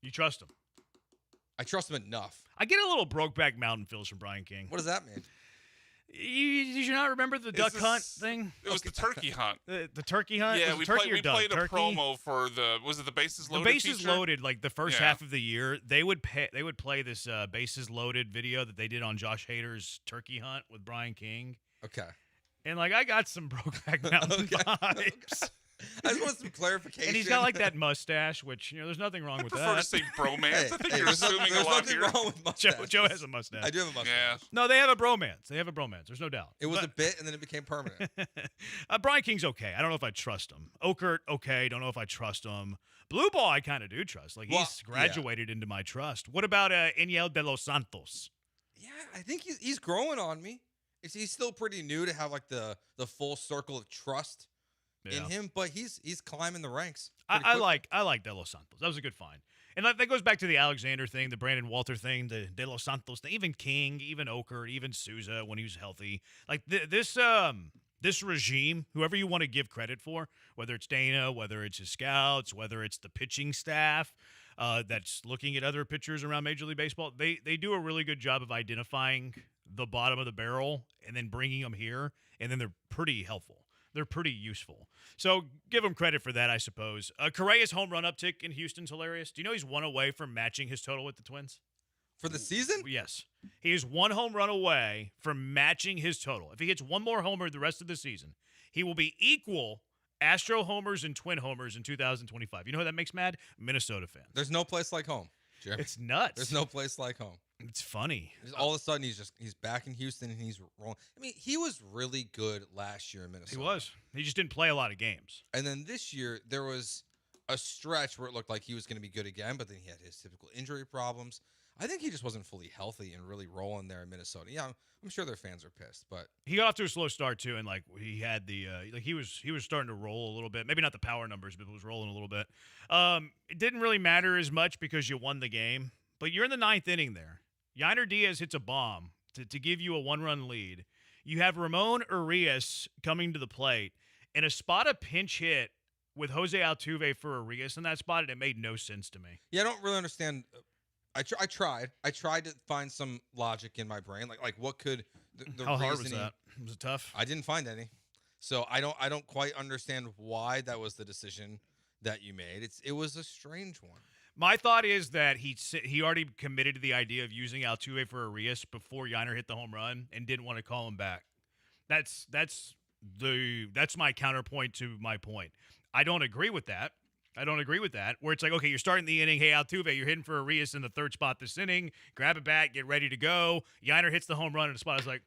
You trust him? I trust him enough. I get a little Brokeback Mountain feels from Brian King. What does that mean? Did you not remember the duck hunt thing? It was the turkey hunt. The turkey hunt? Yeah, we played a turkey? promo for was it the Bases Loaded The Bases feature? Loaded, like the first half of the year, they would play this Bases Loaded video that they did on Josh Hader's turkey hunt with Brian King. Okay. And like I got some Brokeback Mountain vibes. I just want some clarification. And he's got like that mustache, which, you know, there's nothing wrong with that. I prefer to say bromance. I think you're assuming a lot here. There's nothing wrong with mustache. Joe has a mustache. I do have a mustache. Yeah. No, they have a bromance. There's no doubt. It was a bit, and then it became permanent. Brian King's okay. I don't know if I trust him. Okert, okay. Don't know if I trust him. Blue Ball, I kind of do trust. Like, he's graduated into my trust. What about Eniel de los Santos? Yeah, I think he's growing on me. He's still pretty new to have like the full circle of trust in him, but he's climbing the ranks. I like De Los Santos. That was a good find. And that goes back to the Alexander thing, the Brandon Walter thing, the De Los Santos thing, even King, even Oker, even Souza when he was healthy. Like this regime, whoever you want to give credit for, whether it's Dana, whether it's his scouts, whether it's the pitching staff that's looking at other pitchers around Major League Baseball, they do a really good job of identifying the bottom of the barrel and then bringing them here, and then they're pretty helpful. They're pretty useful. So give him credit for that, I suppose. Correa's home run uptick in Houston's hilarious. Do you know he's one away from matching his total with the Twins? For the season? Yes. He is one home run away from matching his total. If he hits one more homer the rest of the season, he will be equal Astro homers and Twin homers in 2025. You know who that makes mad? Minnesota fans. There's no place like home, Jeremy. It's nuts. There's no place like home. It's funny. All of a sudden, he's back in Houston and he's rolling. I mean, he was really good last year in Minnesota. He was. He just didn't play a lot of games. And then this year, there was a stretch where it looked like he was going to be good again, but then he had his typical injury problems. I think he just wasn't fully healthy and really rolling there in Minnesota. Yeah, I'm sure their fans are pissed, but he got off to a slow start too, and like he had the he was starting to roll a little bit. Maybe not the power numbers, but it was rolling a little bit. It didn't really matter as much because you won the game, but you're in the ninth inning there. Yainer Diaz hits a bomb to give you a 1-run lead. You have Ramon Urias coming to the plate, and a spot a pinch hit with Jose Altuve for Urias in that spot, and it made no sense to me. Yeah, I don't really understand. I tried to find some logic in my brain, like what could the how hard was reasoning, that? Was it tough? I didn't find any, so I don't quite understand why that was the decision that you made. It was a strange one. My thought is that he already committed to the idea of using Altuve for Urias before Yainer hit the home run and didn't want to call him back. That's my counterpoint to my point. I don't agree with that. Where it's like, okay, you're starting the inning. Hey, Altuve, you're hitting for Urias in the third spot this inning. Grab a bat, get ready to go. Yainer hits the home run in the spot. I was like,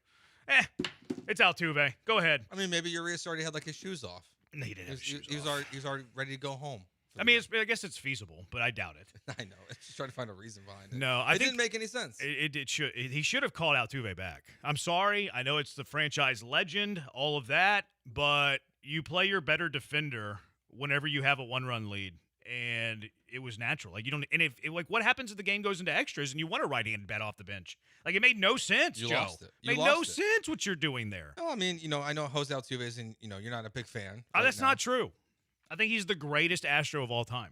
it's Altuve. Go ahead. I mean, maybe Urias already had like his shoes off. No, he didn't have his shoes he was already ready to go home. I mean, I guess it's feasible, but I doubt it. I know. It's just trying to find a reason behind it. No, it didn't make any sense. He should have called Altuve back. I'm sorry. I know it's the franchise legend, all of that, but you play your better defender whenever you have a 1-run lead, and it was natural. Like you don't, and if what happens if the game goes into extras and you want a right-handed bat off the bench? Like it made no sense. You Joe. lost it. Made no sense what you're doing there. No, I mean, I know Jose Altuve is, and you're not a big fan. That's not true. I think he's the greatest Astro of all time.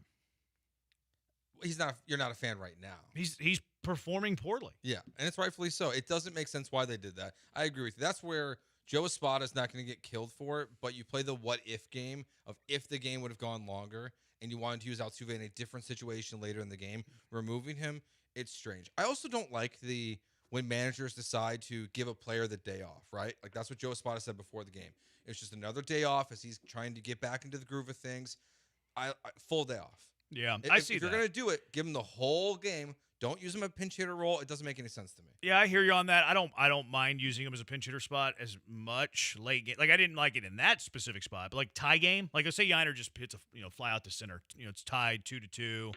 He's not. You're not a fan right now. He's performing poorly. Yeah, and it's rightfully so. It doesn't make sense why they did that. I agree with you. That's where Joe Espada's not going to get killed for it, but you play the what-if game of if the game would have gone longer and you wanted to use Altuve in a different situation later in the game, removing him, it's strange. I also don't like when managers decide to give a player the day off, right? Like that's what Joe Espada said before the game. It's just another day off as he's trying to get back into the groove of things. Full day off. Yeah, I see that. If you're going to do it, give him the whole game. Don't use him a pinch hitter role. It doesn't make any sense to me. Yeah, I hear you on that. I don't mind using him as a pinch hitter spot as much late game. Like I didn't like it in that specific spot, but like tie game, like let's say Yainer just hits a fly out to center. It's tied 2-2.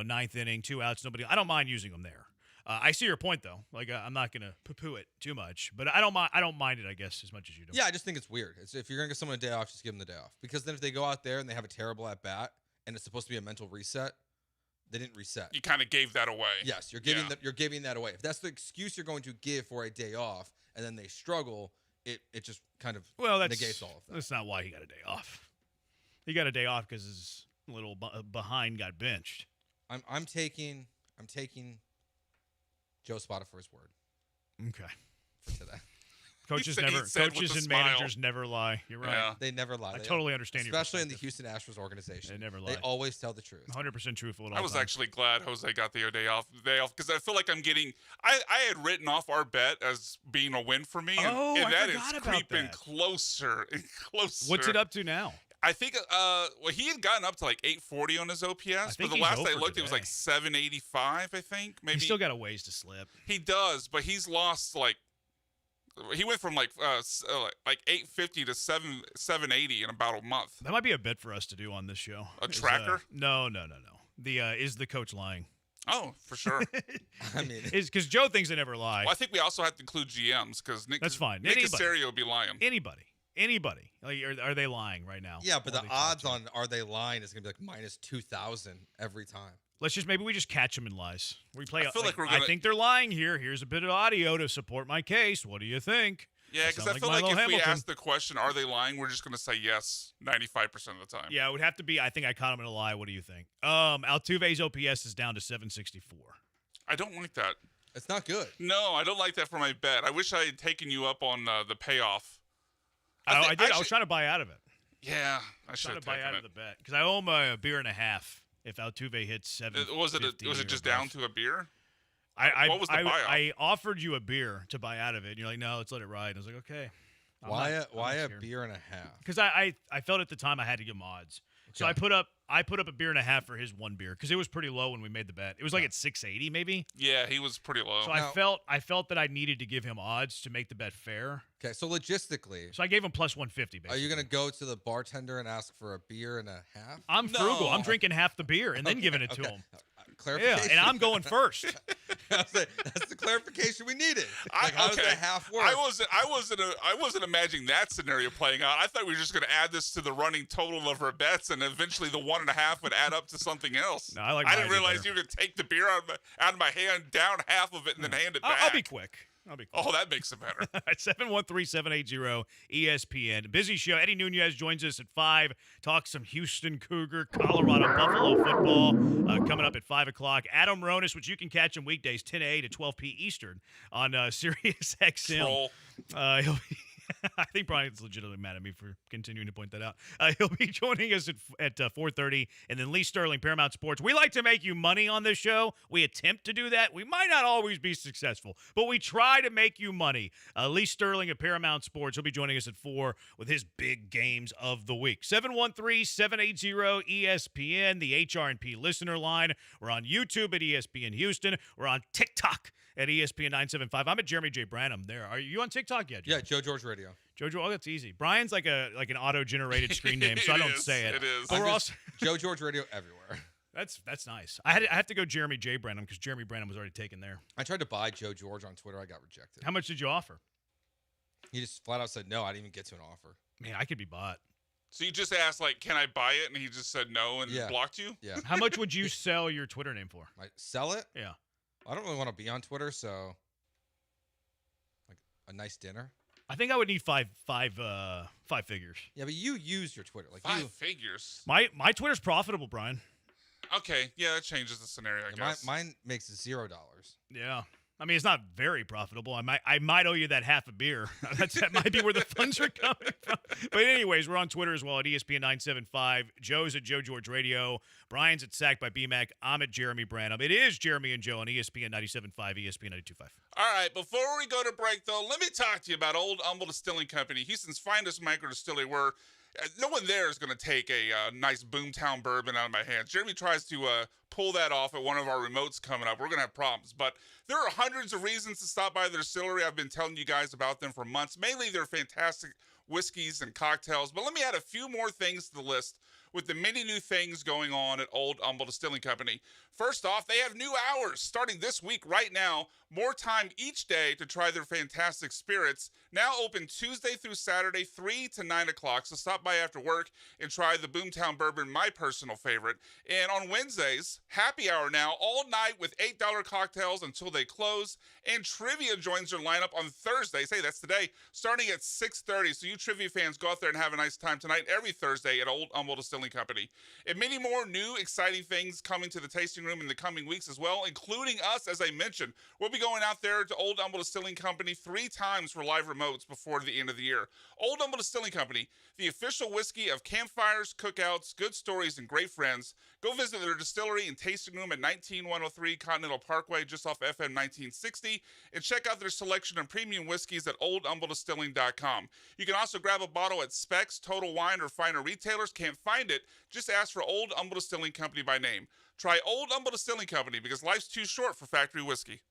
Ninth inning, 2 outs, nobody. I don't mind using him there. I see your point though. Like I'm not gonna poo-poo it too much, but I don't mind it. I guess as much as you do. Yeah, I just think it's weird. If you're gonna give someone a day off, just give them the day off. Because then if they go out there and they have a terrible at bat and it's supposed to be a mental reset, they didn't reset. You kind of gave that away. Yes, you're giving that away. If that's the excuse you're going to give for a day off, and then they struggle, it just kind of negates all of that. That's not why he got a day off. He got a day off because his little behind got benched. I'm taking Joe Espada for his word. Okay. For today. Coaches and managers never lie. You're right. Yeah. They never lie. I totally understand your perspective. Especially in the Houston Astros organization. They never lie. They always tell the truth. 100% truthful at all I was times. actually glad Jose got the day off because I feel like I'm getting I had written off our bet as being a win for me. And that is creeping closer and closer. What's it up to now? I think he had gotten up to like 840 on his OPS, but the last I looked, it was like 785, I think. Maybe he's still got a ways to slip. He does, but he's lost he went from like 850 to 780 in about a month. That might be a bet for us to do on this show. A tracker? No. The is the coach lying? Oh, for sure. I mean, because Joe thinks they never lie. Well, I think we also have to include GMs because that's fine. Nick Caserio would be lying. Anybody? Like, are they lying right now? Yeah, but the odds on are they lying is going to be like minus 2,000 every time. Maybe we just catch them in lies. We play. I feel like we're gonna, I think they're lying here. Here's a bit of audio to support my case. What do you think? Yeah, because I feel like if we ask the question, are they lying, we're just going to say yes 95% of the time. Yeah, it would have to be, I think I caught him in a lie. What do you think? Altuve's OPS is down to 764. I don't like that. It's not good. No, I don't like that for my bet. I wish I had taken you up on the payoff. I did. I was trying to buy out of it. Yeah, I should have taken it. Buy out of the bet because I owe him a beer and a half if Altuve hits 750. Was it just down to a beer? What was the buyout? I offered you a beer to buy out of it, and you're like, no, let's let it ride. And I was like, okay. Why a beer and a half? Because I felt at the time I had to get mods. So I put up a beer and a half for his one beer because it was pretty low when we made the bet. It was like at 680 maybe. Yeah, he was pretty low. So I felt that I needed to give him odds to make the bet fair. Okay, so logistically, I gave him plus 150. Basically. Are you going to go to the bartender and ask for a beer and a half? I'm frugal. I'm drinking half the beer and then giving it to him. Clarification. Yeah, and I'm going first. That's the clarification we needed. How does the half work? I wasn't imagining that scenario playing out. I thought we were just going to add this to the running total of our bets, and eventually the 1.5 would add up to something else. No, I didn't realize you could take the beer out of my hand, down half of it, and then hand it back. I'll be quick. Oh, that makes it better. 713-780-ESPN. Busy show. Eddie Nunees joins us at 5. Talk some Houston Cougar, Colorado Buffalo football coming up at 5 o'clock. Adam Ronis, which you can catch him weekdays 10 a to 12 p Eastern on Sirius XM. He'll be I think Brian's legitimately mad at me for continuing to point that out. He'll be joining us at 4:30, and then Lee Sterling, Paramount Sports. We like to make you money on this show. We attempt to do that. We might not always be successful, but we try to make you money. Lee Sterling at Paramount Sports. He'll be joining us at 4 with his big games of the week. 713-780-ESPN, the HR&P listener line. We're on YouTube at ESPN Houston. We're on TikTok at ESPN 975. I'm at Jeremy J. Branham there. Are you on TikTok yet, Jeremy? Yeah, Joe George Radio. Oh, that's easy. Brian's like an auto-generated screen name, so I don't say it. It is. But we're also Joe George Radio everywhere. That's nice. I have to go Jeremy J. Branham because Jeremy Branham was already taken there. I tried to buy Joe George on Twitter. I got rejected. How much did you offer? He just flat out said no. I didn't even get to an offer. Man, I could be bought. So you just asked, can I buy it? And he just said no and blocked you? Yeah. How much would you sell your Twitter name for? Sell it? Yeah. I don't really want to be on Twitter, so a nice dinner. I think I would need five figures. Yeah, but you use your Twitter. Five figures? My Twitter's profitable, Brian. Okay, yeah, that changes the scenario, I guess. Mine makes $0. Yeah. I mean, it's not very profitable. I might owe you that half a beer. That might be where the funds are coming from. But anyways, we're on Twitter as well at ESPN 975. Joe's at Joe George Radio. Brian's at Sack by BMAC. I'm at Jeremy Branham. It is Jeremy and Joe on ESPN 97.5, ESPN 92.5. All right, before we go to break, though, let me talk to you about Old Humble Distilling Company, Houston's finest micro distillery, where no one there is going to take a nice Boomtown bourbon out of my hands. Jeremy tries to pull that off at one of our remotes coming up. We're going to have problems. But there are hundreds of reasons to stop by the distillery. I've been telling you guys about them for months. Mainly their fantastic whiskeys and cocktails. But let me add a few more things to the list with the many new things going on at Old Humble Distilling Company. First off, they have new hours starting this week right now. More time each day to try their fantastic spirits. Now open Tuesday through Saturday, 3 to 9 o'clock. So stop by after work and try the Boomtown Bourbon, my personal favorite. And on Wednesdays, happy hour now, all night with $8 cocktails until they close. And trivia joins their lineup on Thursdays. Hey, that's today, starting at 6:30. So you trivia fans, go out there and have a nice time tonight every Thursday at Old Humble Distilling Company. And many more new, exciting things coming to the tasting room in the coming weeks as well, including us, as I mentioned. We'll be going out there to Old Humble Distilling Company 3 times for live remotes before the end of the year. Old Humble Distilling Company, the official whiskey of campfires, cookouts, good stories, and great friends. Go visit their distillery and tasting room at 19103 Continental Parkway, just off FM 1960, and check out their selection of premium whiskeys at oldhumbledistilling.com. You can also grab a bottle at Specs, Total Wine, or finer retailers. Can't find it? Just ask for Old Humble Distilling Company by name. Try Old Humble Distilling Company because life's too short for factory whiskey.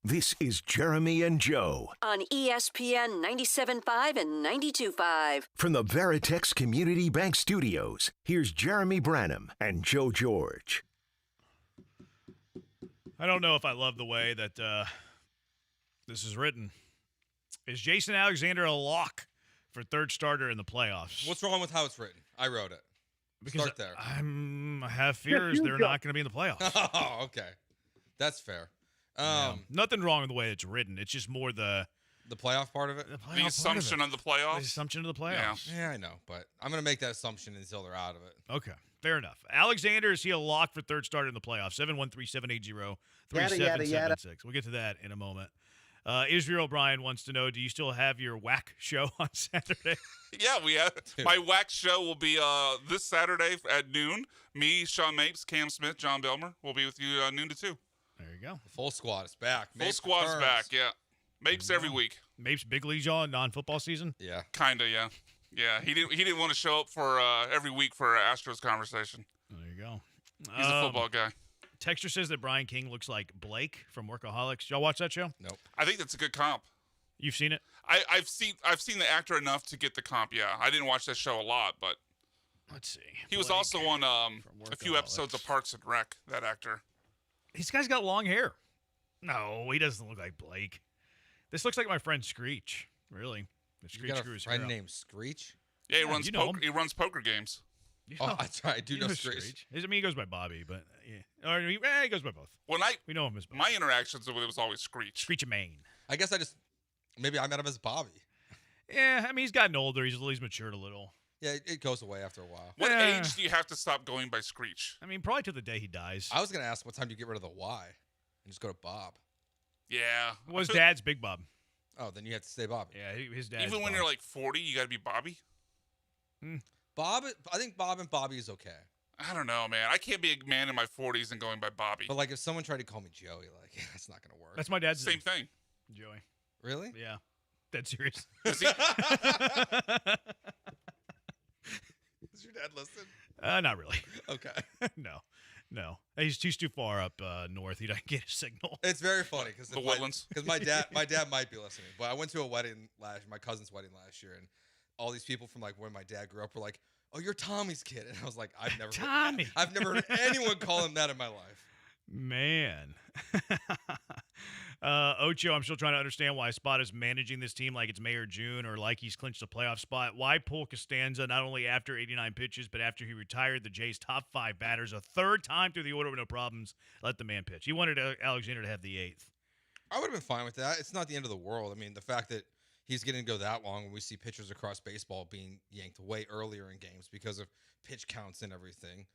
This is Jeremy and Joe on ESPN 97.5 and 92.5. from the Veritex Community Bank Studios. Here's Jeremy Branham and Joe George. I don't know if I love the way that this is written. Is Jason Alexander a lock for third starter in the playoffs? What's wrong with how it's written? I wrote it. Because Start there. I have fears they're not going to be in the playoffs. Oh, okay. That's fair. Nothing wrong with the way it's written. It's just more the playoff part of it? The assumption of the playoffs? The assumption of the playoffs. Yeah, I know, but I'm going to make that assumption until they're out of it. Okay, fair enough. Alexander, is he a lock for third starter in the playoffs? 713-780-3776. We'll get to that in a moment. Israel O'Brien wants to know, do you still have your whack show on Saturday? Yeah, we have. My wax show will be this Saturday at noon. Me, Sean Mapes, Cam Smith, John Belmer will be with you noon to 2. There you go. The full squad is back. Full squad is back, yeah. Mapes every week. Mapes big league on non-football season? Yeah. Kinda, yeah. Yeah, he didn't want to show up for every week for Astros conversation. There you go. He's a football guy. Texter says that Brian King looks like Blake from Workaholics. Y'all watch that show? Nope. I think that's a good comp. You've seen it? I've seen the actor enough to get the comp. Yeah, I didn't watch that show a lot, but let's see. He was also on a few episodes of Parks and Rec. That actor. This guy's got long hair. No, he doesn't look like Blake. This looks like my friend Screech. Really, the Screech you got grew a his friend hair out. named Screech? Yeah, he runs poker games. Oh, that's right. I do know Screech. I mean, he goes by Bobby, but yeah, or he goes by both. We know him as both. My interactions with it was always Screech. Screech of Maine. I guess maybe I met him as Bobby. Yeah, I mean, he's gotten older. He's matured a little. Yeah, it goes away after a while. What age do you have to stop going by Screech? I mean, probably to the day he dies. I was going to ask what time do you get rid of the Y and just go to Bob? Yeah. Well, his dad's Big Bob. Oh, then you have to stay Bobby. Yeah, his dad. Even when you're like 40, you got to be Bobby? Bob, I think Bob and Bobby is okay. I don't know, man. I can't be a man in my 40s and going by Bobby. But like if someone tried to call me Joey, like that's not going to work. That's my dad's Same thing. Joey. Really? Yeah. Dead serious. Does your dad listen? Not really. Okay. No. He's too far up north. He doesn't get a signal. It's very funny because the Woodlands. Because my dad might be listening. But I went to a wedding my cousin's wedding last year, and all these people from like when my dad grew up were like, "Oh, you're Tommy's kid," and I was like, I've never heard anyone call him that in my life. Man. Ocho, I'm still trying to understand why Spot is managing this team like it's May or June or like he's clinched a playoff spot. Why pull Costanza not only after 89 pitches, but after he retired the Jays' top 5 batters a third time through the order with no problems? Let the man pitch. He wanted Alexander to have the 8th. I would have been fine with that. It's not the end of the world. I mean, the fact that he's going to go that long when we see pitchers across baseball being yanked way earlier in games because of pitch counts and everything,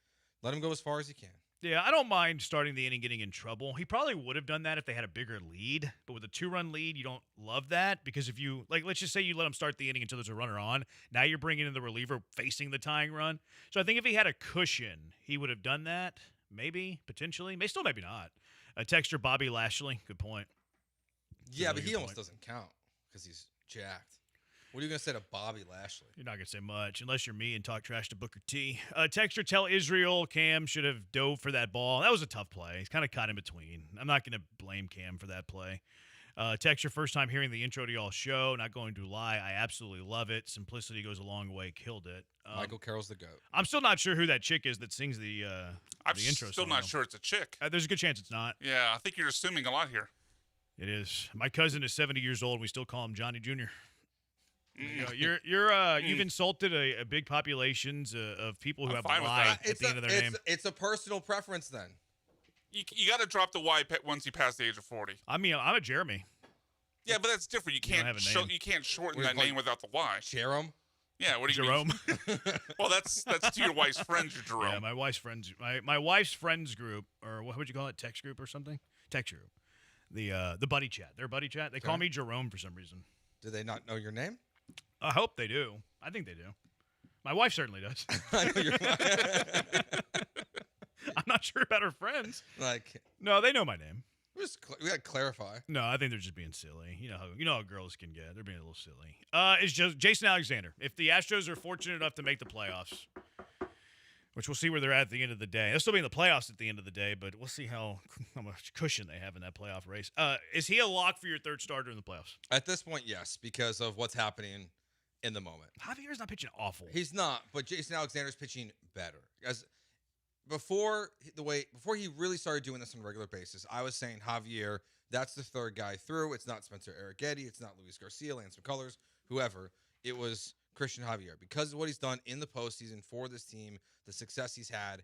let him go as far as he can. Yeah, I don't mind starting the inning getting in trouble. He probably would have done that if they had a bigger lead. But with a 2-run lead, you don't love that because if you, like, let's just say you let him start the inning until there's a runner on. Now you're bringing in the reliever facing the tying run. So I think if he had a cushion, he would have done that. Maybe, potentially. Maybe not. Texture Bobby Lashley. Good point. Yeah, but he almost doesn't count because he's jacked. What are you going to say to Bobby Lashley? You're not going to say much unless you're me and talk trash to Booker T. Texture, tell Israel Cam should have dove for that ball. That was a tough play. He's kind of caught in between. I'm not going to blame Cam for that play. Texture, first time hearing the intro to y'all's show. Not going to lie. I absolutely love it. Simplicity goes a long way. Killed it. Michael Carroll's the GOAT. I'm still not sure who that chick is that sings the intro song. I'm still not sure it's a chick. There's a good chance it's not. Yeah, I think you're assuming a lot here. It is. My cousin is 70 years old. And we still call him Johnny Jr. You've insulted a big populations of people who have Y at the end of their name. It's a personal preference then. You got to drop the Y once you pass the age of 40. I mean, I'm a Jeremy. Yeah, but that's different. You can't shorten that name without the Y. Jerome? Yeah, what do you Jerome? mean? Well, that's to your wife's friends, your Jerome. Yeah, my wife's friends. My wife's friends group, or what would you call it? Text group or something? Text group. The buddy chat. Their buddy chat. They call me Jerome for some reason. Do they not know your name? I hope they do. I think they do. My wife certainly does. I know your I'm not sure about her friends. Like, no, they know my name. We gotta clarify. No, I think they're just being silly. You know how girls can get. They're being a little silly. It's just Jason Alexander. If the Astros are fortunate enough to make the playoffs, which we'll see where they're at the end of the day. They'll still be in the playoffs at the end of the day, but we'll see how much cushion they have in that playoff race. Is he a lock for your third starter in the playoffs? At this point, yes, because of what's happening in the moment. Javier's not pitching awful. He's not, but Jason Alexander's pitching better. As before he really started doing this on a regular basis, I was saying Javier, that's the third guy through. It's not Spencer Arrighetti. It's not Luis Garcia, Lance McCullers, whoever. It was Christian Javier because of what he's done in the postseason for this team, the success he's had.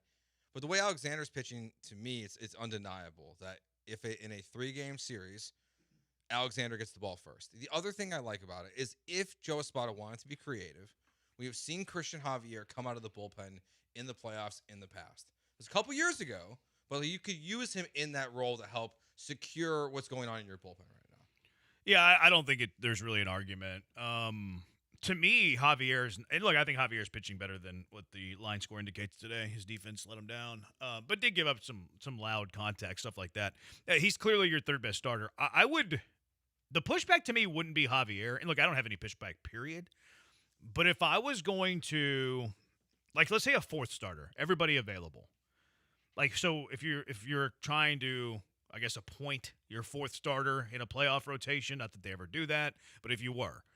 But the way Alexander's pitching, to me, it's undeniable that if in a 3-game series, Alexander gets the ball first. The other thing I like about it is if Joe Espada wanted to be creative, we have seen Christian Javier come out of the bullpen in the playoffs in the past. It was a couple years ago, but you could use him in that role to help secure what's going on in your bullpen right now. Yeah, I don't think there's really an argument. To me, Javier's – and look, I think Javier's pitching better than what the line score indicates today. His defense let him down, but did give up some loud contact, stuff like that. He's clearly your third-best starter. I would – the pushback to me wouldn't be Javier. And look, I don't have any pushback, period. But if I was going to – like, let's say a fourth starter, everybody available. Like, so if you're trying to, I guess, appoint your fourth starter in a playoff rotation, not that they ever do that, but if you were –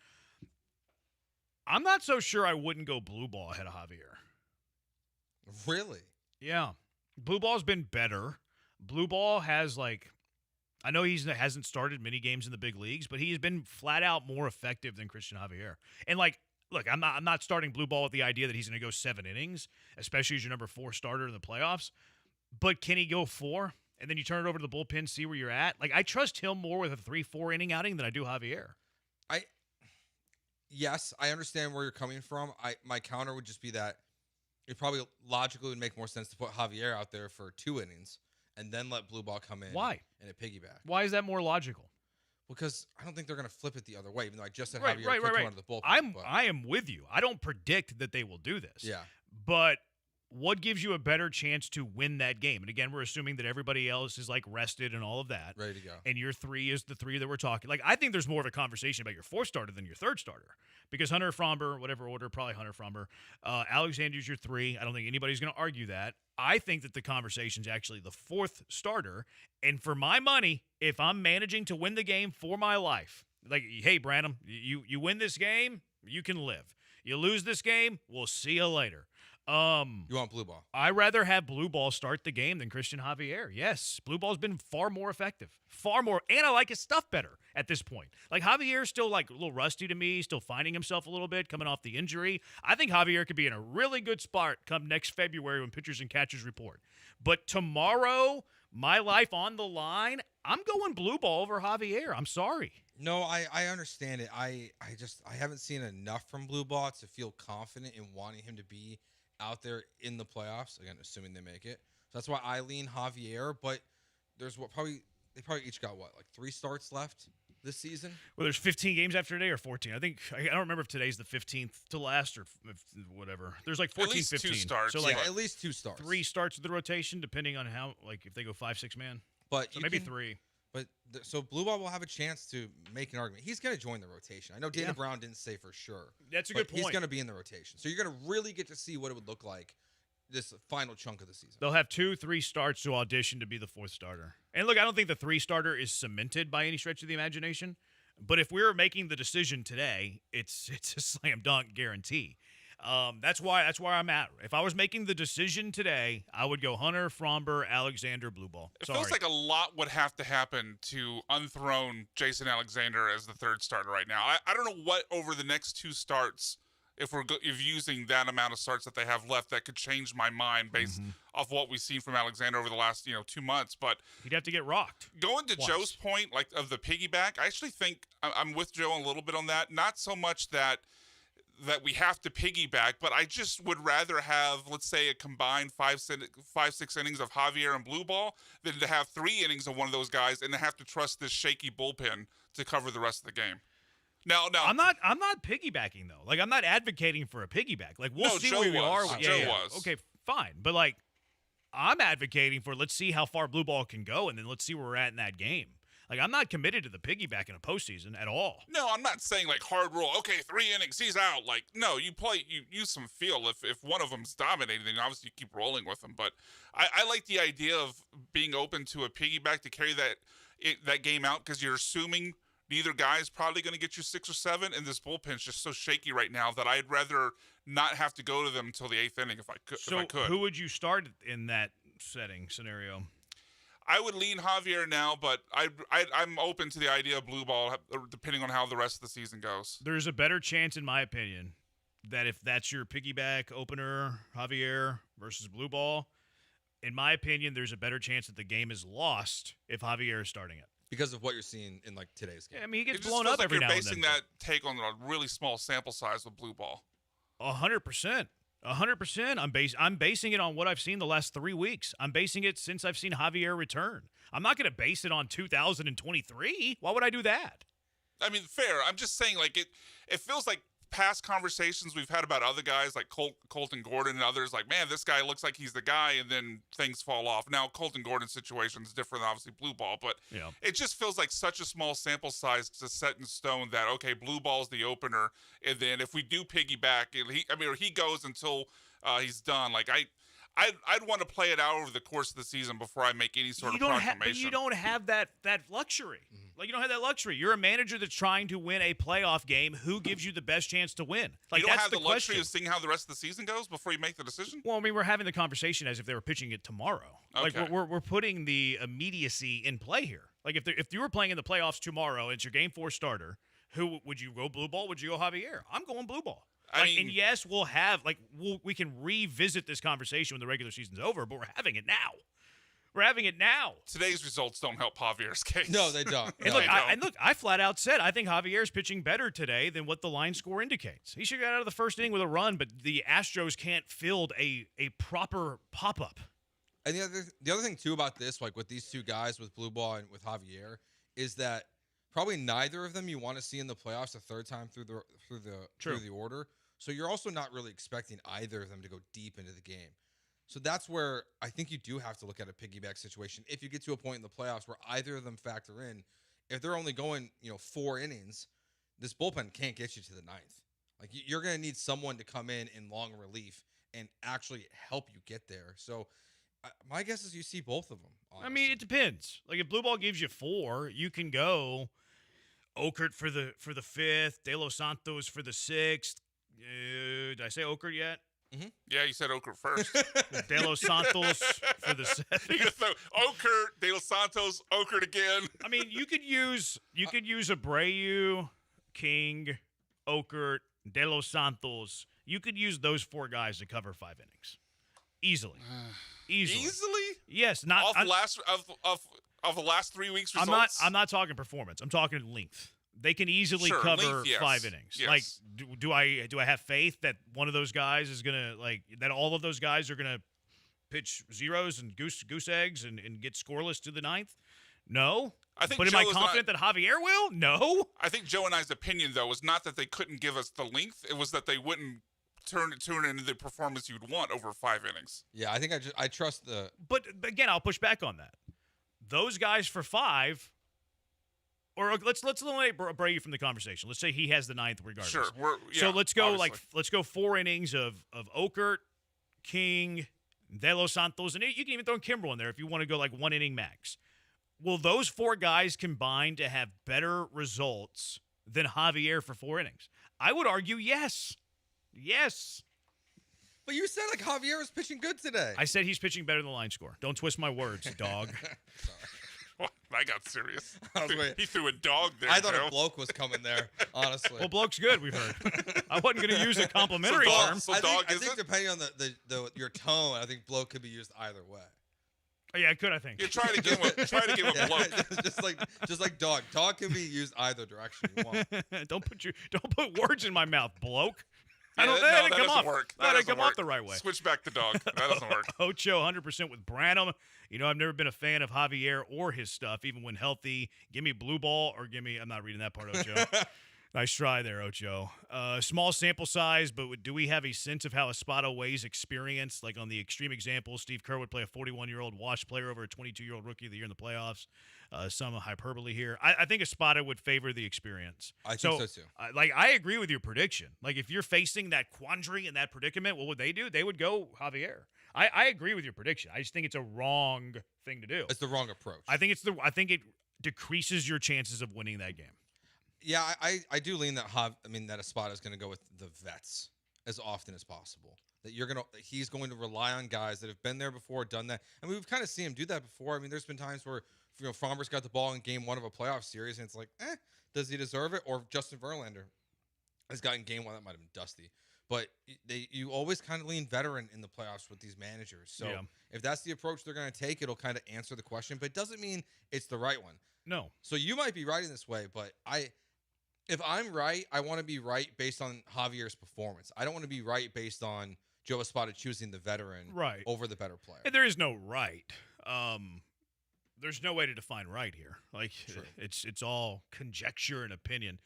I'm not so sure I wouldn't go blue ball ahead of Javier. Really? Yeah. Blue ball's been better. Blue ball has, like, I know he hasn't started many games in the big leagues, but he's been flat out more effective than Christian Javier. And, like, look, I'm not starting blue ball with the idea that he's going to go 7 innings, especially as your number 4 starter in the playoffs. But can he go 4? And then you turn it over to the bullpen, see where you're at? Like, I trust him more with a 3-4 inning outing than I do Javier. Yes, I understand where you're coming from. My counter would just be that it probably logically would make more sense to put Javier out there for 2 innings and then let blue ball come in. Why? And a piggyback. Why is that more logical? Because I don't think they're going to flip it the other way, even though I just said Javier took one out of the bullpen. I am with you. I don't predict that they will do this. Yeah. But what gives you a better chance to win that game? And again, we're assuming that everybody else is like rested and all of that. Ready to go. And your 3 is the 3 that we're talking. Like, I think there's more of a conversation about your 4th starter than your 3rd starter. Because Hunter Fromber, whatever order, probably Hunter Fromber. Alexander's your 3. I don't think anybody's going to argue that. I think that the conversation's actually the 4th starter. And for my money, if I'm managing to win the game for my life, like, hey, Branham, you win this game, you can live. You lose this game, we'll see you later. You want blue ball? I'd rather have blue ball start the game than Christian Javier. Yes, blue ball's been far more effective. Far more. And I like his stuff better at this point. Like, Javier's still, like, a little rusty to me, still finding himself a little bit, coming off the injury. I think Javier could be in a really good spot come next February when pitchers and catchers report. But tomorrow, my life on the line, I'm going blue ball over Javier. I'm sorry. No, I understand it. I haven't seen enough from blue ball to feel confident in wanting him to be out there in the playoffs, again, assuming they make it. So that's why I lean Javier, but there's they probably each got like 3 starts left this season. Well, there's 15 games after today or 14. I don't remember if today's the 15th to last or whatever. There's like 14, at least 15. 2 starts. So like at least 2 starts. 3 starts of the rotation, depending on how, like, if they go 5-6 man. But so maybe 3. But so blue ball will have a chance to make an argument. He's going to join the rotation. I know Dana Brown didn't say for sure. That's a good point. He's going to be in the rotation. So you're going to really get to see what it would look like this final chunk of the season. They'll have 2-3 starts to audition to be the 4th starter. And look, I don't think the 3 starter is cemented by any stretch of the imagination. But if we're making the decision today, it's a slam dunk guarantee. That's why I'm at. If I was making the decision today, I would go Hunter, Fromber, Alexander, blue ball. It feels like a lot would have to happen to unthrone Jason Alexander as the 3rd starter right now. I don't know what over the next 2 starts, if using that amount of starts that they have left, that could change my mind based off what we've seen from Alexander over the last 2 months. But he'd have to get rocked. Going to Joe's point, like of the piggyback, I actually think I'm with Joe a little bit on that. Not so much that we have to piggyback, but I just would rather have, let's say, a combined 5-6 innings of Javier and blue ball than to have 3 innings of one of those guys and to have to trust this shaky bullpen to cover the rest of the game. Now, I'm not piggybacking though. Like, I'm not advocating for a piggyback. Like, we'll see where we are. Joe was. Okay, fine, but like, I'm advocating for let's see how far blue ball can go, and then let's see where we're at in that game. Like, I'm not committed to the piggyback in a postseason at all. No, I'm not saying like hard rule. Okay, 3 innings, he's out. Like, no, you use some feel. If one of them's dominating, then obviously you keep rolling with them. But I like the idea of being open to a piggyback to carry that game out, because you're assuming neither guy's probably going to get you 6 or 7, and this bullpen's just so shaky right now that I'd rather not have to go to them until the 8th inning if I could. So who would you start in that scenario? I would lean Javier now, but I'm open to the idea of blue ball depending on how the rest of the season goes. There's a better chance, in my opinion, that if that's your piggyback opener, Javier versus blue ball, in my opinion, there's a better chance that the game is lost if Javier is starting it. Because of what you're seeing in like today's game. Yeah, I mean, he gets It blown just up feels every like now you're and then. basing that take on a really small sample size with blue ball. 100%. 100%. I'm basing it on what I've seen the last 3 weeks. I'm basing it since I've seen Javier return. I'm not going to base it on 2023. Why would I do that? I mean, fair. I'm just saying, like, it feels like past conversations we've had about other guys like Colton Gordon and others, like, man, this guy looks like he's the guy, and then things fall off. Now, Colton Gordon's situation is different than obviously blue ball, but it just feels like such a small sample size to set in stone that, okay, blue ball's the opener, and then if we do piggyback, he goes until he's done. Like, I'd want to play it out over the course of the season before I make any sort of proclamation. But you don't have that luxury. Mm-hmm. Like, you don't have that luxury. You're a manager that's trying to win a playoff game. Who gives you the best chance to win? Like, you don't that's have the luxury question. of seeing how the rest of the season goes before you make the decision? Well, I mean, we're having the conversation as if they were pitching it tomorrow. Okay. Like, we're putting the immediacy in play here. Like, if you were playing in the playoffs tomorrow, and it's your Game 4 starter, who would you go blue ball? Would you go Javier? I'm going blue ball. And yes, we can revisit this conversation when the regular season's over, but we're having it now. We're having it now. Today's results don't help Javier's case. No, they don't. And look, I flat out said I think Javier's pitching better today than what the line score indicates. He should get out of the first inning with a run, but the Astros can't field a proper pop-up. And the other thing too about this, like with these two guys, with blue ball and with Javier, is that probably neither of them you want to see in the playoffs a third time through the order. So you're also not really expecting either of them to go deep into the game. So that's where I think you do have to look at a piggyback situation. If you get to a point in the playoffs where either of them factor in, if they're only going 4 innings, this bullpen can't get you to the 9th. Like, you're going to need someone to come in long relief and actually help you get there. So my guess is you see both of them. Honestly. I mean, it depends. Like, if blue ball gives you 4, you can go Okert for the 5th, De Los Santos for the 6th. Did I say Okert yet? Mm-hmm. Yeah, you said Okert first. De Los Santos for the 7th. You could throw Okert, De Los Santos, Okert again. I mean, you could use Abreu, King, Okert, De Los Santos. You could use those 4 guys to cover 5 innings easily. Easily? Yes, not off the last 3 weeks results. I'm not talking performance. I'm talking length. They can easily cover length, yes. 5 innings. Yes. Like, do I have faith that one of those guys is gonna that all of those guys are gonna pitch zeros and goose eggs and get scoreless to the 9th? No. But am I confident that Javier will? No. I think Joe and I's opinion though was not that they couldn't give us the length; it was that they wouldn't turn it into the performance you'd want over 5 innings. Yeah, I think I trust the. But again, I'll push back on that. Those guys for 5. Or let's eliminate Abreu from the conversation. Let's say he has the 9th regardless. Sure. So let's go let's go 4 innings of Okert, King, De Los Santos, and you can even throw Kimbrel in there if you want to go like 1 inning max. Will those 4 guys combine to have better results than Javier for 4 innings? I would argue yes. Yes. But you said like Javier was pitching good today. I said he's pitching better than the line score. Don't twist my words, dog. I got serious. He threw a dog there. I thought a bloke was coming there, honestly. Well, bloke's good, we've heard. I wasn't going to use a complimentary term. I think depending on your tone, I think bloke could be used either way. Oh, yeah, it could, I think. Yeah, try to give him bloke. just like dog. Dog can be used either direction you want. Don't put words in my mouth, bloke. Yeah, that didn't doesn't work. That didn't come off the right way. Switch back to dog. That doesn't work. Ocho, 100% with Branham. I've never been a fan of Javier or his stuff, even when healthy. Give me blue ball or I'm not reading that part, Ocho. Nice try there, Ocho. Small sample size, but do we have a sense of how Espada weighs experience? Like on the extreme example, Steve Kerr would play a 41-year-old Wash player over a 22-year-old Rookie of the Year in the playoffs. Some hyperbole here. I think Espada would favor the experience. I think so too. I agree with your prediction. Like if you're facing that quandary and that predicament, what would they do? They would go Javier. I agree with your prediction. I just think it's a wrong thing to do. It's the wrong approach. I think it decreases your chances of winning that game. Yeah, I do lean that that Espada is going to go with the vets as often as possible. That he's going to rely on guys that have been there before, done that. I mean, we've kind of seen him do that before. I mean, there's been times where Frommer's got the ball in game 1 of a playoff series, and it's like, does he deserve it? Or Justin Verlander has gotten game 1 that might have been dusty. But you always kind of lean veteran in the playoffs with these managers. So if that's the approach they're going to take, it'll kind of answer the question. But it doesn't mean it's the right one. No. So you might be right in this way, but if I'm right, I want to be right based on Javier's performance. I don't want to be right based on Joe Espada choosing the veteran over the better player. And there is no right. There's no way to define right here. Like it's all conjecture and opinion.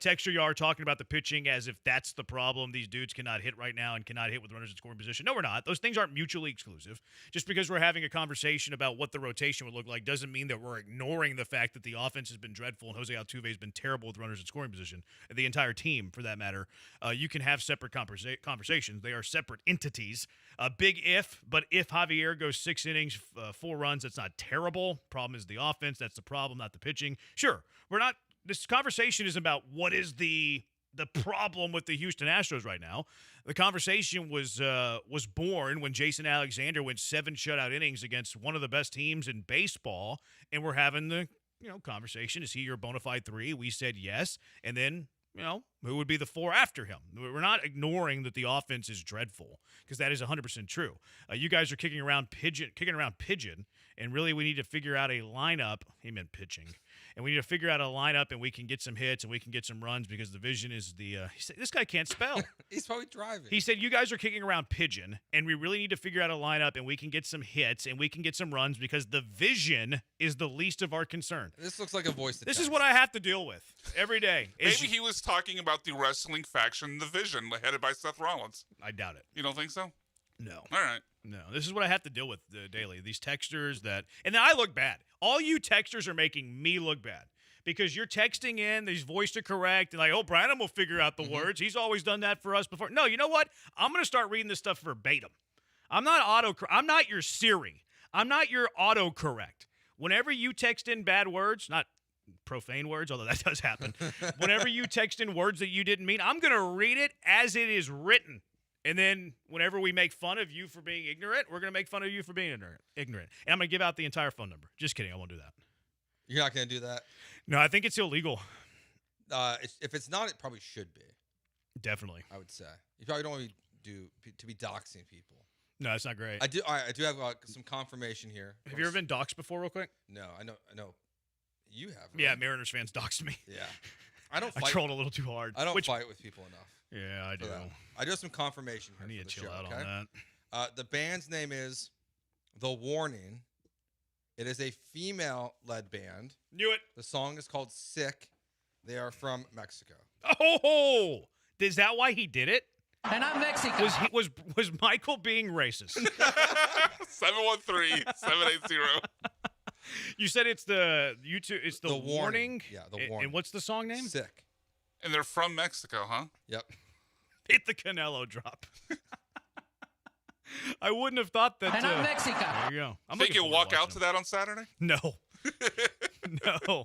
Texture, you are talking about the pitching as if that's the problem. These dudes cannot hit right now and cannot hit with runners in scoring position. No, we're not. Those things aren't mutually exclusive. Just because we're having a conversation about what the rotation would look like doesn't mean that we're ignoring the fact that the offense has been dreadful and Jose Altuve has been terrible with runners in scoring position. And the entire team, for that matter. You can have separate conversations. They are separate entities. Big if, but if Javier goes 6 innings, 4 runs, that's not terrible. Problem is the offense. That's the problem, not the pitching. Sure, we're not. This conversation is about what is the problem with the Houston Astros right now. The conversation was born when Jason Alexander went 7 shutout innings against one of the best teams in baseball, and we're having the conversation. Is he your bona fide 3? We said yes, and then who would be the 4 after him? We're not ignoring that the offense is dreadful because that is 100% true. You guys are kicking around pigeon, and really we need to figure out a lineup. He meant pitching. And we need to figure out a lineup, and we can get some hits, and we can get some runs because the vision is he said, this guy can't spell. He's probably driving. He said, you guys are kicking around pigeon, and we really need to figure out a lineup, and we can get some hits, and we can get some runs because the vision is the least of our concern. This looks like a voice. This is what I have to deal with every day. Maybe he was talking about the wrestling faction, the Vision, headed by Seth Rollins. I doubt it. You don't think so? No. All right. No, this is what I have to deal with daily. These texters and then I look bad. All you texters are making me look bad because you're texting in these voice to correct and like, oh, Branham will figure out the words. He's always done that for us before. No, you know what? I'm going to start reading this stuff verbatim. I'm not your Siri. I'm not your autocorrect. Whenever you text in bad words, not profane words, although that does happen. Whenever you text in words that you didn't mean, I'm going to read it as it is written. And then whenever we make fun of you for being ignorant, we're going to make fun of you for being ignorant. And I'm going to give out the entire phone number. Just kidding. I won't do that. You're not going to do that? No, I think it's illegal. If it's not, it probably should be. Definitely. I would say. You probably don't want to be doxing people. No, it's not great. I do have some confirmation here. Have you ever been doxed before real quick? No, I know. You have. Right? Yeah, Mariners fans doxed me. Yeah. I don't fight. I trolled a little too hard. I don't fight with people enough. Yeah, I do. I do have some confirmation here. I need to chill out okay? on that. The band's name is The Warning. It is a female-led band. Knew it. The song is called Sick. They are from Mexico. Oh, is that why he did it? And I'm Mexican. Was Michael being racist? 713-780. You said it's the YouTube. It's the warning. Yeah, the warning. And what's the song name? Sick. And they're from Mexico, huh? Yep. Hit the Canelo drop. I wouldn't have thought that. And I'm Mexican. There you go. Think you'll walk out to that on Saturday? No. No.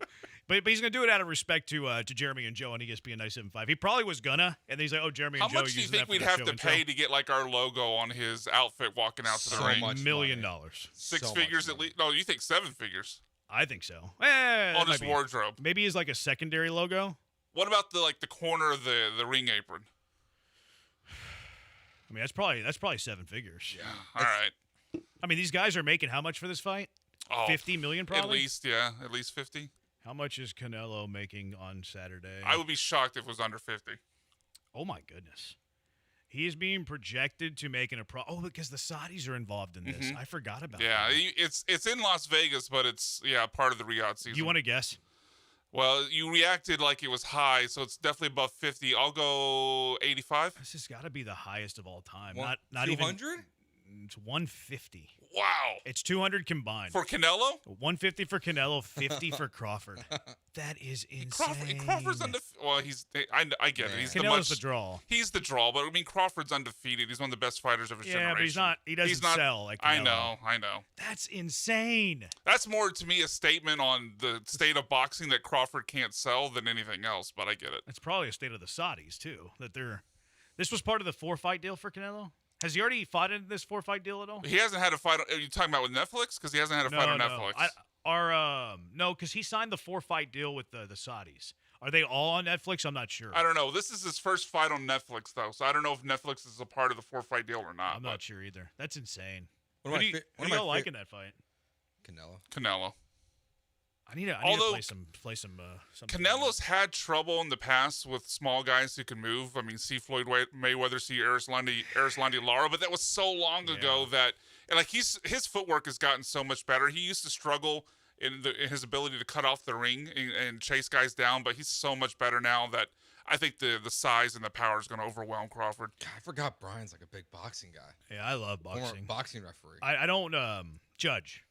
But he's going to do it out of respect to Jeremy and Joe on ESPN 97.5. He probably was gonna, and then he's like, "Oh, Jeremy and Joe." How much do you think we'd have to pay to get like our logo on his outfit walking out to the ring? $1 million. 6 figures at least. No, you think 7 figures? I think so. On his wardrobe. Maybe as like a secondary logo. What about the corner of the ring apron? I mean, that's probably 7 figures. Yeah. All right. I mean, these guys are making how much for this fight? $50 million, probably. At least 50. How much is Canelo making on Saturday? I would be shocked if it was under 50. Oh my goodness. He is being projected to make because the Saudis are involved in this. Mm-hmm. I forgot about that. Yeah, it's in Las Vegas, but it's part of the Riyadh season. You want to guess? Well, you reacted like it was high, so it's definitely above 50. I'll go 85. This has got to be the highest of all time. What, Not 200? even. It's 150. Wow. It's 200 combined. For Canelo? 150 for Canelo, 50 for Crawford. That is insane. Crawford's undefeated. Well, I get it. He's Canelo's the draw. He's the draw, but I mean, Crawford's undefeated. He's one of the best fighters of his generation. Yeah, but he's not. He doesn't sell like Canelo. I know. That's insane. That's more to me a statement on the state of boxing that Crawford can't sell than anything else. But I get it. It's probably a state of the Saudis too. This was part of the 4-fight deal for Canelo. Has he already fought in this 4-fight deal at all? He hasn't had a fight. Are you talking about with Netflix? Because he hasn't had a fight on Netflix. No, because he signed the 4-fight deal with the Saudis. Are they all on Netflix? I'm not sure. I don't know. This is his first fight on Netflix, though, so I don't know if Netflix is a part of the 4-fight deal or not. I'm not sure either. That's insane. What do y'all like in that fight? Canelo. I need to play some. Canelo's had trouble in the past with small guys who can move. I mean, see Floyd Mayweather, see Erislandy Lara, but that was so long ago that, and like his footwork has gotten so much better. He used to struggle in his ability to cut off the ring and chase guys down, but he's so much better now that I think the size and the power is going to overwhelm Crawford. God, I forgot Brian's like a big boxing guy. Yeah, I love boxing. Former boxing referee. I don't judge.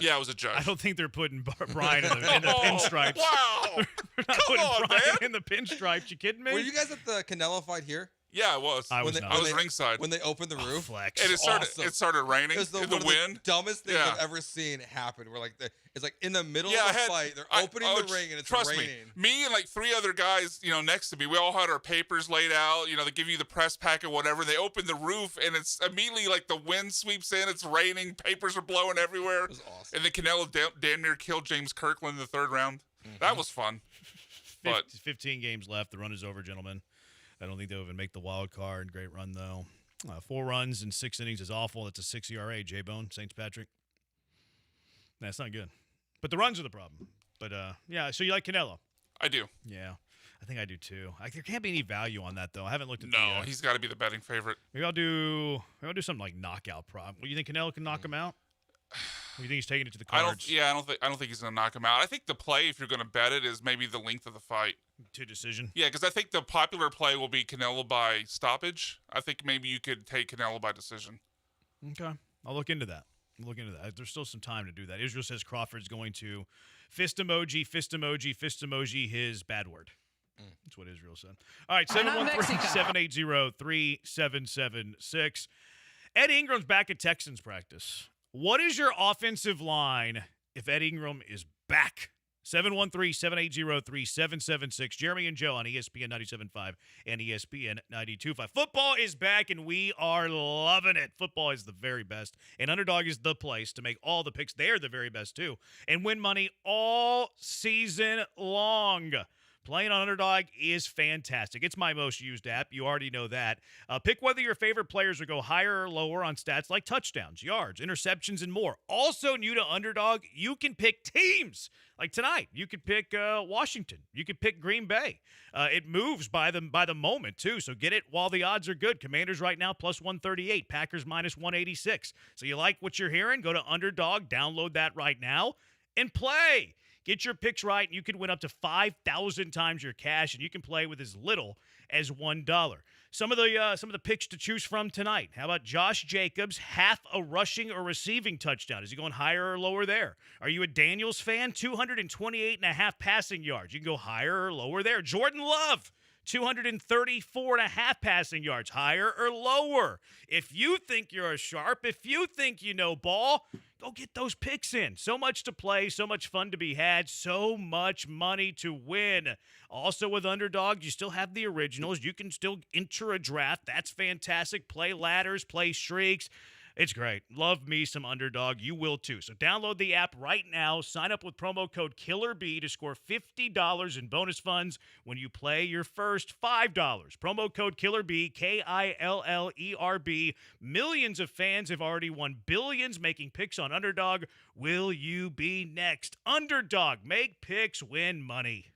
Yeah, I was a judge. I don't think they're putting Brian in the pinstripes. Wow. They're not putting Brian in the pinstripes. You kidding me? Were you guys at the Canelo fight here? Yeah, I was. I was ringside. When they opened the roof. Flex. And it started raining. It was the one wind. of the dumbest things I've ever seen happen. Where like it's like in the middle of the fight, they're opening the ring and it's raining. Me and like 3 other guys, next to me, we all had our papers laid out. They give you the press packet, whatever. They open the roof and it's immediately like the wind sweeps in. It's raining. Papers are blowing everywhere. It was awesome. And then Canelo damn near killed James Kirkland in the 3rd round. Mm-hmm. That was fun. 15 games left. The run is over, gentlemen. I don't think they'll even make the wild card. Great run, though. 4 runs in 6 innings is awful. That's a 6 ERA, J-Bone, St. Patrick. That's not good. But the runs are the problem. But, yeah, so you like Canelo? I do. Yeah, I think I do, too. There can't be any value on that, though. I haven't looked at he's got to be the betting favorite. Maybe I'll do something like knockout prop. Well, you think Canelo can knock him out? Or you think he's taking it to the cards? I don't think he's going to knock him out. I think the play, if you're going to bet it, is maybe the length of the fight. To decision? Yeah, because I think the popular play will be Canelo by stoppage. I think maybe you could take Canelo by decision. Okay. I'll look into that. There's still some time to do that. Israel says Crawford's going to fist emoji, his bad word. That's what Israel said. All right, 713-780-3776. Ed Ingram's back at Texans practice. What is your offensive line if Ed Ingram is back? 713-780-3776. Jeremy and Joe on ESPN 97.5 and ESPN 92.5. Football is back, and we are loving it. Football is the very best, and Underdog is the place to make all the picks. They're the very best, too, and win money all season long. Playing on Underdog is fantastic. It's my most used app. You already know that. Pick whether your favorite players will go higher or lower on stats like touchdowns, yards, interceptions, and more. Also new to Underdog, you can pick teams. Like tonight, you could pick Washington. You could pick Green Bay. It moves by the moment, too, so get it while the odds are good. Commanders right now plus 138. Packers minus 186. So you like what you're hearing? Go to Underdog, download that right now, and play. Get your picks right, and you can win up to 5,000 times your cash, and you can play with as little as $1. Some of the picks to choose from tonight. How about Josh Jacobs, half a rushing or receiving touchdown? Is he going higher or lower there? Are you a Daniels fan? 228.5 passing yards. You can go higher or lower there. Jordan Love, 234.5 passing yards, higher or lower. If you think you're a sharp, if you think you know ball, go get those picks in. So much to play, so much fun to be had, so much money to win. Also with Underdog, you still have the originals. You can still enter a draft. That's fantastic. Play ladders, play streaks. It's great. Love me some Underdog. You will too. So download the app right now. Sign up with promo code KILLERB to score $50 in bonus funds when you play your first $5. Promo code KILLERB, KILLERB. Millions of fans have already won billions making picks on Underdog. Will you be next? Underdog. Make picks, win money.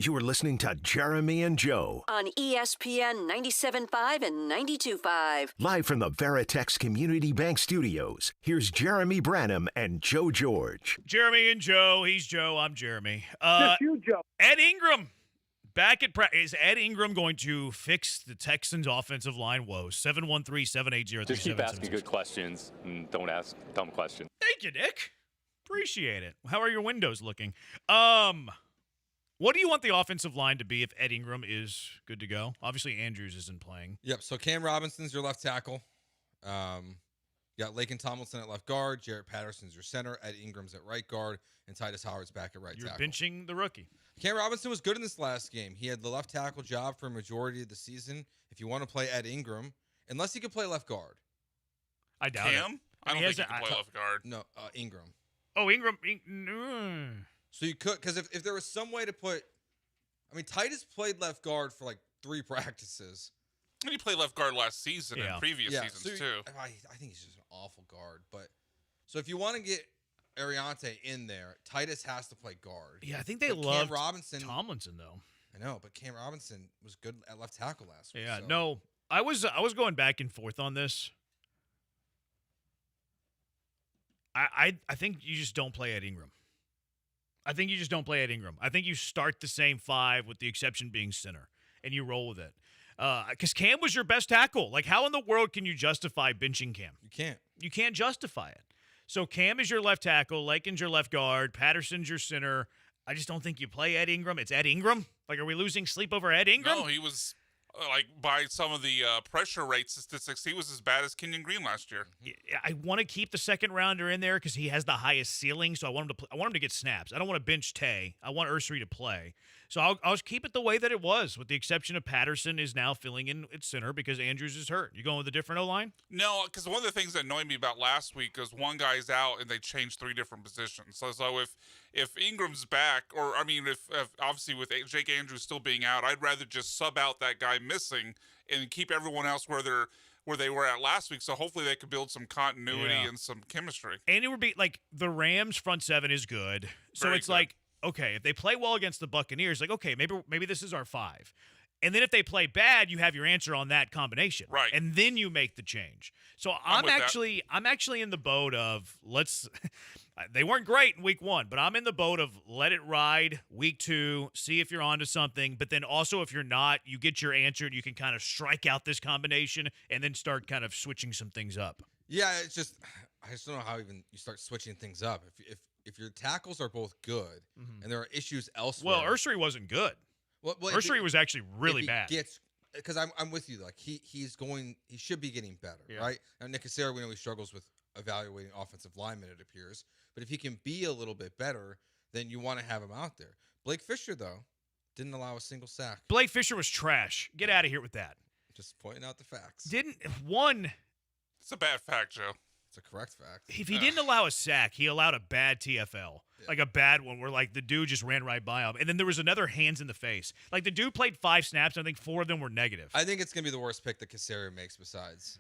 You're listening to Jeremy and Joe. On ESPN 97.5 and 92.5. Live from the Veritex Community Bank Studios, here's Jeremy Branham and Joe George. Jeremy and Joe. He's Joe. I'm Jeremy. Just you, Joe. Ed Ingram. Back at practice. Is Ed Ingram going to fix the Texans' offensive line woes? 713-780-3776. Just keep asking good questions and don't ask dumb questions. Thank you, Nick. Appreciate it. How are your windows looking? What do you want the offensive line to be if Ed Ingram is good to go? Obviously, Andrews isn't playing. Yep, so Cam Robinson's your left tackle. You got Laken Tomlinson at left guard. Jarrett Patterson's your center. Ed Ingram's at right guard. And Titus Howard's back at right tackle. You're benching the rookie. Cam Robinson was good in this last game. He had the left tackle job for a majority of the season. If you want to play Ed Ingram, unless he could play left guard. I doubt it. Cam? I don't think he can play left guard. No, Ingram. Oh, Ingram. So you could, because if there was some way to put, I mean, Titus played left guard for like 3 practices. And he played left guard last season and previous seasons too. I think he's just an awful guard. But so if you want to get Ariante in there, Titus has to play guard. Yeah, I think they love Robinson. Tomlinson though. I know, but Cam Robinson was good at left tackle last week. Yeah, so. no, I was going back and forth on this. I think you just don't play Ed Ingram. I think you start the same 5 with the exception being center, and you roll with it. Because Cam was your best tackle. Like, how in the world can you justify benching Cam? You can't. You can't justify it. So Cam is your left tackle, Laken's your left guard, Patterson's your center. I just don't think you play Ed Ingram. It's Ed Ingram? Like, are we losing sleep over Ed Ingram? No, he was, like, by some of the pressure rate statistics, he was as bad as Kenyon Green last year. Yeah, I want to keep the second rounder in there because he has the highest ceiling, so I want him to get snaps. I don't want to bench Tay. I want Ursary to play. So I'll keep it the way that it was, with the exception of Patterson is now filling in at center because Andrews is hurt. You going with a different O-line? No, because one of the things that annoyed me about last week is one guy's out and they changed 3 different positions. So if Ingram's back, or I mean, if obviously with Jake Andrews still being out, I'd rather just sub out that guy missing and keep everyone else where they were at last week. So hopefully they could build some continuity and some chemistry. And it would be like the Rams front 7 is good. So Very it's good. like, okay, if they play well against the Buccaneers, like, okay, maybe this is our 5. And then if they play bad, you have your answer on that combination. Right. And then you make the change. So I'm actually in the boat of they weren't great in week 1, but I'm in the boat of let it ride week 2, see if you're onto something. But then also if you're not, you get your answer and you can kind of strike out this combination and then start kind of switching some things up. Yeah, I just don't know how even you start switching things up. If your tackles are both good and there are issues elsewhere. Well, Ursary wasn't good. Well, Ursary was actually really bad. Because I'm with you. Like he should be getting better, right? Now Nick Cassera, we know he struggles with evaluating offensive linemen, it appears. But if he can be a little bit better, then you want to have him out there. Blake Fisher, though, didn't allow a single sack. Blake Fisher was trash. Get out of here with that. Just pointing out the facts. It's a bad fact, Joe. It's a correct fact. If he didn't allow a sack, he allowed a bad TFL. Like a bad one where, like, the dude just ran right by him. And then there was another hands in the face. Like, the dude played 5 snaps, and I think 4 of them were negative. I think it's going to be the worst pick that Cassera makes besides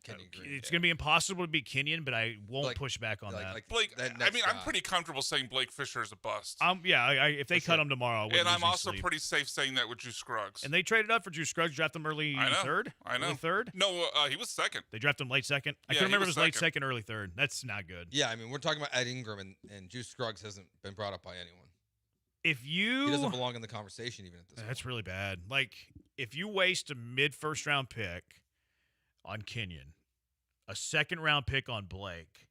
Kenyon Green. It's going to be impossible to beat Kenyon, but I won't push back on that. Blake, I'm pretty comfortable saying Blake Fisher is a bust. If they cut him tomorrow, and I'm also pretty safe saying that with Drew Scruggs. And they traded up for Drew Scruggs, drafted him early third? I know. Early third? No, he was second. They drafted him late second? I can remember it was late second, early third. That's not good. Yeah, I mean, we're talking about Ed Ingram, and Drew Scruggs hasn't been brought up by anyone. He doesn't belong in the conversation even at this point. That's really bad. Like, if you waste a mid-first round pick on Kenyon, a second-round pick on Blake,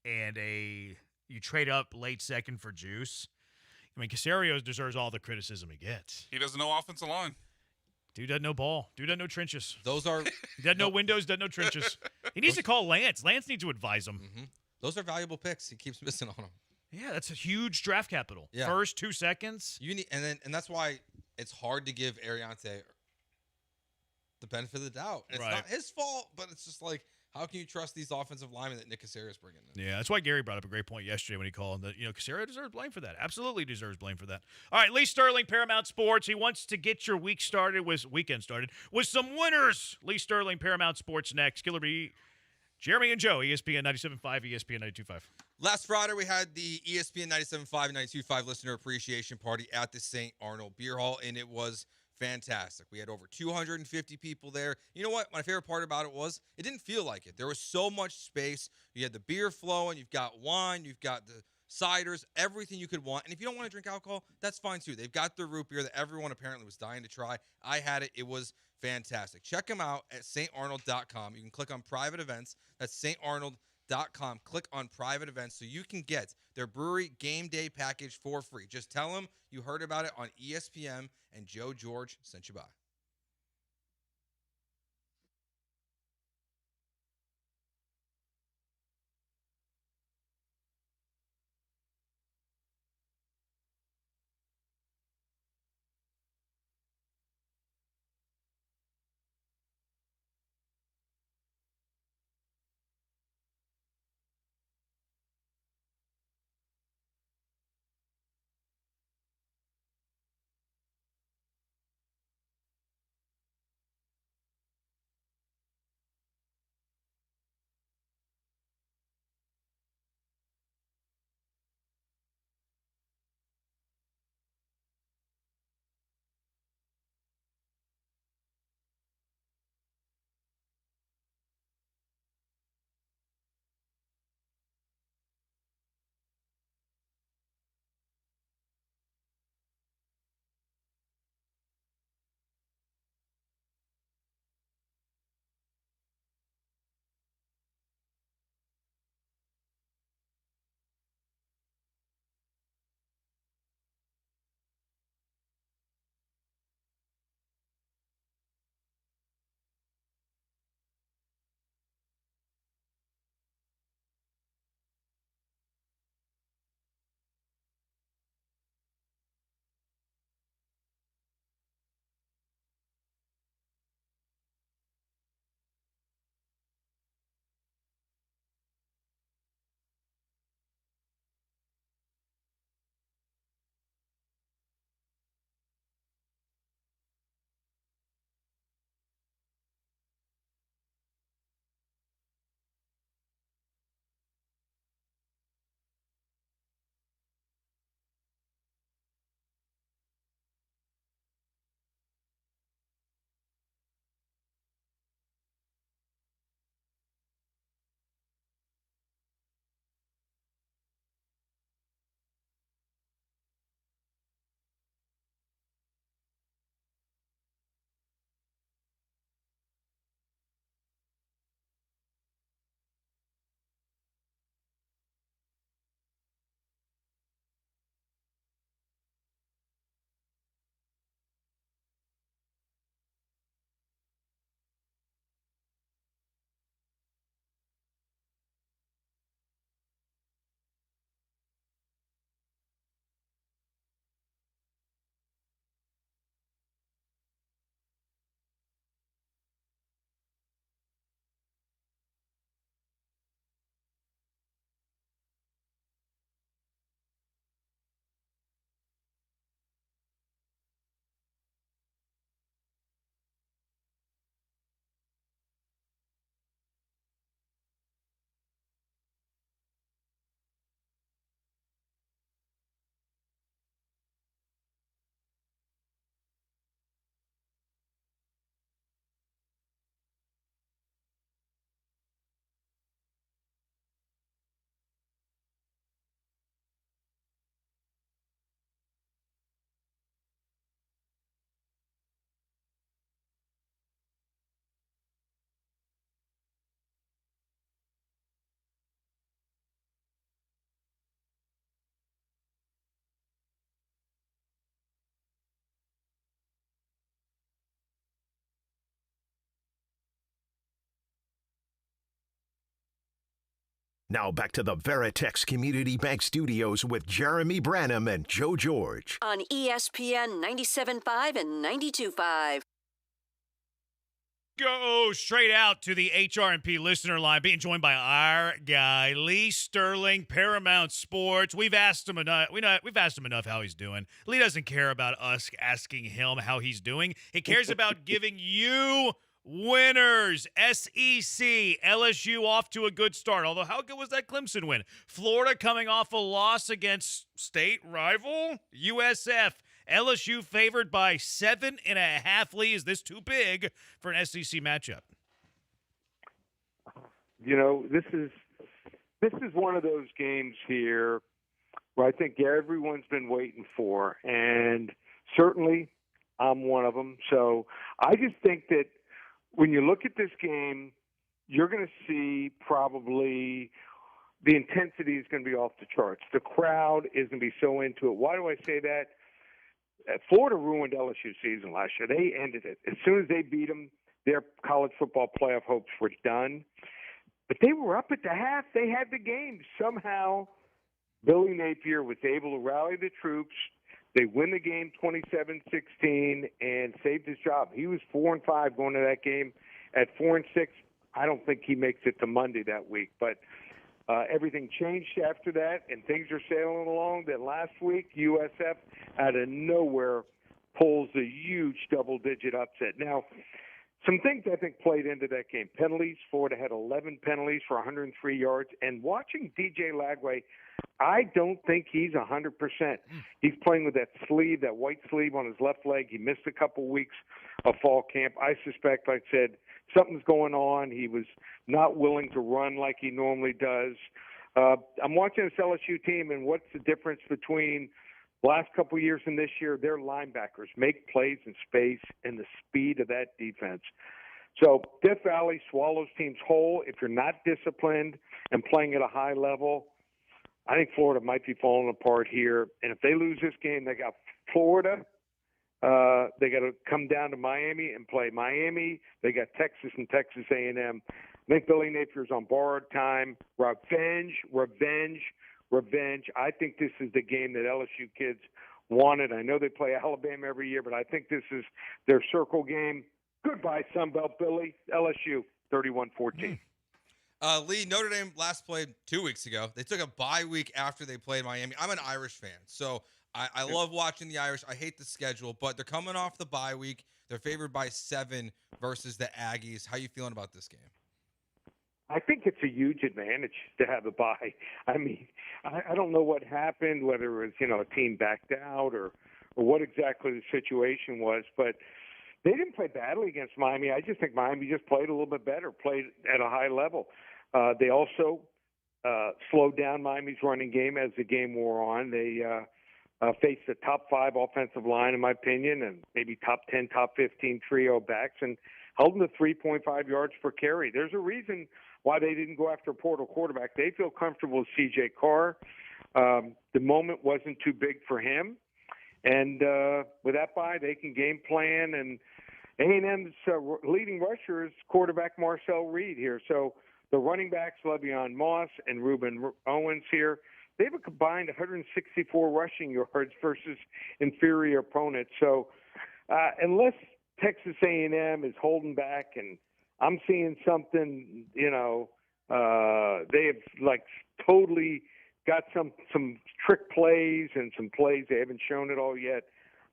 and you trade up late second for Juice, I mean, Caserio deserves all the criticism he gets. He doesn't know offensive line. Dude doesn't know ball. Dude doesn't know trenches. Those are doesn't know windows. Doesn't know trenches. He needs to call Lance. Lance needs to advise him. Mm-hmm. Those are valuable picks. He keeps missing on them. Yeah, that's a huge draft capital. Yeah. First 2 seconds. You need, and that's why it's hard to give Ariante the benefit of the doubt. It's not his fault, but it's just like, how can you trust these offensive linemen that Nick Cassera is bringing in? Yeah, that's why Gary brought up a great point yesterday when he called that, Cassera deserves blame for that. Absolutely deserves blame for that. All right, Lee Sterling, Paramount Sports. He wants to get your weekend started with some winners. Lee Sterling, Paramount Sports next. Killer B. Jeremy and Joe, ESPN 97.5, ESPN 92.5. Last Friday, we had the ESPN 97.5 and 92.5 Listener Appreciation Party at the St. Arnold Beer Hall, and it was fantastic. We had over 250 people there. You know what? My favorite part about it was it didn't feel like it. There was so much space. You had the beer flowing. You've got wine. You've got the ciders, everything you could want. And if you don't want to drink alcohol, that's fine too. They've got the root beer that everyone apparently was dying to try. I had it. It was fantastic. Check them out at starnold.com. You can click on private events. That's starnold.com. Click on private events so you can get their brewery game day package for free. Just tell them you heard about it on ESPN and Joe George sent you by. Now back to the Veritex Community Bank Studios with Jeremy Branham and Joe George. On ESPN 97.5 and 92.5. Go straight out to the HRP listener line, being joined by our guy Lee Sterling, Paramount Sports. We've asked him enough. We've asked him enough how he's doing. Lee doesn't care about us asking him how he's doing. He cares about giving you winners. SEC, LSU off to a good start. Although, how good was that Clemson win? Florida coming off a loss against state rival USF. LSU favored by 7.5. Lee, is this too big for an SEC matchup? You know, this is one of those games here where I think everyone's been waiting for, and certainly I'm one of them. So I just think that when you look at this game, you're going to see probably the intensity is going to be off the charts. The crowd is going to be so into it. Why do I say that? Florida ruined LSU's season last year. They ended it. As soon as they beat them, their college football playoff hopes were done. But they were up at the half. They had the game. Somehow, Billy Napier was able to rally the troops. They win the game 27-16 and saved his job. He was 4-5 going to that game. At 4-6, I don't think he makes it to Monday that week. But everything changed after that, and things are sailing along. Then last week, USF out of nowhere pulls a huge double-digit upset. Now, some things I think played into that game. Penalties. Florida had 11 penalties for 103 yards. And watching DJ Lagway, I don't think he's 100%. He's playing with that sleeve, that white sleeve on his left leg. He missed a couple weeks of fall camp. I suspect, like I said, something's going on. He was not willing to run like he normally does. I'm watching this LSU team, and what's the difference between the last couple of years and this year? Their linebackers make plays in space and the speed of that defense. So Death Valley swallows teams whole. If you're not disciplined and playing at a high level, I think Florida might be falling apart here. And if they lose this game, they got Florida. They got to come down to Miami and play Miami. They got Texas and Texas A&M. I think Billy Napier's on borrowed time. Revenge. I think this is the game that LSU kids wanted. I know they play Alabama every year, but I think this is their circle game. Goodbye, Sunbelt Billy. LSU, 31-14. Lee, Notre Dame last played 2 weeks ago. They took a bye week after they played Miami. I'm an Irish fan, so I love watching the Irish. I hate the schedule, but they're coming off the bye week. They're favored by 7 versus the Aggies. How you feeling about this game? I think it's a huge advantage to have a bye. I mean, I don't know what happened, whether it was, a team backed out or what exactly the situation was, but they didn't play badly against Miami. I just think Miami just played a little bit better, played at a high level. They also slowed down Miami's running game as the game wore on. They faced a top 5 offensive line, in my opinion, and maybe top 10, top 15 trio backs, and held them to 3.5 yards per carry. There's a reason why they didn't go after a portal quarterback. They feel comfortable with C.J. Carr. The moment wasn't too big for him. And with that bye, they can game plan. And A&M's leading rusher is quarterback Marcel Reed here. So the running backs, Le'Veon Moss and Reuben Owens here, they have a combined 164 rushing yards versus inferior opponents. So unless Texas A&M is holding back, and I'm seeing something, they have totally got some trick plays and some plays. They haven't shown it all yet.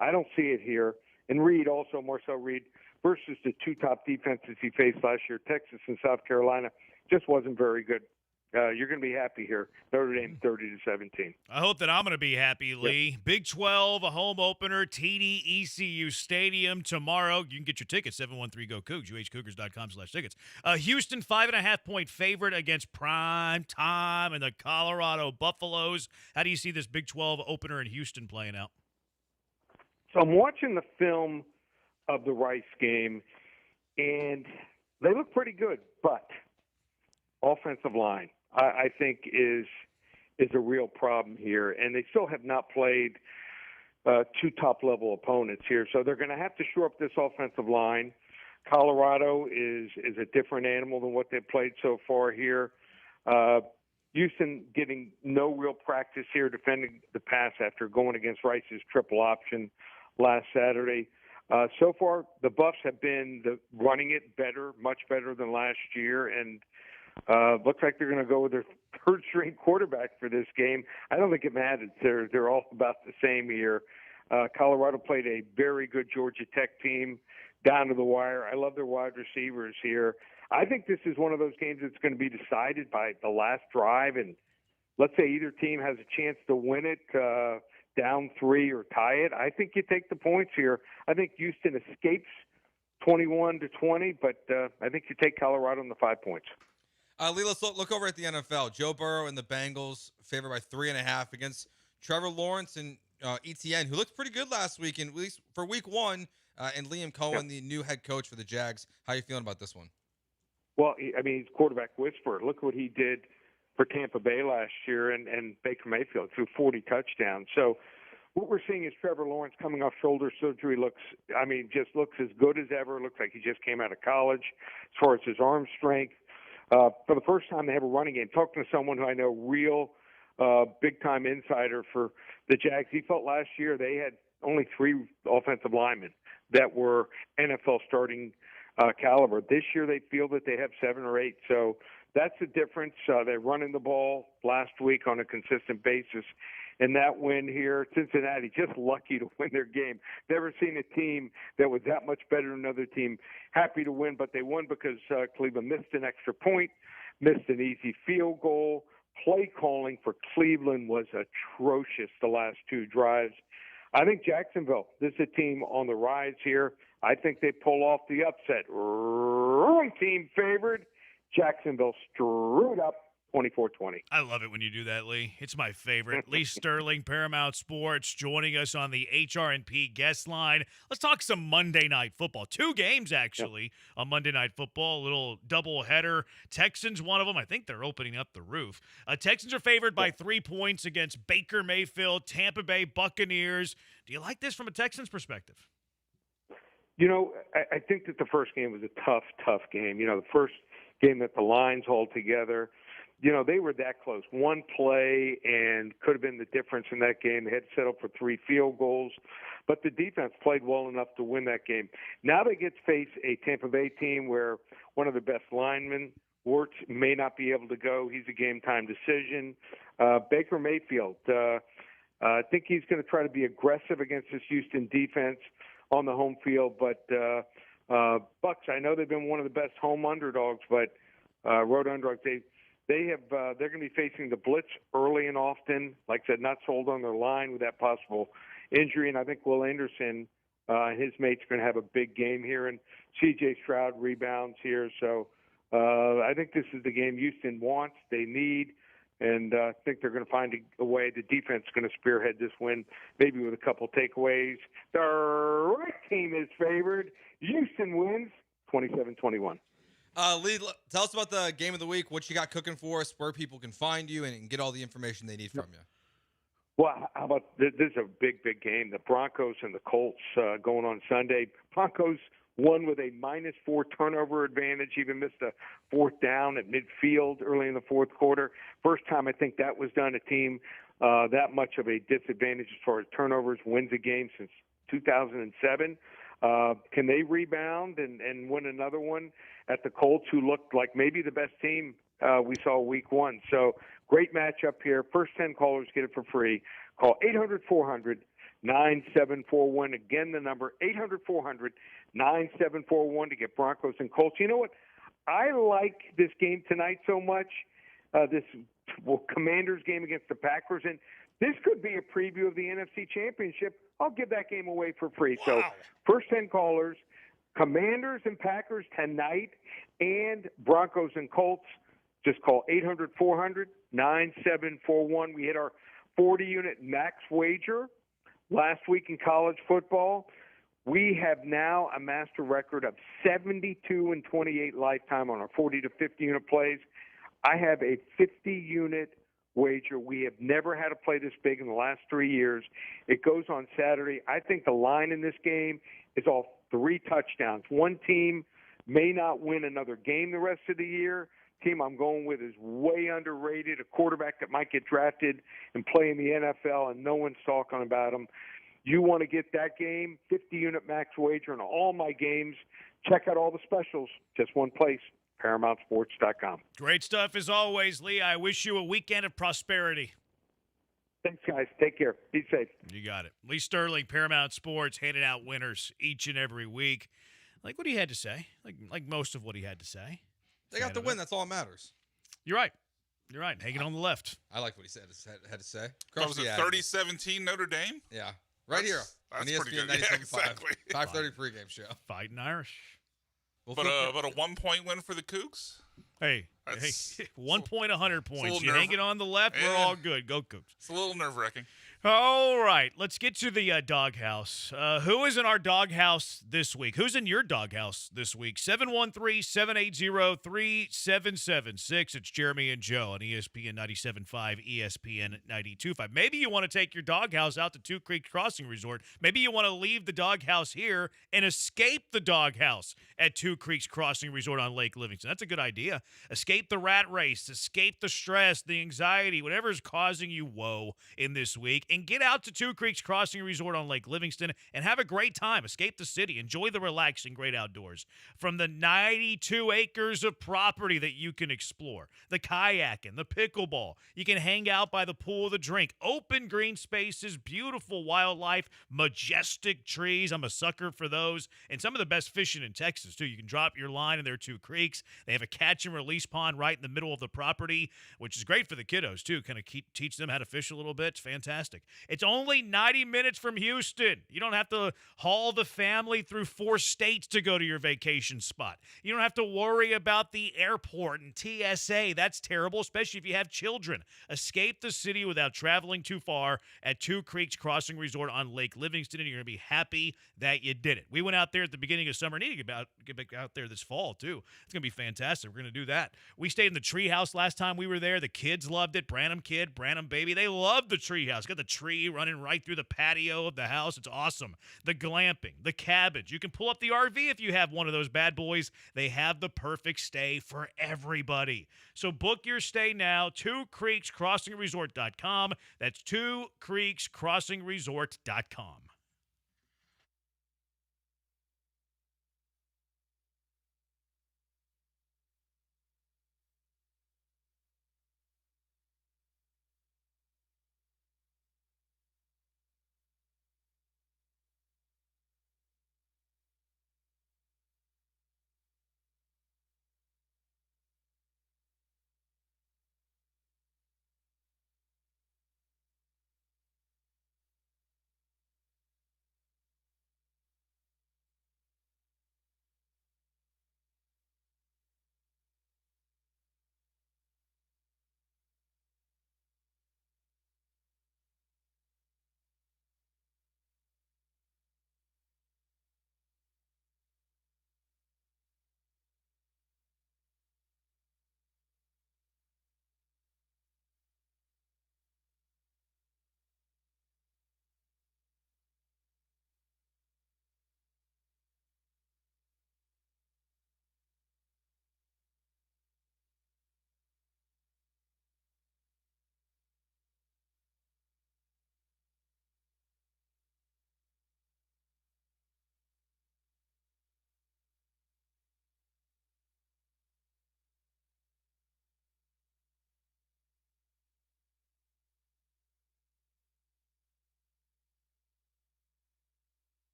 I don't see it here. And Reed, also Marcel Reed, versus the 2 top defenses he faced last year, Texas and South Carolina, just wasn't very good. You're going to be happy here. Notre Dame 30-17. I hope that I'm going to be happy, Lee. Yep. Big 12, a home opener, TD ECU Stadium tomorrow. You can get your tickets, 713-GO-COUGS, uhcougars.com/tickets. Houston, 5.5-point favorite against prime time and the Colorado Buffaloes. How do you see this Big 12 opener in Houston playing out? So I'm watching the film of the Rice game, and they look pretty good, but offensive line, I think, is a real problem here, and they still have not played 2 top-level opponents here, so they're going to have to shore up this offensive line. Colorado is a different animal than what they've played so far here. Houston getting no real practice here defending the pass after going against Rice's triple option last Saturday. So far, the Buffs have been running it better, much better than last year, and looks like they're going to go with their third-string quarterback for this game. I don't think it matters. They're all about the same here. Colorado played a very good Georgia Tech team down to the wire. I love their wide receivers here. I think this is one of those games that's going to be decided by the last drive, and let's say either team has a chance to win it, down 3 or tie it. I think you take the points here. I think Houston escapes 21-20, but I think you take Colorado on the 5 points. Lee, let's look over at the NFL. Joe Burrow and the Bengals favored by 3.5 against Trevor Lawrence and ETN, who looked pretty good last week, at least for week 1, and Liam Cohen, the new head coach for the Jags. How are you feeling about this one? Well, I mean, he's quarterback whisperer. Look what he did for Tampa Bay last year, and Baker Mayfield threw 40 touchdowns. So what we're seeing is Trevor Lawrence coming off shoulder surgery looks as good as ever. Looks like he just came out of college as far as his arm strength. For the first time, they have a running game. Talking to someone who I know, real big-time insider for the Jags, he felt last year they had only 3 offensive linemen that were NFL starting caliber. This year, they feel that they have 7 or 8. So that's the difference. They're running the ball last week on a consistent basis. And that win here, Cincinnati, just lucky to win their game. Never seen a team that was that much better than another team. Happy to win, but they won because Cleveland missed an extra point, missed an easy field goal. Play calling for Cleveland was atrocious the last 2 drives. I think Jacksonville, this is a team on the rise here. I think they pull off the upset. Wrong team favored. Jacksonville screwed up 24-20. I love it when you do that, Lee. It's my favorite. Lee Sterling, Paramount Sports, joining us on the HR&P guest line. Let's talk some Monday Night Football. 2 games, actually, on Monday Night Football. A little doubleheader. Texans, one of them. I think they're opening up the roof. Texans are favored by 3 points against Baker Mayfield, Tampa Bay Buccaneers. Do you like this from a Texans perspective? You know, I think that the first game was a tough game. You know, the first game that the lines hold together, you know, they were that close. One play and could have been the difference in that game. They had to settle for 3 field goals, but the defense played well enough to win that game. Now they get to face a Tampa Bay team where one of the best linemen, Wirtz, may not be able to go. He's a game-time decision. Baker Mayfield, I think he's going to try to be aggressive against this Houston defense on the home field, but Bucks, I know they've been one of the best home underdogs, but road underdogs, they're going to be facing the blitz early and often. Like I said, not sold on their line with that possible injury, and I think Will Anderson and his mates are going to have a big game here, and C.J. Stroud rebounds here. So I think this is the game Houston wants, they need, and I think they're going to find a way. The defense is going to spearhead this win, maybe with a couple takeaways. The right team is favored. Houston wins 27-21. Lee, tell us about the game of the week, what you got cooking for us, where people can find you, and get all the information they need from you. Well, how about this is a big game. The Broncos and the Colts going on Sunday. Broncos won with a -4 turnover advantage, even missed a 4th down at midfield early in the 4th quarter. First time I think that was done, a team that much of a disadvantage as far as turnovers wins a game since 2007. Can they rebound and win another one at the Colts, who looked like maybe the best team we saw week 1? So great matchup here. First 10 callers get it for free. Call 800-400-9741. Again, the number 800-400-9741 to get Broncos and Colts. You know what? I like this game tonight so much, this Commanders game against the Packers, and this could be a preview of the NFC Championship. I'll give that game away for free. Wow. So first 10 callers, Commanders and Packers tonight, and Broncos and Colts. Just call 800-400-9741. We hit our 40-unit max wager last week in college football. We have now amassed a record of 72-28 lifetime on our 40 to 50-unit plays. I have a 50-unit wager. We have never had a play this big in the last 3 years. It goes on Saturday. I think the line in this game is all 3 touchdowns. One team may not win another game the rest of the year. Team I'm going with is way underrated, a quarterback that might get drafted and play in the NFL, and no one's talking about him. You want to get that game, 50-unit max wager on all my games. Check out all the specials. Just one place, ParamountSports.com. Great stuff as always, Lee. I wish you a weekend of prosperity. Thanks, guys. Take care. Be safe. You got it. Lee Sterling, Paramount Sports, handing out winners each and every week. Like what he had to say, like most of what he had to say. They got the win. That's all that matters. You're right. You're right. Hanging on the left. I like what he had to say. What was it, 30-17 Notre Dame? Yeah. Right here on That's pretty ESPN good. 97.5. Yeah, exactly. 5:30 pregame show. Fighting Irish. But a 1-point win for the Cougs? Hey, 1 point, 100 points. You hang it on the left, we're Yeah. all good. Go Cougs. It's a little nerve-wracking. All right, let's get to the doghouse. Who is in our doghouse this week? Who's in your doghouse this week? 713-780-3776. It's Jeremy and Joe on ESPN 97.5, ESPN 92.5. Maybe you want to take your doghouse out to Two Creeks Crossing Resort. Maybe you want to leave the doghouse here and escape the doghouse at Two Creeks Crossing Resort on Lake Livingston. That's a good idea. Escape the rat race, escape the stress, the anxiety, whatever is causing you woe in this week, and get out to Two Creeks Crossing Resort on Lake Livingston and have a great time. Escape the city. Enjoy the relaxing, great outdoors. From the 92 acres of property that you can explore, the kayaking, the pickleball. You can hang out by the pool, the drink. Open green spaces, beautiful wildlife, majestic trees. I'm a sucker for those. And some of the best fishing in Texas, too. You can drop your line in their Two Creeks. They have a catch and release pond right in the middle of the property, which is great for the kiddos, too. Kind of teach them how to fish a little bit. It's fantastic. It's only 90 minutes from Houston. You don't have to haul the family through 4 states to go to your vacation spot. You don't have to worry about the airport and TSA. That's terrible, especially if you have children. Escape the city without traveling too far at Two Creeks Crossing Resort on Lake Livingston, and you're going to be happy that you did it. We went out there at the beginning of summer. Need to get back out there this fall, too. It's going to be fantastic. We're going to do that. We stayed in the treehouse last time we were there. The kids loved it. Branham kid, Branham baby. They loved the treehouse. Got the tree running right through the patio of the house. It's awesome. The glamping, the cabbage. You can pull up the RV if you have one of those bad boys. They have the perfect stay for everybody. So book your stay now, twocreekscrossingresort.com. That's twocreekscrossingresort.com.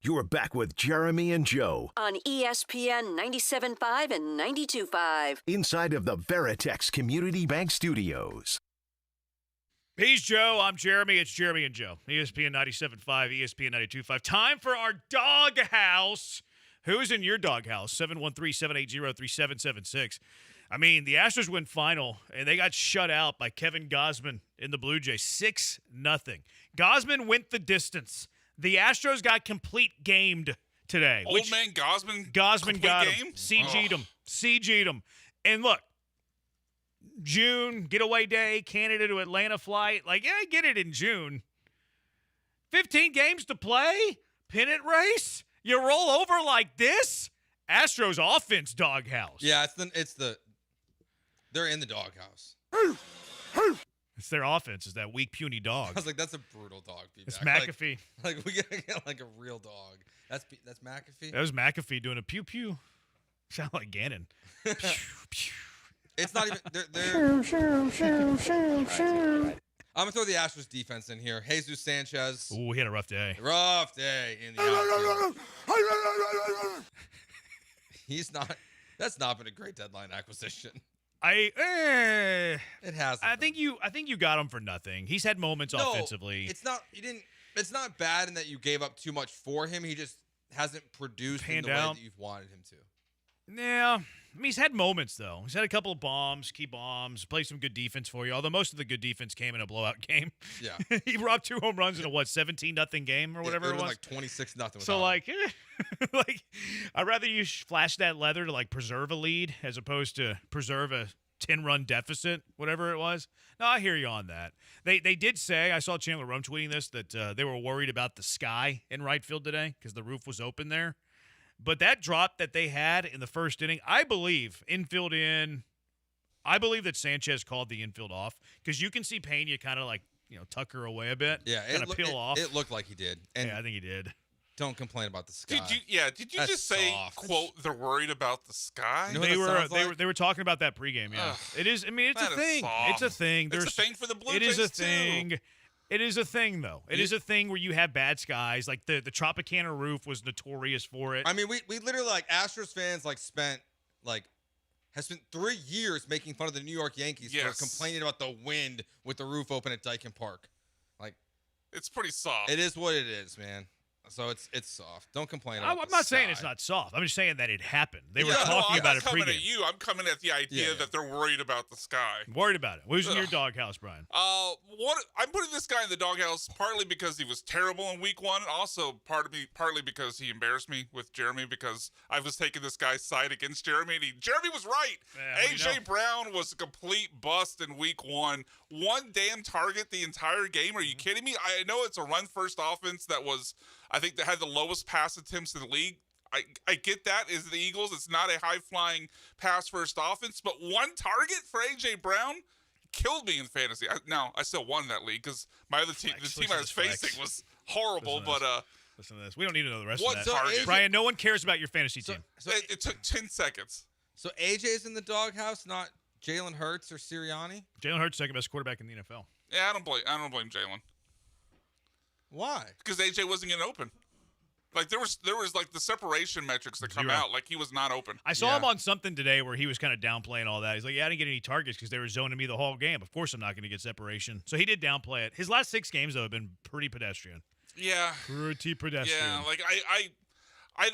You're back with Jeremy and Joe on ESPN 97.5 and 92.5. inside of the Veritex Community Bank Studios. He's Joe. I'm Jeremy. It's Jeremy and Joe. ESPN 97.5, ESPN 92.5. Time for our doghouse. Who's in your doghouse? 713-780-3776. I mean, the Astros went final, and they got shut out by Kevin Gausman in the Blue Jays, 6-0. Gausman went the distance. The Astros got complete gamed today. Old man Gausman got game? him. CG'd him. And look, June, getaway day, Canada to Atlanta flight. Like, yeah, I get it in June. 15 games to play? Pennant race? You roll over like this? Astros offense doghouse. Yeah, they're in the doghouse. It's their offense. Is that weak, puny dog. I was like, that's a brutal dog feedback. It's McAfee. Like we gotta get like a real dog. That's McAfee. That was McAfee doing a pew pew. Sound like Gannon. Pew, pew. It's not even. I'm gonna throw the Astros defense in here. Jesus Sanchez. Ooh, he had a rough day. Rough day in the outfield. That's not been a great deadline acquisition. It hasn't. I think you got him for nothing. He's had moments offensively. It's not. It's not bad in that you gave up too much for him. He just hasn't produced in the way that you've wanted him to. Yeah. I mean, he's had moments, though. He's had a couple of key bombs, played some good defense for you, although most of the good defense came in a blowout game. Yeah. He robbed 2 home runs in a, 17-0 game or whatever it was? Like 26-0. So, like I'd rather you flash that leather to, preserve a lead as opposed to preserve a 10-run deficit, whatever it was. No, I hear you on that. They did say, I saw Chandler Rome tweeting this, that they were worried about the sky in right field today because the roof was open there. But that drop that they had in the first inning, I believe that Sanchez called the infield off because you can see Pena kind of tuck her away a bit. Yeah, kind of peel off. It looked like he did. And yeah, I think he did. Don't complain about the sky. Did you just say, quote, they're worried about the sky? You know they were talking about that pregame, yeah. It is, I mean, it's a thing. It's a thing. It's a thing for the Blue Jays, It is a thing. Too. It is a thing, though. It is a thing where you have bad skies. Like the Tropicana roof was notorious for it. I mean, we literally Astros fans spent 3 years making fun of the New York Yankees for complaining about the wind with the roof open at Dyken Park. It's pretty soft. It is what it is, man. So it's soft. Don't complain about I'm not saying it's not soft. I'm just saying that it happened. They were talking about it pregame. I'm coming at you. I'm coming at the idea that they're worried about the sky. Worried about it. Who's in your doghouse, Brian? I'm putting this guy in the doghouse partly because he was terrible in week 1, and also partly because he embarrassed me with Jeremy because I was taking this guy's side against Jeremy, and Jeremy was right. Yeah, AJ Brown was a complete bust in week 1. 1 damn target the entire game. Are you kidding me? I know it's a run-first offense that was, I think, that had the lowest pass attempts in the league. I get that is the Eagles. It's not a high-flying pass-first offense, but 1 target for A.J. Brown killed me in fantasy. I still won that league because my other team, the team I was facing, was horrible. Listen to this. We don't need to know the rest of that. Target? Brian, no one cares about your fantasy team. So it took 10 seconds. So AJ's in the doghouse, not Jalen Hurts or Sirianni? Jalen Hurts, second best quarterback in the NFL. Yeah, I don't blame Jalen. Why? Because AJ wasn't getting open. There was the separation metrics that come out. He was not open. I saw him on something today where he was kind of downplaying all that. He's like, I didn't get any targets because they were zoning me the whole game. Of course I'm not going to get separation. So he did downplay it. His last 6 games, though, have been pretty pedestrian. Yeah. Pretty pedestrian. Yeah,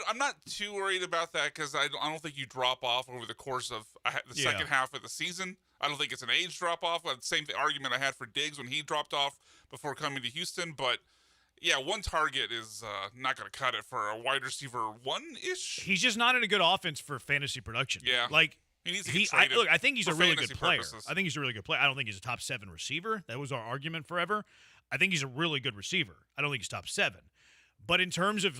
I'm not too worried about that because I don't think you drop off over the course of the second half of the season. I don't think it's an age drop-off. The same argument I had for Diggs when he dropped off before coming to Houston, but yeah, 1 target is not going to cut it for a wide receiver 1-ish. He's just not in a good offense for fantasy production. Yeah. He needs to get traded. I think he's a really good player. Purposes. I think he's a really good player. I don't think he's a top 7 receiver. That was our argument forever. I think he's a really good receiver. I don't think he's top 7. But in terms of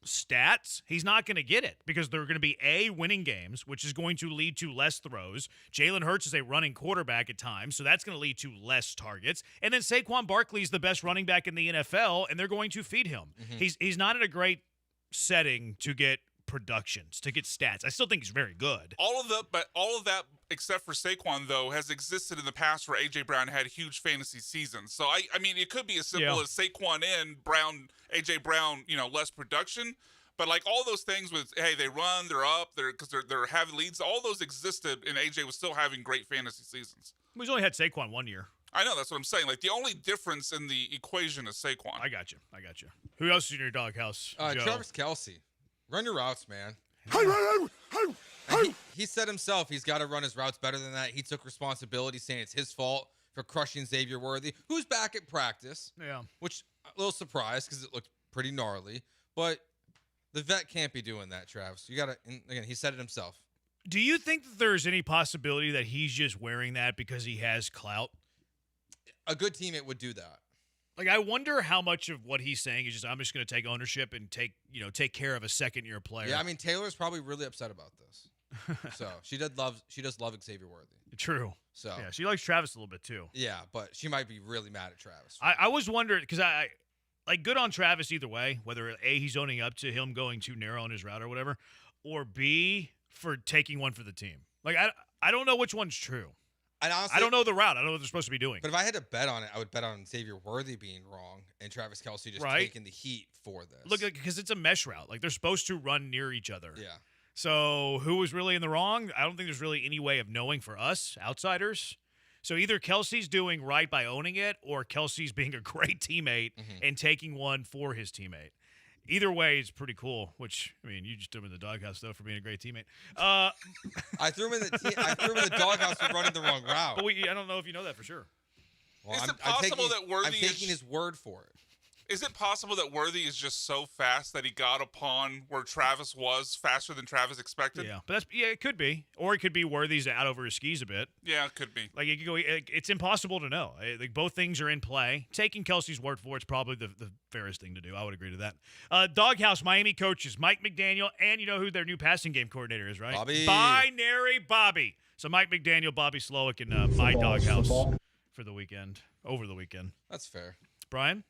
stats, he's not going to get it because they're going to be winning games, which is going to lead to less throws. Jalen Hurts is a running quarterback at times, so that's going to lead to less targets. And then Saquon Barkley is the best running back in the NFL, and they're going to feed him. Mm-hmm. He's not in a great setting to get productions, to get stats. I still think he's very good. All of that, except for Saquon, though, has existed in the past where A.J. Brown had huge fantasy seasons. So, I mean, it could be as simple as Saquon in, A.J. Brown, less production. But, all those things with, hey, they run, they're up, because they're having leads, all those existed, and A.J. was still having great fantasy seasons. He's only had Saquon 1 year. I know, that's what I'm saying. The only difference in the equation is Saquon. I got you. Who else is in your doghouse, Joe? Travis Kelce. Run your routes, man. He said himself he's got to run his routes better than that. He took responsibility, saying it's his fault for crushing Xavier Worthy, who's back at practice. Yeah. Which, a little surprised because it looked pretty gnarly. But the vet can't be doing that, Travis. You got to, again, he said it himself. Do you think that there's any possibility that he's just wearing that because he has clout? A good teammate would do that. Like, I wonder how much of what he's saying is just, I'm just going to take ownership and take care of a second-year player. Yeah, I mean, Taylor's probably really upset about this. So she does love Xavier Worthy. True. So yeah, she likes Travis a little bit too. Yeah, but she might be really mad at Travis. I was wondering because I like good on Travis either way, whether A, he's owning up to him going too narrow on his route or whatever, or B, for taking one for the team. Like I don't know which one's true. And honestly, I don't know the route. I don't know what they're supposed to be doing. But if I had to bet on it, I would bet on Xavier Worthy being wrong and Travis Kelce just taking the heat for this. Look, because it's a mesh route. Like, they're supposed to run near each other. Yeah. So who was really in the wrong? I don't think there's really any way of knowing for us, outsiders. So either Kelce's doing right by owning it or Kelce's being a great teammate and taking one for his teammate. Either way is pretty cool, which, I mean, you just threw him in the doghouse, though, for being a great teammate. I threw him in the doghouse for running the wrong route. But I don't know if you know that for sure. Well, is it possible that Worthy I'm taking his word for it. Is it possible that Worthy is just so fast that he got upon where Travis was faster than Travis expected? Yeah, but it could be. Or it could be Worthy's out over his skis a bit. Yeah, it could be. Like, it could go, it's impossible to know. Like, both things are in play. Taking Kelce's word for it's probably the fairest thing to do. I would agree to that. Doghouse, Miami coaches, Mike McDaniel, and you know who their new passing game coordinator is, right? Bobby. Binary Bobby. So Mike McDaniel, Bobby Slowick, and my Doghouse for the weekend, over the weekend. That's fair. Brian?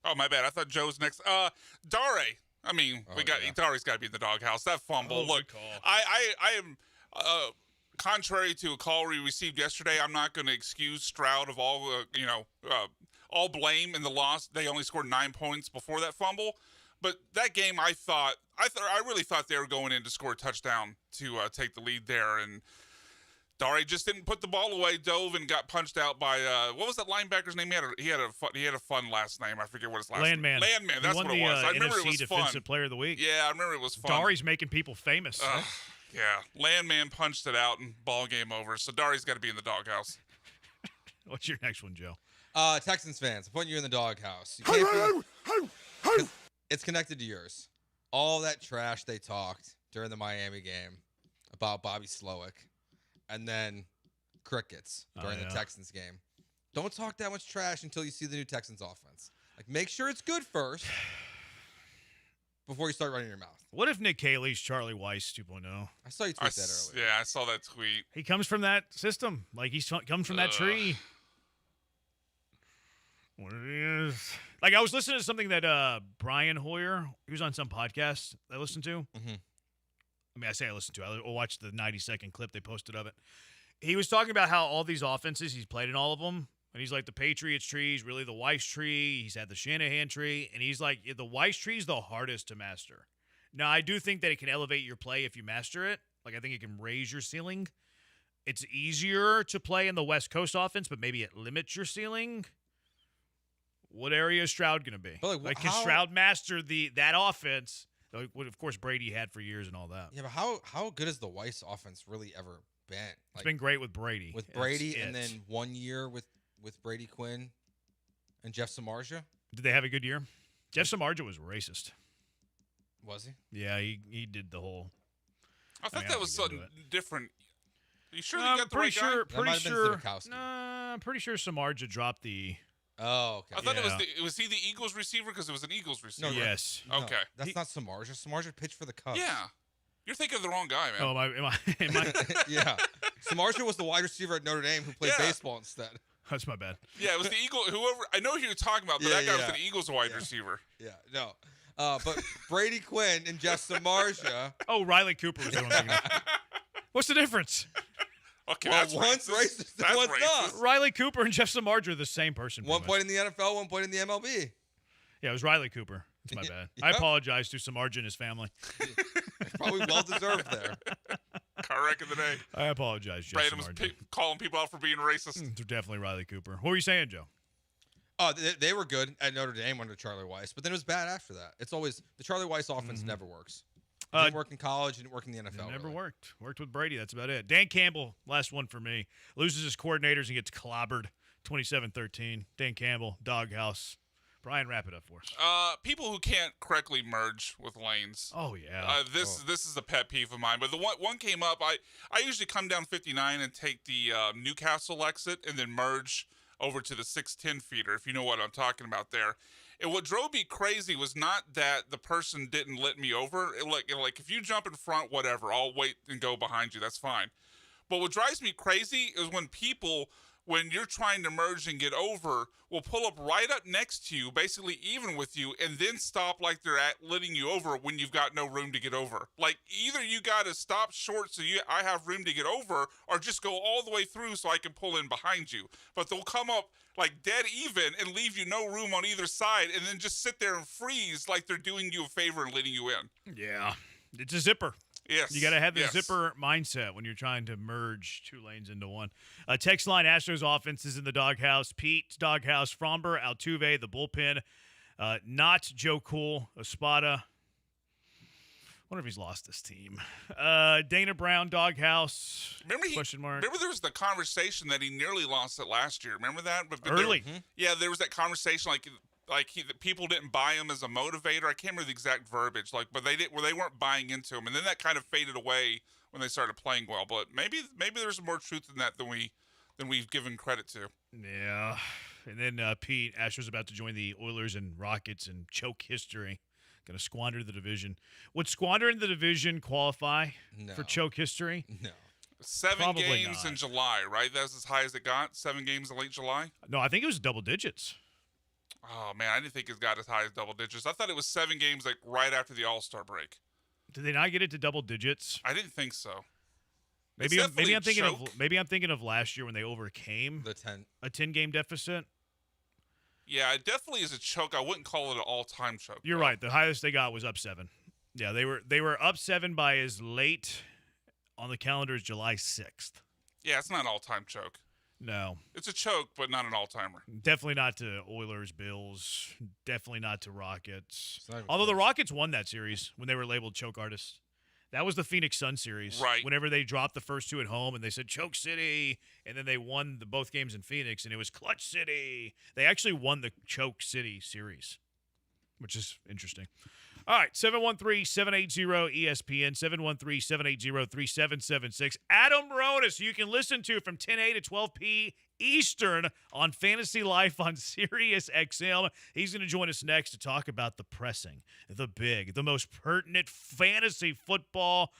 Oh, my bad. I thought Joe was next. Dare. I mean, Dare's got to be in the doghouse. That fumble. Look, I am, contrary to a call we received yesterday, I'm not going to excuse Stroud of all blame in the loss. They only scored 9 points before that fumble. But that game, I really thought they were going in to score a touchdown to take the lead there. And Dare just didn't put the ball away, dove and got punched out by what was that linebacker's name? He had a fun last name. I forget what his last name. Landman. That's what it was. I remember NFC it was Defensive fun. Player of the Week. Yeah, I remember it was fun. Dare's making people famous. Yeah, Landman punched it out and ball game over. So Dare's got to be in the doghouse. What's your next one, Joe? Texans fans, I'm putting you in the doghouse. You can't it's connected to yours. All that trash they talked during the Miami game about Bobby Slowick. And then crickets during the Texans game. Don't talk that much trash until you see the new Texans offense. Like, make sure it's good first before you start running your mouth. What if Nick Caley's Charlie Weiss 2.0? I saw you tweet that earlier. Yeah, I saw that tweet. He comes from that system. Like, he comes from that tree. What it is. Like, I was listening to something that Brian Hoyer, he was on some podcast I listened to. Mm-hmm. I mean, I listened to it. I watched the 90-second clip they posted of it. He was talking about how all these offenses, he's played in all of them. And he's like, the Patriots tree is really the Weiss tree. He's had the Shanahan tree. And he's like, the Weiss tree is the hardest to master. Now, I do think that it can elevate your play if you master it. Like, I think it can raise your ceiling. It's easier to play in the West Coast offense, but maybe it limits your ceiling. What area is Stroud going to be? But can Stroud master that offense? Like what, of course, Brady had for years and all that. Yeah, but how good has the Weiss offense really ever been? It's been great with Brady. With Brady, and then 1 year with Brady Quinn and Jeff Samardzija. Did they have a good year? Jeff Samardzija was racist. Was he? Yeah, he did the whole. I thought that was something different. You sure you got the pretty right sure, guy? Pretty sure. I'm pretty sure Samardzija dropped the. Oh, okay. I thought was he the Eagles receiver because it was an Eagles receiver? No, yes. Okay. That's not Samardzija. Samardzija pitched for the Cubs. Yeah. You're thinking of the wrong guy, man. Oh, am I? Yeah. Samardzija was the wide receiver at Notre Dame who played baseball instead. That's my bad. Yeah, it was the Eagle. Whoever I know who you're talking about, but that guy was the Eagles wide receiver. Yeah. No. But Brady Quinn and Jeff Samardzija. Oh, Riley Cooper was the one thinking of. What's the difference? Okay, well, that's one's racist and one's not. Riley Cooper and Jeff Samardzija are the same person. 1 point in the NFL, 1 point in the MLB. Yeah, it was Riley Cooper. That's my bad. I apologize to Samardzija and his family. Probably well deserved there. Car wreck of the day. I apologize, Jeff Brandon was Samardzija. calling people out for being racist. Definitely Riley Cooper. What were you saying, Joe? Oh, they were good at Notre Dame under Charlie Weiss, but then it was bad after that. It's always the Charlie Weiss offense never works. It didn't work in college, it didn't work in the NFL. It never worked. Worked with Brady. That's about it. Dan Campbell, last one for me, loses his coordinators and gets clobbered 27-13. Dan Campbell, doghouse. Brian, wrap it up for us. People who can't correctly merge with lanes. Oh, yeah. This is a pet peeve of mine. But the one came up. I usually come down 59 and take the Newcastle exit and then merge over to the 610 feeder, if you know what I'm talking about there. And what drove me crazy was not that the person didn't let me over. Like if you jump in front, whatever, I'll wait and go behind you. That's fine. But what drives me crazy is when people, when you're trying to merge and get over, will pull up right up next to you, basically even with you, and then stop like they're letting you over when you've got no room to get over. Like either you got to stop short so I have room to get over, or just go all the way through so I can pull in behind you. But they'll come up like dead even and leave you no room on either side, and then just sit there and freeze like they're doing you a favor and letting you in. Yeah, it's a zipper. Yes. You got to have the zipper mindset when you're trying to merge two lanes into one. Text line, Astros offense is in the doghouse. Pete's doghouse. Fromber, Altuve, the bullpen. Not Joe Cool, Espada. Wonder if he's lost this team. Dana Brown, doghouse. Question mark. Remember there was the conversation that he nearly lost it last year. Remember that? Early. Yeah, there was that conversation people didn't buy him as a motivator. I can't remember the exact verbiage. But they weren't buying into him, and then that kind of faded away when they started playing well. But maybe there's more truth in that than we've given credit to. Yeah, and then Pete, Astros about to join the Oilers and Rockets in choke history. Going to squander the division. Would squandering the division qualify for choke history? No. 7 Probably games not. in July, right? That's as high as it got. 7 games in late July. No, I think it was double digits. Oh man, I didn't think it got as high as double digits. I thought it was 7 games like right after the All-Star break. Did they not get it to double digits? I didn't think so. Maybe I'm thinking of last year when they overcame a 10-game deficit. Yeah, it definitely is a choke. I wouldn't call it an all-time choke. You're right. The highest they got was up 7. Yeah, they were up 7 by as late on the calendar as July 6th. Yeah, it's not an all-time choke. No. It's a choke, but not an all-timer. Definitely not to Oilers, Bills. Definitely not to Rockets. Although the Rockets won that series when they were labeled choke artists. That was the Phoenix Sun series. Right. Whenever they dropped the first 2 at home and they said Choke City, and then they won both games in Phoenix, and it was Clutch City. They actually won the Choke City series, which is interesting. All right, 713-780-ESPN, 713-780-3776. Adam Ronis, you can listen to from 10A to 12P Eastern on Fantasy Life on Sirius XM. He's going to join us next to talk about the pressing, the big, the most pertinent fantasy football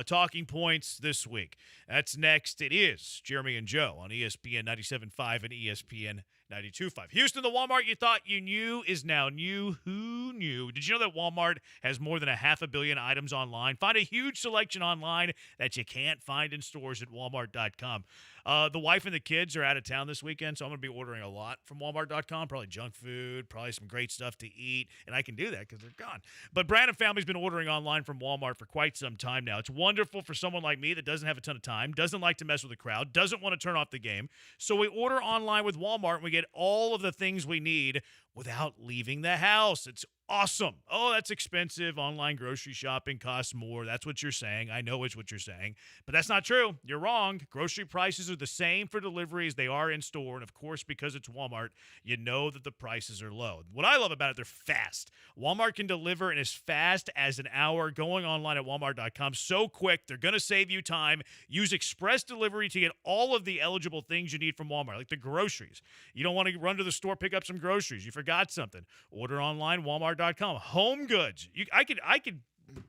talking points this week. That's next. It is Jeremy and Joe on ESPN 97.5 and ESPN 92.5. Houston, the Walmart you thought you knew is now new. Who knew? Did you know that Walmart has more than 500 million items online? Find a huge selection online that you can't find in stores at walmart.com. The wife and the kids are out of town this weekend, so I'm going to be ordering a lot from walmart.com, probably junk food, probably some great stuff to eat, and I can do that because they're gone. But Brandon family's been ordering online from Walmart for quite some time now. It's wonderful for someone like me that doesn't have a ton of time, doesn't like to mess with the crowd, doesn't want to turn off the game. So we order online with Walmart, and we get all of the things we need without leaving the house. It's awesome. Oh, that's expensive. Online grocery shopping costs more. That's what you're saying. I know it's what you're saying, but that's not true. You're wrong. Grocery prices are the same for delivery as they are in store, and of course, because it's Walmart, you know that the prices are low. What I love about it, they're fast. Walmart can deliver in as fast as an hour. Going online at walmart.com, so quick, they're going to save you time. Use express delivery to get all of the eligible things you need from Walmart, like the groceries. You don't want to run to the store, pick up some groceries. You forgot something. Order online, walmart.com. Home goods. I could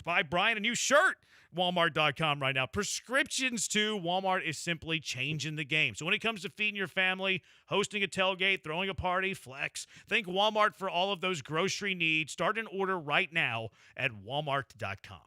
buy Brian a new shirt. Walmart.com right now. Prescriptions too. Walmart is simply changing the game. So when it comes to feeding your family, hosting a tailgate, throwing a party, flex, think Walmart for all of those grocery needs. Start an order right now at walmart.com.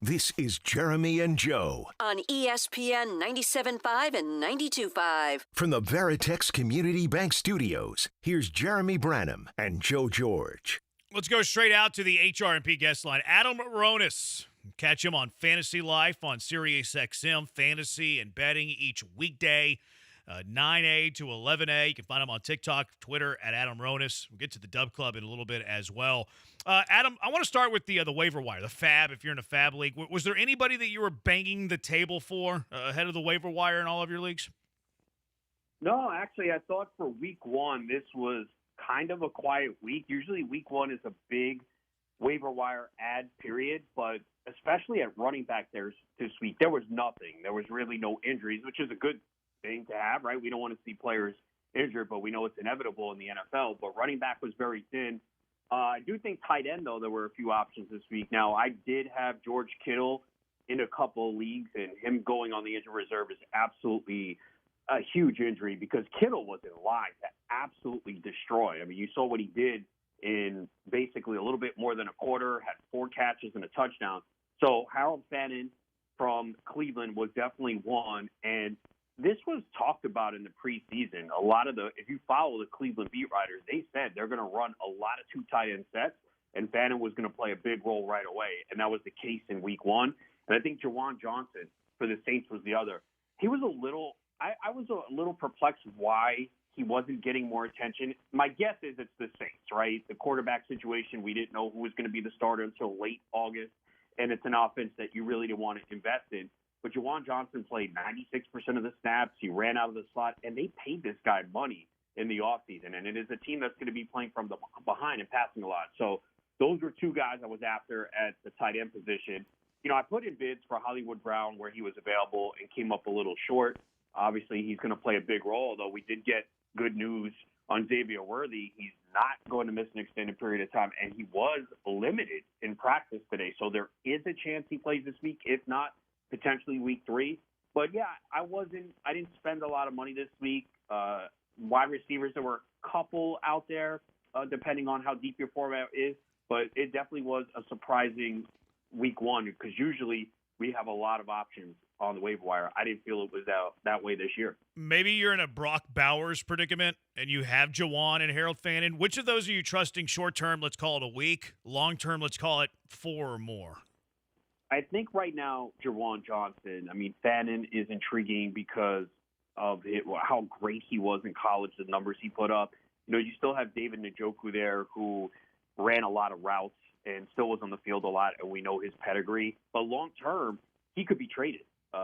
This is Jeremy and Joe on ESPN 97.5 and 92.5. from the Veritex Community Bank Studios. Here's Jeremy Branham and Joe George. Let's go straight out to the HRMP guest line. Adam Ronis. Catch him on Fantasy Life on Sirius XM, fantasy and betting each weekday, 9A to 11A. You can find him on TikTok, Twitter at Adam Ronis. We'll get to the Dub Club in a little bit as well. Adam, I want to start with the waiver wire, the FAB, if you're in a FAB league. Was there anybody that you were banging the table for ahead of the waiver wire in all of your leagues? No, actually, I thought for week one, this was kind of a quiet week. Usually week one is a big waiver wire ad period, but especially at running back this week, there was nothing. There was really no injuries, which is a good thing to have, right? We don't want to see players injured, but we know it's inevitable in the NFL. But running back was very thin. I do think tight end, though, there were a few options this week. Now, I did have George Kittle in a couple of leagues, and him going on the injury reserve is absolutely a huge injury because Kittle was in line to absolutely destroy. I mean, you saw what he did in basically a little bit more than a quarter, had 4 catches and a touchdown. So Harold Fannin from Cleveland was definitely one, and this was talked about in the preseason. A lot of if you follow the Cleveland beat writers, they said they're going to run a lot of 2 tight end sets, and Fannin was going to play a big role right away, and that was the case in week one. And I think Juwan Johnson for the Saints was the other. He was I was a little perplexed why he wasn't getting more attention. My guess is it's the Saints, right? The quarterback situation, we didn't know who was going to be the starter until late August, and it's an offense that you really didn't want to invest in. But Juwan Johnson played 96% of the snaps. He ran out of the slot, and they paid this guy money in the offseason. And it is a team that's going to be playing from the behind and passing a lot. So those were 2 guys I was after at the tight end position. You know, I put in bids for Hollywood Brown where he was available and came up a little short. Obviously, he's going to play a big role, although we did get good news on Xavier Worthy. He's not going to miss an extended period of time, and he was limited in practice today. So there is a chance he plays this week, if not potentially week 3. But, yeah, I didn't spend a lot of money this week. Wide receivers, there were a couple out there, depending on how deep your format is. But it definitely was a surprising week one because usually we have a lot of options on the waiver wire. I didn't feel it was that way this year. Maybe you're in a Brock Bowers predicament and you have Juwan and Harold Fannin. Which of those are you trusting short-term, let's call it a week, long-term, let's call it 4 or more? I think right now, Juwan Johnson, I mean, Fannin is intriguing because of how great he was in college, the numbers he put up. You know, you still have David Njoku there who ran a lot of routes and still was on the field a lot, and we know his pedigree. But long-term, he could be traded.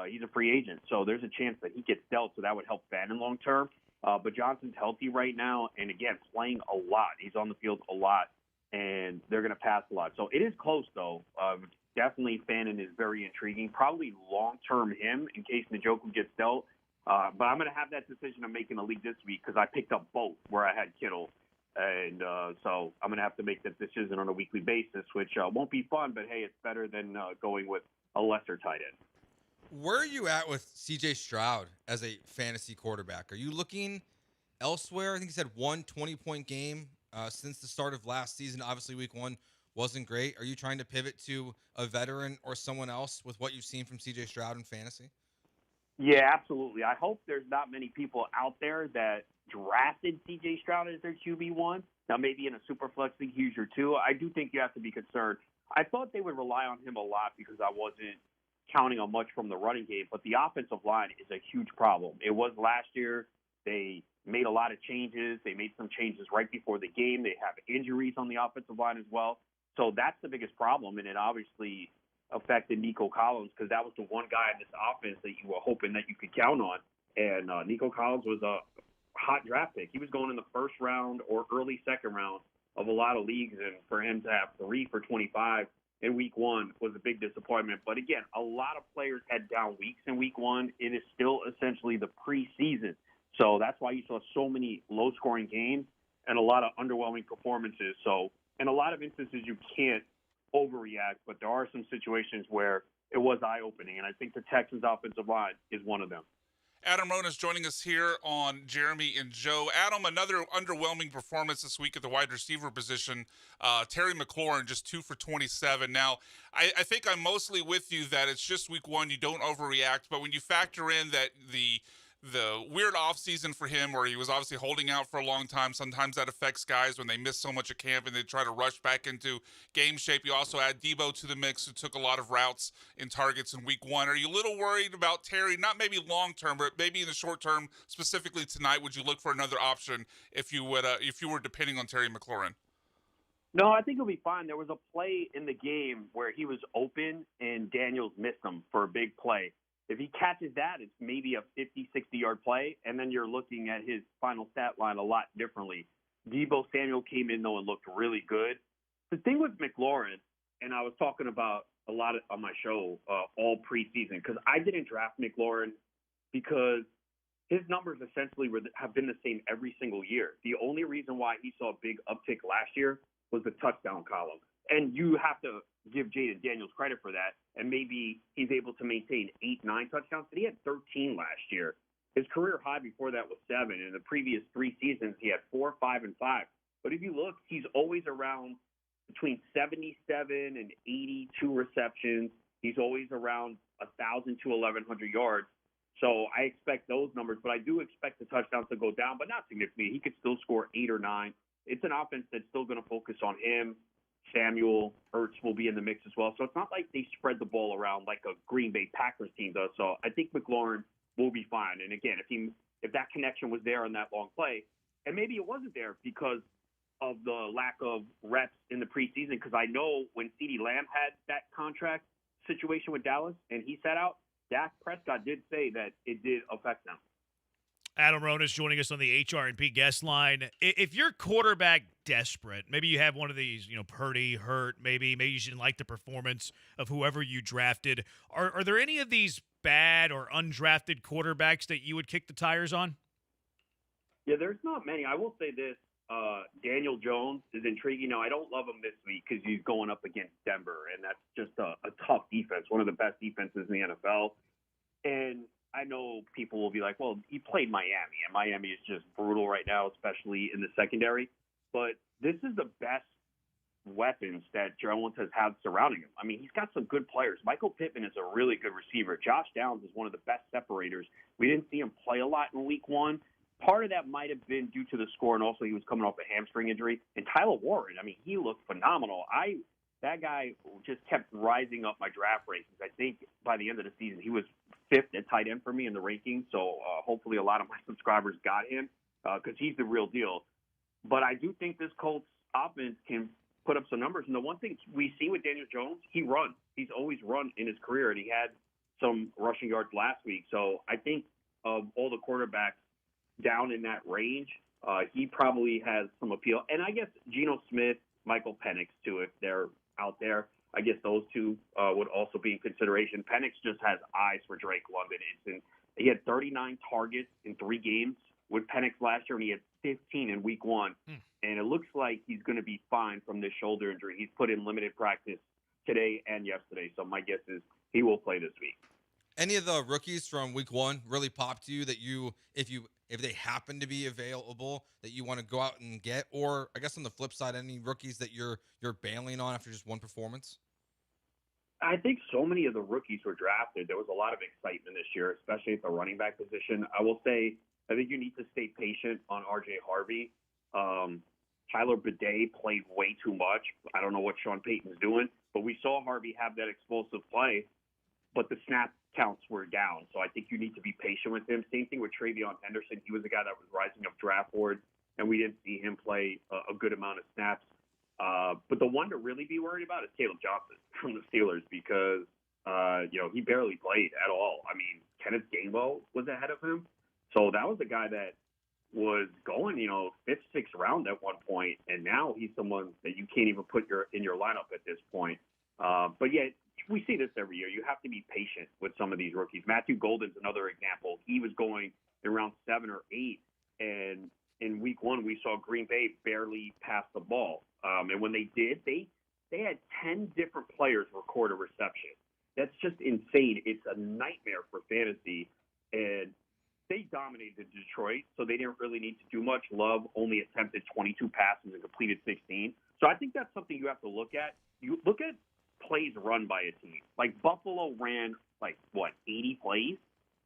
He's a free agent, so there's a chance that he gets dealt, so that would help Fannin long-term. But Johnson's healthy right now, and again, playing a lot. He's on the field a lot, and they're going to pass a lot. So it is close, though. Definitely Fannin is very intriguing. Probably long-term him in case Njoku gets dealt. But I'm going to have that decision I'm making a league this week because I picked up both where I had Kittle. And so I'm going to have to make that decision on a weekly basis, which won't be fun, but, hey, it's better than going with a lesser tight end. Where are you at with C.J. Stroud as a fantasy quarterback? Are you looking elsewhere? I think he's had one 20-point game since the start of last season. Obviously, week 1 wasn't great. Are you trying to pivot to a veteran or someone else with what you've seen from C.J. Stroud in fantasy? Yeah, absolutely. I hope there's not many people out there that drafted C.J. Stroud as their QB1. Now, maybe in a super flex league, huge or 2. I do think you have to be concerned. I thought they would rely on him a lot because I wasn't counting on much from the running game, but the offensive line is a huge problem. It was last year. They made a lot of changes. They made some changes right before the game. They have injuries on the offensive line as well. So that's the biggest problem, and it obviously affected Nico Collins because that was the one guy in this offense that you were hoping that you could count on. And Nico Collins was a hot draft pick. He was going in the first round or early second round of a lot of leagues, and for him to have 3 for 25 in week 1 was a big disappointment. But again, a lot of players had down weeks in week 1. It is still essentially the preseason. So that's why you saw so many low-scoring games and a lot of underwhelming performances. So in a lot of instances, you can't overreact, but there are some situations where it was eye-opening, and I think the Texans' offensive line is one of them. Adam Ronas joining us here on Jeremy and Joe. Adam, another underwhelming performance this week at the wide receiver position. Terry McLaurin, just 2 for 27. Now, I think I'm mostly with you that it's just week one. You don't overreact. But when you factor in that the weird offseason for him where he was obviously holding out for a long time, sometimes that affects guys when they miss so much of camp and they try to rush back into game shape. You also add Debo to the mix, who took a lot of routes and targets in week one. Are you a little worried about Terry? Not maybe long term, but maybe in the short term, specifically tonight, would you look for another option if you were depending on Terry McLaurin? No, I think he'll be fine. There was a play in the game where he was open and Daniels missed him for a big play. If he catches that, it's maybe a 50, 60-yard play, and then you're looking at his final stat line a lot differently. Deebo Samuel came in, though, and looked really good. The thing with McLaurin, and I was talking about a lot on my show all preseason, because I didn't draft McLaurin because his numbers essentially have been the same every single year. The only reason why he saw a big uptick last year was the touchdown column. And you have to give Jaden Daniels credit for that. And maybe he's able to maintain 8, 9 touchdowns, but he had 13 last year. His career high before that was 7. In the previous 3 seasons, he had 4, 5, and 5. But if you look, he's always around between 77 and 82 receptions. He's always around 1,000 to 1,100 yards. So I expect those numbers, but I do expect the touchdowns to go down, but not significantly. He could still score 8 or 9. It's an offense that's still going to focus on him. Samuel, Ertz will be in the mix as well. So it's not like they spread the ball around like a Green Bay Packers team does. So I think McLaurin will be fine. And again, if that connection was there on that long play, and maybe it wasn't there because of the lack of reps in the preseason, because I know when CeeDee Lamb had that contract situation with Dallas and he sat out, Dak Prescott did say that it did affect them. Adam Ronas joining us on the HR&P guest line. If you're quarterback desperate, maybe you have one of these, Purdy hurt, maybe you didn't like the performance of whoever you drafted. Are there any of these bad or undrafted quarterbacks that you would kick the tires on? Yeah, there's not many. I will say this. Daniel Jones is intriguing. Now, I don't love him this week because he's going up against Denver, and that's just a tough defense, one of the best defenses in the NFL. And I know people will be like, well, he played Miami, and Miami is just brutal right now, especially in the secondary. But this is the best weapons that Jones has had surrounding him. I mean, he's got some good players. Michael Pittman is a really good receiver. Josh Downs is one of the best separators. We didn't see him play a lot in week one. Part of that might have been due to the score, and also he was coming off a hamstring injury. And Tyler Warren, I mean, he looked phenomenal. That guy just kept rising up my draft rankings. I think by the end of the season, he was 5th at tight end for me in the rankings. So hopefully a lot of my subscribers got him because he's the real deal. But I do think this Colts offense can put up some numbers. And the one thing we see with Daniel Jones, he runs. He's always run in his career, and he had some rushing yards last week. So I think of all the quarterbacks down in that range, he probably has some appeal. And I guess Geno Smith, Michael Penix, too, if they're out there. I guess those two would also be in consideration. Penix just has eyes for Drake London. He had 39 targets in 3 games with Penix last year, and he had 15 in week 1. And it looks like he's going to be fine from this shoulder injury. He's put in limited practice today and yesterday, so my guess is he will play this week. Any of the rookies from week 1 really pop to you that if they happen to be available, that you want to go out and get? Or I guess on the flip side, any rookies that you're bailing on after just one performance? I think so many of the rookies were drafted. There was a lot of excitement this year, especially at the running back position. I will say, I think you need to stay patient on R.J. Harvey. Tyler Bidet played way too much. I don't know what Sean Payton's doing, but we saw Harvey have that explosive play, but the snap counts were down. So I think you need to be patient with him. Same thing with Travion Henderson. He was a guy that was rising up draft boards, and we didn't see him play a good amount of snaps. But the one to really be worried about is Caleb Johnson from the Steelers because, he barely played at all. I mean, Kenneth Gainwell was ahead of him. So that was a guy that was going, 5th, 6th round at one point, and now he's someone that you can't even put in your lineup at this point. But yeah, we see this every year. You have to be patient with some of these rookies. Matthew Golden's another example. He was going in round 7 or 8, and in week 1 we saw Green Bay barely pass the ball. And when they did, they had 10 different players record a reception. That's just insane. It's a nightmare for fantasy. And they dominated Detroit, so they didn't really need to do much. Love only attempted 22 passes and completed 16. So I think that's something you have to look at. You look at plays run by a team. Like Buffalo ran 80 plays,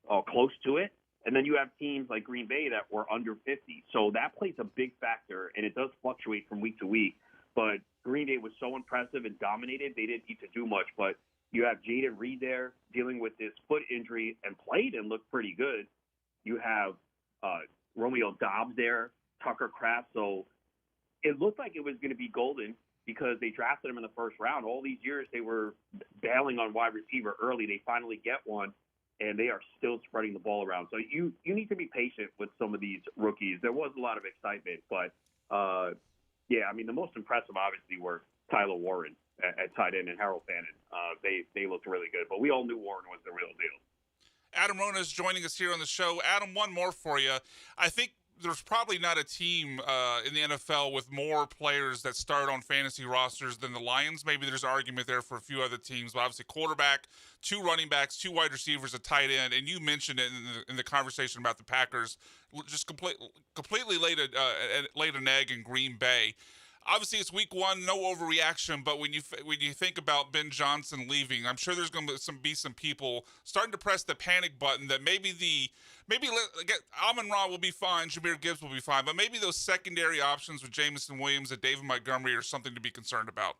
or close to it. And then you have teams like Green Bay that were under 50. So that plays a big factor, and it does fluctuate from week to week. But Green Bay was so impressive and dominated, they didn't need to do much. But you have Jaden Reed there dealing with this foot injury and played and looked pretty good. You have Romeo Doubs there, Tucker Kraft. So it looked like it was going to be golden because they drafted him in the first round. All these years they were bailing on wide receiver early. They finally get one, and they are still spreading the ball around. So you need to be patient with some of these rookies. There was a lot of excitement, but, the most impressive obviously were Tyler Warren at tight end and Harold Fannin. They looked really good, but we all knew Warren was the real deal. Adam Rona is joining us here on the show. Adam, one more for you. I think there's probably not a team in the NFL with more players that start on fantasy rosters than the Lions. Maybe there's an argument there for a few other teams, but obviously quarterback, 2 running backs, 2 wide receivers, a tight end, and you mentioned it in the conversation about the Packers, just completely laid an egg in Green Bay. Obviously, it's week 1, no overreaction. But when you think about Ben Johnson leaving, I'm sure there's going to be some people starting to press the panic button that maybe Amon-Ra will be fine, Jahmyr Gibbs will be fine, but maybe those secondary options with Jameson Williams and David Montgomery are something to be concerned about.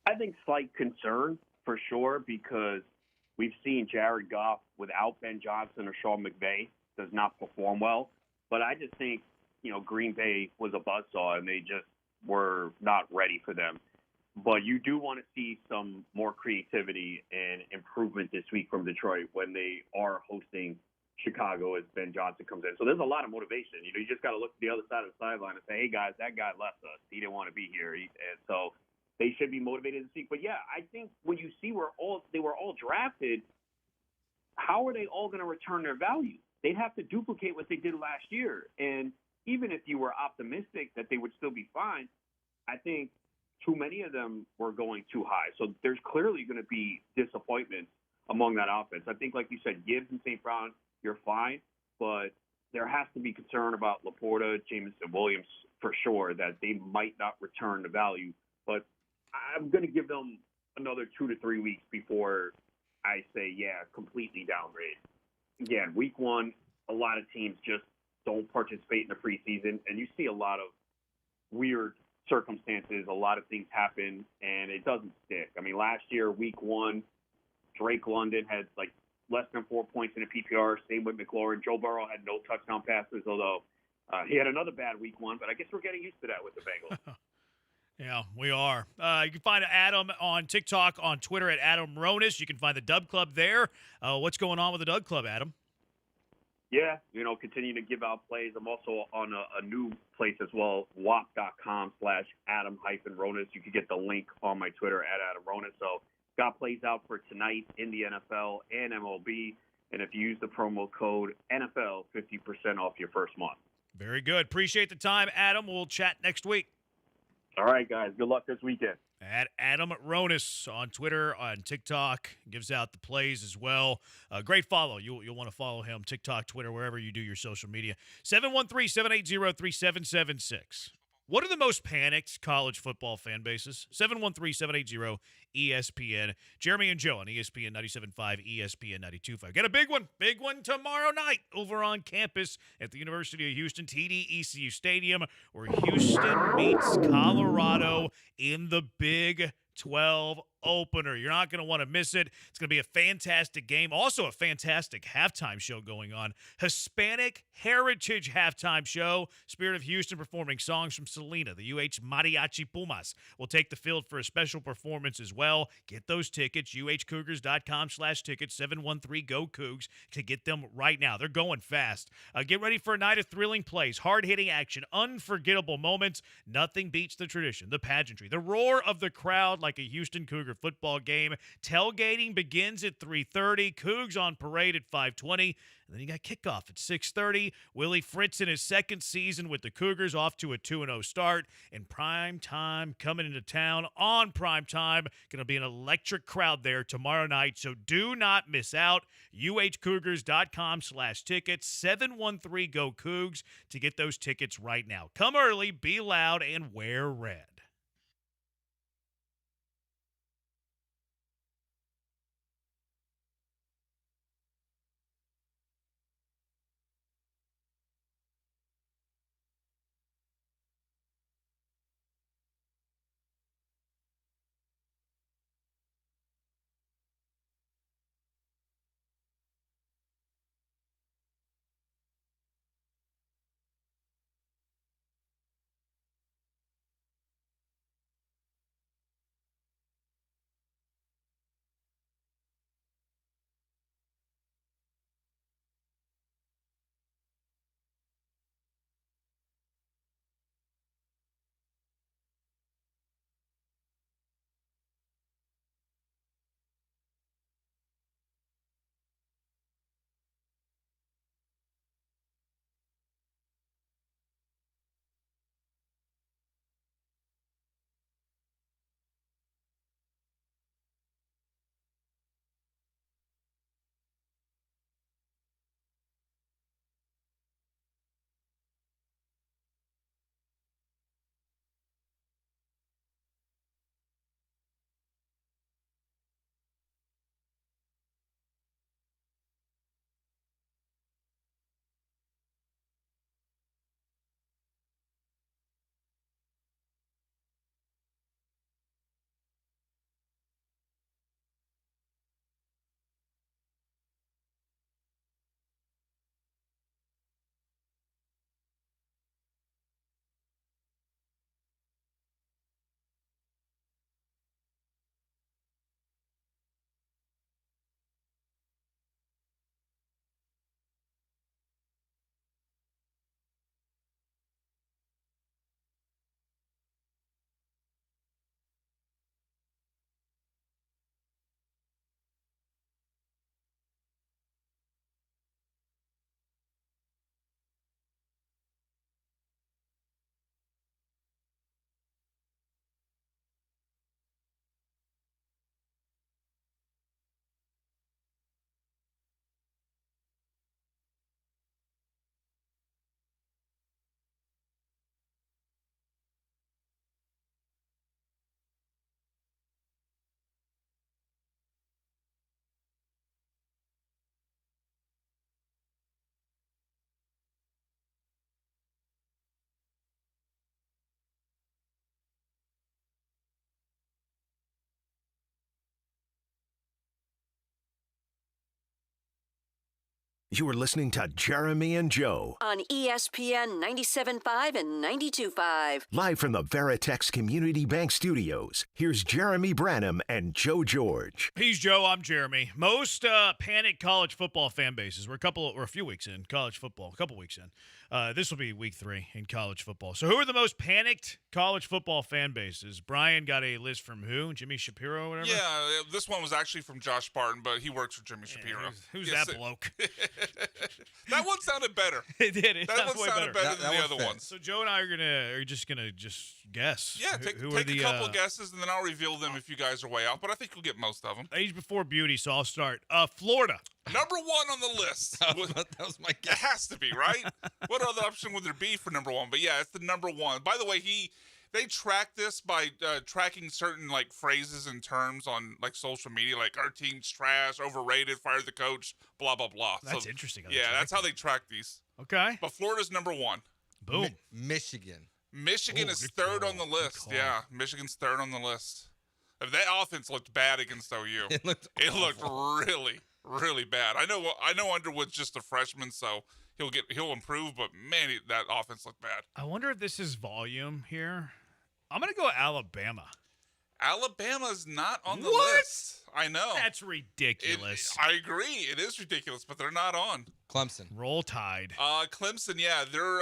I think slight concern for sure because we've seen Jared Goff without Ben Johnson or Sean McVay does not perform well. But I just think Green Bay was a buzzsaw, and they just were not ready for them. But you do want to see some more creativity and improvement this week from Detroit when they are hosting Chicago as Ben Johnson comes in. So there's a lot of motivation. You just got to look to the other side of the sideline and say, hey, guys, that guy left us. He didn't want to be here. And so they should be motivated this week. But, yeah, I think when you see they were all drafted, how are they all going to return their value? They'd have to duplicate what they did last year. And even if you were optimistic that they would still be fine, I think too many of them were going too high. So there's clearly going to be disappointment among that offense. I think, like you said, Gibbs and St. Brown, you're fine, but there has to be concern about Laporta, Jameson Williams for sure, that they might not return the value. But I'm going to give them another 2 to 3 weeks before I say, completely downgrade. Again, week 1, a lot of teams just don't participate in the preseason, and you see a lot of weird circumstances. A lot of things happen, and it doesn't stick. I mean, last year, week 1, Drake London had less than 4 points in a PPR. Same with McLaurin. Joe Burrow had no touchdown passes, although he had another bad week 1, but I guess we're getting used to that with the Bengals. Yeah, we are. You can find Adam on TikTok, on Twitter at Adam Ronis. You can find the Dub Club there. What's going on with the Dub Club, Adam? Yeah, continue to give out plays. I'm also on a new place as well, wap.com/Adam-Ronis. You can get the link on my Twitter at Adam Ronis. So got plays out for tonight in the NFL and MLB. And if you use the promo code NFL, 50% off your first month. Very good. Appreciate the time, Adam. We'll chat next week. All right, guys. Good luck this weekend. At Adam Ronis on Twitter, on TikTok, gives out the plays as well. Great follow. You'll want to follow him, TikTok, Twitter, wherever you do your social media. 713-780-3776. What are the most panicked college football fan bases? 713-780-ESPN. Jeremy and Joe on ESPN 97.5, ESPN 92.5. Got a big one tomorrow night over on campus at the University of Houston, TD ECU Stadium, where Houston meets Colorado in the Big 12 opener. You're not going to want to miss it. It's going to be a fantastic game. Also a fantastic halftime show going on. Hispanic Heritage halftime show. Spirit of Houston performing songs from Selena. The UH Mariachi Pumas will take the field for a special performance as well. Get those tickets. UHCougars.com/tickets. 713-GO-COUGS to get them right now. They're going fast. Get ready for a night of thrilling plays, hard-hitting action, unforgettable moments. Nothing beats the tradition, the pageantry, the roar of the crowd like a Houston Cougar football game. Tailgating begins at 3:30. Cougs on parade at 5:20. And then you got kickoff at 6:30. Willie Fritz in his second season with the Cougars off to a 2-0 start. And prime time coming into town on prime time. Going to be an electric crowd there tomorrow night. So do not miss out. uhcougars.com/tickets. 713-GO-COUGS to get those tickets right now. Come early, be loud, and wear red. You are listening to Jeremy and Joe on ESPN 97.5 and 92.5. live from the Veritex Community Bank Studios. Here's Jeremy Branham and Joe George. He's Joe. I'm Jeremy. Most panicked college football fan bases. We're a few weeks in college football. A couple weeks in. This will be week 3 in college football. So who are the most panicked college football fan bases? Brian got a list from who? Jimmy Shapiro or whatever? Yeah, this one was actually from Josh Barton, but he works for Jimmy Shapiro. Who's that bloke? That one sounded better. It did. That one sounded better than the other ones. So Joe and I are just gonna guess. Yeah, take a couple guesses, and then I'll reveal them if you guys are way off. But I think you'll get most of them. Age before beauty, so I'll start. Florida. Number 1 on the list. That was my guess. It has to be, right? What other option would there be for number 1? But yeah, it's the number 1. By the way, they track this by tracking certain like phrases and terms on like social media, like our team's trash, overrated, fire the coach, blah blah blah. That's interesting. Yeah, that's how they track these. Okay. But Florida's number 1. Boom. Michigan. Michigan is third on the list. Yeah, Michigan's third on the list. If that offense looked bad against OU. It looked really, really bad. I know Underwood's just a freshman, so he'll improve, but man, that offense looked bad. I wonder if this is volume here. I'm gonna go Alabama. Alabama's not on the list. I know. That's ridiculous. I agree. It is ridiculous, but they're not on. Clemson. Roll Tide. Clemson, yeah, they're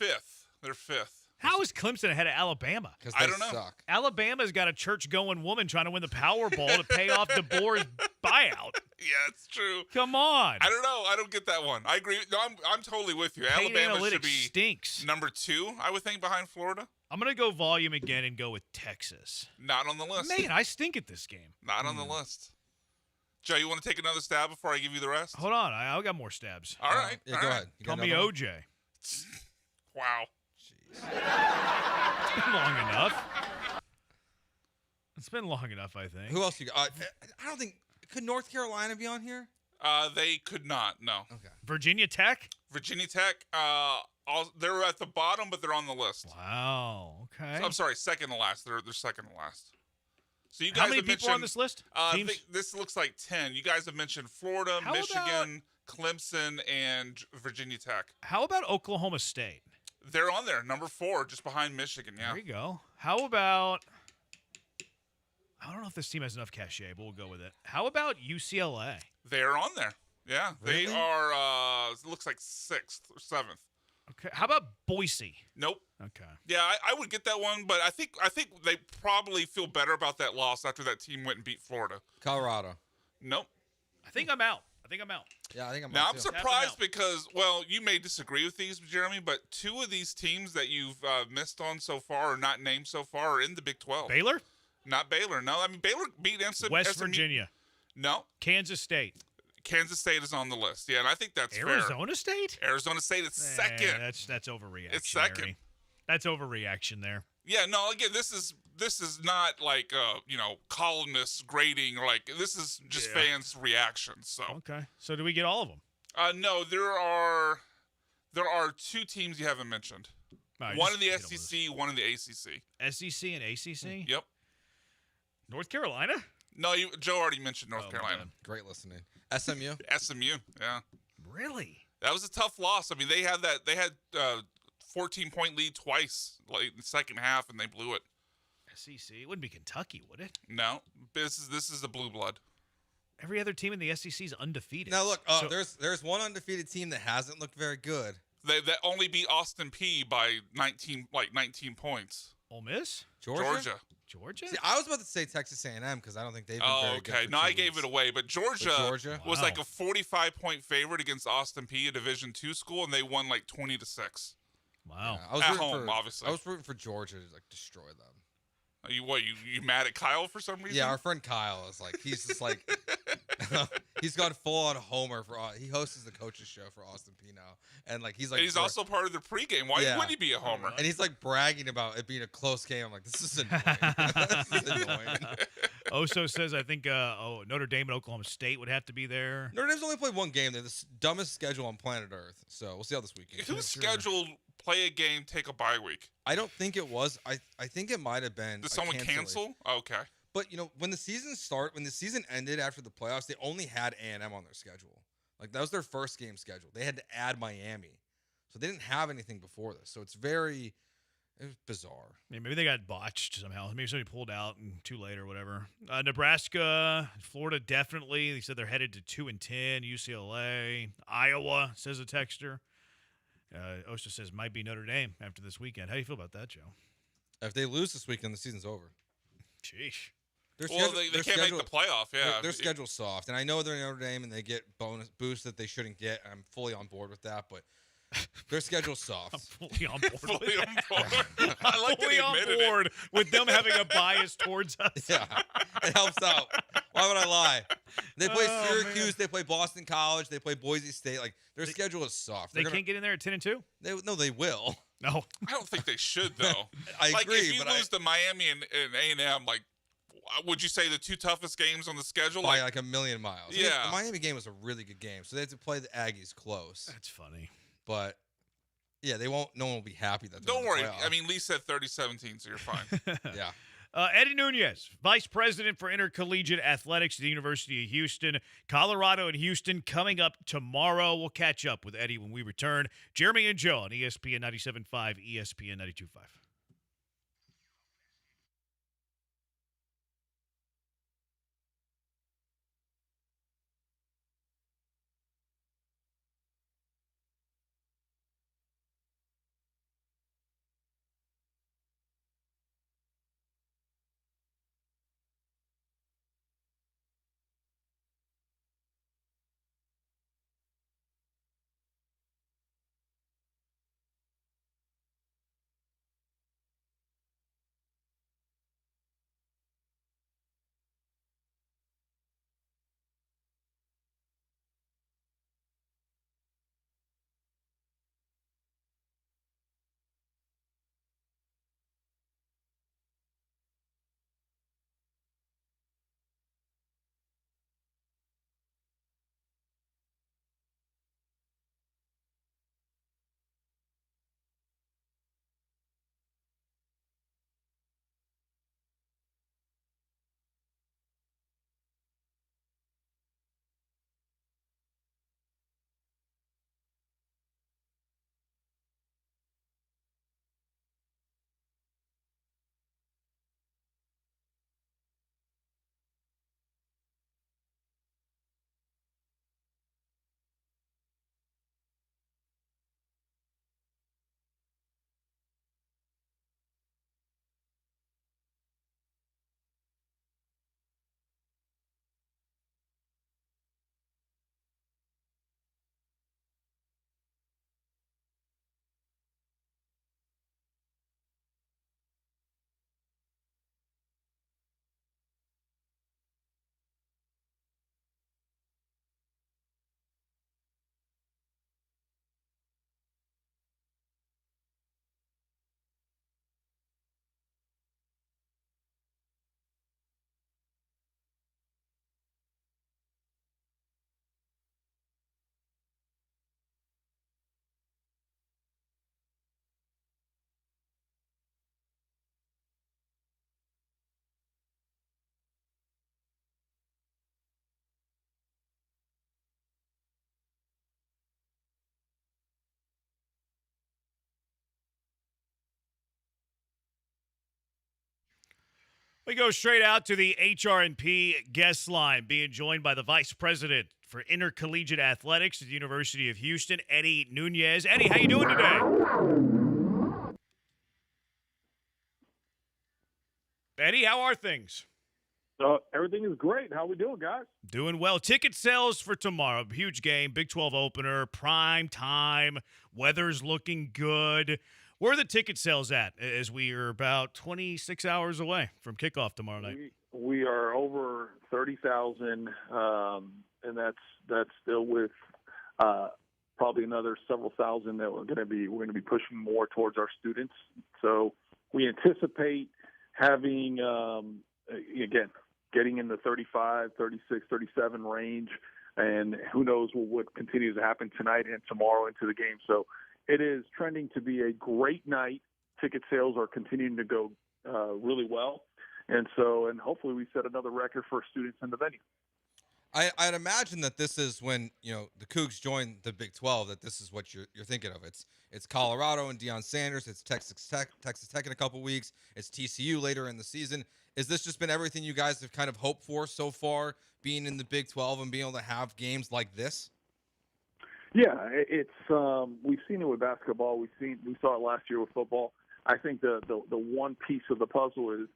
5th. They're 5th. How is Clemson ahead of Alabama? Because I they don't know. suck. Alabama's got a church-going woman trying to win the Powerball to pay off DeBoer's buyout. Yeah, it's true. Come on. I don't know. I don't get that one. I agree. No, I'm totally with you. Pate Alabama analytics should be stinks. number 2, I would think, behind Florida. I'm going to go volume again and go with Texas. Not on the list. Man, I stink at this game. Not on the list. Joe, you want to take another stab before I give you the rest? Hold on. I got more stabs. All right. Yeah, all go right. ahead. You Call got me another one? OJ. Wow. It's been long enough. It's been long enough, I think. Who else you got? I don't think. Could North Carolina be on here? They could not. No. Okay. Virginia Tech? Virginia Tech. They're at the bottom, but they're on the list. Wow. Okay. So, I'm sorry, second to last. They're second to last. So you guys How many have people are on mentioned- this list? I Teams? think this looks like 10. You guys have mentioned Florida, How Michigan, Clemson, and Virginia Tech. How about Oklahoma State? They're on there, number 4, just behind Michigan. Yeah. There you go. How about... I don't know if this team has enough cachet, but we'll go with it. How about UCLA? They're on there. Yeah. Really? They are, it looks like 6th or 7th. Okay. How about Boise? Nope. Okay. Yeah, I would get that one, but I think they probably feel better about that loss after that team went and beat Florida. Colorado. Nope. I think I'm out. Yeah, I think I'm Now, out I'm too. surprised because, well, you may disagree with these, Jeremy, but 2 of these teams that you've missed on so far or not named so far are in the Big 12. Baylor? Not Baylor. No, I mean, Baylor beat West SMU. Virginia. No. Kansas State. Kansas State is on the list. Yeah, and I think that's fair. Arizona State? Arizona State is second. That's overreaction. It's second. That's overreaction there. Yeah, no, again, this is not like columnists grading, or like this is just fans' reactions. So Okay. So do we get all of them? no, there are 2 teams you haven't mentioned. All right, One in just the get SEC, one in the ACC. SEC and ACC? Yep. North Carolina? No, Joe already mentioned North Carolina. Great listening. SMU. SMU, yeah. Really? That was a tough loss. I mean, they had 14-point lead twice, like in the second half, and they blew it. SEC? It wouldn't be Kentucky, would it? No, this is the blue blood. Every other team in the SEC is undefeated. Now look, there's one undefeated team that hasn't looked very good. They only beat Austin Peay by 19 points. Ole Miss? Georgia. See, I was about to say Texas A&M because I don't think they've been very good. Okay. for No, 2 I gave weeks. it away, but Georgia was Wow. like a 45-point favorite against Austin Peay, a Division II school, and they won like 20-6. Wow. I was At rooting home, obviously. I was rooting for Georgia to like destroy them. Are you mad at Kyle for some reason? Yeah, our friend Kyle is like he's just like he's gone full on Homer for he hosts the coaches show for Austin Peay now, and like he's like and he's also part of the pregame. Why would he be a homer? And he's like bragging about it being a close game. I'm like, this is annoying. This is annoying. Oso says, I think Notre Dame and Oklahoma State would have to be there. Notre Dame's only played 1 game. They're the dumbest schedule on planet Earth. So we'll see how this week goes. Who's scheduled play a game, take a bye week? I don't think it was. I think it might have been. Did someone cancel? Okay. But when the season ended after the playoffs, they only had A&M on their schedule. Like that was their first game schedule. They had to add Miami, so they didn't have anything before this. So it was bizarre. Yeah, maybe they got botched somehow. Maybe somebody pulled out and too late or whatever. Nebraska, Florida, definitely. They said they're headed to 2-10. UCLA, Iowa, says a texter. Osta says might be Notre Dame after this weekend. How do you feel about that, Joe? If they lose this weekend, the season's over. Sheesh. They can't make the playoff. Yeah, their schedule's soft, and I know they're Notre Dame and they get bonus boosts that they shouldn't get. I'm fully on board with that, but their schedule's soft. I'm fully on board. Fully on board. I like that fully he on admitted board with them having a bias towards us. Yeah, it helps out. Why would I lie? They play Oh, Syracuse, man. they play Boston College, they play Boise State. Like their schedule is soft. They can't get in there at 10-2. No, they will. No, I don't think they should though. I like agree, if you but lose to Miami and A&M, like, would you say the 2 toughest games on the schedule? by like a million miles. I mean, Yeah. the Miami game was a really good game, so they had to play the Aggies close. that's funny. But yeah, they won't. No one will be happy that. they're Don't in the worry. playoff. I mean, Lee said 30-17, so you're fine. yeah. Eddie Nunees, Vice President for Intercollegiate Athletics at the University of Houston. Colorado and Houston coming up tomorrow. We'll catch up with Eddie when we return. Jeremy and Joe on ESPN 97.5, ESPN 92.5. We go straight out to the HR&P guest line, being joined by the Vice President for Intercollegiate Athletics at the University of Houston, Eddie Nunees. Eddie, how you doing today? Eddie, how are things? Everything is great. How we doing, guys? Doing well. Ticket sales for tomorrow. Huge game, Big 12 opener, prime time. Weather's looking good. Where are the ticket sales at as we are about 26 hours away from kickoff tomorrow night? We are over 30,000, and that's still with probably another several thousand that we're going to be pushing more towards our students. So we anticipate having again, getting in the 35, 36, 37 range, and who knows what continues to happen tonight and tomorrow into the game. So it is trending to be a great night. Ticket sales are continuing to go really well. And hopefully we set another record for students in the venue. I'd imagine that this is when, the Cougs joined the Big 12, that this is what you're thinking of. It's Colorado and Deion Sanders. It's Texas Tech in a couple weeks. It's TCU later in the season. Is this just been everything you guys have kind of hoped for so far, being in the Big 12 and being able to have games like this? Yeah, it's we've seen it with basketball. We saw it last year with football. I think the one piece of the puzzle is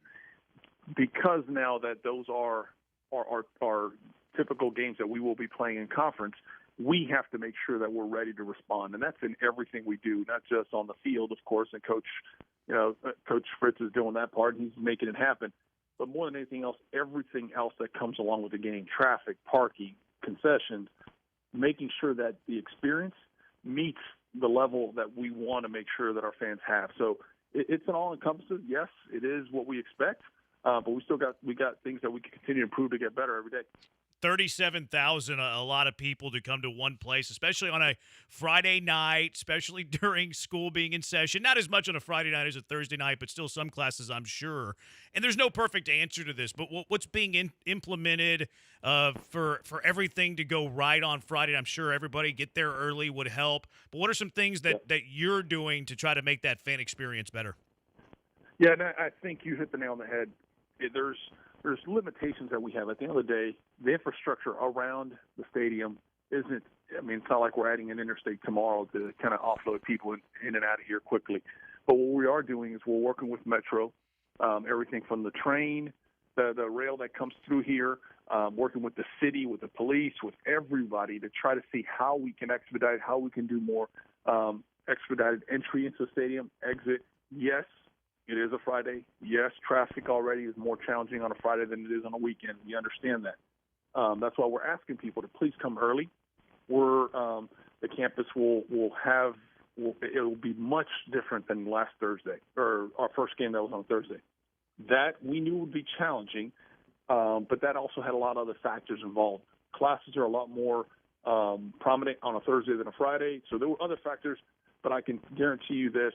because now that those are typical games that we will be playing in conference, we have to make sure that we're ready to respond, and that's in everything we do, not just on the field, of course. And Coach Fritz is doing that part, and he's making it happen. But more than anything else, everything else that comes along with the game, traffic, parking, concessions, making sure that the experience meets the level that we want to make sure that our fans have. So it's an all-encompassing. Yes, it is what we expect, but we got things that we can continue to improve to get better every day. 37,000, a lot of people to come to one place, especially on a Friday night, especially during school being in session. Not as much on a Friday night as a Thursday night, but still some classes, I'm sure. And there's no perfect answer to this, but what's being implemented for everything to go right on Friday? I'm sure everybody get there early would help. But what are some things that you're doing to try to make that fan experience better? Yeah, and I think you hit the nail on the head. There's limitations that we have. At the end of the day, the infrastructure around the stadium isn't – it's not like we're adding an interstate tomorrow to kind of offload people in and out of here quickly. But what we are doing is we're working with Metro, everything from the train, the rail that comes through here, working with the city, with the police, with everybody to try to see how we can expedite, how we can do more expedited entry into the stadium, exit. Yes, it is a Friday. Yes, traffic already is more challenging on a Friday than it is on a weekend. We understand that. That's why we're asking people to please come early. The campus will be much different than last Thursday, or our first game that was on Thursday. That we knew would be challenging, but that also had a lot of other factors involved. Classes are a lot more prominent on a Thursday than a Friday, so there were other factors, but I can guarantee you this.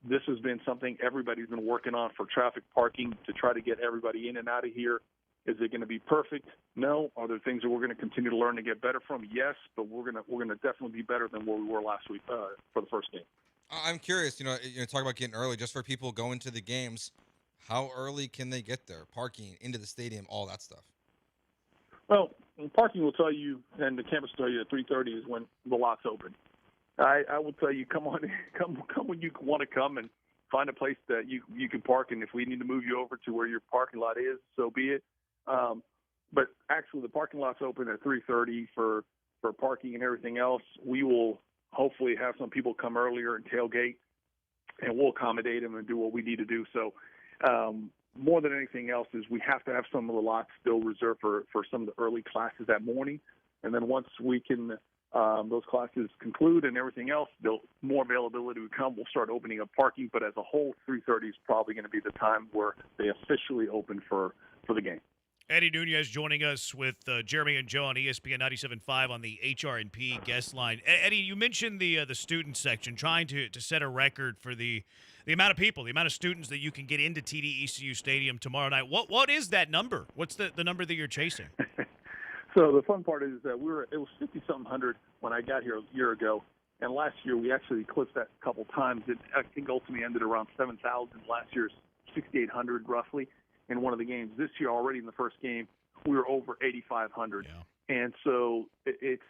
This has been something everybody's been working on for traffic, parking, to try to get everybody in and out of here. Is it going to be perfect? No. Are there things that we're going to continue to learn to get better from? Yes, but we're going to definitely be better than where we were last week for the first game. I'm curious. Talk about getting early just for people going to the games. How early can they get there? Parking, into the stadium, all that stuff. Well, parking will tell you, and the campus will tell you, at 3:30 is when the lots open. I will tell you, come when you want to come and find a place that you can park. And if we need to move you over to where your parking lot is, so be it. But actually, the parking lot's open at 3:30 for parking and everything else. We will hopefully have some people come earlier and tailgate, and we'll accommodate them and do what we need to do. So more than anything else is we have to have some of the lots still reserved for some of the early classes that morning. And then once we can those classes conclude and everything else, more availability will come. We'll start opening up parking. But as a whole, 3:30 is probably going to be the time where they officially open for the game. Eddie Nunees joining us with Jeremy and Joe on ESPN 97.5 on the HR&P guest line. Eddie, you mentioned the student section, trying to set a record for the amount of people, the amount of students that you can get into TD-ECU Stadium tomorrow night. What is that number? What's the number that you're chasing? So the fun part is that it was 50-something hundred when I got here a year ago, and last year we actually eclipsed that a couple times. It I think ultimately ended around 7,000. Last year's 6,800 roughly. in one of the games. This year already in the first game, we were over 8,500. Yeah. And so it's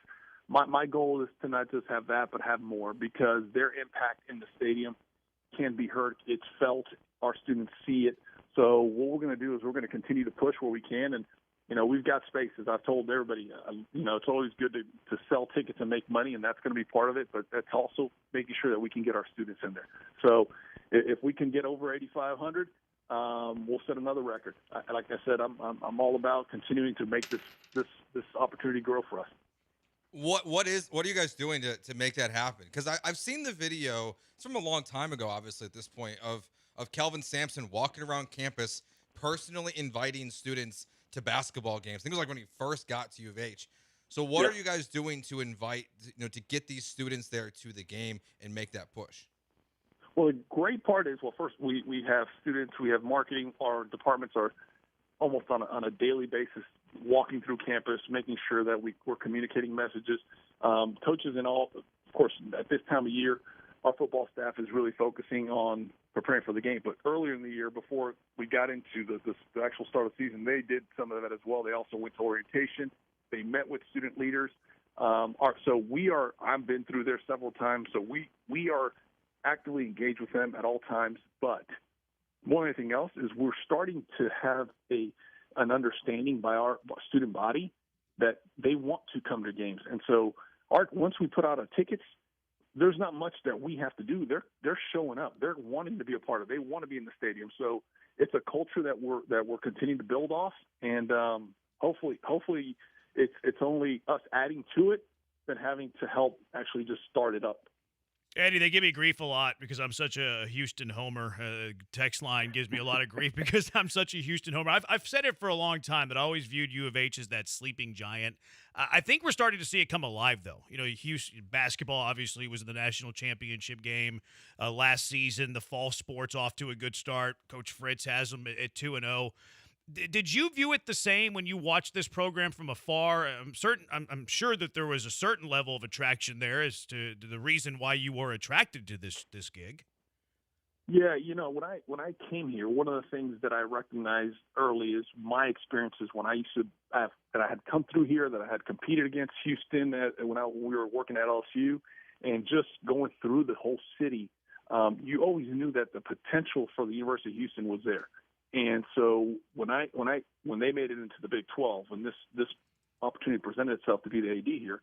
my goal is to not just have that, but have more, because their impact in the stadium can be heard. It's felt. Our students see it. So what we're going to do is we're going to continue to push where we can. And, we've got spaces. I've told everybody, it's always good to sell tickets and make money, and that's going to be part of it. But that's also making sure that we can get our students in there. So if we can get over 8,500, we'll set another record. Like I said, I'm all about continuing to make this opportunity grow for us. What are you guys doing to make that happen? Because I've seen the video. It's from a long time ago, obviously at this point, of Kelvin Sampson walking around campus, personally inviting students to basketball games. I think it was like when he first got to U of H. So what are you guys doing to invite, to get these students there to the game and make that push? Well, the great part is, first, we have students, we have marketing. Our departments are almost on a daily basis walking through campus, making sure that we're communicating messages. Coaches and all, of course, at this time of year, our football staff is really focusing on preparing for the game. But earlier in the year, before we got into the actual start of the season, they did some of that as well. They also went to orientation. They met with student leaders. I've been through there several times, so we are actively engaged with them at all times. But more than anything else is we're starting to have an understanding by our student body that they want to come to games. And so once we put out our tickets, there's not much that we have to do. They're showing up. They're wanting to be a part of it. They want to be in the stadium. So it's a culture that we're continuing to build off, and hopefully it's only us adding to it than having to help actually just start it up. Eddie, they give me grief a lot because I'm such a Houston homer. Text line gives me a lot of grief because I'm such a Houston homer. I've said it for a long time that I always viewed U of H as that sleeping giant. I think we're starting to see it come alive, though. Houston basketball obviously was in the national championship game last season. The fall sports off to a good start. Coach Fritz has them at 2-0. Did you view it the same when you watched this program from afar? I'm sure that there was a certain level of attraction there as to the reason why you were attracted to this gig. Yeah, when I came here, one of the things that I recognized early is my experiences when I used to that I had come through here, that I had competed against Houston when we were working at LSU, and just going through the whole city. You always knew that the potential for the University of Houston was there. And so when they made it into the Big 12, when this opportunity presented itself to be the AD here,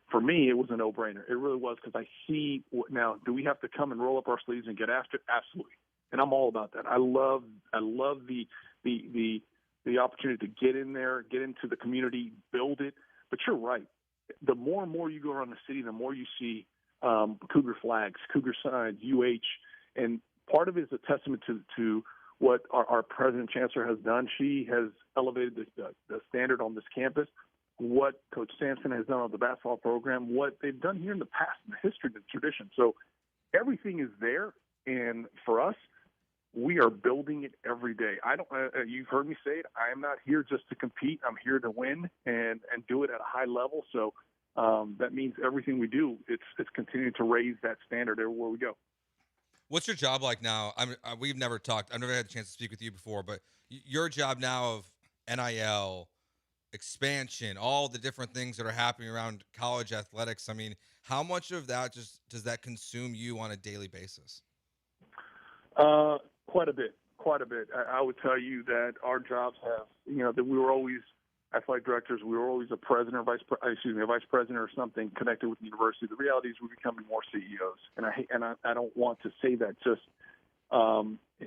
for me, it was a no-brainer. It really was, because I see now, do we have to come and roll up our sleeves and get after it? Absolutely. And I'm all about that. I love the opportunity to get in there, get into the community, build it. But you're right. The more and more you go around the city, the more you see Cougar flags, Cougar signs, UH. And part of it is a testament to what our president chancellor has done. She has elevated the standard on this campus. What Coach Sampson has done on the basketball program, what they've done here in the past, in the history, the tradition. So everything is there, and for us, we are building it every day. You've heard me say it. I am not here just to compete. I'm here to win and do it at a high level. So that means everything we do, it's continuing to raise that standard everywhere we go. What's your job like now? We've never talked. I've never had a chance to speak with you before, but your job now of NIL, expansion, all the different things that are happening around college athletics. I mean, how much of that does that consume you on a daily basis? Quite a bit. I would tell you that our jobs have, that we were always athletic directors. We were always a president or vice president or something connected with the university. The reality is we're becoming more CEOs, and I don't want to say that just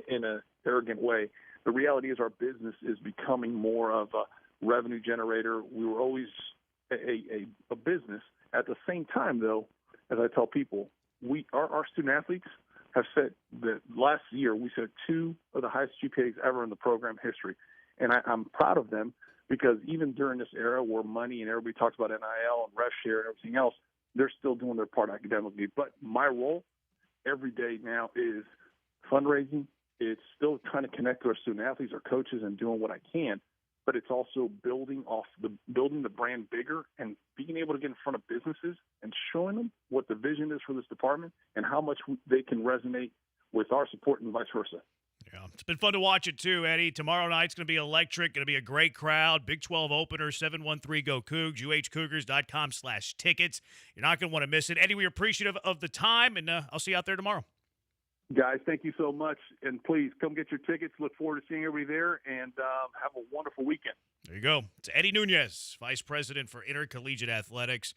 in an arrogant way. The reality is our business is becoming more of a revenue generator. We were always a business. At the same time, though, as I tell people, our student athletes have said that last year we set 2 of the highest GPAs ever in the program history, and I'm proud of them. Because even during this era where money and everybody talks about NIL and rev share and everything else, they're still doing their part academically. But my role every day now is fundraising. It's still trying to connect to our student athletes, our coaches, and doing what I can. But it's also building the brand bigger and being able to get in front of businesses and showing them what the vision is for this department and how much they can resonate with our support and vice versa. Yeah, it's been fun to watch it too, Eddie. Tomorrow night's going to be electric. Going to be a great crowd. Big 12 opener, 713-GO-COUGS, uhcougars.com/tickets. You're not going to want to miss it. Eddie, we're appreciative of the time, and I'll see you out there tomorrow. Guys, thank you so much. And please come get your tickets. Look forward to seeing everybody there, and have a wonderful weekend. There you go. It's Eddie Nunees, Vice President for Intercollegiate Athletics.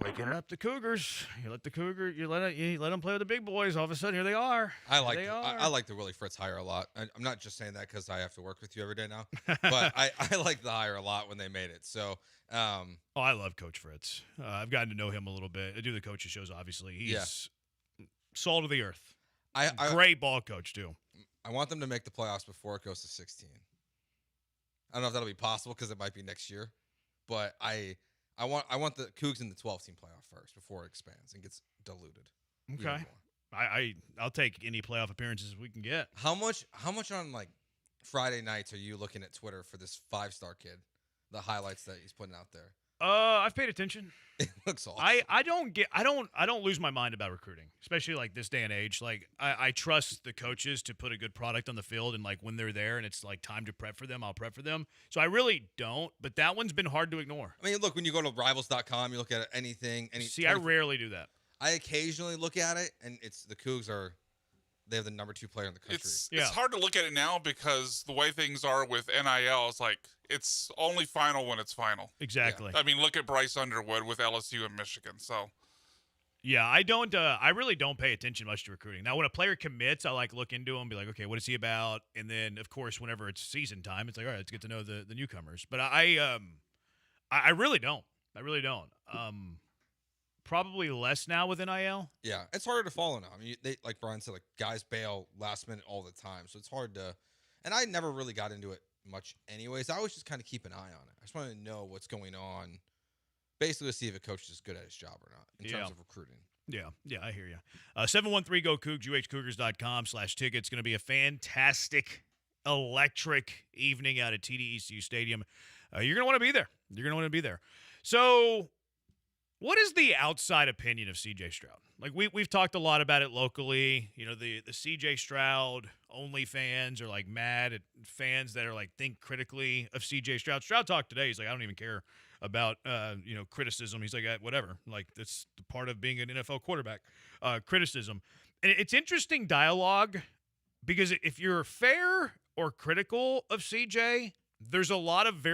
Waking up the Cougars. You let them play with the big boys. All of a sudden, here they are. I like the Willie Fritz hire a lot. I'm not just saying that because I have to work with you every day now, but I like the hire a lot when they made it. So, I love Coach Fritz. I've gotten to know him a little bit. I do the coaches shows, obviously. He's salt of the earth. Great ball coach too. I want them to make the playoffs before it goes to 16. I don't know if that'll be possible because it might be next year, but I want the Cougs in the 12-team playoff first before it expands and gets diluted. Okay. I'll take any playoff appearances we can get. How much on like Friday nights are you looking at Twitter for this 5-star kid? The highlights that he's putting out there. I've paid attention. It looks awesome. I don't lose my mind about recruiting, especially like this day and age. Like I trust the coaches to put a good product on the field, and like when they're there and it's like time to prep for them, I'll prep for them. So I really don't, but that one's been hard to ignore. I mean, look, when you go to rivals.com, you look at anything. I rarely do that. I occasionally look at it, and it's the Cougs they have the number 2 player in the country. It's hard to look at it now because the way things are with NIL is like it's only final when it's final. Exactly. I mean, look at Bryce Underwood with LSU and Michigan. So, yeah, I really don't pay attention much to recruiting. Now, when a player commits, I like look into him, be like, okay, what is he about? And then, of course, whenever it's season time, it's like, all right, let's get to know the newcomers. But I really don't. I really don't. Probably less now with NIL. Yeah, it's harder to follow now. I mean, they, like Brian said, like guys bail last minute all the time, so it's hard to. And I never really got into it much, anyways. I always just kind of keep an eye on it. I just want to know what's going on, basically to see if a coach is good at his job or not in terms of recruiting. Yeah, I hear you. 713-GO-COUGS, uhcougars.com/tickets. Going to be a fantastic, electric evening out at TD-ECU Stadium. You're going to want to be there. You're going to want to be there. So. What is the outside opinion of C.J. Stroud? Like we've talked a lot about it locally. You know, the C.J. Stroud only fans are like mad at fans that are like think critically of C.J. Stroud. Stroud talked today. He's like, I don't even care about criticism. He's like, whatever. Like that's the part of being an NFL quarterback. Criticism, and it's interesting dialogue because if you're fair or critical of C.J., there's a lot of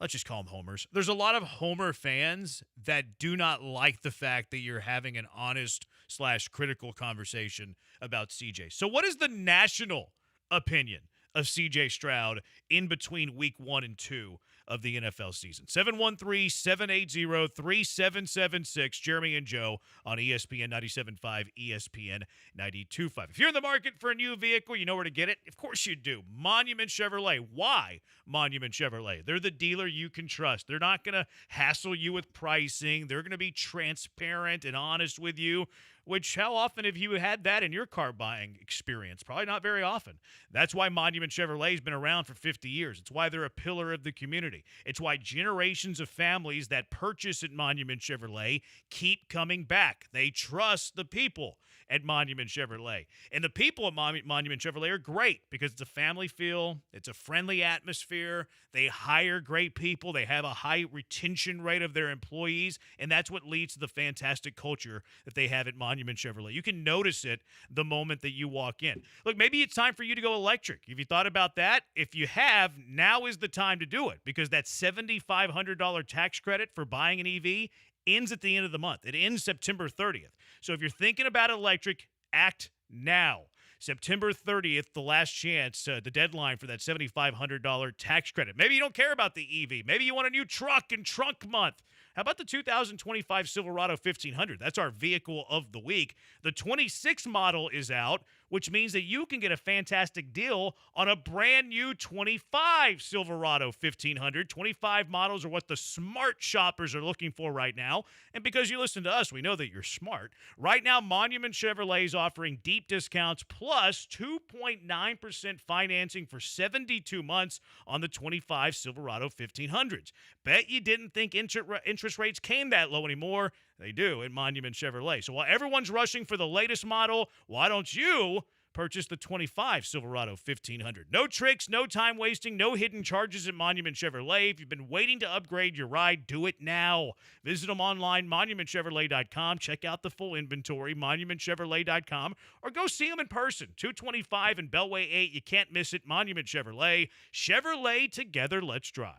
let's just call them homers. There's a lot of homer fans that do not like the fact that you're having an honest/critical conversation about CJ. So what is the national opinion of CJ Stroud in between week 1 and 2 of the NFL season? 713-780-3776. Jeremy and Joe on ESPN 97.5, ESPN 92.5. If you're in the market for a new vehicle, you know where to get it? Of course you do. Monument Chevrolet. Why Monument Chevrolet? They're the dealer you can trust. They're not going to hassle you with pricing. They're going to be transparent and honest with you. Which, how often have you had that in your car buying experience? Probably not very often. That's why Monument Chevrolet has been around for 50 years. It's why they're a pillar of the community. It's why generations of families that purchase at Monument Chevrolet keep coming back. They trust the people at Monument Chevrolet. And the people at Monument Chevrolet are great because it's a family feel. It's a friendly atmosphere. They hire great people. They have a high retention rate of their employees. And that's what leads to the fantastic culture that they have at Monument Chevrolet. You can notice it the moment that you walk in. Look, maybe it's time for you to go electric. Have you thought about that? If you have, now is the time to do it because that $7,500 tax credit for buying an EV ends at the end of the month. It ends September 30th. So if you're thinking about electric, act now. September 30th, the last chance, the deadline for that $7,500 tax credit. Maybe you don't care about the EV. Maybe you want a new truck in trunk month. How about the 2025 Silverado 1500? That's our vehicle of the week. The 26 model is out, which means that you can get a fantastic deal on a brand new 25 Silverado 1500. 25 models are what the smart shoppers are looking for right now. And because you listen to us, we know that you're smart. Right now, Monument Chevrolet is offering deep discounts plus 2.9% financing for 72 months on the 25 Silverado 1500s. Bet you didn't think interest rates came that low anymore. They do at Monument Chevrolet. So while everyone's rushing for the latest model, why don't you purchase the 25 Silverado 1500. No tricks, no time wasting, no hidden charges at Monument Chevrolet. If you've been waiting to upgrade your ride, do it now. Visit them online, monumentchevrolet.com. Check out the full inventory, monumentchevrolet.com, or go see them in person. 225 and Beltway 8. You can't miss it. Monument Chevrolet. Chevrolet, together, let's drive.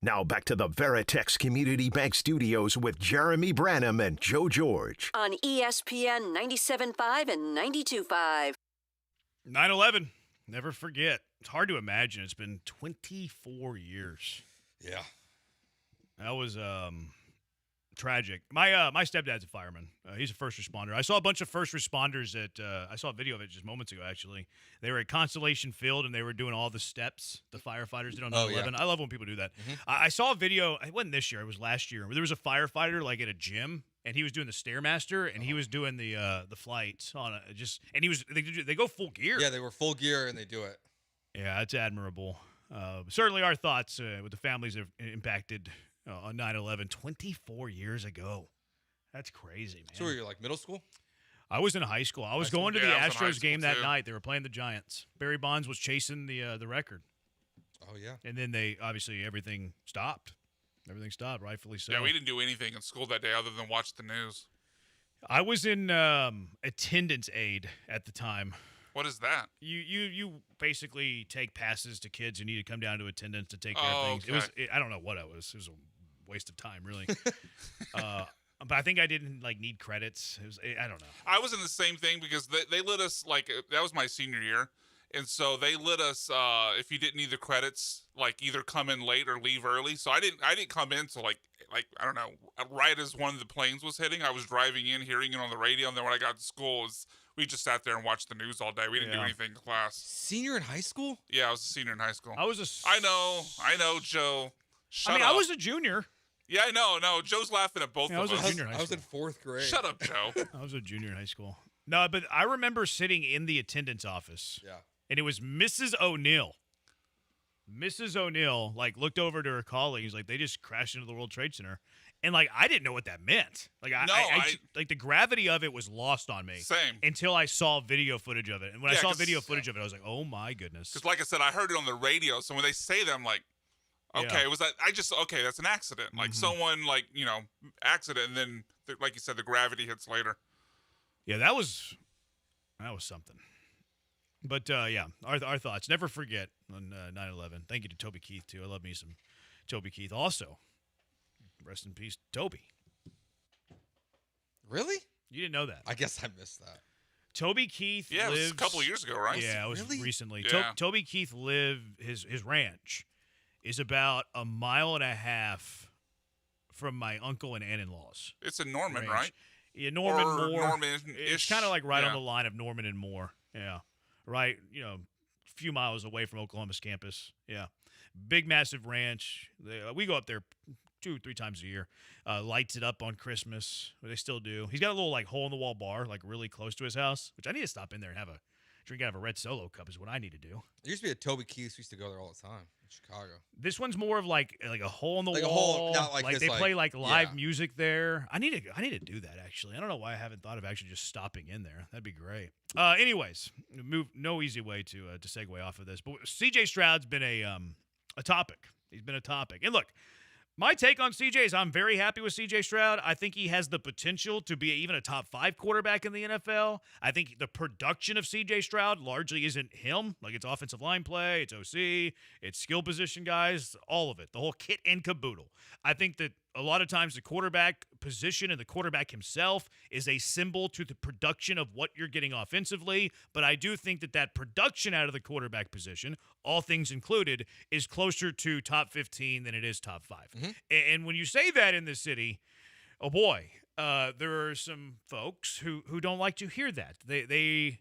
Now back to the Veritex Community Bank Studios with Jeremy Branham and Joe George. On ESPN 97.5 and 92.5. 9/11. Never forget. It's hard to imagine. It's been 24 years. Yeah. That was tragic. My stepdad's a fireman. He's a first responder. I saw a bunch of first responders I saw a video of it just moments ago, actually. They were at Constellation Field, and they were doing all the steps the firefighters did on 9/11. Yeah. I love when people do that. I saw a video. It wasn't this year. It was last year. Where there was a firefighter, like, at a gym, and he was doing the Stairmaster, and he was doing the flight on they go full gear. Yeah, they were full gear, and they do it. Yeah, it's admirable. Certainly our thoughts with the families that have impacted on 9/11 24 years ago. That's crazy, man. So were you like middle school? I was in high school. I was going to the Astros game that night. They were playing the Giants. Barry Bonds was chasing the record. Oh, yeah. And then everything stopped. Everything stopped, rightfully so. Yeah, we didn't do anything in school that day other than watch the news. I was in attendance aid at the time. What is that? You basically take passes to kids who need to come down to attendance to take care of things. Okay. I don't know what it was. It was a waste of time, really. But I think I didn't need credits. I don't know. I was in the same thing because they let us that was my senior year, and so they let us if you didn't need the credits either come in late or leave early. So I didn't come in till I don't know, right as one of the planes was hitting. I was driving in, hearing it on the radio, and then when I got to school, we just sat there and watched the news all day. We didn't do anything in class. Senior in high school? Yeah, I was a senior in high school. I was I know, Joe. Shut up. I was a junior. Yeah, I know. No, Joe's laughing at both of us. I was a junior in high school. I was in 4th grade. Shut up, Joe. I was a junior in high school. No, but I remember sitting in the attendance office. Yeah. And it was Mrs. O'Neill. Mrs. O'Neill, looked over to her colleagues, they just crashed into the World Trade Center. And, I didn't know what that meant. The gravity of it was lost on me. Same. Until I saw video footage of it. And when I saw video footage of it, I was like, oh, my goodness. Because, like I said, I heard it on the radio. So when they say that, I'm like, okay, was that? That's an accident. Someone, accident. And then, like you said, the gravity hits later. Yeah, that was something. But, our thoughts. Never forget on 9/11. Thank you to Toby Keith, too. I love me some Toby Keith. Also, rest in peace, Toby. Really? You didn't know that. I guess I missed that. Toby Keith lives... it was a couple of years ago, right? Yeah, it was really? recently. Yeah. Toby Keith his ranch is about 1.5 miles from my uncle and aunt-in-law's. It's in Norman, ranch. right? Yeah, Norman or Moore. Norman-ish. It's kind of right on the line of Norman and Moore. Yeah. Right, a few miles away from Oklahoma's campus. Yeah. Big, massive ranch. We go up there 2-3 times a year. Lights it up on Christmas. They still do. He's got a little hole-in-the-wall bar really close to his house, which I need to stop in there and have a drink out of a red Solo cup is what I need to do. There used to be a Toby Keith. We used to go there all the time in Chicago. This one's more of a hole-in-the-wall. A hole, not they play live music there. I need to do that, actually. I don't know why I haven't thought of actually just stopping in there. That'd be great. Anyways, no easy way to segue off of this. But C.J. Stroud's been a topic. He's been a topic. And look, my take on CJ is I'm very happy with CJ Stroud. I think he has the potential to be even a top 5 quarterback in the NFL. I think the production of CJ Stroud largely isn't him. It's offensive line play, it's OC, it's skill position guys, all of it, the whole kit and caboodle. I think that a lot of times the quarterback position and the quarterback himself is a symbol to the production of what you're getting offensively, but I do think that production out of the quarterback position, all things included, is closer to top 15 than it is top 5. Mm-hmm. And when you say that in the city, oh boy, there are some folks who don't like to hear that. They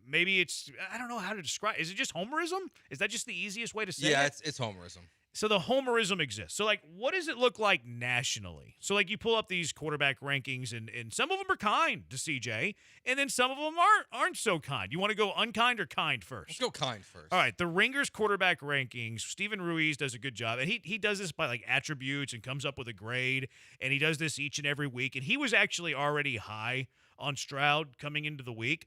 maybe it's, I don't know how to describe. Is it just homerism? Is that just the easiest way to say it? Yeah, it's homerism. So the homerism exists. So, what does it look like nationally? So, you pull up these quarterback rankings, and some of them are kind to CJ, and then some of them aren't so kind. You want to go unkind or kind first? Let's go kind first. All right, the Ringers quarterback rankings, Steven Ruiz does a good job, and he does this by, attributes and comes up with a grade, and he does this each and every week, and he was actually already high on Stroud coming into the week,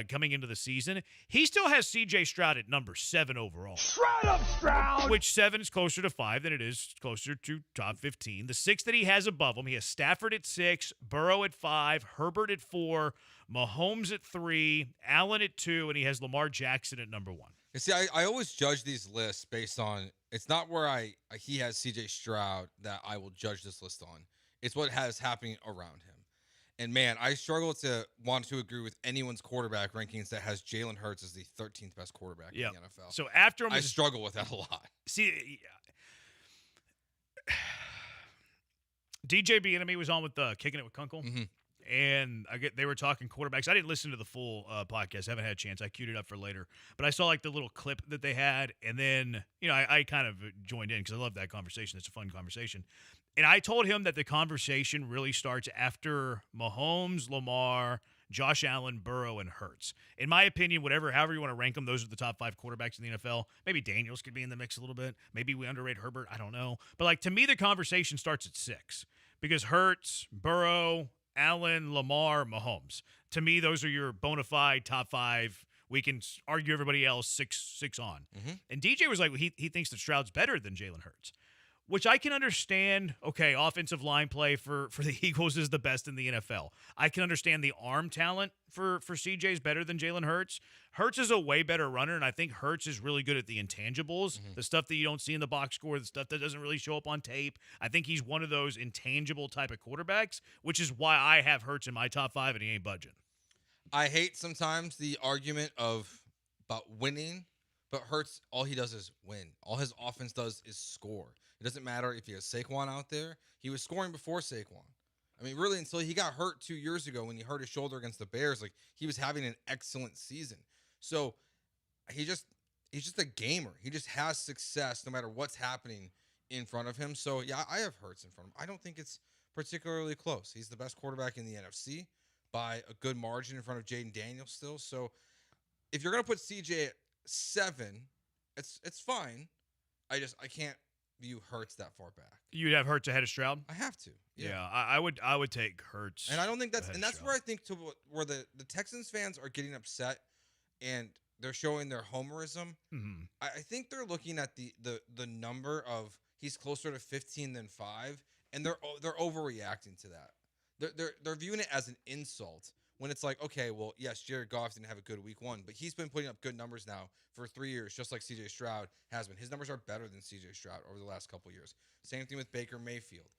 coming into the season. He still has C.J. Stroud at number 7 overall. Shut up, Stroud! Which 7 is closer to 5 than it is closer to top 15. The 6 that he has above him, he has Stafford at 6, Burrow at 5, Herbert at 4, Mahomes at 3, Allen at 2, and he has Lamar Jackson at number 1. You see, I always judge these lists based on, it's not where he has C.J. Stroud that I will judge this list on. It's what has happening around him. And, man, I struggle to want to agree with anyone's quarterback rankings that has Jalen Hurts as the 13th best quarterback in the NFL. So after him, I struggle with that a lot. See, DJ Bieniemy was on with Kicking It with Kunkel, and they were talking quarterbacks. I didn't listen to the full podcast. I haven't had a chance. I queued it up for later. But I saw, the little clip that they had, and then, I kind of joined in because I love that conversation. It's a fun conversation. And I told him that the conversation really starts after Mahomes, Lamar, Josh Allen, Burrow, and Hurts. In my opinion, however you want to rank them, those are the top 5 quarterbacks in the NFL. Maybe Daniels could be in the mix a little bit. Maybe we underrate Herbert. I don't know. But, to me, the conversation starts at 6 because Hurts, Burrow, Allen, Lamar, Mahomes. To me, those are your bona fide top 5. We can argue everybody else 6 on. And DJ was like, he thinks that Stroud's better than Jalen Hurts. which I can understand. Okay, offensive line play for the Eagles is the best in the NFL. I can understand the arm talent for CJ is better than Jalen Hurts. Hurts is a way better runner, and I think Hurts is really good at the intangibles, the stuff that you don't see in the box score, the stuff that doesn't really show up on tape. I think he's one of those intangible type of quarterbacks, which is why I have Hurts in my top 5, and he ain't budging. I hate sometimes the argument about winning, but Hurts, all he does is win. All his offense does is score. It doesn't matter if he has Saquon out there. He was scoring before Saquon. I mean, really, until he got hurt 2 years ago when he hurt his shoulder against the Bears, like, he was having an excellent season. So he's just a gamer. He just has success no matter what's happening in front of him. So, yeah, I have Hurts in front of him. I don't think it's particularly close. He's the best quarterback in the NFC by a good margin in front of Jaden Daniels still. So if you're going to put CJ at 7, it's fine. I can't view Hurts that far back. You'd have Hurts ahead of Stroud? I have to. Yeah, I would take Hurts. And I don't think that's where I think where the Texans fans are getting upset and they're showing their homerism. Mm-hmm. I think they're looking at the number of he's closer to 15 than 5, and they're overreacting to that. They're viewing it as an insult when it's like, okay, well, yes, Jared Goff didn't have a good week 1, but he's been putting up good numbers now for 3 years, just like C.J. Stroud has been. His numbers are better than C.J. Stroud over the last couple of years. Same thing with Baker Mayfield.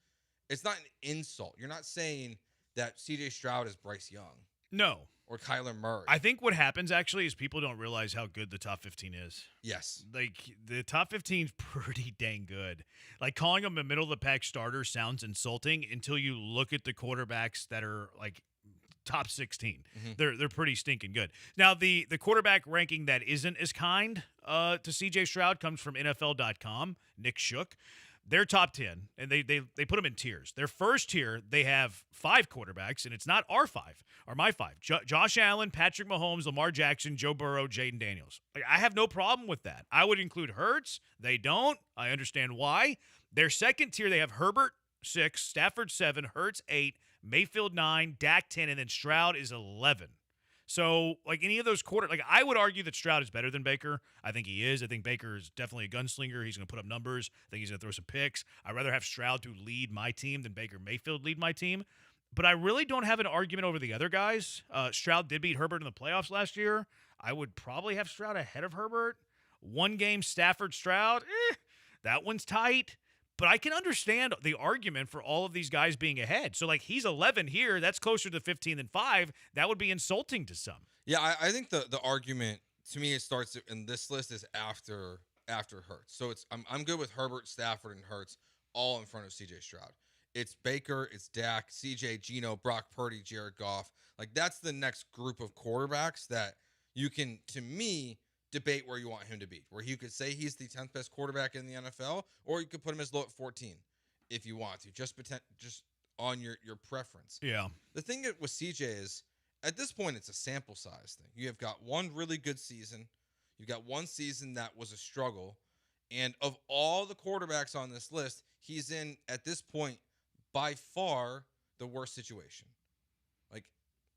It's not an insult. You're not saying that C.J. Stroud is Bryce Young. No. Or Kyler Murray. I think what happens actually is people don't realize how good the top 15 is. Yes. Like, the top 15 is pretty dang good. Like, calling them a middle-of-the-pack starter sounds insulting until you look at the quarterbacks that are, like, top 16. Mm-hmm. They're pretty stinking good. Now, the quarterback ranking that isn't as kind to C.J. Stroud comes from NFL.com, Nick Shook. They're top 10, and they put them in tiers. Their first tier, they have 5 quarterbacks, and it's not our 5, or my 5. Josh Allen, Patrick Mahomes, Lamar Jackson, Joe Burrow, Jaden Daniels. Like, I have no problem with that. I would include Hurts. They don't. I understand why. Their second tier, they have Herbert 6, Stafford 7, Hurts 8, Mayfield 9, Dak 10, and then Stroud is 11. So, like, any of those I would argue that Stroud is better than Baker. I think he is. I think Baker is definitely a gunslinger. He's going to put up numbers. I think he's going to throw some picks. I'd rather have Stroud to lead my team than Baker Mayfield lead my team. But I really don't have an argument over the other guys. Stroud did beat Herbert in the playoffs last year. I would probably have Stroud ahead of Herbert. 1 game Stafford Stroud, that one's tight. But I can understand the argument for all of these guys being ahead. So, like, he's 11 here. That's closer to 15 than 5. That would be insulting to some. Yeah, I think the argument, to me, it starts in this list is after Hurts. So I'm good with Herbert, Stafford, and Hurts all in front of C.J. Stroud. It's Baker, it's Dak, C.J., Geno, Brock Purdy, Jared Goff. Like, that's the next group of quarterbacks that you can, to me, debate where you want him to be, where you could say he's the 10th best quarterback in the NFL, or you could put him as low at 14 if you want to, just on your preference. Yeah. The thing with CJ is, at this point, it's a sample size thing. You have got one really good season. You've got one season that was a struggle. And of all the quarterbacks on this list, he's in, at this point, by far the worst situation. Like,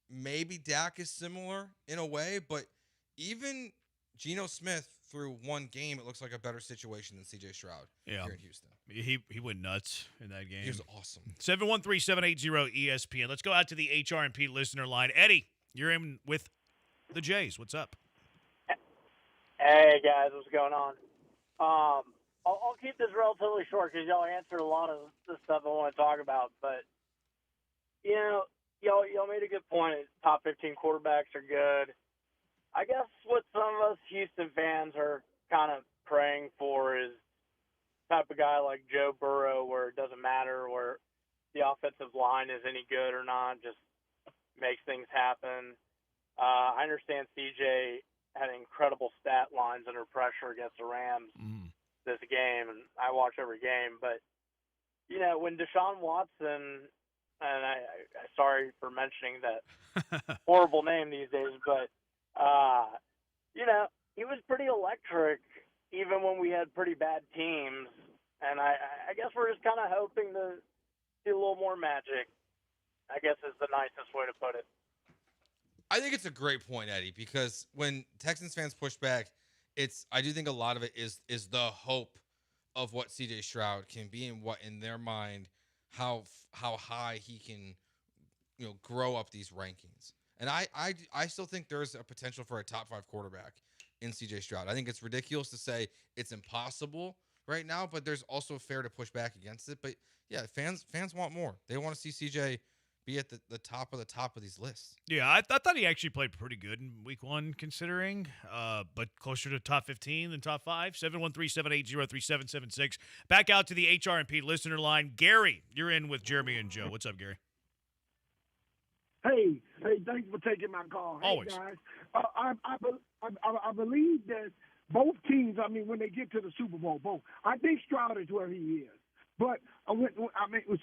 maybe Dak is similar in a way, but even Geno Smith, through 1 game, it looks like a better situation than C.J. Stroud here in Houston. He went nuts in that game. He was awesome. 713-780-ESPN. Let's go out to the HRMP listener line. Eddie, you're in with the Jays. What's up? Hey, guys. What's going on? I'll keep this relatively short because y'all answered a lot of the stuff I want to talk about. But, you know, y'all made a good point. Top 15 quarterbacks are good. I guess what some of us Houston fans are kind of praying for is type of guy like Joe Burrow, where it doesn't matter where the offensive line is any good or not, just makes things happen. I understand CJ had incredible stat lines under pressure against the Rams this game, and I watch every game. But, you know, when Deshaun Watson, and I sorry for mentioning that horrible name these days, but you know, he was pretty electric even when we had pretty bad teams. And I guess we're just kind of hoping to see a little more magic, I guess is the nicest way to put it. I think it's a great point, Eddie, because when Texans fans push back, I do think a lot of it is the hope of what CJ Stroud can be and what in their mind how high he can grow up these rankings. And I still think there's a potential for a top 5 quarterback in CJ Stroud. I think it's ridiculous to say it's impossible right now, but there's also fair to push back against it. But yeah, fans want more. They want to see CJ be at the top of these lists. Yeah, I thought he actually played pretty good in week 1 considering, but closer to top 15 than top 5. 713-780-3776. Back out to the HR&P listener line. Gary, you're in with Jeremy and Joe. What's up, Gary? Hey, thanks for taking my call. Always. Hey, guys. I believe that both teams, when they get to the Super Bowl, I think Stroud is where he is. But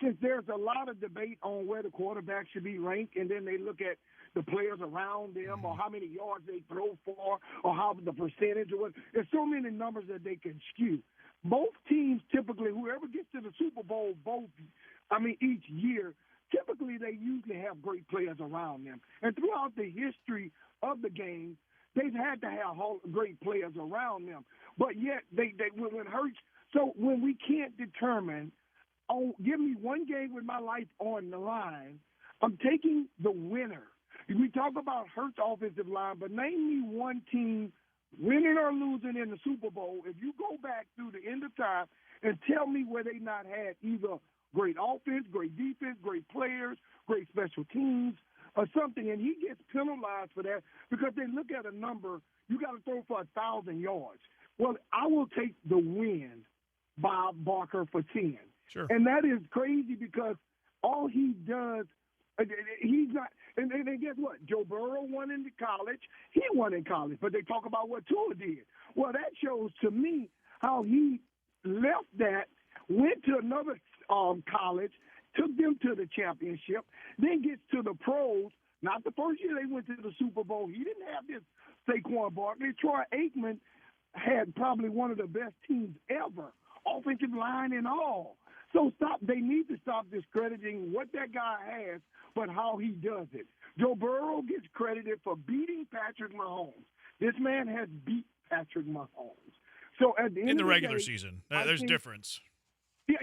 since there's a lot of debate on where the quarterback should be ranked, and then they look at the players around them or how many yards they throw for or how the percentage or what, there's so many numbers that they can skew. Both teams typically, whoever gets to the Super Bowl, each year, typically they usually have great players around them. And throughout the history of the game, they've had to have great players around them. But yet, when Hurts, so when we can't determine, give me one game with my life on the line, I'm taking the winner. We talk about Hurts' offensive line, but name me one team winning or losing in the Super Bowl. If you go back through the end of time and tell me where they not had either great offense, great defense, great players, great special teams, or something, and he gets penalized for that because they look at a number, you got to throw for 1,000 yards. Well, I will take the win, Bob Barker, for 10. Sure. And that is crazy because all he does, he's not, and guess what? Joe Burrow won in college. He won in college, but they talk about what Tua did. Well, that shows to me how he left that, went to another college, took them to the championship, then gets to the pros. Not the first year they went to the Super Bowl. He didn't have this Saquon Barkley. Troy Aikman had probably one of the best teams ever, offensive line and all. So they need to stop discrediting what that guy has, but how he does it. Joe Burrow gets credited for beating Patrick Mahomes. This man has beat Patrick Mahomes. So at the end in the of regular day, season, there's a difference. Yeah,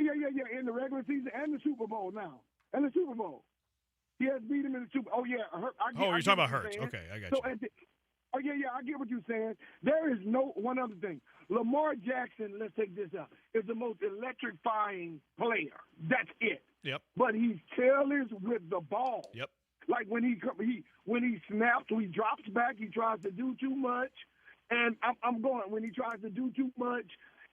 in the regular season and the Super Bowl now. And the Super Bowl. He has beat him in the Super Bowl. Oh, yeah. You're talking about Hurts. Okay, I got you. I get what you're saying. There is one other thing. Lamar Jackson, let's take this out, is the most electrifying player. That's it. Yep. But he's careless with the ball. Yep. Like when he snaps, he drops back, he tries to do too much. And when he tries to do too much,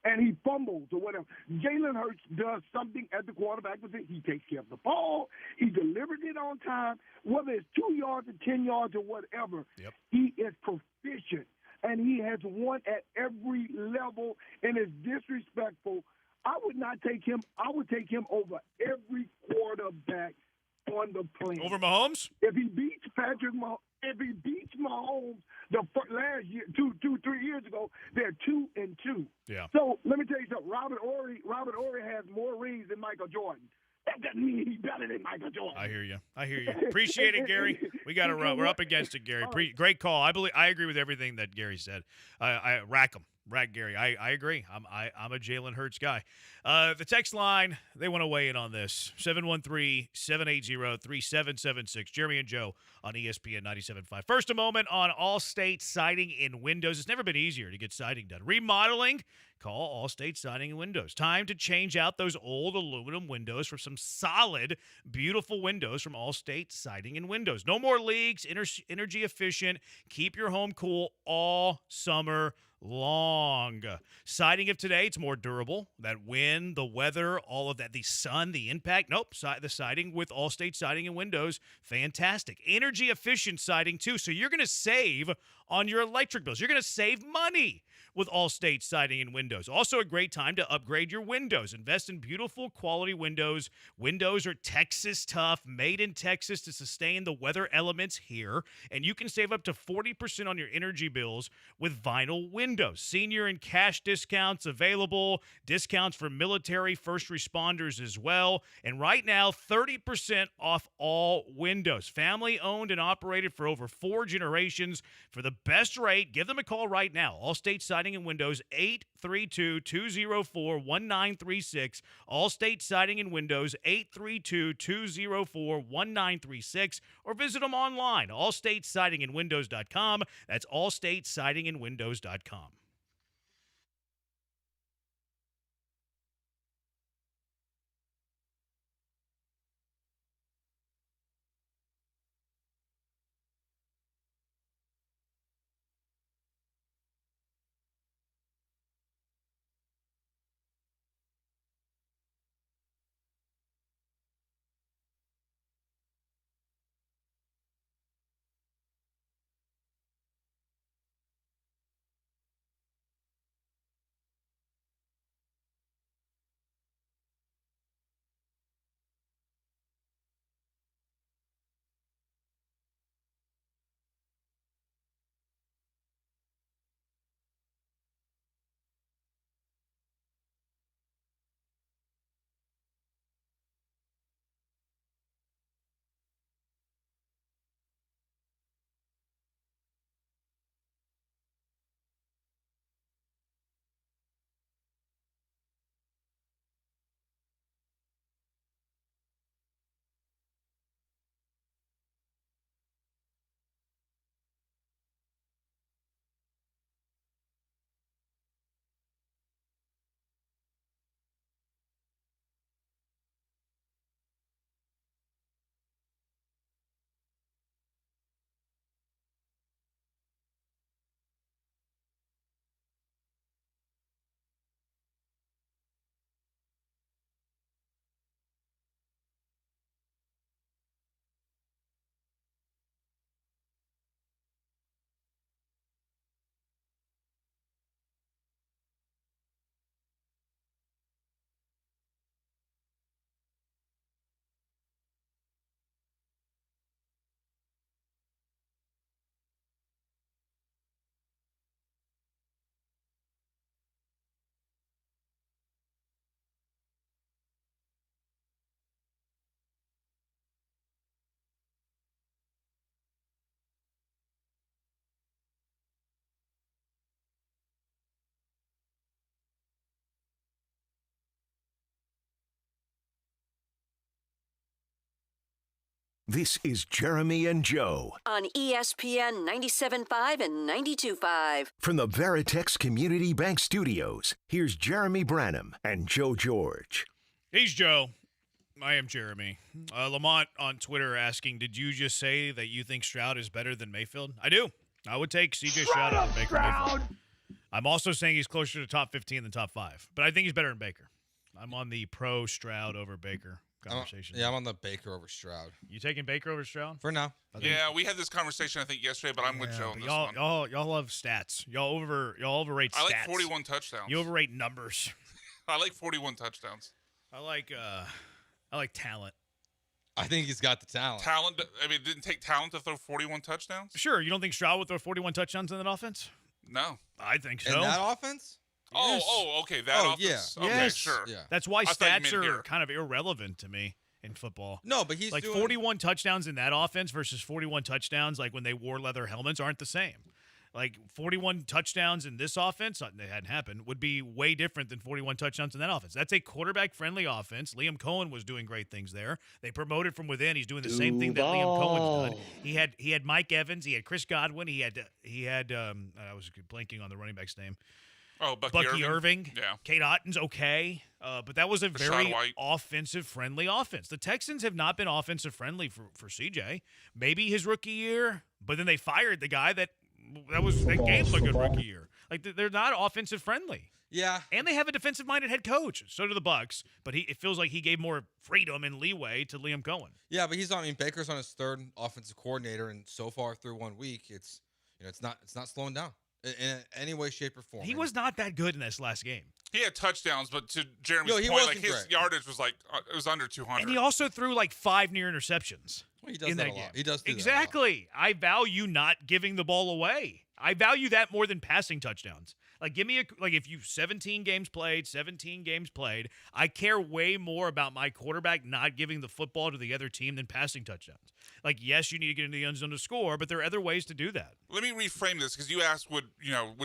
and he fumbles or whatever. Jalen Hurts does something at the quarterback position. He takes care of the ball. He delivers it on time. Whether it's 2 yards or 10 yards or whatever, he is proficient. And he has won at every level and is disrespectful. I would not take him. I would take him over every quarterback on the planet. Over Mahomes? If he beats Patrick Mahomes, the last year, 3 years ago, they're 2-2. Yeah. So let me tell you something. Robert Horry has more rings than Michael Jordan. That doesn't mean he's better than Michael Jordan. I hear you. Appreciate it, Gary. We got to run. We're up against it, Gary. Great call. I agree with everything that Gary said. I rack Gary. I agree. I'm a Jalen Hurts guy. The text line, they want to weigh in on this. 713-780-3776. Jeremy and Joe on ESPN 97.5. First, a moment on Allstate Siding and Windows. It's never been easier to get siding done. Remodeling? Call Allstate Siding and Windows. Time to change out those old aluminum windows for some solid, beautiful windows from Allstate Siding and Windows. No more leaks, energy efficient. Keep your home cool all summer long. Siding of today, it's more durable. That wind, the weather, all of that, the sun, the impact. Nope, the siding with Allstate Siding and Windows, fantastic. Energy efficient siding too, so you're going to save on your electric bills. You're going to save money with Allstate Siding and Windows. Also a great time to upgrade your windows. Invest in beautiful quality windows. Windows are Texas tough, made in Texas to sustain the weather elements here, and you can save up to 40% on your energy bills with vinyl windows. Senior and cash discounts available, discounts for military first responders as well, and right now 30% off all windows. Family owned and operated for over 4 generations. For the best rate, give them a call right now. Allstate Siding Siding and Windows, 832-204-1936. Allstate Siding and Windows, 832-204-1936. Or visit them online, allstatesidingandwindows.com. That's allstatesidingandwindows.com. This is Jeremy and Joe on ESPN 97.5 and 92.5. from the Veritex Community Bank Studios. Here's Jeremy Branham and Joe George. He's Joe. I am Jeremy. Lamont on Twitter asking, did you just say that you think Stroud is better than Mayfield? I do. I would take C.J. Stroud over Baker Mayfield. I'm also saying he's closer to top 15 than top 5, but I think he's better than Baker. I'm on the pro Stroud over Baker conversation. I'm on the Baker over Stroud. You taking Baker over Stroud? For now. Yeah, we had this conversation, I think, yesterday, but I'm with Joe on this one. Y'all love stats. Y'all overrate stats. I like 41 touchdowns. You overrate numbers. I like 41 touchdowns. I like talent. I think he's got the talent. Talent? I mean, it didn't take talent to throw 41 touchdowns? Sure. You don't think Stroud would throw 41 touchdowns in that offense? No. I think so. In that offense? Yes. Okay. That offense. Yeah. Okay, yes. sure. Yeah. That's why stats are kind of irrelevant to me in football. No, but he's like doing 41 touchdowns in that offense versus 41 touchdowns like when they wore leather helmets aren't the same. Like 41 touchdowns in this offense, that hadn't happened, would be way different than 41 touchdowns in that offense. That's a quarterback-friendly offense. Liam Cohen was doing great things there. They promoted from within. He's doing the same thing that Liam Cohen's done. He had Mike Evans. He had Chris Godwin. He had I was blanking on the running back's name. Oh, Bucky Irving. Yeah. Kate Otton's okay. But that was a very offensive-friendly offense. The Texans have not been offensive-friendly for CJ. Maybe his rookie year, but then they fired the guy that gave him a good rookie year. Like, they're not offensive-friendly. Yeah. And they have a defensive-minded head coach. So do the Bucs. But it feels like he gave more freedom and leeway to Liam Cohen. Yeah, but Baker's on his third offensive coordinator, and so far through 1 week, it's not slowing down in any way, shape, or form. He was not that good in this last game. He had touchdowns, but to Jeremy's point, like his yardage was it was under 200. And he also threw like 5 near interceptions. Well, he does in that that a lot. game. He does do exactly. That a lot. I value not giving the ball away. I value that more than passing touchdowns. Like, give me if you 17 games played, I care way more about my quarterback not giving the football to the other team than passing touchdowns. Like, yes, you need to get into the end zone to score, but there are other ways to do that. Let me reframe this, because you asked would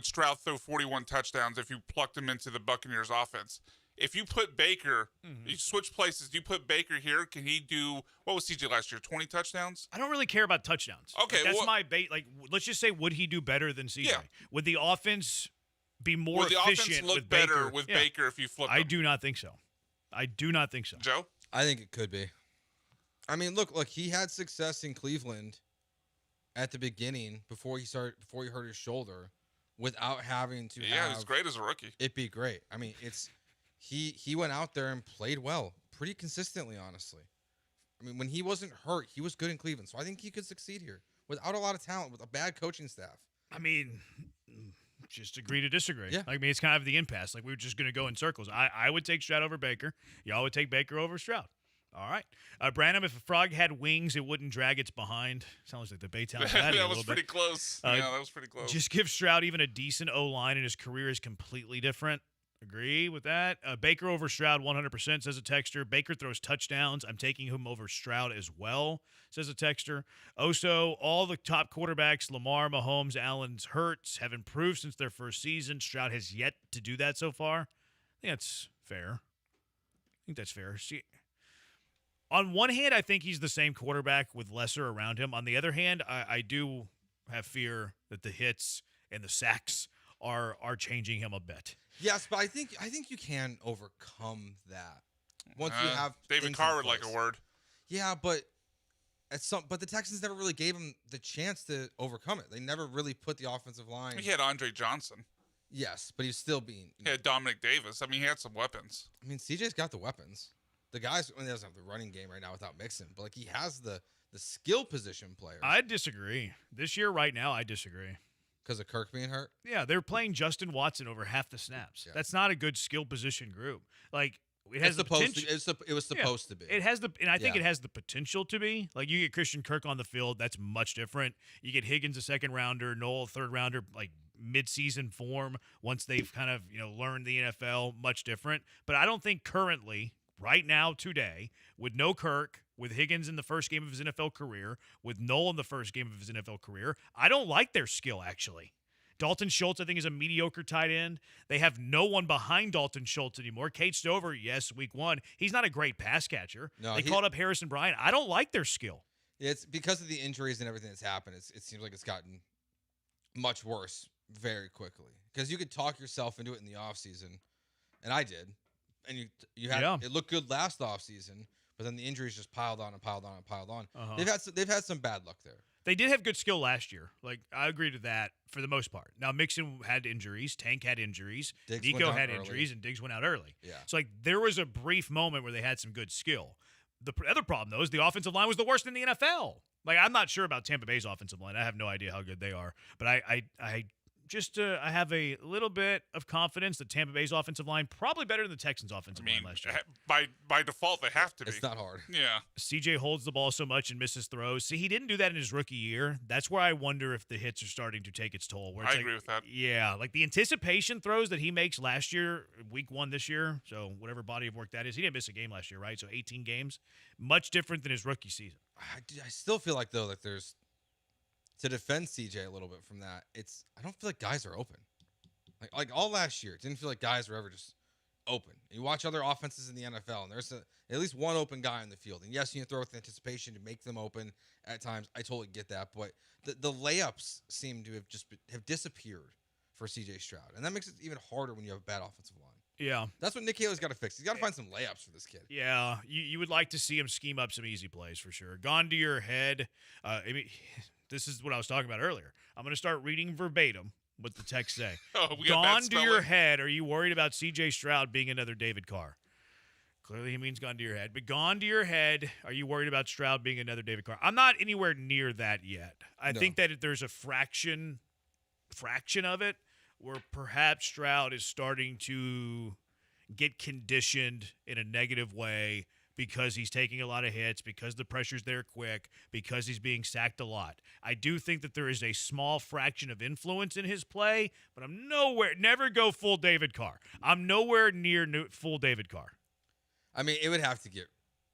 Stroud throw 41 touchdowns if you plucked him into the Buccaneers offense? If you put Baker, you switch places, you put Baker here, can he do, what was CJ last year, 20 touchdowns? I don't really care about touchdowns. Okay. Like, that's my bait. Like, let's just say, would he do better than CJ? Yeah. Would the offense be more efficient would the offense look with better Baker? with Baker if you flip him? I do not think so. Joe? I think it could be. I mean, look, he had success in Cleveland at the beginning before he hurt his shoulder without having to he was great as a rookie. It'd be great. I mean, he went out there and played well, pretty consistently, honestly. I mean, when he wasn't hurt, he was good in Cleveland. So I think he could succeed here without a lot of talent, with a bad coaching staff. I mean, just agree to disagree. Yeah. I mean, it's kind of the impasse. Like, we were just going to go in circles. I would take Stroud over Baker. Y'all would take Baker over Stroud. All right. Branham, if a frog had wings, it wouldn't drag its behind. Sounds like the Baytown Patty That was pretty close. That was pretty close. Just give Stroud even a decent O-line, and his career is completely different. Agree with that. Baker over Stroud 100%, says a texter. Baker throws touchdowns. I'm taking him over Stroud as well, says a texter. Oso, all the top quarterbacks, Lamar, Mahomes, Allen's, Hurts, have improved since their first season. Stroud has yet to do that so far. I think that's fair. See, on one hand, I think he's the same quarterback with lesser around him. On the other hand, I do have fear that the hits and the sacks are changing him a bit. Yes, but I think you can overcome that once you have David Carr would like a word. Yeah, but the Texans never really gave him the chance to overcome it. They never really put the offensive line. He had Andre Johnson. Yes, but he's still being. He had Dominic Davis. I mean, he had some weapons. I mean, CJ's got the weapons. The guys, he doesn't have the running game right now without Mixon, but like he has the skill position players. I disagree. This year, right now, I disagree. Because of Kirk being hurt? Yeah, they're playing Justin Watson over half the snaps. Yeah. That's not a good skill position group. Like, it has the potential. It was supposed to be. It has and I think it has the potential to be. Like, you get Christian Kirk on the field, that's much different. You get Higgins, a second rounder, Noel, a third rounder, like mid-season form once they've kind of, learned the NFL, much different. But I don't think currently, right now, today, with no Kirk, with Higgins in the first game of his NFL career, with Noel in the first game of his NFL career, I don't like their skill, actually. Dalton Schultz, I think, is a mediocre tight end. They have no one behind Dalton Schultz anymore. Kate Stover, yes, week one. He's not a great pass catcher. No, they called up Harrison Bryant. I don't like their skill. It's because of the injuries and everything that's happened. It seems like it's gotten much worse very quickly. Because you could talk yourself into it in the offseason, and I did. And you had it looked good last offseason. But then the injuries just piled on and piled on and piled on. Uh-huh. They've had some bad luck there. They did have good skill last year. Like, I agree to that for the most part. Now, Mixon had injuries. Tank had injuries. Nico had injuries, and Diggs went out early. Yeah. So, like, there was a brief moment where they had some good skill. The other problem, though, is the offensive line was the worst in the NFL. Like, I'm not sure about Tampa Bay's offensive line. I have no idea how good they are. But I have a little bit of confidence that Tampa Bay's offensive line probably better than the Texans' offensive line last year. By default, they have to be. It's not hard. Yeah. CJ holds the ball so much and misses throws. See, he didn't do that in his rookie year. That's where I wonder if the hits are starting to take its toll. I agree with that. Yeah, like the anticipation throws that he makes last year, week one this year, so whatever body of work that is. He didn't miss a game last year, right? So 18 games. Much different than his rookie season. I still feel like, though, that there's – to defend CJ a little bit from that, I don't feel like guys are open. Like all last year, it didn't feel like guys were ever just open. You watch other offenses in the NFL, and there's at least one open guy on the field. And yes, you can throw with anticipation to make them open at times. I totally get that, but the layups seem to have disappeared for CJ Stroud, and that makes it even harder when you have a bad offensive line. Yeah, that's what Nick Haley's got to fix. He's got to find some layups for this kid. Yeah, you would like to see him scheme up some easy plays for sure. Gone to your head. I mean, this is what I was talking about earlier. I'm going to start reading verbatim what the text say. Gone to your head. Are you worried about C.J. Stroud being another David Carr? Clearly he means gone to your head. But gone to your head, are you worried about Stroud being another David Carr? I'm not anywhere near that yet. I think that there's a fraction of it where perhaps Stroud is starting to get conditioned in a negative way, because he's taking a lot of hits, because the pressure's there quick, because he's being sacked a lot. I do think that there is a small fraction of influence in his play, but I'm never go full David Carr. I'm nowhere near full David Carr. I mean, it would have to get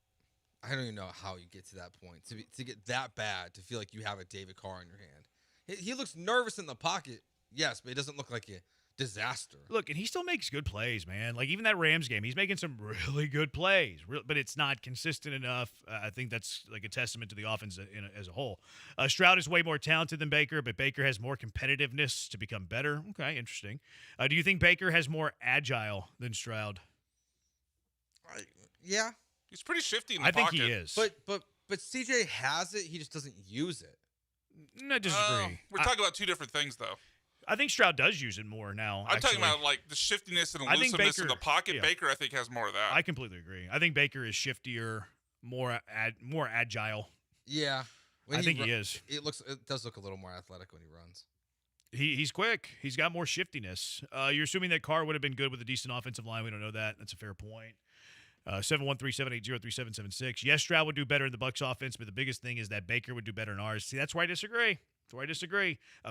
– I don't even know how you get to that point. To get that bad, to feel like you have a David Carr in your hand. He looks nervous in the pocket, yes, but it doesn't look like a disaster. Look, and he still makes good plays, man. Like, even that Rams game, he's making some really good plays, but it's not consistent enough. I think that's like a testament to the offense as a whole. Stroud is way more talented than Baker, but Baker has more competitiveness to become better. Okay, interesting. Do you think Baker has more agile than Stroud? Yeah. He's pretty shifty in the I think pocket. he is. But CJ has it. He just doesn't use it. I disagree. We're talking about two different things, though. I think Stroud does use it more now. I'm talking about like the shiftiness and elusiveness in the pocket. Yeah. Baker, I think, has more of that. I completely agree. I think Baker is shiftier, more agile. Yeah. I think he is. It does look a little more athletic when he runs. He's quick. He's got more shiftiness. You're assuming that Carr would have been good with a decent offensive line. We don't know that. That's a fair point. 713-780-3776. Yes, Stroud would do better in the Bucs offense, but the biggest thing is that Baker would do better in ours. See, that's where I disagree.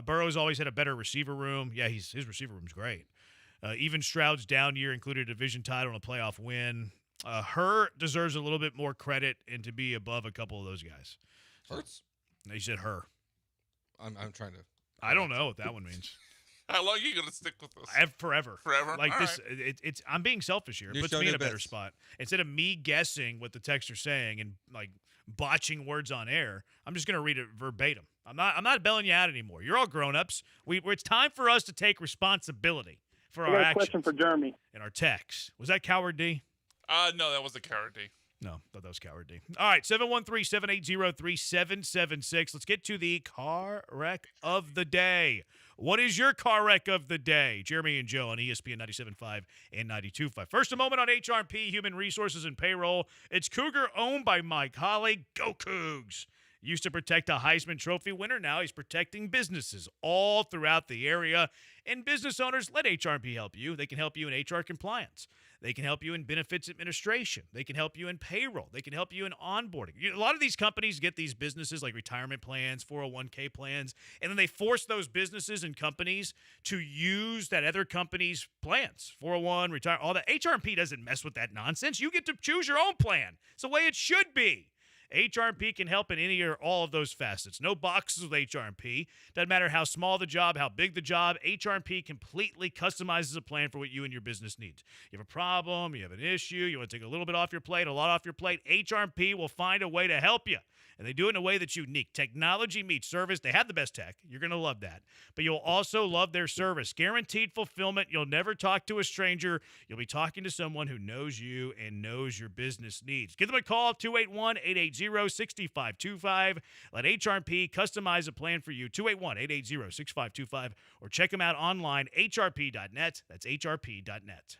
Burrow's always had a better receiver room. Yeah, his receiver room's great. Even Stroud's down year included a division title and a playoff win. Hurt deserves a little bit more credit and to be above a couple of those guys. Hurts? He said her. I'm trying to. I don't know what that one means. How long are you going to stick with this? Forever. Like all this, right. It's. I'm being selfish here. It puts me in a better spot. Instead of me guessing what the texter's saying and like botching words on air, I'm just going to read it verbatim. I'm not bailing you out anymore. You're all grown-ups. It's time for us to take responsibility for our actions. Question for Jeremy. And our texts. Was that Coward D? No, that was the Coward D. No, thought that was Coward D. All right, 713-780-3776. Let's get to the car wreck of the day. What is your car wreck of the day? Jeremy and Joe on ESPN 97.5 and 92.5. First, a moment on HRP, Human Resources and Payroll. It's Cougar owned by my colleague. Go Cougs. Used to protect a Heisman Trophy winner. Now he's protecting businesses all throughout the area. And business owners, let HRP help you. They can help you in HR compliance. They can help you in benefits administration. They can help you in payroll. They can help you in onboarding. A lot of these companies get these businesses like retirement plans, 401k plans, and then they force those businesses and companies to use that other company's plans, 401, retire, all that. HRP doesn't mess with that nonsense. You get to choose your own plan. It's the way it should be. HRP can help in any or all of those facets. No boxes with HRP. Doesn't matter how small the job, how big the job, HRP completely customizes a plan for what you and your business needs. You have a problem, you have an issue, you want to take a little bit off your plate, a lot off your plate, HRP will find a way to help you. And they do it in a way that's unique. Technology meets service. They have the best tech. You're going to love that. But you'll also love their service. Guaranteed fulfillment. You'll never talk to a stranger. You'll be talking to someone who knows you and knows your business needs. Give them a call, 281-880-6525. Let HRP customize a plan for you, 281-880-6525. Or check them out online, hrp.net. That's hrp.net.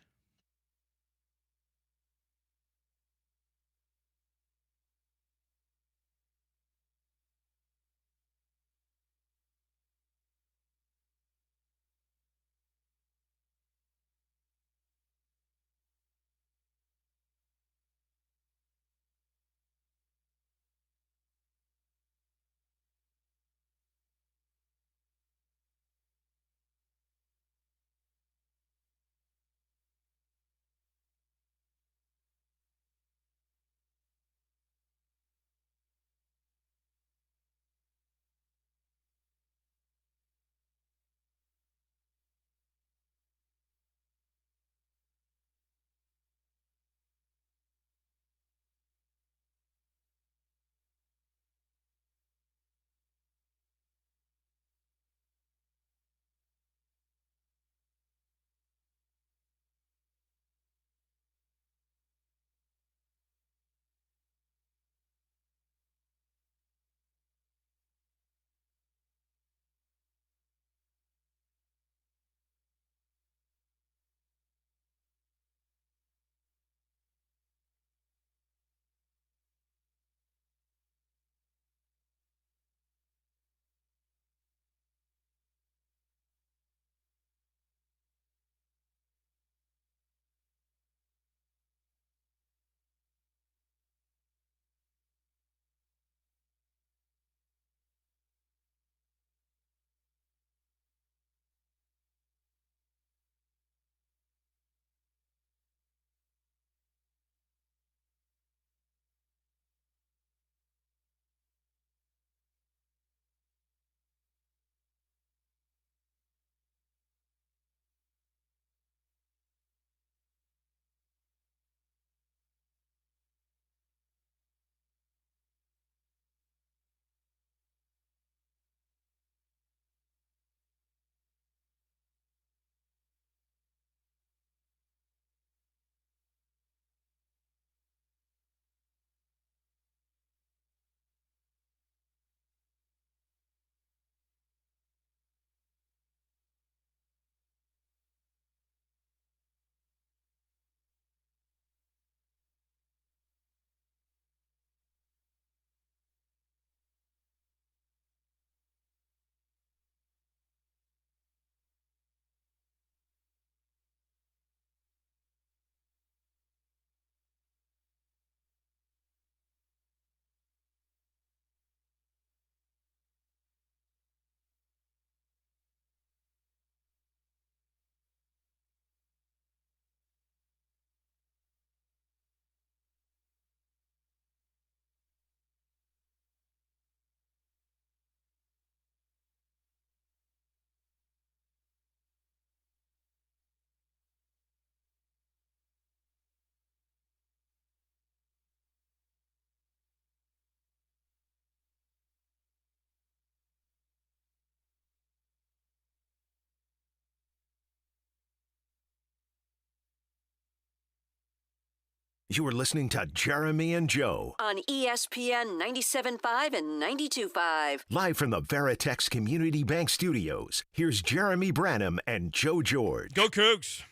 You are listening to Jeremy and Joe. On ESPN 97.5 and 92.5. Live from the Veritex Community Bank Studios, here's Jeremy Branham and Joe George. Go Cougs.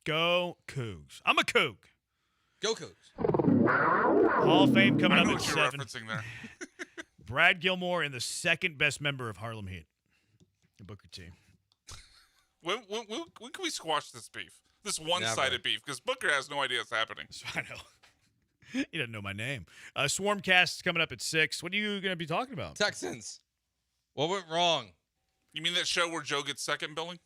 Go Cougs. I'm a Coug. Go Cougs. Hall of Fame coming I up know at what you're 7. referencing there. Brad Gilmore and the second best member of Harlem Heat. The Booker T. When can we squash this beef? This one-sided beef? Because Booker has no idea what's happening. I know. He doesn't know my name. Swarmcast is coming up at 6. What are you going to be talking about? Texans. What went wrong? You mean that show where Joe gets second billing?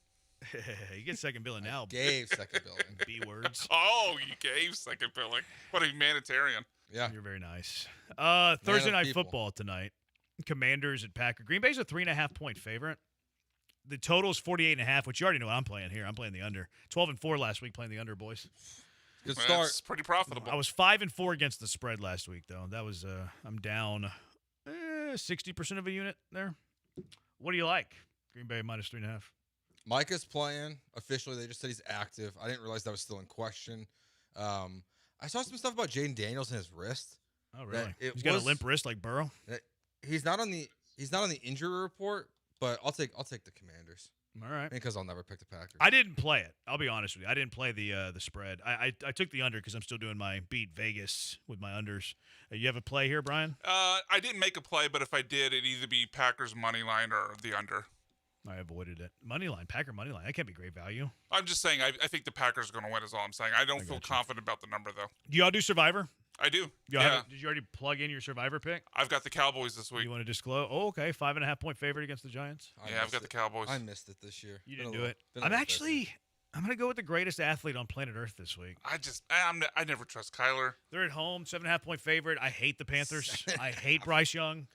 You get second billing now. Gave second billing. B words. Oh, you gave second billing. What a humanitarian. Yeah. You're very nice. Thursday night football tonight. Commanders at Packer. Green Bay's a 3.5-point favorite. The total is 48.5, which you already know what I'm playing here. I'm playing the under. 12-4 last week, playing the under, boys. Good start. It's pretty profitable. I was 5-4 against the spread last week, though. That was I'm down 60% of a unit there. What do you like? Green Bay minus 3.5. Micah's playing. Officially, they just said he's active. I didn't realize that was still in question. I saw some stuff about Jaden Daniels and his wrist. Oh, really? He's got a limp wrist like Burrow. He's not on the injury report, but I'll take the Commanders. All right. Because I'll never pick the Packers. I didn't play it. I'll be honest with you. I didn't play the spread. I took the under because I'm still doing my beat Vegas with my unders. You have a play here, Brian? I didn't make a play, but if I did, it'd either be Packers money line or the under. I avoided it. Money line, Packer money line. That can't be great value. I'm just saying, I think the Packers are going to win is all I'm saying. I don't feel confident about the number, though. Do y'all do Survivor? I do. Did you already plug in your Survivor pick? I've got the Cowboys this week. You want to disclose? Oh, okay. 5.5-point favorite against the Giants. I've got the Cowboys. I missed it this year. You didn't do it. I'm going to go with the greatest athlete on planet Earth this week. I never trust Kyler. They're at home, 7.5-point favorite. I hate the Panthers. I hate Bryce Young.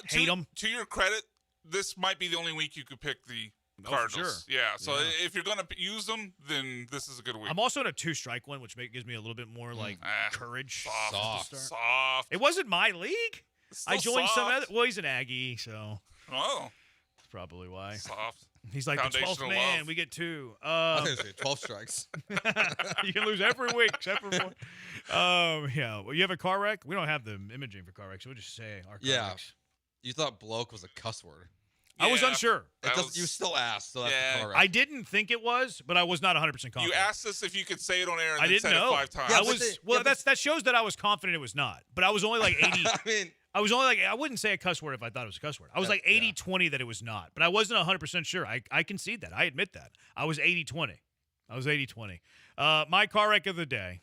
Hate them. To your credit, this might be the only week you could pick the Cardinals. Sure. Yeah, so if you're going to use them, then this is a good week. I'm also in a 2-strike one, which gives me a little bit more courage. Soft. It wasn't my league. I joined soft. some other. Well, he's an Aggie, so. Oh. That's probably why. Soft. He's like the 12th man. Love. We get 2. I think it's 12 strikes. You can lose every week except for one. Yeah. Well, you have a car wreck? We don't have the imaging for car wrecks. We'll just say our car wrecks. You thought bloke was a cuss word. I was unsure. You still asked, so that's the correct. I didn't think it was, but I was not 100% confident. You asked us if you could say it on air and I then didn't said know. it 5 times. That shows that I was confident it was not. But I was only like 80. I wouldn't say a cuss word if I thought it was a cuss word. I was like 80-20 that it was not. But I wasn't 100% sure. I concede that. I admit that. I was 80-20. My car wreck of the day.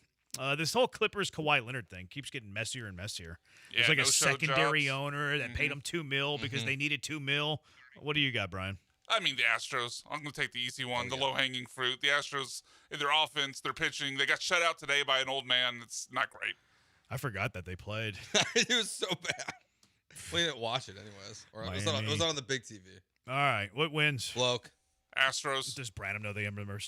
This whole Clippers Kawhi Leonard thing keeps getting messier and messier. There's like a secondary owner that paid him $2 million because they needed $2 million. What do you got, Brian? I mean, the Astros. I'm going to take the easy one, the low-hanging fruit. The Astros, in their offense, their pitching, they got shut out today by an old man. It's not great. I forgot that they played. It was so bad. We didn't watch it anyways. Or it was on the big TV. All right. What wins? Bloke. Astros. Does Branham know the other member of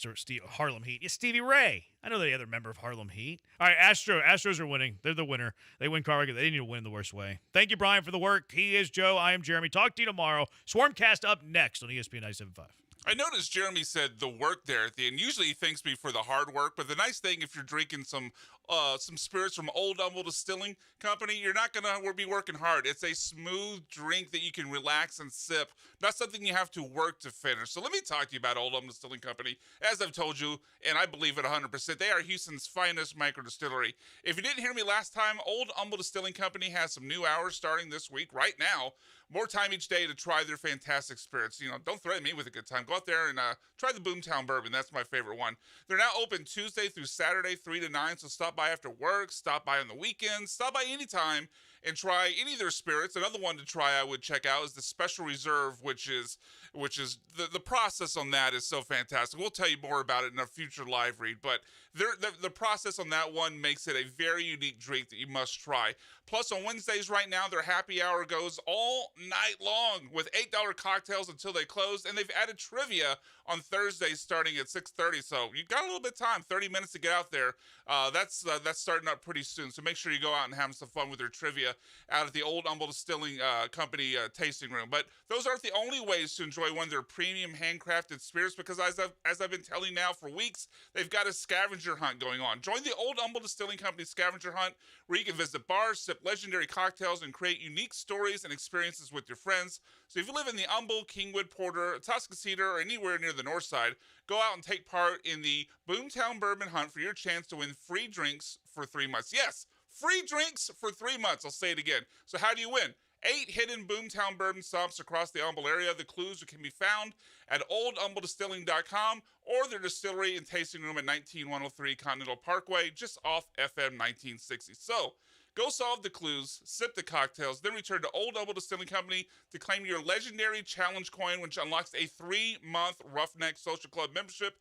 Harlem Heat? It's Stevie Ray. I know the other member of Harlem Heat. All right, Astros are winning. They're the winner. They win car wreck. They need to win the worst way. Thank you, Brian, for the work. He is Joe. I am Jeremy. Talk to you tomorrow. Swarmcast up next on ESPN 97.5. I noticed Jeremy said the work there at the end. Usually he thanks me for the hard work, but the nice thing, if you're drinking some spirits from Old Humble Distilling Company, you're not going to be working hard. It's a smooth drink that you can relax and sip, not something you have to work to finish. So let me talk to you about Old Humble Distilling Company. As I've told you, and I believe it 100%, they are Houston's finest micro distillery. If you didn't hear me last time, Old Humble Distilling Company has some new hours starting this week, right now. More time each day to try their fantastic spirits. Don't threaten me with a good time. Go out there and try the Boomtown Bourbon. That's my favorite one. They're now open Tuesday through Saturday, 3 to 9. So stop by after work, stop by on the weekends, stop by anytime and try any of their spirits. Another one to try I would check out is the Special Reserve, which is the process on that is so fantastic. We'll tell you more about it in a future live read, but the process on that one makes it a very unique drink that you must try. Plus, on Wednesdays right now, their happy hour goes all night long with $8 cocktails until they close, and they've added trivia on Thursdays starting at 6:30. So you got a little bit of time, 30 minutes to get out there. That's starting up pretty soon. So make sure you go out and have some fun with their trivia. you out at the Old Humble Distilling Company tasting room. But those aren't the only ways to enjoy one of their premium handcrafted spirits, because as I've been telling now for weeks, they've got a scavenger hunt going on. Join the Old Humble Distilling Company scavenger hunt, where you can visit bars, sip legendary cocktails, and create unique stories and experiences with your friends. So if you live in the Humble, Kingwood, Porter, Tuscaloosa, or anywhere near the north side, go out and take part in the Boomtown Bourbon Hunt for your chance to win free drinks for 3 months. Yes, free drinks for 3 months. I'll say it again. So how do you win? 8 hidden Boomtown Bourbon stops across the Humble area. The clues can be found at oldhumbledistilling.com or their distillery and tasting room at 19103 Continental Parkway, just off FM 1960. So, go solve the clues, sip the cocktails, then return to Old Humble Distilling Company to claim your legendary challenge coin, which unlocks a 3-month Roughneck Social Club membership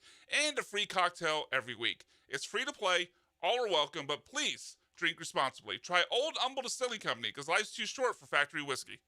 and a free cocktail every week. It's free to play, all are welcome, but please drink responsibly. Try Old Humble Distilling Company, because life's too short for factory whiskey.